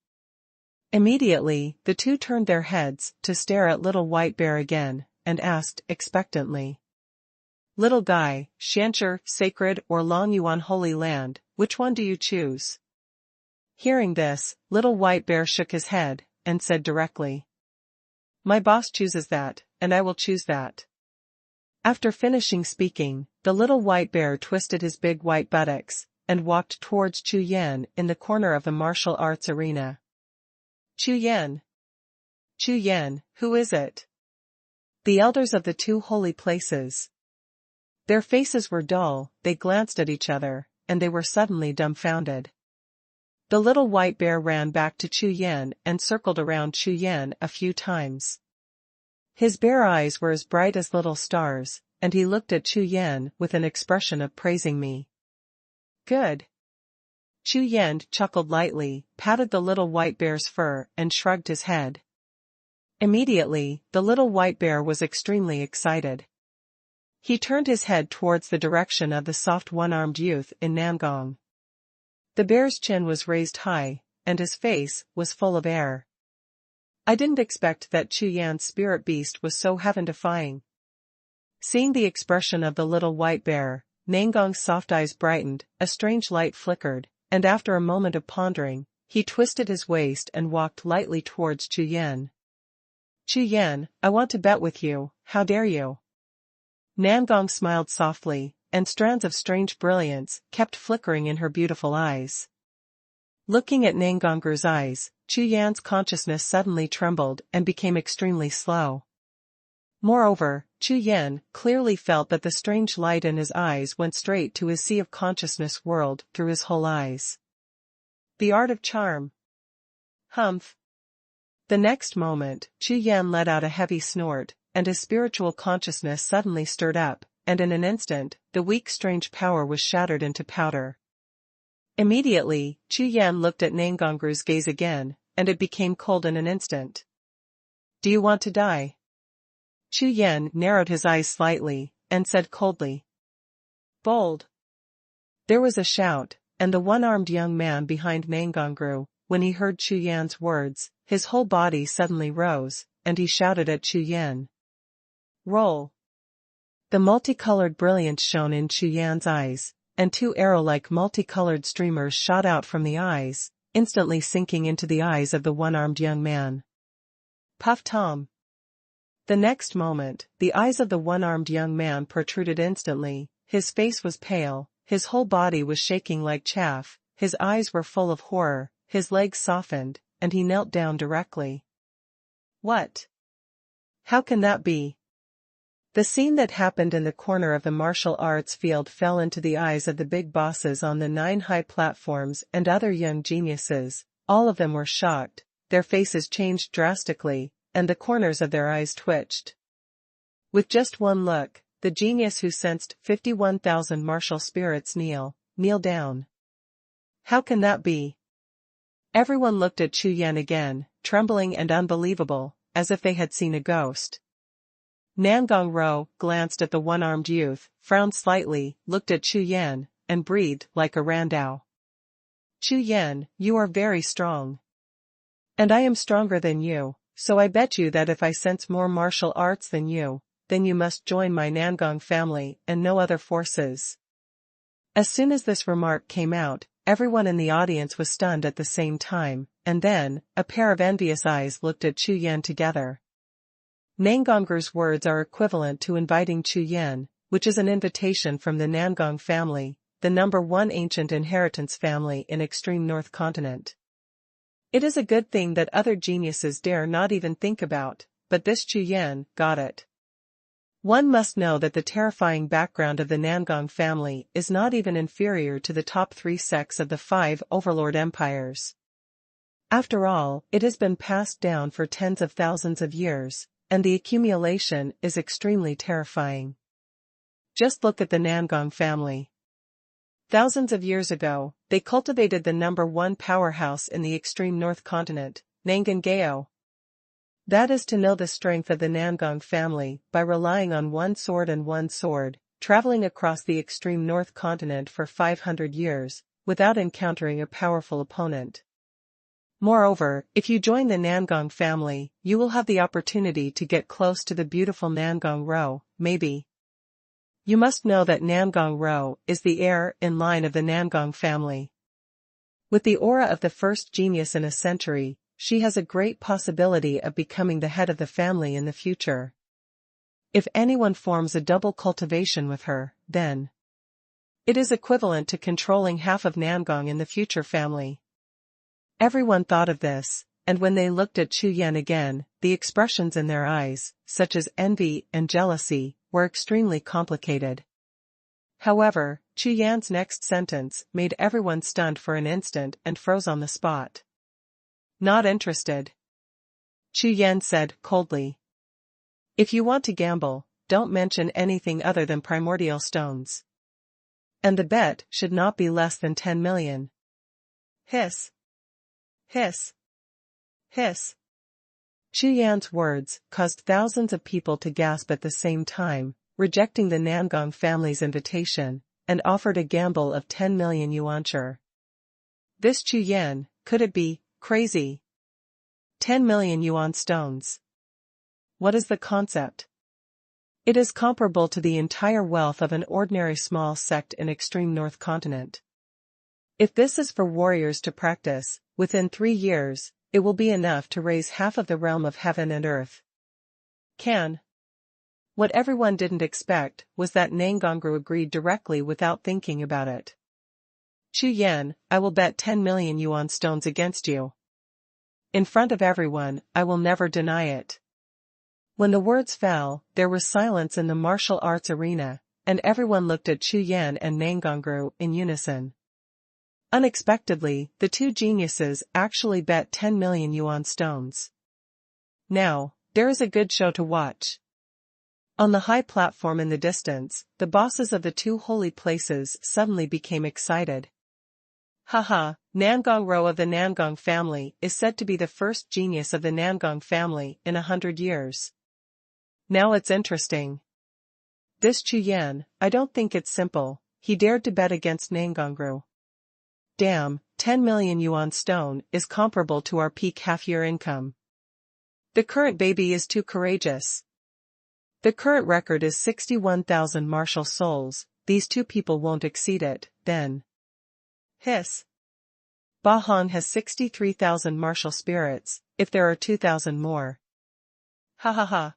Immediately, the two turned their heads to stare at Little White Bear again, and asked expectantly. Little guy, Xianshi, Sacred or Longyuan Holy Land, which one do you choose? Hearing this, Little White Bear shook his head, and said directly. My boss chooses that, and I will choose that. After finishing speaking, the Little White Bear twisted his big white buttocks, and walked towards Chu Yan in the corner of the martial arts arena. Chu Yan. Chu Yan, who is it? The elders of the two holy places. Their faces were dull, they glanced at each other, and they were suddenly dumbfounded. The Little White Bear ran back to Chu Yan and circled around Chu Yan a few times. His bear eyes were as bright as little stars, and he looked at Chu Yan with an expression of praising me. Good. Chu Yan chuckled lightly, patted the Little White Bear's fur and shrugged his head. Immediately, the Little White Bear was extremely excited. He turned his head towards the direction of the soft one-armed youth in Nangong. The bear's chin was raised high, and his face was full of air. I didn't expect that Chu Yan's spirit beast was so heaven-defying. Seeing the expression of the Little White Bear, Nangong's soft eyes brightened, a strange light flickered, and after a moment of pondering, he twisted his waist and walked lightly towards Chu Yan. Chu Yan, I want to bet with you, how dare you? Nangong smiled softly, and strands of strange brilliance kept flickering in her beautiful eyes. Looking at Nangongru's eyes, Chu Yan's consciousness suddenly trembled and became extremely slow. Moreover, Chu Yan clearly felt that the strange light in his eyes went straight to his sea of consciousness world through his whole eyes. The art of charm. Humph. The next moment, Chu Yan let out a heavy snort, and his spiritual consciousness suddenly stirred up, and in an instant, the weak strange power was shattered into powder. Immediately, Chu Yan looked at Nangongru's gaze again, and it became cold in an instant. Do you want to die? Chu Yan narrowed his eyes slightly, and said coldly. Bold. There was a shout, and the one-armed young man behind Nangongru, when he heard Chu Yan's words, his whole body suddenly rose, and he shouted at Chu Yan. Roll. The multicolored brilliance shone in Chu Yan's eyes, and 2 arrow-like multicolored streamers shot out from the eyes, instantly sinking into the eyes of the one-armed young man. Puff Tom. The next moment, the eyes of the one-armed young man protruded instantly, his face was pale, his whole body was shaking like chaff, his eyes were full of horror, his legs softened, and he knelt down directly. What? How can that be? The scene that happened in the corner of the martial arts field fell into the eyes of the big bosses on the 9 high platforms and other young geniuses. All of them were shocked, their faces changed drastically, and the corners of their eyes twitched. With just one look, the genius who sensed 51,000 martial spirits kneel down. How can that be? Everyone looked at Chu Yan again, trembling and unbelievable, as if they had seen a ghost. Nangong Ro glanced at the one-armed youth, frowned slightly, looked at Chu Yan, and breathed like a randao. Chu Yan, you are very strong. And I am stronger than you, so I bet you that if I sense more martial arts than you, then you must join my Nangong family and no other forces. As soon as this remark came out, everyone in the audience was stunned at the same time, and then, a pair of envious eyes looked at Chu Yan together. Nangongru's words are equivalent to inviting Chu Yan, which is an invitation from the Nangong family, the #1 ancient inheritance family in extreme North Continent. It is a good thing that other geniuses dare not even think about, but this Chu Yan got it. One must know that the terrifying background of the Nangong family is not even inferior to the top 3 sects of the 5 overlord empires. After all, it has been passed down for tens of thousands of years, and the accumulation is extremely terrifying. Just look at the Nangong family. Thousands of years ago, they cultivated the #1 powerhouse in the extreme North Continent, Nangongao. That is to know the strength of the Nangong family by relying on one sword and one sword, traveling across the extreme North Continent for 500 years, without encountering a powerful opponent. Moreover, if you join the Nangong family, you will have the opportunity to get close to the beautiful Nangong Ro, maybe. You must know that Nangong Ro is the heir in line of the Nangong family. With the aura of the first genius in a century, she has a great possibility of becoming the head of the family in the future. If anyone forms a double cultivation with her, then it is equivalent to controlling half of Nangong in the future family. Everyone thought of this, and when they looked at Chu Yan again, the expressions in their eyes, such as envy and jealousy, were extremely complicated. However, Chu Yan's next sentence made everyone stunned for an instant and froze on the spot. Not interested. Chu Yan said coldly. If you want to gamble, don't mention anything other than primordial stones. And the bet should not be less than 10 million. Hiss. Hiss. Hiss. Chu Yan's words caused thousands of people to gasp at the same time, rejecting the Nangong family's invitation, and offered a gamble of 10 million yuancher. This Chu Yan, could it be crazy? 10 million yuan stones. What is the concept? It is comparable to the entire wealth of an ordinary small sect in extreme North Continent. If this is for warriors to practice, within 3 years, it will be enough to raise half of the realm of heaven and earth. What everyone didn't expect was that Nangongru agreed directly without thinking about it. Chu Yan, I will bet 10 million yuan stones against you. In front of everyone, I will never deny it. When the words fell, there was silence in the martial arts arena, and everyone looked at Chu Yan and Nangongru in unison. Unexpectedly, the two geniuses actually bet 10 million yuan stones. Now, there is a good show to watch. On the high platform in the distance, the bosses of the two holy places suddenly became excited. Haha, Nangong Ro of the Nangong family is said to be the first genius of the Nangong family in 100 years. Now it's interesting. This Chu Yan, I don't think it's simple, he dared to bet against Nangongru. Damn, 10 million yuan stone is comparable to our peak half-year income. The current baby is too courageous. The current record is 61,000 martial souls, these two people won't exceed it, then. Hiss. Ba Hong has 63,000 martial spirits, if there are 2,000 more. Ha ha ha.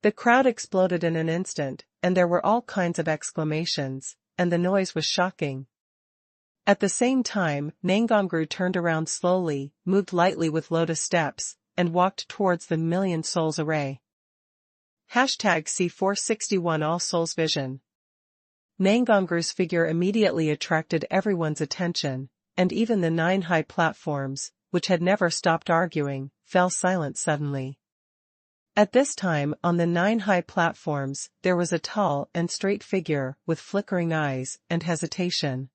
The crowd exploded in an instant, and there were all kinds of exclamations, and the noise was shocking. At the same time, Nangongru turned around slowly, moved lightly with lotus steps, and walked towards the million souls array. #C461 All Souls Vision. Nangongru's figure immediately attracted everyone's attention, and even the 9 high platforms, which had never stopped arguing, fell silent suddenly. At this time, on the 9 high platforms, there was a tall and straight figure with flickering eyes and hesitation.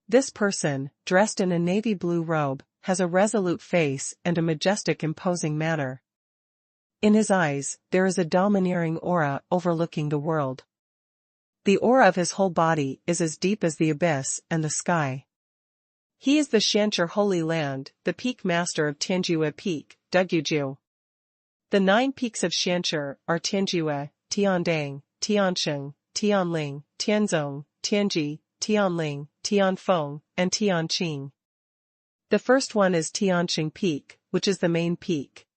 This person, dressed in a navy blue robe, has a resolute face and a majestic imposing manner. In his eyes, there is a domineering aura overlooking the world. The aura of his whole body is as deep as the abyss and the sky. He is the Xianzhi Holy Land, the peak master of Tianjue Peak, Dugujiu. The 9 peaks of Xianzhi are Tianjue, Tiandang, Tiansheng, Tianling, Tianzong, Tianji, Tianling, Tianfeng, and Tianqing. The first one is Tianqing Peak, which is the main peak.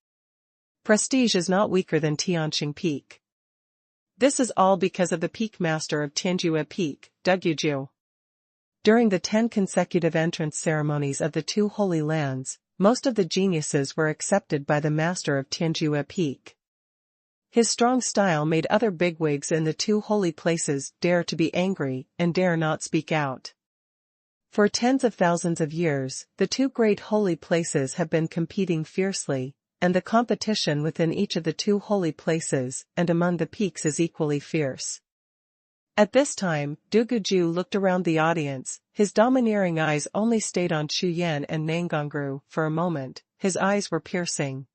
Prestige is not weaker than Tianqing Peak. This is all because of the peak master of Tianjue Peak, Dugujiu. During the 10 consecutive entrance ceremonies of the 2 holy lands, most of the geniuses were accepted by the master of Tianjue Peak. His strong style made other bigwigs in the 2 holy places dare to be angry and dare not speak out. For tens of thousands of years, the 2 great holy places have been competing fiercely, and the competition within each of the 2 holy places and among the peaks is equally fierce. At this time, Dugujiu looked around the audience. His domineering eyes only stayed on Chu Yan and Nangongru for a moment. His eyes were piercing.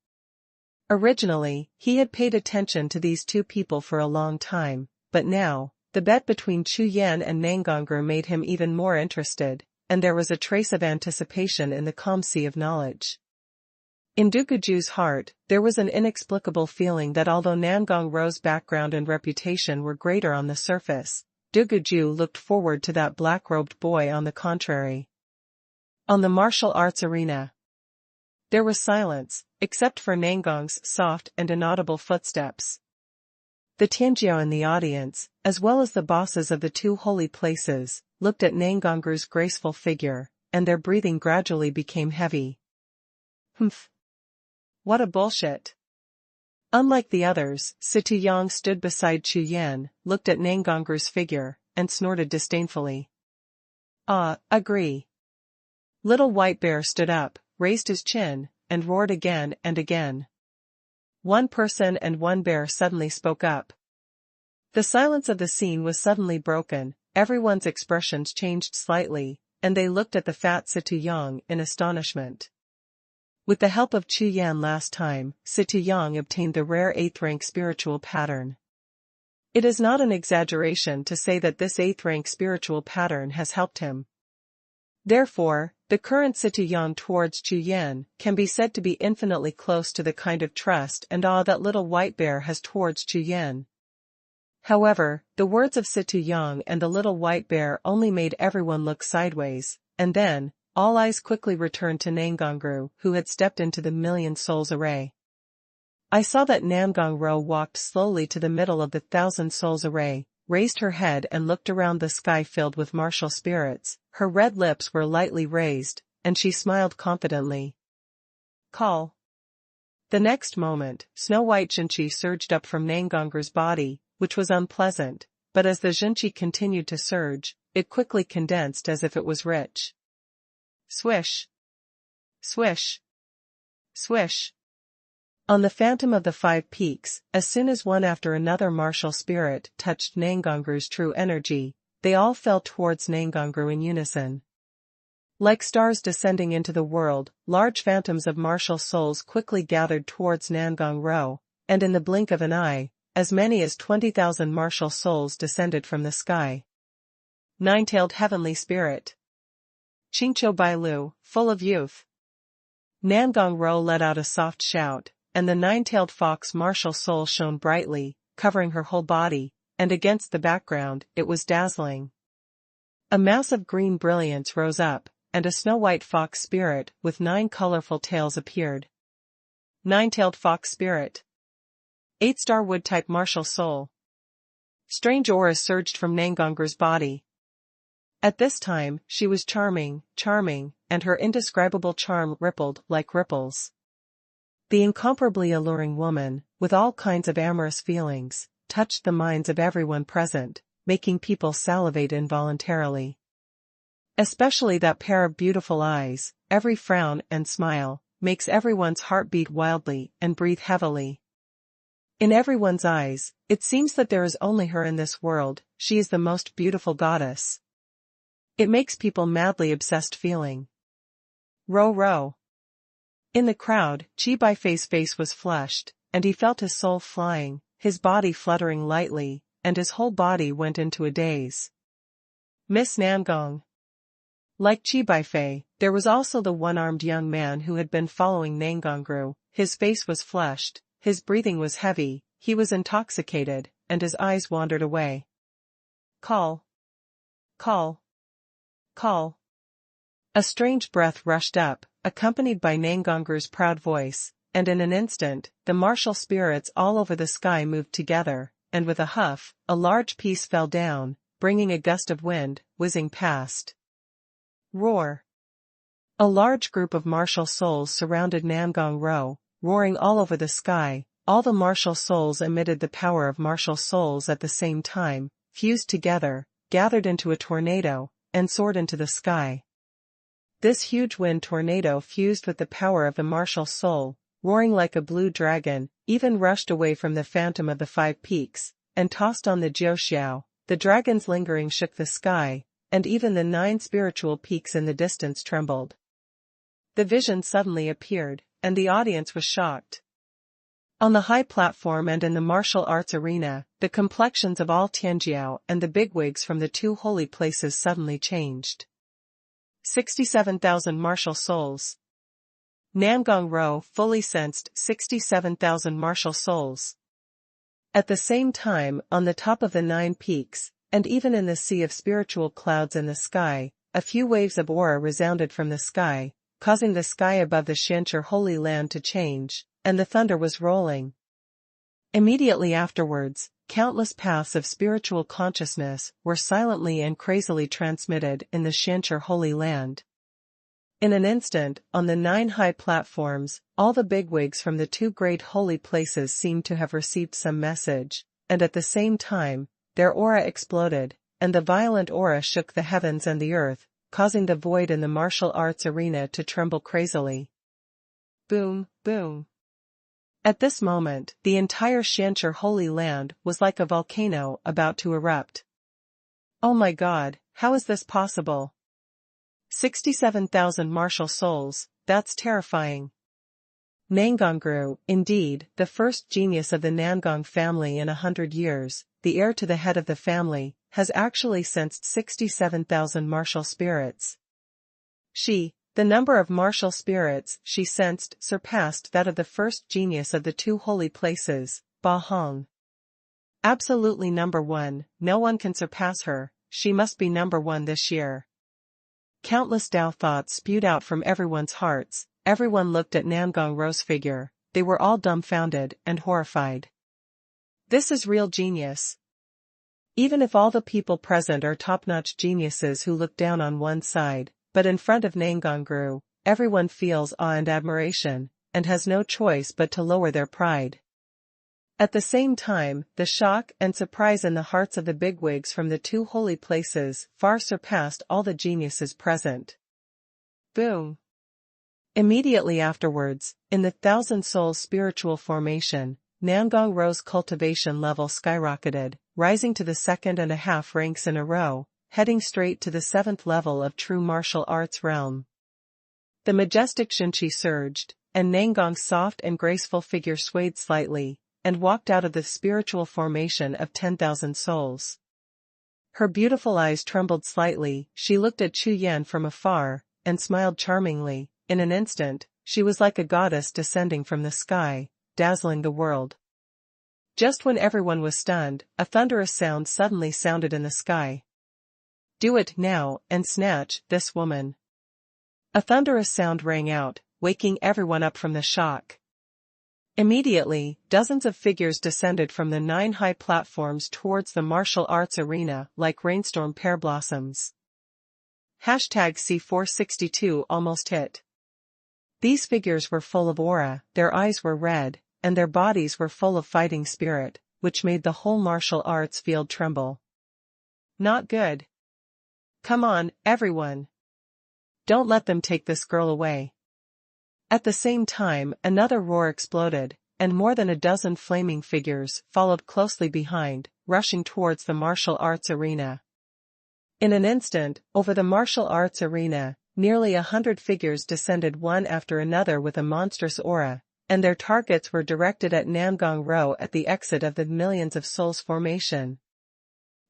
Originally, he had paid attention to these 2 people for a long time, but now, the bet between Chu Yan and Nangongru made him even more interested, and there was a trace of anticipation in the calm sea of knowledge. In Duguju's heart, there was an inexplicable feeling that although Nangongru's background and reputation were greater on the surface, Duguju looked forward to that black-robed boy on the contrary. On the martial arts arena, there was silence, except for Nangong's soft and inaudible footsteps. The Tianjiao in the audience, as well as the bosses of the 2 holy places, looked at Nangongru's graceful figure, and their breathing gradually became heavy. Humph. What a bullshit. Unlike the others, Xie La Jiao stood beside Chu Yan, looked at Nangongru's figure, and snorted disdainfully. Agree. Little White Bear stood up, raised his chin, and roared again and again. One person and one bear suddenly spoke up. The silence of the scene was suddenly broken, everyone's expressions changed slightly, and they looked at the fat Xie La Jiao in astonishment. With the help of Chu Yan last time, Xie La Jiao obtained the rare 8th-rank spiritual pattern. It is not an exaggeration to say that this 8th-rank spiritual pattern has helped him. Therefore, the current Xie La Jiao towards Chu Yan can be said to be infinitely close to the kind of trust and awe that Little White Bear has towards Chu Yan. However, the words of Xie La Jiao and the Little White Bear only made everyone look sideways, and then, all eyes quickly returned to Nangongru, who had stepped into the Million Souls array. I saw that Nangongru walked slowly to the middle of the 1,000 Souls array, raised her head and looked around the sky filled with martial spirits. Her red lips were lightly raised, and she smiled confidently. Call. The next moment, snow-white Zhenqi surged up from Nangongru's body, which was unpleasant, but as the Zhenqi continued to surge, it quickly condensed as if it was rich. Swish. Swish. Swish. On the phantom of the 5 peaks, as soon as one after another martial spirit touched Nangongru's true energy, they all fell towards Nangongru in unison. Like stars descending into the world, large phantoms of martial souls quickly gathered towards Nangongru, and in the blink of an eye, as many as 20,000 martial souls descended from the sky. 9-tailed heavenly spirit. Qingqiu Bailu, full of youth. Nangongru let out a soft shout, and the 9-tailed fox martial soul shone brightly, covering her whole body, and against the background, it was dazzling. A mass of green brilliance rose up, and a snow-white fox spirit with 9 colorful tails appeared. 9-tailed fox spirit. 8-star wood-type martial soul. Strange auras surged from Nangongru's body. At this time, she was charming, and her indescribable charm rippled like ripples. The incomparably alluring woman, with all kinds of amorous feelings, touched the minds of everyone present, making people salivate involuntarily. Especially that pair of beautiful eyes, every frown and smile, makes everyone's heart beat wildly and breathe heavily. In everyone's eyes, it seems that there is only her in this world. She is the most beautiful goddess. It makes people madly obsessed feeling. Row row. In the crowd, Qi Baifei's face was flushed, and he felt his soul flying, his body fluttering lightly, and his whole body went into a daze. Miss Nangong. Like Qi Baifei, there was also the one-armed young man who had been following Nangongru. His face was flushed, his breathing was heavy, he was intoxicated, and his eyes wandered away. Call. Call. Call. A strange breath rushed up, accompanied by Nangongru's proud voice, and in an instant, the martial spirits all over the sky moved together, and with a huff, a large piece fell down, bringing a gust of wind, whizzing past. Roar. A large group of martial souls surrounded Nangong Ro, roaring all over the sky. All the martial souls emitted the power of martial souls at the same time, fused together, gathered into a tornado, and soared into the sky. This huge wind tornado fused with the power of the martial soul, roaring like a blue dragon, even rushed away from the phantom of the 5 peaks, and tossed on the Jiuxiao. The dragon's lingering shook the sky, and even the 9 spiritual peaks in the distance trembled. The vision suddenly appeared, and the audience was shocked. On the high platform and in the martial arts arena, the complexions of all Tianjiao and the bigwigs from the 2 holy places suddenly changed. 67,000 martial souls. Nangong Ro fully sensed 67,000 martial souls. At the same time, on the top of the 9 peaks, and even in the sea of spiritual clouds in the sky, a few waves of aura resounded from the sky, causing the sky above the Xianchi Holy Land to change, and the thunder was rolling. Immediately afterwards, countless paths of spiritual consciousness were silently and crazily transmitted in the Xianchi Holy Land. In an instant, on the 9 high platforms, all the bigwigs from the 2 great holy places seemed to have received some message, and at the same time, their aura exploded, and the violent aura shook the heavens and the earth, causing the void in the martial arts arena to tremble crazily. Boom, boom. At this moment, the entire Xianchi Holy Land was like a volcano about to erupt. Oh my God, how is this possible? 67,000 martial souls, that's terrifying. Nangongru, indeed, the first genius of the Nangong family in 100 years, the heir to the head of the family, has actually sensed 67,000 martial spirits. The number of martial spirits she sensed surpassed that of the first genius of the 2 holy places, Ba Hong. Absolutely number 1, no one can surpass her, she must be number 1 this year. Countless Tao thoughts spewed out from everyone's hearts, everyone looked at Nangong Ro's figure, they were all dumbfounded and horrified. This is real genius. Even if all the people present are top-notch geniuses who look down on one side, but in front of Nangongru, everyone feels awe and admiration, and has no choice but to lower their pride. At the same time, the shock and surprise in the hearts of the bigwigs from the 2 holy places far surpassed all the geniuses present. Boom. Immediately afterwards, in the 1,000 souls spiritual formation, Nangong Ro's cultivation level skyrocketed, rising to the 2.5 ranks in a row, heading straight to the 7th level of true martial arts realm. The majestic Xinqi surged, and Nangong's soft and graceful figure swayed slightly, and walked out of the spiritual formation of 10,000 souls. Her beautiful eyes trembled slightly, she looked at Chu Yan from afar, and smiled charmingly. In an instant, she was like a goddess descending from the sky, dazzling the world. Just when everyone was stunned, a thunderous sound suddenly sounded in the sky. Do it now, and snatch this woman. A thunderous sound rang out, waking everyone up from the shock. Immediately, dozens of figures descended from the 9 high platforms towards the martial arts arena like rainstorm pear blossoms. #C462 almost hit. These figures were full of aura, their eyes were red, and their bodies were full of fighting spirit, which made the whole martial arts field tremble. Not good. Come on, everyone. Don't let them take this girl away. At the same time, another roar exploded, and more than a dozen flaming figures followed closely behind, rushing towards the martial arts arena. In an instant, over the martial arts arena, nearly 100 figures descended one after another with a monstrous aura, and their targets were directed at Nangong Ro at the exit of the Millions of Souls formation.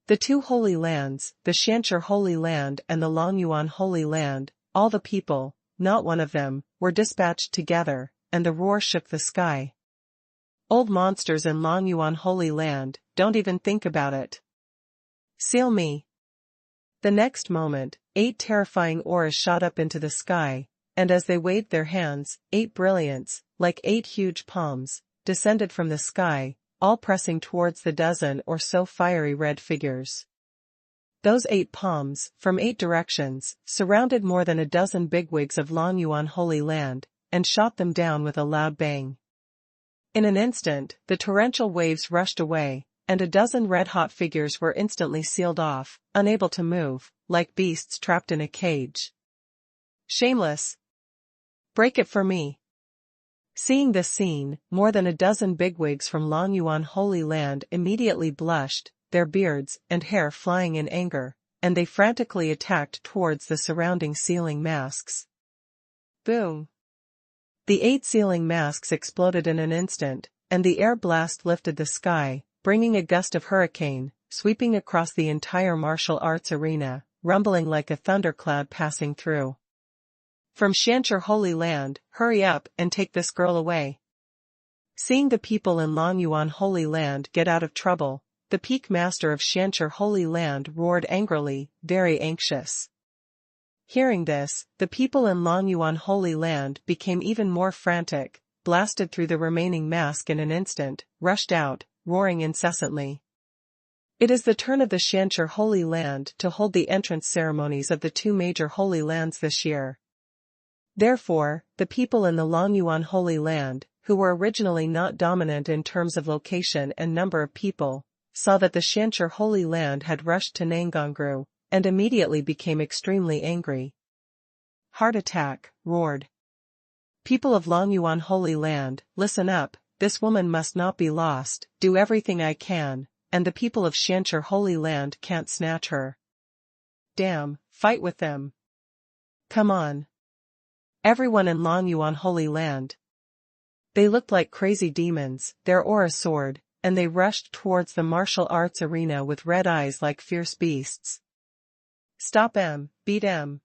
The two Holy Lands, the Xianshi Holy Land and the Longyuan Holy Land, all the people, not one of them, were dispatched together, and the roar shook the sky. Old monsters in Longyuan Holy Land, don't even think about it. Seal me. The next moment, 8 terrifying auras shot up into the sky, and as they waved their hands, 8 brilliants, like 8 huge palms, descended from the sky, all pressing towards the dozen or so fiery red figures. Those 8 palms, from 8 directions, surrounded more than a dozen bigwigs of Longyuan Holy Land, and shot them down with a loud bang. In an instant, the torrential waves rushed away, and a dozen red-hot figures were instantly sealed off, unable to move, like beasts trapped in a cage. Shameless! Break it for me! Seeing this scene, more than a dozen bigwigs from Longyuan Holy Land immediately blushed, their beards and hair flying in anger, and they frantically attacked towards the surrounding sealing masks. Boom! The 8 sealing masks exploded in an instant, and the air blast lifted the sky, bringing a gust of hurricane, sweeping across the entire martial arts arena, rumbling like a thundercloud passing through. From Xianshi Holy Land, hurry up and take this girl away. Seeing the people in Longyuan Holy Land get out of trouble, the peak master of Xianshi Holy Land roared angrily, very anxious. Hearing this, the people in Longyuan Holy Land became even more frantic, blasted through the remaining mask in an instant, rushed out, roaring incessantly. It is the turn of the Xianshi Holy Land to hold the entrance ceremonies of the 2 major Holy Lands this year. Therefore, the people in the Longyuan Holy Land, who were originally not dominant in terms of location and number of people, saw that the Xianshi Holy Land had rushed to Nangongru, and immediately became extremely angry. Heart attack, roared. People of Longyuan Holy Land, listen up, this woman must not be lost, do everything I can, and the people of Xianshi Holy Land can't snatch her. Damn, fight with them. Come on. Everyone in Longyuan Holy Land. They looked like crazy demons, their aura soared, and they rushed towards the martial arts arena with red eyes like fierce beasts. Stop 'em, beat 'em.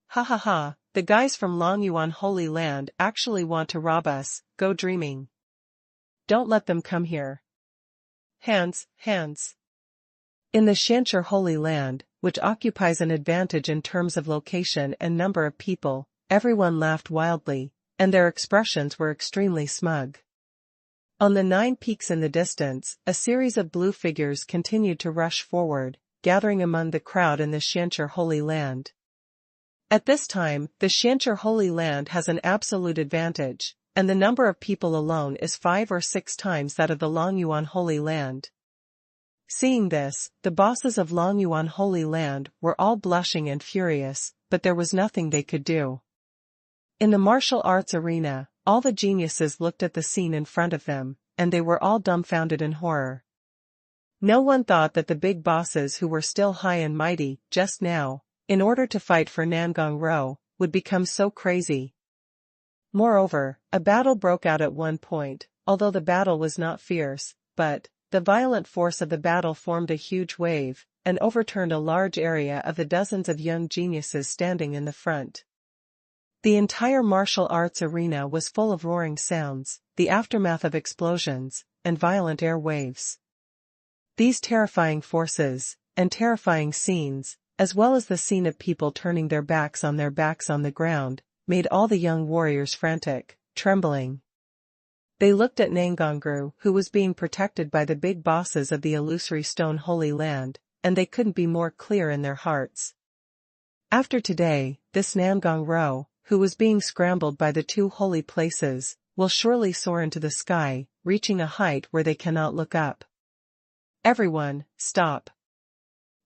Ha ha ha, the guys from Longyuan Holy Land actually want to rob us, go dreaming. Don't let them come here. Hands, hands. In the Xianshi Holy Land, which occupies an advantage in terms of location and number of people, everyone laughed wildly, and their expressions were extremely smug. On the 9 peaks in the distance, a series of blue figures continued to rush forward, gathering among the crowd in the Xianshi Holy Land. At this time, the Xianshi Holy Land has an absolute advantage, and the number of people alone is 5 or 6 times that of the Longyuan Holy Land. Seeing this, the bosses of Longyuan Holy Land were all blushing and furious, but there was nothing they could do. In the martial arts arena, all the geniuses looked at the scene in front of them, and they were all dumbfounded in horror. No one thought that the big bosses who were still high and mighty, just now, in order to fight for Nangong Ro, would become so crazy. Moreover, a battle broke out at one point, although the battle was not fierce, but the violent force of the battle formed a huge wave, and overturned a large area of the dozens of young geniuses standing in the front. The entire martial arts arena was full of roaring sounds, the aftermath of explosions, and violent air waves. These terrifying forces, and terrifying scenes, as well as the scene of people turning their backs on the ground, made all the young warriors frantic, trembling. They looked at Nangongru, who was being protected by the big bosses of the illusory stone Holy Land, and they couldn't be more clear in their hearts. After today, this Nangong Ro, who was being scrambled by the 2 holy places, will surely soar into the sky, reaching a height where they cannot look up. Everyone, stop.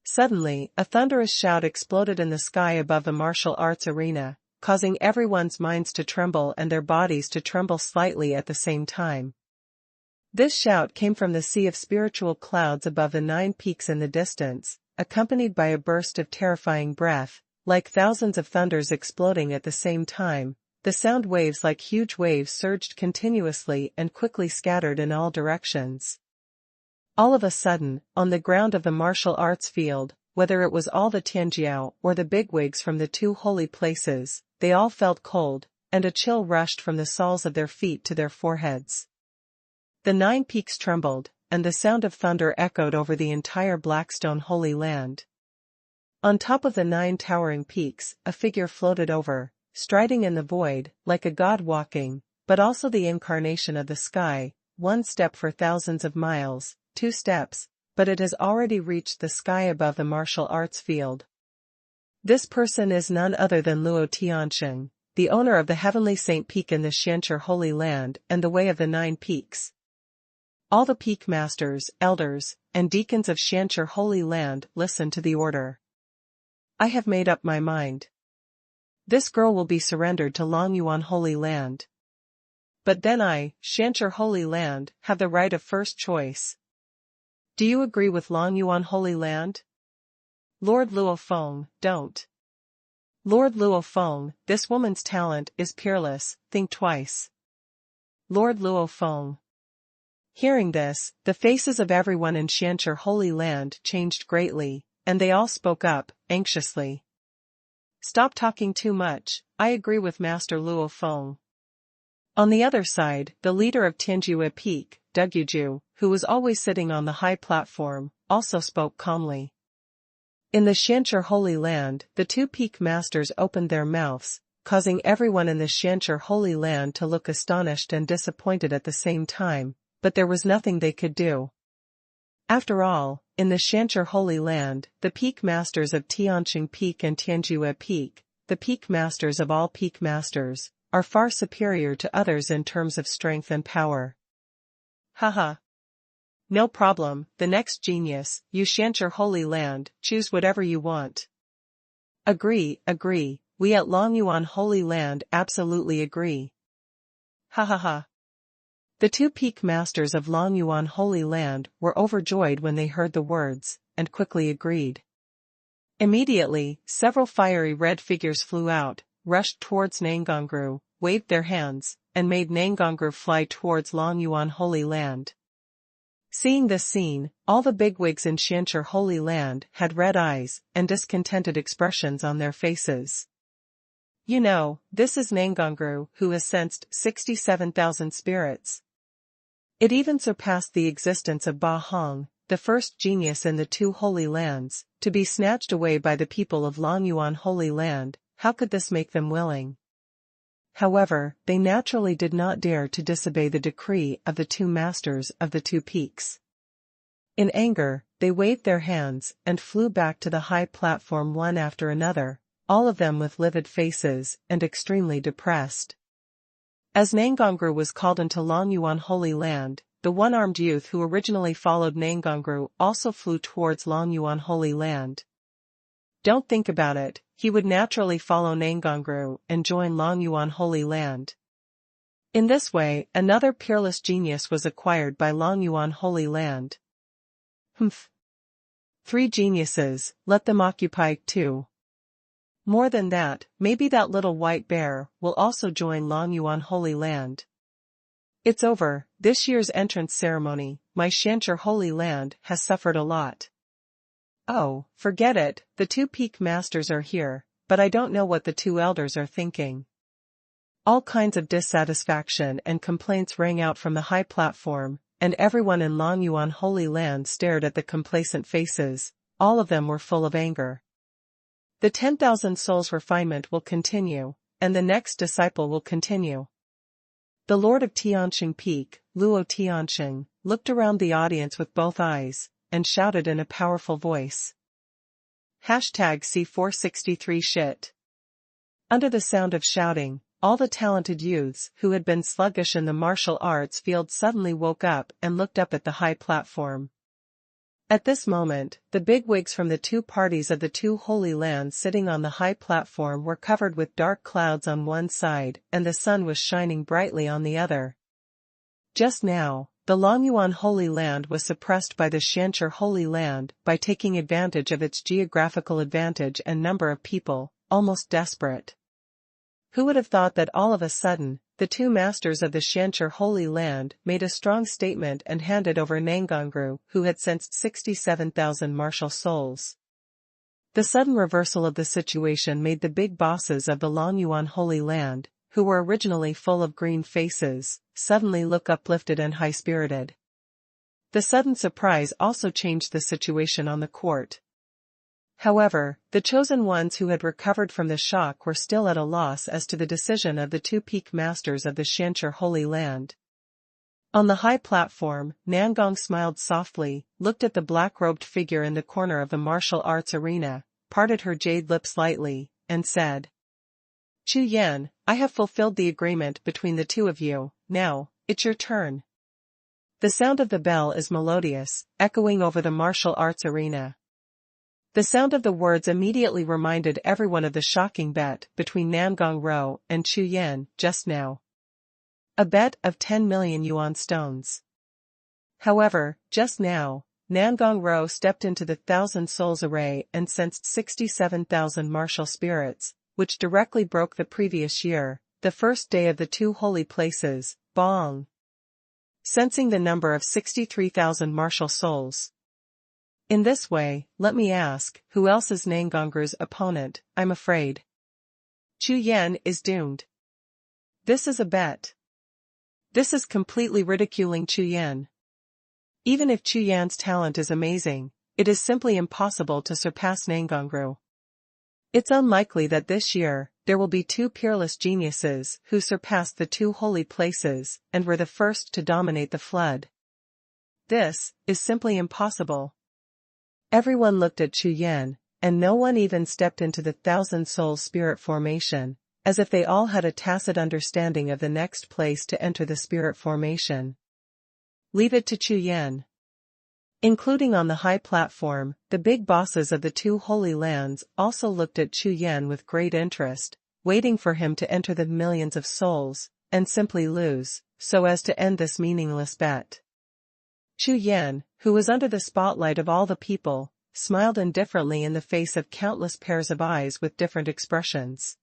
Suddenly, a thunderous shout exploded in the sky above the martial arts arena, causing everyone's minds to tremble and their bodies to tremble slightly at the same time. This shout came from the sea of spiritual clouds above the 9 peaks in the distance, accompanied by a burst of terrifying breath, like thousands of thunders exploding at the same time. The sound waves like huge waves surged continuously and quickly scattered in all directions. All of a sudden, on the ground of the martial arts field, whether it was all the Tianjiao or the bigwigs from the 2 holy places, they all felt cold, and a chill rushed from the soles of their feet to their foreheads. The 9 peaks trembled, and the sound of thunder echoed over the entire Blackstone Holy Land. On top of the 9 towering peaks, a figure floated over, striding in the void, like a god walking, but also the incarnation of the sky. 1 step for thousands of miles, 2 steps, but it has already reached the sky above the martial arts field. This person is none other than Luo Tianxing, the owner of the Heavenly Saint Peak in the Xianchi Holy Land and the Way of the 9 Peaks. All the peak masters, elders, and deacons of Xianchi Holy Land listened to the order. I have made up my mind. This girl will be surrendered to Longyuan Holy Land. But then I, Xianchi Holy Land, have the right of first choice. Do you agree with Longyuan Holy Land? Lord Luo Feng, don't. Lord Luo Feng, this woman's talent is peerless, think twice. Lord Luo Feng. Hearing this, the faces of everyone in Xianchi Holy Land changed greatly, and they all spoke up, anxiously. Stop talking too much, I agree with Master Luo Feng. On the other side, the leader of Tianjue Peak, Duguju, who was always sitting on the high platform, also spoke calmly. In the Xianchi Holy Land, the 2 peak masters opened their mouths, causing everyone in the Xianchi Holy Land to look astonished and disappointed at the same time, but there was nothing they could do. After all, in the Xianchi Holy Land, the peak masters of Tianqing Peak and Tianjue Peak, the peak masters of all peak masters, are far superior to others in terms of strength and power. Haha. No problem, the next genius, you Xianchi Holy Land, choose whatever you want. Agree, we at Longyuan Holy Land absolutely agree. Ha ha ha. The 2 peak masters of Longyuan Holy Land were overjoyed when they heard the words, and quickly agreed. Immediately, several fiery red figures flew out, rushed towards Nangongru, waved their hands, and made Nangongru fly towards Longyuan Holy Land. Seeing this scene, all the bigwigs in Xianchi Holy Land had red eyes and discontented expressions on their faces. You know, this is Nangongru who has sensed 67,000 spirits. It even surpassed the existence of Ba Hong, the first genius in the 2 holy lands, to be snatched away by the people of Longyuan Holy Land. How could this make them willing? However, they naturally did not dare to disobey the decree of the 2 masters of the 2 peaks. In anger, they waved their hands and flew back to the high platform one after another, all of them with livid faces and extremely depressed. As Nangongru was called into Longyuan Holy Land, the one-armed youth who originally followed Nangongru also flew towards Longyuan Holy Land. Don't think about it, he would naturally follow Nangongru and join Longyuan Holy Land. In this way, another peerless genius was acquired by Longyuan Holy Land. 3 geniuses, let them occupy 2. More than that, maybe that little white bear will also join Longyuan Holy Land. It's over, this year's entrance ceremony, my Xianchi Holy Land has suffered a lot. Oh, forget it, the 2 peak masters are here, but I don't know what the 2 elders are thinking. All kinds of dissatisfaction and complaints rang out from the high platform, and everyone in Longyuan Holy Land stared at the complacent faces. All of them were full of anger. The 10,000 souls refinement will continue, and the next disciple will continue. The Lord of Tianqing Peak, Luo Tianxing, looked around the audience with both eyes, and shouted in a powerful voice. #C463 shit. Under the sound of shouting, all the talented youths who had been sluggish in the martial arts field suddenly woke up and looked up at the high platform. At this moment, the bigwigs from the two parties of the two holy lands sitting on the high platform were covered with dark clouds on one side and the sun was shining brightly on the other. Just now, the Longyuan Holy Land was suppressed by the Xianchi Holy Land by taking advantage of its geographical advantage and number of people, almost desperate. Who would have thought that all of a sudden, the two masters of the Xianchi Holy Land made a strong statement and handed over Nangongru, who had sensed 67,000 martial souls. The sudden reversal of the situation made the big bosses of the Longyuan Holy Land, who were originally full of green faces, suddenly look uplifted and high-spirited. The sudden surprise also changed the situation on the court. However, the chosen ones who had recovered from the shock were still at a loss as to the decision of the two peak masters of the Xianchi Holy Land. On the high platform, Nangong smiled softly, looked at the black-robed figure in the corner of the martial arts arena, parted her jade lips lightly, and said, "Chu Yan, I have fulfilled the agreement between the two of you, now, it's your turn." The sound of the bell is melodious, echoing over the martial arts arena. The sound of the words immediately reminded everyone of the shocking bet between Nangong and Chu Yan just now. A bet of 10 million yuan stones. However, just now, Nangong stepped into the 1,000 souls array and sensed 67,000 martial spirits, which directly broke the previous year, the first day of the two holy places, Bong. Sensing the number of 63,000 martial souls. In this way, let me ask, who else is Nangongru's opponent? I'm afraid Chu Yan is doomed. This is a bet. This is completely ridiculing Chu Yan. Even if Chu Yan's talent is amazing, it is simply impossible to surpass Nangongru. It's unlikely that this year, there will be two peerless geniuses who surpassed the two holy places and were the first to dominate the flood. This is simply impossible. Everyone looked at Chu Yan, and no one even stepped into the 1,000 soul spirit formation, as if they all had a tacit understanding of the next place to enter the spirit formation. Leave it to Chu Yan. Including on the high platform, the big bosses of the two holy lands also looked at Chu Yan with great interest, waiting for him to enter the millions of souls, and simply lose, so as to end this meaningless bet. Chu Yan, who was under the spotlight of all the people, smiled indifferently in the face of countless pairs of eyes with different expressions.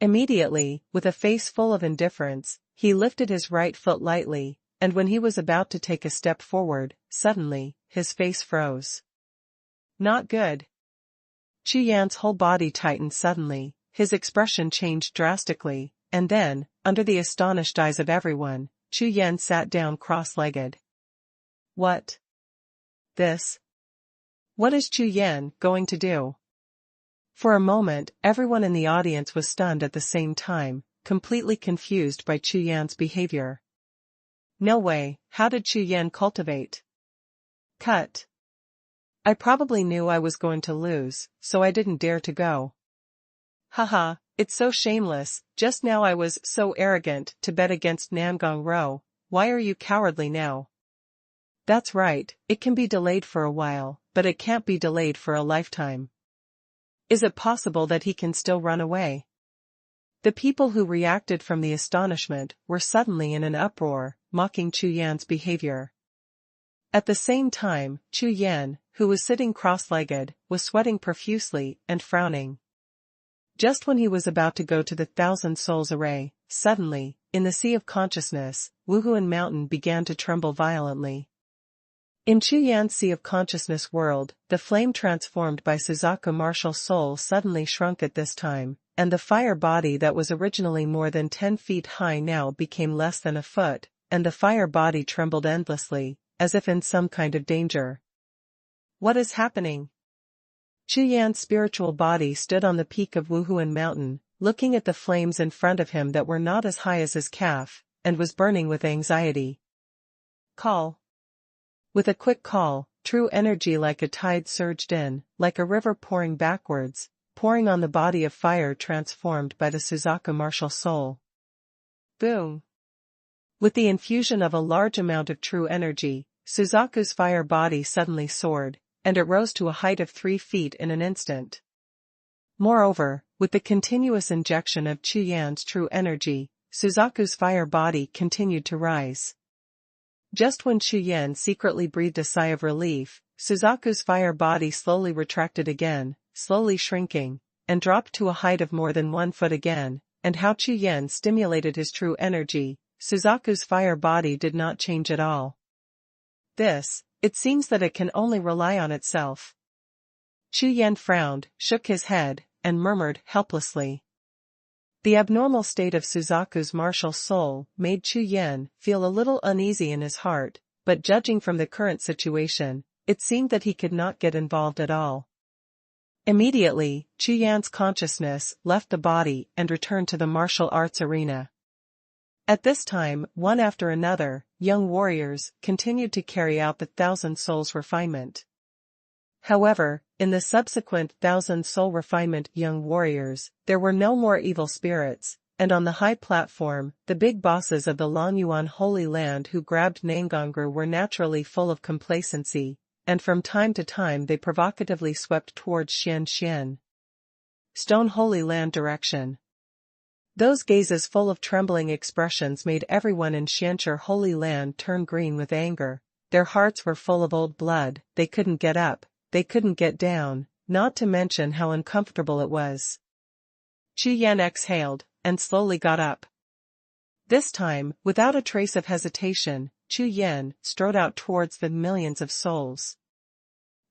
Immediately, with a face full of indifference, he lifted his right foot lightly, and when he was about to take a step forward, suddenly, his face froze. Not good. Chu Yan's whole body tightened suddenly, his expression changed drastically, and then, under the astonished eyes of everyone, Chu Yan sat down cross-legged. What? This? What is Chu Yan going to do? For a moment, everyone in the audience was stunned at the same time, completely confused by Chu Yan's behavior. No way, how did Chu Yan cultivate? Cut. I probably knew I was going to lose, so I didn't dare to go. Haha, it's so shameless, just now I was so arrogant to bet against Nangong. Why are you cowardly now? That's right, it can be delayed for a while, but it can't be delayed for a lifetime. Is it possible that he can still run away? The people who reacted from the astonishment were suddenly in an uproar, mocking Chu Yan's behavior. At the same time, Chu Yan, who was sitting cross-legged, was sweating profusely and frowning. Just when he was about to go to the 1,000 souls array, suddenly, in the sea of consciousness, Wuhun Mountain began to tremble violently. In Chu Yan's sea of consciousness world, the flame transformed by Suzaku martial soul suddenly shrunk at this time, and the fire body that was originally more than 10 feet high now became less than a foot, and the fire body trembled endlessly, as if in some kind of danger. What is happening? Chu Yan's spiritual body stood on the peak of Wuhun Mountain, looking at the flames in front of him that were not as high as his calf, and was burning with anxiety. Call. With a quick call, true energy like a tide surged in, like a river pouring backwards, pouring on the body of fire transformed by the Suzaku martial soul. Boom! With the infusion of a large amount of true energy, Suzaku's fire body suddenly soared, and it rose to a height of 3 feet in an instant. Moreover, with the continuous injection of Chu Yan's true energy, Suzaku's fire body continued to rise. Just when Chu Yan secretly breathed a sigh of relief, Suzaku's fire body slowly retracted again, slowly shrinking, and dropped to a height of more than 1 foot again, and how Chu Yan stimulated his true energy, Suzaku's fire body did not change at all. It seems that it can only rely on itself. Chu Yan frowned, shook his head, and murmured helplessly. The abnormal state of Suzaku's martial soul made Chu Yan feel a little uneasy in his heart, but judging from the current situation, it seemed that he could not get involved at all. Immediately, Chu Yan's consciousness left the body and returned to the martial arts arena. At this time, one after another, young warriors continued to carry out the 1,000 souls refinement. However, in the subsequent 1,000 soul refinement young warriors, there were no more evil spirits, and on the high platform, the big bosses of the Longyuan Holy Land who grabbed Nangongru were naturally full of complacency, and from time to time they provocatively swept towards Xian Stone Holy Land direction. Those gazes full of trembling expressions made everyone in Xianxi Holy Land turn green with anger. Their hearts were full of old blood, they couldn't get up, they couldn't get down, not to mention how uncomfortable it was. Chu Yan exhaled, and slowly got up. This time, without a trace of hesitation, Chu Yan strode out towards the millions of souls.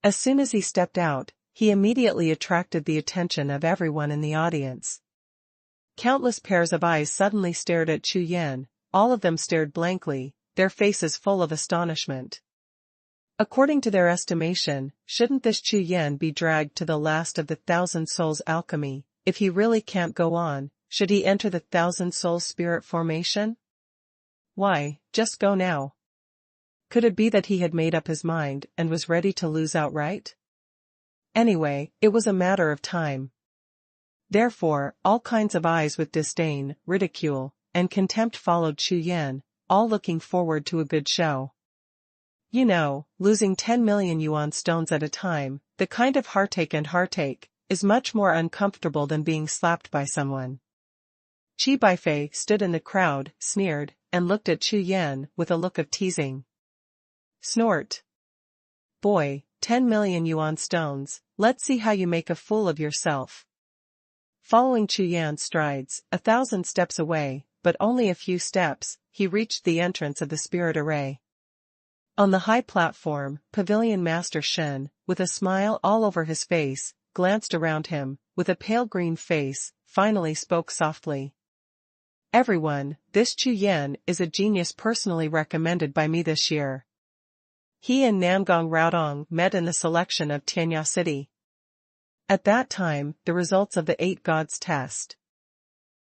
As soon as he stepped out, he immediately attracted the attention of everyone in the audience. Countless pairs of eyes suddenly stared at Chu Yan, all of them stared blankly, their faces full of astonishment. According to their estimation, shouldn't this Chu Yan be dragged to the last of the 1,000 souls alchemy? If he really can't go on, should he enter the 1,000 soul spirit formation? Why, just go now. Could it be that he had made up his mind and was ready to lose outright? Anyway, it was a matter of time. Therefore, all kinds of eyes with disdain, ridicule, and contempt followed Chu Yan, all looking forward to a good show. You know, losing 10 million yuan stones at a time, the kind of heartache, is much more uncomfortable than being slapped by someone. Qi Baifei stood in the crowd, sneered, and looked at Chu Yan with a look of teasing. Snort. Boy, 10 million yuan stones, let's see how you make a fool of yourself. Following Chu Yan's strides, 1,000 steps away, but only a few steps, he reached the entrance of the spirit array. On the high platform, Pavilion Master Shen, with a smile all over his face, glanced around him, with a pale green face, finally spoke softly. Everyone, this Chu Yan is a genius personally recommended by me this year. He and Nangong Raodong met in the selection of Tianya City. At that time, the results of the 8 gods test.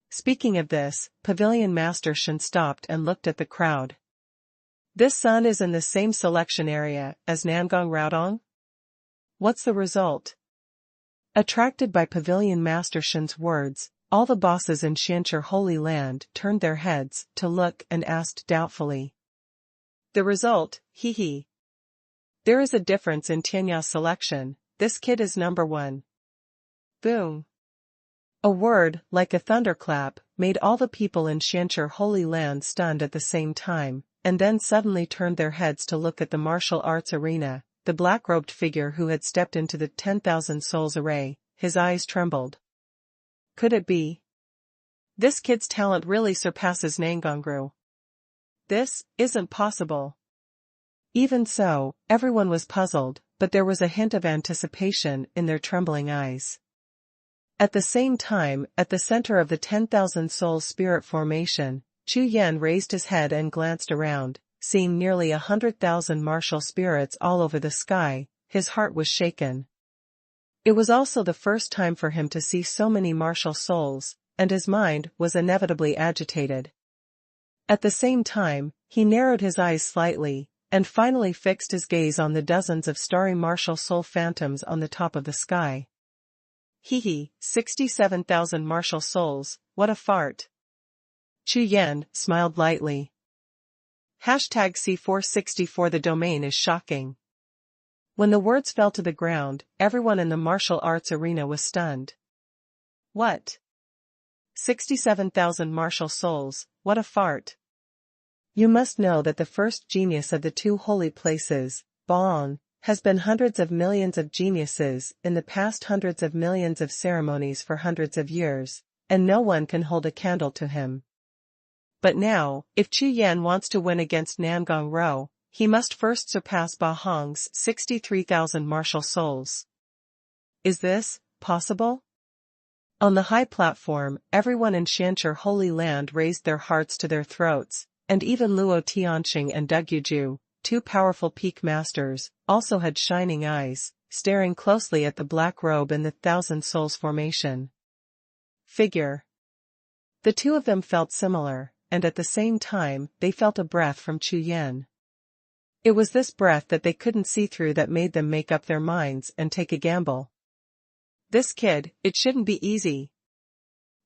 Speaking of this, Pavilion Master Shen stopped and looked at the crowd. This son is in the same selection area as Nangong Raodong? What's the result? Attracted by Pavilion Master Shen's words, all the bosses in Xianxi Holy Land turned their heads to look and asked doubtfully. The result, hee. There is a difference in Tianya's selection, this kid is number 1. Boom. A word, like a thunderclap, made all the people in Xianxi Holy Land stunned at the same time, and then suddenly turned their heads to look at the martial arts arena, the black-robed figure who had stepped into the 10,000 souls array. His eyes trembled. Could it be? This kid's talent really surpasses Nangongru. This isn't possible. Even so, everyone was puzzled, but there was a hint of anticipation in their trembling eyes. At the same time, at the center of the 10,000 soul spirit formation, Chu Yan raised his head and glanced around, seeing nearly 100,000 martial spirits all over the sky. His heart was shaken. It was also the first time for him to see so many martial souls, and his mind was inevitably agitated. At the same time, he narrowed his eyes slightly, and finally fixed his gaze on the dozens of starry martial soul phantoms on the top of the sky. 67,000 martial souls, what a fart. Chu Yan smiled lightly. Hashtag C464. The domain is shocking. When the words fell to the ground, everyone in the martial arts arena was stunned. What? 67,000 martial souls, what a fart. You must know that the first genius of the two holy places, Baong, has been hundreds of millions of geniuses in the past, hundreds of millions of ceremonies for hundreds of years, and no one can hold a candle to him. But now, if Chu Yan wants to win against Nangong Rou, he must first surpass Ba Hong's 63,000 martial souls. Is this possible? On the high platform, everyone in Xianchi Holy Land raised their hearts to their throats, and even Luo Tianxing and Dugyu, two powerful peak masters, also had shining eyes, staring closely at the black robe in the Thousand Souls formation. Figure. The two of them felt similar, and at the same time, they felt a breath from Chu Yan. It was this breath that they couldn't see through that made them make up their minds and take a gamble. This kid, it shouldn't be easy.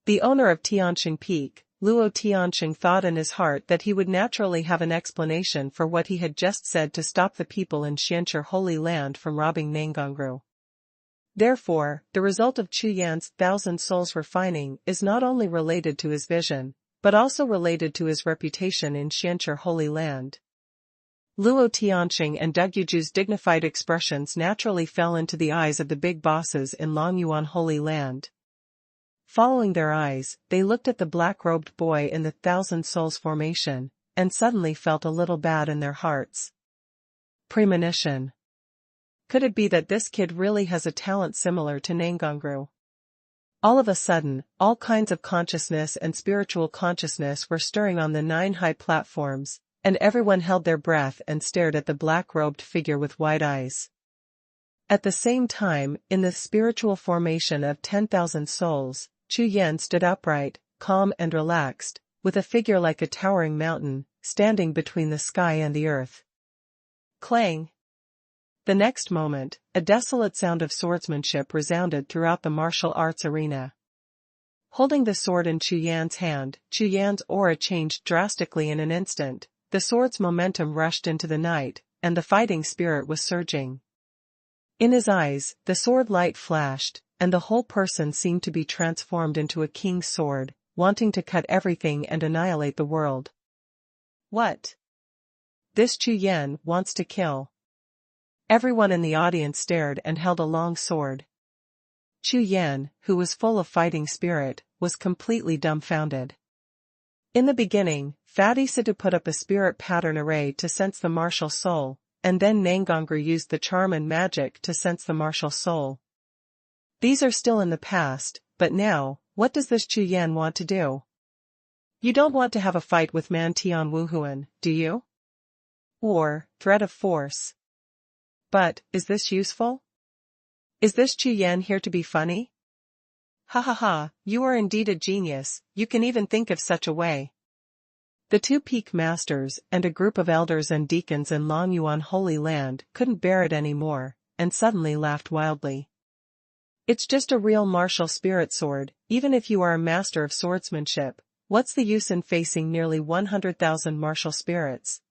The owner of Tianxing Peak, Luo Tianxing, thought in his heart that he would naturally have an explanation for what he had just said to stop the people in Xianchi Holy Land from robbing Nangongru. Therefore, the result of Chu Yan's 1,000 souls refining is not only related to his vision, but also related to his reputation in Xianchi Holy Land. Luo Tianxing and Dugyu's dignified expressions naturally fell into the eyes of the big bosses in Longyuan Holy Land. Following their eyes, they looked at the black-robed boy in the Thousand Souls formation, and suddenly felt a little bad in their hearts. Premonition. Could it be that this kid really has a talent similar to Nangongru? All of a sudden, all kinds of consciousness and spiritual consciousness were stirring on the 9 high platforms, and everyone held their breath and stared at the black-robed figure with wide eyes. At the same time, in the spiritual formation of 10,000 souls, Chu Yan stood upright, calm and relaxed, with a figure like a towering mountain, standing between the sky and the earth. Clang! The next moment, a desolate sound of swordsmanship resounded throughout the martial arts arena. Holding the sword in Chu Yan's hand, Chu Yan's aura changed drastically in an instant. The sword's momentum rushed into the night, and the fighting spirit was surging. In his eyes, the sword light flashed, and the whole person seemed to be transformed into a king's sword, wanting to cut everything and annihilate the world. What? This Chu Yan wants to kill. Everyone in the audience stared and held a long sword. Chu Yan, who was full of fighting spirit, was completely dumbfounded. In the beginning, Fatty Situ put up a spirit pattern array to sense the martial soul, and then Nangongru used the charm and magic to sense the martial soul. These are still in the past, but now, what does this Chu Yan want to do? You don't want to have a fight with Man Tian Wuhun, do you? Or, threat of force. But, is this useful? Is this Chu Yan here to be funny? Ha ha ha, you are indeed a genius, you can even think of such a way. The two peak masters and a group of elders and deacons in Longyuan Holy Land couldn't bear it anymore, and suddenly laughed wildly. It's just a real martial spirit sword, even if you are a master of swordsmanship, what's the use in facing nearly 100,000 martial spirits?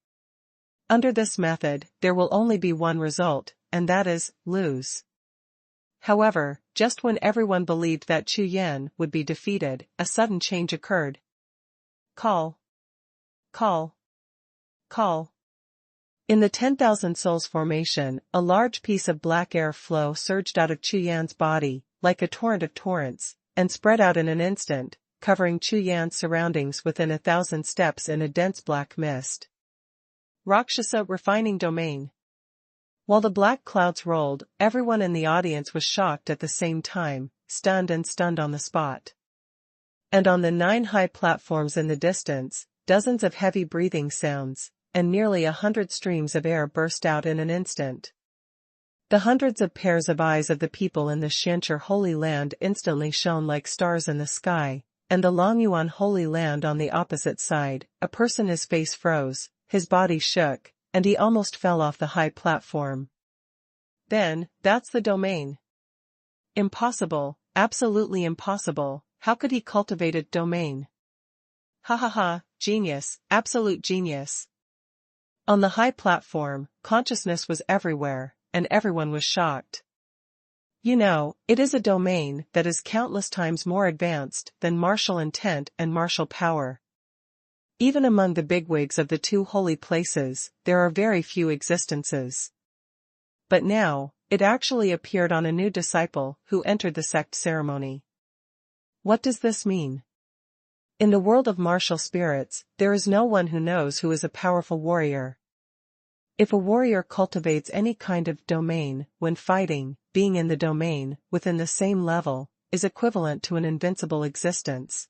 Under this method, there will only be one result, and that is, lose. However, just when everyone believed that Chu Yan would be defeated, a sudden change occurred. Call. Call. Call. In the 10,000 souls formation, a large piece of black air flow surged out of Chu Yan's body, like a torrent of torrents, and spread out in an instant, covering Chu Yan's surroundings within 1,000 steps in a dense black mist. Rakshasa refining domain. While the black clouds rolled, everyone in the audience was shocked at the same time, stunned on the spot. And on the 9 high platforms in the distance, dozens of heavy breathing sounds, and nearly 100 streams of air burst out in an instant. The hundreds of pairs of eyes of the people in the Xianchi Holy Land instantly shone like stars in the sky, and the Longyuan Holy Land on the opposite side, a person, his face froze, his body shook, and he almost fell off the high platform. Then, that's the domain. Impossible, absolutely impossible, how could he cultivate a domain? Ha ha ha, genius, absolute genius. On the high platform, consciousness was everywhere, and everyone was shocked. You know, it is a domain that is countless times more advanced than martial intent and martial power. Even among the bigwigs of the two holy places, there are very few existences. But now, it actually appeared on a new disciple who entered the sect ceremony. What does this mean? In the world of martial spirits, there is no one who knows who is a powerful warrior. If a warrior cultivates any kind of domain, when fighting, being in the domain, within the same level, is equivalent to an invincible existence.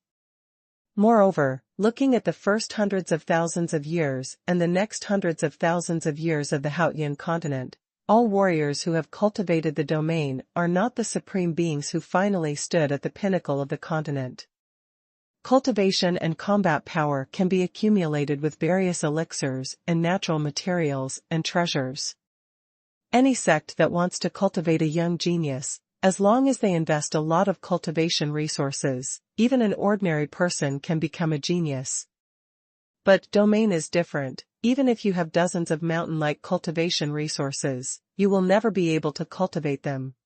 Moreover, looking at the first hundreds of thousands of years and the next hundreds of thousands of years of the Haotian continent, all warriors who have cultivated the domain are not the supreme beings who finally stood at the pinnacle of the continent. Cultivation and combat power can be accumulated with various elixirs and natural materials and treasures. Any sect that wants to cultivate a young genius, as long as they invest a lot of cultivation resources, even an ordinary person can become a genius. But domain is different. Even if you have dozens of mountain-like cultivation resources, you will never be able to cultivate them.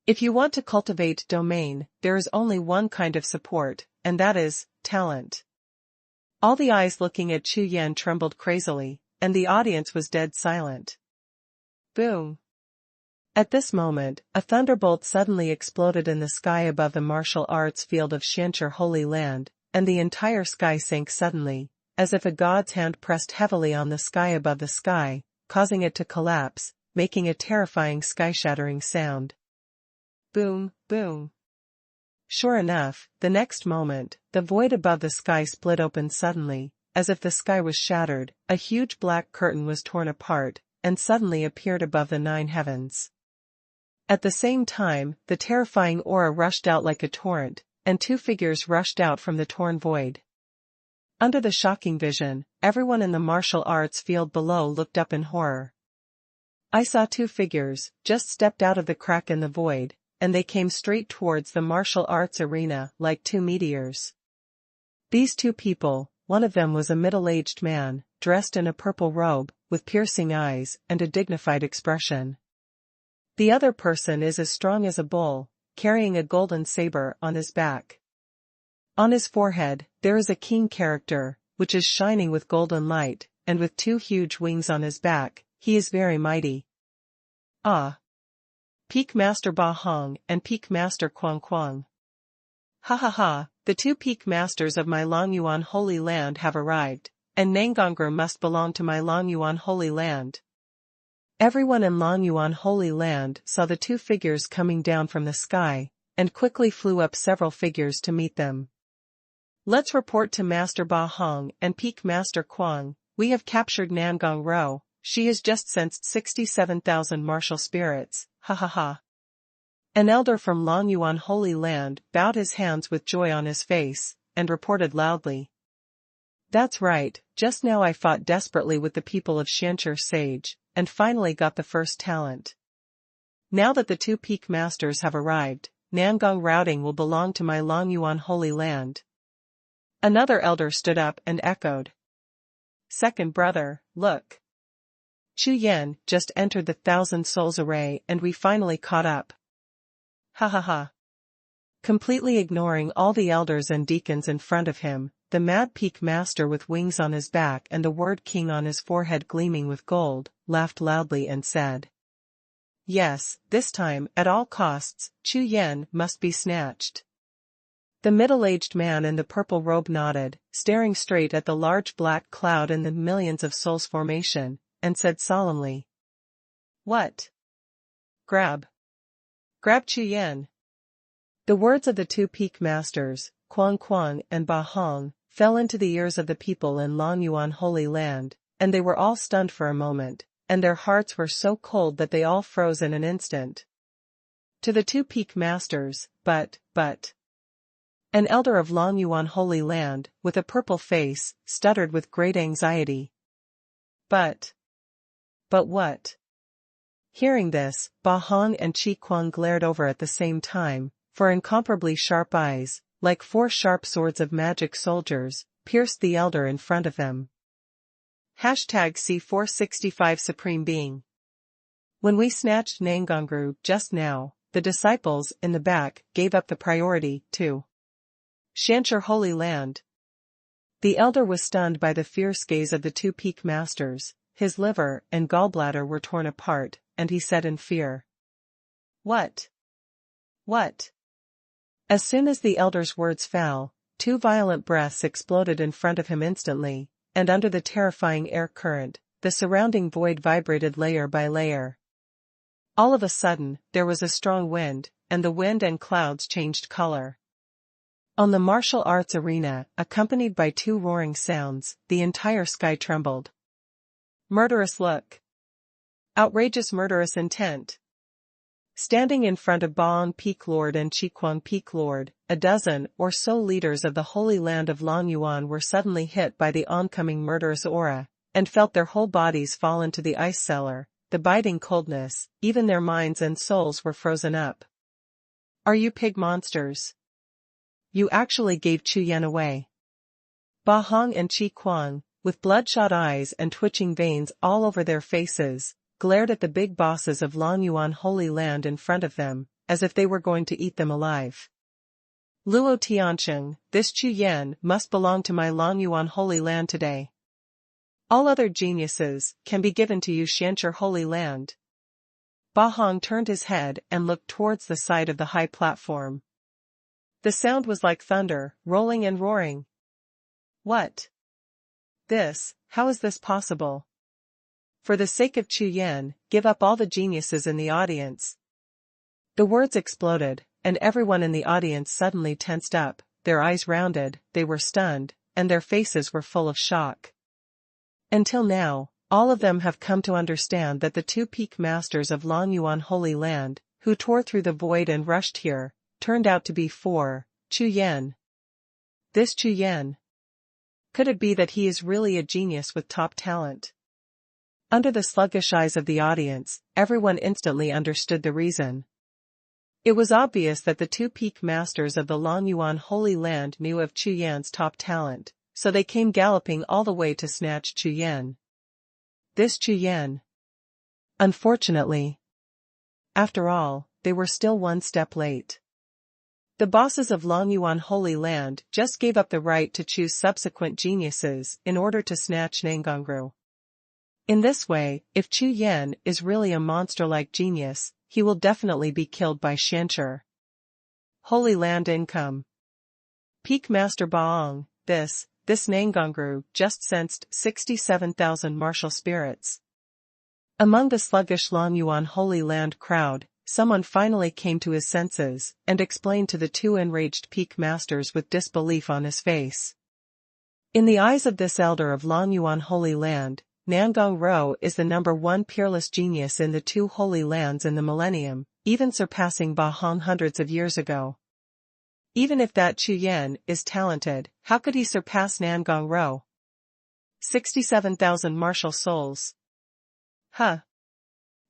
If you want to cultivate domain, there is only one kind of support, and that is talent. All the eyes looking at Chu Yan trembled crazily, and the audience was dead silent. Boom! At this moment, a thunderbolt suddenly exploded in the sky above the martial arts field of Xiancher Holy Land, and the entire sky sank suddenly, as if a god's hand pressed heavily on the sky above the sky, causing it to collapse, making a terrifying sky-shattering sound. Boom, boom. Sure enough, the next moment, the void above the sky split open suddenly, as if the sky was shattered, a huge black curtain was torn apart, and suddenly appeared above the 9 heavens. At the same time, the terrifying aura rushed out like a torrent, and 2 figures rushed out from the torn void. Under the shocking vision, everyone in the martial arts field below looked up in horror. I saw 2 figures, just stepped out of the crack in the void, and they came straight towards the martial arts arena like 2 meteors. These 2 people, one of them was a middle-aged man, dressed in a purple robe, with piercing eyes and a dignified expression. The other person is as strong as a bull, carrying a golden saber on his back. On his forehead, there is a king character, which is shining with golden light, and with 2 huge wings on his back, he is very mighty. Ah! Peak Master Ba Hong and Peak Master Xuanhuan. Ha ha ha, the 2 peak masters of my Longyuan Holy Land have arrived, and Nangongru must belong to my Longyuan Holy Land. Everyone in Longyuan Holy Land saw the 2 figures coming down from the sky, and quickly flew up several figures to meet them. Let's report to Master Ba Hong and Peak Master Xuan, we have captured Nangong Ro, she has just sensed 67,000 martial spirits, ha ha ha. An elder from Longyuan Holy Land bowed his hands with joy on his face, and reported loudly. That's right, just now I fought desperately with the people of Xiancher Sage, and finally got the first talent. Now that the 2 peak masters have arrived, Nangong routing will belong to my Longyuan Holy Land. Another elder stood up and echoed. Second brother, look. Chu Yan just entered the 1,000 souls array and we finally caught up. Ha ha ha. Completely ignoring all the elders and deacons in front of him, the mad peak master with wings on his back and the word king on his forehead gleaming with gold, laughed loudly and said. Yes, this time, at all costs, Chu Yan must be snatched. The middle-aged man in the purple robe nodded, staring straight at the large black cloud in the millions of souls formation, and said solemnly. What? Grab Chu Yan. The words of the 2 peak masters, Xuanhuan and Ba Hong, fell into the ears of the people in Longyuan Holy Land, and they were all stunned for a moment, and their hearts were so cold that they all froze in an instant. To the 2 peak masters, but. An elder of Longyuan Holy Land, with a purple face, stuttered with great anxiety. But what? Hearing this, Ba Hong and Chi Kuang glared over at the same time, for incomparably sharp eyes, like 4 sharp swords of magic soldiers, pierced the elder in front of them. Hashtag C465 Supreme Being. When we snatched Nangongru just now, the disciples in the back gave up the priority to Shanshur Holy Land. The elder was stunned by the fierce gaze of the two peak masters. His liver and gallbladder were torn apart, and he said in fear, "What? What?" As soon as the elder's words fell, two violent breaths exploded in front of him instantly, and under the terrifying air current, the surrounding void vibrated layer by layer. All of a sudden, there was a strong wind, and the wind and clouds changed color. On the martial arts arena, accompanied by two roaring sounds, the entire sky trembled. Murderous look. Outrageous murderous intent. Standing in front of Baong Peak Lord and Chiquan Peak Lord, a dozen or so leaders of the Holy Land of Longyuan were suddenly hit by the oncoming murderous aura, and felt their whole bodies fall into the ice cellar, the biting coldness, even their minds and souls were frozen up. "Are you pig monsters? You actually gave Chu Yan away." Ba Hong and Chi Kuang, with bloodshot eyes and twitching veins all over their faces, glared at the big bosses of Longyuan Holy Land in front of them, as if they were going to eat them alive. "Luo Tiancheng, this Chu Yan must belong to my Longyuan Holy Land today. All other geniuses can be given to you Shanshur Holy Land." Ba Hong turned his head and looked towards the side of the high platform. The sound was like thunder, rolling and roaring. "What? How is this possible? For the sake of Chu Yan, give up all the geniuses in the audience." The words exploded, and everyone in the audience suddenly tensed up, their eyes rounded, they were stunned, and their faces were full of shock. Until now, all of them have come to understand that the two peak masters of Longyuan Holy Land, who tore through the void and rushed here, turned out to be for Chu Yan. This Chu Yan. Could it be that he is really a genius with top talent? Under the sluggish eyes of the audience, everyone instantly understood the reason. It was obvious that the two peak masters of the Longyuan Holy Land knew of Chu Yan's top talent, so they came galloping all the way to snatch Chu Yan. This Chu Yan. Unfortunately. After all, they were still one step late. The bosses of Longyuan Holy Land just gave up the right to choose subsequent geniuses in order to snatch Nangongru. In this way, if Chu Yan is really a monster-like genius, he will definitely be killed by Shanshur Holy Land income. Peak Master Baong, this Nangongru just sensed 67,000 martial spirits. Among the sluggish Longyuan Holy Land crowd, someone finally came to his senses and explained to the two enraged peak masters with disbelief on his face. In the eyes of this elder of Longyuan Holy Land, Nangongru is the #1 peerless genius in the two holy lands in the millennium, even surpassing Ba Hong hundreds of years ago. Even if that Chu Yan is talented, how could he surpass Nangongru? 67,000 martial souls.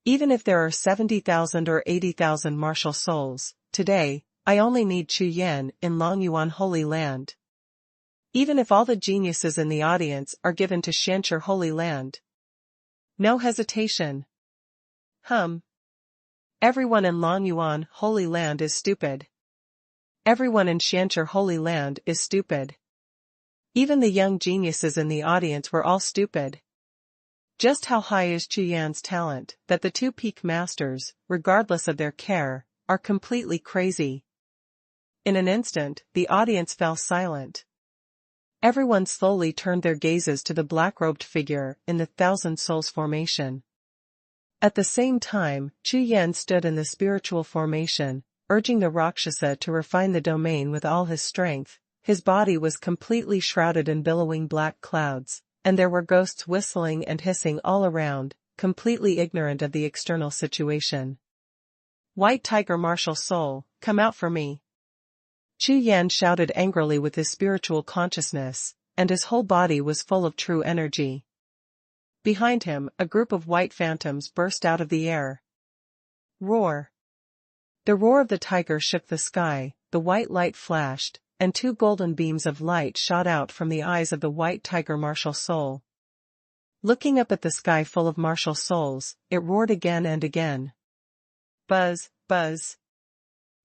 Even if there are 70,000 or 80,000 martial souls, today, I only need Chu Yan in Longyuan Holy Land. Even if all the geniuses in the audience are given to Shanshur Holy Land. No hesitation. Everyone in Longyuan Holy Land is stupid. Everyone in Shanshur Holy Land is stupid. Even the young geniuses in the audience were all stupid. Just how high is Chu Yan's talent that the two peak masters, regardless of their care, are completely crazy? In an instant, the audience fell silent. Everyone slowly turned their gazes to the black-robed figure in the Thousand Souls formation. At the same time, Chu Yan stood in the spiritual formation, urging the Rakshasa to refine the domain with all his strength. His body was completely shrouded in billowing black clouds, and there were ghosts whistling and hissing all around, completely ignorant of the external situation. "White Tiger Martial Soul, come out for me!" Chu Yan shouted angrily with his spiritual consciousness, and his whole body was full of true energy. Behind him, a group of white phantoms burst out of the air. Roar! The roar of the tiger shook the sky, the white light flashed, and two golden beams of light shot out from the eyes of the white tiger martial soul. Looking up at the sky full of martial souls, it roared again and again. Buzz, buzz.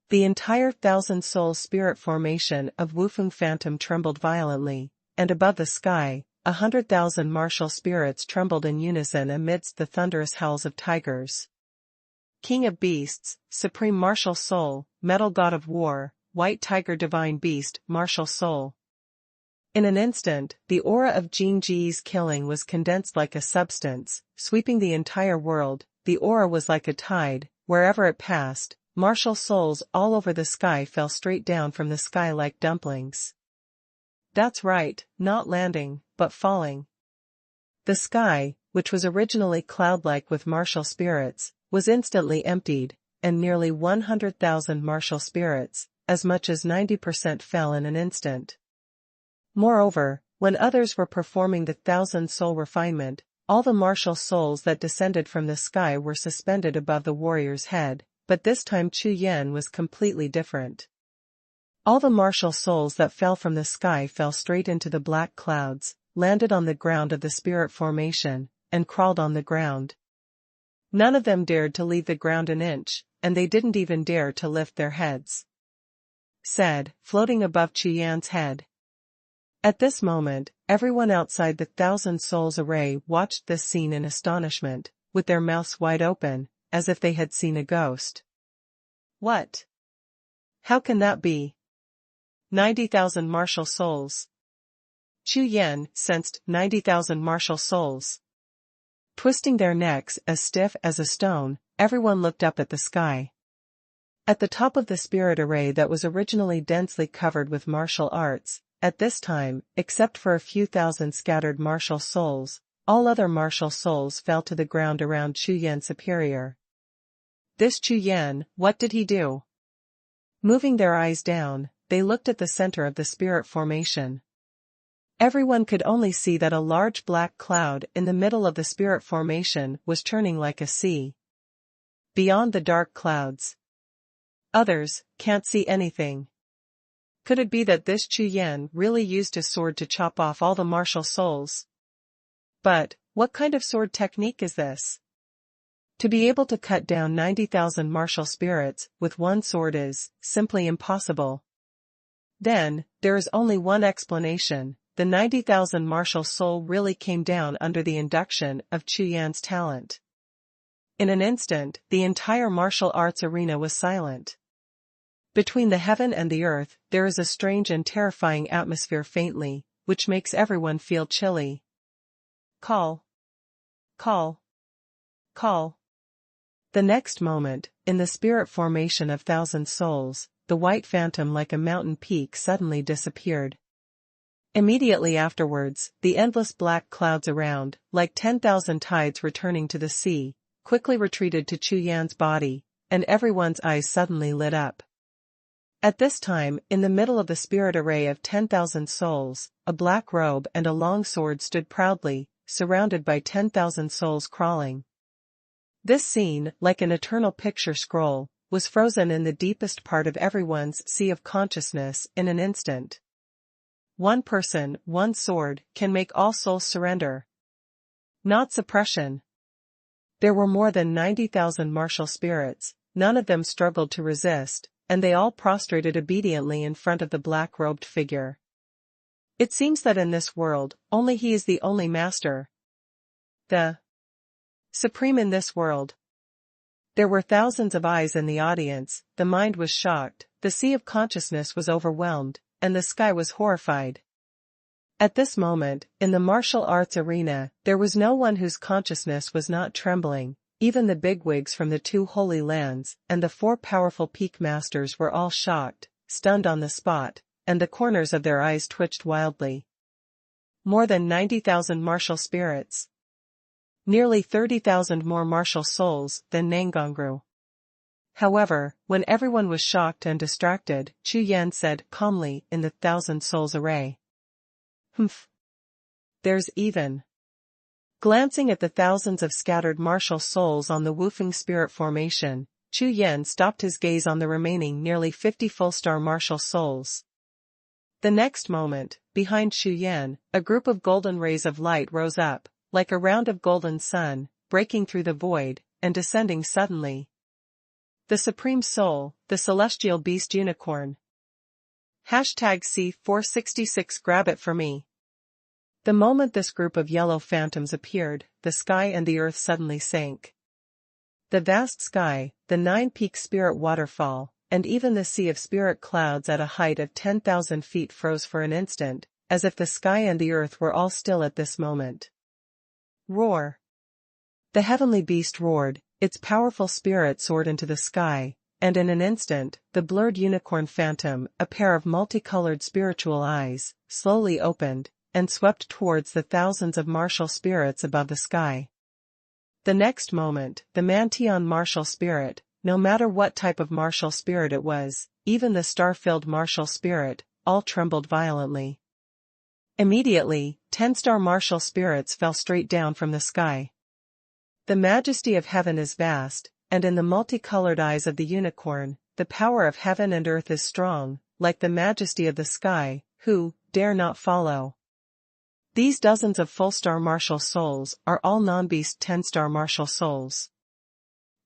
The entire thousand-soul spirit formation of Wuhun Phantom trembled violently, and above the sky, 100,000 martial spirits trembled in unison amidst the thunderous howls of tigers. King of beasts, supreme martial soul, metal god of war, white tiger divine beast, martial soul. In an instant, the aura of Jing Ji's killing was condensed like a substance, sweeping the entire world. The aura was like a tide, wherever it passed, martial souls all over the sky fell straight down from the sky like dumplings. That's right, not landing, but falling. The sky, which was originally cloud-like with martial spirits, was instantly emptied, and nearly 100,000 martial spirits, as much as 90% fell in an instant. Moreover, when others were performing the thousand-soul refinement, all the martial souls that descended from the sky were suspended above the warrior's head, but this time Chu Yan was completely different. All the martial souls that fell from the sky fell straight into the black clouds, landed on the ground of the spirit formation, and crawled on the ground. None of them dared to leave the ground an inch, and they didn't even dare to lift their heads. Said, floating above Chu Yan's head. At this moment, everyone outside the thousand souls array watched this scene in astonishment, with their mouths wide open, as if they had seen a ghost. What? How can that be? 90,000 martial souls. Chu Yan sensed 90,000 martial souls. Twisting their necks as stiff as a stone, everyone looked up at the sky. At the top of the spirit array that was originally densely covered with martial arts, at this time, except for a few thousand scattered martial souls, all other martial souls fell to the ground around Chu Yan superior. This Chu Yan, what did he do? Moving their eyes down, they looked at the center of the spirit formation. Everyone could only see that a large black cloud in the middle of the spirit formation was turning like a sea. Beyond the dark clouds. Others can't see anything. Could it be that this Chu Yan really used his sword to chop off all the martial souls? But, what kind of sword technique is this? To be able to cut down 90,000 martial spirits with one sword is simply impossible. Then, there is only one explanation. The 90,000 martial soul really came down under the induction of Chu Yan's talent. In an instant, the entire martial arts arena was silent. Between the heaven and the earth, there is a strange and terrifying atmosphere faintly, which makes everyone feel chilly. Call. Call. Call. The next moment, in the spirit formation of thousand souls, the white phantom like a mountain peak suddenly disappeared. Immediately afterwards, the endless black clouds around, like 10,000 tides returning to the sea, quickly retreated to Chu Yan's body, and everyone's eyes suddenly lit up. At this time, in the middle of the spirit array of 10,000 souls, a black robe and a long sword stood proudly, surrounded by 10,000 souls crawling. This scene, like an eternal picture scroll, was frozen in the deepest part of everyone's sea of consciousness in an instant. One person, one sword, can make all souls surrender. Not suppression. There were more than 90,000 martial spirits, none of them struggled to resist, and they all prostrated obediently in front of the black-robed figure. It seems that in this world, only he is the only master. The supreme in this world. There were thousands of eyes in the audience, the mind was shocked, the sea of consciousness was overwhelmed, and the sky was horrified. At this moment, in the martial arts arena, there was no one whose consciousness was not trembling. Even the bigwigs from the two holy lands and the four powerful peak masters were all shocked, stunned on the spot, and the corners of their eyes twitched wildly. More than 90,000 martial spirits. Nearly 30,000 more martial souls than Nangongru. However, when everyone was shocked and distracted, Chu Yan said calmly in the thousand souls array. Humph. There's even. Glancing at the thousands of scattered martial souls on the Wuhun spirit formation, Chu Yan stopped his gaze on the remaining nearly 50 full-star martial souls. The next moment, behind Chu Yan, a group of golden rays of light rose up, like a round of golden sun, breaking through the void, and descending suddenly. The Supreme Soul, the Celestial Beast Unicorn. #C466 Grab it for me. The moment this group of yellow phantoms appeared, the sky and the earth suddenly sank. The vast sky, the nine-peak spirit waterfall, and even the sea of spirit clouds at a height of 10,000 feet froze for an instant, as if the sky and the earth were all still at this moment. Roar. The heavenly beast roared, its powerful spirit soared into the sky, and in an instant, the blurred unicorn phantom, a pair of multicolored spiritual eyes, slowly opened, and swept towards the thousands of martial spirits above the sky. The next moment, the Mantion martial spirit, no matter what type of martial spirit it was, even the star-filled martial spirit, all trembled violently. Immediately, 10-star martial spirits fell straight down from the sky. The majesty of heaven is vast, and in the multicolored eyes of the unicorn, the power of heaven and earth is strong, like the majesty of the sky, who dare not follow. These dozens of full-star martial souls are all non-beast 10-star martial souls.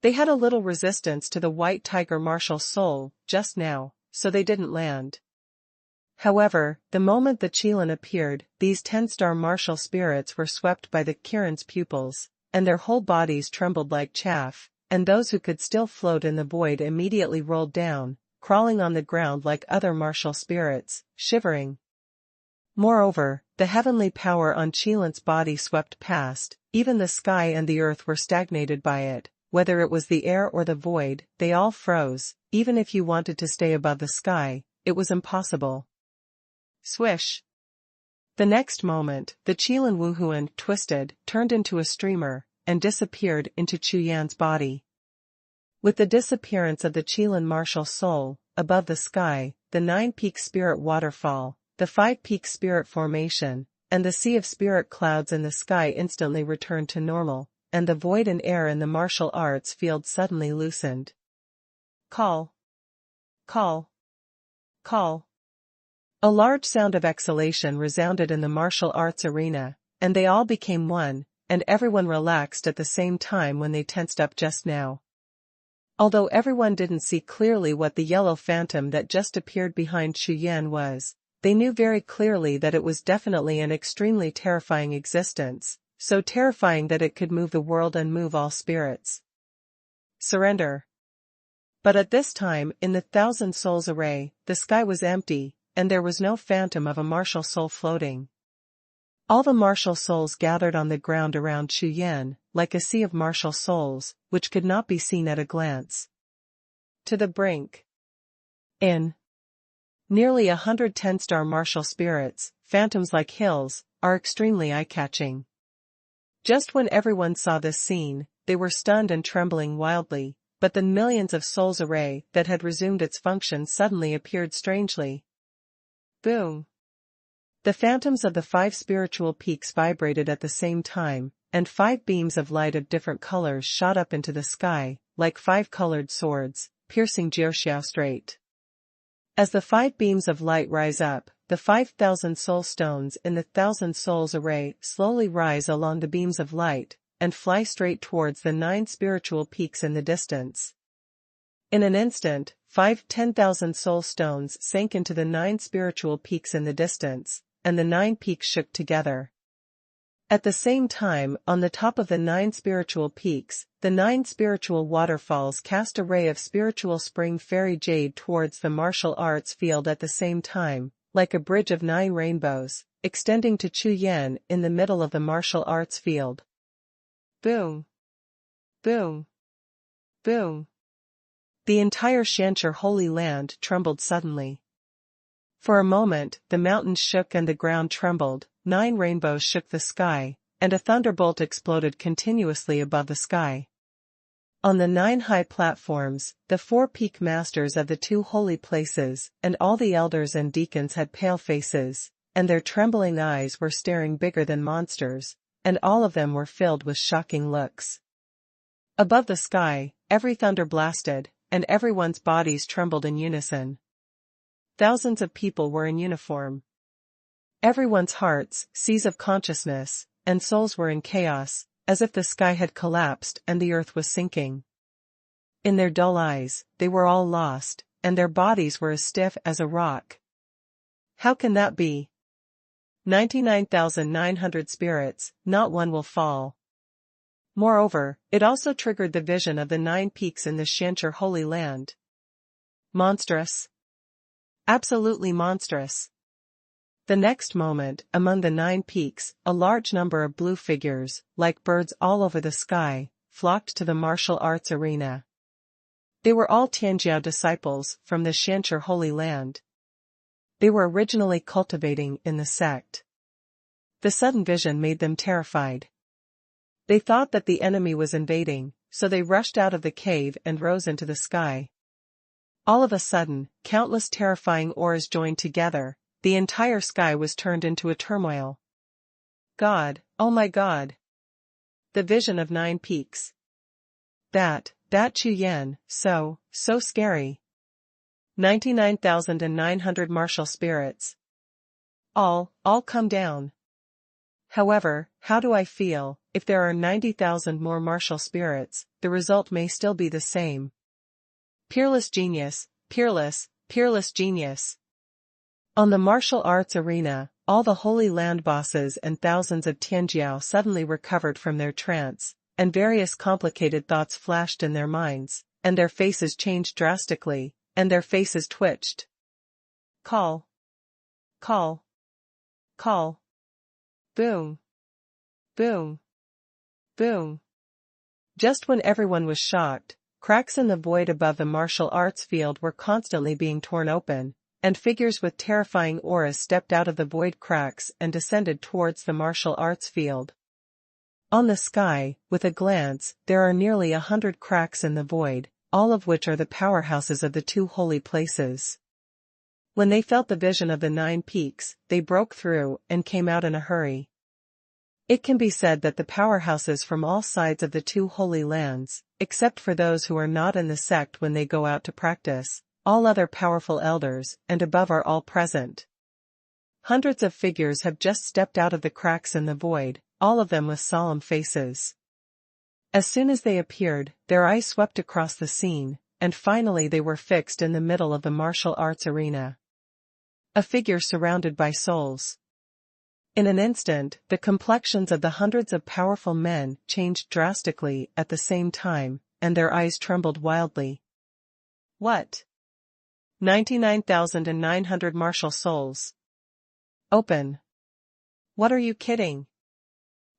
They had a little resistance to the white tiger martial soul, just now, so they didn't land. However, the moment the Qilin appeared, these 10-star martial spirits were swept by the Kirin's pupils, and their whole bodies trembled like chaff, and those who could still float in the void immediately rolled down, crawling on the ground like other martial spirits, shivering. Moreover, the heavenly power on Qilin's body swept past, even the sky and the earth were stagnated by it, whether it was the air or the void, they all froze, even if you wanted to stay above the sky, it was impossible. Swish. The next moment, the Qilin Wuhun twisted, turned into a streamer, and disappeared into Chu Yan's body. With the disappearance of the Qilin martial soul, above the sky, the nine-peak spirit waterfall, the five-peak spirit formation, and the sea of spirit clouds in the sky instantly returned to normal, and the void and air in the martial arts field suddenly loosened. Call. Call. Call. A large sound of exhalation resounded in the martial arts arena, and they all became one, and everyone relaxed at the same time when they tensed up just now. Although everyone didn't see clearly what the yellow phantom that just appeared behind Chu Yan was, they knew very clearly that it was definitely an extremely terrifying existence, so terrifying that it could move the world and move all spirits. Surrender. But at this time, in the thousand souls array, the sky was empty, and there was no phantom of a martial soul floating. All the martial souls gathered on the ground around Chu Yan, like a sea of martial souls, which could not be seen at a glance. To the brink. In. Nearly 100 10-star martial spirits, phantoms like hills, are extremely eye-catching. Just when everyone saw this scene, they were stunned and trembling wildly, but the millions of souls array that had resumed its function suddenly appeared strangely. Boom! The phantoms of the 5 spiritual peaks vibrated at the same time, and 5 beams of light of different colors shot up into the sky, like 5 colored swords, piercing Jiuxiao straight. As the 5 beams of light rise up, the 5,000 soul stones in the 1,000 souls array slowly rise along the beams of light, and fly straight towards the 9 spiritual peaks in the distance. In an instant, 5 10,000 soul stones sank into the 9 spiritual peaks in the distance, and the 9 peaks shook together. At the same time, on the top of the 9 spiritual peaks, the 9 spiritual waterfalls cast a ray of spiritual spring fairy jade towards the martial arts field at the same time, like a bridge of 9 rainbows, extending to Chu Yan in the middle of the martial arts field. Boom! Boom! Boom! The entire Shanxi Holy Land trembled suddenly. For a moment, the mountains shook and the ground trembled, 9 rainbows shook the sky, and a thunderbolt exploded continuously above the sky. On the 9 high platforms, the 4 peak masters of the 2 holy places and all the elders and deacons had pale faces, and their trembling eyes were staring bigger than monsters, and all of them were filled with shocking looks. Above the sky, every thunder blasted, and everyone's bodies trembled in unison. Thousands of people were in uniform. Everyone's hearts, seas of consciousness, and souls were in chaos, as if the sky had collapsed and the earth was sinking. In their dull eyes, they were all lost, and their bodies were as stiff as a rock. How can that be? 99,900 spirits, not one will fall. Moreover, it also triggered the vision of the 9 peaks in the Xianzhi Holy Land. Monstrous. Absolutely monstrous. The next moment, among the 9 peaks, a large number of blue figures, like birds all over the sky, flocked to the martial arts arena. They were all Tianjiao disciples from the Xianzhi Holy Land. They were originally cultivating in the sect. The sudden vision made them terrified. They thought that the enemy was invading, so they rushed out of the cave and rose into the sky. All of a sudden, countless terrifying auras joined together. The entire sky was turned into a turmoil. God, oh my God! The vision of 9 peaks. That Chu Yan, so scary. 99,900 martial spirits. All come down. However, how do I feel? If there are 90,000 more martial spirits, the result may still be the same. Peerless genius, peerless genius. On the martial arts arena, all the Holy Land bosses and thousands of Tianjiao suddenly recovered from their trance, and various complicated thoughts flashed in their minds, and their faces changed drastically, and their faces twitched. Call. Call. Call. Boom. Boom. Boom. Just when everyone was shocked, cracks in the void above the martial arts field were constantly being torn open, and figures with terrifying auras stepped out of the void cracks and descended towards the martial arts field. On the sky, with a glance, there are nearly 100 cracks in the void, all of which are the powerhouses of the 2 holy places. When they felt the vision of the 9 peaks, they broke through and came out in a hurry. It can be said that the powerhouses from all sides of the 2 holy lands, except for those who are not in the sect when they go out to practice, all other powerful elders and above are all present. Hundreds of figures have just stepped out of the cracks in the void, all of them with solemn faces. As soon as they appeared, their eyes swept across the scene, and finally they were fixed in the middle of the martial arts arena. A figure surrounded by souls. In an instant, the complexions of the hundreds of powerful men changed drastically at the same time, and their eyes trembled wildly. What? 99,900 martial souls. Open. What are you kidding?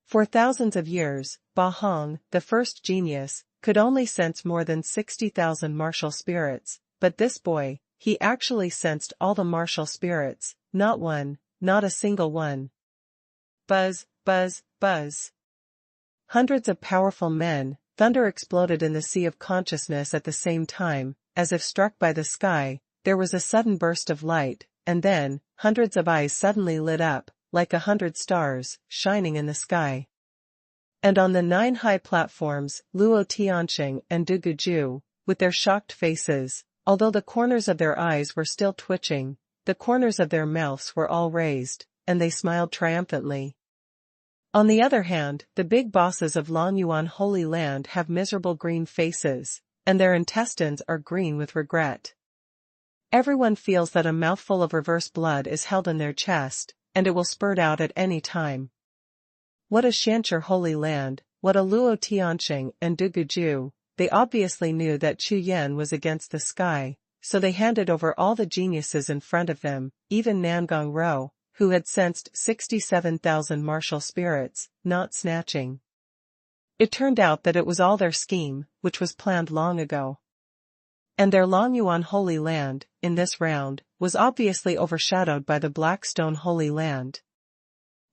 For thousands of years, Ba Hong, the first genius, could only sense more than 60,000 martial spirits, but this boy, he actually sensed all the martial spirits, not one, not a single one. Buzz, buzz, buzz. Hundreds of powerful men, thunder exploded in the sea of consciousness at the same time, as if struck by the sky. There was a sudden burst of light, and then, hundreds of eyes suddenly lit up, like 100 stars, shining in the sky. And on the 9 high platforms, Luo Tianxing and Du Guju, with their shocked faces, although the corners of their eyes were still twitching, the corners of their mouths were all raised, and they smiled triumphantly. On the other hand, the big bosses of Longyuan Holy Land have miserable green faces, and their intestines are green with regret. Everyone feels that a mouthful of reverse blood is held in their chest, and it will spurt out at any time. What a Xianzhi Holy Land, what a Luo Tianxing and Du Guju! They obviously knew that Chu Yan was against the sky, so they handed over all the geniuses in front of them, even Nangong Rou, who had sensed 67,000 martial spirits, not snatching. It turned out that it was all their scheme, which was planned long ago. And their Longyuan Holy Land, in this round, was obviously overshadowed by the Blackstone Holy Land.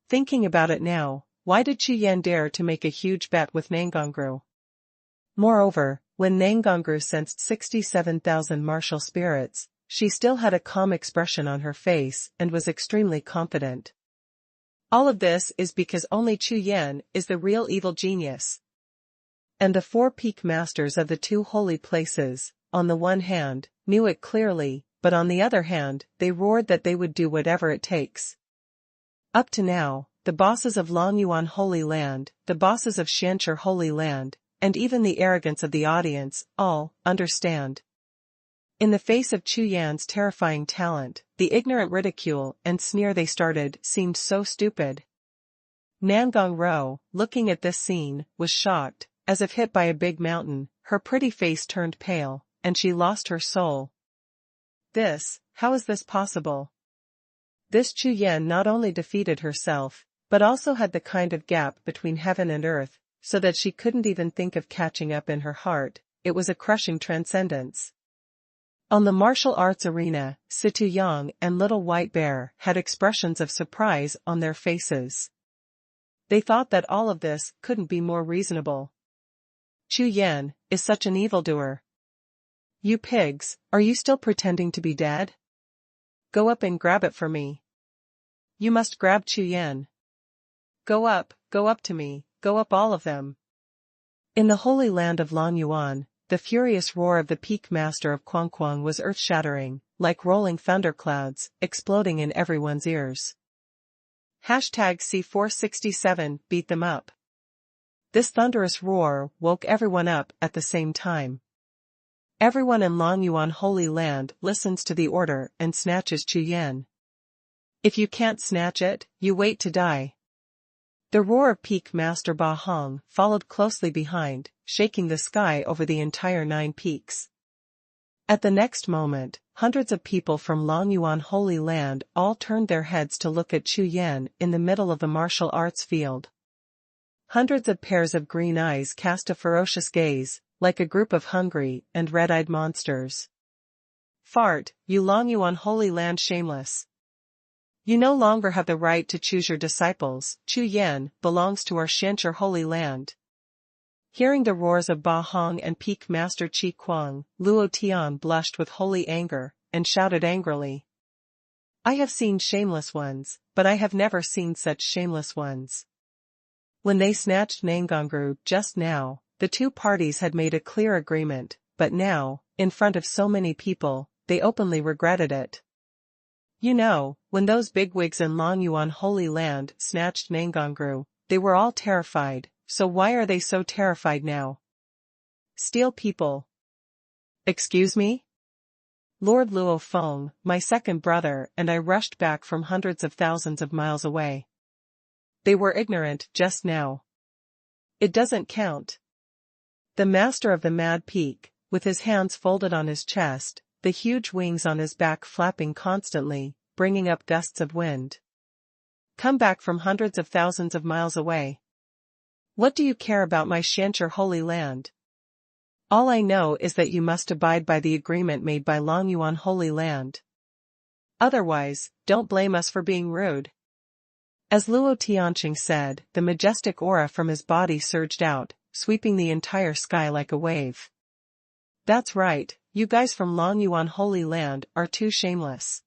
Thinking about it now, why did Chu Yan dare to make a huge bet with Nangongru? Moreover, when Nangongru sensed 67,000 martial spirits, she still had a calm expression on her face and was extremely confident. All of this is because only Chu Yan is the real evil genius. And the 4 peak masters of the 2 holy places, on the one hand, knew it clearly, but on the other hand, they roared that they would do whatever it takes. Up to now, the bosses of Longyuan Holy Land, the bosses of Shancher Holy Land, and even the arrogance of the audience, all understand. In the face of Chu Yan's terrifying talent, the ignorant ridicule and sneer they started seemed so stupid. Nangong, looking at this scene, was shocked, as if hit by a big mountain. Her pretty face turned pale, and she lost her soul. How is this possible? This Chu Yan not only defeated herself, but also had the kind of gap between heaven and earth, so that she couldn't even think of catching up in her heart. It was a crushing transcendence. On the martial arts arena, Situ Yang and Little White Bear had expressions of surprise on their faces. They thought that all of this couldn't be more reasonable. Chu Yan is such an evildoer. You pigs, are you still pretending to be dead? Go up and grab it for me. You must grab Chu Yan. Go up to me, go up all of them. In the holy land of Longyuan, the furious roar of the peak master of Xuanhuan was earth-shattering, like rolling thunderclouds, exploding in everyone's ears. #C467 beat them up. This thunderous roar woke everyone up at the same time. Everyone in Longyuan Holy Land listens to the order and snatches Chu Yan. If you can't snatch it, you wait to die. The roar of Peak Master Ba Hong followed closely behind, shaking the sky over the entire 9 peaks. At the next moment, hundreds of people from Longyuan Holy Land all turned their heads to look at Chu Yan in the middle of the martial arts field. Hundreds of pairs of green eyes cast a ferocious gaze, like a group of hungry and red-eyed monsters. Fart, you Longyuan Holy Land shameless! You no longer have the right to choose your disciples. Chu Yan belongs to our Shancher Holy Land. Hearing the roars of Ba Hong and Peak Master Chi Kuang, Luo Tian blushed with holy anger, and shouted angrily. I have seen shameless ones, but I have never seen such shameless ones. When they snatched Nangongru just now, the two parties had made a clear agreement, but now, in front of so many people, they openly regretted it. You know, when those bigwigs in Longyuan Holy Land snatched Nangongru, they were all terrified, so why are they so terrified now? Steal people. Excuse me? Lord Luo Feng, my second brother, and I rushed back from hundreds of thousands of miles away. They were ignorant just now. It doesn't count. The master of the Mad Peak, with his hands folded on his chest, the huge wings on his back flapping constantly, bringing up gusts of wind. Come back from hundreds of thousands of miles away. What do you care about my Shancher Holy Land? All I know is that you must abide by the agreement made by Longyuan Holy Land. Otherwise, don't blame us for being rude. As Luo Tianqing said, the majestic aura from his body surged out, sweeping the entire sky like a wave. That's right, you guys from Longyuan Holy Land are too shameless.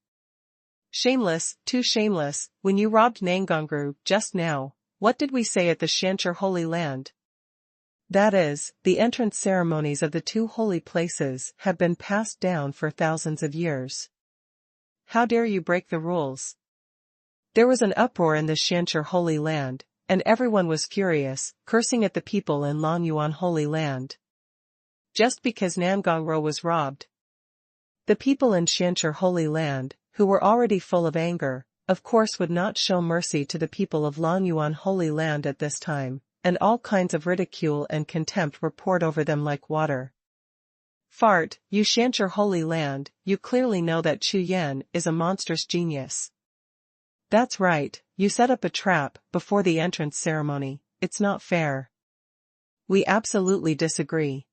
Shameless, too shameless. When you robbed Nangongru just now, what did we say at the Shancher Holy Land? That is, the entrance ceremonies of the two holy places have been passed down for thousands of years. How dare you break the rules? There was an uproar in the Shancher Holy Land, and everyone was furious, cursing at the people in Longyuan Holy Land. Just because Nangongru was robbed. The people in Shancher Holy Land, who were already full of anger, of course would not show mercy to the people of Longyuan Holy Land at this time, and all kinds of ridicule and contempt were poured over them like water. Fart, you Shancher Holy Land, you clearly know that Chu Yan is a monstrous genius. That's right, you set up a trap before the entrance ceremony. It's not fair. We absolutely disagree.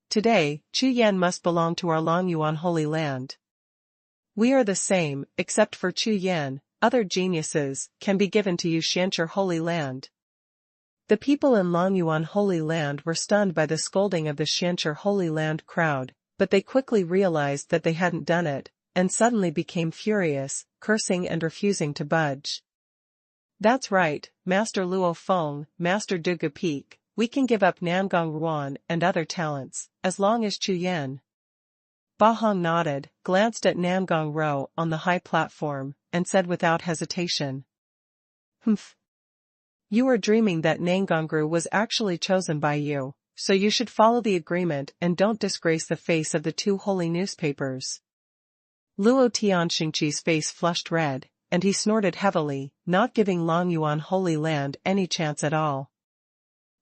Today, Chu Yan must belong to our Longyuan Holy Land. We are the same, except for Chu Yan. Other geniuses can be given to you Shancher Holy Land. The people in Longyuan Holy Land were stunned by the scolding of the Shancher Holy Land crowd, but they quickly realized that they hadn't done it, and suddenly became furious, cursing and refusing to budge. That's right, Master Luo Feng, Master Dugu Peak, we can give up Nangongruan and other talents, as long as Chu Yan. Ba Hong nodded, glanced at Nangongru on the high platform, and said without hesitation. Humph, You were dreaming that Nangongru was actually chosen by you, so you should follow the agreement and don't disgrace the face of the two holy newspapers. Luo Tianxingqi's face flushed red, and he snorted heavily, not giving Longyuan Holy Land any chance at all.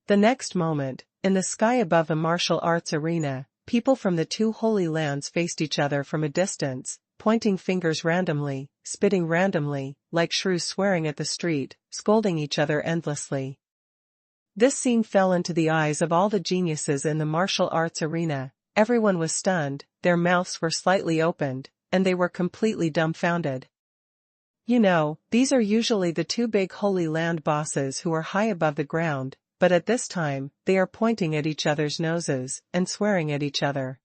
The next moment, in the sky above the martial arts arena, people from the two holy lands faced each other from a distance, pointing fingers randomly, spitting randomly, like shrews swearing at the street, scolding each other endlessly. This scene fell into the eyes of all the geniuses in the martial arts arena. Everyone was stunned, their mouths were slightly opened, and they were completely dumbfounded. You know, these are usually the two big holy land bosses who are high above the ground, but at this time, they are pointing at each other's noses, and swearing at each other.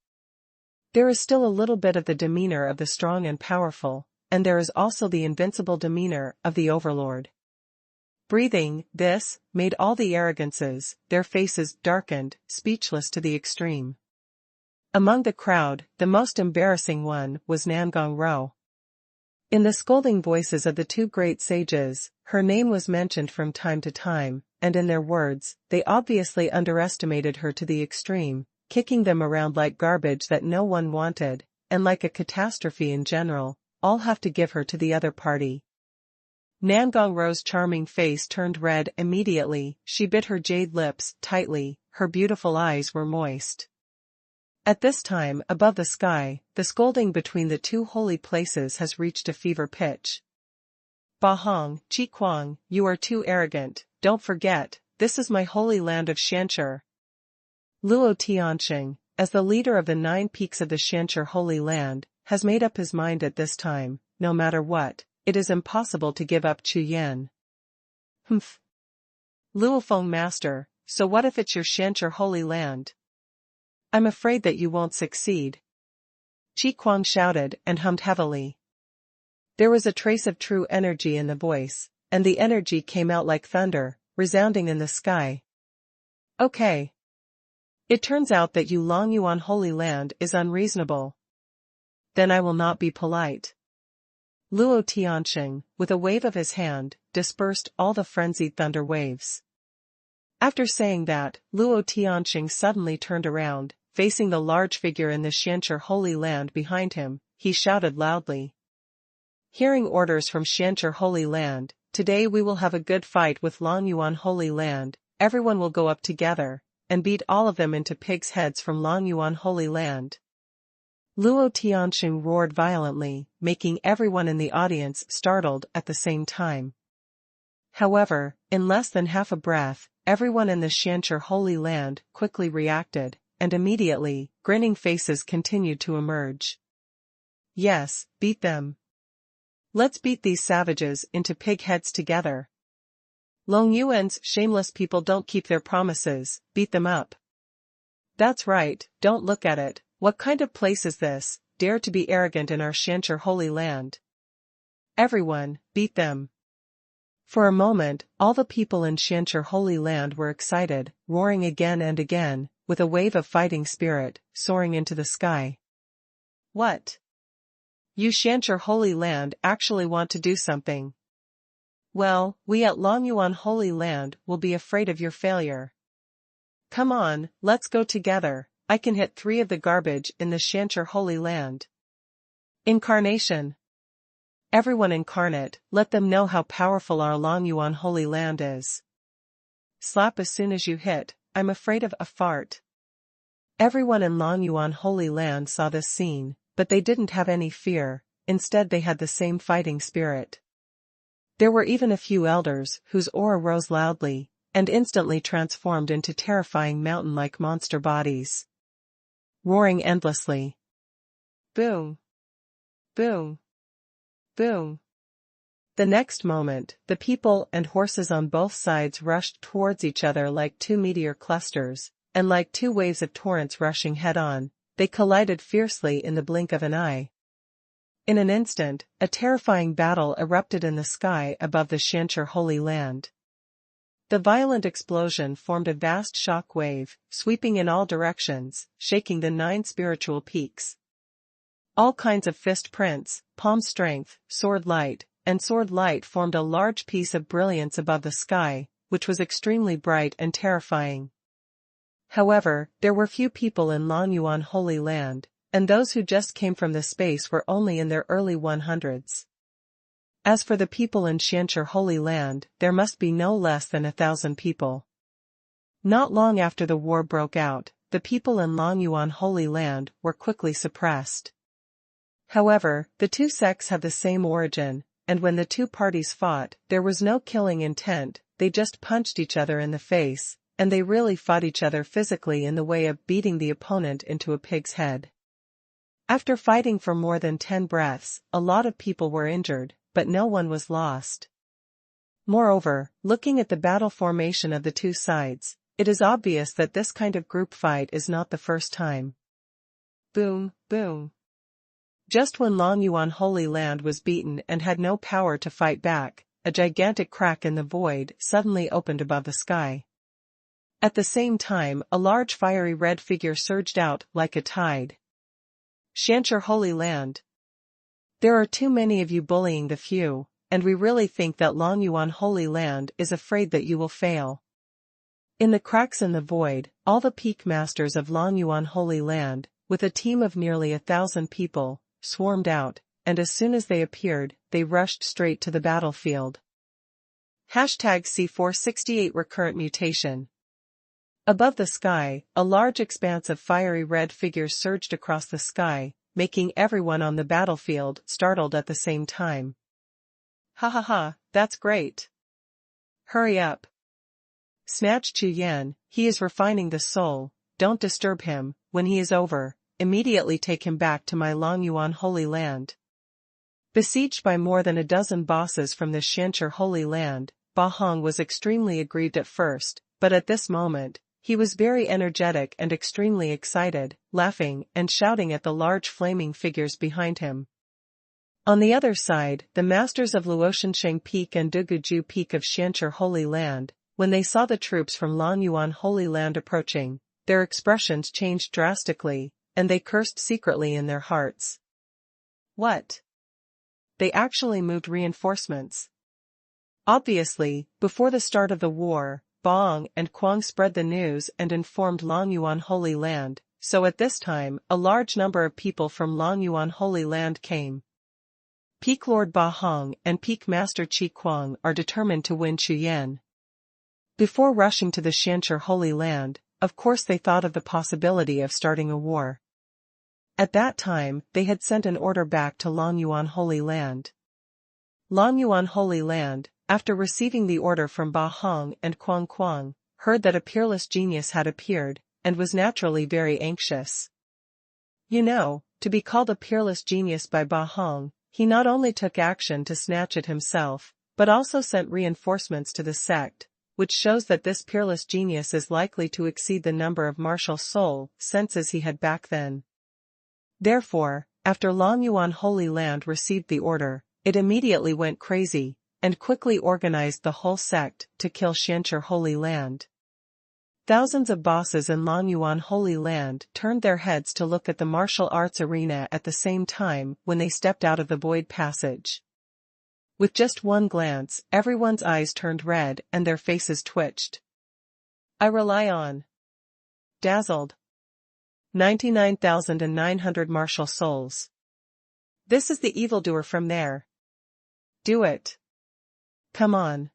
There is still a little bit of the demeanor of the strong and powerful, and there is also the invincible demeanor of the overlord. Breathing this made all the arrogances, their faces darkened, speechless to the extreme. Among the crowd, the most embarrassing one was Nangongru. In the scolding voices of the two great sages, her name was mentioned from time to time, and in their words, they obviously underestimated her to the extreme, kicking them around like garbage that no one wanted, and like a catastrophe in general, all have to give her to the other party. Nangongru's charming face turned red immediately, she bit her jade lips tightly, her beautiful eyes were moist. At this time, above the sky, the scolding between the two holy places has reached a fever pitch. Bahong, Qi, you are too arrogant, don't forget, this is my holy land of Shanxi. Luo Tianxing, as the leader of the 9 peaks of the Shanxi Holy Land, has made up his mind at this time, no matter what, it is impossible to give up Chu Yan. Humph. Luofeng Master, so what if it's your Shanxi Holy Land? I'm afraid that you won't succeed. Qi shouted and hummed heavily. There was a trace of true energy in the voice, and the energy came out like thunder, resounding in the sky. Okay. It turns out that you Longyuan Holy Land is unreasonable. Then I will not be polite. Luo Tianxing, with a wave of his hand, dispersed all the frenzied thunder waves. After saying that, Luo Tianxing suddenly turned around, facing the large figure in the Shanxi Holy Land behind him, he shouted loudly. Hearing orders from Shanxi Holy Land, today we will have a good fight with Longyuan Holy Land, everyone will go up together, and beat all of them into pigs' heads from Longyuan Holy Land. Luo Tianxing roared violently, making everyone in the audience startled at the same time. However, in less than half a breath, everyone in the Shanxi Holy Land quickly reacted, and immediately, grinning faces continued to emerge. Yes, beat them. Let's beat these savages into pig heads together. Longyuan's shameless people don't keep their promises, beat them up. That's right, don't look at it, what kind of place is this, dare to be arrogant in our Shanxi Holy Land? Everyone, beat them. For a moment, all the people in Shanxi Holy Land were excited, roaring again and again, with a wave of fighting spirit, soaring into the sky. What? You Shanxi Holy Land actually want to do something? Well, we at Longyuan Holy Land will be afraid of your failure. Come on, let's go together, I can hit 3 of the garbage in the Shanxi Holy Land. Incarnation. Everyone incarnate, let them know how powerful our Longyuan Holy Land is. Slap as soon as you hit, I'm afraid of a fart. Everyone in Longyuan Holy Land saw this scene, but they didn't have any fear, instead they had the same fighting spirit. There were even a few elders whose aura rose loudly, and instantly transformed into terrifying mountain-like monster bodies. Roaring endlessly. Boom. Boom. Boom. The next moment, the people and horses on both sides rushed towards each other like 2 meteor clusters, and like 2 waves of torrents rushing head-on, they collided fiercely in the blink of an eye. In an instant, a terrifying battle erupted in the sky above the Shanxi Holy Land. The violent explosion formed a vast shock wave, sweeping in all directions, shaking the 9 spiritual peaks. All kinds of fist prints, palm strength, sword light, and sword light formed a large piece of brilliance above the sky, which was extremely bright and terrifying. However, there were few people in Longyuan Holy Land, and those who just came from the space were only in their early 100s. As for the people in Xianchi Holy Land, there must be no less than 1,000 people. Not long after the war broke out, the people in Longyuan Holy Land were quickly suppressed. However, the two sects have the same origin, and when the two parties fought, there was no killing intent, they just punched each other in the face, and they really fought each other physically in the way of beating the opponent into a pig's head. After fighting for more than 10 breaths, a lot of people were injured, but no one was lost. Moreover, looking at the battle formation of the two sides, it is obvious that this kind of group fight is not the first time. Boom, boom. Just when Longyuan Holy Land was beaten and had no power to fight back, a gigantic crack in the void suddenly opened above the sky. At the same time, a large fiery red figure surged out like a tide. Xianchi Holy Land. There are too many of you bullying the few, and we really think that Longyuan Holy Land is afraid that you will fail. In the cracks in the void, all the peak masters of Longyuan Holy Land, with a team of nearly 1,000 people, swarmed out, and as soon as they appeared, they rushed straight to the battlefield. #C468 Recurrent Mutation. Above the sky, a large expanse of fiery red figures surged across the sky, making everyone on the battlefield startled at the same time. Ha ha ha, that's great. Hurry up. Snatch Chu Yan, he is refining the soul, don't disturb him, when he is over, immediately take him back to my Longyuan Holy Land. Besieged by more than a dozen bosses from the Xianchi Holy Land, Ba Hong was extremely aggrieved at first, but at this moment, he was very energetic and extremely excited, laughing and shouting at the large flaming figures behind him. On the other side, the masters of Luoshengsheng Peak and Duguju Peak of Xianchi Holy Land, when they saw the troops from Longyuan Holy Land approaching, their expressions changed drastically, and they cursed secretly in their hearts. What? They actually moved reinforcements. Obviously, before the start of the war, Baong and Quang spread the news and informed Longyuan Holy Land, so at this time, a large number of people from Longyuan Holy Land came. Peak Lord Ba Hong and Peak Master Qi Kuang are determined to win Chu Yan. Before rushing to the Xianchi Holy Land, of course they thought of the possibility of starting a war. At that time, they had sent an order back to Longyuan Holy Land. Longyuan Holy Land, after receiving the order from Ba Hong and Quang Quang, heard that a peerless genius had appeared, and was naturally very anxious. You know, to be called a peerless genius by Ba Hong, he not only took action to snatch it himself, but also sent reinforcements to the sect, which shows that this peerless genius is likely to exceed the number of martial soul senses he had back then. Therefore, after Longyuan Holy Land received the order, it immediately went crazy, and quickly organized the whole sect to kill Xianchi Holy Land. Thousands of bosses in Longyuan Holy Land turned their heads to look at the martial arts arena at the same time when they stepped out of the void passage. With just one glance, everyone's eyes turned red and their faces twitched. I rely on. Dazzled. 99,900 martial souls. This is the evildoer from there. Do it. Come on.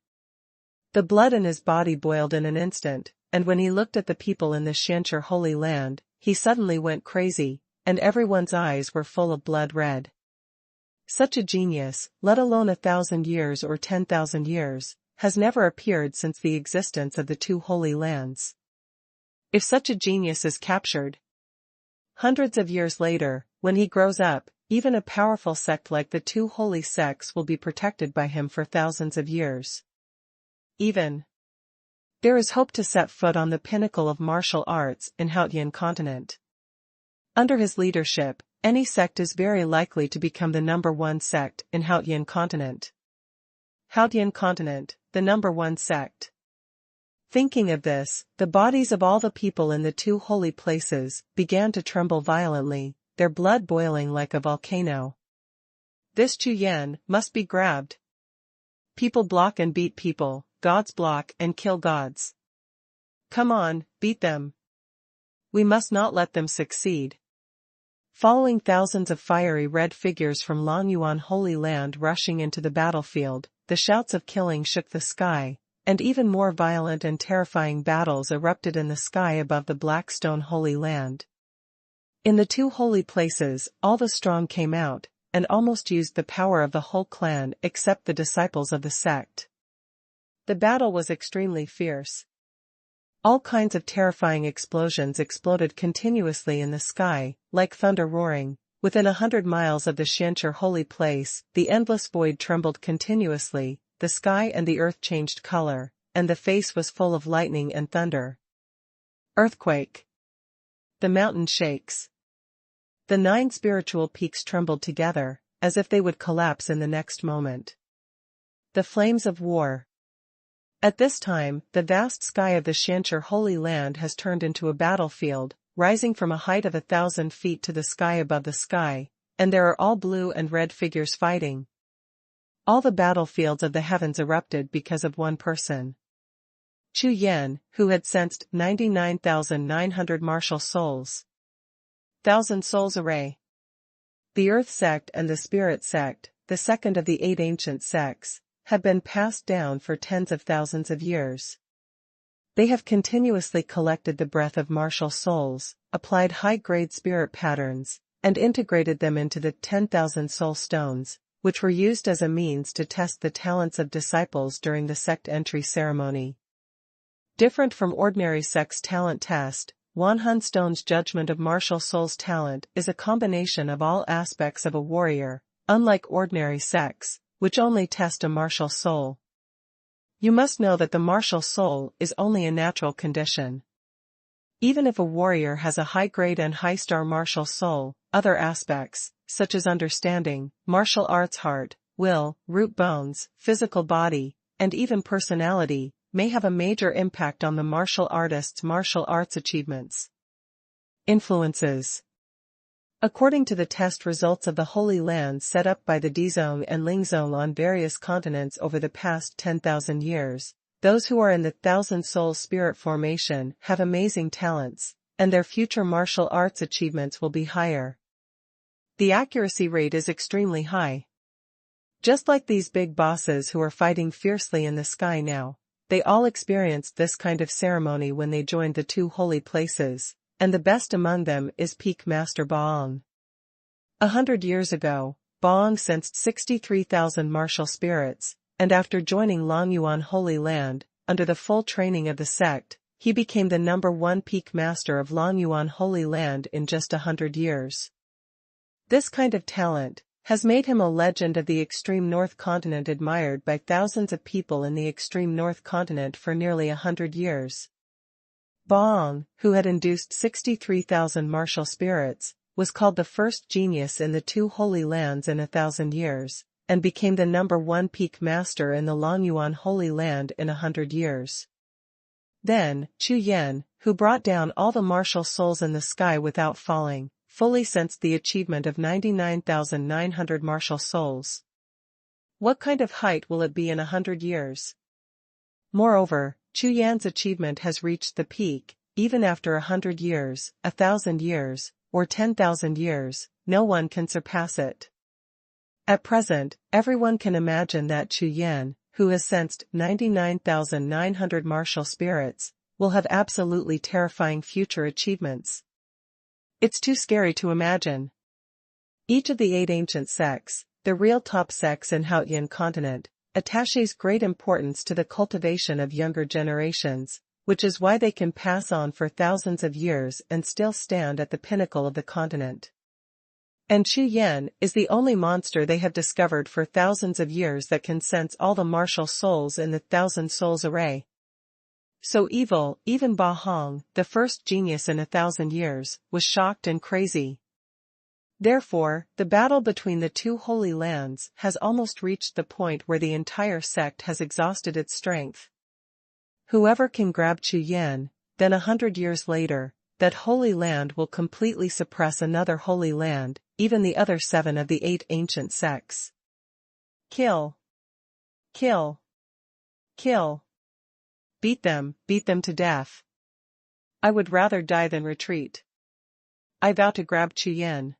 The blood in his body boiled in an instant, and when he looked at the people in the Xianchi Holy Land, he suddenly went crazy, and everyone's eyes were full of blood red. Such a genius, let alone 1,000 years or 10,000 years, has never appeared since the existence of the two holy lands. If such a genius is captured, hundreds of years later, when he grows up, even a powerful sect like the two holy sects will be protected by him for thousands of years. Even. There is hope to set foot on the pinnacle of martial arts in Haotian continent. Under his leadership, any sect is very likely to become the #1 sect in Haotian continent. Haotian continent, the #1 sect. Thinking of this, the bodies of all the people in the two holy places began to tremble violently, their blood boiling like a volcano. This Chu Yan must be grabbed. People block and beat people, gods block and kill gods. Come on, beat them. We must not let them succeed. Following thousands of fiery red figures from Longyuan Holy Land rushing into the battlefield, the shouts of killing shook the sky, and even more violent and terrifying battles erupted in the sky above the Blackstone Holy Land. In the two holy places, all the strong came out, and almost used the power of the whole clan except the disciples of the sect. The battle was extremely fierce. All kinds of terrifying explosions exploded continuously in the sky, like thunder roaring. Within 100 miles of the Xianchi holy place, the endless void trembled continuously, the sky and the earth changed color, and the face was full of lightning and thunder. Earthquake. The mountain shakes. The 9 spiritual peaks trembled together, as if they would collapse in the next moment. The flames of war. At this time, the vast sky of the Xianchi Holy Land has turned into a battlefield, rising from a height of 1,000 feet to the sky above the sky, and there are all blue and red figures fighting. All the battlefields of the heavens erupted because of one person. Chu Yan, who had sensed 99,900 martial souls. 1,000 souls array. The Earth sect and the Spirit sect, the second of the 8 ancient sects, have been passed down for tens of thousands of years. They have continuously collected the breath of martial souls, applied high-grade spirit patterns, and integrated them into the 10,000 soul stones, which were used as a means to test the talents of disciples during the sect entry ceremony. Different from ordinary sect's talent test, Xuanhuan Stone's judgment of martial soul's talent is a combination of all aspects of a warrior, unlike ordinary sects, which only test a martial soul. You must know that the martial soul is only a natural condition. Even if a warrior has a high-grade and high-star martial soul, other aspects, such as understanding, martial arts heart, will, root bones, physical body, and even personality, may have a major impact on the martial artist's martial arts achievements. Influences. According to the test results of the Holy Lands set up by the Dizong and Lingzong on various continents over the past 10,000 years, those who are in the 1,000 soul spirit formation have amazing talents, and their future martial arts achievements will be higher. The accuracy rate is extremely high. Just like these big bosses who are fighting fiercely in the sky now, they all experienced this kind of ceremony when they joined the two holy places, and the best among them is Peak Master Baong. 100 years ago, Baong sensed 63,000 martial spirits, and after joining Longyuan Holy Land, under the full training of the sect, he became the #1 Peak Master of Longyuan Holy Land in just 100 years. This kind of talent has made him a legend of the extreme North Continent, admired by thousands of people in the extreme North Continent for nearly 100 years. Baong, who had induced 63,000 martial spirits, was called the first genius in the two holy lands in 1,000 years, and became the #1 Peak Master in the Longyuan Holy Land in 100 years. Then, Chu Yan, who brought down all the martial souls in the sky without falling, fully sensed the achievement of 99,900 martial souls. What kind of height will it be in 100 years? Moreover, Chu Yan's achievement has reached the peak, even after 100 years, 1,000 years, or 10,000 years, no one can surpass it. At present, everyone can imagine that Chu Yan, who has sensed 99,900 martial spirits, will have absolutely terrifying future achievements. It's too scary to imagine. Each of the 8 ancient sects, the real top sects in Haotian continent, attaches great importance to the cultivation of younger generations, which is why they can pass on for thousands of years and still stand at the pinnacle of the continent. And Chu Yan is the only monster they have discovered for thousands of years that can sense all the martial souls in the 1,000 souls array. So evil, even Ba Hong, the first genius in 1,000 years, was shocked and crazy. Therefore, the battle between the two holy lands has almost reached the point where the entire sect has exhausted its strength. Whoever can grab Chu Yan, then 100 years later, that holy land will completely suppress another holy land, even the other 7 of the 8 ancient sects. Kill. Kill. Kill. beat them to death. I would rather die than retreat. I vow to grab Chu Yan.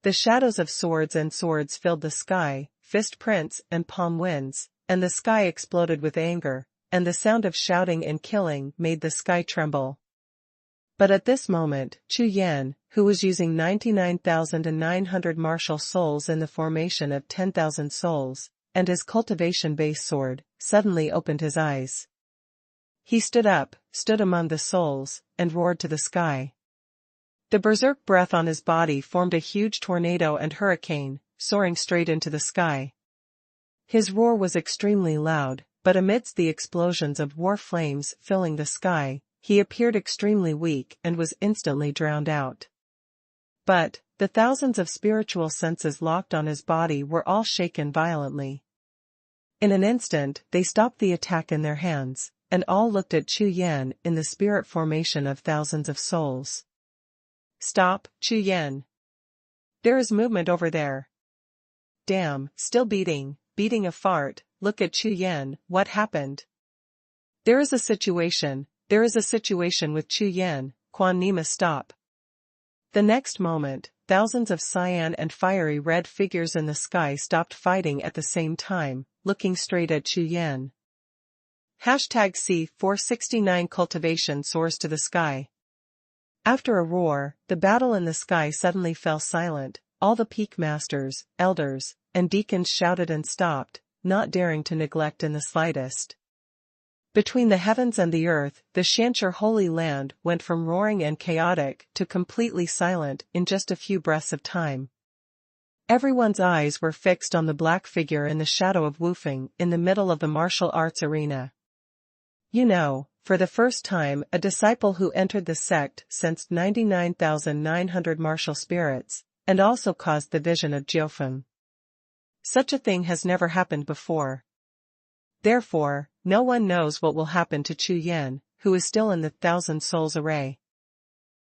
The shadows of swords and swords filled the sky, fist prints and palm winds, and the sky exploded with anger, and the sound of shouting and killing made the sky tremble. But at this moment, Chu Yan, who was using 99,900 martial souls in the formation of 10,000 souls, and his cultivation-based sword, suddenly opened his eyes. He stood up, stood among the souls, and roared to the sky. The berserk breath on his body formed a huge tornado and hurricane, soaring straight into the sky. His roar was extremely loud, but amidst the explosions of war flames filling the sky, he appeared extremely weak and was instantly drowned out. But, the thousands of spiritual senses locked on his body were all shaken violently. In an instant, they stopped the attack in their hands, and all looked at Chu Yan in the spirit formation of thousands of souls. Stop, Chu Yan. There is movement over there. Damn, still beating a fart, look at Chu Yan, what happened? There is a situation with Chu Yan, Quan Nima stop. The next moment, thousands of cyan and fiery red figures in the sky stopped fighting at the same time, looking straight at Chu Yan. #C469 Cultivation soars to the sky. After a roar, the battle in the sky suddenly fell silent, all the peak masters, elders, and deacons shouted and stopped, not daring to neglect in the slightest. Between the heavens and the earth, the Shanxi Holy Land went from roaring and chaotic to completely silent in just a few breaths of time. Everyone's eyes were fixed on the black figure in the shadow of Wuhun in the middle of the martial arts arena. You know, for the first time a disciple who entered the sect sensed 99,900 martial spirits, and also caused the vision of Jiuxiao. Such a thing has never happened before. Therefore, no one knows what will happen to Chu Yan, who is still in the 1,000 souls array.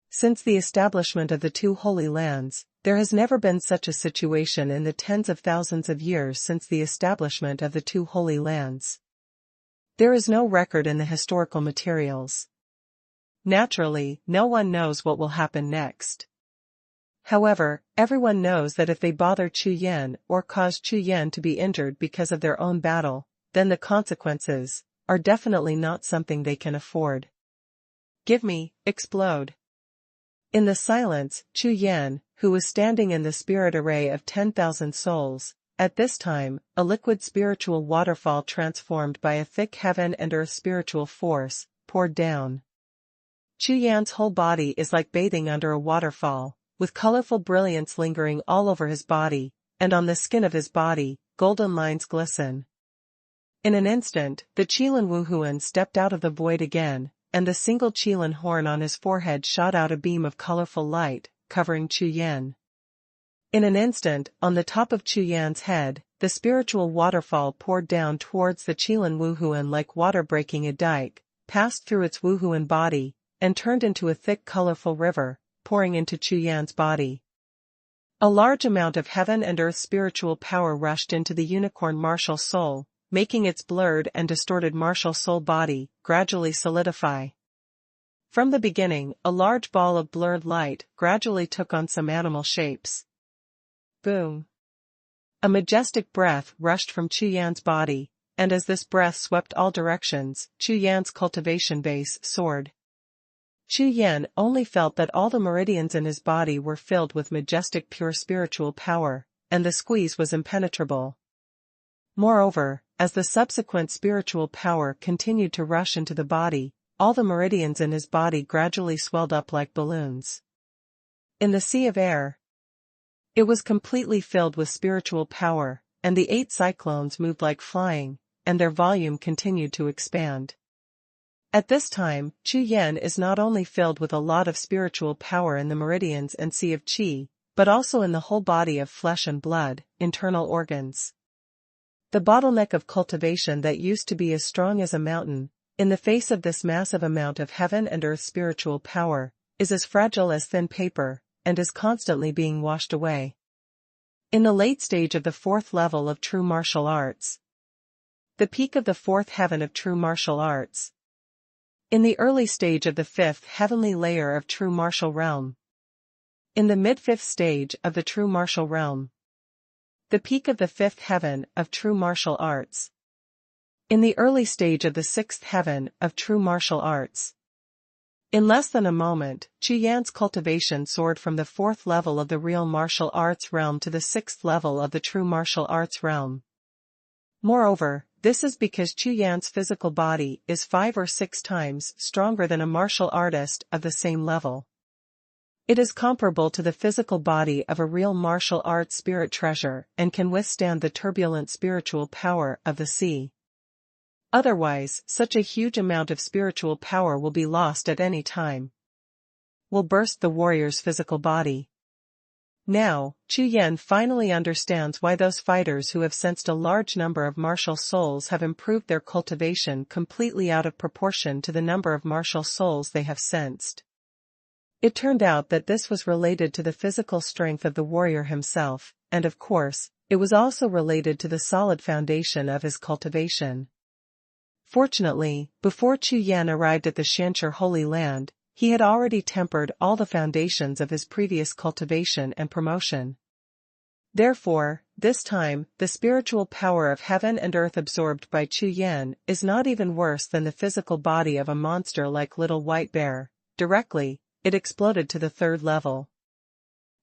Since the establishment of the two holy lands, there has never been such a situation in the tens of thousands of years since the establishment of the two holy lands. There is no record in the historical materials. Naturally, no one knows what will happen next. However, everyone knows that if they bother Chu Yan or cause Chu Yan to be injured because of their own battle, then the consequences are definitely not something they can afford. Give me, explode. In the silence, Chu Yan, who was standing in the spirit array of 10,000 souls, at this time, a liquid spiritual waterfall transformed by a thick heaven and earth spiritual force, poured down. Chu Yan's whole body is like bathing under a waterfall, with colorful brilliance lingering all over his body, and on the skin of his body, golden lines glisten. In an instant, the Qilin Wuhun stepped out of the void again, and the single Qilin horn on his forehead shot out a beam of colorful light, covering Chu Yan. In an instant, on the top of Chu Yan's head, the spiritual waterfall poured down towards the Qilin Wuhun like water breaking a dike, passed through its Wuhun body, and turned into a thick colorful river, pouring into Chu Yan's body. A large amount of heaven and earth spiritual power rushed into the unicorn martial soul, making its blurred and distorted martial soul body gradually solidify. From the beginning, a large ball of blurred light gradually took on some animal shapes. Boom! A majestic breath rushed from Chu Yan's body, and as this breath swept all directions, Chu Yan's cultivation base soared. Chu Yan only felt that all the meridians in his body were filled with majestic pure spiritual power, and the squeeze was impenetrable. Moreover, as the subsequent spiritual power continued to rush into the body, all the meridians in his body gradually swelled up like balloons. In the sea of air, it was completely filled with spiritual power, and the 8 cyclones moved like flying, and their volume continued to expand. At this time, Chu Yan is not only filled with a lot of spiritual power in the meridians and sea of qi, but also in the whole body of flesh and blood, internal organs. The bottleneck of cultivation that used to be as strong as a mountain, in the face of this massive amount of heaven and earth spiritual power, is as fragile as thin paper, and is constantly being washed away. In the late stage of the 4th level of true martial arts, the peak of the 4th heaven of true martial arts, In the early stage of the fifth heavenly layer of true martial realm. In the mid-fifth stage of the true martial realm. The peak of the fifth heaven of true martial arts. In the early stage of the sixth heaven of true martial arts. In less than a moment, Chu Yan's cultivation soared from the fourth level of the real martial arts realm to the sixth level of the true martial arts realm. Moreover, this is because Chu Yan's physical body is 5 or 6 times stronger than a martial artist of the same level. It is comparable to the physical body of a real martial arts spirit treasure and can withstand the turbulent spiritual power of the sea. Otherwise, such a huge amount of spiritual power will be lost at any time. Will burst the warrior's physical body. Now, Chu Yan finally understands why those fighters who have sensed a large number of martial souls have improved their cultivation completely out of proportion to the number of martial souls they have sensed. It turned out that this was related to the physical strength of the warrior himself, and of course, it was also related to the solid foundation of his cultivation. Fortunately, before Chu Yan arrived at the Shanxi Holy Land, he had already tempered all the foundations of his previous cultivation and promotion. Therefore, this time, the spiritual power of heaven and earth absorbed by Chu Yan is not even worse than the physical body of a monster like Little White Bear. Directly, it exploded to the third level.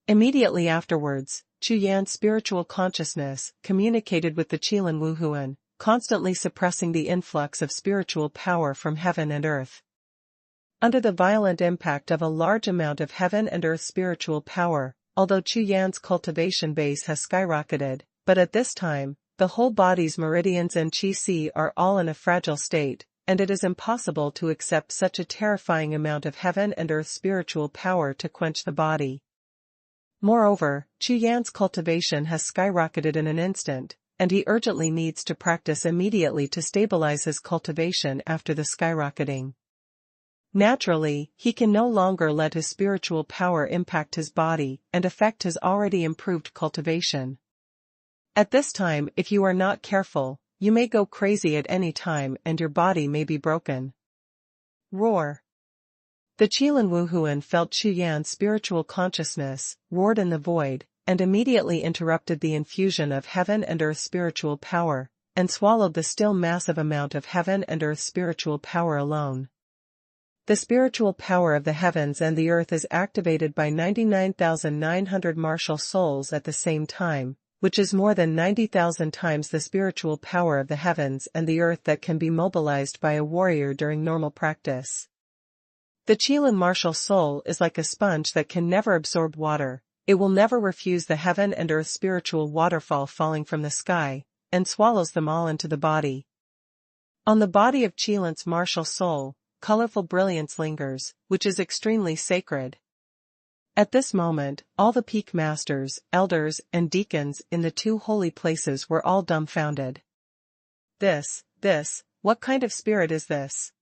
Immediately afterwards, Chu Yan's spiritual consciousness communicated with the Qilin Wuhun, constantly suppressing the influx of spiritual power from heaven and earth. Under the violent impact of a large amount of heaven and earth spiritual power, although Chu Yan's cultivation base has skyrocketed, but at this time, the whole body's meridians and qi are all in a fragile state, and it is impossible to accept such a terrifying amount of heaven and earth spiritual power to quench the body. Moreover, Chu Yan's cultivation has skyrocketed in an instant, and he urgently needs to practice immediately to stabilize his cultivation after the skyrocketing. Naturally, he can no longer let his spiritual power impact his body and affect his already improved cultivation. At this time, if you are not careful, you may go crazy at any time and your body may be broken. Roar. The Qilin Wuhun felt Chu Yan's spiritual consciousness, roared in the void, and immediately interrupted the infusion of heaven and earth spiritual power, and swallowed the still massive amount of heaven and earth spiritual power alone. The spiritual power of the heavens and the earth is activated by 99,900 martial souls at the same time, which is more than 90,000 times the spiritual power of the heavens and the earth that can be mobilized by a warrior during normal practice. The Qilin martial soul is like a sponge that can never absorb water. It will never refuse the heaven and earth spiritual waterfall falling from the sky, and swallows them all into the body. On the body of Qilin's martial soul, colorful brilliance lingers, which is extremely sacred. At this moment, all the peak masters, elders, and deacons in the 2 holy places were all dumbfounded. What kind of spirit is this?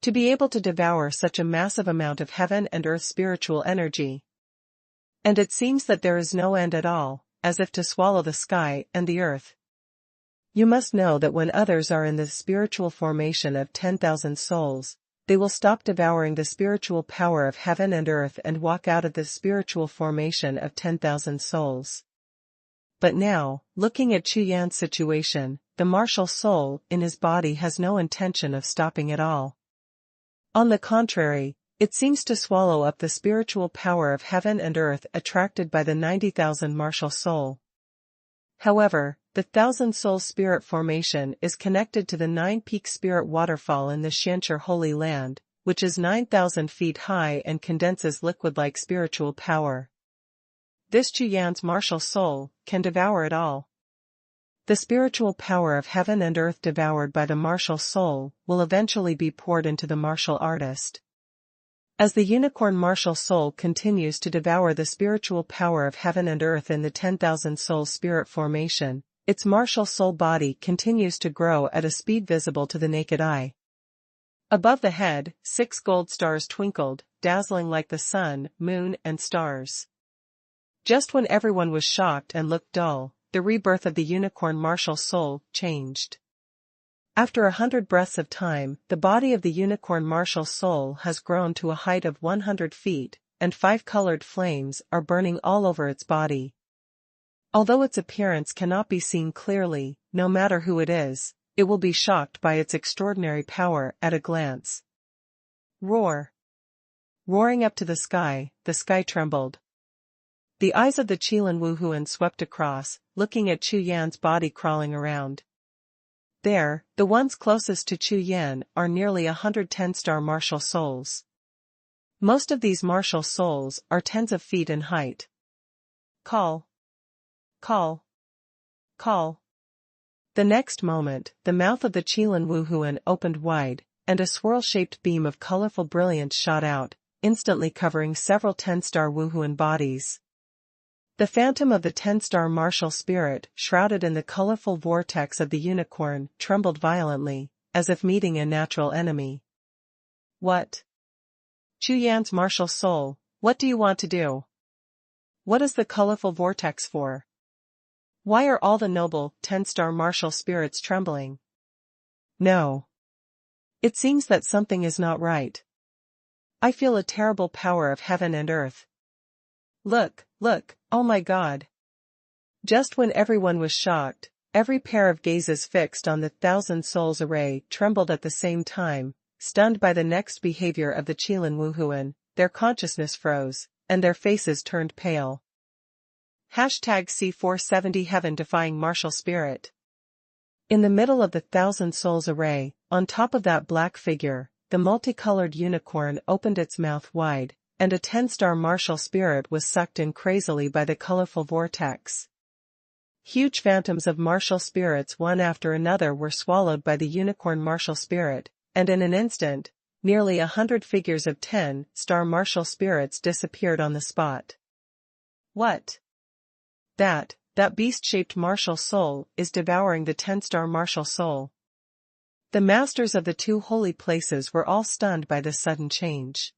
To be able to devour such a massive amount of heaven and earth spiritual energy. And it seems that there is no end at all, as if to swallow the sky and the earth. You must know that when others are in the spiritual formation of 10,000 souls, they will stop devouring the spiritual power of heaven and earth and walk out of the spiritual formation of 10,000 souls. But now, looking at Chu Yan's situation, the martial soul in his body has no intention of stopping at all. On the contrary, it seems to swallow up the spiritual power of heaven and earth attracted by the 90,000 martial soul. However, the 1,000-soul spirit formation is connected to the 9-peak spirit waterfall in the Shanxi Holy Land, which is 9,000 feet high and condenses liquid-like spiritual power. This Chu Yan's martial soul can devour it all. The spiritual power of heaven and earth devoured by the martial soul will eventually be poured into the martial artist. As the unicorn martial soul continues to devour the spiritual power of heaven and earth in the 10,000-soul spirit formation, its martial soul body continues to grow at a speed visible to the naked eye. Above the head, 6 gold stars twinkled, dazzling like the sun, moon, and stars. Just when everyone was shocked and looked dull, the rebirth of the unicorn martial soul changed. After 100 breaths of time, the body of the unicorn martial soul has grown to a height of 100 feet, and 5 colored flames are burning all over its body. Although its appearance cannot be seen clearly, no matter who it is, it will be shocked by its extraordinary power at a glance. Roar! Roaring up to the sky trembled. The eyes of the Qilin Wuhun swept across, looking at Chu Yan's body crawling around. There, the ones closest to Chu Yan are nearly 110-star martial souls. Most of these martial souls are tens of feet in height. Call! Call! Call! The next moment, the mouth of the Qilin Wuhun opened wide, and a swirl-shaped beam of colorful brilliance shot out, instantly covering several 10-star Wuhun bodies. The phantom of the 10-star martial spirit, shrouded in the colorful vortex of the unicorn, trembled violently, as if meeting a natural enemy. What? Chu Yan's martial soul, what do you want to do? What is the colorful vortex for? Why are all the noble, 10-star martial spirits trembling? No. It seems that something is not right. I feel a terrible power of heaven and earth. Look, look, oh my God. Just when everyone was shocked, every pair of gazes fixed on the 1,000 souls array trembled at the same time, stunned by the next behavior of the Qilin Wuhun, their consciousness froze, and their faces turned pale. #C470 Heaven-defying martial spirit. In the middle of the 1,000 souls array, on top of that black figure, the multicolored unicorn opened its mouth wide, and a 10-star martial spirit was sucked in crazily by the colorful vortex. Huge phantoms of martial spirits one after another were swallowed by the unicorn martial spirit, and in an instant, nearly 100 figures of 10-star martial spirits disappeared on the spot. What? That beast-shaped martial soul is devouring the 10-star martial soul. The masters of the 2 holy places were all stunned by this sudden change.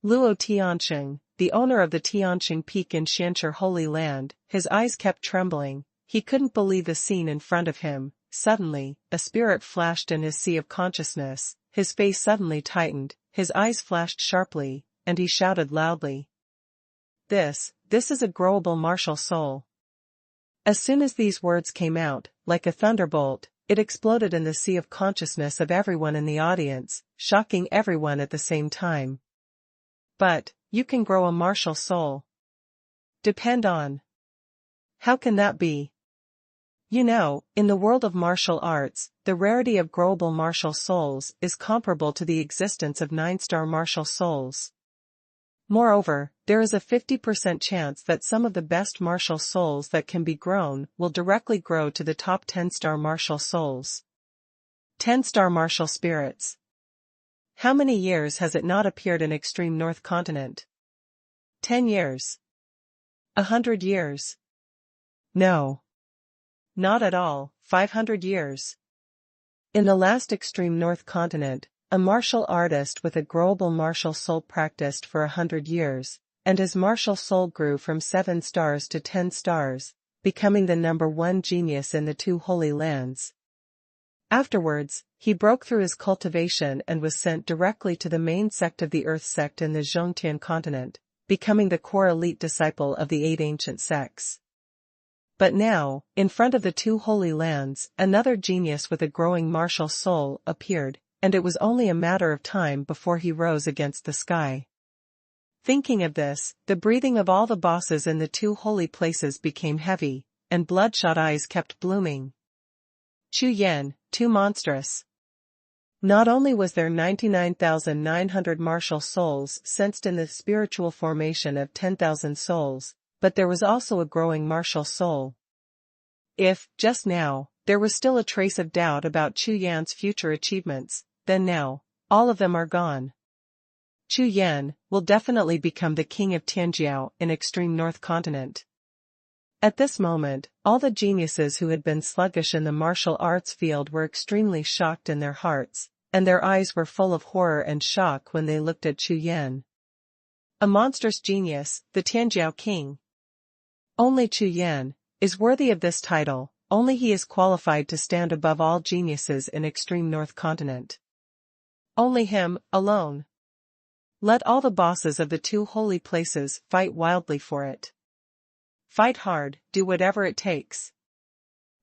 Luo Tianxing, the owner of the Tianxing Peak in Xianshi Holy Land, his eyes kept trembling. He couldn't believe the scene in front of him. Suddenly, a spirit flashed in his sea of consciousness, his face suddenly tightened, his eyes flashed sharply, and he shouted loudly. This is a growable martial soul. As soon as these words came out, like a thunderbolt, it exploded in the sea of consciousness of everyone in the audience, shocking everyone at the same time. But, you can grow a martial soul. Depend on. How can that be? You know, in the world of martial arts, the rarity of growable martial souls is comparable to the existence of 9-star martial souls. Moreover, there is a 50% chance that some of the best martial souls that can be grown will directly grow to the top 10-star martial souls. 10-star martial spirits. How many years has it not appeared in extreme North Continent? 10 years. 100 years. No. Not at all, 500 years. In the last extreme North Continent, a martial artist with a growable martial soul practiced for 100 years, and his martial soul grew from 7 stars to 10 stars, becoming the #1 genius in the 2 holy lands. Afterwards, he broke through his cultivation and was sent directly to the main sect of the Earth sect in the Zhongtian continent, becoming the core elite disciple of the 8 ancient sects. But now, in front of the 2 holy lands, another genius with a growing martial soul appeared, and it was only a matter of time before he rose against the sky. Thinking of this, the breathing of all the bosses in the 2 holy places became heavy, and bloodshot eyes kept blooming. Chu Yan, too monstrous. Not only was there 99,900 martial souls sensed in the spiritual formation of 10,000 souls, but there was also a growing martial soul. If, just now, there was still a trace of doubt about Chu Yan's future achievements, then now, all of them are gone. Chu Yan will definitely become the king of Tianjiao in extreme North Continent. At this moment, all the geniuses who had been sluggish in the martial arts field were extremely shocked in their hearts, and their eyes were full of horror and shock when they looked at Chu Yan. A monstrous genius, the Tianjiao king. Only Chu Yan is worthy of this title. only he is qualified to stand above all geniuses in extreme North Continent. Only him, alone. Let all the bosses of the two holy places fight wildly for it. Fight hard, do whatever it takes.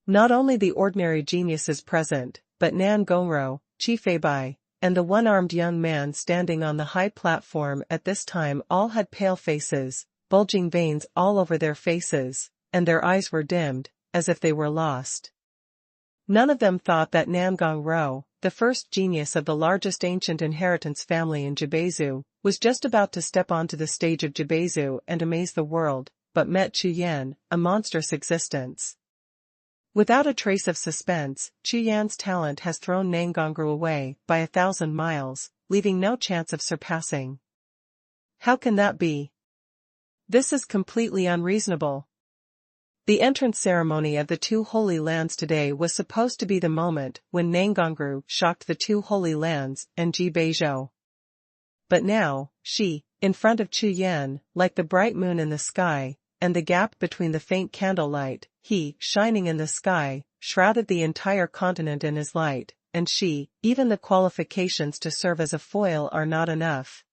Not only the ordinary geniuses present, but Nan Gongro, Chi Feibai, and the one-armed young man standing on the high platform at this time all had pale faces, bulging veins all over their faces, and their eyes were dimmed, as if they were lost. None of them thought that Nan Gongro, the first genius of the largest ancient inheritance family in Jibezu, was just about to step onto the stage of Jibezu and amaze the world, but met Chu Yan, a monstrous existence. Without a trace of suspense, Chu Yan's talent has thrown Nan Gongru away by 1,000 miles, leaving no chance of surpassing. How can that be? This is completely unreasonable. The entrance ceremony of the two holy lands today was supposed to be the moment when Nan Gongru shocked the two holy lands and Jibeizhou. But now, she, in front of Chu Yan, like the bright moon in the sky, and the gap between the faint candlelight, he, shining in the sky, shrouded the entire continent in his light, and she, even the qualifications to serve as a foil are not enough.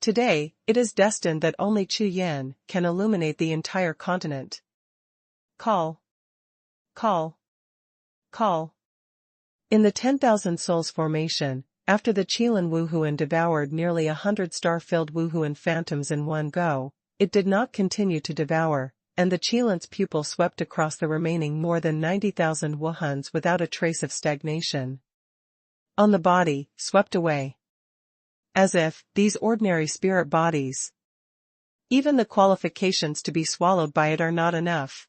Today, it is destined that only Chu Yan can illuminate the entire continent. Call. Call. Call. In the 10,000 Souls formation, after the Qilin Wuhun devoured nearly 100 star-filled Wuhun phantoms in one go, it did not continue to devour, and the Qilin's pupil swept across the remaining more than 90,000 Wuhuns without a trace of stagnation. On the body, swept away. As if, these ordinary spirit bodies, even the qualifications to be swallowed by it are not enough.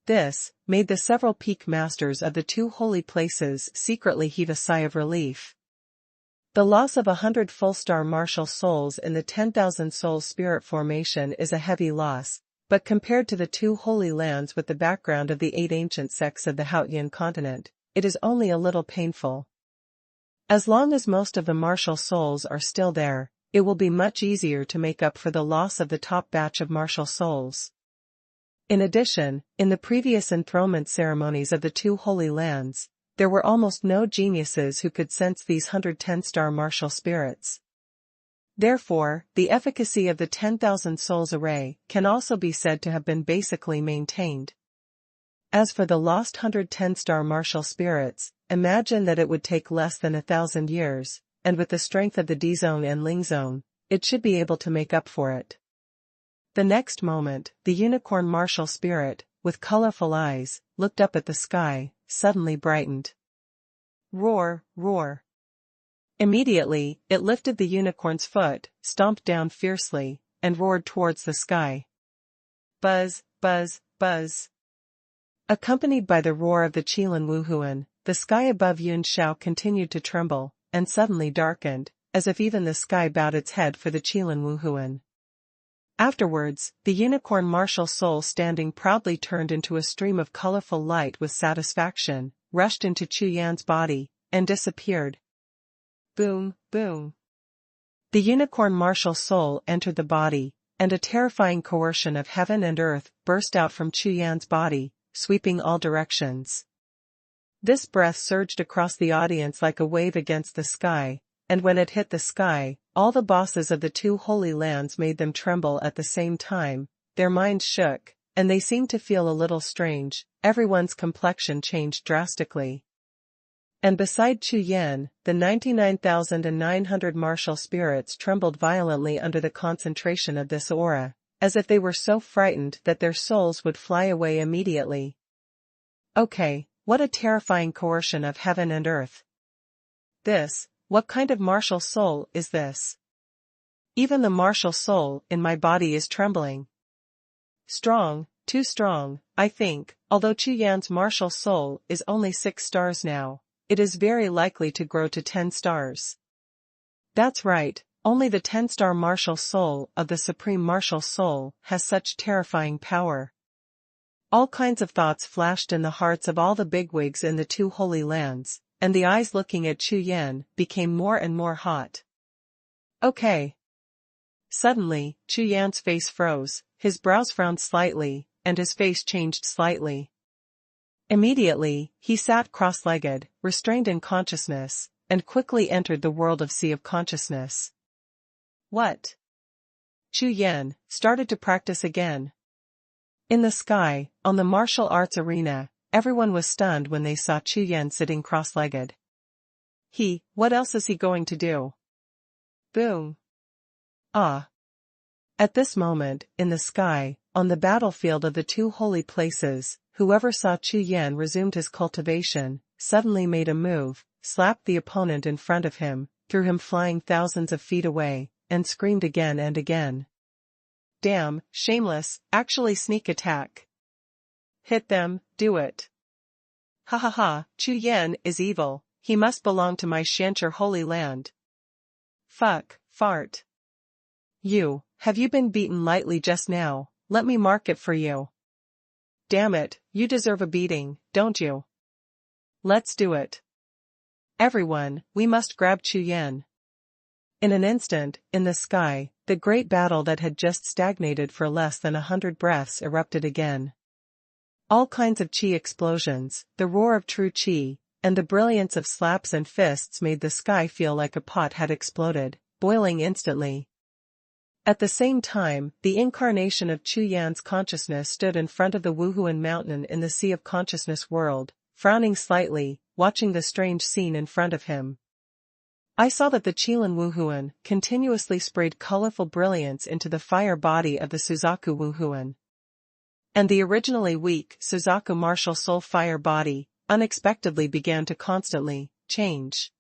This made the several peak masters of the two holy places secretly heave a sigh of relief. The loss of 100 full-star martial souls in the 10,000 Souls spirit formation is a heavy loss, but compared to the two holy lands with the background of the 8 ancient sects of the Haotian continent, it is only a little painful. As long as most of the martial souls are still there, it will be much easier to make up for the loss of the top batch of martial souls. In addition, in the previous enthronement ceremonies of the two holy lands, there were almost no geniuses who could sense these 110-star martial spirits. Therefore, the efficacy of the 10,000 Souls array can also be said to have been basically maintained. As for the lost 110-star martial spirits, imagine that it would take less than 1,000 years, and with the strength of the D-zone and Ling zone, it should be able to make up for it. The next moment, the unicorn martial spirit, with colorful eyes, looked up at the sky, suddenly brightened. Roar, roar. Immediately, it lifted the unicorn's foot, stomped down fiercely, and roared towards the sky. Buzz, buzz, buzz. Accompanied by the roar of the Qilin Wuhun, the sky above Yuanshao continued to tremble, and suddenly darkened, as if even the sky bowed its head for the Qilin Wuhun. Afterwards, the unicorn martial soul standing proudly turned into a stream of colorful light with satisfaction, rushed into Chu Yan's body, and disappeared. Boom, boom. The unicorn martial soul entered the body, and a terrifying coercion of heaven and earth burst out from Chu Yan's body, sweeping all directions. This breath surged across the audience like a wave against the sky, and when it hit the sky, all the bosses of the two holy lands made them tremble at the same time, their minds shook, and they seemed to feel a little strange, everyone's complexion changed drastically. And beside Chu Yan, the 99,900 martial spirits trembled violently under the concentration of this aura, as if they were so frightened that their souls would fly away immediately. Okay, what a terrifying coercion of heaven and earth. What kind of martial soul is this? Even the martial soul in my body is trembling. Strong, too strong, I think, although Chu Yan's martial soul is only 6 stars now, it is very likely to grow to 10 stars. That's right, only the 10-star martial soul of the supreme martial soul has such terrifying power. All kinds of thoughts flashed in the hearts of all the bigwigs in the two holy lands, and the eyes looking at Chu Yan became more and more hot. Okay. Suddenly, Chu Yan's face froze, his brows frowned slightly, and his face changed slightly. Immediately, he sat cross-legged, restrained in consciousness, and quickly entered the world of Sea of Consciousness. What? Chu Yan started to practice again. In the sky, on the martial arts arena, everyone was stunned when they saw Chu Yan sitting cross-legged. What else is he going to do? Boom. Ah. At this moment, in the sky, on the battlefield of the two holy places, whoever saw Chu Yan resumed his cultivation, suddenly made a move, slapped the opponent in front of him, threw him flying thousands of feet away, and screamed again and again. Damn, shameless, actually sneak attack. Hit them, do it. Ha ha ha, Chu Yan is evil, he must belong to my Shancher holy land. Fuck, fart. Have you been beaten lightly just now? Let me mark it for you. Damn it, you deserve a beating, don't you? Let's do it. Everyone, we must grab Chu Yan. In an instant, in the sky, the great battle that had just stagnated for less than 100 breaths erupted again. All kinds of chi explosions, the roar of true chi, and the brilliance of slaps and fists made the sky feel like a pot had exploded, boiling instantly. At the same time, the incarnation of Chu Yan's consciousness stood in front of the Wuhun mountain in the Sea of Consciousness world, frowning slightly, watching the strange scene in front of him. I saw that the Qilin Wuhun continuously sprayed colorful brilliance into the fire body of the Suzaku Wuhun. And the originally weak Suzaku martial soul fire body, unexpectedly began to constantly change.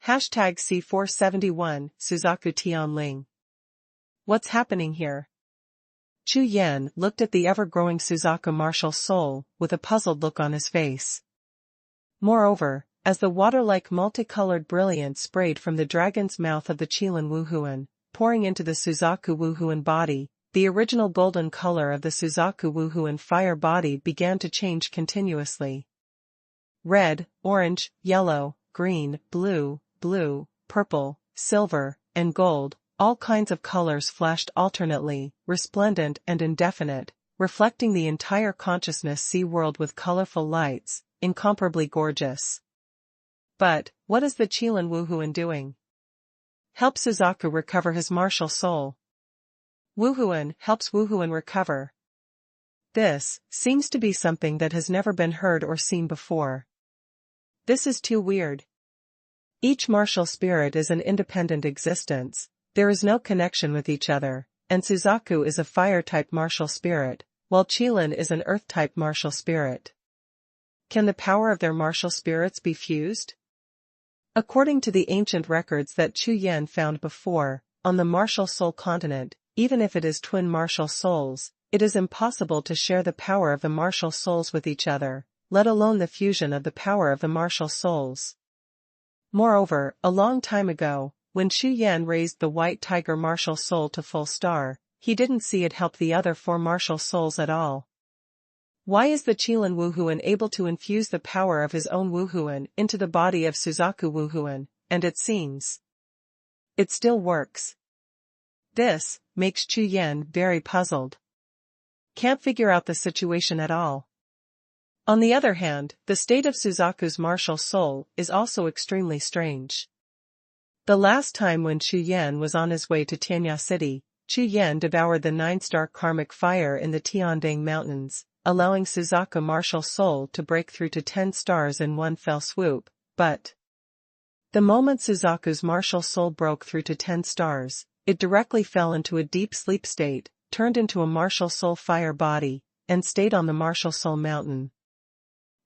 #C471 Suzaku Tianling. What's happening here? Chu Yan looked at the ever-growing Suzaku martial soul, with a puzzled look on his face. Moreover, as the water-like multicolored brilliance sprayed from the dragon's mouth of the Qilin Wuhun, pouring into the Suzaku Wuhun body, the original golden color of the Suzaku Wuhun fire body began to change continuously. Red, orange, yellow, green, blue, purple, silver, and gold, all kinds of colors flashed alternately, resplendent and indefinite, reflecting the entire consciousness sea world with colorful lights, incomparably gorgeous. But, what is the Qilin Wuhun doing? Help Suzaku recover his martial soul. Wuhun helps Wuhun recover. This seems to be something that has never been heard or seen before. This is too weird. Each martial spirit is an independent existence, there is no connection with each other, and Suzaku is a fire-type martial spirit, while Qilin is an earth-type martial spirit. Can the power of their martial spirits be fused? According to the ancient records that Chu Yan found before, on the martial soul continent, even if it is twin martial souls, it is impossible to share the power of the martial souls with each other, let alone the fusion of the power of the martial souls. Moreover, a long time ago, when Chu Yan raised the white tiger martial soul to full star, he didn't see it help the other four martial souls at all. Why is the Qilin Wuhun able to infuse the power of his own Wuhun into the body of Suzaku Wuhun, and it seems it still works? This makes Chu Yan very puzzled. Can't figure out the situation at all. On the other hand, the state of Suzaku's martial soul is also extremely strange. The last time when Chu Yan was on his way to Tianya City, Chu Yan devoured the 9-star karmic fire in the Tiandang Mountains, allowing Suzaku martial soul to break through to 10 stars in one fell swoop, but the moment Suzaku's martial soul broke through to 10 stars, it directly fell into a deep sleep state, turned into a martial soul fire body, and stayed on the martial soul mountain.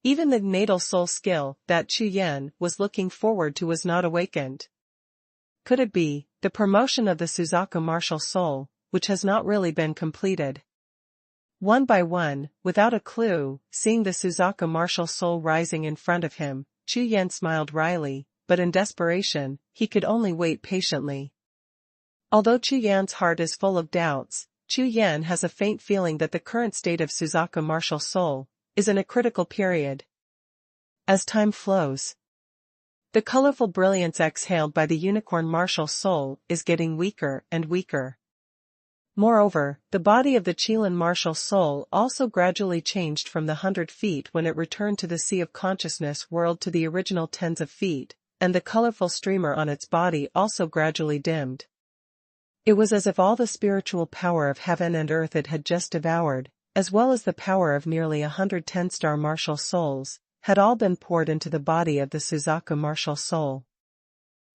Even the natal soul skill that Chu Yan was looking forward to was not awakened. Could it be the promotion of the Suzaku martial soul, which has not really been completed? One by one, without a clue, seeing the Suzaku martial soul rising in front of him, Chu Yan smiled wryly, but in desperation, he could only wait patiently. Although Chu Yan's heart is full of doubts, Chu Yan has a faint feeling that the current state of Suzaku martial soul is in a critical period. As time flows, the colorful brilliance exhaled by the unicorn martial soul is getting weaker and weaker. Moreover, the body of the Qilan martial soul also gradually changed from the 100 feet when it returned to the sea of consciousness world to the original tens of feet, and the colorful streamer on its body also gradually dimmed. It was as if all the spiritual power of heaven and earth it had just devoured, as well as the power of nearly 110-star martial souls, had all been poured into the body of the Suzaku martial soul.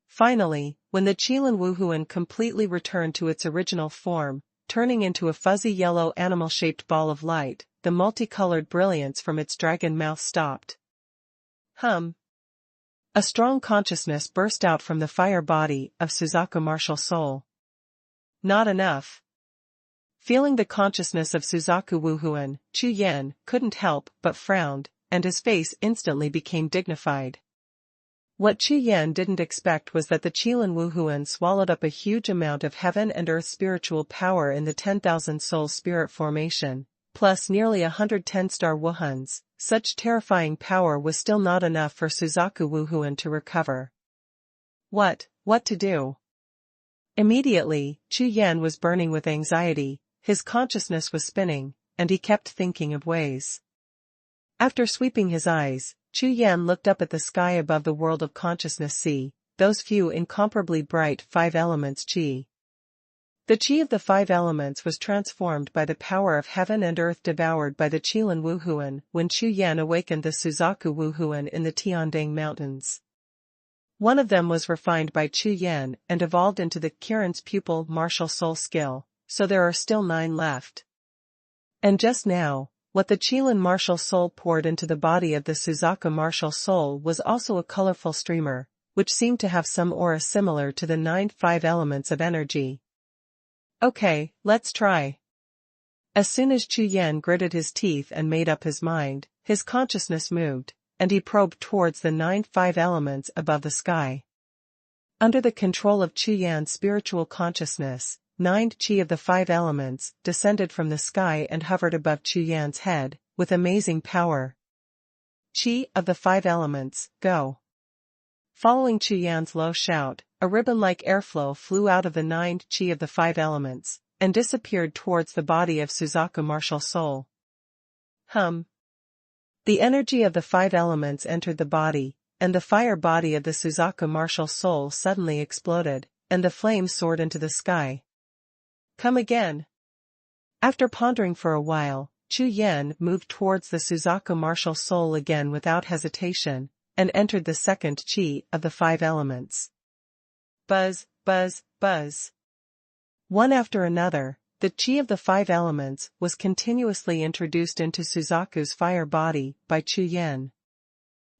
Finally, when the Qilan Wuhun completely returned to its original form, turning into a fuzzy yellow animal-shaped ball of light, the multicolored brilliance from its dragon mouth stopped. A strong consciousness burst out from the fire body of Suzaku martial soul. Not enough. Feeling the consciousness of Suzaku Wuhun, Chu Yan couldn't help but frowned, and his face instantly became dignified. What Chu Yan didn't expect was that the Qilan Wuhun swallowed up a huge amount of heaven and earth spiritual power in the 10,000 soul spirit formation, plus nearly 110-star Wuhuns. Such terrifying power was still not enough for Suzaku Wuhun to recover. What to do? Immediately, Chu Yan was burning with anxiety, his consciousness was spinning, and he kept thinking of ways. After sweeping his eyes, Chu Yan looked up at the sky above the world of consciousness sea, those few incomparably bright 5 elements qi. The qi of the 5 elements was transformed by the power of heaven and earth devoured by the Qilan Wuhun when Chu Yan awakened the Suzaku Wuhun in the Tiandang Mountains. One of them was refined by Chu Yan and evolved into the Kirin's pupil martial soul skill, so there are still 9 left. And just now, what the Qilan martial soul poured into the body of the Suzaku martial soul was also a colorful streamer, which seemed to have some aura similar to the 9 5 elements of energy. Okay, let's try. As soon as Chu Yan gritted his teeth and made up his mind, his consciousness moved, and he probed towards the 9 5 elements above the sky. Under the control of Chu Yan's spiritual consciousness, 9 qi of the 5 elements descended from the sky and hovered above Chu Yan's head, with amazing power. Qi of the 5 elements, go. Following Chu Yan's low shout, a ribbon-like airflow flew out of the 9 qi of the 5 elements, and disappeared towards the body of Suzaku martial soul. The energy of the 5 elements entered the body, and the fire body of the Suzaku martial soul suddenly exploded, and the flames soared into the sky. Come again. After pondering for a while, Chu Yan moved towards the Suzaku martial soul again without hesitation, and entered the 2nd qi of the 5 elements. Buzz, buzz, buzz. One after another, the qi of the 5 elements was continuously introduced into Suzaku's fire body by Chu Yan.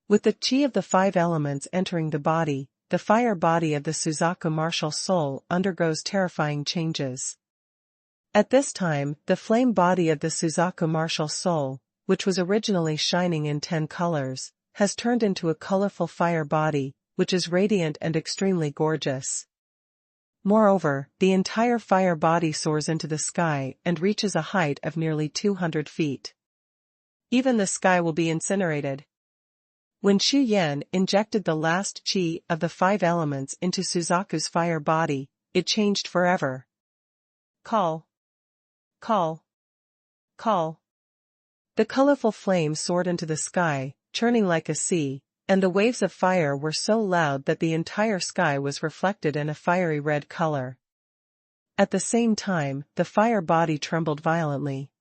With the qi of the 5 elements entering the body, the fire body of the Suzaku martial soul undergoes terrifying changes. At this time, the flame body of the Suzaku martial soul, which was originally shining in 10 colors, has turned into a colorful fire body, which is radiant and extremely gorgeous. Moreover, the entire fire body soars into the sky and reaches a height of nearly 200 feet. Even the sky will be incinerated. When Chu Yan injected the last qi of the 5 elements into Suzaku's fire body, it changed forever. Call. Call. Call. The colorful flame soared into the sky, churning like a sea, and the waves of fire were so loud that the entire sky was reflected in a fiery red color. At the same time, the fire body trembled violently.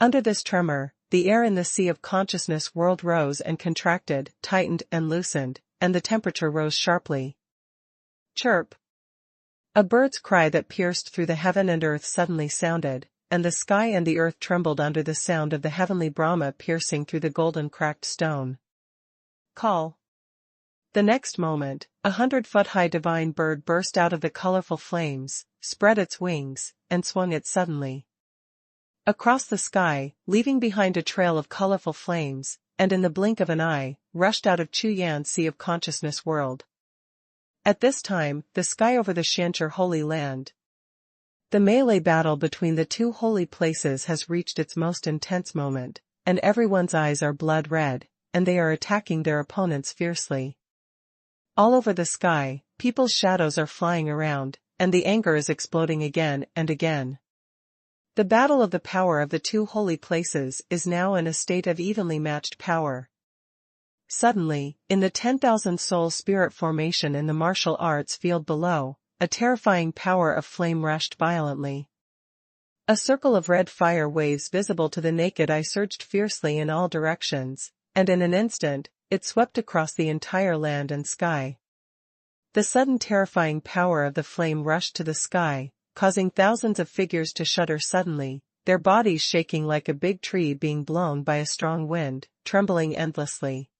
Under this tremor, the air in the sea of consciousness world rose and contracted, tightened and loosened, and the temperature rose sharply. Chirp. A bird's cry that pierced through the heaven and earth suddenly sounded, and the sky and the earth trembled under the sound of the heavenly Brahma piercing through the golden cracked stone. Call. The next moment, 100-foot-high divine bird burst out of the colorful flames, spread its wings, and swung it suddenly across the sky, leaving behind a trail of colorful flames, and in the blink of an eye, rushed out of Chu Yan's sea of consciousness world. At this time, the sky over the Shancher Holy Land. The melee battle between the 2 holy places has reached its most intense moment, and everyone's eyes are blood red, and they are attacking their opponents fiercely. All over the sky, people's shadows are flying around, and the anger is exploding again and again. The battle of the power of the two holy places is now in a state of evenly matched power. Suddenly, in the 10,000 soul spirit formation in the martial arts field below, a terrifying power of flame rushed violently. A circle of red fire waves visible to the naked eye surged fiercely in all directions, and in an instant, it swept across the entire land and sky. The sudden terrifying power of the flame rushed to the sky, causing thousands of figures to shudder suddenly, their bodies shaking like a big tree being blown by a strong wind, trembling endlessly.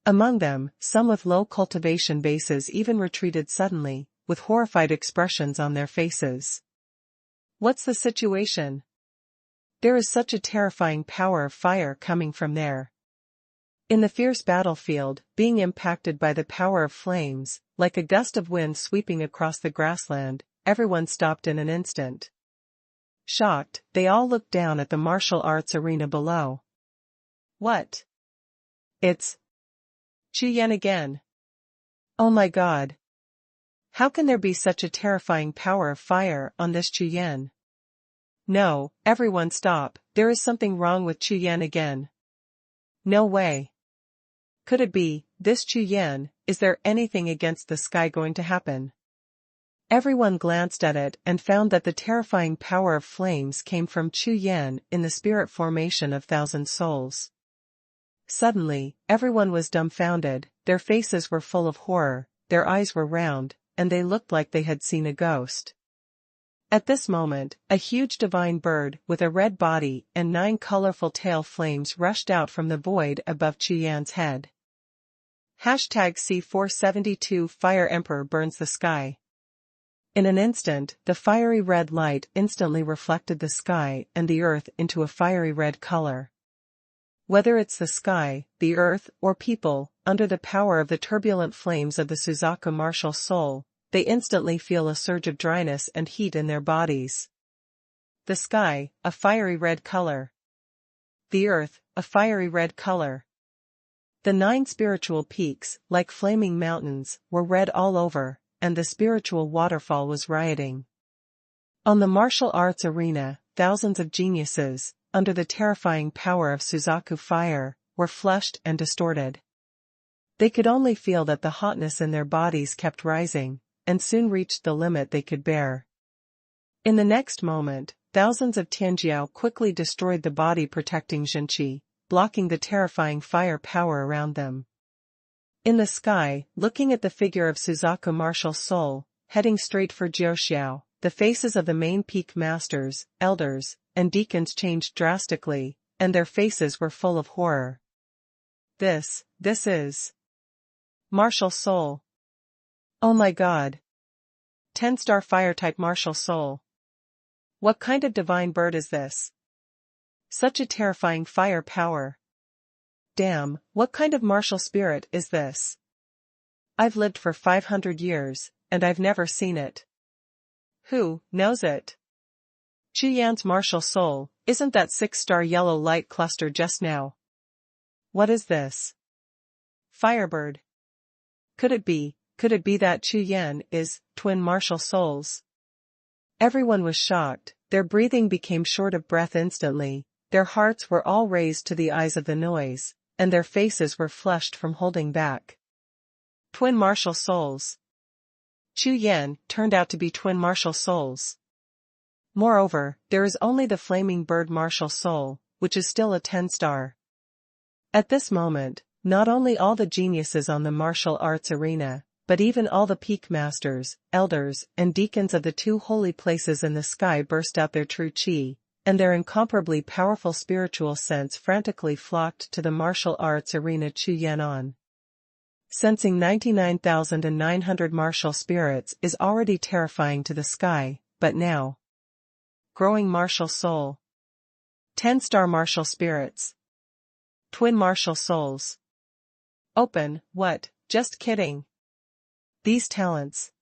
Among them, some with low cultivation bases even retreated suddenly, with horrified expressions on their faces. What's the situation? There is such a terrifying power of fire coming from there. In the fierce battlefield, being impacted by the power of flames, like a gust of wind sweeping across the grassland, everyone stopped in an instant. Shocked, they all looked down at the martial arts arena below. What? It's Chu Yan again. Oh my God. How can there be such a terrifying power of fire on this Chu Yan? No, everyone stop, there is something wrong with Chu Yan again. No way. Could it be, this Chu Yan, is there anything against the sky going to happen? Everyone glanced at it and found that the terrifying power of flames came from Chu Yan in the spirit formation of 1,000 souls. Suddenly, everyone was dumbfounded, their faces were full of horror, their eyes were round, and they looked like they had seen a ghost. At this moment, a huge divine bird with a red body and 9 colorful tail flames rushed out from the void above Chu Yan's head. #C472 Fire Emperor burns the sky. In an instant, the fiery red light instantly reflected the sky and the earth into a fiery red color. Whether it's the sky, the earth, or people, under the power of the turbulent flames of the Suzaku martial soul, they instantly feel a surge of dryness and heat in their bodies. The sky, a fiery red color. The earth, a fiery red color. The 9 spiritual peaks, like flaming mountains, were red all over, and the spiritual waterfall was rioting. On the martial arts arena, thousands of geniuses, under the terrifying power of Suzaku fire, were flushed and distorted. They could only feel that the hotness in their bodies kept rising, and soon reached the limit they could bear. In the next moment, thousands of Tianjiao quickly destroyed the body protecting Zhenqi, blocking the terrifying fire power around them. In the sky, looking at the figure of Suzaku martial soul, heading straight for Jiuxiao, the faces of the main peak masters, elders, and deacons changed drastically, and their faces were full of horror. This is martial soul. Oh my God. 10-star fire-type martial soul. What kind of divine bird is this? Such a terrifying fire power. Damn, what kind of martial spirit is this? I've lived for 500 years, and I've never seen it. Who knows it? Chu Yan's martial soul, isn't that 6-star yellow light cluster just now? What is this? Firebird. Could it be that Chu Yan is twin martial souls? Everyone was shocked, their breathing became short of breath instantly, their hearts were all raised to the eyes of the noise, and their faces were flushed from holding back. Twin martial souls. Chu Yan turned out to be twin martial souls. Moreover, there is only the flaming bird martial soul, which is still a 10-star. At this moment, not only all the geniuses on the martial arts arena, but even all the peak masters, elders, and deacons of the 2 holy places in the sky burst out their true chi, and their incomparably powerful spiritual sense frantically flocked to the martial arts arena Chu Yan on. Sensing 99,900 martial spirits is already terrifying to the sky, but now. Growing martial soul. 10-star martial spirits. Twin martial souls. Open, what, just kidding. These talents.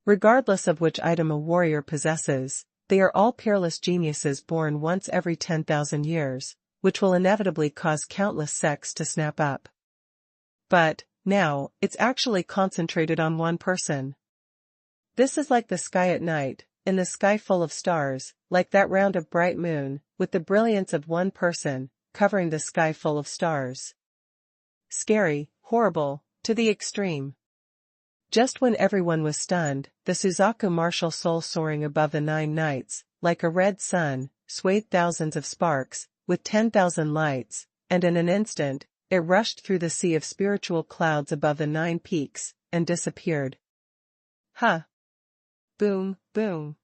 Regardless of which item a warrior possesses, they are all peerless geniuses born once every 10,000 years, which will inevitably cause countless sects to snap up. But, now, it's actually concentrated on one person. This is like the sky at night, in the sky full of stars, like that round of bright moon, with the brilliance of one person, covering the sky full of stars. Scary, horrible, to the extreme. Just when everyone was stunned, the Suzaku martial soul soaring above the 9 nights, like a red sun, swayed thousands of sparks, with 10,000 lights, and in an instant, it rushed through the sea of spiritual clouds above the 9 peaks, and disappeared. Ha! Boom, boom.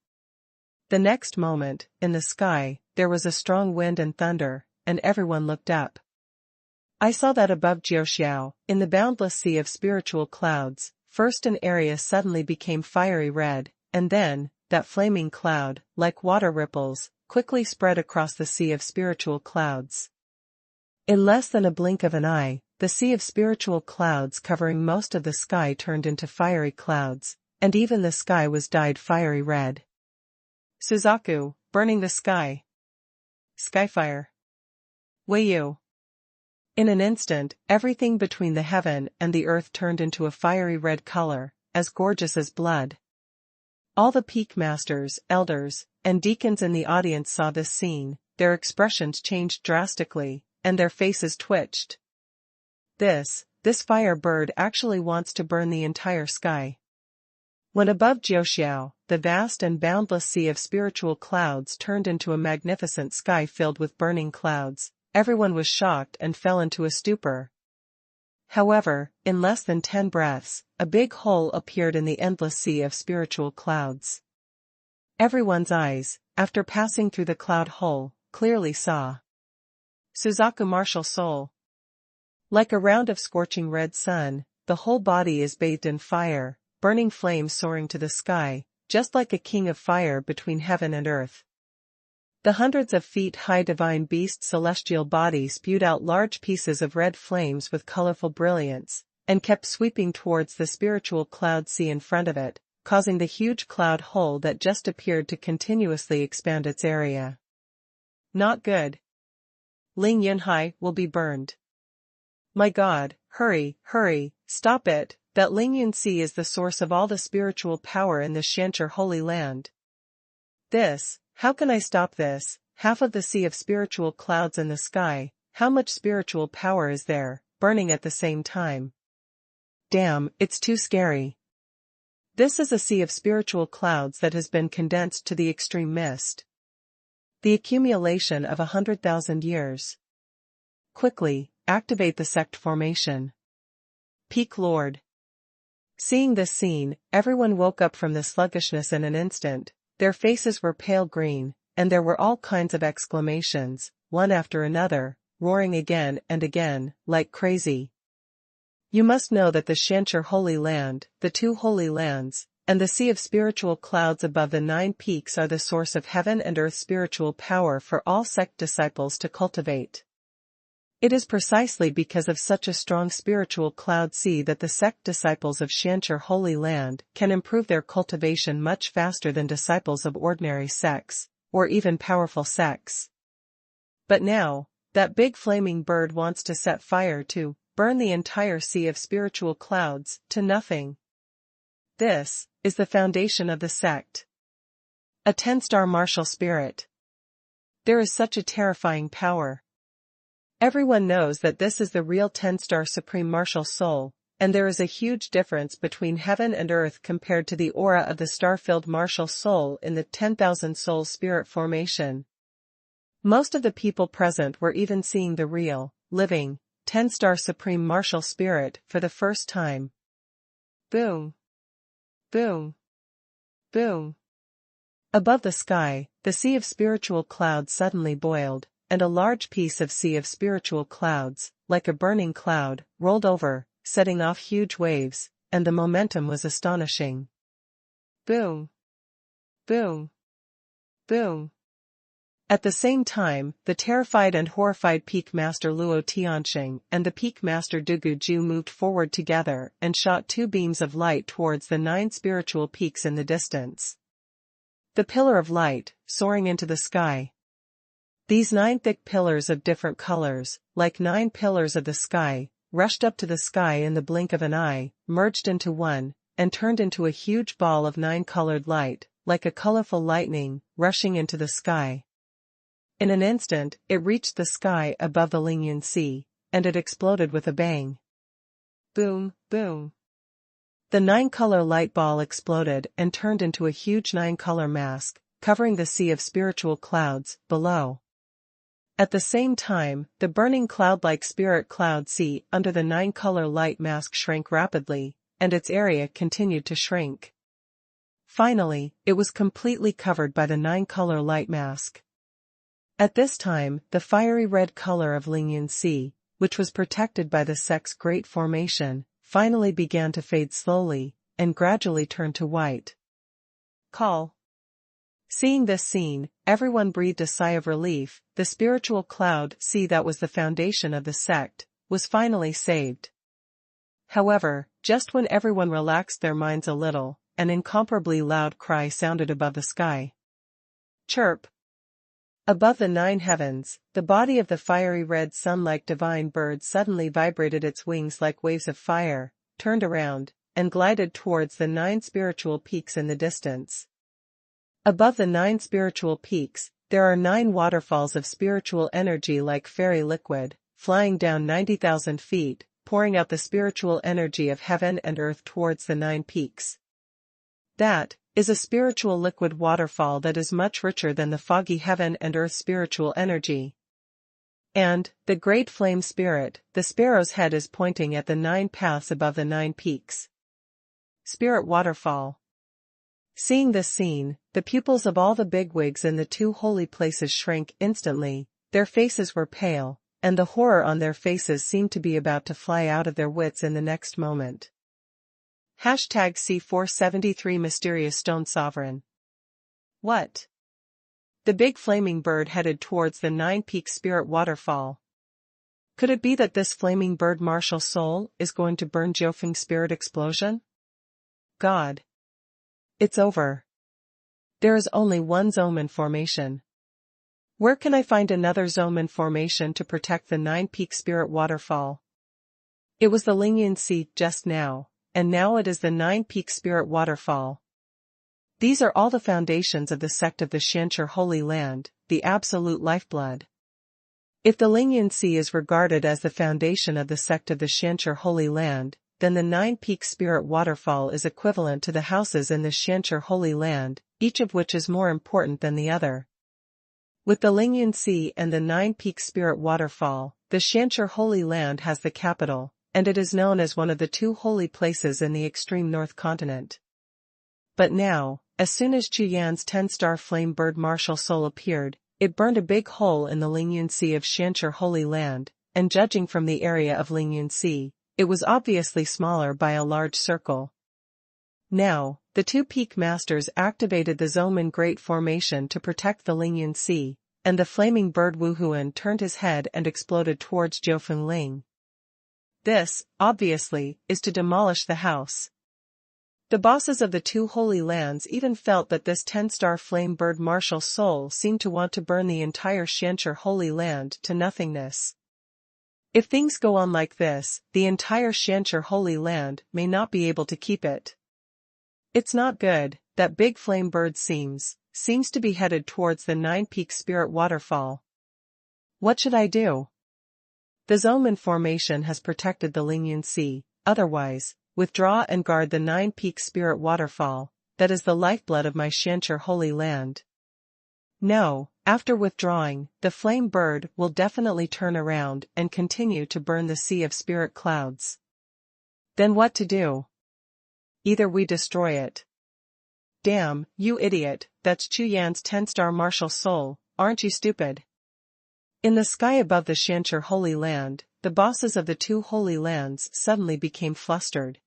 The next moment, in the sky, there was a strong wind and thunder, and everyone looked up. I saw that above Jiuxiao, in the boundless sea of spiritual clouds, first an area suddenly became fiery red, and then, that flaming cloud, like water ripples, quickly spread across the sea of spiritual clouds. In less than a blink of an eye, the sea of spiritual clouds covering most of the sky turned into fiery clouds, and even the sky was dyed fiery red. Suzaku, burning the sky. Skyfire. Weiyu. In an instant, everything between the heaven and the earth turned into a fiery red color, as gorgeous as blood. All the peak masters, elders, and deacons in the audience saw this scene, their expressions changed drastically, and their faces twitched. This fire bird actually wants to burn the entire sky. When above Jiuxiao, the vast and boundless sea of spiritual clouds turned into a magnificent sky filled with burning clouds, everyone was shocked and fell into a stupor. However, in less than 10 breaths, a big hole appeared in the endless sea of spiritual clouds. Everyone's eyes, after passing through the cloud hole, clearly saw Suzaku martial soul. Like a round of scorching red sun, the whole body is bathed in fire, burning flames soaring to the sky, just like a king of fire between heaven and earth. The hundreds of feet high divine beast's celestial body spewed out large pieces of red flames with colorful brilliance, and kept sweeping towards the spiritual cloud sea in front of it, causing the huge cloud hole that just appeared to continuously expand its area. Not good. Ling Yunhai will be burned. My God, hurry, hurry, stop it, that Ling Yun Sea is the source of all the spiritual power in the Shancher Holy Land. How can I stop this? Half of the sea of spiritual clouds in the sky, how much spiritual power is there, burning at the same time? Damn, it's too scary. This is a sea of spiritual clouds that has been condensed to the extreme mist. The accumulation of 100,000 years. Quickly, activate the sect formation. Peak Lord. Seeing this scene, everyone woke up from the sluggishness in an instant, their faces were pale green, and there were all kinds of exclamations, one after another, roaring again and again, like crazy. You must know that the Shancher Holy Land, the 2 Holy Lands, and the sea of spiritual clouds above the 9 peaks are the source of heaven and earth spiritual power for all sect disciples to cultivate. It is precisely because of such a strong spiritual cloud sea that the sect disciples of Shancher Holy Land can improve their cultivation much faster than disciples of ordinary sects, or even powerful sects. But now, that big flaming bird wants to set fire to, burn the entire sea of spiritual clouds, to nothing. This is the foundation of the sect. A 10-star martial spirit. There is such a terrifying power. Everyone knows that this is the real 10-star supreme martial soul, and there is a huge difference between heaven and earth compared to the aura of the star-filled martial soul in the 10,000 soul spirit formation. Most of the people present were even seeing the real, living, 10-star supreme martial spirit for the first time. Boom. Boom. Boom. Above the sky, the sea of spiritual clouds suddenly boiled, and a large piece of sea of spiritual clouds, like a burning cloud, rolled over, setting off huge waves, and the momentum was astonishing. Boom. Boom. Boom. At the same time, the terrified and horrified Peak Master Luo Tianxing and the Peak Master Dugu Ju moved forward together and shot 2 beams of light towards the 9 spiritual peaks in the distance. The pillar of light, soaring into the sky. These 9 thick pillars of different colors, like 9 pillars of the sky, rushed up to the sky in the blink of an eye, merged into one, and turned into a huge ball of 9-colored light, like a colorful lightning, rushing into the sky. In an instant, it reached the sky above the Lingyan Sea, and it exploded with a bang. Boom, boom. The 9-color light ball exploded and turned into a huge 9-color mask, covering the sea of spiritual clouds below. At the same time, the burning cloud-like spirit cloud sea under the 9-color light mask shrank rapidly, and its area continued to shrink. Finally, it was completely covered by the 9-color light mask. At this time, the fiery red color of Lingyan Sea, which was protected by the sect's great formation, finally began to fade slowly, and gradually turned to white. Call. Seeing this scene, everyone breathed a sigh of relief. The spiritual cloud sea that was the foundation of the sect was finally saved. However, just when everyone relaxed their minds a little, an incomparably loud cry sounded above the sky. Chirp. Above the 9 heavens, the body of the fiery red sun-like divine bird suddenly vibrated its wings like waves of fire, turned around, and glided towards the 9 spiritual peaks in the distance. Above the 9 spiritual peaks, there are 9 waterfalls of spiritual energy like fairy liquid, flying down 90,000 feet, pouring out the spiritual energy of heaven and earth towards the 9 peaks. That is a spiritual liquid waterfall that is much richer than the foggy heaven and earth spiritual energy. And, the great flame spirit, the sparrow's head is pointing at the 9 paths above the 9 peaks. Spirit waterfall. Seeing this scene, the pupils of all the bigwigs in the 2 holy places shrank instantly, their faces were pale, and the horror on their faces seemed to be about to fly out of their wits in the next moment. #C473 Mysterious Stone Sovereign. What? The big flaming bird headed towards the 9-peak spirit waterfall. Could it be that this flaming bird martial soul is going to burn Jiuxiao's spirit explosion? God. It's over. There is only one Zoman formation. Where can I find another Zoman formation to protect the 9-peak spirit waterfall? It was the Lingyan Sea just now, and now it is the 9-peak spirit waterfall. These are all the foundations of the sect of the Xianqi Holy Land, the absolute lifeblood. If the Lingyan Sea is regarded as the foundation of the sect of the Xianqi Holy Land, then the 9-peak spirit waterfall is equivalent to the houses in the Xianqi Holy Land, each of which is more important than the other. With the Lingyan Sea and the 9-peak spirit waterfall, the Xianqi Holy Land has the capital, and it is known as one of the 2 holy places in the extreme north continent. But now, as soon as Chu Yan's 10-star flame bird martial soul appeared, it burned a big hole in the Lingyan Sea of Xianqi Holy Land, and judging from the area of Lingyan Sea, it was obviously smaller by a large circle. Now, the 2 peak masters activated the Zoman Great Formation to protect the Lingyan Sea, and the flaming bird Wuhun turned his head and exploded towards Jiufen Ling. This, obviously, is to demolish the house. The bosses of the 2 holy lands even felt that this 10-star flame bird martial soul seemed to want to burn the entire Xianqi Holy Land to nothingness. If things go on like this, the entire Xianqi Holy Land may not be able to keep it. It's not good. That big flame bird seems to be headed towards the 9-peak spirit waterfall. What should I do? The Zoman formation has protected the Lingyan Sea, otherwise, withdraw and guard the 9-peak spirit waterfall, that is the lifeblood of my Xianqi Holy Land. No, after withdrawing, the flame bird will definitely turn around and continue to burn the sea of spirit clouds. Then what to do? Either we destroy it. Damn, you idiot, that's Chu Yan's 10-star martial soul, aren't you stupid? In the sky above the Xianqi Holy Land, the bosses of the 2 holy lands suddenly became flustered.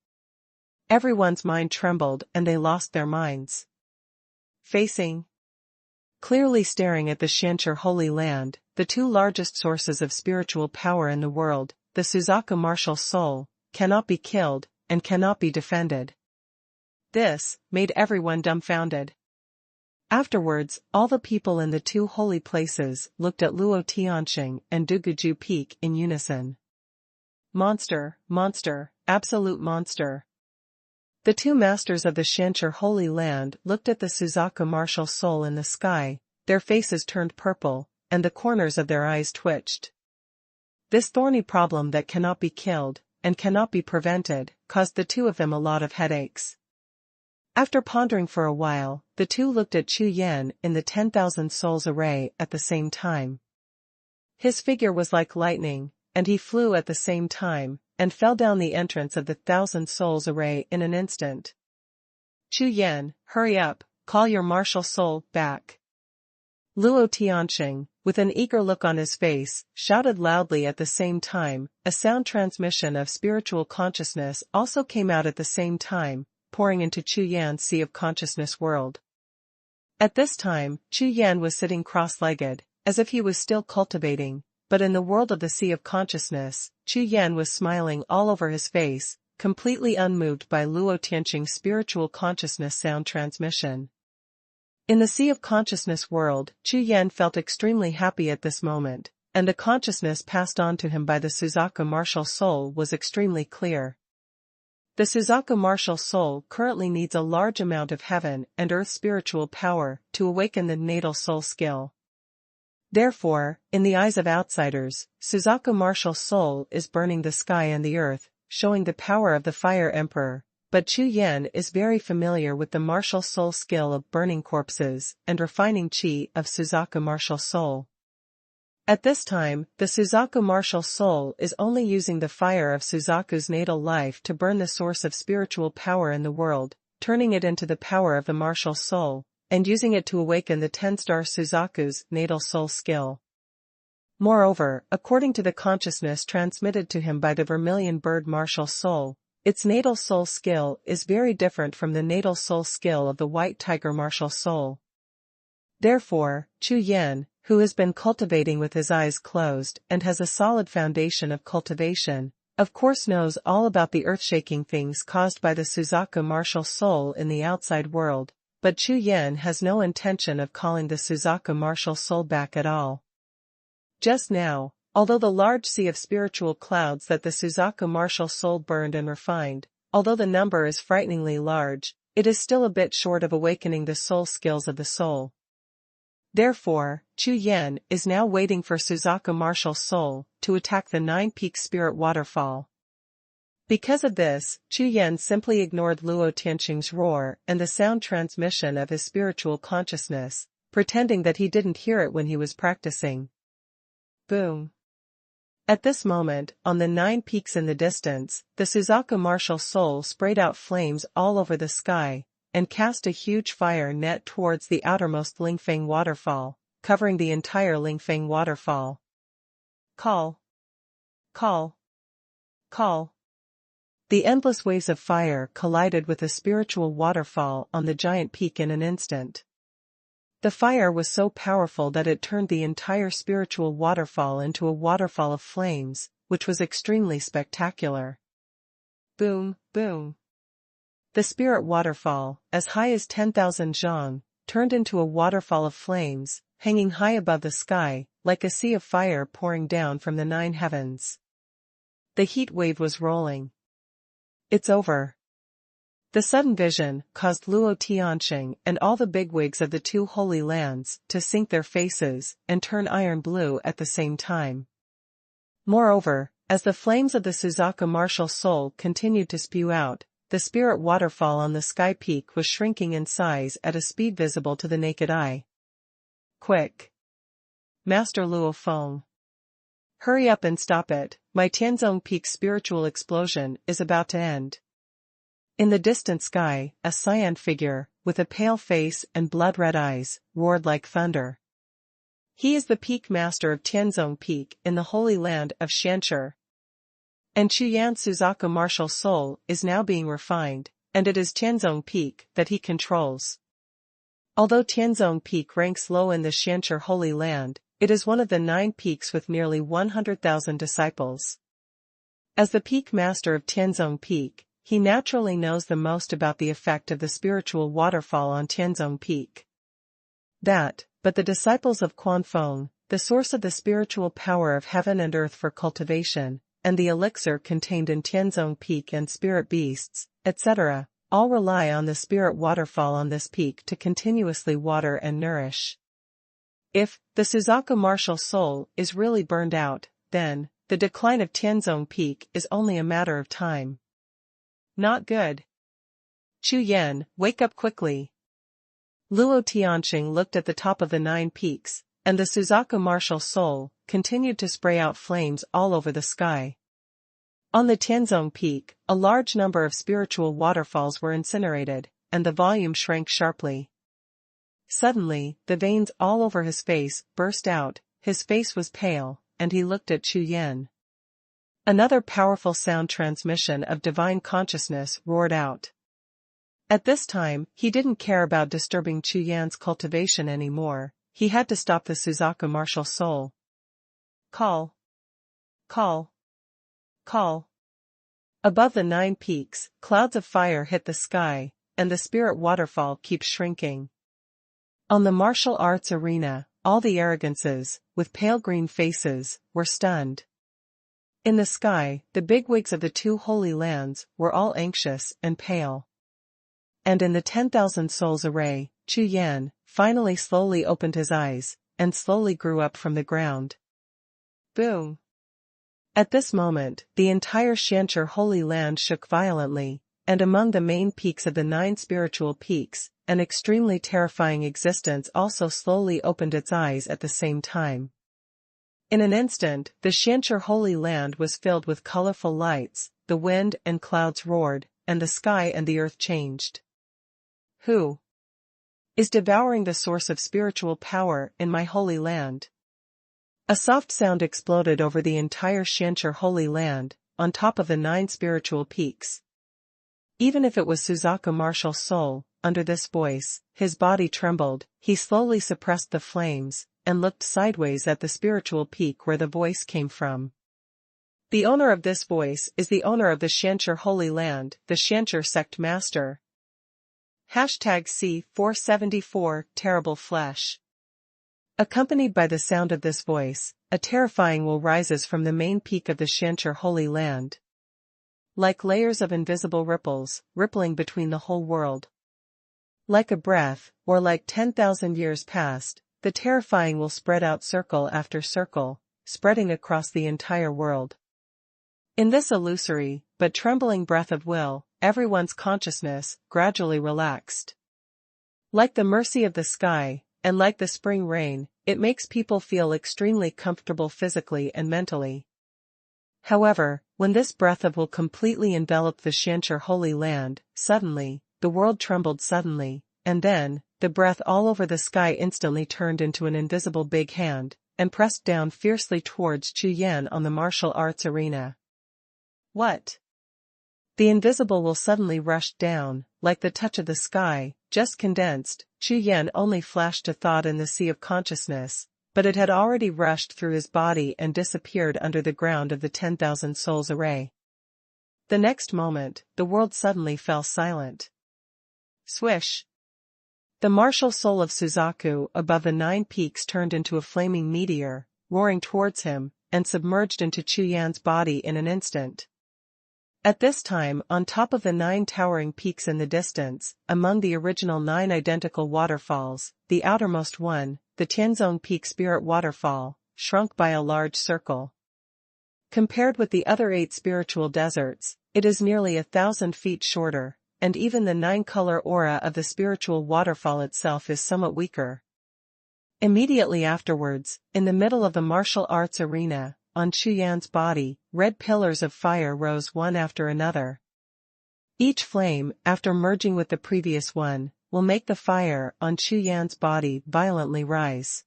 Everyone's mind trembled and they lost their minds. Clearly staring at the Xianqi Holy Land, the 2 largest sources of spiritual power in the world, the Suzaku martial soul, cannot be killed, and cannot be defended. This made everyone dumbfounded. Afterwards, all the people in the 2 holy places looked at Luo Tianxing and Duguju Peak in unison. Monster, monster, absolute monster. The two masters of the Xianxi Holy Land looked at the Suzaku martial soul in the sky, their faces turned purple, and the corners of their eyes twitched. This thorny problem that cannot be killed, and cannot be prevented, caused the two of them a lot of headaches. After pondering for a while, the two looked at Chu Yan in the 10,000 souls array at the same time. His figure was like lightning, and he flew at the same time, and fell down the entrance of the 1,000 souls array in an instant. Chu Yan, hurry up, call your martial soul back. Luo Tianxing, with an eager look on his face, shouted loudly at the same time. A sound transmission of spiritual consciousness also came out at the same time, pouring into Chu Yan's sea of consciousness world. At this time, Chu Yan was sitting cross-legged, as if he was still cultivating, but in the world of the sea of consciousness, Chu Yan was smiling all over his face, completely unmoved by Luo Tianxing's spiritual consciousness sound transmission. In the sea of consciousness world, Chu Yan felt extremely happy at this moment, and the consciousness passed on to him by the Suzaku martial soul was extremely clear. The Suzaku martial soul currently needs a large amount of heaven and earth spiritual power to awaken the natal soul skill. Therefore, in the eyes of outsiders, Suzaku martial soul is burning the sky and the earth, showing the power of the Fire Emperor. But Chu Yan is very familiar with the martial soul skill of burning corpses and refining chi of Suzaku martial soul. At this time, the Suzaku martial soul is only using the fire of Suzaku's natal life to burn the source of spiritual power in the world, turning it into the power of the martial soul, and using it to awaken the 10-star Suzaku's natal soul skill. Moreover, according to the consciousness transmitted to him by the vermilion bird martial soul, its natal soul skill is very different from the natal soul skill of the white tiger martial soul. Therefore, Chu Yan, who has been cultivating with his eyes closed and has a solid foundation of cultivation, of course knows all about the earth-shaking things caused by the Suzaku martial soul in the outside world, but Chu Yan has no intention of calling the Suzaku martial soul back at all. Just now, although the large sea of spiritual clouds that the Suzaku martial soul burned and refined, although the number is frighteningly large, it is still a bit short of awakening the soul skills of the soul. Therefore, Chu Yan is now waiting for Suzaku martial soul to attack the 9-peak spirit waterfall. Because of this, Chu Yan simply ignored Luo Tianxing's roar and the sound transmission of his spiritual consciousness, pretending that he didn't hear it when he was practicing. Boom. At this moment, on the 9 peaks in the distance, the Suzaku martial soul sprayed out flames all over the sky, and cast a huge fire net towards the outermost Lingfeng waterfall, covering the entire Lingfeng waterfall. Call. Call. Call. The endless waves of fire collided with a spiritual waterfall on the giant peak in an instant. The fire was so powerful that it turned the entire spiritual waterfall into a waterfall of flames, which was extremely spectacular. Boom, boom. The spirit waterfall, as high as 10,000 zhang, turned into a waterfall of flames, hanging high above the sky, like a sea of fire pouring down from the 9 heavens. The heat wave was rolling. It's over. The sudden vision caused Luo Tianxing and all the bigwigs of the 2 holy lands to sink their faces and turn iron blue at the same time. Moreover, as the flames of the Suzaku martial soul continued to spew out, the spirit waterfall on the sky peak was shrinking in size at a speed visible to the naked eye. Quick! Master Luo Feng. Hurry up and stop it, my Tianzong Peak spiritual explosion is about to end. In the distant sky, a cyan figure, with a pale face and blood-red eyes, roared like thunder. He is the peak master of Tianzong Peak in the holy land of Xianxi. And Chu Yan's Suzaku martial soul is now being refined, and it is Tianzong Peak that he controls. Although Tianzong Peak ranks low in the Xianxi holy land, it is one of the 9 peaks with nearly 100,000 disciples. As the peak master of Tianzong Peak, he naturally knows the most about the effect of the spiritual waterfall on Tianzong Peak. But the disciples of Xuanhuan, the source of the spiritual power of heaven and earth for cultivation, and the elixir contained in Tianzong Peak and spirit beasts, etc., all rely on the spirit waterfall on this peak to continuously water and nourish. If the Suzaku martial soul is really burned out, then the decline of Tianzong Peak is only a matter of time. Not good. Chu Yan, wake up quickly. Luo Tianxing looked at the top of the 9 peaks, and the Suzaku martial soul continued to spray out flames all over the sky. On the Tianzong Peak, a large number of spiritual waterfalls were incinerated, and the volume shrank sharply. Suddenly, the veins all over his face burst out, his face was pale, and he looked at Chu Yan. Another powerful sound transmission of divine consciousness roared out. At this time, he didn't care about disturbing Chu Yan's cultivation anymore, he had to stop the Suzaku martial soul. Call. Call. Call. Above the 9 peaks, clouds of fire hit the sky, and the spirit waterfall keeps shrinking. On the martial arts arena, all the arrogances, with pale green faces, were stunned. In the sky, the bigwigs of the 2 holy lands were all anxious and pale. And in the 10,000 souls array, Chu Yan finally slowly opened his eyes, and slowly grew up from the ground. Boom! At this moment, the entire Shancher Holy Land shook violently, and among the main peaks of the 9 spiritual peaks, an extremely terrifying existence also slowly opened its eyes at the same time. In an instant, the Shancher Holy Land was filled with colorful lights, the wind and clouds roared, and the sky and the earth changed. Who is devouring the source of spiritual power in my holy land? A soft sound exploded over the entire Shancher Holy Land, on top of the 9 spiritual peaks. Even if it was Suzaku martial soul, under this voice, his body trembled, he slowly suppressed the flames, and looked sideways at the spiritual peak where the voice came from. The owner of this voice is the owner of the Shancher Holy Land, the Shancher Sect Master. #C474 Terrible Flesh. Accompanied by the sound of this voice, a terrifying will rises from the main peak of the Shancher Holy Land. Like layers of invisible ripples, rippling between the whole world. Like a breath, or like 10,000 years past, the terrifying will spread out circle after circle, spreading across the entire world. In this illusory, but trembling breath of will, everyone's consciousness gradually relaxed. Like the mercy of the sky, and like the spring rain, it makes people feel extremely comfortable physically and mentally. However, when this breath of will completely enveloped the Shancher Holy Land, suddenly, the world trembled suddenly, and then, the breath all over the sky instantly turned into an invisible big hand, and pressed down fiercely towards Chu Yan on the martial arts arena. What? The invisible will suddenly rushed down, like the touch of the sky, just condensed. Chu Yan only flashed a thought in the sea of consciousness, but it had already rushed through his body and disappeared under the ground of the 10,000 souls array. The next moment, the world suddenly fell silent. Swish! The martial soul of Suzaku above the 9 peaks turned into a flaming meteor, roaring towards him, and submerged into Chu Yan's body in an instant. At this time, on top of the 9 towering peaks in the distance, among the original 9 identical waterfalls, the outermost one, the Tianzong Peak Spirit Waterfall, shrunk by a large circle. Compared with the other 8 spiritual deserts, it is nearly 1,000 feet shorter, and even the 9-color aura of the spiritual waterfall itself is somewhat weaker. Immediately afterwards, in the middle of the martial arts arena, on Chu Yan's body, red pillars of fire rose one after another. Each flame, after merging with the previous one, will make the fire on Chu Yan's body violently rise.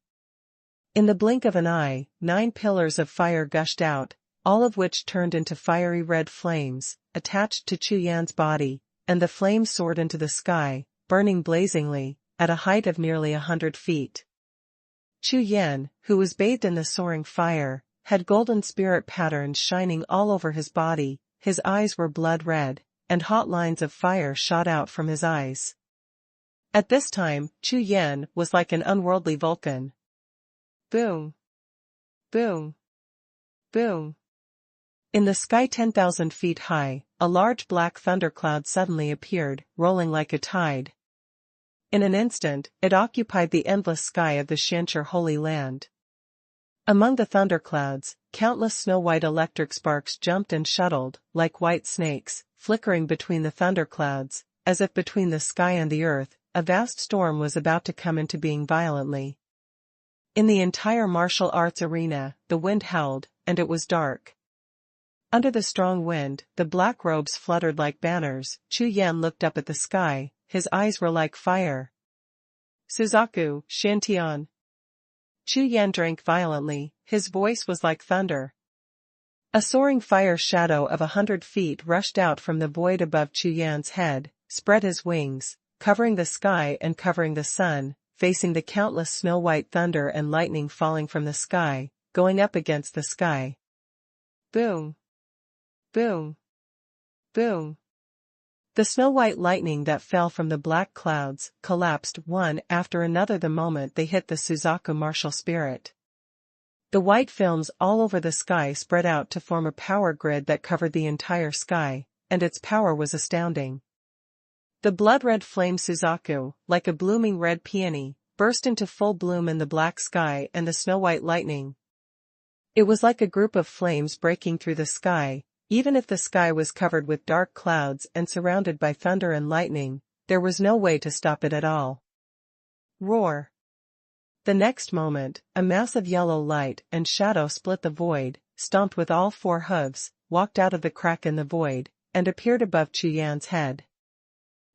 In the blink of an eye, 9 pillars of fire gushed out, all of which turned into fiery red flames, attached to Chu Yan's body, and the flames soared into the sky, burning blazingly, at a height of nearly 100 feet. Chu Yan, who was bathed in the soaring fire, had golden spirit patterns shining all over his body, his eyes were blood red, and hot lines of fire shot out from his eyes. At this time, Chu Yan was like an unworldly Vulcan. Boom! Boom! Boom! In the sky 10,000 feet high, a large black thundercloud suddenly appeared, rolling like a tide. In an instant, it occupied the endless sky of the Xianxia Holy Land. Among the thunderclouds, countless snow-white electric sparks jumped and shuttled, like white snakes, flickering between the thunderclouds, as if between the sky and the earth, a vast storm was about to come into being violently. In the entire martial arts arena, the wind howled, and it was dark. Under the strong wind, the black robes fluttered like banners. Chu Yan looked up at the sky, his eyes were like fire. Suzaku, Shantian. Chu Yan drank violently, his voice was like thunder. A soaring fire shadow of 100 feet rushed out from the void above Chu Yan's head, spread his wings, covering the sky and covering the sun, facing the countless snow-white thunder and lightning falling from the sky, going up against the sky. Boom! Boom! Boom! The snow-white lightning that fell from the black clouds collapsed one after another the moment they hit the Suzaku martial spirit. The white films all over the sky spread out to form a power grid that covered the entire sky, and its power was astounding. The blood-red flame Suzaku, like a blooming red peony, burst into full bloom in the black sky and the snow-white lightning. It was like a group of flames breaking through the sky. Even if the sky was covered with dark clouds and surrounded by thunder and lightning, there was no way to stop it at all. Roar! The next moment, a massive yellow light and shadow split the void, stomped with all 4 hooves, walked out of the crack in the void, and appeared above Chu Yan's head.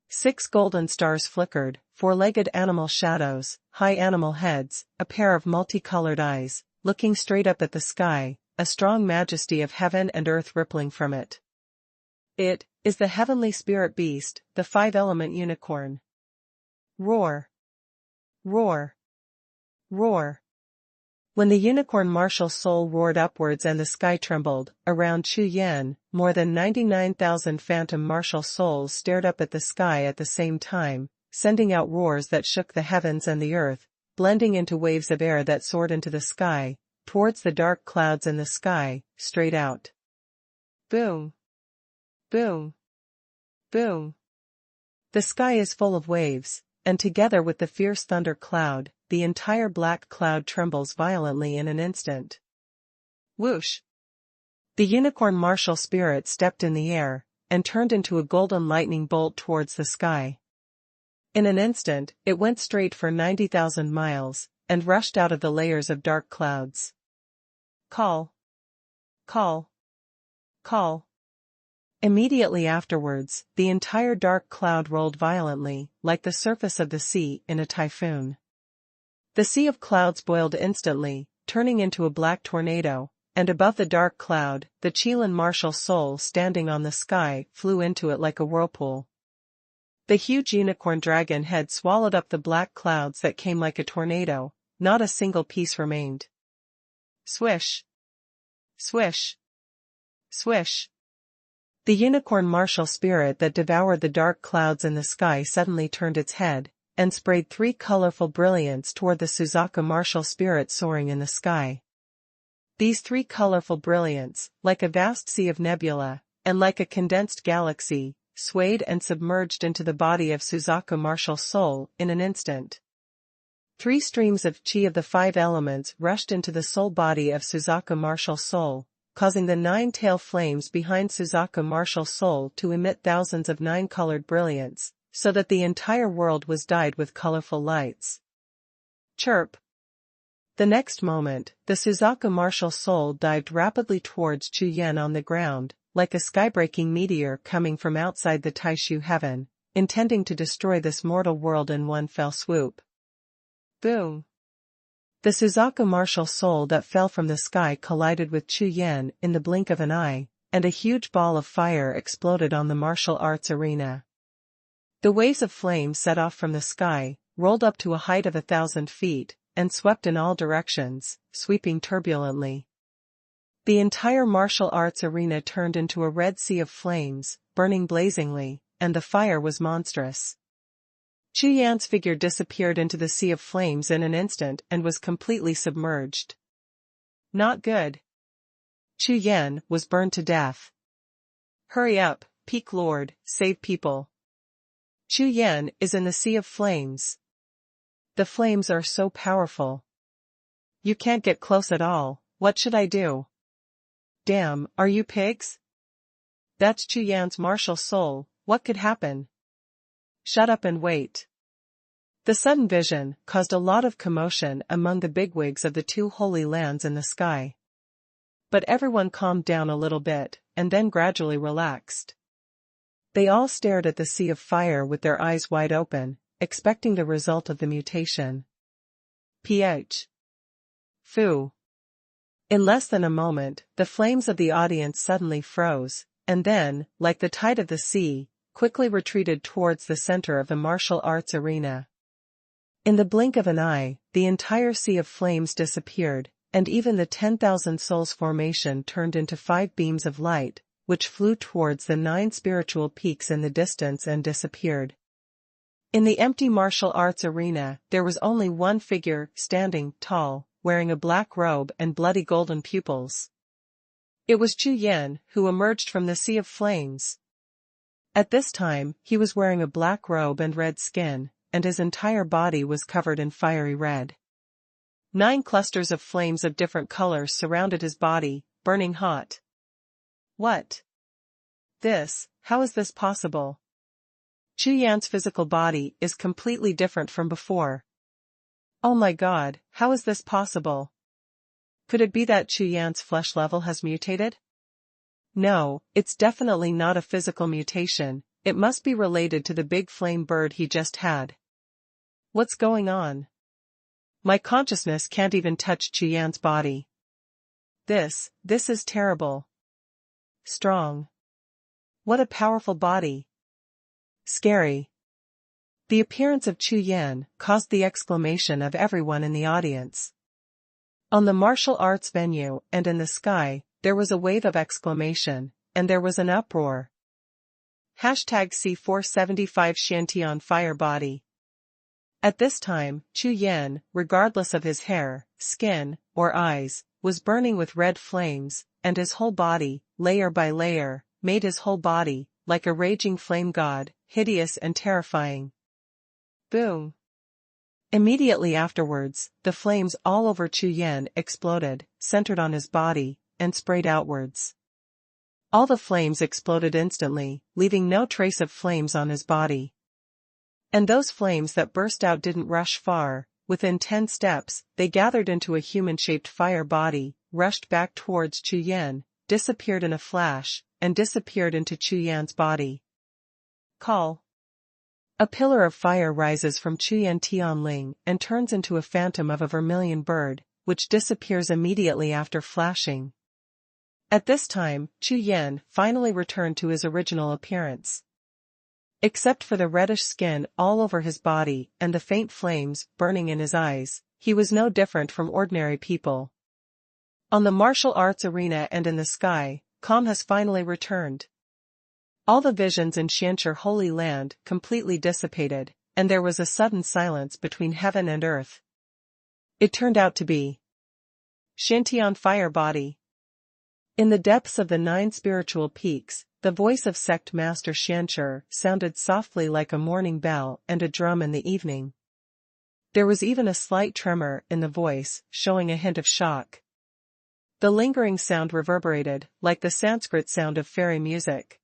6 golden stars flickered, 4-legged animal shadows, high animal heads, a pair of multicolored eyes, looking straight up at the sky, a strong majesty of heaven and earth rippling from it. It is the heavenly spirit beast, the 5-element unicorn. Roar! Roar! Roar! When the unicorn martial soul roared upwards and the sky trembled, around Chu Yan, more than 99,000 phantom martial souls stared up at the sky at the same time, sending out roars that shook the heavens and the earth, blending into waves of air that soared into the sky, towards the dark clouds in the sky, straight out. Boom! Boom! Boom! The sky is full of waves, and together with the fierce thunder cloud, the entire black cloud trembles violently in an instant. Whoosh! The unicorn martial spirit stepped in the air, and turned into a golden lightning bolt towards the sky. In an instant, it went straight for 90,000 miles, and rushed out of the layers of dark clouds. Call! Call! Call! Immediately afterwards, the entire dark cloud rolled violently, like the surface of the sea in a typhoon. The sea of clouds boiled instantly, turning into a black tornado, and above the dark cloud, the Qilin martial soul standing on the sky flew into it like a whirlpool. The huge unicorn dragon head swallowed up the black clouds that came like a tornado, not a single piece remained. Swish! Swish! Swish! The unicorn martial spirit that devoured the dark clouds in the sky suddenly turned its head, and sprayed 3 colorful brilliants toward the Suzaku martial spirit soaring in the sky. These 3 colorful brilliants, like a vast sea of nebula, and like a condensed galaxy, swayed and submerged into the body of Suzaku martial soul in an instant. 3 streams of chi of the 5 elements rushed into the soul body of Suzaku martial soul, causing the 9 tail flames behind Suzaku martial soul to emit thousands of 9-colored brilliants, so that the entire world was dyed with colorful lights. Chirp! The next moment, the Suzaku martial soul dived rapidly towards Chu Yan on the ground, like a skybreaking meteor coming from outside the Taishu heaven, intending to destroy this mortal world in one fell swoop. Boom! The Suzaku martial soul that fell from the sky collided with Chu Yan in the blink of an eye, and a huge ball of fire exploded on the martial arts arena. The waves of flame set off from the sky, rolled up to a height of 1,000 feet, and swept in all directions, sweeping turbulently. The entire martial arts arena turned into a red sea of flames, burning blazingly, and the fire was monstrous. Chu Yan's figure disappeared into the sea of flames in an instant and was completely submerged. Not good. Chu Yan was burned to death. Hurry up, Peak Lord, save people. Chu Yan is in the sea of flames. The flames are so powerful. You can't get close at all. What should I do? Damn, are you pigs? That's Chu Yan's martial soul. What could happen? Shut up and wait. The sudden vision caused a lot of commotion among the bigwigs of the two holy lands in the sky. But everyone calmed down a little bit, and then gradually relaxed. They all stared at the sea of fire with their eyes wide open, expecting the result of the mutation. Ph. Fu. In less than a moment, the flames of the audience suddenly froze, and then, like the tide of the sea, quickly retreated towards the center of the martial arts arena. In the blink of an eye, the entire sea of flames disappeared, and even the 10,000 souls formation turned into 5 beams of light, which flew towards the 9 spiritual peaks in the distance and disappeared. In the empty martial arts arena, there was only one figure, standing tall, wearing a black robe and bloody golden pupils. It was Chu Yan, who emerged from the sea of flames. At this time, he was wearing a black robe and red skin, and his entire body was covered in fiery red. 9 clusters of flames of different colors surrounded his body, burning hot. What? How is this possible? Chu Yan's physical body is completely different from before. Oh my god, how is this possible? Could it be that Chu Yan's flesh level has mutated? No, it's definitely not a physical mutation, it must be related to the big flame bird he just had. What's going on? My consciousness can't even touch Chu Yan's body. This is terrible. Strong. What a powerful body. Scary. The appearance of Chu Yan caused the exclamation of everyone in the audience. On the martial arts venue and in the sky, there was a wave of exclamation, and there was an uproar. #C475 Xiantian Fire Body. At this time, Chu Yan, regardless of his hair, skin, or eyes, was burning with red flames, and his whole body, layer by layer, made his whole body, like a raging flame god, hideous and terrifying. Boom. Immediately afterwards, the flames all over Chu Yan exploded, centered on his body, and sprayed outwards. All the flames exploded instantly, leaving no trace of flames on his body. And those flames that burst out didn't rush far. Within 10 steps, they gathered into a human-shaped fire body, rushed back towards Chu Yan, disappeared in a flash, and disappeared into Chu Yan's body. Call. A pillar of fire rises from Chu Yan Tianling and turns into a phantom of a vermilion bird, which disappears immediately after flashing. At this time, Chu Yan finally returned to his original appearance. Except for the reddish skin all over his body and the faint flames burning in his eyes, he was no different from ordinary people. On the martial arts arena and in the sky, calm has finally returned. All the visions in Xianchi Holy Land completely dissipated, and there was a sudden silence between heaven and earth. It turned out to be Xiantian Fire Body. In the depths of the 9 spiritual peaks, the voice of Sect Master Xianchi sounded softly like a morning bell and a drum in the evening. There was even a slight tremor in the voice, showing a hint of shock. The lingering sound reverberated, like the Sanskrit sound of fairy music.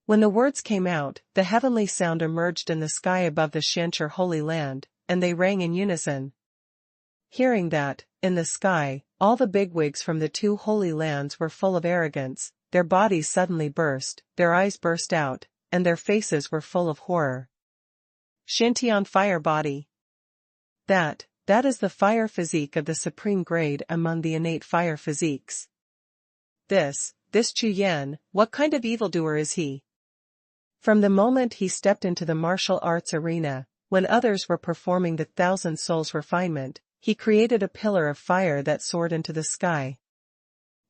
When the words came out, the heavenly sound emerged in the sky above the Xianchi Holy Land, and they rang in unison. Hearing that, in the sky, all the bigwigs from the 2 holy lands were full of arrogance, their bodies suddenly burst, their eyes burst out, and their faces were full of horror. Xiantian Fire Body. That is the fire physique of the supreme grade among the innate fire physiques. This Chu Yan, what kind of evildoer is he? From the moment he stepped into the martial arts arena, when others were performing the 1,000 souls refinement, he created a pillar of fire that soared into the sky.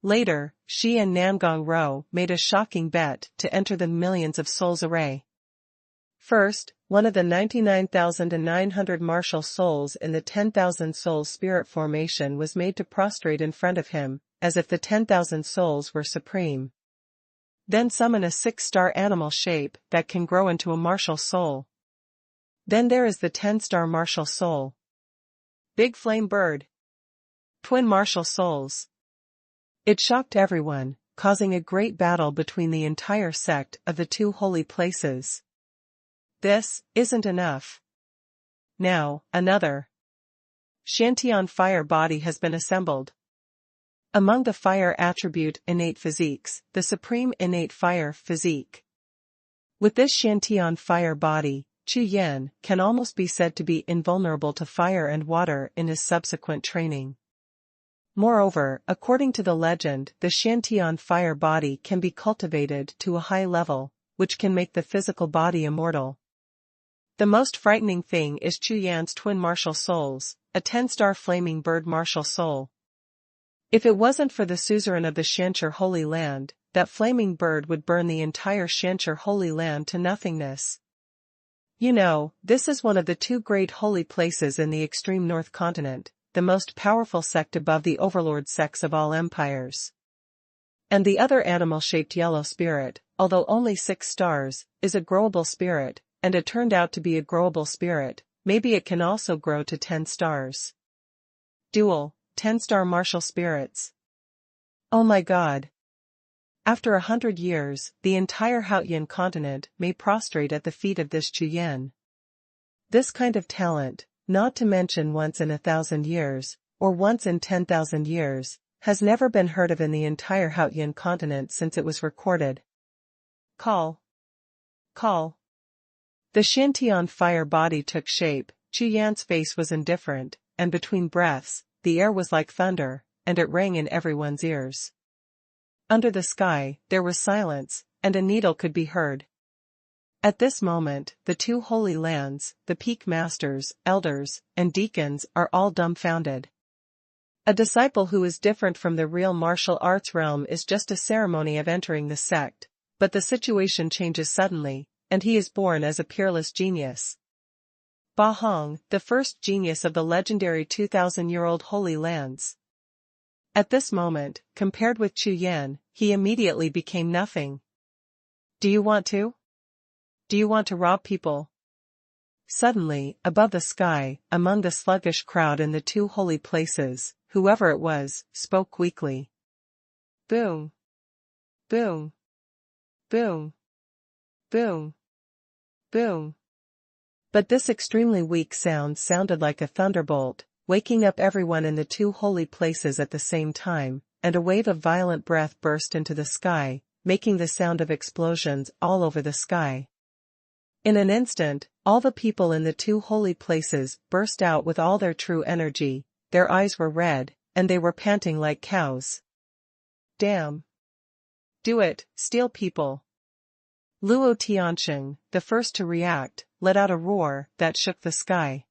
Later, Xi and Nangong Rou made a shocking bet to enter the millions of souls array. First, one of the 99,900 martial souls in the 10,000 souls spirit formation was made to prostrate in front of him, as if the 10,000 souls were supreme. Then summon a 6-star animal shape that can grow into a martial soul. Then there is the 10-star martial soul. Big flame bird. Twin martial souls. It shocked everyone, causing a great battle between the entire sect of the two holy places. This isn't enough. Now, another Shantian fire body has been assembled. Among the fire attribute innate physiques, the supreme innate fire physique. With this Shantian fire body, Chu Yan can almost be said to be invulnerable to fire and water in his subsequent training. Moreover, according to the legend, the Shantian fire body can be cultivated to a high level, which can make the physical body immortal. The most frightening thing is Chu Yan's twin martial souls, a 10-star flaming bird martial soul. If it wasn't for the suzerain of the Shancher Holy Land, that flaming bird would burn the entire Shancher Holy Land to nothingness. You know, this is one of the two great holy places in the extreme north continent, the most powerful sect above the overlord sects of all empires. And the other animal-shaped yellow spirit, although only 6 stars, is a growable spirit, and it turned out to be a growable spirit. Maybe it can also grow to 10 stars. Dual, 10-star martial spirits. Oh my god. After 100 years, the entire Haotian continent may prostrate at the feet of this Chu Yan. This kind of talent, not to mention once in 1,000 years, or once in 10,000 years, has never been heard of in the entire Haotian continent since it was recorded. Call. The Shantian fire body took shape. Chu Yan's face was indifferent, and between breaths, the air was like thunder, and it rang in everyone's ears. Under the sky, there was silence, and a needle could be heard. At this moment, the two holy lands, the peak masters, elders, and deacons are all dumbfounded. A disciple who is different from the real martial arts realm is just a ceremony of entering the sect, but the situation changes suddenly, and he is born as a peerless genius. Ba Hong, the first genius of the legendary 2,000-year-old Holy Lands. At this moment, compared with Chu Yan, he immediately became nothing. Do you want to? Do you want to rob people? Suddenly, above the sky, among the sluggish crowd in the two holy places, whoever it was, spoke weakly. Boom. Boom. Boom. Boom. Boom. But this extremely weak sound sounded like a thunderbolt, waking up everyone in the two holy places at the same time, and a wave of violent breath burst into the sky, making the sound of explosions all over the sky. In an instant, all the people in the two holy places burst out with all their true energy, their eyes were red, and they were panting like cows. Damn. Do it, steal people. Luo Tianxing, the first to react, let out a roar that shook the sky.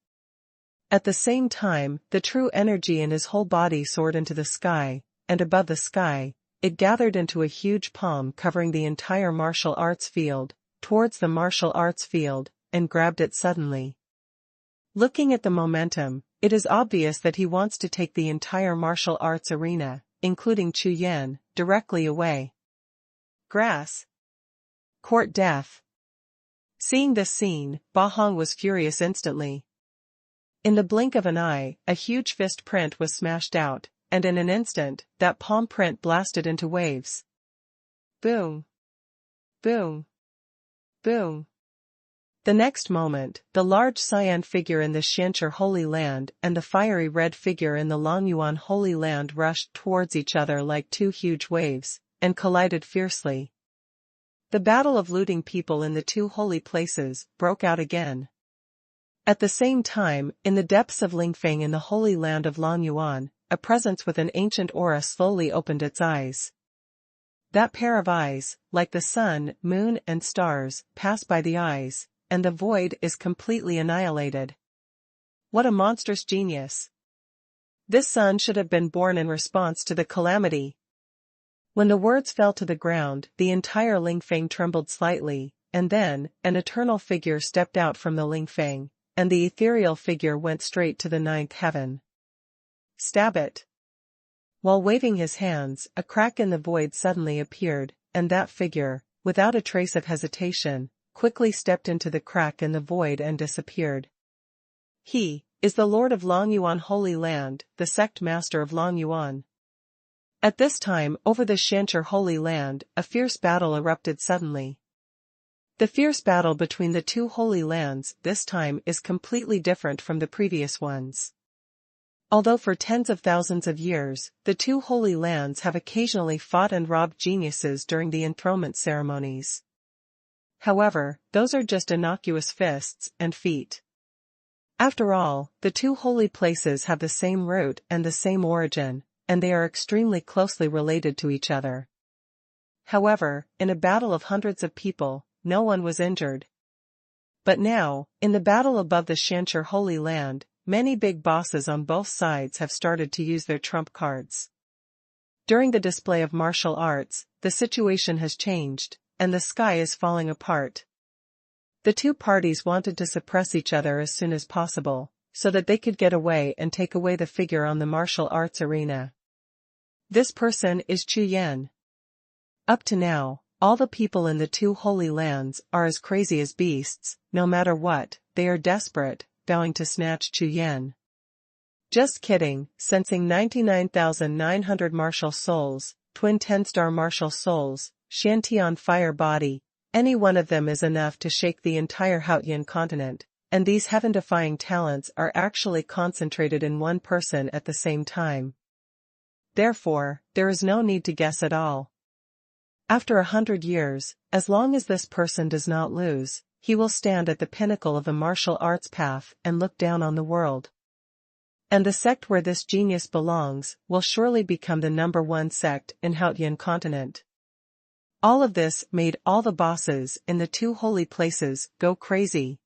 At the same time, the true energy in his whole body soared into the sky, and above the sky, it gathered into a huge palm covering the entire martial arts field, towards the martial arts field, and grabbed it suddenly. Looking at the momentum, it is obvious that he wants to take the entire martial arts arena, including Chu Yan, directly away. Grass. Court death. Seeing this scene, Ba Hong was furious instantly. In the blink of an eye, a huge fist print was smashed out, and in an instant, that palm print blasted into waves. Boom. Boom. Boom. The next moment, the large cyan figure in the Shancher Holy Land and the fiery red figure in the Longyuan Holy Land rushed towards each other like two huge waves, and collided fiercely. The battle of looting people in the two holy places broke out again. At the same time, in the depths of Lingfeng in the Holy Land of Longyuan, a presence with an ancient aura slowly opened its eyes. That pair of eyes, like the sun, moon and stars, pass by the eyes, and the void is completely annihilated. What a monstrous genius! This son should have been born in response to the calamity. When the words fell to the ground, the entire Lingfeng trembled slightly, and then, an eternal figure stepped out from the Lingfang, and the ethereal figure went straight to the ninth heaven. Stab it! While waving his hands, a crack in the void suddenly appeared, and that figure, without a trace of hesitation, quickly stepped into the crack in the void and disappeared. He is the Lord of Longyuan Holy Land, the sect master of Longyuan. At this time, over the Shancher Holy Land, a fierce battle erupted suddenly. The fierce battle between the two holy lands this time is completely different from the previous ones. Although for tens of thousands of years, the two holy lands have occasionally fought and robbed geniuses during the enthronement ceremonies. However, those are just innocuous fists and feet. After all, the two holy places have the same root and the same origin, and they are extremely closely related to each other. However, in a battle of hundreds of people, no one was injured. But now, in the battle above the Shancher Holy Land, many big bosses on both sides have started to use their trump cards. During the display of martial arts, the situation has changed, and the sky is falling apart. The two parties wanted to suppress each other as soon as possible, so that they could get away and take away the figure on the martial arts arena. This person is Chu Yan. Up to now, all the people in the two holy lands are as crazy as beasts. No matter what, they are desperate, vowing to snatch Chu Yan. Just kidding, sensing 99,900 martial souls, twin 10-star martial souls, Shantian fire body, any one of them is enough to shake the entire Haotian continent, and these heaven-defying talents are actually concentrated in one person at the same time. Therefore, there is no need to guess at all. After 100 years, as long as this person does not lose, he will stand at the pinnacle of the martial arts path and look down on the world. And the sect where this genius belongs will surely become the #1 sect in Haotian continent. All of this made all the bosses in the two holy places go crazy.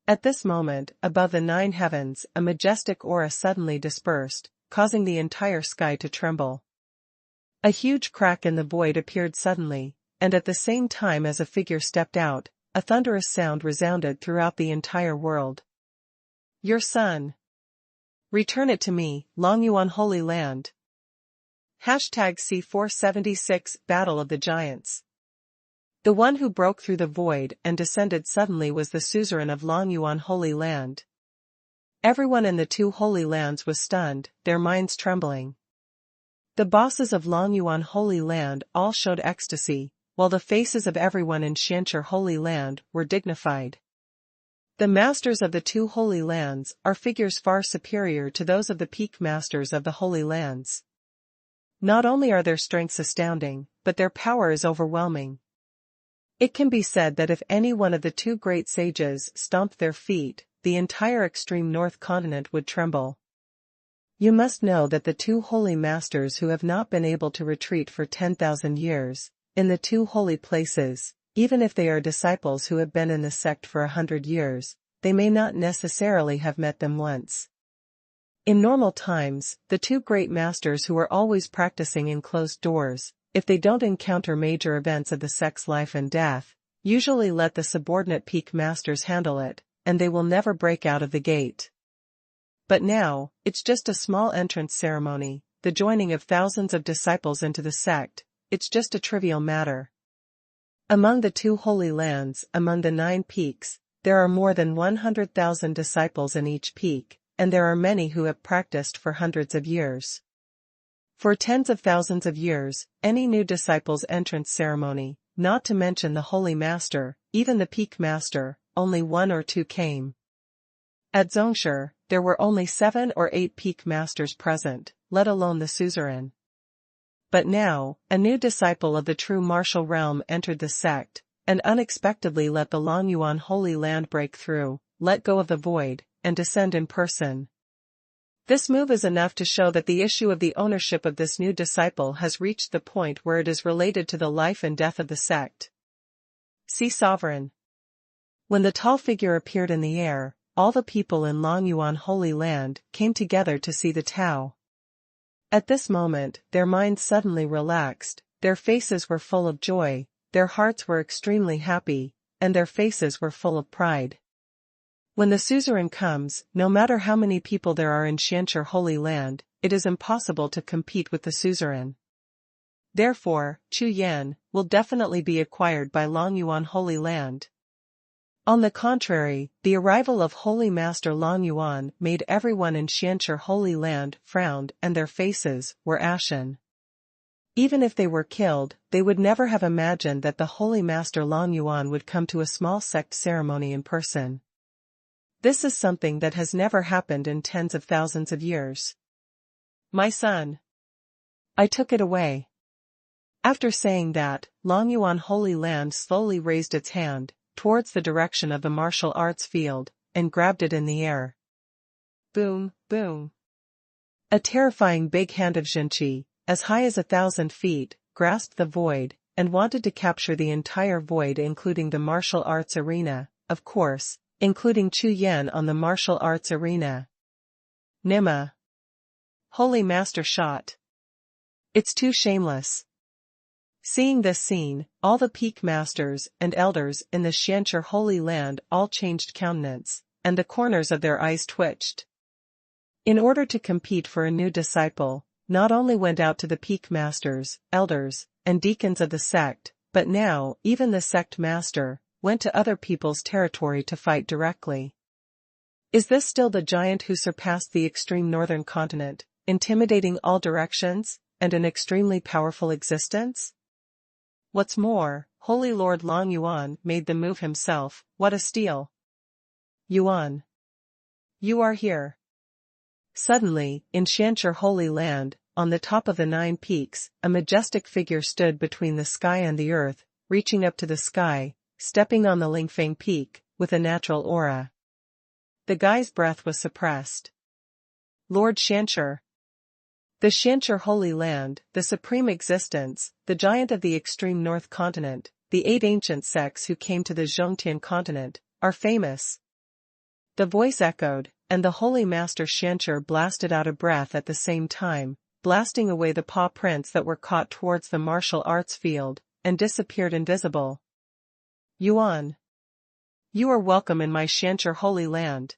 At this moment, above the 9 heavens, a majestic aura suddenly dispersed, causing the entire sky to tremble. A huge crack in the void appeared suddenly, and at the same time as a figure stepped out, a thunderous sound resounded throughout the entire world. Your son. Return it to me, Longyuan Holy Land. #C476 Battle of the Giants. The one who broke through the void and descended suddenly was the suzerain of Longyuan Holy Land. Everyone in the two holy lands was stunned, their minds trembling. The bosses of Longyuan Holy Land all showed ecstasy, while the faces of everyone in Shancher Holy Land were dignified. The masters of the two holy lands are figures far superior to those of the peak masters of the holy lands. Not only are their strengths astounding, but their power is overwhelming. It can be said that if any one of the two great sages stomped their feet, the entire extreme north continent would tremble. You must know that the two holy masters who have not been able to retreat for 10,000 years, in the two holy places, even if they are disciples who have been in the sect for 100 years, they may not necessarily have met them once. In normal times, the two great masters who are always practicing in closed doors, if they don't encounter major events of the sect's life and death, usually let the subordinate peak masters handle it, and they will never break out of the gate. But now, it's just a small entrance ceremony, the joining of thousands of disciples into the sect, it's just a trivial matter. Among the two holy lands, among the 9 peaks, there are more than 100,000 disciples in each peak, and there are many who have practiced for hundreds of years. For tens of thousands of years, any new disciple's entrance ceremony, not to mention the holy master, even the peak master, only 1 or 2 came. At Zhongshe, there were only 7 or 8 peak masters present, let alone the suzerain. But now, a new disciple of the true martial realm entered the sect, and unexpectedly let the Longyuan Holy Land break through, let go of the void, and descend in person. This move is enough to show that the issue of the ownership of this new disciple has reached the point where it is related to the life and death of the sect. See Sovereign. When the tall figure appeared in the air, all the people in Longyuan Holy Land came together to see the Tao. At this moment, their minds suddenly relaxed, their faces were full of joy, their hearts were extremely happy, and their faces were full of pride. When the suzerain comes, no matter how many people there are in Xianshi Holy Land, it is impossible to compete with the suzerain. Therefore, Chu Yan will definitely be acquired by Longyuan Holy Land. On the contrary, the arrival of Holy Master Longyuan made everyone in Xianshi Holy Land frown and their faces were ashen. Even if they were killed, they would never have imagined that the Holy Master Longyuan would come to a small sect ceremony in person. This is something that has never happened in tens of thousands of years. My son. I took it away. After saying that, Longyuan Holy Land slowly raised its hand towards the direction of the martial arts field, and grabbed it in the air. Boom, boom. A terrifying big hand of Jinqi, as high as 1,000 feet, grasped the void, and wanted to capture the entire void including the martial arts arena, of course, including Chu Yan on the martial arts arena. Nima. Holy Master shot. It's too shameless. Seeing this scene, all the peak masters and elders in the Xianshi Holy Land all changed countenance, and the corners of their eyes twitched. In order to compete for a new disciple, not only went out to the peak masters, elders, and deacons of the sect, but now, even the sect master, went to other people's territory to fight directly. Is this still the giant who surpassed the extreme northern continent, intimidating all directions, and an extremely powerful existence? What's more, Holy Lord Longyuan made the move himself. What a steal! Yuan. You are here. Suddenly, in Xianshi Holy Land, on the top of the 9 peaks, a majestic figure stood between the sky and the earth, reaching up to the sky, stepping on the Lingfeng peak, with a natural aura. The guy's breath was suppressed. Lord Xianshi. The Xianshi Holy Land, the supreme existence, the giant of the extreme north continent, the 8 ancient sects who came to the Zhongtian continent, are famous. The voice echoed, and the Holy Master Xianshi blasted out a breath at the same time, blasting away the paw prints that were caught towards the martial arts field, and disappeared invisible. Yuan. You are welcome in my Xianshi Holy Land.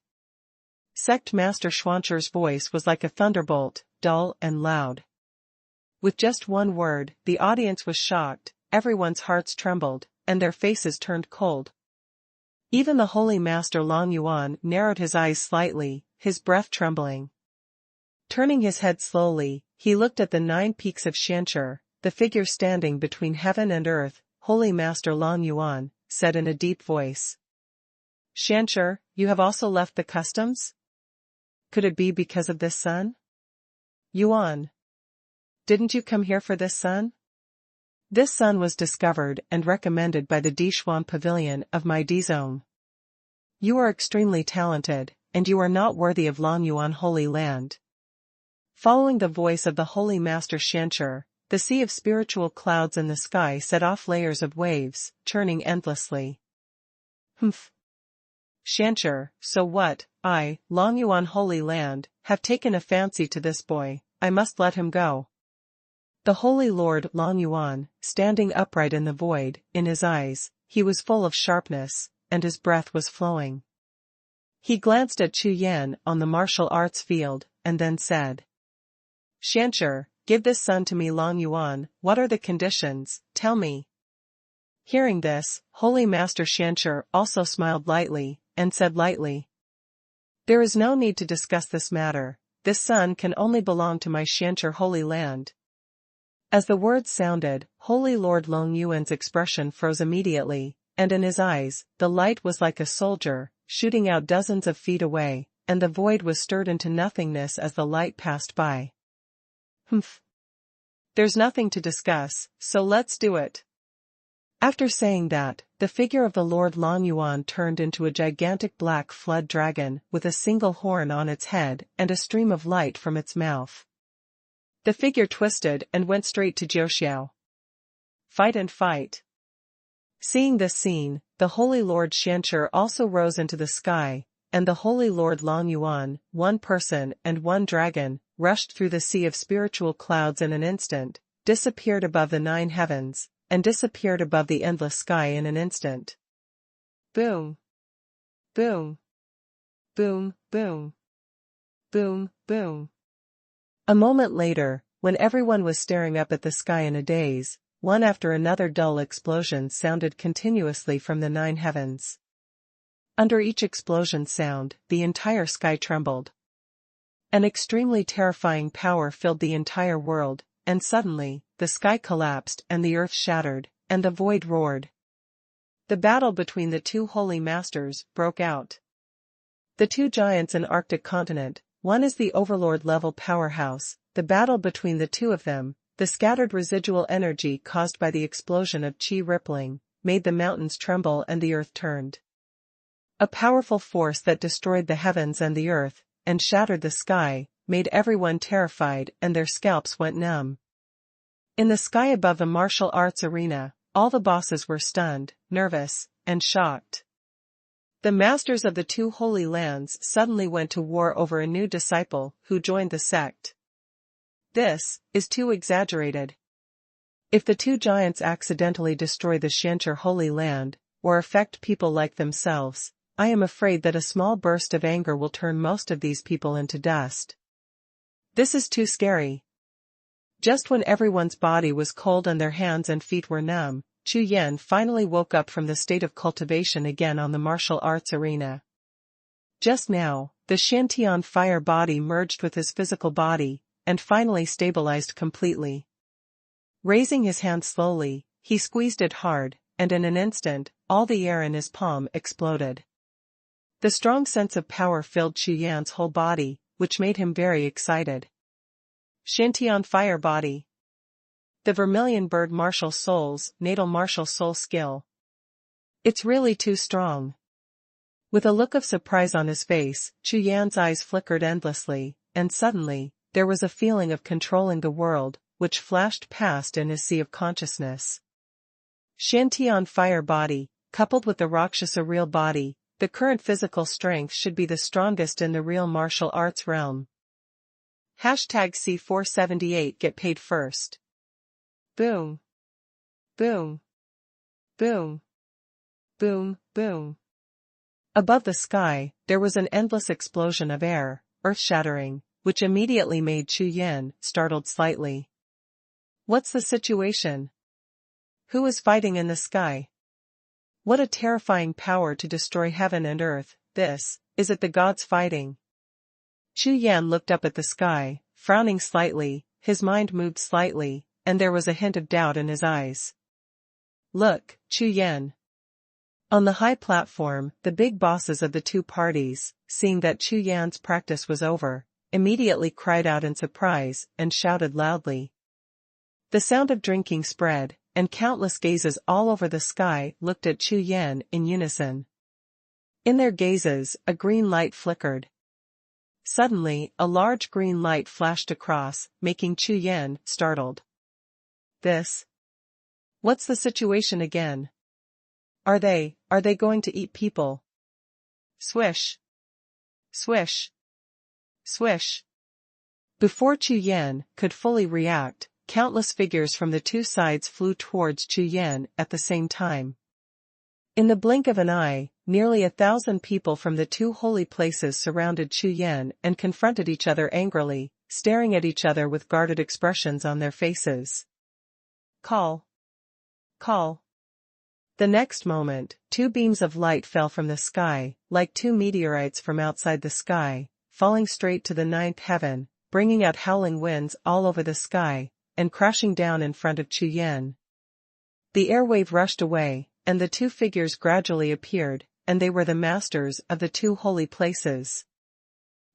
Sect Master Xuanzhi's voice was like a thunderbolt, dull and loud. With just one word, the audience was shocked, everyone's hearts trembled, and their faces turned cold. Even the Holy Master Longyuan narrowed his eyes slightly, his breath trembling. Turning his head slowly, he looked at the 9 peaks of Xianshi, the figure standing between heaven and earth. Holy Master Longyuan said in a deep voice. Xianshi, you have also left the customs? Could it be because of this sun? Yuan. Didn't you come here for this sun? This sun was discovered and recommended by the Dixuan Pavilion of my D-Zone. You are extremely talented, and you are not worthy of Longyuan Holy Land. Following the voice of the Holy Master Xianshi, the sea of spiritual clouds in the sky set off layers of waves, churning endlessly. Humph. Xianshi, so what? I, Longyuan Holy Land, have taken a fancy to this boy. I must let him go. The Holy Lord Longyuan, standing upright in the void, in his eyes, he was full of sharpness, and his breath was flowing. He glanced at Chu Yan on the martial arts field, and then said. Xianshi, give this son to me Longyuan, what are the conditions, tell me. Hearing this, Holy Master Xianshi also smiled lightly, and said lightly. There is no need to discuss this matter, this son can only belong to my Xianshi Holy Land. As the words sounded, Holy Lord Longyuan's expression froze immediately, and in his eyes, the light was like a soldier, shooting out dozens of feet away, and the void was stirred into nothingness as the light passed by. Humph. There's nothing to discuss, so let's do it. After saying that, the figure of the Lord Longyuan turned into a gigantic black flood dragon with a single horn on its head and a stream of light from its mouth. The figure twisted and went straight to Jiuxiao. Fight and fight. Seeing this scene, the Holy Lord Xianshi also rose into the sky, and the Holy Lord Longyuan, 1 person and 1 dragon, rushed through the sea of spiritual clouds in an instant, disappeared above the 9 heavens, and disappeared above the endless sky in an instant. Boom. Boom. Boom, boom. Boom, boom. A moment later, when everyone was staring up at the sky in a daze, one after another dull explosions sounded continuously from the 9 heavens. Under each explosion sound, the entire sky trembled. An extremely terrifying power filled the entire world, and suddenly, the sky collapsed and the earth shattered, and the void roared. The battle between the 2 holy masters broke out. The 2 giants in Arctic continent, one is the overlord-level powerhouse. The battle between the 2 of them, the scattered residual energy caused by the explosion of chi rippling, made the mountains tremble and the earth turned. A powerful force that destroyed the heavens and the earth, and shattered the sky, made everyone terrified and their scalps went numb. In the sky above the martial arts arena, all the bosses were stunned, nervous, and shocked. The masters of the 2 holy lands suddenly went to war over a new disciple who joined the sect. This is too exaggerated. If the 2 giants accidentally destroy the Xianzhi Holy Land, or affect people like themselves, I am afraid that a small burst of anger will turn most of these people into dust. This is too scary. Just when everyone's body was cold and their hands and feet were numb, Chu Yan finally woke up from the state of cultivation again on the martial arts arena. Just now, the Shantian fire body merged with his physical body, and finally stabilized completely. Raising his hand slowly, he squeezed it hard, and in an instant, all the air in his palm exploded. The strong sense of power filled Chu Yan's whole body, which made him very excited. Shantian fire body. The Vermilion Bird Martial Soul's natal martial soul skill. It's really too strong. With a look of surprise on his face, Chu Yan's eyes flickered endlessly, and suddenly, there was a feeling of controlling the world, which flashed past in his sea of consciousness. Shantian fire body, coupled with the Rakshasa real body, the current physical strength should be the strongest in the real martial arts realm. #C478 Get paid first. Boom. Boom. Boom. Boom, boom. Above the sky, there was an endless explosion of air, earth-shattering, which immediately made Chu Yan startled slightly. What's the situation? Who is fighting in the sky? What a terrifying power to destroy heaven and earth. Is it the gods fighting? Chu Yan looked up at the sky, frowning slightly, his mind moved slightly, and there was a hint of doubt in his eyes. Look, Chu Yan. On the high platform, the big bosses of the 2 parties, seeing that Chu Yan's practice was over, immediately cried out in surprise and shouted loudly. The sound of drinking spread, and countless gazes all over the sky looked at Chu Yan in unison. In their gazes, a green light flickered. Suddenly, a large green light flashed across, making Chu Yan startled. What's the situation again? Are they going to eat people? Swish. Swish. Swish. Before Chu Yan could fully react, countless figures from the 2 sides flew towards Chu Yan at the same time. In the blink of an eye, nearly 1,000 people from the 2 holy places surrounded Chu Yan and confronted each other angrily, staring at each other with guarded expressions on their faces. Call. Call. The next moment, 2 beams of light fell from the sky, like 2 meteorites from outside the sky, falling straight to the 9th heaven, bringing out howling winds all over the sky, and crashing down in front of Chu Yan. The airwave rushed away, and the 2 figures gradually appeared, and they were the masters of the 2 holy places.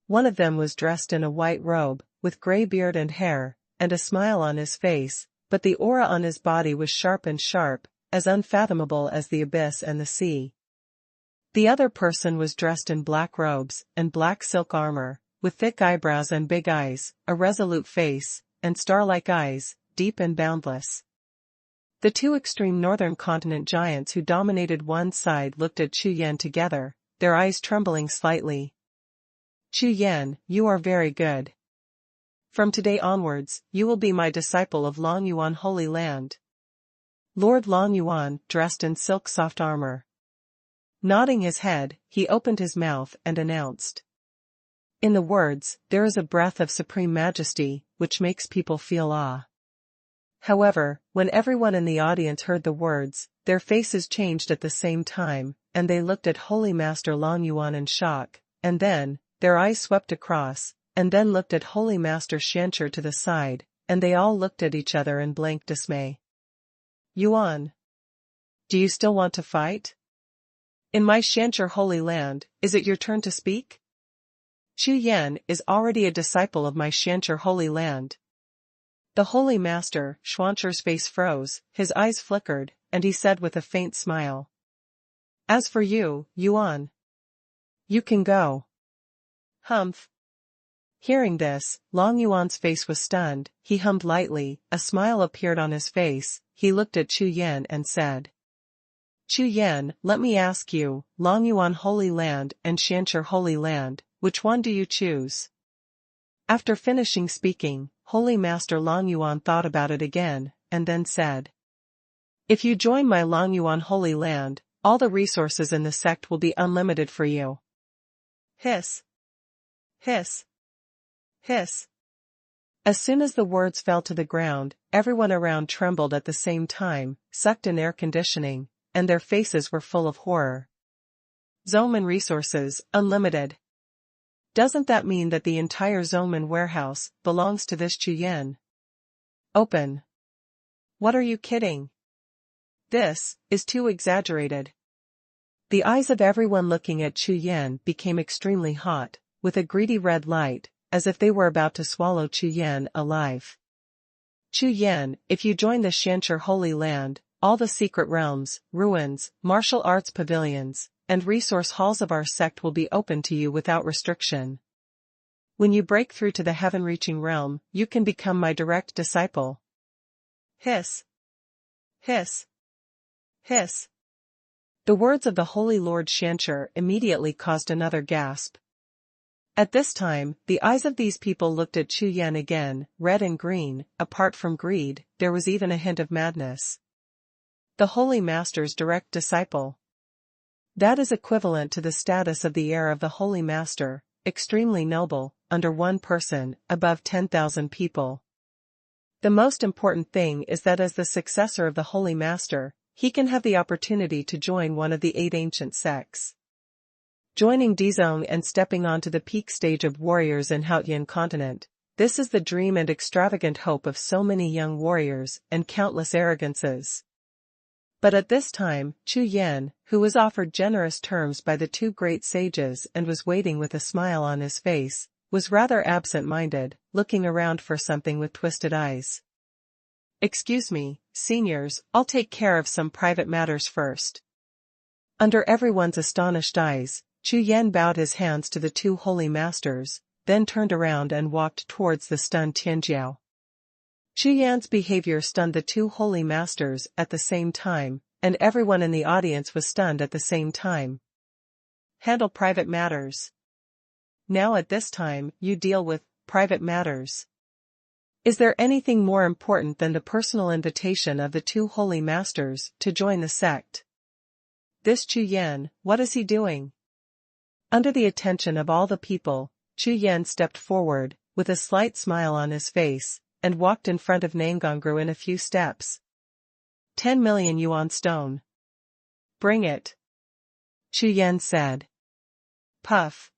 One of them was dressed in a white robe, with gray beard and hair, and a smile on his face, but the aura on his body was sharp, as unfathomable as the abyss and the sea. The other person was dressed in black robes and black silk armor, with thick eyebrows and big eyes, a resolute face, and star-like eyes, deep and boundless. The 2 extreme northern continent giants who dominated one side looked at Chu Yan together, their eyes trembling slightly. Chu Yan, you are very good. From today onwards, you will be my disciple of Long Yuan Holy Land. Lord Longyuan, dressed in silk soft armor. Nodding his head, he opened his mouth and announced. In the words, there is a breath of supreme majesty, which makes people feel awe. However, when everyone in the audience heard the words, their faces changed at the same time, and they looked at Holy Master Longyuan in shock, and then, their eyes swept across, and then looked at Holy Master Xiancher to the side, and they all looked at each other in blank dismay. Yuan. Do you still want to fight? In my Xiancher Holy Land, is it your turn to speak? Chu Yan is already a disciple of my Xiancher Holy Land. The Holy Master, Xuancher's face froze, his eyes flickered, and he said with a faint smile. As for you, Yuan. You can go. Humph. Hearing this, Long Yuan's face was stunned, he hummed lightly, a smile appeared on his face, he looked at Chu Yan and said. Chu Yan, let me ask you, Long Yuan Holy Land and Xiancher Holy Land, which one do you choose? After finishing speaking, Holy Master Long Yuan thought about it again, and then said. If you join my Long Yuan Holy Land, all the resources in the sect will be unlimited for you. Hiss. Hiss. Hiss. As soon as the words fell to the ground, everyone around trembled at the same time, sucked in air conditioning, and their faces were full of horror. Zoman resources, unlimited. Doesn't that mean that the entire Zoman warehouse belongs to this Chu Yan? Open. What are you kidding? This is too exaggerated. The eyes of everyone looking at Chu Yan became extremely hot, with a greedy red light, as if they were about to swallow Chu Yan alive. Chu Yan, if you join the Xiancher Holy Land, all the secret realms, ruins, martial arts pavilions, and resource halls of our sect will be open to you without restriction. When you break through to the heaven-reaching realm, you can become my direct disciple. Hiss. Hiss. Hiss. The words of the Holy Lord Xiancher immediately caused another gasp. At this time, the eyes of these people looked at Chu Yan again, red and green, apart from greed, there was even a hint of madness. The Holy Master's direct disciple. That is equivalent to the status of the heir of the Holy Master, extremely noble, under one person, above 10,000 people. The most important thing is that as the successor of the Holy Master, he can have the opportunity to join one of the 8 ancient sects. Joining Dizong and stepping onto the peak stage of warriors in Haotian continent, this is the dream and extravagant hope of so many young warriors and countless arrogances. But at this time, Chu Yan, who was offered generous terms by the 2 great sages and was waiting with a smile on his face, was rather absent-minded, looking around for something with twisted eyes. Excuse me, seniors, I'll take care of some private matters first. Under everyone's astonished eyes, Chu Yan bowed his hands to the 2 holy masters, then turned around and walked towards the stunned Tianjiao. Chu Yan's behavior stunned the 2 holy masters at the same time, and everyone in the audience was stunned at the same time. Handle private matters. Now at this time, you deal with private matters. Is there anything more important than the personal invitation of the 2 holy masters to join the sect? This Chu Yan, what is he doing? Under the attention of all the people, Chu Yan stepped forward, with a slight smile on his face, and walked in front of Nangongru in a few steps. 10 million yuan stone. Bring it. Chu Yan said. Puff.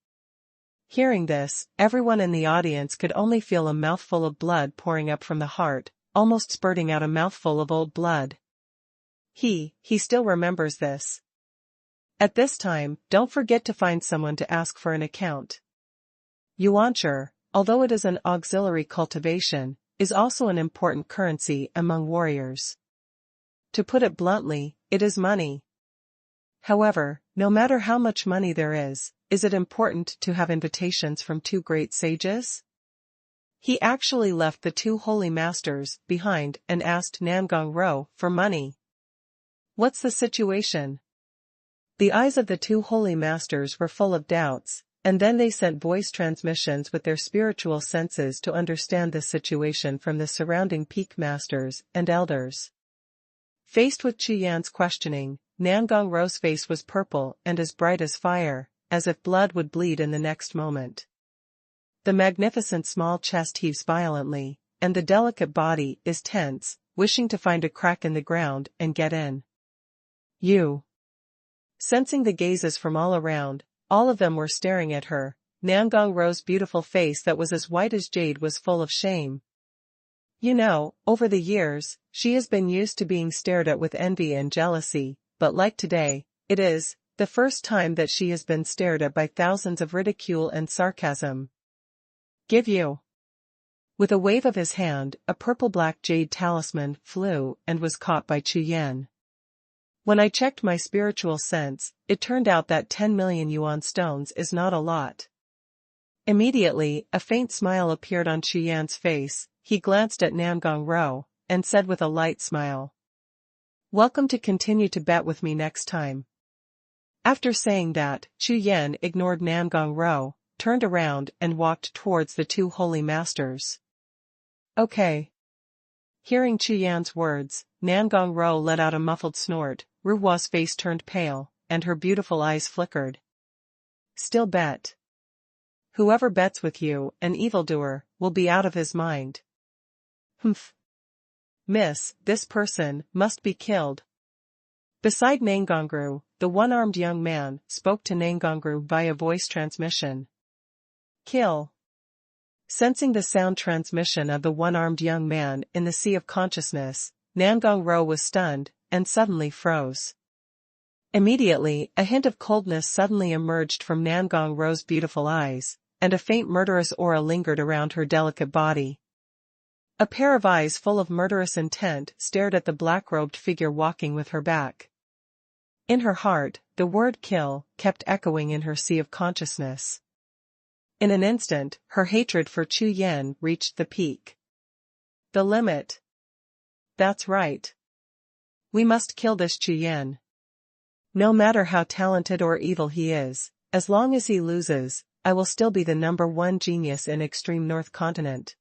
Hearing this, everyone in the audience could only feel a mouthful of blood pouring up from the heart, almost spurting out a mouthful of old blood. He still remembers this. At this time, don't forget to find someone to ask for an account. Yuancher, although it is an auxiliary cultivation, is also an important currency among warriors. To put it bluntly, it is money. However, no matter how much money there is it important to have invitations from 2 great sages? He actually left the 2 holy masters behind and asked Nangong Ro for money. What's the situation? The eyes of the 2 holy masters were full of doubts, and then they sent voice transmissions with their spiritual senses to understand the situation from the surrounding peak masters and elders. Faced with Chu Yan's questioning, Nangong Ro's face was purple and as bright as fire, as if blood would bleed in the next moment. The magnificent small chest heaves violently, and the delicate body is tense, wishing to find a crack in the ground and get in. You. Sensing the gazes from all around, all of them were staring at her. Nangong Ro's beautiful face that was as white as jade was full of shame. You know, over the years, she has been used to being stared at with envy and jealousy, but like today, it is the first time that she has been stared at by thousands of ridicule and sarcasm. Give you. With a wave of his hand, a purple-black jade talisman flew and was caught by Chu Yan. When I checked my spiritual sense, it turned out that 10 million yuan stones is not a lot. Immediately, a faint smile appeared on Chu Yan's face. He glanced at Nangong Ro, and said with a light smile, "Welcome to continue to bet with me next time." After saying that, Chu Yan ignored Nangong Ro, turned around and walked towards the two holy masters. Okay. Hearing Chu Yan's words, Nangong Ro let out a muffled snort. Ruhua's face turned pale, and her beautiful eyes flickered. Still bet. Whoever bets with you, an evildoer, will be out of his mind. Humph. Miss, this person must be killed. Beside Nangongru, the one-armed young man spoke to Nangongru via voice transmission. Kill. Sensing the sound transmission of the one-armed young man in the sea of consciousness, Nangong Ro was stunned, and suddenly froze. Immediately, a hint of coldness suddenly emerged from Nangong Ro's beautiful eyes, and a faint murderous aura lingered around her delicate body. A pair of eyes full of murderous intent stared at the black-robed figure walking with her back. In her heart, the word kill kept echoing in her sea of consciousness. In an instant, her hatred for Chu Yan reached the peak. The limit. That's right. We must kill this Chu Yan. No matter how talented or evil he is, as long as he loses, I will still be the #1 genius in extreme North Continent.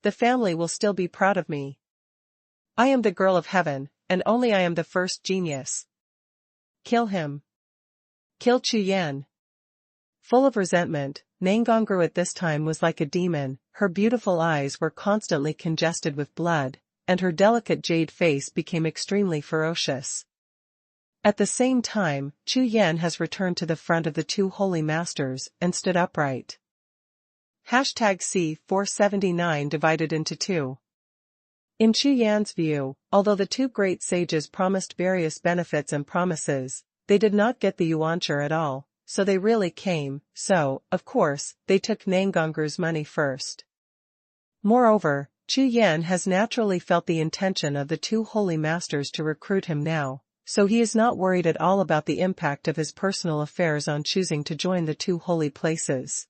The family will still be proud of me. I am the girl of heaven, and only I am the first genius. Kill him. Kill Chu Yan. Full of resentment, Nangongru at this time was like a demon. Her beautiful eyes were constantly congested with blood, and her delicate jade face became extremely ferocious. At the same time, Chu Yan has returned to the front of the two holy masters and stood upright. #C479 divided into two. In Chu Yan's view, although the two great sages promised various benefits and promises, they did not get the yuancher at all, so they really came, so, of course, they took Nangongru's money first. Moreover, Chu Yan has naturally felt the intention of the two holy masters to recruit him now, so he is not worried at all about the impact of his personal affairs on choosing to join the two holy places.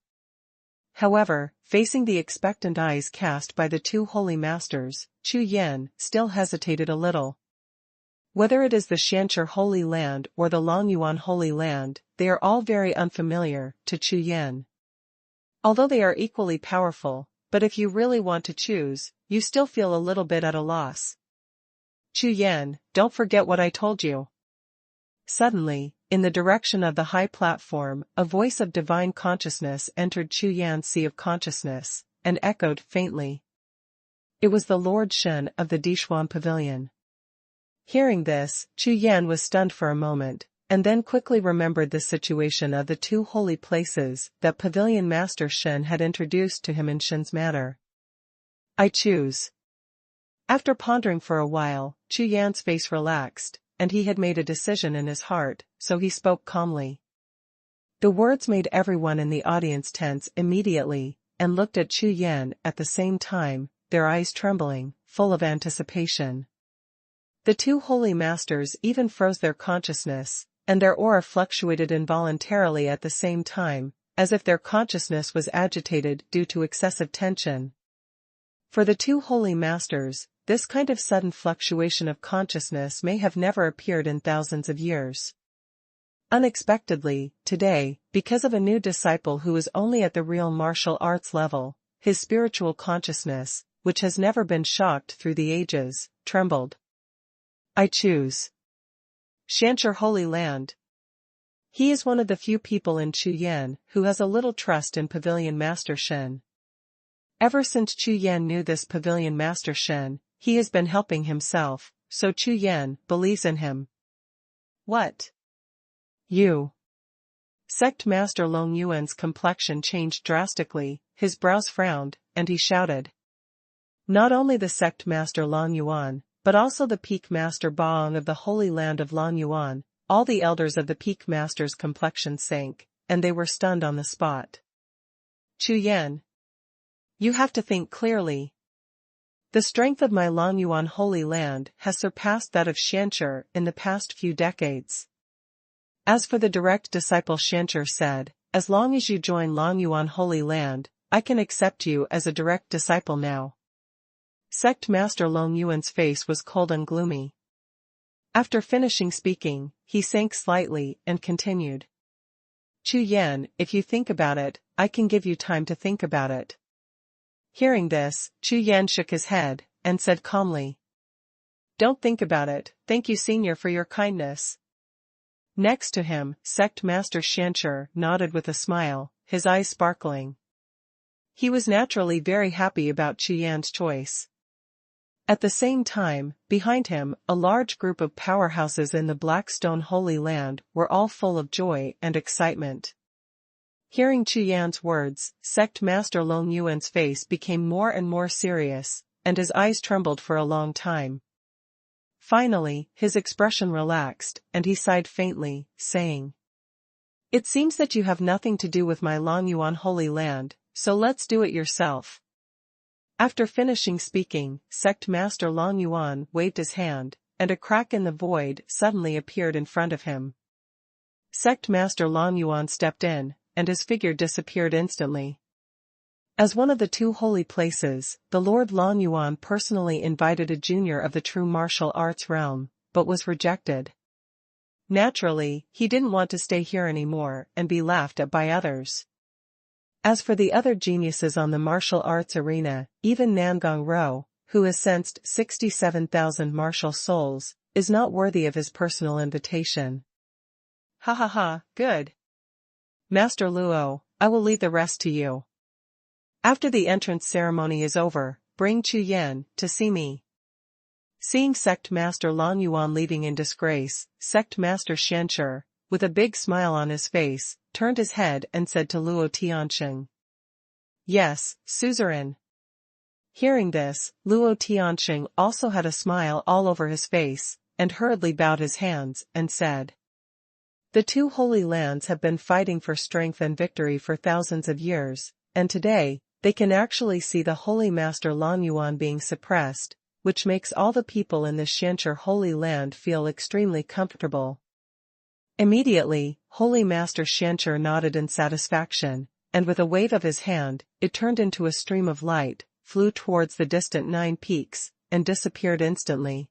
However, facing the expectant eyes cast by the two holy masters, Chu Yan still hesitated a little. Whether it is the Xiancher Holy Land or the Longyuan Holy Land, they are all very unfamiliar to Chu Yan. Although they are equally powerful, but if you really want to choose, you still feel a little bit at a loss. Chu Yan, don't forget what I told you. Suddenly, in the direction of the high platform, a voice of divine consciousness entered Chu Yan's sea of consciousness, and echoed faintly. It was the Lord Shen of the Dishuan Pavilion. Hearing this, Chu Yan was stunned for a moment, and then quickly remembered the situation of the two holy places that Pavilion Master Shen had introduced to him in Shen's manner. I choose. After pondering for a while, Chu Yan's face relaxed, and he had made a decision in his heart, so he spoke calmly. The words made everyone in the audience tense immediately, and looked at Chu Yan at the same time, their eyes trembling, full of anticipation. The two holy masters even froze their consciousness, and their aura fluctuated involuntarily at the same time, as if their consciousness was agitated due to excessive tension. For the two holy masters, this kind of sudden fluctuation of consciousness may have never appeared in thousands of years. Unexpectedly, today, because of a new disciple who is only at the real martial arts level, his spiritual consciousness, which has never been shocked through the ages, trembled. I choose Shancher Holy Land. He is one of the few people in Chu Yan who has a little trust in Pavilion Master Shen. Ever since Chu Yan knew this Pavilion Master Shen, he has been helping himself, so Chu Yan believes in him. What? You? Sect Master Long Yuan's complexion changed drastically, his brows frowned, and he shouted. Not only the Sect Master Long Yuan, but also the Peak Master Baong of the Holy Land of Long Yuan, all the elders of the Peak Master's complexion sank, and they were stunned on the spot. Chu Yan. You have to think clearly. The strength of my Long Yuan Holy Land has surpassed that of Shancher in the past few decades. As for the direct disciple, Shancher said, as long as you join Long Yuan Holy Land, I can accept you as a direct disciple now. Sect Master Long Yuan's face was cold and gloomy. After finishing speaking, he sank slightly and continued. Chu Yan, if you think about it, I can give you time to think about it. Hearing this, Chu Yan shook his head, and said calmly. Don't think about it, thank you Senior for your kindness. Next to him, Sect Master Shancher nodded with a smile, his eyes sparkling. He was naturally very happy about Chu Yan's choice. At the same time, behind him, a large group of powerhouses in the Blackstone Holy Land were all full of joy and excitement. Hearing Chu Yan's words, Sect Master Long Yuan's face became more and more serious, and his eyes trembled for a long time. Finally, his expression relaxed, and he sighed faintly, saying, It seems that you have nothing to do with my Long Yuan Holy Land, so let's do it yourself. After finishing speaking, Sect Master Long Yuan waved his hand, and a crack in the void suddenly appeared in front of him. Sect Master Long Yuan stepped in, and his figure disappeared instantly. As one of the two holy places, the Lord Long Yuan personally invited a junior of the true martial arts realm, but was rejected. Naturally, he didn't want to stay here anymore and be laughed at by others. As for the other geniuses on the martial arts arena, even Nangong Rou, who has sensed 67,000 martial souls, is not worthy of his personal invitation. Ha ha ha, good. Master Luo, I will leave the rest to you. After the entrance ceremony is over, bring Chu Yan to see me. Seeing Sect Master Long Yuan leaving in disgrace, Sect Master Shancher, with a big smile on his face, turned his head and said to Luo Tianxing. Yes, suzerain. Hearing this, Luo Tianxing also had a smile all over his face, and hurriedly bowed his hands, and said. The two holy lands have been fighting for strength and victory for thousands of years, and today, they can actually see the Holy Master Long Yuan being suppressed, which makes all the people in this Shancher Holy Land feel extremely comfortable. Immediately, Holy Master Shancher nodded in satisfaction, and with a wave of his hand, it turned into a stream of light, flew towards the distant 9 peaks, and disappeared instantly.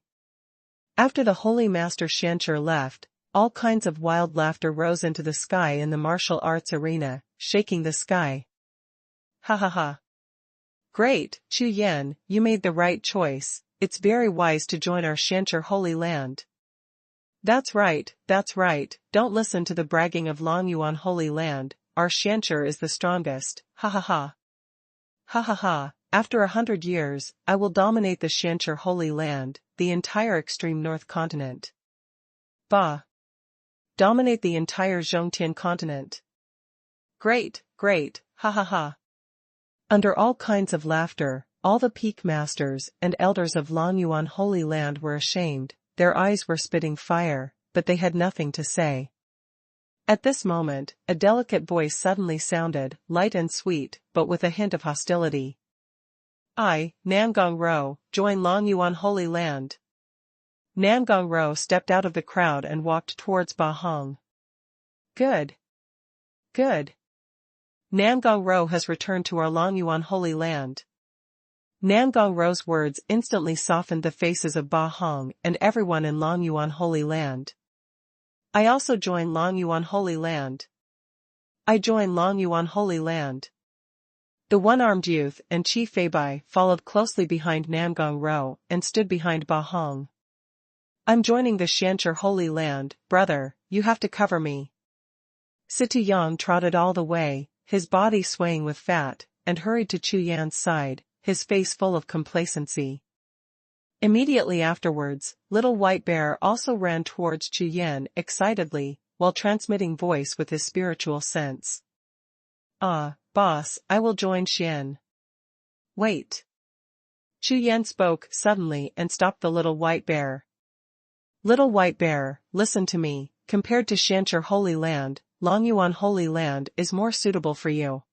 After the Holy Master Shancher left, all kinds of wild laughter rose into the sky in the martial arts arena, shaking the sky. Ha ha ha. Great, Chu Yan, you made the right choice, it's very wise to join our Shancher Holy Land. That's right, don't listen to the bragging of Long Yuan Holy Land, our Shancher is the strongest, ha ha ha. Ha ha ha, after 100 years, I will dominate the Shancher Holy Land, the entire extreme north continent. Bah! Dominate the entire Zhongtian continent. Great, ha ha ha. Under all kinds of laughter, all the peak masters and elders of Long Yuan Holy Land were ashamed. Their eyes were spitting fire, but they had nothing to say. At this moment, a delicate voice suddenly sounded, light and sweet, but with a hint of hostility. I, Nangong Rou, join Long Yuan Holy Land. Nangong Rou stepped out of the crowd and walked towards Ba Hong. Good. Nangong Rou has returned to our Long Yuan Holy Land. Nangong Rou's words instantly softened the faces of Ba Hong and everyone in Long Yuan Holy Land. I also join Long Yuan Holy Land. I join Long Yuan Holy Land. The one-armed youth and Chi Feibai followed closely behind Nangong Rou and stood behind Ba Hong. I'm joining the Xianzhi Holy Land, brother, you have to cover me. Xie Yang trotted all the way, his body swaying with fat, and hurried to Chu Yan's side, his face full of complacency. Immediately afterwards, Little White Bear also ran towards Chu Yan excitedly, while transmitting voice with his spiritual sense. Ah, boss, I will join Xian. Wait. Chu Yan spoke suddenly and stopped the Little White Bear. Little White Bear, listen to me, compared to Xianzhi Holy Land, Longyuan Holy Land is more suitable for you.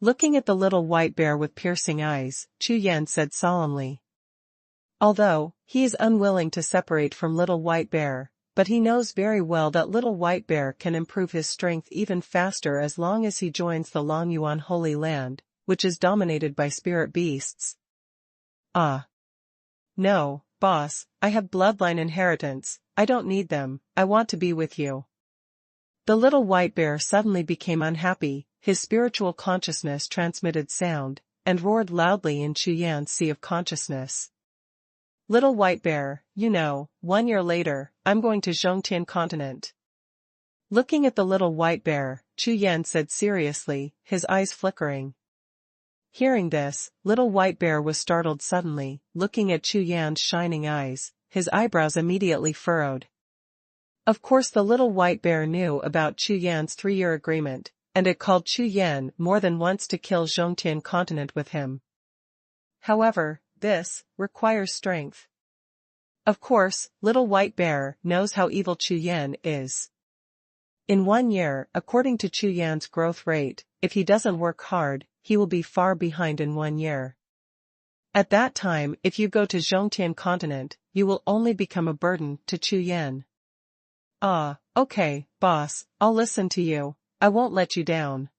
Looking at the Little White Bear with piercing eyes, Chu Yan said solemnly. Although, he is unwilling to separate from Little White Bear, but he knows very well that Little White Bear can improve his strength even faster as long as he joins the Longyuan Holy Land, which is dominated by spirit beasts. Ah. No, boss, I have bloodline inheritance, I don't need them, I want to be with you. The Little White Bear suddenly became unhappy, his spiritual consciousness transmitted sound, and roared loudly in Chu Yan's sea of consciousness. Little White Bear, you know, 1 year later, I'm going to Zhongtian continent. Looking at the Little White Bear, Chu Yan said seriously, his eyes flickering. Hearing this, Little White Bear was startled suddenly, looking at Chu Yan's shining eyes, his eyebrows immediately furrowed. Of course the Little White Bear knew about Chu Yan's 3-year agreement, and it called Chu Yan more than once to kill Zhongtian continent with him. However, this requires strength. Of course, Little White Bear knows how evil Chu Yan is. In 1 year, according to Chu Yan's growth rate, if he doesn't work hard, he will be far behind in 1 year. At that time, if you go to Zhongtian continent, you will only become a burden to Chu Yan. Ah, okay, boss, I'll listen to you, I won't let you down.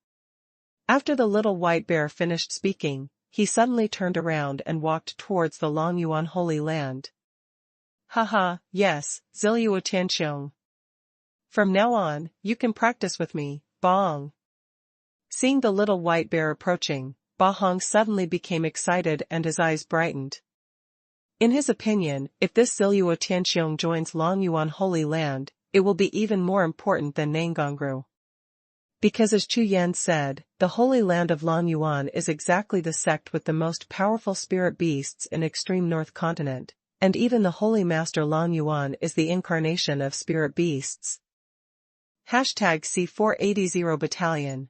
After the Little White Bear finished speaking, he suddenly turned around and walked towards the Longyuan Holy Land. Haha, yes, Ziliu Tianxiong. From now on, you can practice with me, Baong. Seeing the Little White Bear approaching, Ba Hong suddenly became excited and his eyes brightened. In his opinion, if this Ziliu Tianxiong joins Longyuan Holy Land, it will be even more important than Nangongru. Because as Chu Yan said, the Holy Land of Longyuan is exactly the sect with the most powerful spirit beasts in extreme North Continent, and even the Holy Master Longyuan is the incarnation of spirit beasts. #C480 Battalion.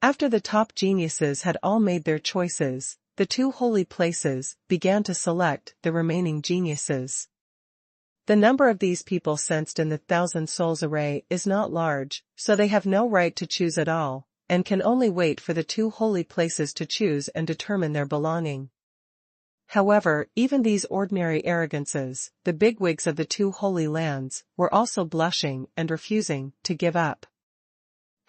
After the top geniuses had all made their choices, the 2 holy places began to select the remaining geniuses. The number of these people sensed in the 1,000 souls array is not large, so they have no right to choose at all, and can only wait for the 2 holy places to choose and determine their belonging. However, even these ordinary arrogances, the bigwigs of the 2 holy lands, were also blushing and refusing to give up.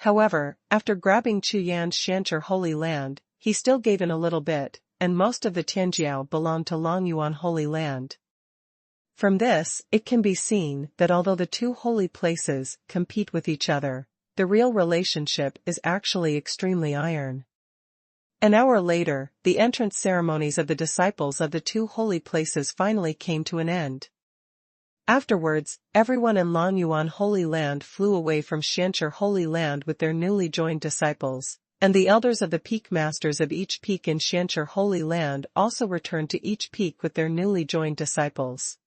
However, after grabbing Chu Yan's Xianzhi Holy Land, he still gave in a little bit, and most of the Tianjiao belonged to Longyuan Holy Land. From this, it can be seen that although the 2 holy places compete with each other, the real relationship is actually extremely iron. An hour later, the entrance ceremonies of the disciples of the 2 holy places finally came to an end. Afterwards, everyone in Longyuan Holy Land flew away from Xianzhi Holy Land with their newly joined disciples, and the elders of the peak masters of each peak in Xianzhi Holy Land also returned to each peak with their newly joined disciples.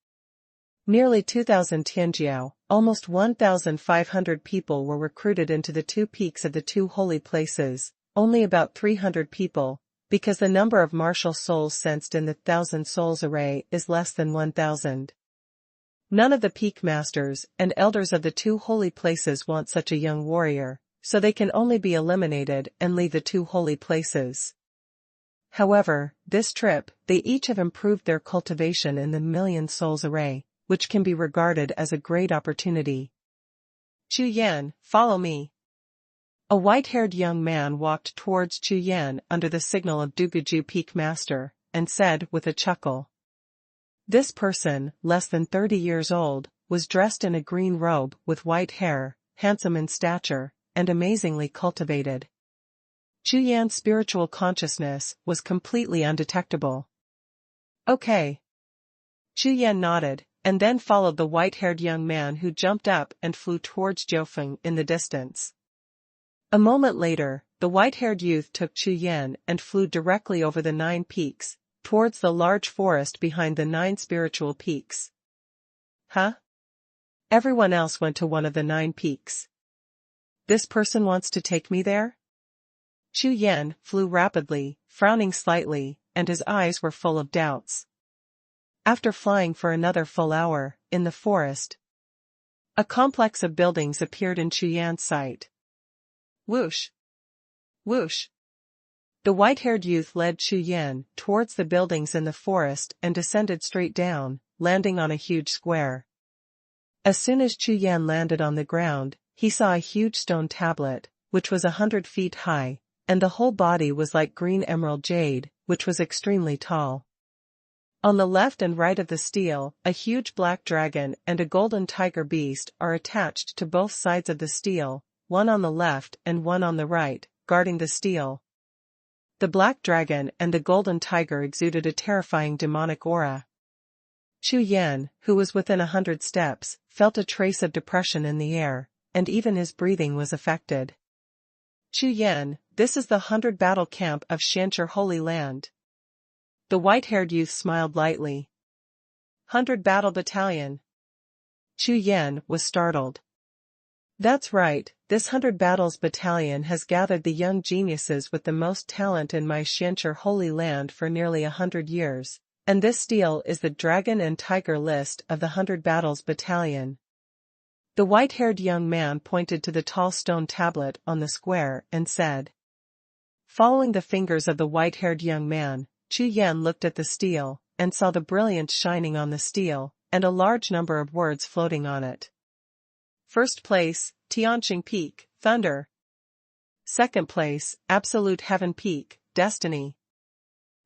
Nearly 2,000 Tianjiao, almost 1,500 people were recruited into the 2 peaks of the 2 holy places, only about 300 people, because the number of martial souls sensed in the 1,000 souls array is less than 1,000. None of the peak masters and elders of the 2 holy places want such a young warrior, so they can only be eliminated and leave the 2 holy places. However, this trip, they each have improved their cultivation in the million souls array, which can be regarded as a great opportunity. Chu Yan, follow me. A white-haired young man walked towards Chu Yan under the signal of Duguju Peak Master, and said with a chuckle. This person, less than 30 years old, was dressed in a green robe with white hair, handsome in stature, and amazingly cultivated. Chu Yan's spiritual consciousness was completely undetectable. Okay. Chu Yan nodded, and then followed the white-haired young man who jumped up and flew towards Jiuxiao in the distance. A moment later, the white-haired youth took Chu Yan and flew directly over the 9 peaks, towards the large forest behind the 9 spiritual peaks. Huh? Everyone else went to one of the 9 peaks. This person wants to take me there? Chu Yan flew rapidly, frowning slightly, and his eyes were full of doubts. After flying for another full hour, in the forest, a complex of buildings appeared in Chu Yan's sight. Whoosh! Whoosh! The white-haired youth led Chu Yan towards the buildings in the forest and descended straight down, landing on a huge square. As soon as Chu Yan landed on the ground, he saw a huge stone tablet, which was 100 feet high, and the whole body was like green emerald jade, which was extremely tall. On the left and right of the stele, a huge black dragon and a golden tiger beast are attached to both sides of the stele, one on the left and one on the right, guarding the stele. The black dragon and the golden tiger exuded a terrifying demonic aura. Chu Yan, who was within 100 steps, felt a trace of depression in the air, and even his breathing was affected. Chu Yan, this is the 100 battle camp of Xianchi Holy Land. The white-haired youth smiled lightly. 100 battle battalion. Chu Yan was startled. That's right, this 100 battles battalion has gathered the young geniuses with the most talent in my Xianchi Holy Land for nearly 100 years, and this stele is the dragon and tiger list of the 100 battles battalion. The white-haired young man pointed to the tall stone tablet on the square and said. Following the fingers of the white-haired young man, Chu Yan looked at the stele, and saw the brilliance shining on the stele, and a large number of words floating on it. First place, Tianqing Peak, Thunder. Second place, Absolute Heaven Peak, Destiny.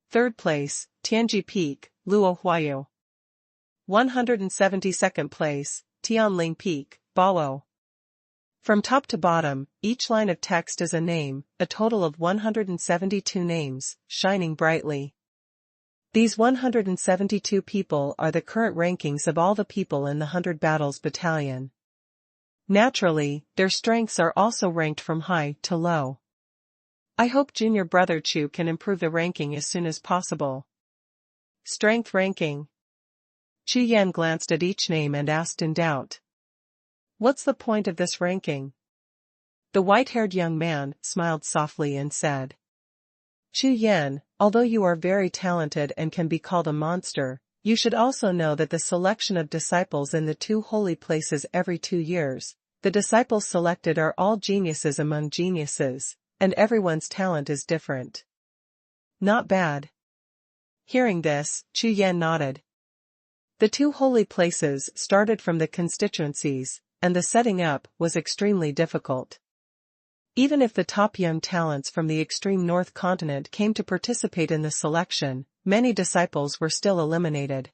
Third place, Tianji Peak, Luo Huayu. 172nd place, Tianling Peak, Bao. From top to bottom, each line of text is a name, a total of 172 names, shining brightly. These 172 people are the current rankings of all the people in the 100 Battles Battalion. Naturally, their strengths are also ranked from high to low. I hope junior brother Chu can improve the ranking as soon as possible. Strength ranking. Chu Yan glanced at each name and asked in doubt. What's the point of this ranking? The white-haired young man smiled softly and said. Chu Yan, although you are very talented and can be called a monster, you should also know that the selection of disciples in the 2 holy places every 2 years, the disciples selected are all geniuses among geniuses, and everyone's talent is different. Not bad. Hearing this, Chu Yan nodded. The 2 holy places started from the constituencies, and the setting up was extremely difficult. Even if the top young talents from the extreme north continent came to participate in the selection, many disciples were still eliminated.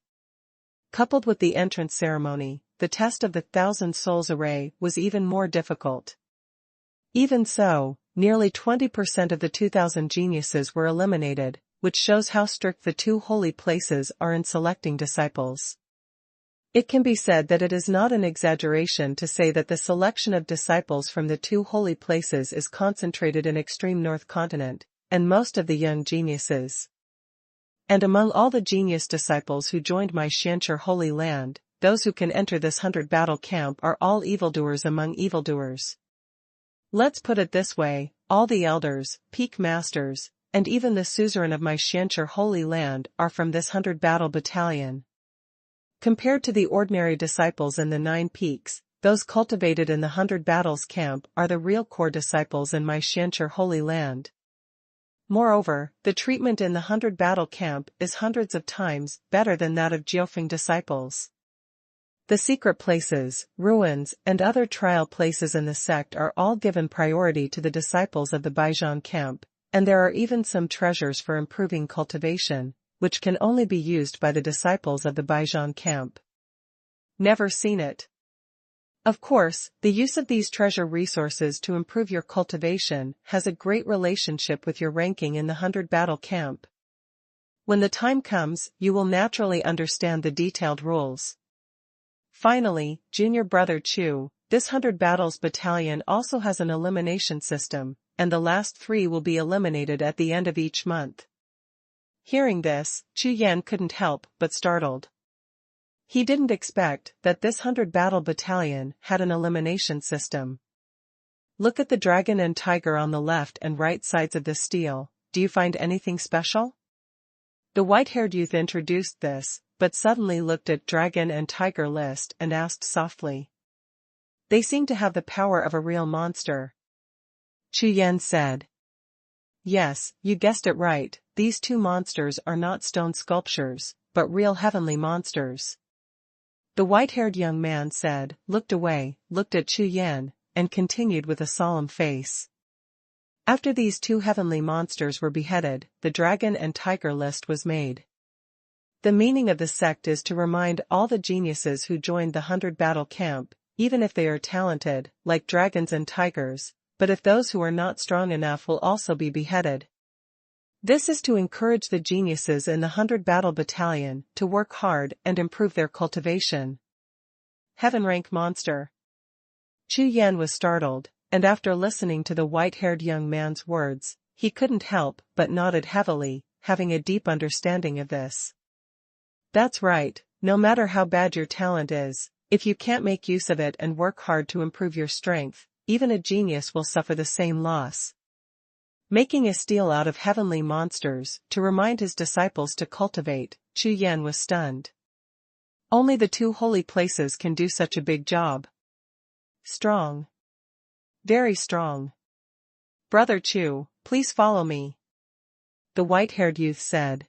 Coupled with the entrance ceremony, the test of the 1,000 Souls array was even more difficult. Even so, nearly 20% of the 2,000 geniuses were eliminated, which shows how strict the 2 holy places are in selecting disciples. It can be said that it is not an exaggeration to say that the selection of disciples from the 2 holy places is concentrated in extreme north continent, and most of the young geniuses. And among all the genius disciples who joined my Xianchi Holy Land, those who can enter this 100 battle camp are all evildoers among evildoers. Let's put it this way, all the elders, peak masters, and even the suzerain of my Xianchi Holy Land are from this 100 battle battalion. Compared to the ordinary disciples in the 9 peaks, those cultivated in the 100 battles camp are the real core disciples in my Xianchi Holy Land. Moreover, the treatment in the 100 battle camp is hundreds of times better than that of Jiuxiao disciples. The secret places, ruins, and other trial places in the sect are all given priority to the disciples of the Baijian camp, and there are even some treasures for improving cultivation, which can only be used by the disciples of the Baijian camp. Never seen it. Of course, the use of these treasure resources to improve your cultivation has a great relationship with your ranking in the 100 battle camp. When the time comes, you will naturally understand the detailed rules. Finally, junior brother Chu, this 100 battles battalion also has an elimination system, and the last 3 will be eliminated at the end of each month. Hearing this, Chu Yan couldn't help but startled. He didn't expect that this 100 battle battalion had an elimination system. Look at the dragon and tiger on the left and right sides of the stele. Do you find anything special? The white-haired youth introduced this, but suddenly looked at dragon and tiger list and asked softly. They seem to have the power of a real monster. Chu Yan said. Yes, you guessed it right, these 2 monsters are not stone sculptures, but real heavenly monsters. The white-haired young man said, looked away, looked at Chu Yan, and continued with a solemn face. After these 2 heavenly monsters were beheaded, the dragon and tiger list was made. The meaning of the sect is to remind all the geniuses who joined the 100 battle camp, even if they are talented, like dragons and tigers, but if those who are not strong enough will also be beheaded. This is to encourage the geniuses in the 100 battle battalion to work hard and improve their cultivation. Heaven rank monster. Chu Yan was startled, and after listening to the white-haired young man's words, he couldn't help but nodded heavily, having a deep understanding of this. That's right, no matter how bad your talent is, if you can't make use of it and work hard to improve your strength, even a genius will suffer the same loss. Making a stele out of heavenly monsters to remind his disciples to cultivate, Chu Yan was stunned. Only the 2 holy places can do such a big job. Strong. Very strong. Brother Chu, please follow me. The white-haired youth said.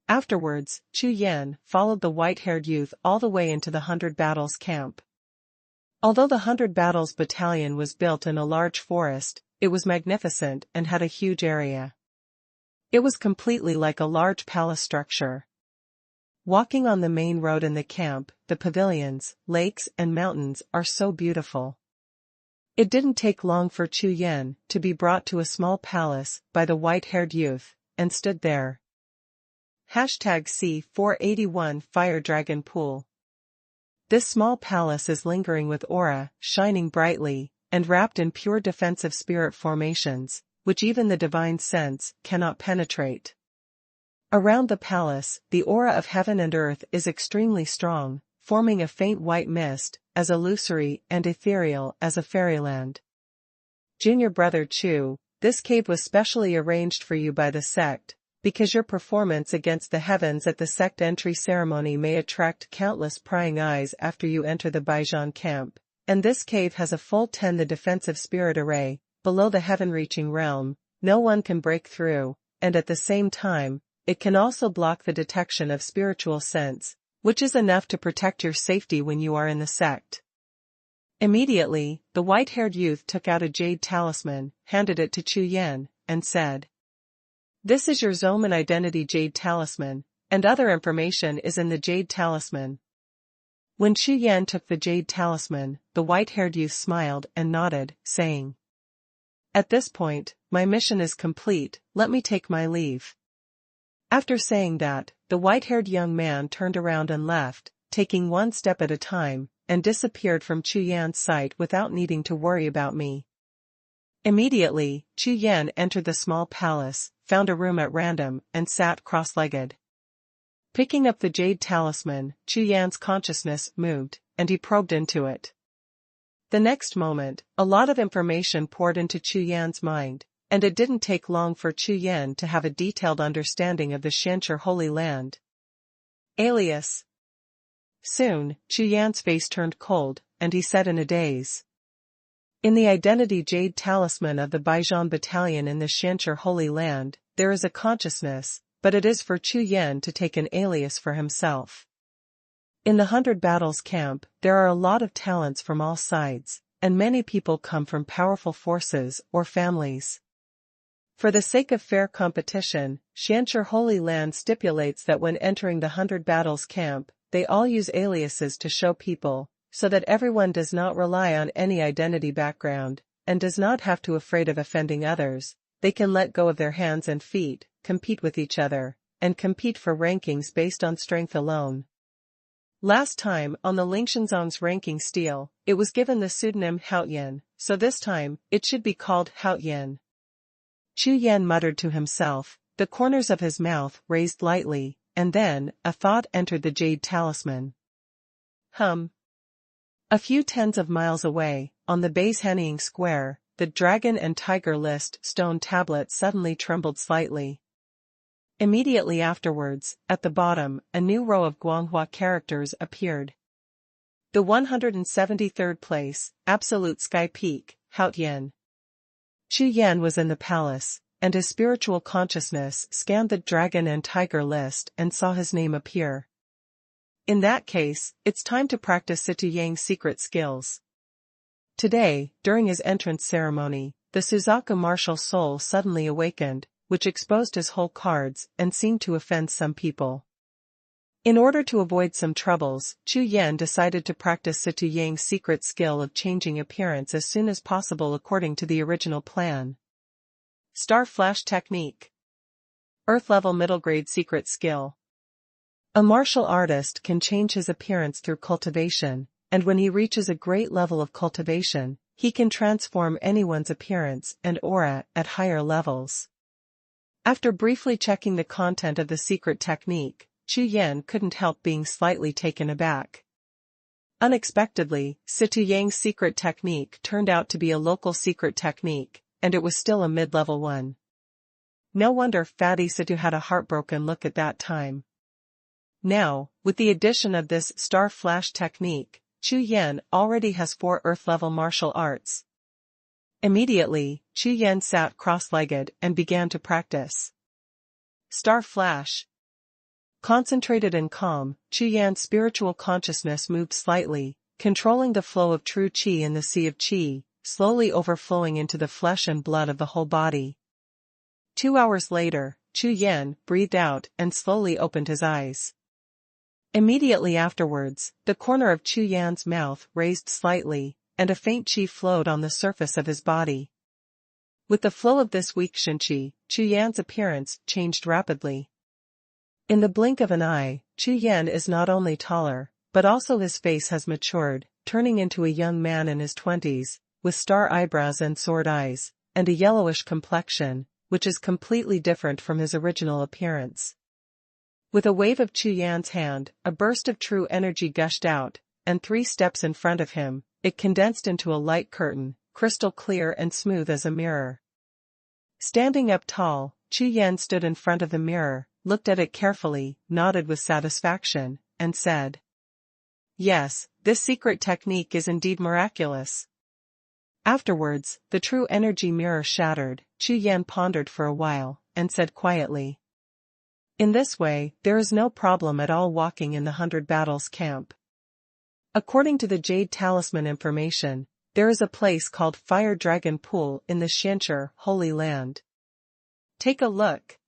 Afterwards, Chu Yan followed the white-haired youth all the way into the 100 battles camp. Although the 100 battles battalion was built in a large forest, it was magnificent and had a huge area. It was completely like a large palace structure. Walking on the main road in the camp, the pavilions, lakes and mountains are so beautiful. It didn't take long for Chu Yan to be brought to a small palace by the white-haired youth, and stood there. #C481 Fire Dragon Pool. This small palace is lingering with aura, shining brightly, and wrapped in pure defensive spirit formations, which even the divine sense cannot penetrate. Around the palace, the aura of heaven and earth is extremely strong, forming a faint white mist, as illusory and ethereal as a fairyland. Junior brother Chu, this cave was specially arranged for you by the sect, because your performance against the heavens at the sect entry ceremony may attract countless prying eyes after you enter the Baijian camp, and this cave has a full 10 the defensive spirit array, below the heaven-reaching realm, no one can break through, and at the same time, it can also block the detection of spiritual sense, which is enough to protect your safety when you are in the sect. Immediately, the white-haired youth took out a jade talisman, handed it to Chu Yan, and said, This is your Zoman identity jade talisman, and other information is in the jade talisman. When Chu Yan took the jade talisman, the white-haired youth smiled and nodded, saying, At this point, my mission is complete, let me take my leave. After saying that, the white-haired young man turned around and left, taking one step at a time, and disappeared from Chu Yan's sight without needing to worry about me. Immediately, Chu Yan entered the small palace, found a room at random, and sat cross-legged. Picking up the jade talisman, Chu Yan's consciousness moved, and he probed into it. The next moment, a lot of information poured into Chu Yan's mind, and it didn't take long for Chu Yan to have a detailed understanding of the Xianxia Holy Land. Alias. Soon, Chu Yan's face turned cold, and he said in a daze. In the identity jade talisman of the Baijian battalion in the Xianxia Holy Land, there is a consciousness, but it is for Chu Yan to take an alias for himself. In the 100 battles camp, there are a lot of talents from all sides, and many people come from powerful forces or families. For the sake of fair competition, Xianxia Holy Land stipulates that when entering the 100 battles camp, they all use aliases to show people, so that everyone does not rely on any identity background, and does not have to afraid of offending others. They can let go of their hands and feet, compete with each other, and compete for rankings based on strength alone. Last time, on the Lingshanzong's ranking stele, it was given the pseudonym Haoyan, so this time, it should be called Haoyan. Chu Yan muttered to himself, the corners of his mouth raised lightly, and then, a thought entered the jade talisman. A few tens of miles away, on the base Hanying Square, the dragon and tiger list stone tablet suddenly trembled slightly. Immediately afterwards, at the bottom, a new row of Guanghua characters appeared. The 173rd place, Absolute Sky Peak, Haoyan. Chu Yan was in the palace, and his spiritual consciousness scanned the dragon and tiger list and saw his name appear. In that case, it's time to practice Situ Yang's secret skills. Today, during his entrance ceremony, the Suzaku martial soul suddenly awakened, which exposed his whole cards and seemed to offend some people. In order to avoid some troubles, Chu Yan decided to practice Situ Yang's secret skill of changing appearance as soon as possible according to the original plan. Star Flash Technique. Earth Level Middle Grade Secret Skill. A martial artist can change his appearance through cultivation, and when he reaches a great level of cultivation, he can transform anyone's appearance and aura at higher levels. After briefly checking the content of the secret technique, Chu Yan couldn't help being slightly taken aback. Unexpectedly, Situ Yang's secret technique turned out to be a local secret technique, and it was still a mid-level one. No wonder Fatty Situ had a heartbroken look at that time. Now, with the addition of this Star Flash technique, Chu Yan already has 4 Earth-level martial arts. Immediately, Chu Yan sat cross-legged and began to practice. Star Flash. Concentrated and calm, Chu Yan's spiritual consciousness moved slightly, controlling the flow of true qi in the sea of qi, slowly overflowing into the flesh and blood of the whole body. 2 hours later, Chu Yan breathed out and slowly opened his eyes. Immediately afterwards, the corner of Chu Yan's mouth raised slightly, and a faint qi flowed on the surface of his body. With the flow of this weak qi, Chu Yan's appearance changed rapidly. In the blink of an eye, Chu Yan is not only taller, but also his face has matured, turning into a young man in his 20s, with star eyebrows and sword eyes, and a yellowish complexion, which is completely different from his original appearance. With a wave of Chu Yan's hand, a burst of true energy gushed out, and 3 steps in front of him, it condensed into a light curtain, crystal clear and smooth as a mirror. Standing up tall, Chu Yan stood in front of the mirror, looked at it carefully, nodded with satisfaction, and said, "Yes, this secret technique is indeed miraculous." Afterwards, the true energy mirror shattered. Chu Yan pondered for a while, and said quietly, "In this way, there is no problem at all walking in the 100 Battles camp. According to the Jade Talisman information, there is a place called Fire Dragon Pool in the Xianchi Holy Land. Take a look."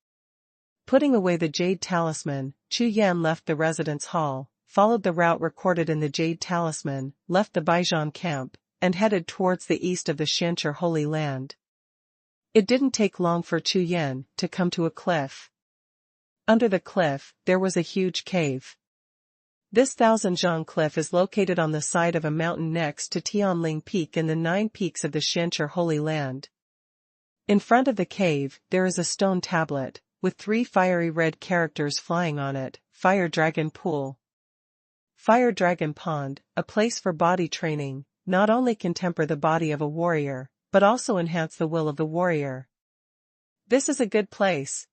Putting away the Jade Talisman, Chu Yan left the residence hall, followed the route recorded in the Jade Talisman, left the Baijian camp, and headed towards the east of the Xianchi Holy Land. It didn't take long for Chu Yan to come to a cliff. Under the cliff, there was a huge cave. This Thousand-Zhang Cliff is located on the side of a mountain next to Tianling Peak in the 9 peaks of the Xianchi Holy Land. In front of the cave, there is a stone tablet, with 3 fiery red characters flying on it: Fire Dragon Pool. Fire Dragon Pond, a place for body training, not only can temper the body of a warrior, but also enhance the will of the warrior. This is a good place.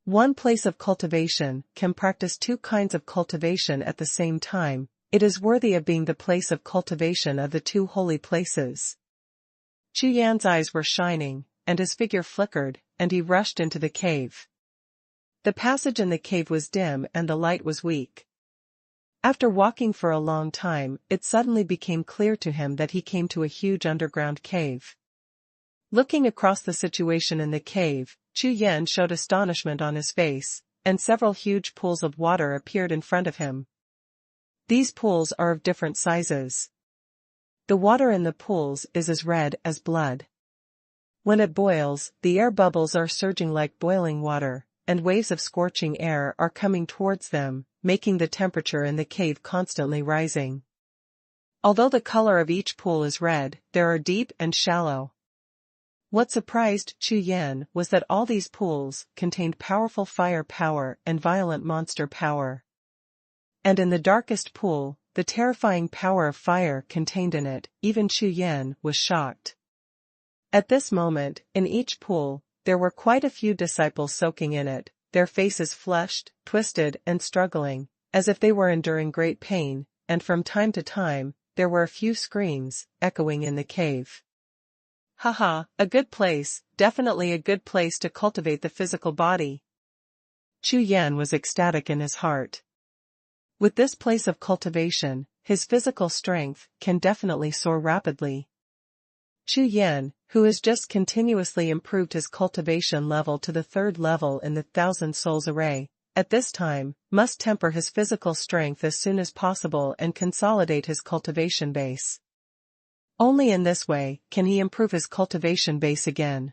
One place of cultivation can practice 2 kinds of cultivation at the same time. It is worthy of being the place of cultivation of the 2 holy places. Chu Yan's eyes were shining, and his figure flickered, and he rushed into the cave. The passage in the cave was dim and the light was weak. After walking for a long time, it suddenly became clear to him that he came to a huge underground cave. Looking across the situation in the cave, Chu Yan showed astonishment on his face, and several huge pools of water appeared in front of him. These pools are of different sizes. The water in the pools is as red as blood. When it boils, the air bubbles are surging like boiling water, and waves of scorching air are coming towards them, making the temperature in the cave constantly rising. Although the color of each pool is red, there are deep and shallow. What surprised Chu Yan was that all these pools contained powerful fire power and violent monster power. And in the darkest pool, the terrifying power of fire contained in it, even Chu Yan was shocked. At this moment, in each pool, there were quite a few disciples soaking in it, their faces flushed, twisted and struggling, as if they were enduring great pain, and from time to time, there were a few screams, echoing in the cave. Haha, a good place, definitely a good place to cultivate the physical body. Chu Yan was ecstatic in his heart. With this place of cultivation, his physical strength can definitely soar rapidly. Chu Yan, who has just continuously improved his cultivation level to the 3rd level in the 1,000 Souls array, at this time, must temper his physical strength as soon as possible and consolidate his cultivation base. Only in this way can he improve his cultivation base again.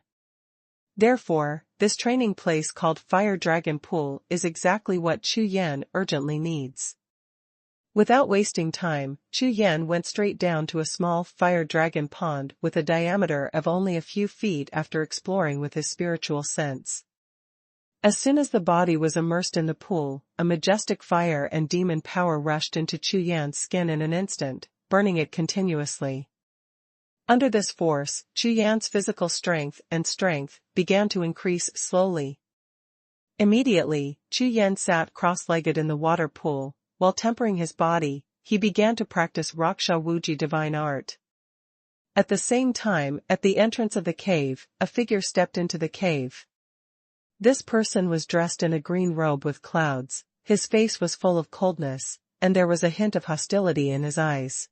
Therefore, this training place called Fire Dragon Pool is exactly what Chu Yan urgently needs. Without wasting time, Chu Yan went straight down to a small fire dragon pond with a diameter of only a few feet after exploring with his spiritual sense. As soon as the body was immersed in the pool, a majestic fire and demon power rushed into Chu Yan's skin in an instant, burning it continuously. Under this force, Chu Yan's physical strength began to increase slowly. Immediately, Chu Yan sat cross-legged in the water pool. While tempering his body, he began to practice Raksha Wuji divine art. At the same time, at the entrance of the cave, a figure stepped into the cave. This person was dressed in a green robe with clouds, his face was full of coldness, and there was a hint of hostility in his eyes.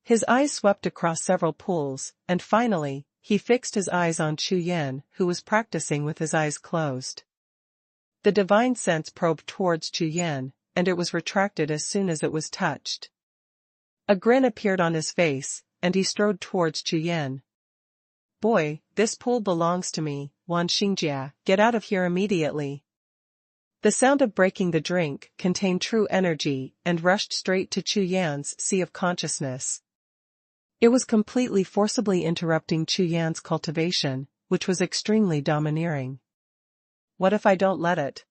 His eyes swept across several pools, and finally, he fixed his eyes on Chu Yan, who was practicing with his eyes closed. The divine sense probed towards Chu Yan, and it was retracted as soon as it was touched. A grin appeared on his face, and he strode towards Chu Yan. "Boy, this pool belongs to me, Wan Xingjia, get out of here immediately." The sound of breaking the drink contained true energy and rushed straight to Chu Yan's sea of consciousness. It was completely forcibly interrupting Chu Yan's cultivation, which was extremely domineering. What if I don't let it?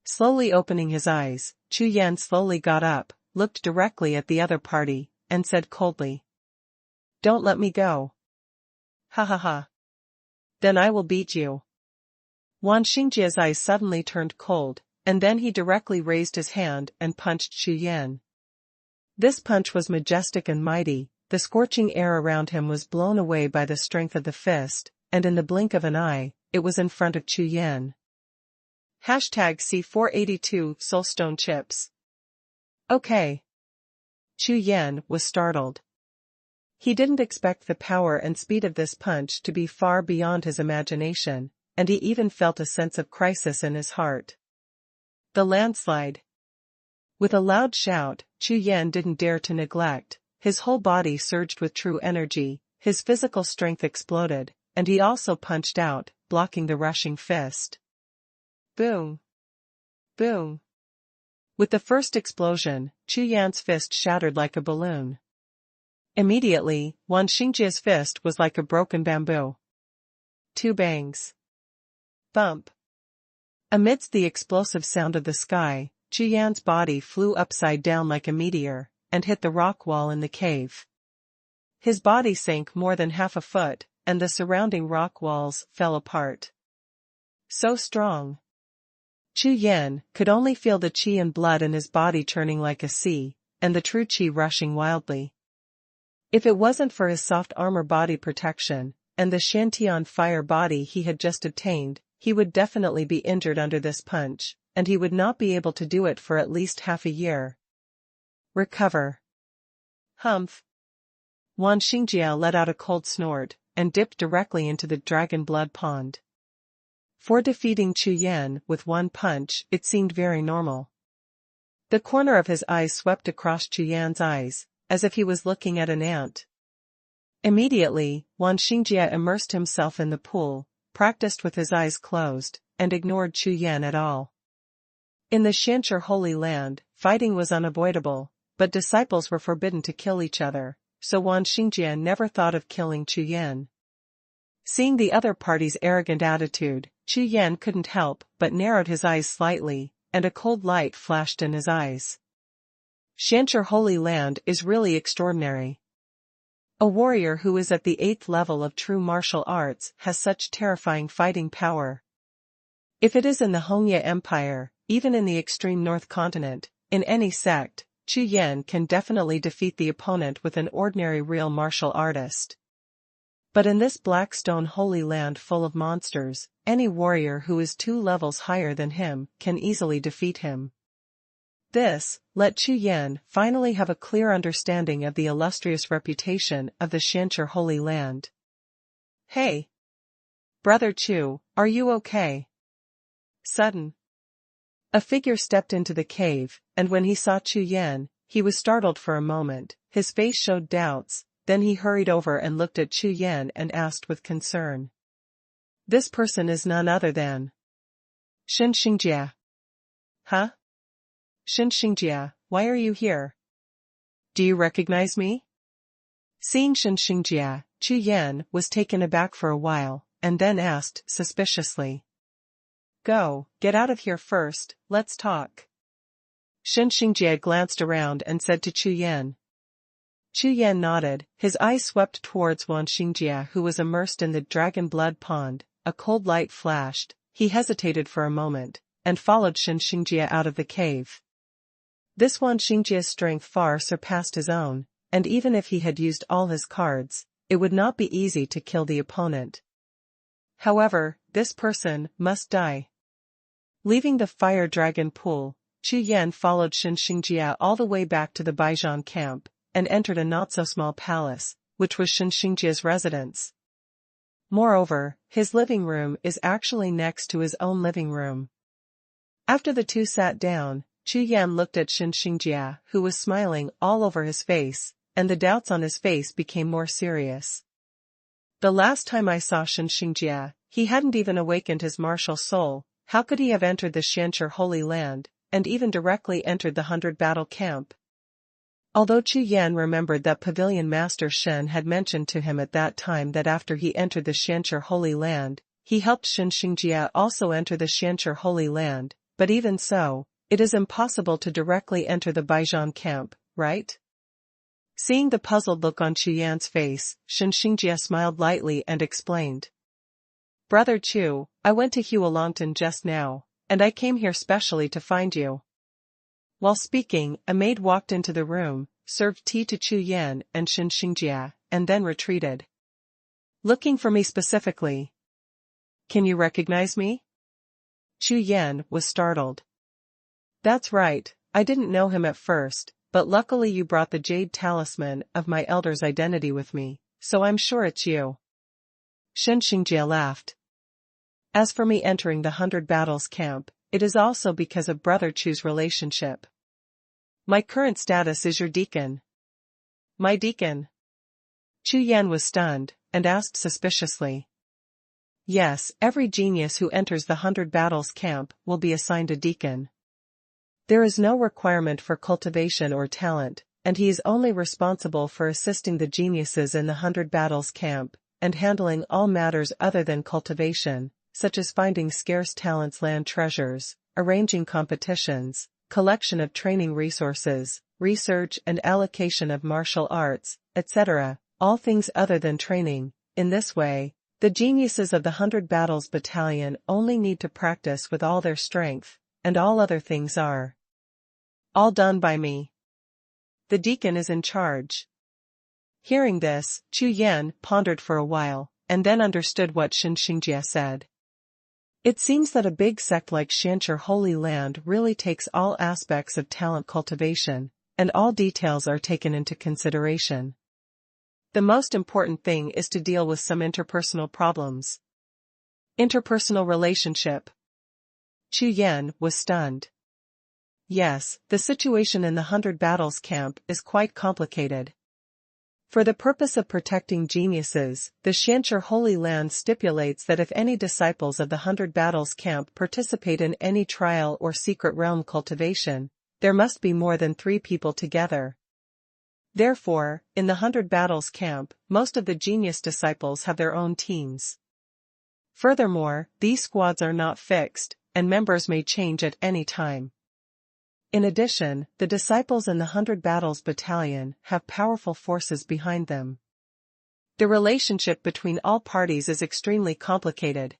Slowly opening his eyes, Chu Yan slowly got up, looked directly at the other party, and said coldly, "Don't let me go." "Ha ha ha. Then I will beat you." Wan Xingjia's eyes suddenly turned cold, and then he directly raised his hand and punched Chu Yan. This punch was majestic and mighty, the scorching air around him was blown away by the strength of the fist, and in the blink of an eye, it was in front of Chu Yan. #C482 Soulstone Chips. Okay. Chu Yan was startled. He didn't expect the power and speed of this punch to be far beyond his imagination, and he even felt a sense of crisis in his heart. The landslide. With a loud shout, Chu Yan didn't dare to neglect, his whole body surged with true energy, his physical strength exploded, and he also punched out, blocking the rushing fist. Boom! Boom! With the first explosion, Chu Yan's fist shattered like a balloon. Immediately, Wan Xingjia's fist was like a broken bamboo. 2 bangs. Bump. Amidst the explosive sound of the sky, Chu Yan's body flew upside down like a meteor, and hit the rock wall in the cave. His body sank more than half a foot, and the surrounding rock walls fell apart. So strong. Chu Yan could only feel the qi and blood in his body churning like a sea, and the true qi rushing wildly. If it wasn't for his soft armor body protection, and the Shantian fire body he had just obtained, he would definitely be injured under this punch, and he would not be able to do it for at least half a year. Recover. Humph. Wan Xingjia let out a cold snort, and dipped directly into the dragon blood pond. For defeating Chu Yan with one punch, it seemed very normal. The corner of his eyes swept across Chu Yan's eyes, as if he was looking at an ant. Immediately, Wan Xingjia immersed himself in the pool, practiced with his eyes closed, and ignored Chu Yan at all. In the Xianshi Holy Land, fighting was unavoidable, but disciples were forbidden to kill each other, so Wan Xingjian never thought of killing Chu Yan. Seeing the other party's arrogant attitude, Chu Yan couldn't help but narrowed his eyes slightly, and a cold light flashed in his eyes. Xianshi Holy Land is really extraordinary. A warrior who is at the 8th level of true martial arts has such terrifying fighting power. If it is in the Hongye Empire, even in the extreme North Continent, in any sect, Chu Yan can definitely defeat the opponent with an ordinary real martial artist. But in this Blackstone Holy Land full of monsters, any warrior who is 2 levels higher than him can easily defeat him. This let Chu Yan finally have a clear understanding of the illustrious reputation of the Xianshi Holy Land. "Hey! Brother Chu, are you okay?" Sudden. A figure stepped into the cave, and when he saw Chu Yan, he was startled for a moment, his face showed doubts, then he hurried over and looked at Chu Yan and asked with concern. "This person is none other than Shen Xingjia." "Huh? Shen Xingjia, why are you here? Do you recognize me?" Seeing Shen Xingjia, Chu Yan was taken aback for a while, and then asked suspiciously. Get out of here first, let's talk." Shen Xingjia glanced around and said to Chu Yan. Chu Yan nodded, his eyes swept towards Wan Xingjia who was immersed in the dragon blood pond. A cold light flashed, he hesitated for a moment, and followed Shen Xingjia out of the cave. This Wan Xingjia's strength far surpassed his own, and even if he had used all his cards, it would not be easy to kill the opponent. However, this person must die. Leaving the fire dragon pool, Chu Yan followed Shen Xingjia all the way back to the Baijian camp, and entered a not-so-small palace, which was Shen Xingjia's residence. Moreover, his living room is actually next to his own living room. After the two sat down, Chu Yan looked at Shen Xingjia who was smiling all over his face, and the doubts on his face became more serious. "The last time I saw Shen Xingjia, he hadn't even awakened his martial soul. How could he have entered the Xianshi Holy Land, and even directly entered the 100 battle camp?" Although Chu Yan remembered that Pavilion Master Shen had mentioned to him at that time that after he entered the Xianshi Holy Land, he helped Shen Xingjia also enter the Xianshi Holy Land, but even so, it is impossible to directly enter the Baijian camp, right? Seeing the puzzled look on Chu Yan's face, Shen Xingjia smiled lightly and explained. "Brother Chu, I went to Hualongtan just now, and I came here specially to find you." While speaking, a maid walked into the room, served tea to Chu Yan and Shen Xingjia, and then retreated. "Looking for me specifically? Can you recognize me?" Chu Yan was startled. "That's right, I didn't know him at first, but luckily you brought the jade talisman of my elder's identity with me, so I'm sure it's you." Shen Xingjia laughed. "As for me entering the 100 battles camp, it is also because of Brother Chu's relationship. My current status is your deacon." "My deacon?" Chu Yan was stunned, and asked suspiciously. "Yes, every genius who enters the 100 battles camp will be assigned a deacon. There is no requirement for cultivation or talent, and he is only responsible for assisting the geniuses in the 100 battles camp, and handling all matters other than cultivation, such as finding scarce talents, land treasures, arranging competitions, collection of training resources, research and allocation of martial arts, etc., all things other than training. In this way, the geniuses of the 100 Battles Battalion only need to practice with all their strength, and all other things are all done by me. The deacon is in charge." Hearing this, Chu Yan pondered for a while, and then understood what Shen Xingjia said. It seems that a big sect like Xianshi Holy Land really takes all aspects of talent cultivation, and all details are taken into consideration. The most important thing is to deal with some interpersonal problems. Interpersonal relationship. Chu Yan was stunned. Yes, the situation in the 100 Battles camp is quite complicated. For the purpose of protecting geniuses, the Xianqi Holy Land stipulates that if any disciples of the 100 Battles camp participate in any trial or secret realm cultivation, there must be more than 3 people together. Therefore, in the 100 Battles camp, most of the genius disciples have their own teams. Furthermore, these squads are not fixed, and members may change at any time. In addition, the disciples in the 100 Battles battalion have powerful forces behind them. The relationship between all parties is extremely complicated.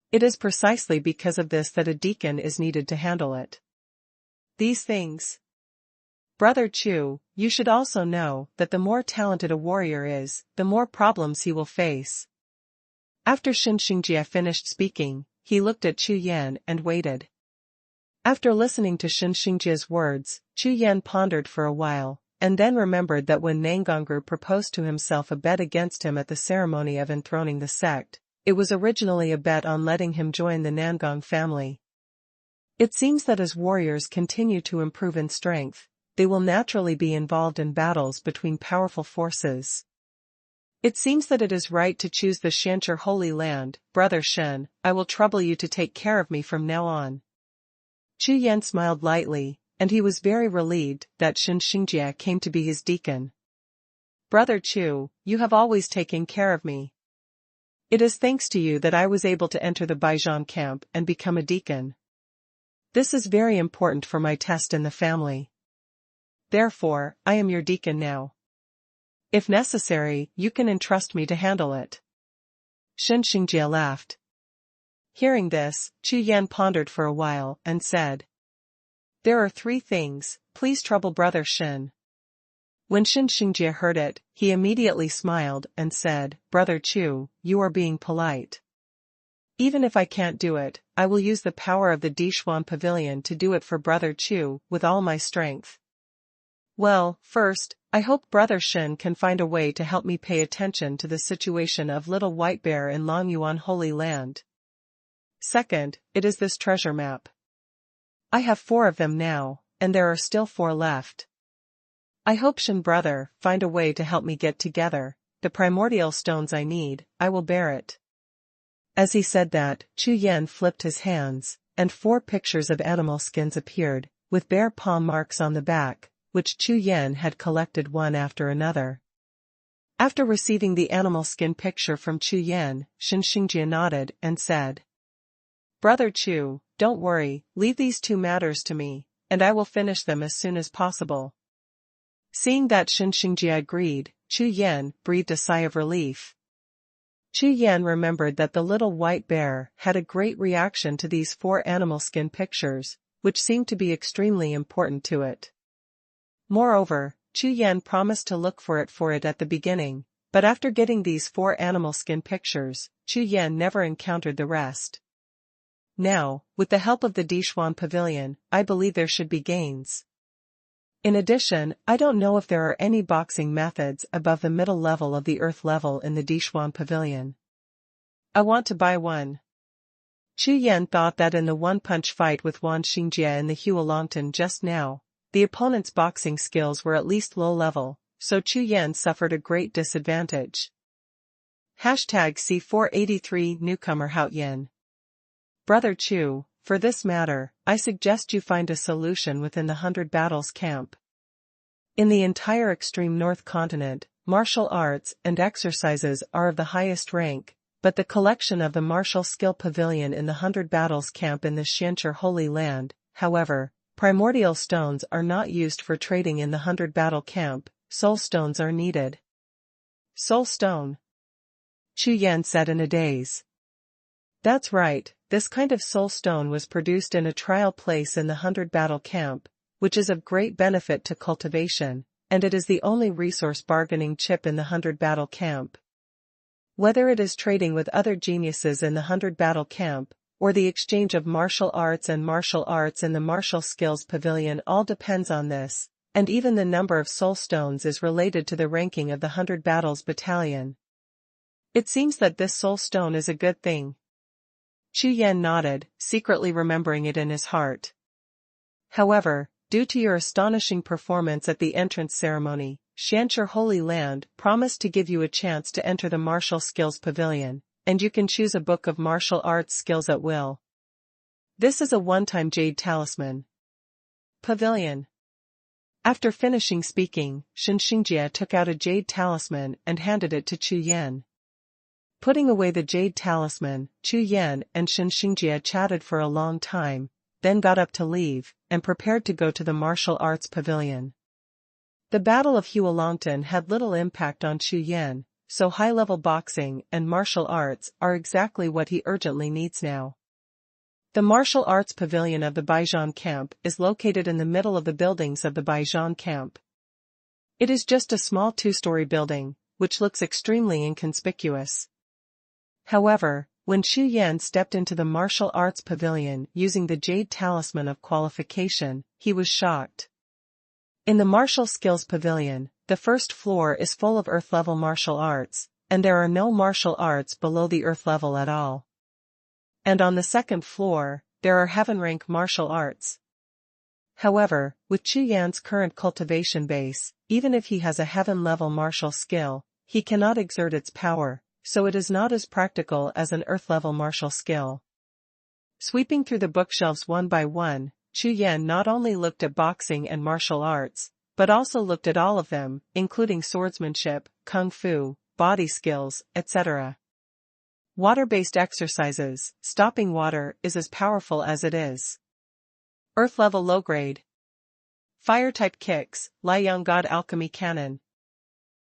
It is precisely because of this that a deacon is needed to handle it. These things. Brother Chu, you should also know that the more talented a warrior is, the more problems he will face. After Xinxingjie finished speaking, he looked at Chu Yan and waited. After listening to Xinxingjie's words, Chu Yan pondered for a while, and then remembered that when Nangongru proposed to himself a bet against him at the ceremony of enthroning the sect, it was originally a bet on letting him join the Nangong family. It seems that as warriors continue to improve in strength, they will naturally be involved in battles between powerful forces. It seems that it is right to choose the Xianqi Holy Land. Brother Shen, I will trouble you to take care of me from now on. Chu Yan smiled lightly, and he was very relieved that Xinxingjie came to be his deacon. Brother Chu, you have always taken care of me. It is thanks to you that I was able to enter the Baijian camp and become a deacon. This is very important for my test in the family. Therefore, I am your deacon now. If necessary, you can entrust me to handle it. Xinxingjie laughed. Hearing this, Chu Yan pondered for a while and said, There are 3 things, please trouble Brother Shen. When Xinxingjie heard it, he immediately smiled and said, Brother Chu, you are being polite. Even if I can't do it, I will use the power of the Xuanhuan pavilion to do it for Brother Chu with all my strength. Well, first, I hope Brother Shen can find a way to help me pay attention to the situation of Little White Bear in Longyuan Holy Land. Second, it is this treasure map. I have 4 of them now, and there are still 4 left. I hope Shen brother find a way to help me get together the primordial stones I need. I will bear it. As he said that, Chu Yan flipped his hands, and 4 pictures of animal skins appeared, with bear paw marks on the back, which Chu Yan had collected one after another. After receiving the animal skin picture from Chu Yan, Xinxingjie nodded and said, Brother Chu, don't worry, leave these 2 matters to me, and I will finish them as soon as possible. Seeing that Xinxingjie agreed, Chu Yan breathed a sigh of relief. Chu Yan remembered that the little white bear had a great reaction to these 4 animal skin pictures, which seemed to be extremely important to it. Moreover, Chu Yan promised to look for it at the beginning, but after getting these 4 animal skin pictures, Chu Yan never encountered the rest. Now, with the help of the Xuanhuan pavilion, I believe there should be gains. In addition, I don't know if there are any boxing methods above the middle level of the earth level in the Xuanhuan pavilion. I want to buy one. Chu Yan thought that in the one-punch fight with Wan Xingjie in the Hualongtan just now, the opponent's boxing skills were at least low level, so Chu Yan suffered a great disadvantage. #C483 Newcomer Haoyan. Brother Chu, for this matter, I suggest you find a solution within the 100 Battles camp. In the entire extreme North continent, martial arts and exercises are of the highest rank, but the collection of the martial skill pavilion in the 100 Battles camp in the Xianqi Holy Land, however, primordial stones are not used for trading in the 100 Battle camp, soul stones are needed. Soul stone? Chu Yan said in a daze. That's right, this kind of soul stone was produced in a trial place in the 100 Battle camp, which is of great benefit to cultivation, and it is the only resource bargaining chip in the 100 Battle camp. Whether it is trading with other geniuses in the 100 Battle camp, or the exchange of martial arts in the martial skills pavilion, all depends on this, and even the number of soul stones is related to the ranking of the 100 Battles battalion. It seems that this soul stone is a good thing. Chu Yan nodded, secretly remembering it in his heart. However, due to your astonishing performance at the entrance ceremony, Shanshur Holy Land promised to give you a chance to enter the martial skills pavilion, and you can choose a book of martial arts skills at will. This is a one-time jade talisman. Pavilion. After finishing speaking, Xinxingjie took out a jade talisman and handed it to Chu Yan. Putting away the jade talisman, Chu Yan and Xinxingjie chatted for a long time, then got up to leave, and prepared to go to the martial arts pavilion. The Battle of Hualongtan had little impact on Chu Yan, so high-level boxing and martial arts are exactly what he urgently needs now. The martial arts pavilion of the Baijian camp is located in the middle of the buildings of the Baijian camp. It is just a small two-story building, which looks extremely inconspicuous. However, when Chu Yan stepped into the martial arts pavilion using the jade talisman of qualification, he was shocked. In the martial skills pavilion, the first floor is full of earth-level martial arts, and there are no martial arts below the earth level at all. And on the second floor, there are heaven-rank martial arts. However, with Chu Yan's current cultivation base, even if he has a heaven-level martial skill, he cannot exert its power, so it is not as practical as an earth-level martial skill. Sweeping through the bookshelves one by one, Chu Yan not only looked at boxing and martial arts, but also looked at all of them, including swordsmanship, kung fu, body skills, etc. Water-based exercises. Stopping water is as powerful as it is. Earth-level low-grade. Fire-type kicks, Liang God Alchemy Cannon.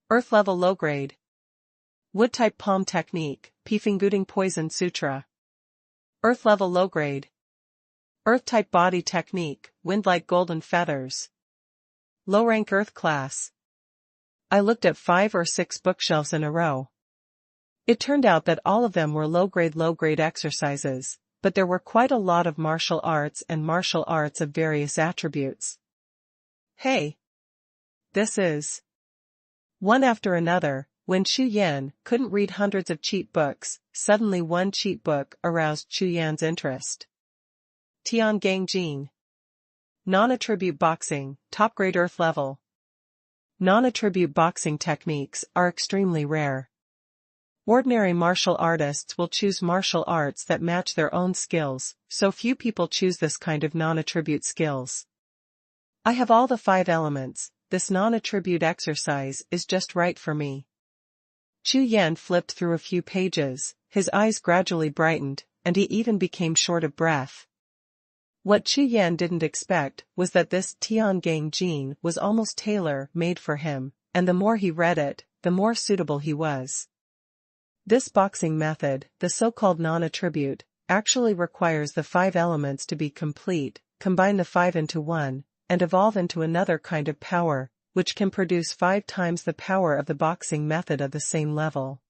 Earth-level low-grade. Wood-type palm technique, Pifinguding Poison Sutra. Earth-level low-grade. Earth-type body technique, Wind-like Golden Feathers. Low-rank Earth class. I looked at 5 or 6 bookshelves in a row. It turned out that all of them were low-grade exercises, but there were quite a lot of martial arts and martial arts of various attributes. Hey! This is... One after another, when Chu Yan couldn't read hundreds of cheat books, suddenly one cheat book aroused Chu Yan's interest. Tiangang Jin. Non-attribute boxing, top-grade earth level. Non-attribute boxing techniques are extremely rare. Ordinary martial artists will choose martial arts that match their own skills, so few people choose this kind of non-attribute skills. I have all the 5 elements, this non-attribute exercise is just right for me. Chu Yan flipped through a few pages, his eyes gradually brightened, and he even became short of breath. What Chu Yan didn't expect was that this Tiangang Jin was almost tailor-made for him, and the more he read it, the more suitable he was. This boxing method, the so-called non-attribute, actually requires the 5 elements to be complete, combine the 5 into one, and evolve into another kind of power, which can produce 5 times the power of the boxing method of the same level.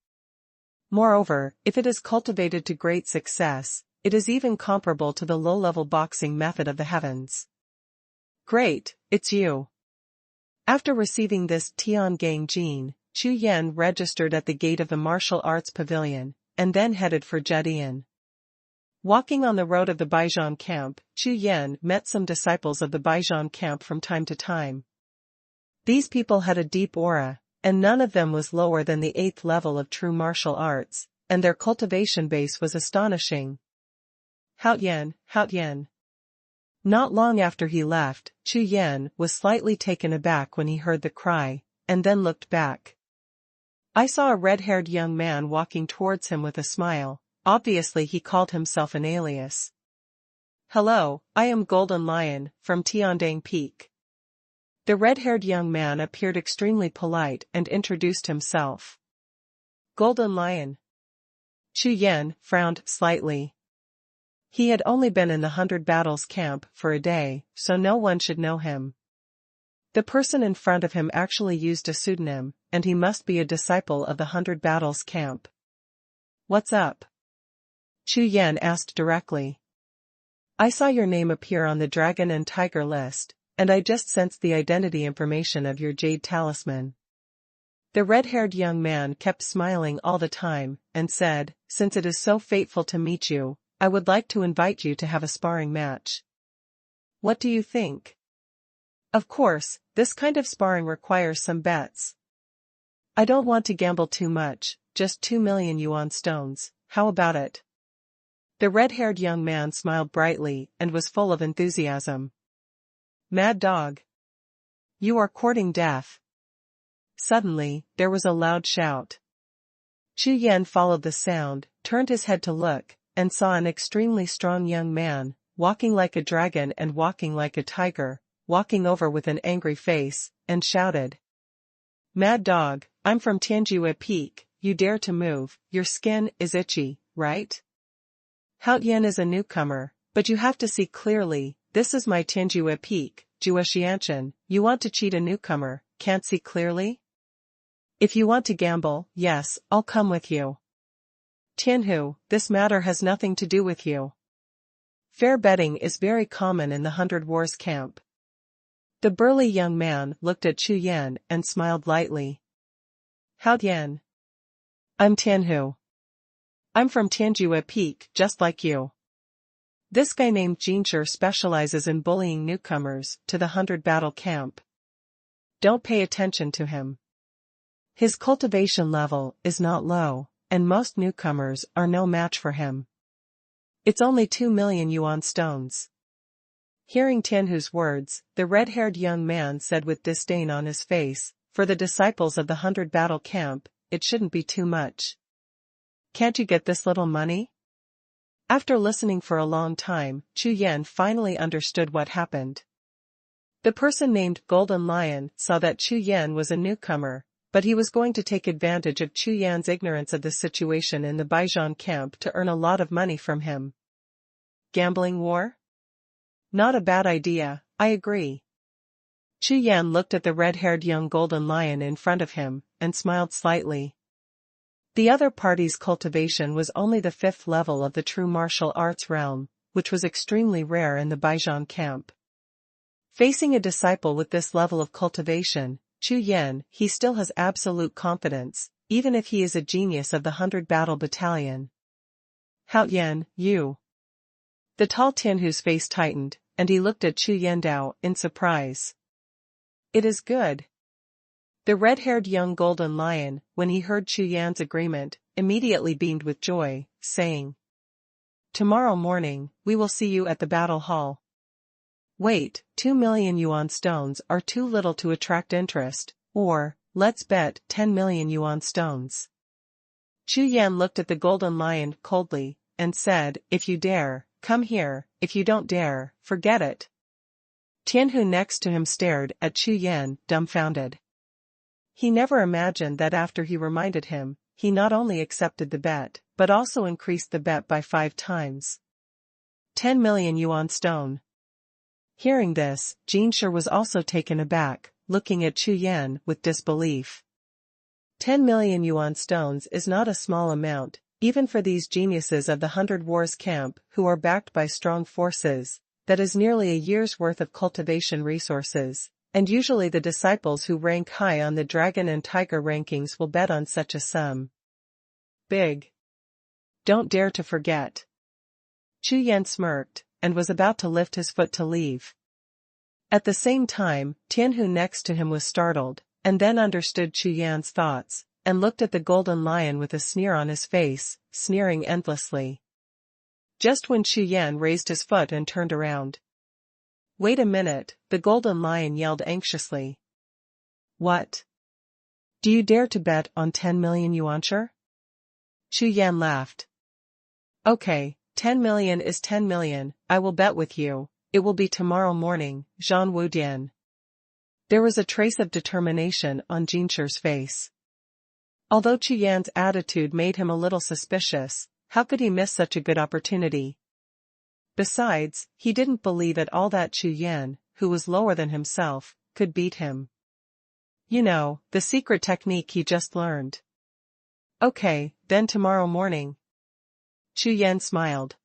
Moreover, if it is cultivated to great success, it is even comparable to the low-level boxing method of the heavens. Great, it's you. After receiving this Tiangang Jin, Chu Yan registered at the gate of the martial arts pavilion, and then headed for Jiuxiao. Walking on the road of the Baijian camp, Chu Yan met some disciples of the Baijian camp from time to time. These people had a deep aura, and none of them was lower than the 8th level of true martial arts, and their cultivation base was astonishing. Haotian. Not long after he left, Chu Yan was slightly taken aback when he heard the cry, and then looked back. I saw a red-haired young man walking towards him with a smile. Obviously he called himself an alias. Hello, I am Golden Lion, from Tiandang Peak. The red-haired young man appeared extremely polite and introduced himself. Golden Lion. Chu Yan frowned slightly. He had only been in the 100 Battles camp for a day, so no one should know him. The person in front of him actually used a pseudonym, and he must be a disciple of the 100 Battles camp. What's up? Chu Yan asked directly. I saw your name appear on the Dragon and Tiger list, and I just sensed the identity information of your jade talisman. The red-haired young man kept smiling all the time, and said, since it is so fateful to meet you, I would like to invite you to have a sparring match. What do you think? Of course, this kind of sparring requires some bets. I don't want to gamble too much, just 2 million yuan stones, how about it? The red-haired young man smiled brightly and was full of enthusiasm. Mad dog. You are courting death. Suddenly, there was a loud shout. Chu Yan followed the sound, turned his head to look, and saw an extremely strong young man, walking like a dragon and walking like a tiger, walking over with an angry face, and shouted. Mad dog, I'm from Tianjue Peak, you dare to move, your skin is itchy, right? Hao Yan is a newcomer, but you have to see clearly, this is my Tianjue Peak, Jiuxiao. You want to cheat a newcomer, can't see clearly? If you want to gamble, yes, I'll come with you. Tianhu, this matter has nothing to do with you. Fair betting is very common in the 100 Wars camp. The burly young man looked at Chu Yan and smiled lightly. Hao Yan. I'm Tianhu. I'm from Tianjue Peak, just like you. This guy named Jinsher specializes in bullying newcomers to the 100 battle camp. Don't pay attention to him. His cultivation level is not low, and most newcomers are no match for him. It's only 2 million yuan stones. Hearing Tianhu's words, the red-haired young man said with disdain on his face, for the disciples of the 100 battle camp, it shouldn't be too much. Can't you get this little money? After listening for a long time, Chu Yan finally understood what happened. The person named Golden Lion saw that Chu Yan was a newcomer, but he was going to take advantage of Chu Yan's ignorance of the situation in the Baijian camp to earn a lot of money from him. Gambling war? Not a bad idea, I agree. Chu Yan looked at the red-haired young Golden Lion in front of him, and smiled slightly. The other party's cultivation was only the 5th level of the true martial arts realm, which was extremely rare in the Baijian camp. Facing a disciple with this level of cultivation, Chu Yan, he still has absolute confidence, even if he is a genius of the 100 battle battalion. Hao Yan, you. The tall Tianhu's face tightened, and he looked at Chu Yandao in surprise. It is good. The red-haired young Golden Lion, when he heard Chu Yan's agreement, immediately beamed with joy, saying, Tomorrow morning, we will see you at the battle hall. Wait, 2 million yuan stones are too little to attract interest, or, let's bet 10 million yuan stones. Chu Yan looked at the Golden Lion coldly, and said, If you dare, come here, if you don't dare, forget it. Tianhu next to him stared at Chu Yan, dumbfounded. He never imagined that after he reminded him, he not only accepted the bet, but also increased the bet by 5 times. 10 million yuan stone. Hearing this, Jinsher was also taken aback, looking at Chu Yan with disbelief. 10 million yuan stones is not a small amount, even for these geniuses of the 100 Wars camp who are backed by strong forces, that is nearly a year's worth of cultivation resources, and usually the disciples who rank high on the dragon and tiger rankings will bet on such a sum. Big. Don't dare to forget. Chu Yan smirked, and was about to lift his foot to leave. At the same time, Tianhu next to him was startled, and then understood Chu Yan's thoughts, and looked at the Golden Lion with a sneer on his face, sneering endlessly. Just when Chu Yan raised his foot and turned around. Wait a minute, the Golden Lion yelled anxiously. What? Do you dare to bet on 10 million yuancher? Chu Yan laughed. Okay, 10 million is 10 million, I will bet with you, it will be tomorrow morning, Zhan Wudian. There was a trace of determination on Jinsher's face. Although Chu Yan's attitude made him a little suspicious, how could he miss such a good opportunity? Besides, he didn't believe at all that Chu Yan, who was lower than himself, could beat him. You know, the secret technique he just learned. Okay, then tomorrow morning. Chu Yan smiled.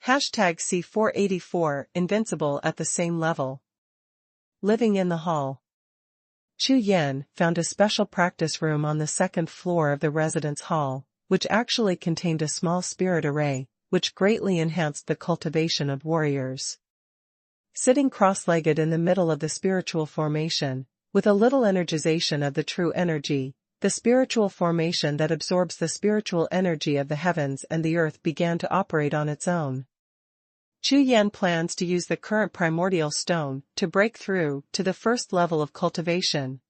#C484 Invincible at the same level. Living in the hall. Chu Yan found a special practice room on the 2nd floor of the residence hall, which actually contained a small spirit array, which greatly enhanced the cultivation of warriors. sitting cross-legged in the middle of the spiritual formation, with a little energization of the true energy. The spiritual formation that absorbs the spiritual energy of the heavens and the earth began to operate on its own. Chu Yan plans to use the current primordial stone to break through to the first level of cultivation.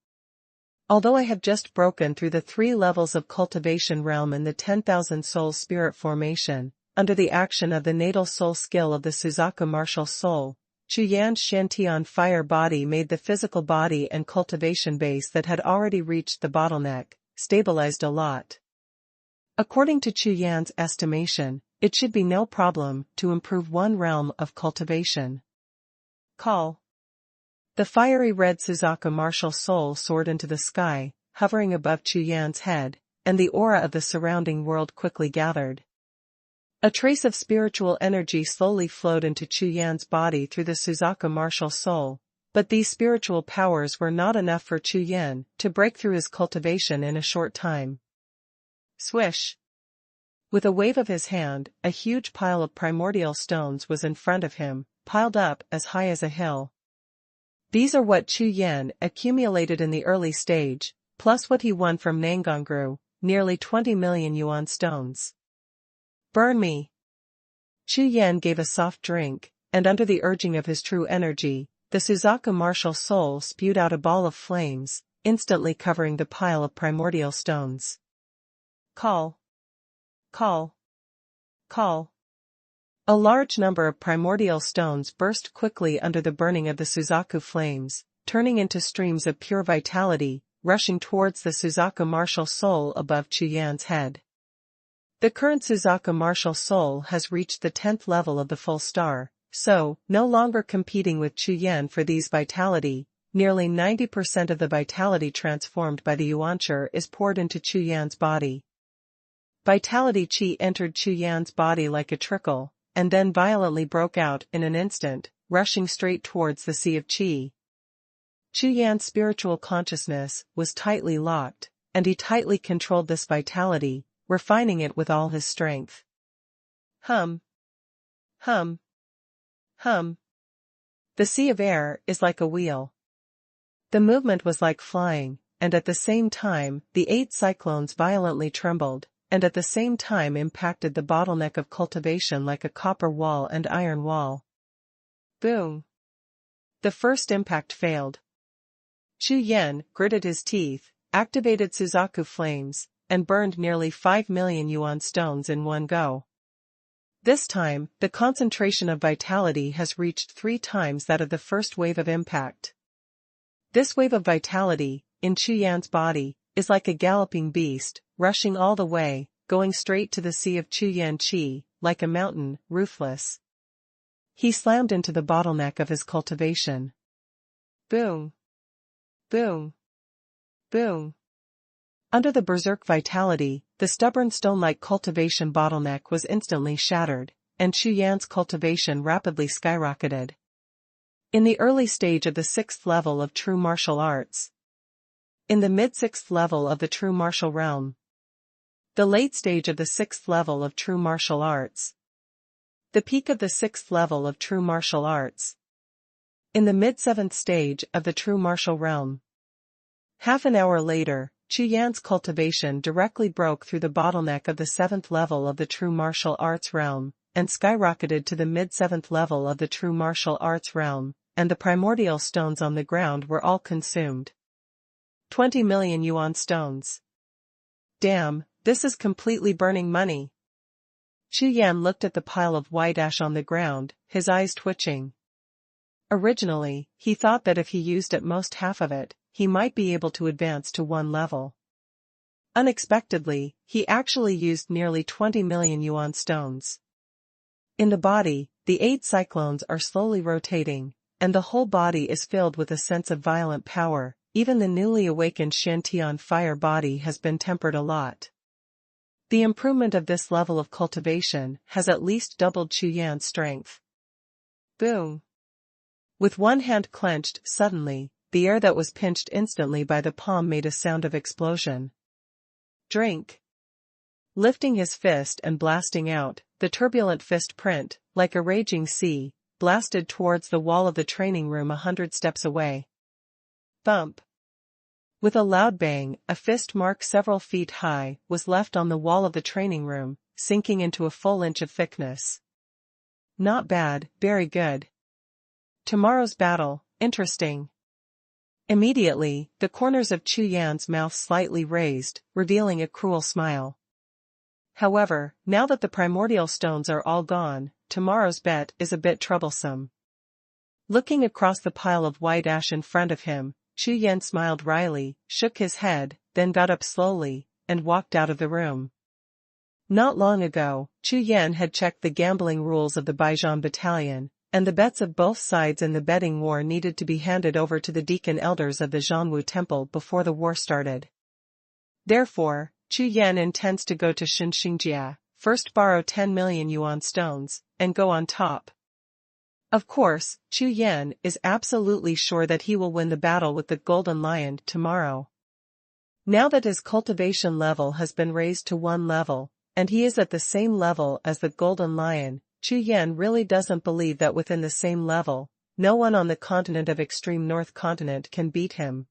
Although I have just broken through the 3 levels of cultivation realm in the 10,000 soul spirit formation, under the action of the natal soul skill of the Suzaku martial soul, Chu Yan's Shantian fire body made the physical body and cultivation base that had already reached the bottleneck, stabilized a lot. According to Chu Yan's estimation, it should be no problem to improve 1 realm of cultivation. Call. The fiery red Suzaku martial soul soared into the sky, hovering above Chu Yan's head, and the aura of the surrounding world quickly gathered. A trace of spiritual energy slowly flowed into Chu Yan's body through the Suzaku martial soul, but these spiritual powers were not enough for Chu Yan to break through his cultivation in a short time. Swish! With a wave of his hand, a huge pile of primordial stones was in front of him, piled up as high as a hill. These are what Chu Yan accumulated in the early stage, plus what he won from Nangongru, nearly 20 million yuan stones. Burn me! Chu Yan gave a soft drink, and under the urging of his true energy, the Suzaku martial soul spewed out a ball of flames, instantly covering the pile of primordial stones. Call! Call! Call! A large number of primordial stones burst quickly under the burning of the Suzaku flames, turning into streams of pure vitality, rushing towards the Suzaku martial soul above Chu Yan's head. The current Suzaku martial soul has reached the 10th level of the full star, so, no longer competing with Chu Yan for these vitality, nearly 90% of the vitality transformed by the Yuancher is poured into Chu Yan's body. Vitality chi entered Chu Yan's body like a trickle, and then violently broke out in an instant, rushing straight towards the sea of chi. Chu Yan's spiritual consciousness was tightly locked, and he tightly controlled this vitality, refining it with all his strength. Hum. Hum. Hum. The sea of air is like a wheel. The movement was like flying, and at the same time, the 8 cyclones violently trembled, and at the same time impacted the bottleneck of cultivation like a copper wall and iron wall. Boom! The first impact failed. Chu Yan gritted his teeth, activated Suzaku flames, and burned nearly 5 million yuan stones in one go. This time, the concentration of vitality has reached 3 times that of the first wave of impact. This wave of vitality, in Chu Yan's body, is like a galloping beast, rushing all the way, going straight to the sea of Chu Yan Chi, like a mountain, ruthless. He slammed into the bottleneck of his cultivation. Boom! Boom! Boom! Under the berserk vitality, the stubborn stone-like cultivation bottleneck was instantly shattered, and Chu Yan's cultivation rapidly skyrocketed. In the early stage of the 6th level of true martial arts. In the mid-6th level of the true martial realm. The late stage of the 6th level of true martial arts. The peak of the 6th level of true martial arts. In the mid-7th stage of the true martial realm. Half an hour later, Chu Yan's cultivation directly broke through the bottleneck of the 7th level of the true martial arts realm, and skyrocketed to the mid-7th level of the true martial arts realm, and the primordial stones on the ground were all consumed. 20 million yuan stones. Damn, this is completely burning money. Chu Yan looked at the pile of white ash on the ground, his eyes twitching. Originally, he thought that if he used at most half of it, he might be able to advance to 1 level. Unexpectedly, he actually used nearly 20 million yuan stones. In the body, the 8 cyclones are slowly rotating, and the whole body is filled with a sense of violent power. Even the newly awakened Shantian fire body has been tempered a lot. The improvement of this level of cultivation has at least doubled Chu Yan's strength. Boom! With one hand clenched, suddenly, the air that was pinched instantly by the palm made a sound of explosion. Drink! Lifting his fist and blasting out, the turbulent fist print, like a raging sea, blasted towards the wall of the training room 100 steps away. Thump. With a loud bang, a fist mark several feet high was left on the wall of the training room, sinking into a full inch of thickness. Not bad, very good. Tomorrow's battle, interesting. Immediately, the corners of Chu Yan's mouth slightly raised, revealing a cruel smile. However, now that the primordial stones are all gone, tomorrow's bet is a bit troublesome. Looking across the pile of white ash in front of him, Chu Yan smiled wryly, shook his head, then got up slowly, and walked out of the room. Not long ago, Chu Yan had checked the gambling rules of the Baijian battalion, and the bets of both sides in the betting war needed to be handed over to the deacon elders of the Xuanhuan temple before the war started. Therefore, Chu Yan intends to go to Xinxingjia, first borrow 10 million yuan stones, and go on top. Of course, Chu Yan is absolutely sure that he will win the battle with the Golden Lion tomorrow. Now that his cultivation level has been raised to 1 level, and he is at the same level as the Golden Lion, Chu Yan really doesn't believe that within the same level, no one on the continent of Extreme North Continent can beat him.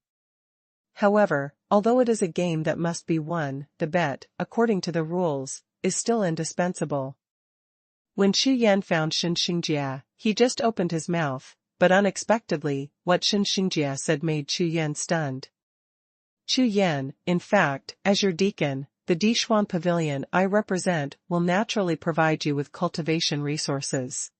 However, although it is a game that must be won, the bet, according to the rules, is still indispensable. When Chu Yan found Xinxingjia, he just opened his mouth, but unexpectedly, what Xinxingjia said made Chu Yan stunned. Chu Yan, in fact, as your deacon, the Dishuan pavilion I represent will naturally provide you with cultivation resources.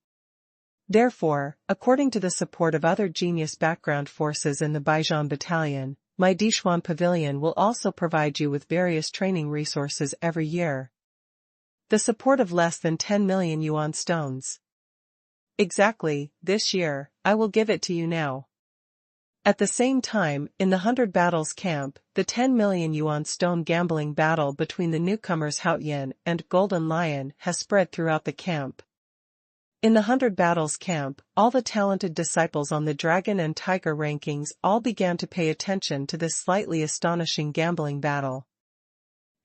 Therefore, according to the support of other genius background forces in the Baijian battalion, my Dishuan pavilion will also provide you with various training resources every year. The support of less than 10 million yuan stones. Exactly, this year, I will give it to you now. At the same time, in the 100 Battles camp, the 10 million yuan stone gambling battle between the newcomers Haoyan and Golden Lion has spread throughout the camp. In the 100 Battles camp, all the talented disciples on the Dragon and Tiger rankings all began to pay attention to this slightly astonishing gambling battle.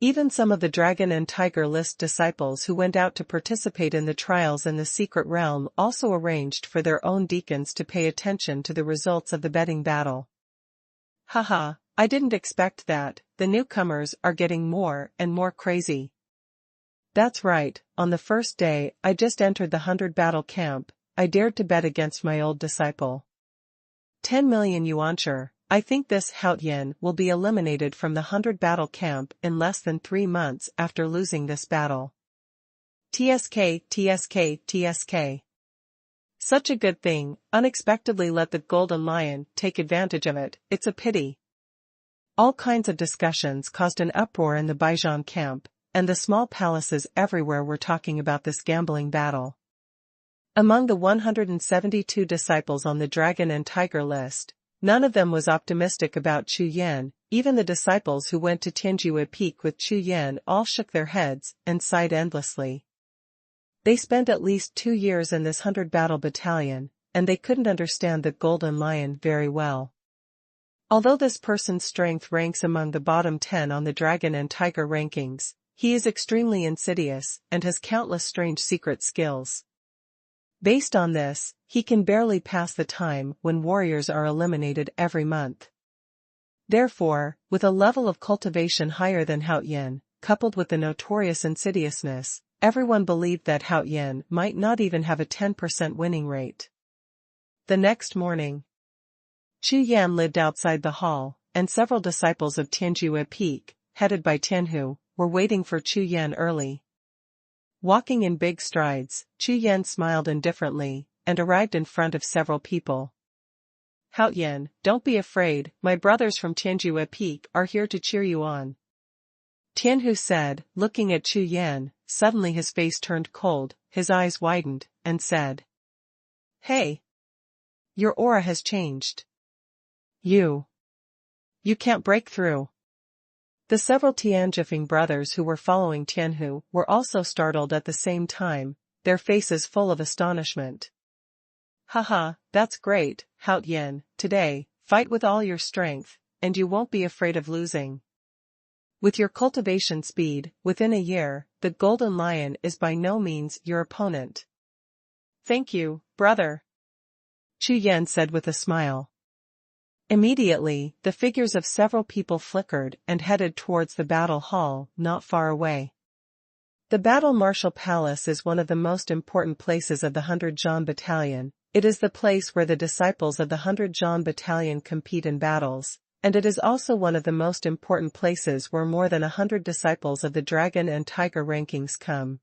Even some of the Dragon and Tiger list disciples who went out to participate in the trials in the secret realm also arranged for their own deacons to pay attention to the results of the betting battle. Haha, I didn't expect that, the newcomers are getting more and more crazy. That's right, on the first day I just entered the 100 battle camp, I dared to bet against my old disciple. 10 million yuan. I think this Haoyan will be eliminated from the 100 battle camp in less than 3 months after losing this battle. TSK, TSK, TSK. Such a good thing, unexpectedly let the Golden Lion take advantage of it, it's a pity. All kinds of discussions caused an uproar in the Baijian camp, and the small palaces everywhere were talking about this gambling battle. Among the 172 disciples on the Dragon and Tiger list, none of them was optimistic about Chu Yan. Even the disciples who went to Tianjue Peak with Chu Yan all shook their heads and sighed endlessly. They spent at least 2 years in this 100 battle battalion, and they couldn't understand the Golden Lion very well. Although this person's strength ranks among the bottom 10 on the Dragon and Tiger rankings, he is extremely insidious and has countless strange secret skills. Based on this, he can barely pass the time when warriors are eliminated every month. Therefore, with a level of cultivation higher than Haoyan, coupled with the notorious insidiousness, everyone believed that Haoyan might not even have a 10% winning rate. The next morning, Chu Yan lived outside the hall, and several disciples of Tianjue Peak, headed by Tianhu, were waiting for Chu Yan early. Walking in big strides, Chu Yan smiled indifferently, and arrived in front of several people. Haoyan, don't be afraid, my brothers from Tianjue Peak are here to cheer you on. Tianhu said, looking at Chu Yan. Suddenly his face turned cold, his eyes widened, and said, Hey! Your aura has changed. You can't break through. The several Tianjifeng brothers who were following Tianhu were also startled at the same time, their faces full of astonishment. Haha, that's great, Haoyan, today, fight with all your strength, and you won't be afraid of losing. With your cultivation speed, within a year, the Golden Lion is by no means your opponent. Thank you, brother, Chu Yan said with a smile. Immediately, the figures of several people flickered and headed towards the battle hall, not far away. The Battle Marshal Palace is one of the most important places of the 100 Zhan Battalion. It is the place where the disciples of the 100 Zhan Battalion compete in battles, and it is also one of the most important places where more than 100 disciples of the Dragon and Tiger rankings come.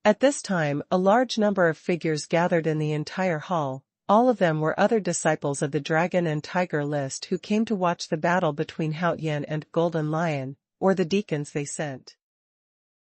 At this time, a large number of figures gathered in the entire hall. All of them were other disciples of the Dragon and Tiger list who came to watch the battle between Haoyan and Golden Lion, or the deacons they sent.